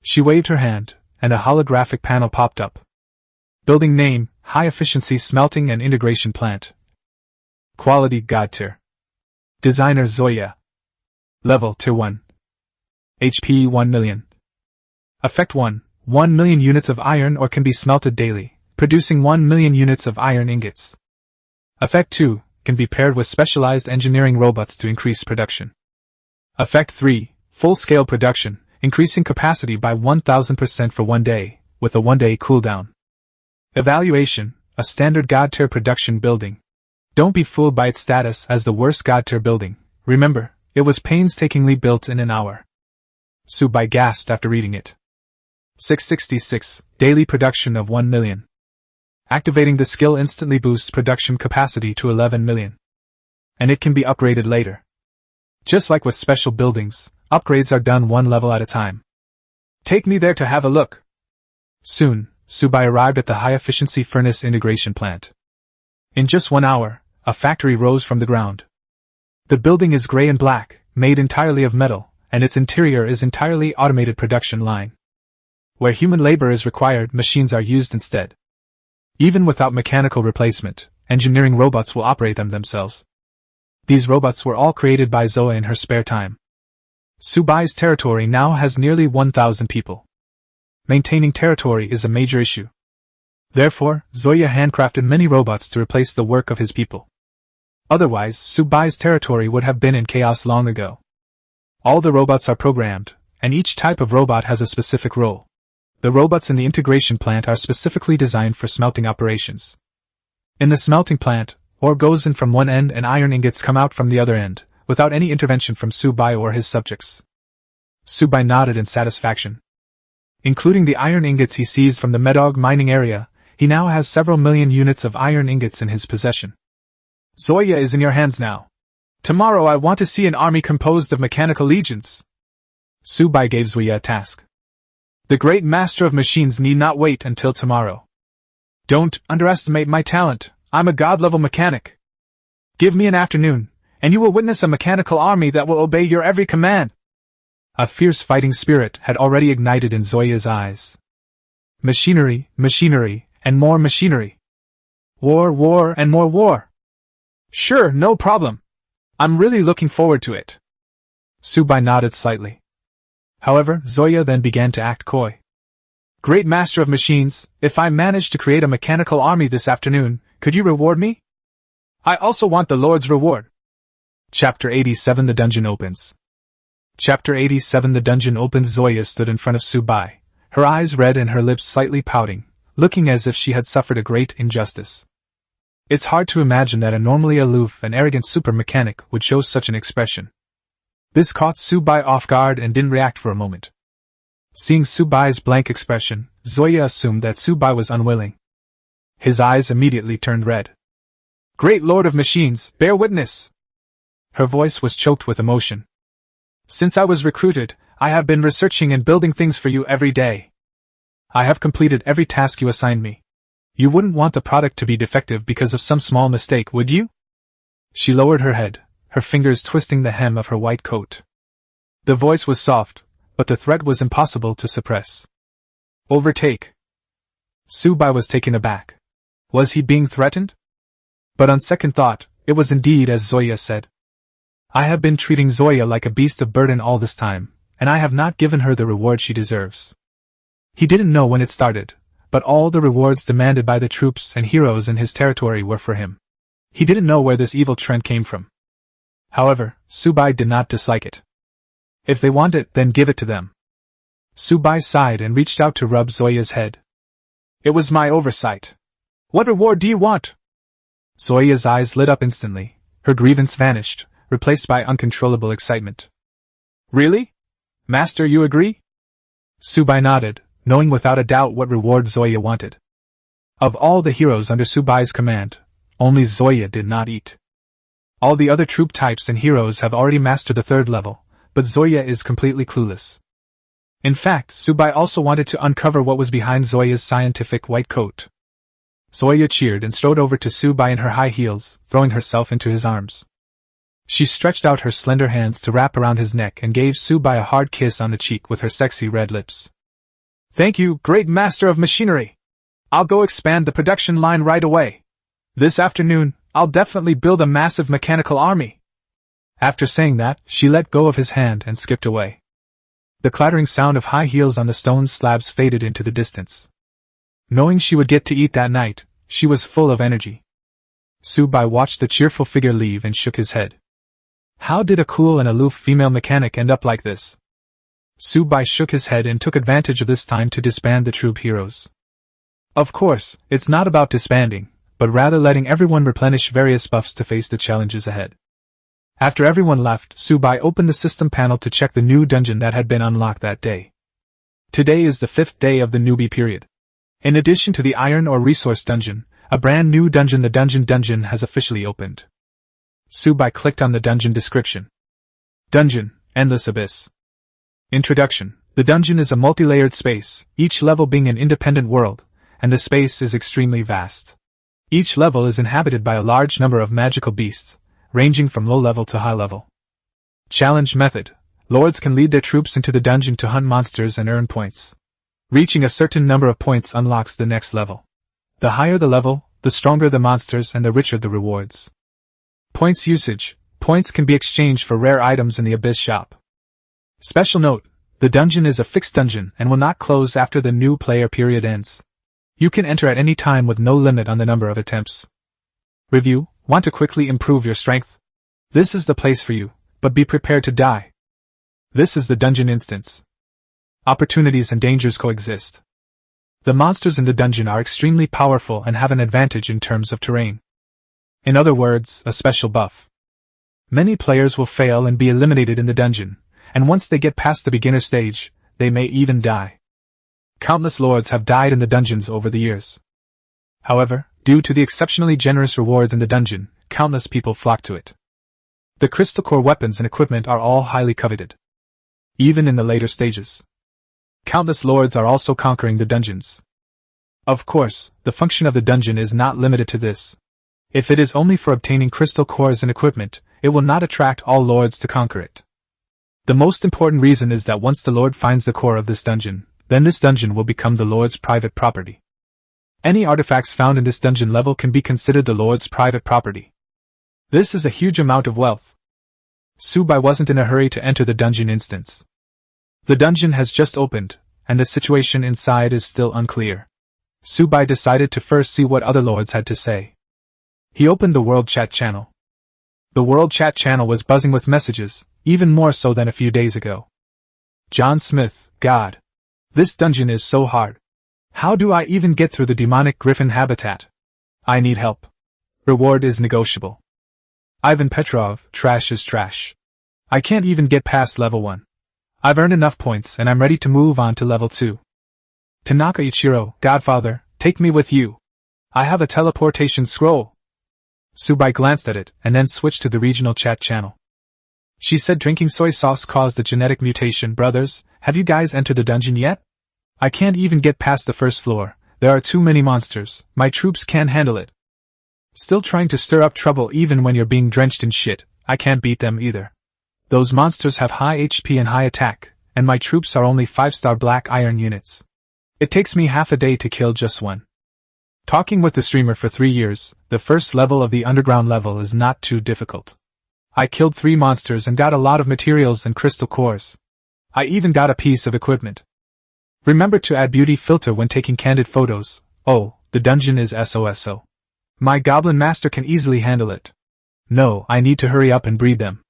She waved her hand, and a holographic panel popped up. Building name, High Efficiency Smelting and Integration Plant. Quality God Tier. Designer Zoya. Level Tier 1. HP 1 million. Effect 1 million units of iron ore can be smelted daily, producing 1 million units of iron ingots. Effect 2 can be paired with specialized engineering robots to increase production. Effect 3 full-scale production, increasing capacity by 1000% for 1 day, with a 1-day cooldown. Evaluation, a standard God tier production building. Don't be fooled by its status as the worst God tier building. Remember, it was painstakingly built in an hour. Subai gasped after reading it. 666, daily production of 1 million. Activating the skill instantly boosts production capacity to 11 million. And it can be upgraded later. Just like with special buildings, upgrades are done one level at a time. Take me there to have a look. Soon, Subai arrived at the high-efficiency furnace integration plant. In just 1 hour, a factory rose from the ground. The building is gray and black, made entirely of metal, and its interior is entirely automated production line. Where human labor is required, machines are used instead. Even without mechanical replacement, engineering robots will operate them themselves. These robots were all created by Zoe in her spare time. Subai's territory now has nearly 1,000 people. Maintaining territory is a major issue. Therefore, Zoya handcrafted many robots to replace the work of his people. Otherwise, Subai's territory would have been in chaos long ago. All the robots are programmed, and each type of robot has a specific role. The robots in the integration plant are specifically designed for smelting operations. In the smelting plant, ore goes in from one end and iron ingots come out from the other end, without any intervention from Subai or his subjects. Subai nodded in satisfaction. Including the iron ingots he seized from the Medog mining area, he now has several million units of iron ingots in his possession. Zoya is in your hands now. Tomorrow I want to see an army composed of mechanical legions. Subai gave Zoya a task. The great master of machines need not wait until tomorrow. Don't underestimate my talent, I'm a god-level mechanic. Give me an afternoon, and you will witness a mechanical army that will obey your every command. A fierce fighting spirit had already ignited in Zoya's eyes. Machinery, machinery, and more machinery. War, war, and more war. Sure, no problem. I'm really looking forward to it. Subai nodded slightly. However, Zoya then began to act coy. Great master of machines, if I manage to create a mechanical army this afternoon, could you reward me? I also want the Lord's reward. Chapter 87 The Dungeon Opens. Chapter 87 The Dungeon Opens. Zoya stood in front of Subai, her eyes red and her lips slightly pouting, looking as if she had suffered a great injustice. It's hard to imagine that a normally aloof and arrogant super mechanic would show such an expression. This caught Subai off guard and didn't react for a moment. Seeing Subai's blank expression, Zoya assumed that Subai was unwilling. His eyes immediately turned red. Great Lord of Machines, bear witness! Her voice was choked with emotion. Since I was recruited, I have been researching and building things for you every day. I have completed every task you assigned me. You wouldn't want the product to be defective because of some small mistake, would you? She lowered her head, her fingers twisting the hem of her white coat. The voice was soft, but the threat was impossible to suppress. Overtake. Subai was taken aback. Was he being threatened? But on second thought, it was indeed as Zoya said. I have been treating Zoya like a beast of burden all this time, and I have not given her the reward she deserves. He didn't know when it started, but all the rewards demanded by the troops and heroes in his territory were for him. He didn't know where this evil trend came from. However, Subai did not dislike it. If they want it, then give it to them. Subai sighed and reached out to rub Zoya's head. It was my oversight. What reward do you want? Zoya's eyes lit up instantly, her grievance vanished, replaced by uncontrollable excitement. Really? Master, you agree? Subai nodded, knowing without a doubt what reward Zoya wanted. Of all the heroes under Subai's command, only Zoya did not eat. All the other troop types and heroes have already mastered the 3rd level, but Zoya is completely clueless. In fact, Subai also wanted to uncover what was behind Zoya's scientific white coat. Zoya cheered and strode over to Subai in her high heels, throwing herself into his arms. She stretched out her slender hands to wrap around his neck and gave Subai a hard kiss on the cheek with her sexy red lips. Thank you, great master of machinery! I'll go expand the production line right away. This afternoon, I'll definitely build a massive mechanical army. After saying that, she let go of his hand and skipped away. The clattering sound of high heels on the stone slabs faded into the distance. Knowing she would get to eat that night, she was full of energy. Subai watched the cheerful figure leave and shook his head. How did a cool and aloof female mechanic end up like this? Subai shook his head and took advantage of this time to disband the troop heroes. Of course, it's not about disbanding, but rather letting everyone replenish various buffs to face the challenges ahead. After everyone left, Subai opened the system panel to check the new dungeon that had been unlocked that day. Today is the 5th day of the newbie period. In addition to the Iron or Resource dungeon, a brand new dungeon, the Dungeon has officially opened. Subai clicked on the dungeon description. Dungeon, Endless Abyss. Introduction. The dungeon is a multi-layered space, each level being an independent world, and the space is extremely vast. Each level is inhabited by a large number of magical beasts, ranging from low level to high level. Challenge method. Lords can lead their troops into the dungeon to hunt monsters and earn points. Reaching a certain number of points unlocks the next level. The higher the level, the stronger the monsters and the richer the rewards. Points usage. Points can be exchanged for rare items in the Abyss shop. Special note, the dungeon is a fixed dungeon and will not close after the new player period ends. You can enter at any time with no limit on the number of attempts. Review. Want to quickly improve your strength? This is the place for you, but be prepared to die. This is the dungeon instance. Opportunities and dangers coexist. The monsters in the dungeon are extremely powerful and have an advantage in terms of terrain. In other words, a special buff. Many players will fail and be eliminated in the dungeon, and once they get past the beginner stage, they may even die. Countless lords have died in the dungeons over the years. However, due to the exceptionally generous rewards in the dungeon, countless people flock to it. The crystal core weapons and equipment are all highly coveted. Even in the later stages. Countless lords are also conquering the dungeons. Of course, the function of the dungeon is not limited to this. If it is only for obtaining crystal cores and equipment, it will not attract all lords to conquer it. The most important reason is that once the lord finds the core of this dungeon, then this dungeon will become the lord's private property. Any artifacts found in this dungeon level can be considered the lord's private property. This is a huge amount of wealth. Subai wasn't in a hurry to enter the dungeon instance. The dungeon has just opened, and the situation inside is still unclear. Subai decided to first see what other lords had to say. He opened the World Chat channel. The World Chat channel was buzzing with messages, even more so than a few days ago. John Smith, God. This dungeon is so hard. How do I even get through the demonic griffin habitat? I need help. Reward is negotiable. Ivan Petrov, trash is trash. I can't even get past level 1. I've earned enough points and I'm ready to move on to level 2. Tanaka Ichiro, Godfather, take me with you. I have a teleportation scroll. Subai glanced at it and then switched to the regional chat channel. She said drinking soy sauce caused a genetic mutation. Brothers, have you guys entered the dungeon yet? I can't even get past the first floor. There are too many monsters. My troops can't handle it. Still trying to stir up trouble even when you're being drenched in shit. I can't beat them either. Those monsters have high HP and high attack, and my troops are only 5-star black iron units. It takes me half a day to kill just one. Talking with the streamer for 3 years, the first level of the underground level is not too difficult. I killed 3 monsters and got a lot of materials and crystal cores. I even got a piece of equipment. Remember to add beauty filter when taking candid photos. Oh, the dungeon is SOSO. My goblin master can easily handle it. No, I need to hurry up and breed them.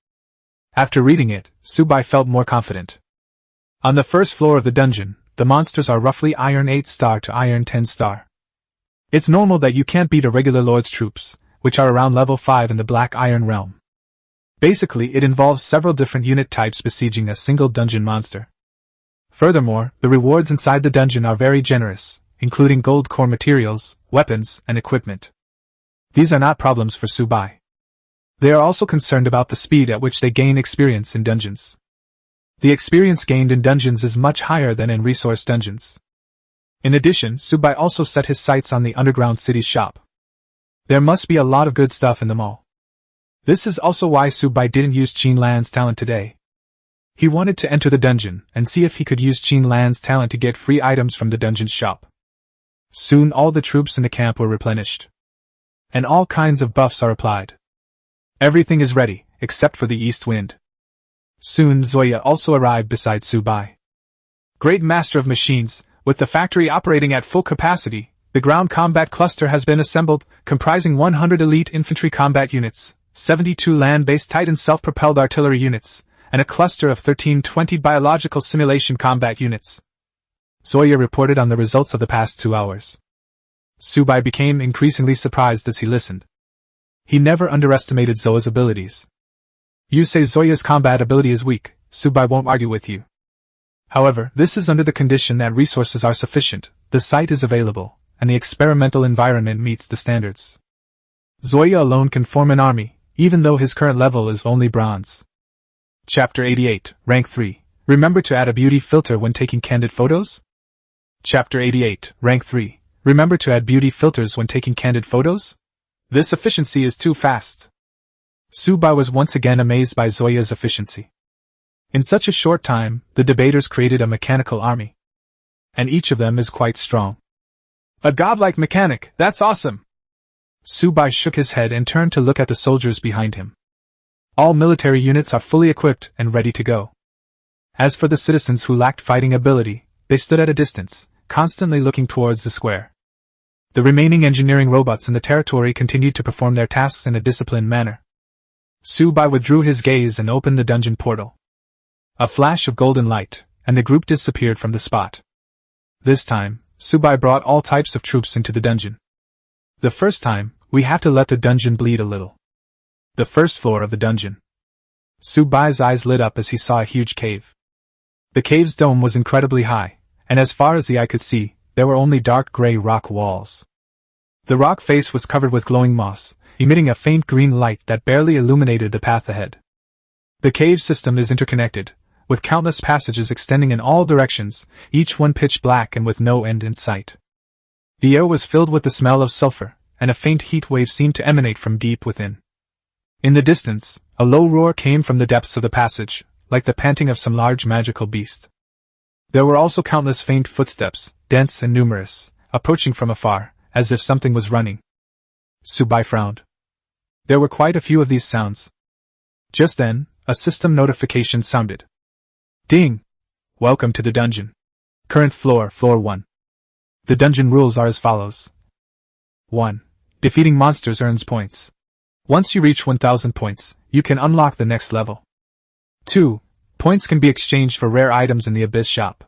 After reading it, Subai felt more confident. On the first floor of the dungeon, the monsters are roughly iron 8-star to iron 10-star. It's normal that you can't beat a regular lord's troops, which are around level 5 in the black iron realm. Basically, it involves several different unit types besieging a single dungeon monster. Furthermore, the rewards inside the dungeon are very generous, including gold core materials, weapons, and equipment. These are not problems for Subai. They are also concerned about the speed at which they gain experience in dungeons. The experience gained in dungeons is much higher than in resource dungeons. In addition, Subai also set his sights on the underground city's shop. There must be a lot of good stuff in the mall. This is also why Subai didn't use Qin Lan's talent today. He wanted to enter the dungeon and see if he could use Qin Lan's talent to get free items from the dungeon's shop. Soon all the troops in the camp were replenished. And all kinds of buffs are applied. Everything is ready, except for the east wind. Soon Zoya also arrived beside Subai. Great master of machines, with the factory operating at full capacity, the ground combat cluster has been assembled, comprising 100 elite infantry combat units, 72 land-based Titan self-propelled artillery units, and a cluster of 1320 biological simulation combat units. Zoya reported on the results of the past 2 hours. Subai became increasingly surprised as he listened. He never underestimated Zoya's abilities. You say Zoya's combat ability is weak, Subai won't argue with you. However, this is under the condition that resources are sufficient, the site is available, and the experimental environment meets the standards. Zoya alone can form an army, even though his current level is only bronze. Chapter 88, Rank 3. Remember to add a beauty filter when taking candid photos? Chapter 88, Rank 3. Remember to add beauty filters when taking candid photos? This efficiency is too fast. Subai was once again amazed by Zoya's efficiency. In such a short time, the debaters created a mechanical army. And each of them is quite strong. A godlike mechanic, that's awesome! Subai shook his head and turned to look at the soldiers behind him. All military units are fully equipped and ready to go. As for the citizens who lacked fighting ability, they stood at a distance, constantly looking towards the square. The remaining engineering robots in the territory continued to perform their tasks in a disciplined manner. Subai withdrew his gaze and opened the dungeon portal. A flash of golden light, and the group disappeared from the spot. This time, Subai brought all types of troops into the dungeon. The first time, we have to let the dungeon bleed a little. The first floor of the dungeon. Subai's eyes lit up as he saw a huge cave. The cave's dome was incredibly high, and as far as the eye could see, there were only dark gray rock walls. The rock face was covered with glowing moss, emitting a faint green light that barely illuminated the path ahead. The cave system is interconnected, with countless passages extending in all directions, each one pitch black and with no end in sight. The air was filled with the smell of sulfur, and a faint heat wave seemed to emanate from deep within. In the distance, a low roar came from the depths of the passage, like the panting of some large magical beast. There were also countless faint footsteps, dense and numerous, approaching from afar, as if something was running. Subai frowned. There were quite a few of these sounds. Just then, a system notification sounded. Ding! Welcome to the dungeon. Current floor, floor 1. The dungeon rules are as follows. 1. Defeating monsters earns points. Once you reach 1000 points, you can unlock the next level. 2. Points can be exchanged for rare items in the Abyss shop.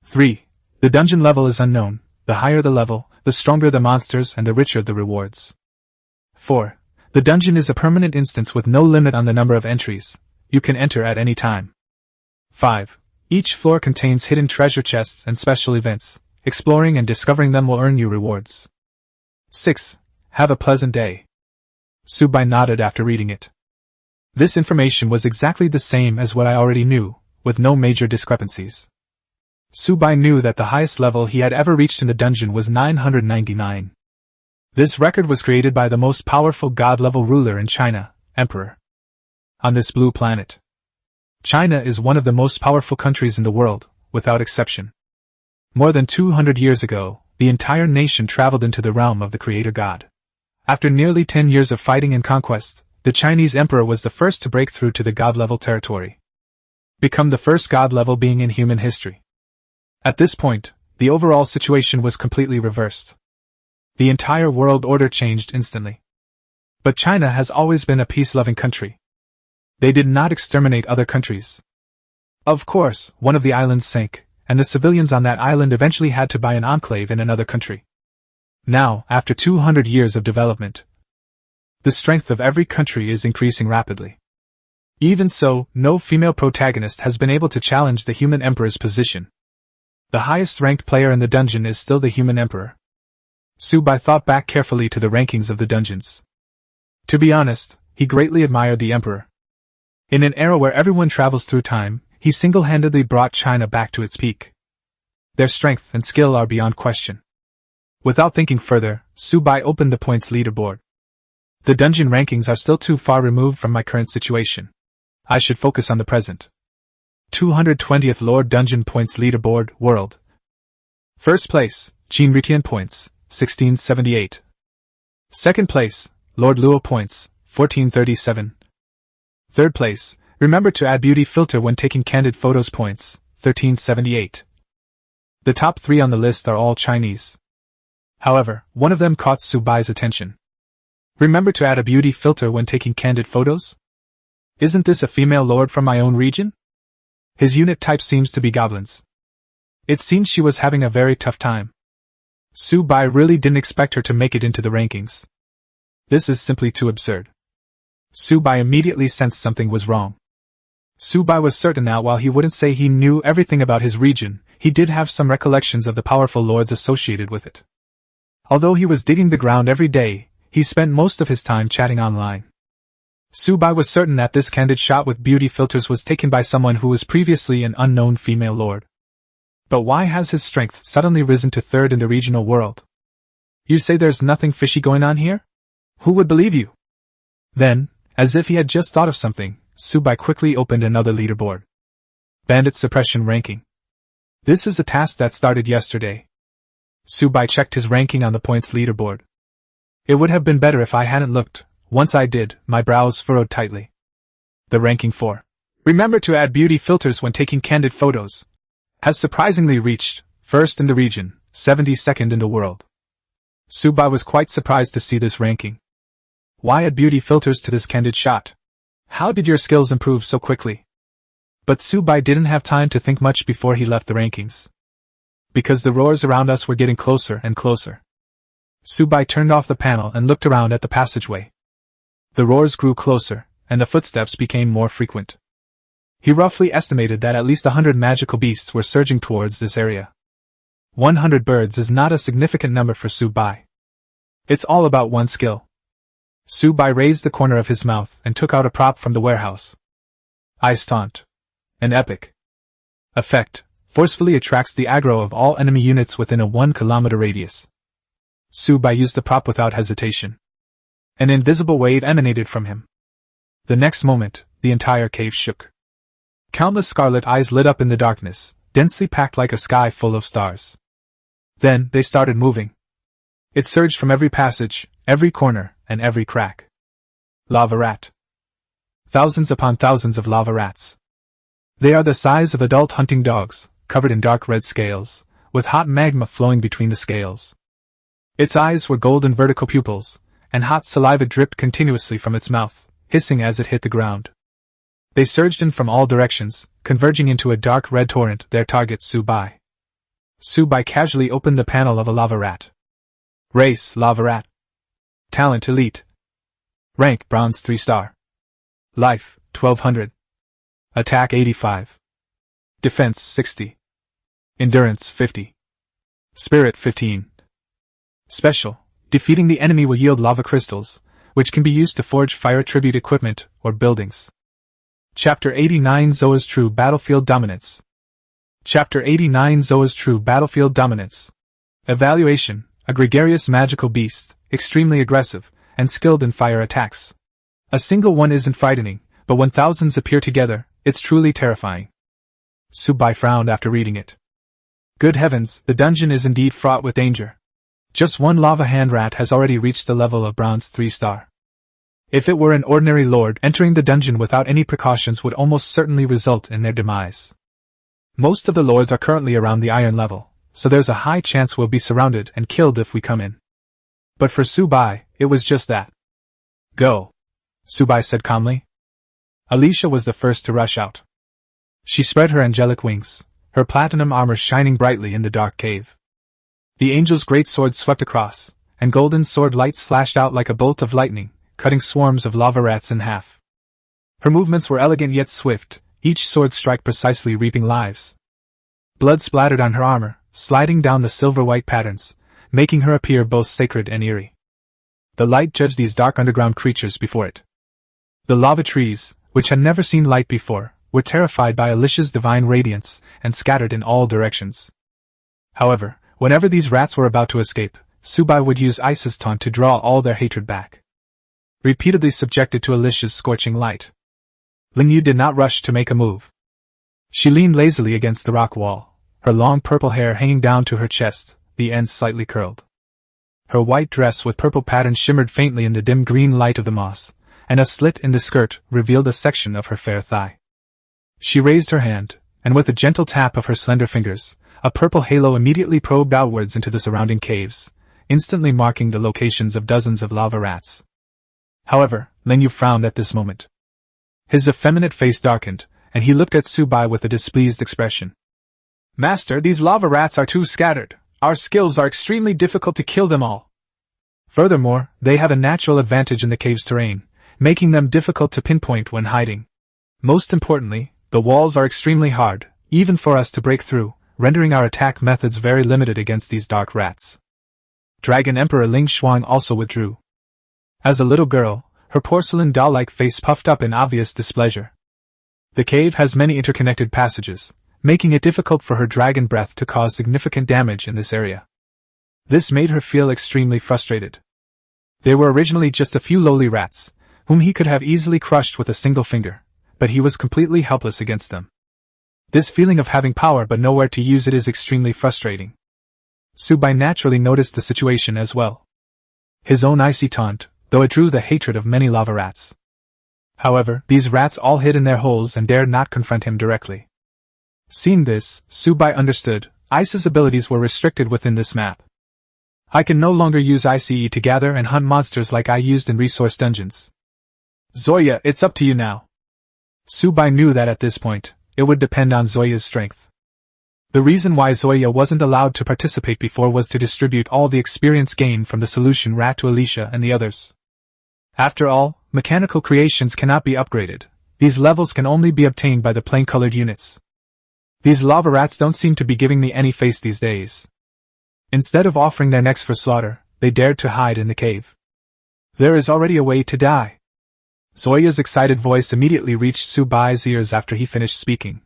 3. The dungeon level is unknown. The higher the level, the stronger the monsters and the richer the rewards. 4. The dungeon is a permanent instance with no limit on the number of entries. You can enter at any time. 5. Each floor contains hidden treasure chests and special events. Exploring and discovering them will earn you rewards. 6. Have a pleasant day. Subai nodded after reading it. This information was exactly the same as what I already knew, with no major discrepancies. Subai knew that the highest level he had ever reached in the dungeon was 999. This record was created by the most powerful god-level ruler in China, Emperor. On this blue planet. China is one of the most powerful countries in the world, without exception. More than 200 years ago, the entire nation traveled into the realm of the Creator God. After nearly 10 years of fighting and conquest, the Chinese emperor was the first to break through to the god-level territory. Become the first god-level being in human history. At this point, the overall situation was completely reversed. The entire world order changed instantly. But China has always been a peace-loving country. They did not exterminate other countries. Of course, one of the islands sank, and the civilians on that island eventually had to buy an enclave in another country. Now, after 200 years of development, the strength of every country is increasing rapidly. Even so, no female protagonist has been able to challenge the human emperor's position. The highest ranked player in the dungeon is still the human emperor. Subai thought back carefully to the rankings of the dungeons. To be honest, he greatly admired the emperor. In an era where everyone travels through time, he single-handedly brought China back to its peak. Their strength and skill are beyond question. Without thinking further, Subai opened the points leaderboard. The dungeon rankings are still too far removed from my current situation. I should focus on the present. 220th Lord Dungeon Points Leaderboard, World. First place, Jean Ritian Points, 1678. Second place, Lord Luo Points, 1437. Third place, remember to add beauty filter when taking candid photos points, 1378. The top 3 on the list are all Chinese. However, one of them caught Subai's attention. Remember to add a beauty filter when taking candid photos? Isn't this a female lord from my own region? His unit type seems to be goblins. It seems she was having a very tough time. Subai really didn't expect her to make it into the rankings. This is simply too absurd. Subai immediately sensed something was wrong. Subai was certain that while he wouldn't say he knew everything about his region, he did have some recollections of the powerful lords associated with it. Although he was digging the ground every day, he spent most of his time chatting online. Subai was certain that this candid shot with beauty filters was taken by someone who was previously an unknown female lord. But why has his strength suddenly risen to 3rd in the regional world? You say there's nothing fishy going on here? Who would believe you? Then, as if he had just thought of something, Subai quickly opened another leaderboard. Bandit Suppression Ranking. This is a task that started yesterday. Subai checked his ranking on the points leaderboard. It would have been better if I hadn't looked. Once I did, my brows furrowed tightly. The ranking 4. Remember to add beauty filters when taking candid photos. Has surprisingly reached 1st in the region, 72nd in the world. Subai was quite surprised to see this ranking. Why add beauty filters to this candid shot? How did your skills improve so quickly? But Subai didn't have time to think much before he left the rankings. Because the roars around us were getting closer and closer. Subai turned off the panel and looked around at the passageway. The roars grew closer, and the footsteps became more frequent. He roughly estimated that at least 100 magical beasts were surging towards this area. 100 birds is not a significant number for Subai. It's all about one skill. Subai raised the corner of his mouth and took out a prop from the warehouse. Ice Taunt. An epic effect, forcefully attracts the aggro of all enemy units within a 1-kilometer radius. Subai used the prop without hesitation. An invisible wave emanated from him. The next moment, the entire cave shook. Countless scarlet eyes lit up in the darkness, densely packed like a sky full of stars. Then, they started moving. It surged from every passage, every corner, and every crack. Lava rat. Thousands upon thousands of lava rats. They are the size of adult hunting dogs, covered in dark red scales, with hot magma flowing between the scales. Its eyes were golden vertical pupils, and hot saliva dripped continuously from its mouth, hissing as it hit the ground. They surged in from all directions, converging into a dark red torrent, their target Subai. Subai casually opened the panel of a lava rat. Race, lava rat. Talent, elite. Rank, bronze 3-star. Life, 1200. Attack, 85. Defense, 60. Endurance, 50. Spirit, 15. Special. Defeating the enemy will yield lava crystals, which can be used to forge fire tribute equipment or buildings. Chapter 89 Zoa's True Battlefield Dominance. Chapter 89 Zoa's True Battlefield Dominance. Evaluation: a gregarious magical beast, extremely aggressive, and skilled in fire attacks. A single one isn't frightening, but when thousands appear together, it's truly terrifying. Subai frowned after reading it. Good heavens, the dungeon is indeed fraught with danger. Just one lava hand rat has already reached the level of bronze 3-star. If it were an ordinary lord, entering the dungeon without any precautions would almost certainly result in their demise. Most of the lords are currently around the iron level, so there's a high chance we'll be surrounded and killed if we come in. But for Subai, it was just that. Go, Subai said calmly. Alicia was the first to rush out. She spread her angelic wings, her platinum armor shining brightly in the dark cave. The angel's great sword swept across, and golden sword light slashed out like a bolt of lightning, cutting swarms of lava rats in half. Her movements were elegant yet swift, each sword strike precisely reaping lives. Blood splattered on her armor, sliding down the silver-white patterns, making her appear both sacred and eerie. The light judged these dark underground creatures before it. The lava trees, which had never seen light before, were terrified by Alicia's divine radiance, and scattered in all directions. However, whenever these rats were about to escape, Subai would use Ice's taunt to draw all their hatred back. Repeatedly subjected to Alicia's scorching light, Lingyu did not rush to make a move. She leaned lazily against the rock wall, her long purple hair hanging down to her chest, the ends slightly curled. Her white dress with purple patterns shimmered faintly in the dim green light of the moss, and a slit in the skirt revealed a section of her fair thigh. She raised her hand, and with a gentle tap of her slender fingers, a purple halo immediately probed outwards into the surrounding caves, instantly marking the locations of dozens of lava rats. However, Lingyu frowned at this moment. His effeminate face darkened, and he looked at Subai with a displeased expression. "Master, these lava rats are too scattered. Our skills are extremely difficult to kill them all. Furthermore, they have a natural advantage in the cave's terrain, making them difficult to pinpoint when hiding. Most importantly, the walls are extremely hard, even for us to break through, rendering our attack methods very limited against these dark rats." Dragon Emperor Ling Shuang also withdrew. As a little girl, her porcelain doll-like face puffed up in obvious displeasure. The cave has many interconnected passages, making it difficult for her dragon breath to cause significant damage in this area. This made her feel extremely frustrated. They were originally just a few lowly rats, whom he could have easily crushed with a single finger, but he was completely helpless against them. This feeling of having power but nowhere to use it is extremely frustrating. Subai naturally noticed the situation as well. His own icy taunt, though it drew the hatred of many lava rats. However, these rats all hid in their holes and dared not confront him directly. Seeing this, Subai understood, Ice's abilities were restricted within this map. I can no longer use ICE to gather and hunt monsters like I used in resource dungeons. Zoya, it's up to you now. Subai knew that at this point, it would depend on Zoya's strength. The reason why Zoya wasn't allowed to participate before was to distribute all the experience gained from the solution rat to Alicia and the others. After all, mechanical creations cannot be upgraded. These levels can only be obtained by the plain-colored units. These lava rats don't seem to be giving me any face these days. Instead of offering their necks for slaughter, they dared to hide in the cave. There is already a way to die. Zoya's excited voice immediately reached Subai's ears after he finished speaking.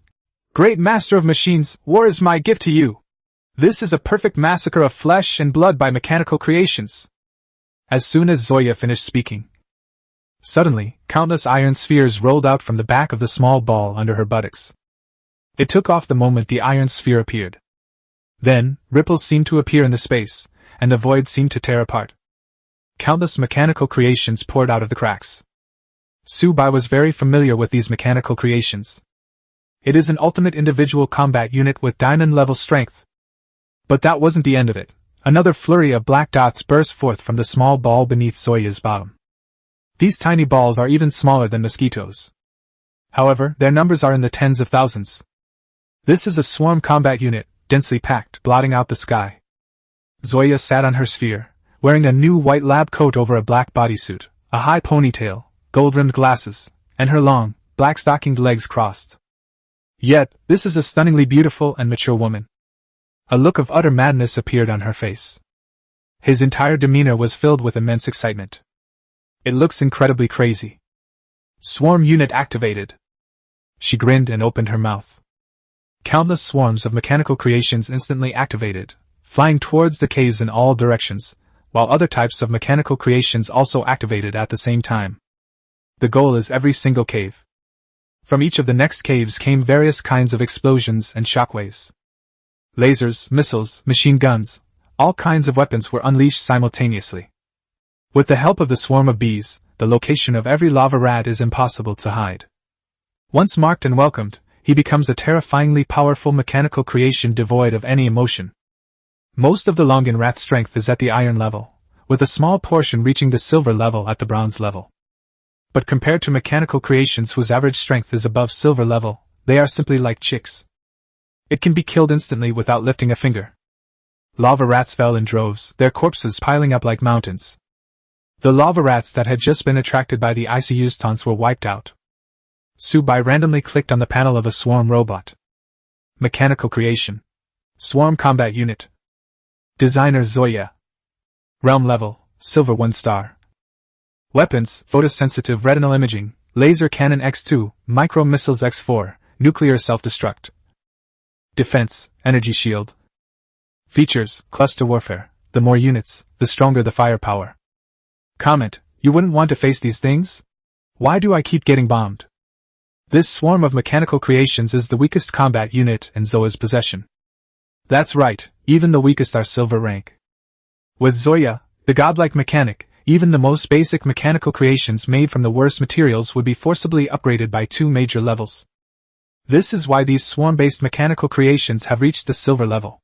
Great Master of Machines, war is my gift to you. This is a perfect massacre of flesh and blood by mechanical creations. As soon as Zoya finished speaking, suddenly, countless iron spheres rolled out from the back of the small ball under her buttocks. It took off the moment the iron sphere appeared. Then, ripples seemed to appear in the space, and the void seemed to tear apart. Countless mechanical creations poured out of the cracks. Subai was very familiar with these mechanical creations. It is an ultimate individual combat unit with diamond-level strength. But that wasn't the end of it. Another flurry of black dots burst forth from the small ball beneath Zoya's bottom. These tiny balls are even smaller than mosquitoes. However, their numbers are in the tens of thousands. This is a swarm combat unit, densely packed, blotting out the sky. Zoya sat on her sphere, wearing a new white lab coat over a black bodysuit, a high ponytail, gold-rimmed glasses, and her long, black-stockinged legs crossed. Yet, this is a stunningly beautiful and mature woman. A look of utter madness appeared on her face. His entire demeanor was filled with immense excitement. It looks incredibly crazy. Swarm unit activated. She grinned and opened her mouth. Countless swarms of mechanical creations instantly activated, flying towards the caves in all directions, while other types of mechanical creations also activated at the same time. The goal is every single cave. From each of the next caves came various kinds of explosions and shockwaves. Lasers, missiles, machine guns, all kinds of weapons were unleashed simultaneously. With the help of the swarm of bees, the location of every lava rat is impossible to hide. Once marked and welcomed, he becomes a terrifyingly powerful mechanical creation devoid of any emotion. Most of the Longan rat's strength is at the iron level, with a small portion reaching the silver level at the bronze level. But compared to mechanical creations whose average strength is above silver level, they are simply like chicks. It can be killed instantly without lifting a finger. Lava rats fell in droves, their corpses piling up like mountains. The lava rats that had just been attracted by the ICU's taunts were wiped out. Subai randomly clicked on the panel of a swarm robot. Mechanical creation. Swarm combat unit. Designer Zoya. Realm level, silver 1 star. Weapons, photosensitive retinal imaging, laser cannon X2, micro missiles X4, nuclear self-destruct. Defense, energy shield. Features, cluster warfare. The more units, the stronger the firepower. Comment, you wouldn't want to face these things? Why do I keep getting bombed? This swarm of mechanical creations is the weakest combat unit in Zoya's possession. That's right, even the weakest are silver rank. With Zoya, the godlike mechanic, even the most basic mechanical creations made from the worst materials would be forcibly upgraded by 2 major levels. This is why these swarm-based mechanical creations have reached the silver level.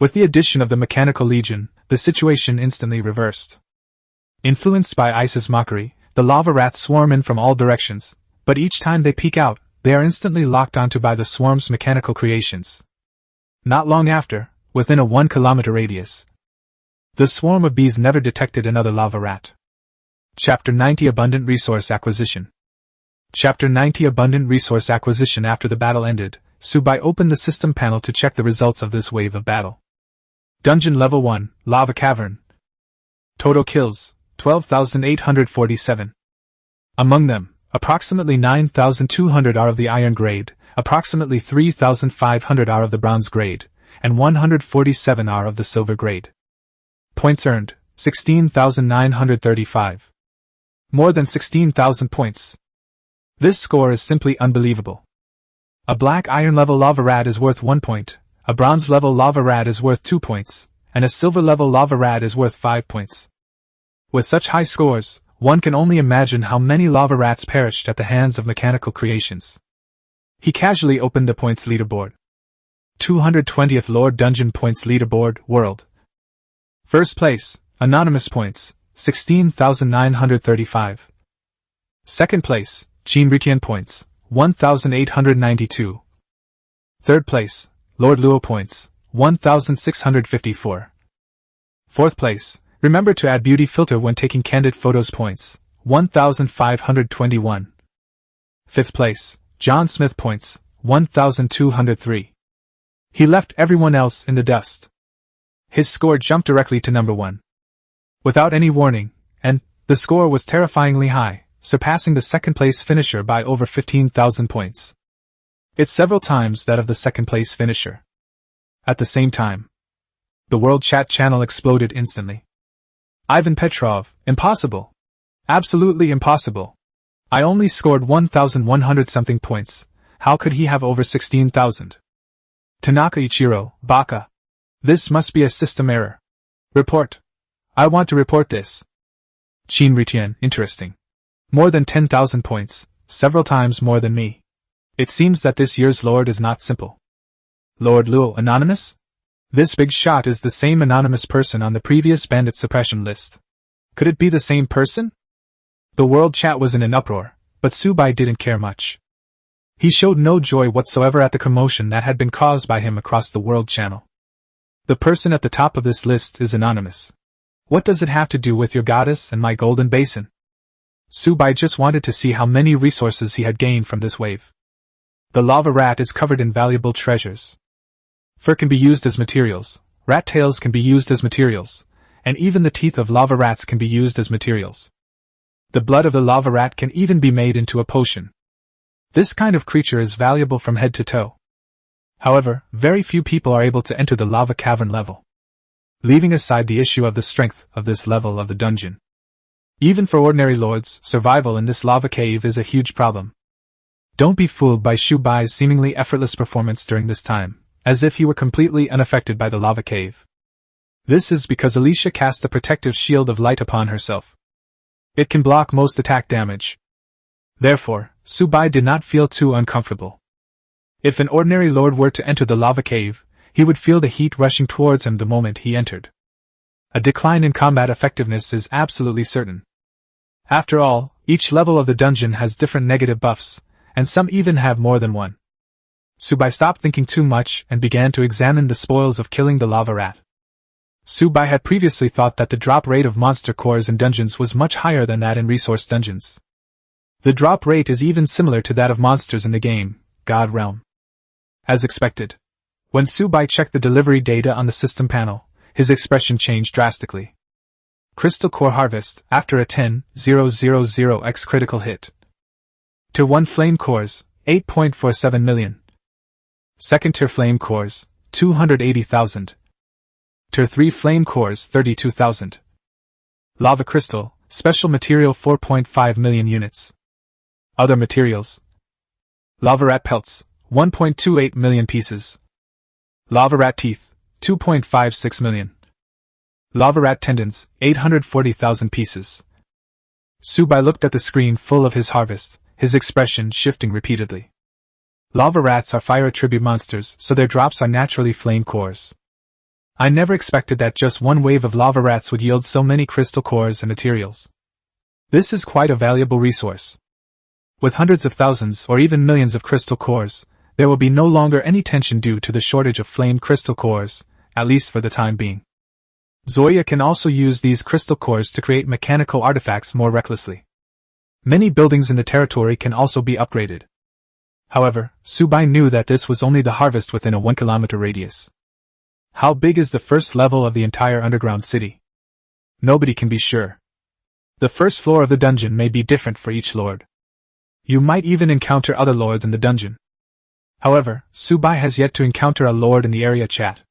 With the addition of the Mechanical Legion, the situation instantly reversed. Influenced by Ice's mockery, the lava rats swarm in from all directions, but each time they peek out, they are instantly locked onto by the swarm's mechanical creations. Not long after, within a 1-kilometer radius, the swarm of bees never detected another lava rat. Chapter 90 Abundant Resource Acquisition. Chapter 90 Abundant Resource Acquisition. After the battle ended, Subai opened the system panel to check the results of this wave of battle. Dungeon Level 1, Lava Cavern. Total kills, 12,847. Among them, approximately 9,200 are of the iron grade, approximately 3,500 are of the bronze grade, and 147 are of the silver grade. Points earned, 16,935. More than 16,000 points. This score is simply unbelievable. A black iron level lava rat is worth 1 point, a bronze level lava rat is worth 2 points, and a silver level lava rat is worth 5 points. With such high scores, one can only imagine how many lava rats perished at the hands of mechanical creations. He casually opened the points leaderboard. 220th Lord Dungeon Points Leaderboard, World. First place, Anonymous Points, 16,935. Second place, Jean Ritian Points, 1,892. Third place, Lord Luo Points, 1,654. Fourth place, remember to add beauty filter when taking candid photos points, 1,521. Fifth place, John Smith Points, 1,203. He left everyone else in the dust. His score jumped directly to number 1. Without any warning, and the score was terrifyingly high, surpassing the second-place finisher by over 15,000 points. It's several times that of the second-place finisher. At the same time, the World Chat channel exploded instantly. Ivan Petrov, impossible. Absolutely impossible. I only scored 1,100-something points. How could he have over 16,000? Tanaka Ichiro, Baka. This must be a system error. Report. I want to report this. Jean Ritian, interesting. More than 10,000 points, several times more than me. It seems that this year's Lord is not simple. Lord Luo, anonymous? This big shot is the same anonymous person on the previous bandit suppression list. Could it be the same person? The World Chat was in an uproar, but Subai didn't care much. He showed no joy whatsoever at the commotion that had been caused by him across the World Channel. The person at the top of this list is anonymous. What does it have to do with your goddess and my golden basin? Subai just wanted to see how many resources he had gained from this wave. The lava rat is covered in valuable treasures. Fur can be used as materials, rat tails can be used as materials, and even the teeth of lava rats can be used as materials. The blood of the lava rat can even be made into a potion. This kind of creature is valuable from head to toe. However, very few people are able to enter the lava cavern level. Leaving aside the issue of the strength of this level of the dungeon. Even for ordinary lords, survival in this lava cave is a huge problem. Don't be fooled by Shubai's seemingly effortless performance during this time, as if he were completely unaffected by the lava cave. This is because Alicia cast the protective shield of light upon herself. It can block most attack damage. Therefore, Subai did not feel too uncomfortable. If an ordinary lord were to enter the lava cave, he would feel the heat rushing towards him the moment he entered. A decline in combat effectiveness is absolutely certain. After all, each level of the dungeon has different negative buffs, and some even have more than one. Subai stopped thinking too much and began to examine the spoils of killing the lava rat. Subai had previously thought that the drop rate of monster cores in dungeons was much higher than that in resource dungeons. The drop rate is even similar to that of monsters in the game, God Realm. As expected, when Subai checked the delivery data on the system panel, his expression changed drastically. Crystal Core Harvest, after a 10,000x critical hit. Tier 1 Flame Cores, 8.47 million. Second Tier Flame Cores, 280,000. Tier 3 Flame Cores, 32,000. Lava Crystal, Special Material 4.5 million units. Other materials. Lava Rat Pelts, 1.28 million pieces. Lava Rat Teeth, 2.56 million. Lava Rat Tendons, 840,000 pieces. Subai looked at the screen full of his harvest, his expression shifting repeatedly. Lava rats are fire attribute monsters, so their drops are naturally flame cores. I never expected that just one wave of lava rats would yield so many crystal cores and materials. This is quite a valuable resource. With hundreds of thousands or even millions of crystal cores, there will be no longer any tension due to the shortage of flame crystal cores, at least for the time being. Zoya can also use these crystal cores to create mechanical artifacts more recklessly. Many buildings in the territory can also be upgraded. However, Subai knew that this was only the harvest within a 1-kilometer radius. How big is the first level of the entire underground city? Nobody can be sure. The first floor of the dungeon may be different for each lord. You might even encounter other lords in the dungeon. However, Subai has yet to encounter a lord in the area chat.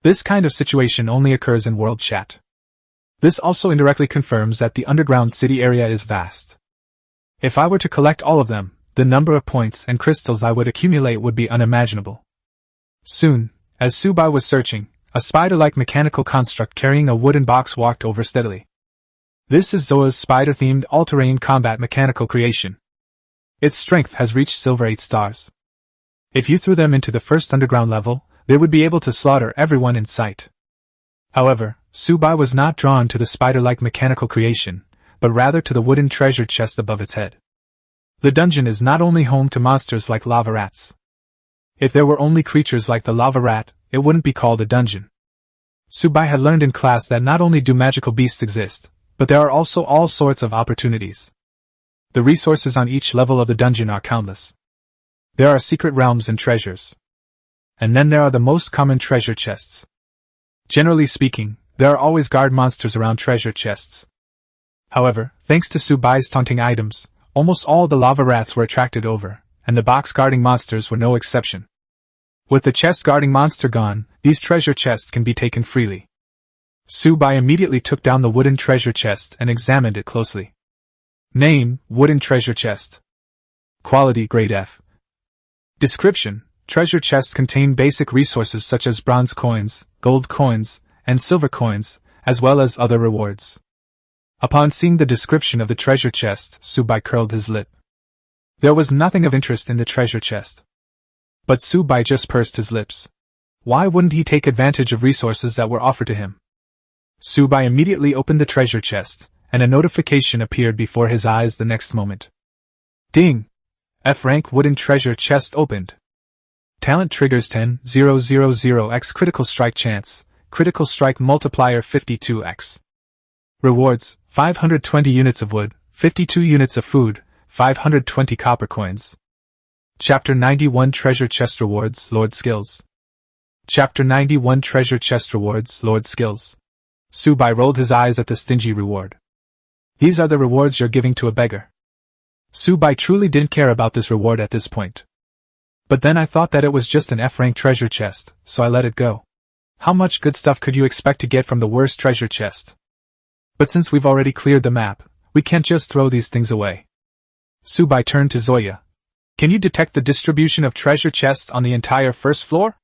This kind of situation only occurs in world chat. This also indirectly confirms that the underground city area is vast. If I were to collect all of them, the number of points and crystals I would accumulate would be unimaginable. Soon, as Subai was searching, a spider-like mechanical construct carrying a wooden box walked over steadily. This is Zoa's spider-themed all-terrain combat mechanical creation. Its strength has reached silver 8 stars. If you threw them into the first underground level, they would be able to slaughter everyone in sight. However, Subai was not drawn to the spider-like mechanical creation, but rather to the wooden treasure chest above its head. The dungeon is not only home to monsters like lava rats. If there were only creatures like the lava rat, it wouldn't be called a dungeon. Subai had learned in class that not only do magical beasts exist, but there are also all sorts of opportunities. The resources on each level of the dungeon are countless. There are secret realms and treasures. And then there are the most common treasure chests. Generally speaking, there are always guard monsters around treasure chests. However, thanks to Subai's taunting items, almost all the lava rats were attracted over, and the box guarding monsters were no exception. With the chest guarding monster gone, these treasure chests can be taken freely. Subai immediately took down the wooden treasure chest and examined it closely. Name: Wooden Treasure Chest. Quality: Grade F. Description: Treasure chests contain basic resources such as bronze coins, gold coins, and silver coins, as well as other rewards. Upon seeing the description of the treasure chest, Subai curled his lip. There was nothing of interest in the treasure chest. But Subai just pursed his lips. Why wouldn't he take advantage of resources that were offered to him? Subai immediately opened the treasure chest, and a notification appeared before his eyes the next moment. Ding! F-rank wooden treasure chest opened. Talent triggers 10,000x critical strike chance, critical strike multiplier 52x. Rewards: 520 units of wood, 52 units of food, 520 copper coins. Chapter 91 Treasure Chest Rewards, Lord Skills. Chapter 91 Treasure Chest Rewards, Lord Skills. Subai rolled his eyes at the stingy reward. These are the rewards you're giving to a beggar. Subai truly didn't care about this reward at this point. But then I thought that it was just an F-rank treasure chest, so I let it go. How much good stuff could you expect to get from the worst treasure chest? But since we've already cleared the map, we can't just throw these things away. Subai turned to Zoya. Can you detect the distribution of treasure chests on the entire first floor?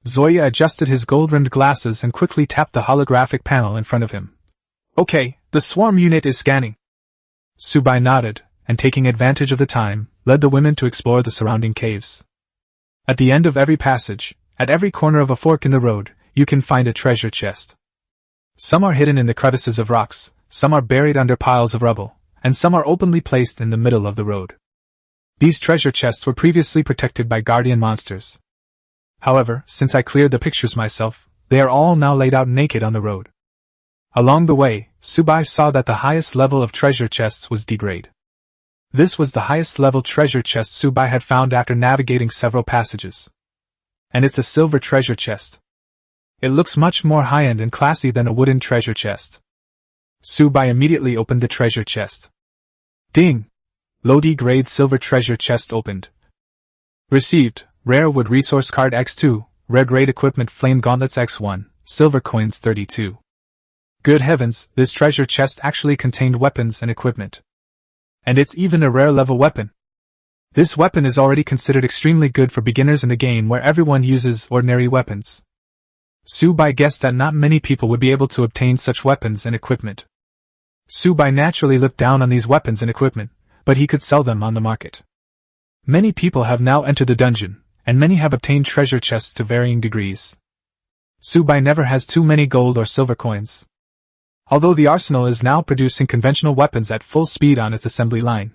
Zoya adjusted his gold-rimmed glasses and quickly tapped the holographic panel in front of him. Okay, the swarm unit is scanning. Subai nodded, and taking advantage of the time, led the women to explore the surrounding caves. At the end of every passage, at every corner of a fork in the road, you can find a treasure chest. Some are hidden in the crevices of rocks, some are buried under piles of rubble, and some are openly placed in the middle of the road. These treasure chests were previously protected by guardian monsters. However, since I cleared the pictures myself, they are all now laid out naked on the road. Along the way, Subai saw that the highest level of treasure chests was D grade. This was the highest level treasure chest Subai had found after navigating several passages. And it's a silver treasure chest. It looks much more high-end and classy than a wooden treasure chest. Subai immediately opened the treasure chest. Ding! Low D-grade silver treasure chest opened. Received, rare wood resource card X2, rare grade equipment flame gauntlets X1, silver coins 32. Good heavens, this treasure chest actually contained weapons and equipment. And it's even a rare level weapon. This weapon is already considered extremely good for beginners in the game where everyone uses ordinary weapons. Subai guessed that not many people would be able to obtain such weapons and equipment. Subai naturally looked down on these weapons and equipment, but he could sell them on the market. Many people have now entered the dungeon, and many have obtained treasure chests to varying degrees. Subai never has too many gold or silver coins. Although the arsenal is now producing conventional weapons at full speed on its assembly line.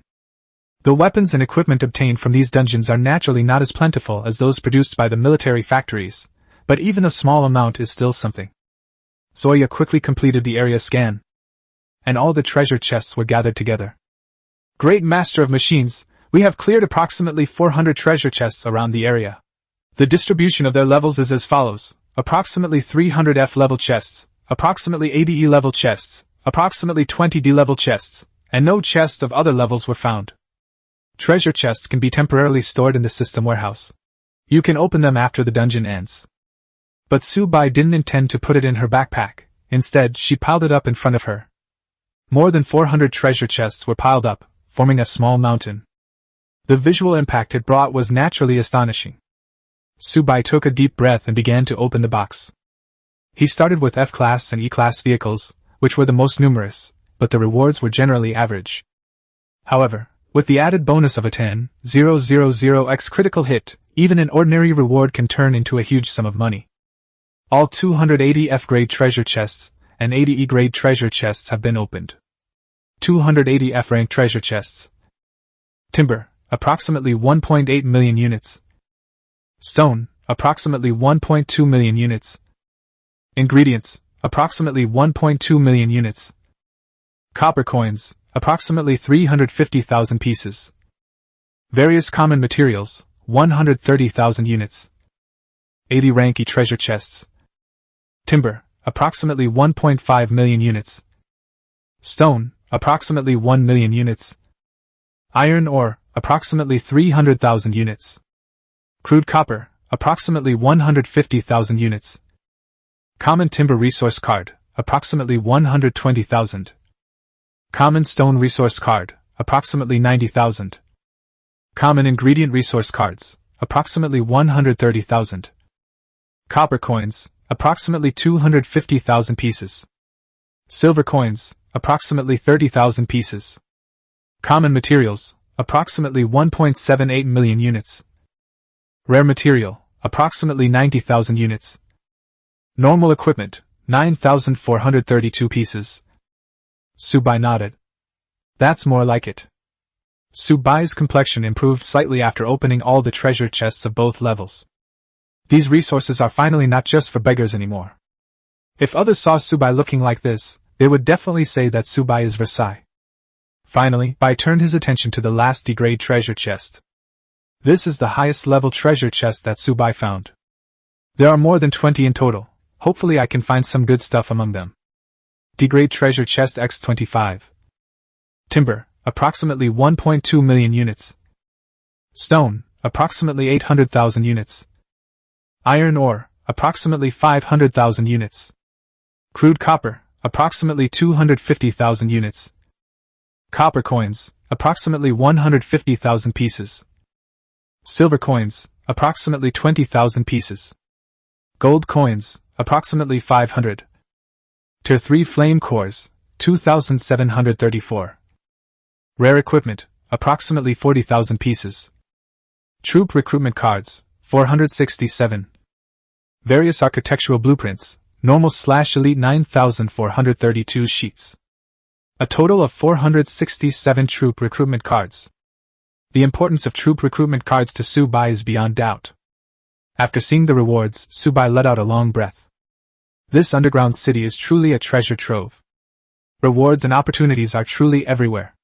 The weapons and equipment obtained from these dungeons are naturally not as plentiful as those produced by the military factories, but even a small amount is still something. Zoya quickly completed the area scan. And all the treasure chests were gathered together. Great Master of Machines, we have cleared approximately 400 treasure chests around the area. The distribution of their levels is as follows: approximately 300 F level chests, approximately 80 E level chests, approximately 20 D level chests, and no chests of other levels were found. Treasure chests can be temporarily stored in the system warehouse. You can open them after the dungeon ends. But Subai didn't intend to put it in her backpack, instead she piled it up in front of her. More than 400 treasure chests were piled up, forming a small mountain. The visual impact it brought was naturally astonishing. Subai took a deep breath and began to open the box. He started with F-class and E-class vehicles, which were the most numerous, but the rewards were generally average. However, with the added bonus of a 10,000x critical hit, even an ordinary reward can turn into a huge sum of money. All 280 F-grade treasure chests and 80 E-grade treasure chests have been opened. 280 F-rank treasure chests. Timber, approximately 1.8 million units. Stone, approximately 1.2 million units. Ingredients, approximately 1.2 million units. Copper coins, approximately 350,000 pieces. Various common materials, 130,000 units. 80 rank E treasure chests. Timber, approximately 1.5 million units. Stone, approximately 1 million units. Iron ore, approximately 300,000 units. Crude copper, approximately 150,000 units. Common timber resource card, approximately 120,000. Common stone resource card, approximately 90,000. Common ingredient resource cards, approximately 130,000. Copper coins, approximately 250,000 pieces. Silver coins, approximately 30,000 pieces. Common materials, approximately 1.78 million units. Rare material, approximately 90,000 units. Normal equipment, 9,432 pieces. Subai nodded. That's more like it. Subai's complexion improved slightly after opening all the treasure chests of both levels. These resources are finally not just for beggars anymore. If others saw Subai looking like this, they would definitely say that Subai is Versailles. Finally, Bai turned his attention to the last D-grade treasure chest. This is the highest level treasure chest that Subai found. There are more than 20 in total. Hopefully I can find some good stuff among them. D-grade treasure chest X25. Timber, approximately 1.2 million units. Stone, approximately 800,000 units. Iron ore, approximately 500,000 units. Crude copper, approximately 250,000 units. Copper coins, approximately 150,000 pieces. Silver coins, approximately 20,000 pieces. Gold coins, approximately 500. Tier 3 flame cores, 2,734. Rare equipment, approximately 40,000 pieces. Troop recruitment cards, 467. Various architectural blueprints, normal/elite 9,432 sheets. A total of 467 troop recruitment cards. The importance of troop recruitment cards to Subai is beyond doubt. After seeing the rewards, Subai let out a long breath. This underground city is truly a treasure trove. Rewards and opportunities are truly everywhere.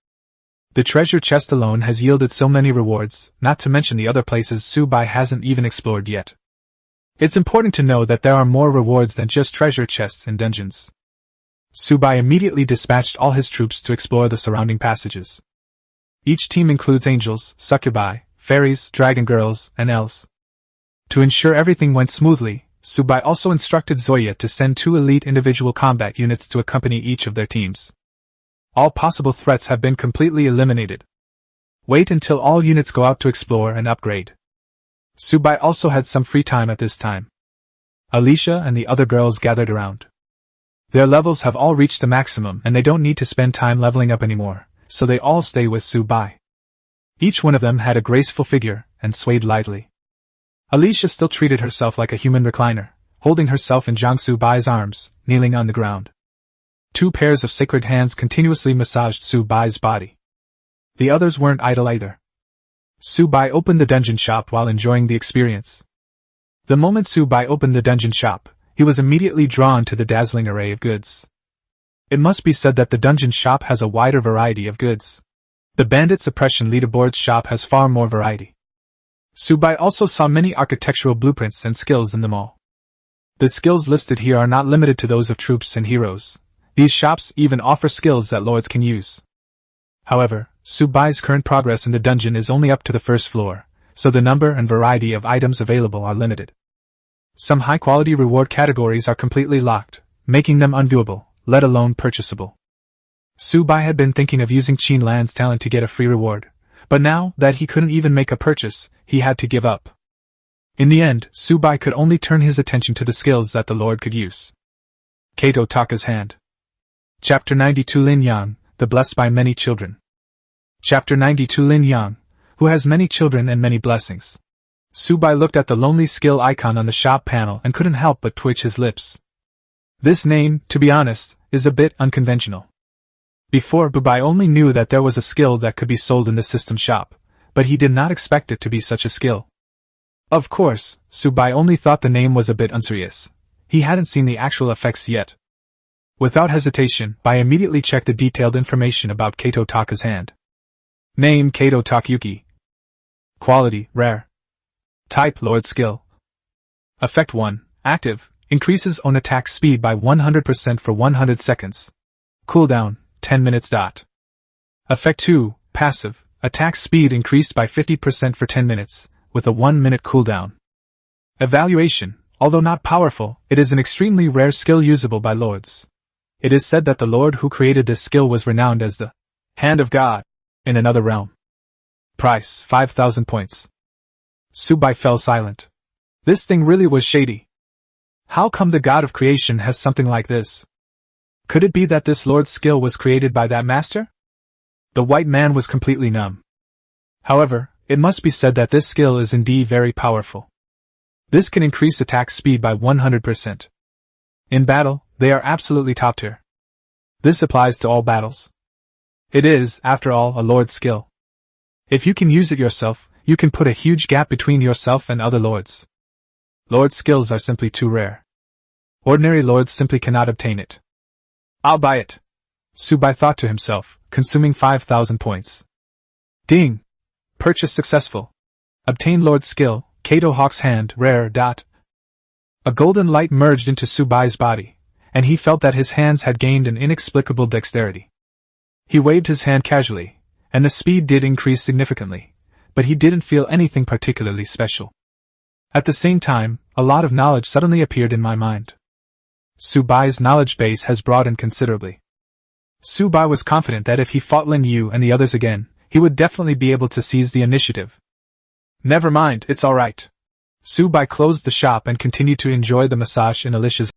The treasure chest alone has yielded so many rewards, not to mention the other places Subai hasn't even explored yet. It's important to know that there are more rewards than just treasure chests and dungeons. Subai immediately dispatched all his troops to explore the surrounding passages. Each team includes angels, succubi, fairies, dragon girls, and elves. To ensure everything went smoothly, Subai also instructed Zoya to send 2 elite individual combat units to accompany each of their teams. All possible threats have been completely eliminated. Wait until all units go out to explore and upgrade. Subai also had some free time at this time. Alicia and the other girls gathered around. Their levels have all reached the maximum and they don't need to spend time leveling up anymore, so they all stay with Subai. Each one of them had a graceful figure and swayed lightly. Alicia still treated herself like a human recliner, holding herself in Jiang Subai's arms, kneeling on the ground. 2 pairs of sacred hands continuously massaged Subai's body. The others weren't idle either. Subai opened the dungeon shop while enjoying the experience. The moment Subai opened the dungeon shop, he was immediately drawn to the dazzling array of goods. It must be said that the dungeon shop has a wider variety of goods. The Bandit Suppression Leaderboard's shop has far more variety. Subai also saw many architectural blueprints and skills in them all. The skills listed here are not limited to those of troops and heroes. These shops even offer skills that lords can use. However, Subai's current progress in the dungeon is only up to the first floor, so the number and variety of items available are limited. Some high-quality reward categories are completely locked, making them unviewable, let alone purchasable. Subai had been thinking of using Qin Lan's talent to get a free reward, but now that he couldn't even make a purchase, he had to give up. In the end, Subai could only turn his attention to the skills that the Lord could use. Kato Taka's Hand. Chapter 92 Lin Yang, the Blessed by Many Children. Chapter 92 Lin Yang, who has many children and many blessings. Subai looked at the lonely skill icon on the shop panel and couldn't help but twitch his lips. This name, to be honest, is a bit unconventional. Before, Bubai only knew that there was a skill that could be sold in the system shop, but he did not expect it to be such a skill. Of course, Subai only thought the name was a bit unserious. He hadn't seen the actual effects yet. Without hesitation, Bai immediately checked the detailed information about Kato Taka's hand. Name Kato Takayuki. Quality, Rare. Type, Lord Skill. Effect 1, Active, increases own attack speed by 100% for 100 seconds. Cooldown, 10 minutes. Effect 2, Passive, attack speed increased by 50% for 10 minutes, with a 1-minute cooldown. Evaluation, although not powerful, it is an extremely rare skill usable by lords. It is said that the lord who created this skill was renowned as the Hand of God in another realm. Price, 5,000 points. Subai fell silent. This thing really was shady. How come the god of creation has something like this? Could it be that this lord's skill was created by that master? The white man was completely numb. However, it must be said that this skill is indeed very powerful. This can increase attack speed by 100%. In battle, they are absolutely top tier. This applies to all battles. It is, after all, a lord's skill. If you can use it yourself, you can put a huge gap between yourself and other lords. Lord skills are simply too rare. Ordinary lords simply cannot obtain it. I'll buy it, Subai thought to himself, consuming 5,000 points. Ding! Purchase successful. Obtain Lord Skill, Kato Hawk's Hand, Rare. A golden light merged into Subai's body, and he felt that his hands had gained an inexplicable dexterity. He waved his hand casually, and the speed did increase significantly, but he didn't feel anything particularly special. At the same time, a lot of knowledge suddenly appeared in my mind. Subai's knowledge base has broadened considerably. Subai was confident that if he fought Lin Yu and the others again, he would definitely be able to seize the initiative. Never mind, it's alright. Subai closed the shop and continued to enjoy the massage in Alicia's